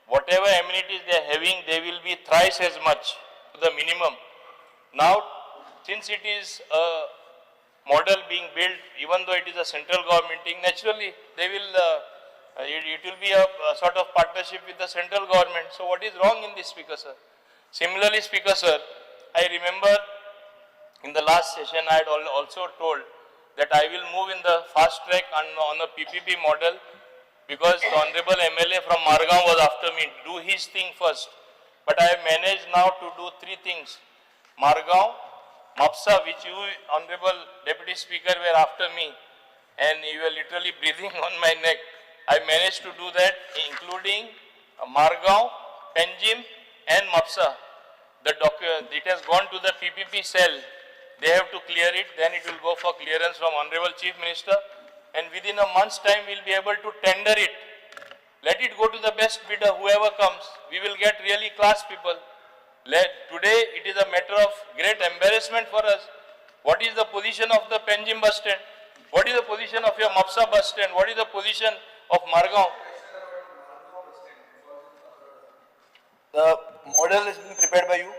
whatever amenities they are having, they will be thrice as much to the minimum. Now, since it is a model being built, even though it is a central government thing, naturally they will It will be a sort of partnership with the central government. So what is wrong in this, Speaker Sir? Similarly, Speaker Sir, I remember in the last session I had also told that I will move in the fast track on a PPP model, because the Honorable MLA from Margao was after me, do his thing first. But I have managed now to do three things. Margao, MAPSA, which you, Honorable Deputy Speaker, were after me, and you were literally breathing on my neck. I managed to do that, including Margao, Panjim, and MAPSA. It has gone to the PPP cell. They have to clear it, then it will go for clearance from Honorable Chief Minister, and within a month's time we will be able to tender it. Let it go to the best bidder, whoever comes. We will get really class people. Today it is a matter of great embarrassment for us. What is the position of the Panjim bus stand? What is the position of your MAPSA bus stand? What is the position of Margao? The model has been prepared by you.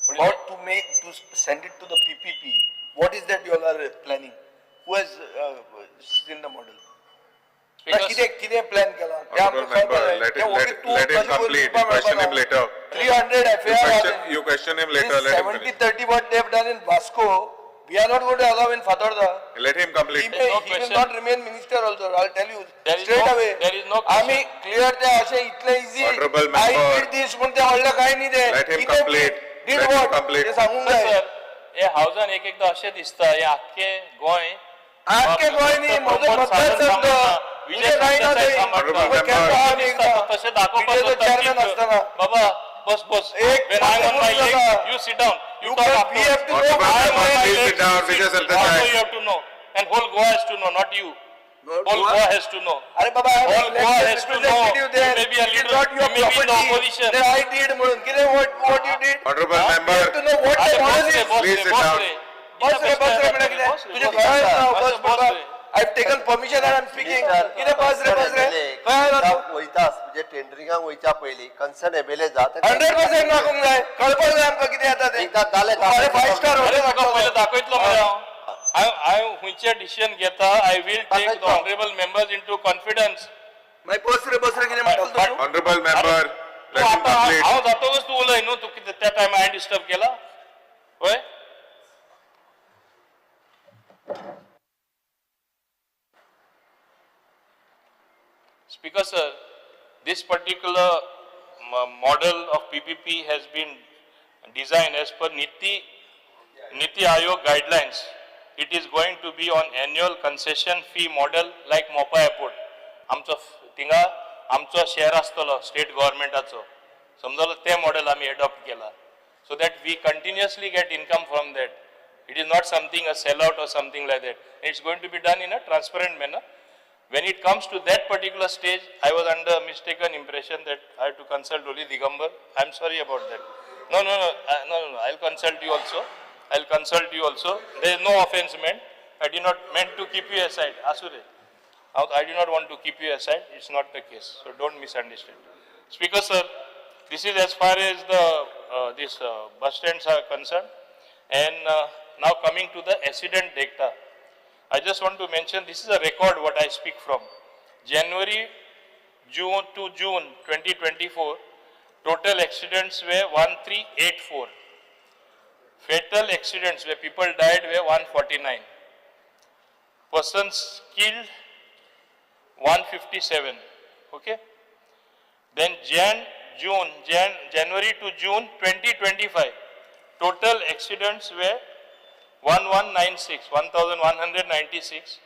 Or to send it to the PPP. What is that you all are planning? Who has seen the model? किती plan केला Let him complete. You question him later. 300 FAR. You question him later. Let him 70-30 what they have done in Vasco, we are not going to allow in Fatorda. Let him complete. He will not remain minister also. I'll tell you straight away. There is no question. आम्ही clear ते असे इतले easy. Honorable member. I did this म्हणते हल्ला काही नाही दे. Let him complete. Did Let him what? complete. ते सांगून काय? सर, हे हावजान एकदा अशें दिसता, हे आख्खे गोंय आख्खे गोंय न्ही, माझं मतदारसंघ. विजय सरदेसाई सांबाळटा. तशें दाखोवपाक chairman असताना. बाबा, बस. When I am on my leg, you sit down. You talk after. We have to know. Please sit down, Vijay Also Sardesai. you have to know. And whole Goa has to know, not you. Whole Goa has to know. अरे बाबा, Whole Goa has to know. You may be a It is leader, not you your may be in the property. opposition. Then I did म्हणून. किती what you did? Honorable member. To know what the model is. Please sit down. बस रे म्हणा किती. तुझे काय नाव बस बाबा. I've taken permission and I'm speaking. किती बस रे काय ना वयतास म्हणजे टेंडरिंगाक वयच्या पयलीं कन्सर्न एमएलए जाता 100% नाकूंक जाय. कळपाक जाय आमकां कितें जाता तें. एकदा जालें अरे 5 स्टार अरे होटल तुका पयलीं दाखयतलो मरे हांव. I हुंयचे डिसिजन घेता. I will take the honorable members into confidence. मागीर बस रे कितें म्हणटा तूं? Honorable member. तूं Let him आतां complete. हांव जातकच तूं उलय न्हू. तूं कितें त्या टायमार हांवें डिस्टर्ब केला? पळय. Speaker sir, this particular model of PPP has been designed as per Niti Aayog guidelines. It is going to be on annual concession fee model like Mopa Airport. आमचो शेअर आसतलो स्टेट गव्हर्नमेंटाचो. समजलो ते model आम्ही adopt केला. So that we continuously get income from that. It is not something a sellout or something like that. It's going to be done in a transparent manner. When it comes to that particular stage, I was under a mistaken impression that I have to consult only Digambar. I'm sorry about that. No. I'll consult you also. There is no offense meant. I did not meant to keep you aside. Asure. I do not want to keep you aside. It's not the case. So don't misunderstand. Speaker sir, this is as far as the bus stands are concerned. And now coming to the accident data. I just want to mention this is a record what I speak from. January to June 2024, total accidents were 1384. Fatal accidents where people died were 149. Persons killed 157. Okay. Then January to June 2025, total accidents were 1196.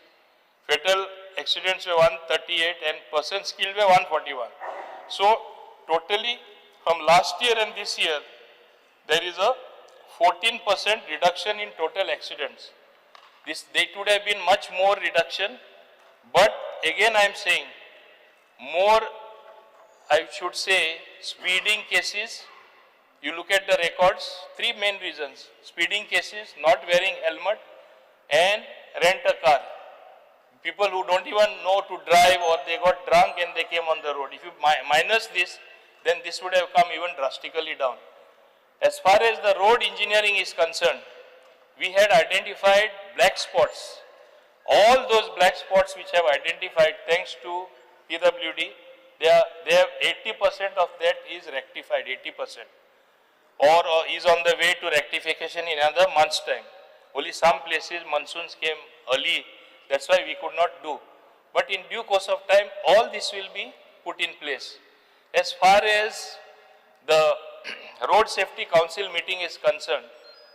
Fatal accidents were 138 and persons killed were 141. So totally from last year and this year, there is a 14% reduction in total accidents. They could have been much more reduction, but again I am saying more, I should say, speeding cases. You look at the records, three main reasons: speeding cases, not wearing helmet, and rent a car. People who don't even know to drive, or they got drunk and they came on the road. If you minus this, then this would have come even drastically down. As far as the road engineering is concerned, we had identified black spots. All those black spots which have identified, thanks to PWD, they have 80% of that is rectified, 80%. Or is on the way to rectification in another month's time. Only some places monsoons came early, that's why we could not do. But in due course of time, all this will be put in place. As far as the Road Safety Council meeting is concerned,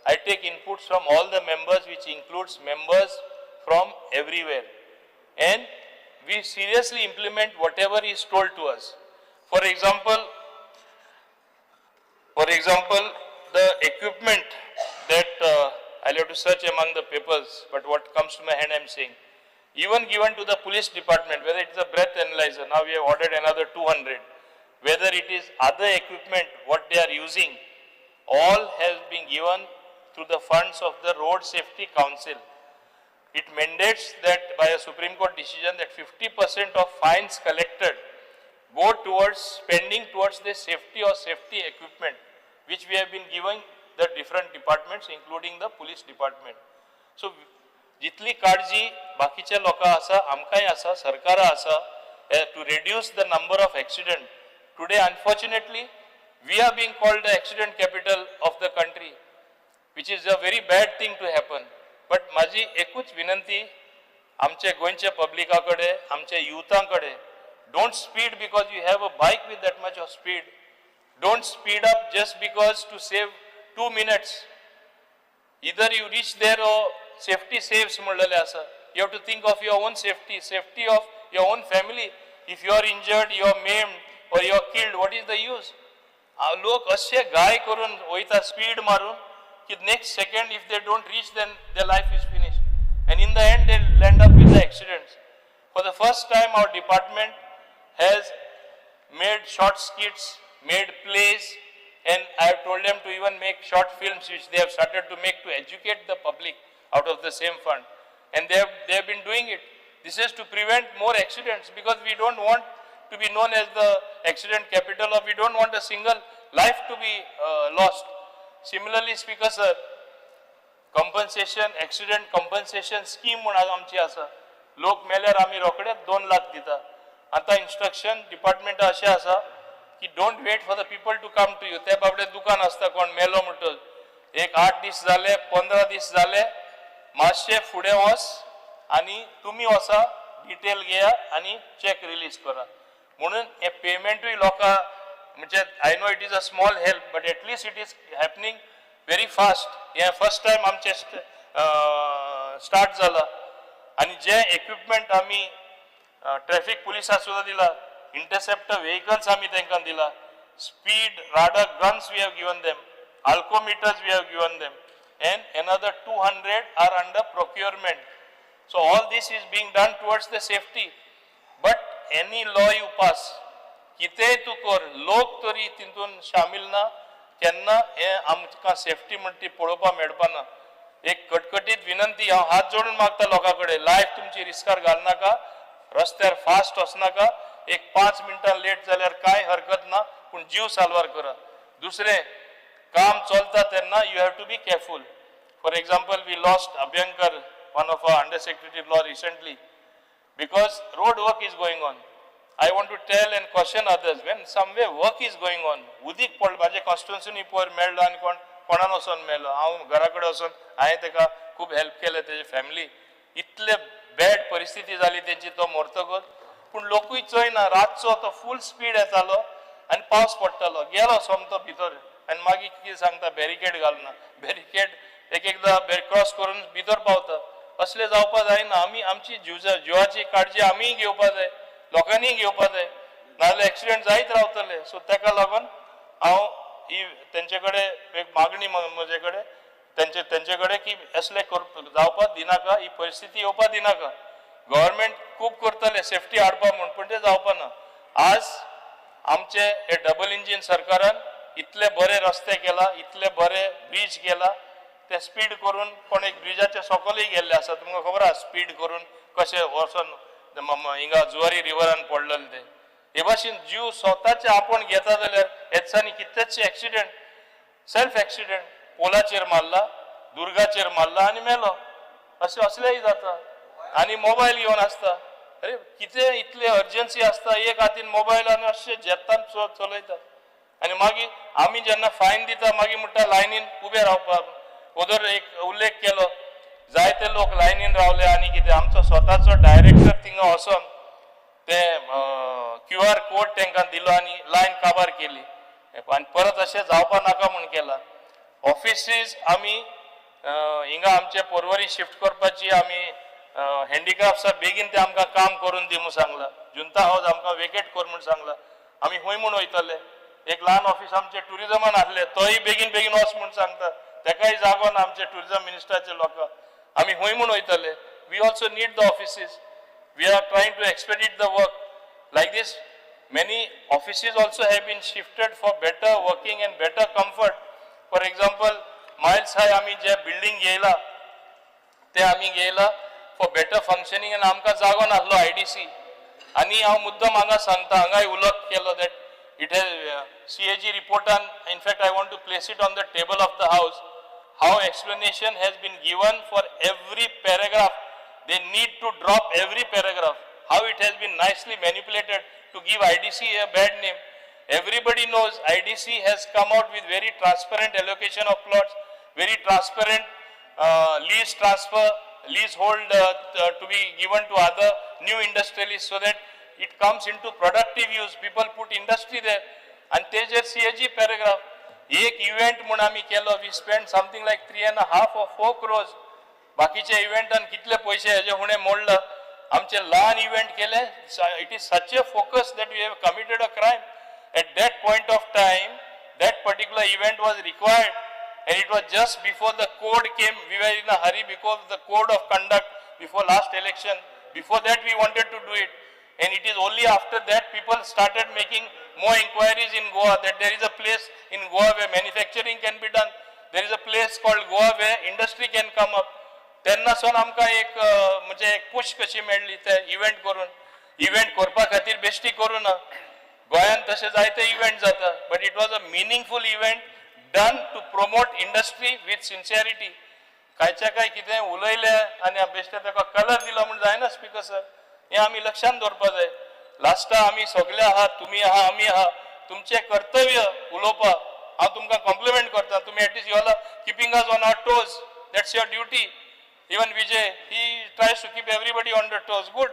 I take inputs from all the members, which includes members from everywhere. And we seriously implement whatever is told to us. For example, the equipment that I'll have to search among the papers, but what comes to my hand I'm saying. Even given to the police department, whether it's a breath analyzer, now we have ordered another 200. Whether it is other equipment, what they are using, all has been given through the funds of the Road Safety Council. It mandates that by a Supreme Court decision that 50% of fines collected go towards spending towards the safety or safety equipment, which we have been giving the different departments, including the police department. So, जितली काळजी बाकीच्या लोकां आसा, आमकांय आसा, सरकारा आसा, to reduce the number of accident. Today, unfortunately, we are being called the accident capital of the country, which is a very bad thing to happen. But माझी एकूच विनंती आमचे गोंयचे पब्लिकाकडे, आमचे युथांकडे, don't speed because you have a bike with that much of speed. Don't speed up just because to save 2 minutes. Either you reach there or safety saves म्हणलेले आसा. You have to think of your own safety, safety of your own family. If you are injured, you are maimed or you are killed, what is the use? लोक असे गाय करून वयता speed मारून की next second if they don't reach then their life is finished. And in the end they land up with the accidents. For the first time our department has made short skits, made plays, and I have told them to even make short films which they have started to make to educate the public out of the same fund. And they have been doing it. This is to prevent more accidents because we don't want to be known as the accident capital or we don't want a single life to be lost. Similarly, Speaker Sir, compensation, accident compensation scheme म्हणून आमची आसा. लोक मेल्यार आमी रोखडेच 2 लाख दिता. आता instruction department अशें आसा की don't wait for the people to come to you. त्या बाबडे दुकान आसता कोण मेलो म्हणटच. एक 8 दीस जाले, 15 दीस जाले, मातशे फुडें वच आनी तुमी वचा, डिटेल घेया आनी चेक रिलीज करा. म्हणून हे पेमेंटूय लोकां म्हणजे I know it is a small help but at least it is happening very fast. हे फर्स्ट टाइम आमचे स्टार्ट जाला आनी जे इक्विपमेंट आमी ट्रॅफिक पुलिसाक सुद्दां दिला, इंटरसेप्टर व्हेकल्स आमी तांकां दिला, speed radar guns we have given them, alcometers we have given them, and another 200 are under procurement. So all this is being done towards the safety. But any law you pass, कितेंय तू कर, लोक तरी तितून शामील ना, केन्ना हे आमकां safety म्हणटी पळोवपा मेळपाना. एक कटकटीत विनंती हांव हात जोडून मागता लोकांकडे, लायफ तुमची रिस्कार घालनाका, रस्त्यार फास्ट वचनाका, एक 5 मिनटां लेट जाल्यार कांय हरकत ना, पूण जीव साल्वार करा. दुसरें काम चलता तेन्ना you have to be careful. For example, we lost Abhyankar, one of our Under Secretary of Law recently, because road work is going on. I want to tell and caution others, when somewhere work is going on, उदीक पड माझे constituency पयर मेळ्ळो आनी कोणान वचोन मेळ्ळो, हांव घरा कडेन वचोन हांवें ताका खूब हेल्प केलें, तेजी फॅमिली. इतले बॅड परिस्थिती जाली तेंची तो मरतकच, पूण लोकूय चोयना, रातचो तो फूल स्पीड येतालो आनी पावस पडटालो, गेलो सोमतो भितर आनी मागीर कितें सांगता बॅरिकेड घालना, बॅरिकेड एक एकदां क्रॉस करून भितर पावता. असलें जावपा जायना. आमी आमची जिवाची काळजी आमीय घेवपा जाय, लोकांनीय घेवपा जाय, नाजाल्यार एक्सिडेंट जायत रावतले. सो ताका लागून हांव ही तेंचे कडेन एक मागणी म्हजे कडेन तेंचे कडेन की असले जावपा दिनाका, ही परिस्थिती येवपा दिनाका. गव्हर्मेंट खूब करतले सेफ्टी हाडपा म्हूण, पूण ते जावपाना. आज आमचे हे डबल इंजिन सरकारान इतले बरे रस्ते केला, इतले बरे ब्रिज केला, ते स्पीड करून कोण एक ब्रिजाच्या सकलय गेल्ले आसा. तुमकां खबर आसा स्पीड करून कशें वचोन हिंगा जुवारी रिवरान पडलेले ते. हे भाशेन जीव स्वताचे आपूण घेता जाल्यार ह्या दिसांनी कितलेशे एक्सिडेंट, सेल्फ एक्सिडेंट, पोलाचेर मारला, दुर्गाचेर मारला आनी मेलो, अशें असलेंय जाता. आनी मोबायल घेवन आसता. अरे कितें इतले अर्जन्सी आसता एक हातीन मोबायल आनी अशें जेतान चलयता आनी मागीर आमी जेन्ना फायन दिता मागीर म्हणटा लायनीन उबे रावपाक ओदर एक उल्लेख केलो जायते लोक लायनीन रावले आनी कितें आमचो स्वताचो डायरेक्टर थिंगा वचोन ते QR कोड तांकां दिलो आनी लायन काबार केली आनी परत अशें जावपा नाका म्हूण केला ऑफिसीस आमी हिंगा आमचे पोरवरी शिफ्ट करपाची आमी हँडिक्राफ्ट्सां बेगीन ते आमकां काम करून दी म्हणून सांगला जुंता हावस आमकां वेकेट कर म्हणून सांगला आमी हूंय म्हूण वयतले एक ल्हान ऑफिस आमचे टुरिजमान आहले तोय बेगीन बेगीन वच म्हूण सांगता तेकाय जागो ना आमचे टुरिजम मिनिस्टराचे लोकां आमी हूंय म्हूण वयतले we also need the offices we are trying to expedite the work like this many offices also have been shifted for better working and better comfort. For example, Miles High आमी जे building घेयला ते आमी घेयला for better functioning and आमकां जागो नासलो IDC आनी हांव मुद्दम हांगा सांगता हांगाय उलोवप केलो that it has CAG reportan in fact I want to place it on the table of the house how explanation has been given for every paragraph. They need to drop every paragraph how it has been nicely manipulated to give IDC a bad name. Everybody knows IDC has come out with very transparent allocation of plots, very transparent lease transfer, leasehold to be given to other new industrialists so that it comes into productive use. People put industry there. And there is CAG paragraph. एक event म्हणून आमी केलो, we spent something like 3.5 or 4 crores. बाकीचे इव्हेंटान कितले पैसे हेजे हुणे मोडला आमचे लहान इव्हेंट केले it is such a focus that we have committed a crime at that point of time that particular event was required and it was just before the code came. We were in a hurry because of the code of conduct before last election. Before that we wanted to do it and it is only after that people started making more inquiries in Goa that there is a place in Goa where manufacturing can be done. There is a place called Goa where industry can come up. तेन्नासून आमकां एक म्हणजे एक push कशी मेळ्ळी ते event करून event करपा खातीर बेश्टी करूं ना गोंयांत तशे जायते इव्हेंट जाता but it was a meaningful event done to promote industry with sincerity कांयच्या काय कितें उलयले आनी बेश्टे ताका कलर दिलो म्हूण जायना स्पिकर सर हें आमी लक्षांत दवरपा जाय लास्टा आमी सगळे आहात तुमी आहा आमी आहा तुमचें कर्तव्य उलोवपाक हांव तुमकां कॉम्प्लिमेंट करता तुमी at least you are keeping us on our toes that's your duty Even Vijay, he tries to keep everybody on the toes. Good.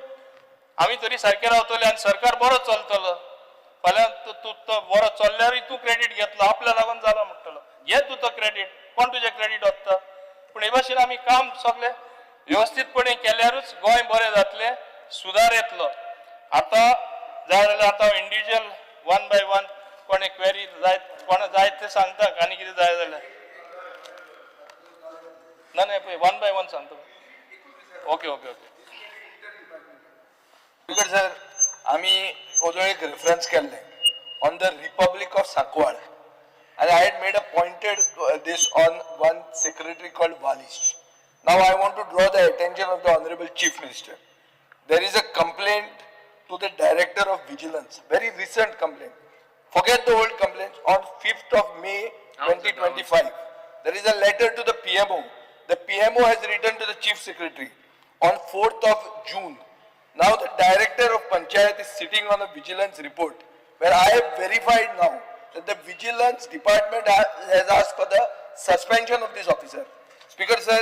आम्ही तरी सारखे रावतले आणि सरकार बरो चलतलो फाल्यां तूं बरो चल्ल्यारूय तूं क्रेडीट घेतलो आपल्या लागून जाला म्हणटलो घे तूं तो क्रेडीट कोण तुजें क्रेडीट वता पूण हे भाशेन आमी काम सगळें व्यवस्थीतपणे केल्यारूच गोंय बरें जातलें सुदार येतलो आतां जाय जाल्यार आतां इंडिविज्युअल वन बाय वन कोणे क्वेरी जाय कोण जाय ते सांगता आनी कितें जाय जाल्यार नाही पळय वन बाय वन सांगतो okay okay okay speaker sir आम्ही ओदो एक रेफरन्स केल्ले on the Republic of Sancoale and I had made a pointed this on one secretary called Walish. Now I want to draw the attention of the Honorable Chief Minister. There is a complaint to the Director of Vigilance, very recent complaint. Forget the old complaints. On 5th of May 2025, there is a letter to the PMO. The PMO has written to the Chief Secretary on 4th of June. Now the Director of Panchayat is sitting on a vigilance report where I have verified now that the Vigilance Department has asked for the suspension of this officer. Speaker sir,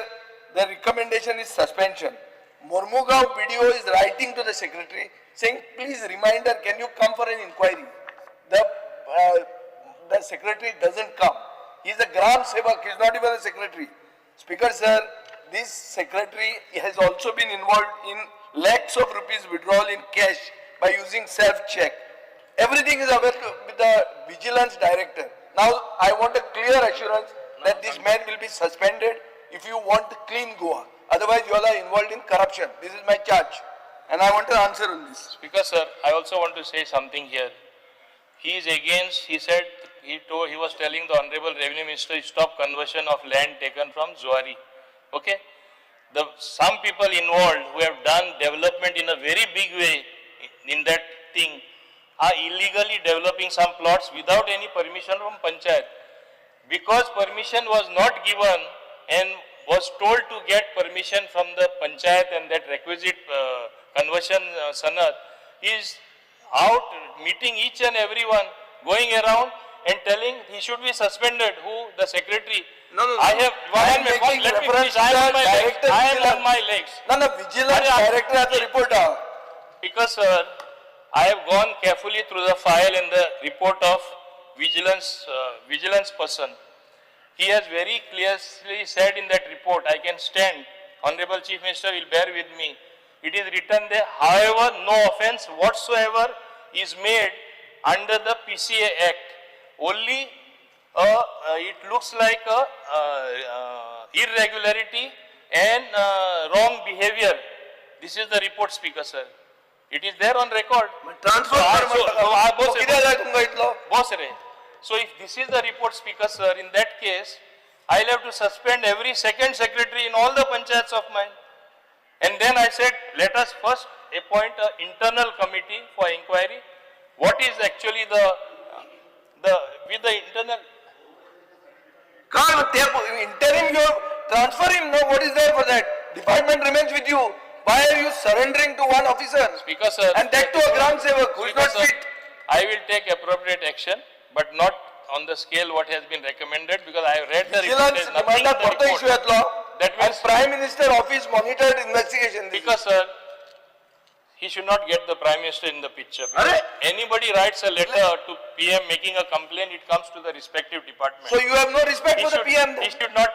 the recommendation is suspension. Mormugaon BDO is writing to the Secretary saying please reminder can you come for an inquiry. The Secretary doesn't come. He is a Gram Sevak, he is not even a Secretary. Speaker sir, this secretary has also been involved in lakhs of rupees withdrawal in cash by using self-check. Everything is available with the vigilance director. Now I want a clear assurance that this man will be suspended if you want to clean Goa. Otherwise you all are involved in corruption. This is my charge and I want an answer on this. Speaker sir, I also want to say something here. He is against, he said, he was telling the Honorable Revenue Minister to stop conversion of land taken from Zuari. Okay? Some people involved who have done development in a very big way in that thing are illegally developing some plots without any permission from Panchayat. Because permission was not given and was told to get permission from the panchayat and that requisite conversion sanad, is out meeting each and everyone, going around and telling he should be suspended. Who? The secretary. No. I have am making let me reference finish. I am on my legs. director I am on vigilance. my legs. No, vigilance director has a report. Because sir, I have gone carefully through the file and the report of vigilance person. He has very clearly said in that report, I can stand, Honorable Chief Minister will bear with me. It is written there, however, no offence whatsoever is made under the PCA Act. Only it looks like a irregularity and wrong behavior. This is the report, Speaker, sir. It is there on record. So if this is the report, Speaker, sir, in that case, I'll have to suspend every second secretary in all the panchayats of mine. And then I said, let us first appoint an internal committee for inquiry. What is actually with the internal? Interim, you transfer him. No, what is there for that? Department remains with you. Why are you surrendering to one officer? Speaker, sir. And that to a Gram Sevak who is not fit. I will take appropriate action, but not on the scale what has been recommended, because I have read the report. Vigilance reminder for the issue at law. That means Prime Minister office monitored investigation. Because sir, he should not get the Prime Minister in the picture. Anybody writes a letter to PM making a complaint, it comes to the respective department. So you have no respect for the PM? He should not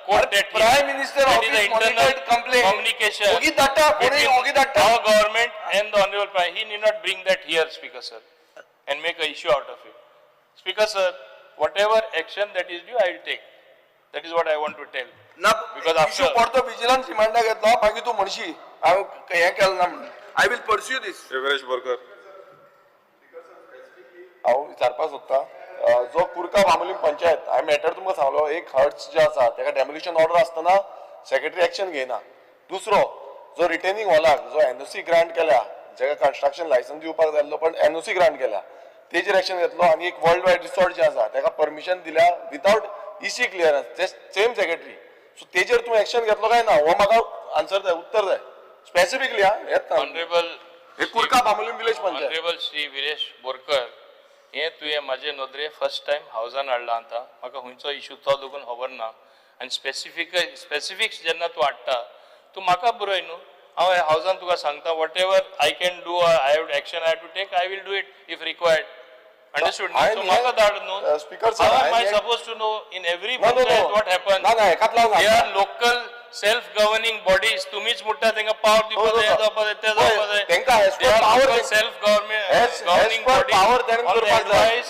quote that. Prime Minister that office is the internal monitored complaint. communication between our government and the Honorable Prime. He need not bring that here, Speaker, sir, and make an issue out of it. Speaker, sir, whatever action that is due, I will take. That is what I want to tell. Because after issue पडतो vigilance remand घेतला मागीर तू म्हणशी हांव हे केलं ना म्हणून I will pursue this. Yogesh Borkar. हांव विचारपाक सोदतां जो कुरका मामुली पंचायत हांवें मॅटर तुमकां सांगलो एक हर्ट्स जे आसा ताका डेमोलिशन ऑर्डर आसतना सेक्रेटरी एक्शन घेयना. दुसरो जो रिटेनिंग हॉलाक जो एनओसी ग्रांट केल्या जाका कन्स्ट्रक्शन लायसन्स दिवपाक जाय पण एनओसी ग्रांट केल्या तेजेर एक्शन घेतलो आनी एक वर्ल्ड वायड रिसॉर्ट जे आसा ताका परमिशन दिल्या विदाउट इसी क्लियरन्स ते सेम सेक्रेटरी. सो तेजेर तूं एक्शन घेतलो काय ना हो म्हाका आन्सर जाय उत्तर जाय स्पेसिफिकली. ऑनरेबल श्री विरेश बोरकर, हे तुवें म्हाजे नदरे फर्स्ट टायम हावजान हाडला आतां. म्हाका खंयचो इशू तो देखून खबर ना. आनी स्पेसिफिक्स जेन्ना तूं हाडटा तूं म्हाका बरय न्हू. हांव हावजान तुका सांगता whatever I can do I have action I have to take I will do it if required. Understood? So म्हाका धाड न्हू. Speaker sir, how am I supposed to know in every panchayat what happens? They are local self-governing bodies. तुम्हीच म्हणटा तांकां power दिवपाक जाय, जावपाक जाय, ते जावपाक जाय. तांकां has They per are power local self-governing bodies. power then On the करपाक जाय. advice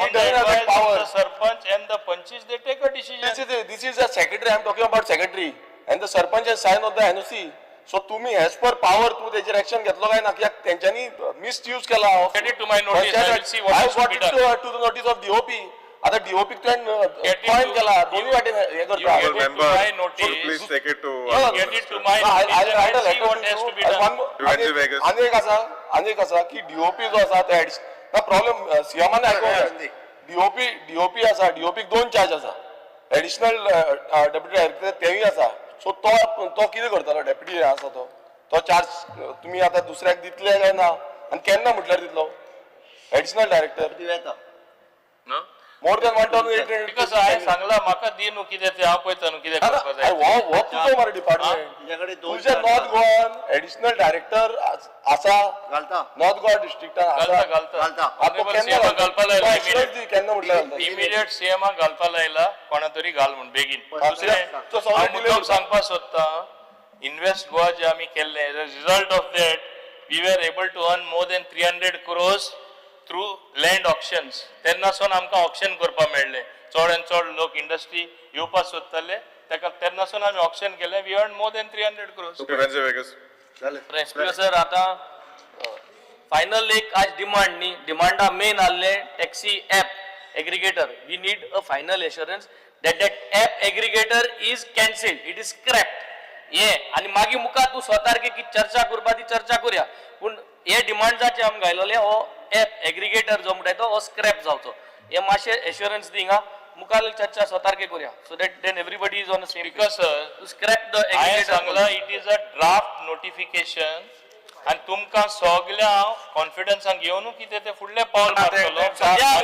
on the advice of the sarpanch and the panches, they take a decision. This is a secretary. I am talking about secretary and the sarpanch has signed on the NOC. So तुम्ही as per power तू तेजेर action घेतलो काय ना कित्याक तेंच्यांनी misuse केला. Get it to my notice. I will see what is to be done. to the notice of DOP. आता DOP तुवें पॉइंट केला दोन्ही वाटेन हे करता. My notice. Please take it to. Get it to my notice and I will see what has to be done. आणि एक आसा की DOP जो आसा ते ना प्रॉब्लेम सीएमान आयको DOP आसा DOPक दोन चार्ज आसा एडिशनल डेप्युटी डायरेक्टर तेवूय आसा. सो तो कितें करतलो डेप्युटी आसा तो चार्ज तुम्ही आता दुसऱ्याक दितले काय ना आणि केन्ना म्हटल्यार दितलो additional director more than 1,800. Because I सांगला म्हाका दी न्हू कितें तें हांव पळयता न्हू कितें करपाक जाय. हो तुजो मरे डिपार्टमेंट तुझे नॉर्थ गोवान एडिशनल डायरेक्टर आसा नॉर्थ गोवा डिस्ट्रिक्टान केन्ना म्हटल्यार इमिडिएट सीएमाक घालपा लायला कोणा तरी घाल म्हण बेगीन. दुसरें सांगपाक सोदता इन्वेस्ट गोवा जे आमी केल्ले result of that we were able to earn more than 300 crores through land auctions. तेन्नासून आमकां ऑक्शन करपाक मेळ्ळें. चड आनी चड लोक इंडस्ट्री येवपाक सोदताले ताका तेन्नासून आमी ऑक्शन केलें. We earn more than 300 crores. Speaker sir आता फायनल एक आज डिमांड न्ही डिमांडा मेन आसले taxi app aggregator. We need a final assurance that app aggregator is cancelled it is scrapped. हे आनी मागीर मुखार तूं स्वतार की चर्चा करपा ती चर्चा करुया पूण हे डिमांड जाचे आमी घायलोले हो ॲप एग्रिगेटर जो म्हणटा तो हो स्क्रॅप जावचो. हे मातशें एश्युरन्स दी हिंगा मुखार चर्चा स्वतारके करूया so that then everybody is on the same Because sir, to scrap the हांवें सांगला it is a draft notification आणि तुमकां सगळ्या कॉन्फिडन्सान घेवन कितें ते फुडले पावल मारतलो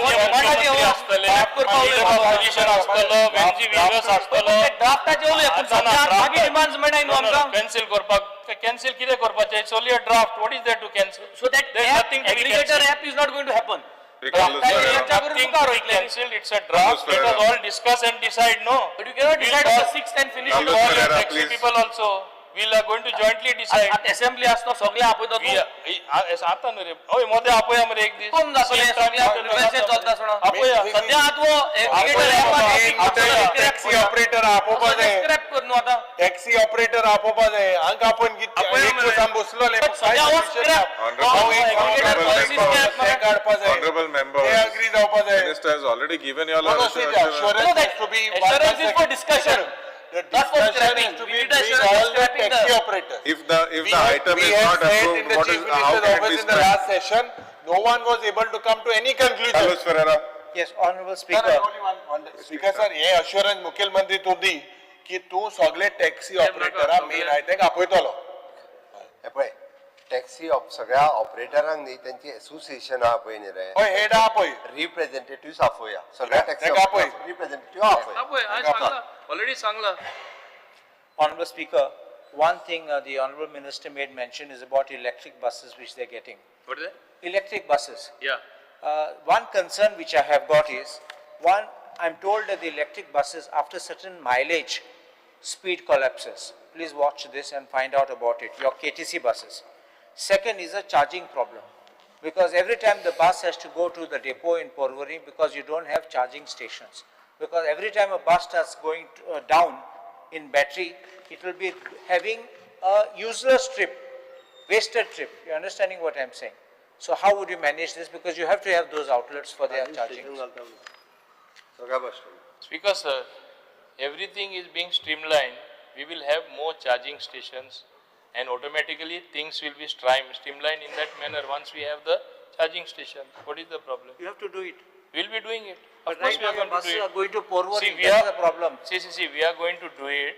मुख्यमंत्री आसतले पोलिशन आसतलो वेंजी विगस आसतलो ड्राफ्टाचे उलय पूण सध्या मागीर डिमांड्स मेळनाय न्हू आमकां कॅन्सल करपाक कॅन्सल कितें करपाचें it's only a draft what is there to cancel so that aggregator app is not going to happen Cancelled, it's a draft, let us all discuss and decide, no? But you cannot decide on the 6th and finish it all. Taxi people also, we are going to jointly decide. at assembly असतो सगळे आपयता तू आता न्हू रे हय मोदे आपोया मरे एक दीस कोण जातले सगळ्या प्रिव्हेन्शन चलता सोडा आपोया सध्या आत वो एग्रीगेटर ॲप टॅक्सी ऑपरेटर आपोवपा जाय स्क्रॅप कर न्हू आता टॅक्सी ऑपरेटर आपोवपा जाय हांगा आपण बसलोले सध्या वो स्क्रॅप काडपा जाय Honorable member, ते अग्री जावपा जाय Minister has already given you all assurance has to be assurance is for discussion not for scrapping we need assurance for scrapping taxi the operator. If the item is not approved, what is how can it be In the last session, no one was able to come to any conclusion. Carlos Ferreira. Yes, Honorable Speaker. Speaker sir, हे assurance मुख्यमंत्री तू दी की तू सगळे taxi ऑपरेटरा main आहे ते आपयतलो. पळय taxi सगळ्या ऑपरेटरांक न्ही त्यांची असोसिएशन आहा पळय न्ही रे हय हेड आहा पळय रिप्रेझेंटेटिव्ह आपोया सगळ्या टॅक्सी रिप्रेझेंटेटिव्ह आपोया already सांगला Honorable Speaker, one thing the Honorable Minister made mention is about electric buses which they're getting. what is that Electric buses. yeah One concern which I have got is, one, I'm told that the electric buses after certain mileage, speed collapses. Please watch this and find out about it, your KTC buses. Second is a charging problem. Because every time the bus has to go to the depot in Porvorim because you don't have charging stations. Because every time a bus starts going down in battery, it will be having a useless trip, wasted trip. You're understanding what I'm saying? So how would you manage this? Because you have to have those outlets for their charging. Speaker sir, everything is being streamlined. We will have more charging stations and automatically things will be streamlined in that manner once we have the charging station. What is the problem? You have to do it. We'll be doing it. But Of course right we are now your going to buses do are it. going to Porvorim, See, we that's are, the problem. see, we are going to do it.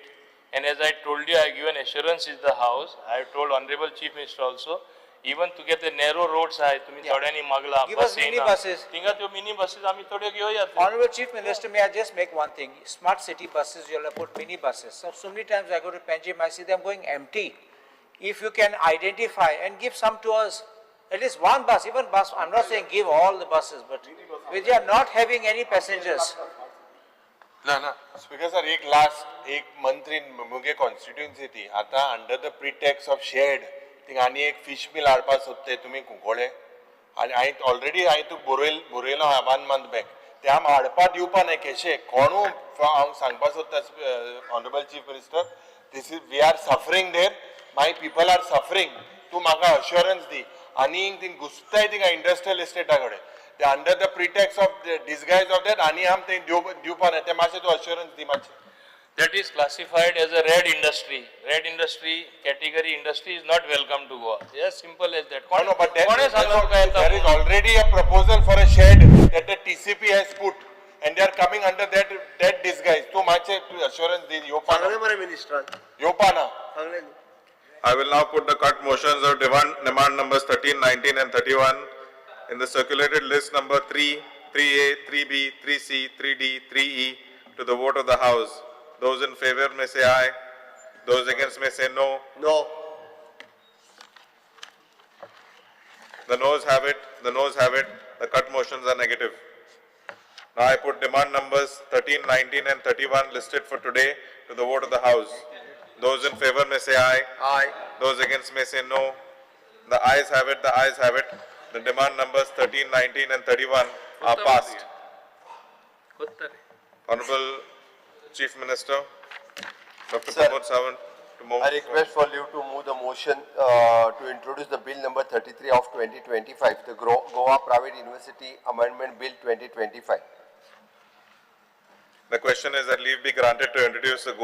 And as I told you, I have given assurance in the house. I have told Honorable Chief Minister also. Even to get the narrow roads आहे तुम्ही थोड्यांनी मागला Give us mini buses. थिंगा त्यो mini buses आम्ही थोडे घेऊयात Honorable Chief Minister, may I just make one thing? Smart city buses, you'll have put mini buses. So many times I go to Panjim, I see them going empty. If you can identify and give some to us, at least one bus, even bus, I'm not saying give all the buses, but we are not having any passengers. ना ना speaker sir एक last एक मंत्री मुगे constituency ती आता under the pretext of shed thing आनी एक फिश मिल हाडपाक सोदते तुमी कुंकोळे आनी हांवें ऑलरेडी हांवें तुका बरयलो मान बँक ते आम हाडपाक दिवपा न्हय केशे कोणू हांव सांगपाक सोदता honourable chief minister this is we are suffering there my people are suffering तूं म्हाका अश्युरन्स दी आनी ती घुसताय थिंगा इंडस्ट्रियल इस्टेटा कडेन ते under the pretext of disguise of that आनी आम ते दिवपा न्हय ते मातशें तूं अश्युरन्स दी मातशें That is classified as a red industry. Red industry category industry is not welcome to Goa. Yes, simple as that. No, but there is already a proposal for a shed that the TCP has put, and they are coming under that disguise. So much assurance the Yopana. Minister. Yopana. I will now put the cut motions of demand numbers 13, 19 and 31 in the circulated list number 3, 3A, 3B, 3C, 3D, 3E to the vote of the House. Those in favor may say aye. Those against may say no. No. The noes have it. The noes have it. The cut motions are negative. Now I put demand numbers 13, 19 and 31 listed for today to the vote of the House. Those in favor may say aye. Aye. Those against may say no. The ayes have it. The ayes have it. The demand numbers 13, 19 and 31 are passed. Honorable Chief Minister, Dr. Pramod Sawant, to move. I request for you to move the motion to introduce the bill number 33 of 2025, the Goa Private University Amendment Bill 2025. The question is that leave be granted to introduce the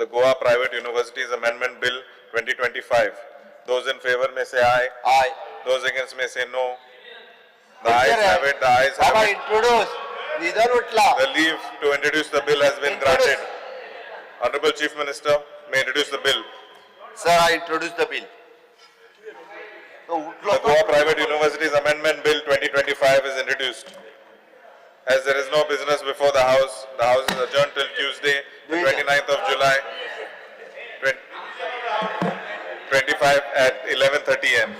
Goa Private Universities Amendment Bill 2025. Those in favor may say aye. Aye. Those against may say no. The ayes have it. The ayes have it. Introduce. निधन उठला. The leave to introduce the bill has been granted. Honorable Chief Minister may introduce the bill. Sir, I introduce the bill. The Goa Private Universities Amendment Bill 2025 is introduced. As there is no business before the House is adjourned till Tuesday, the 29th of July, 25 at 11:30 am.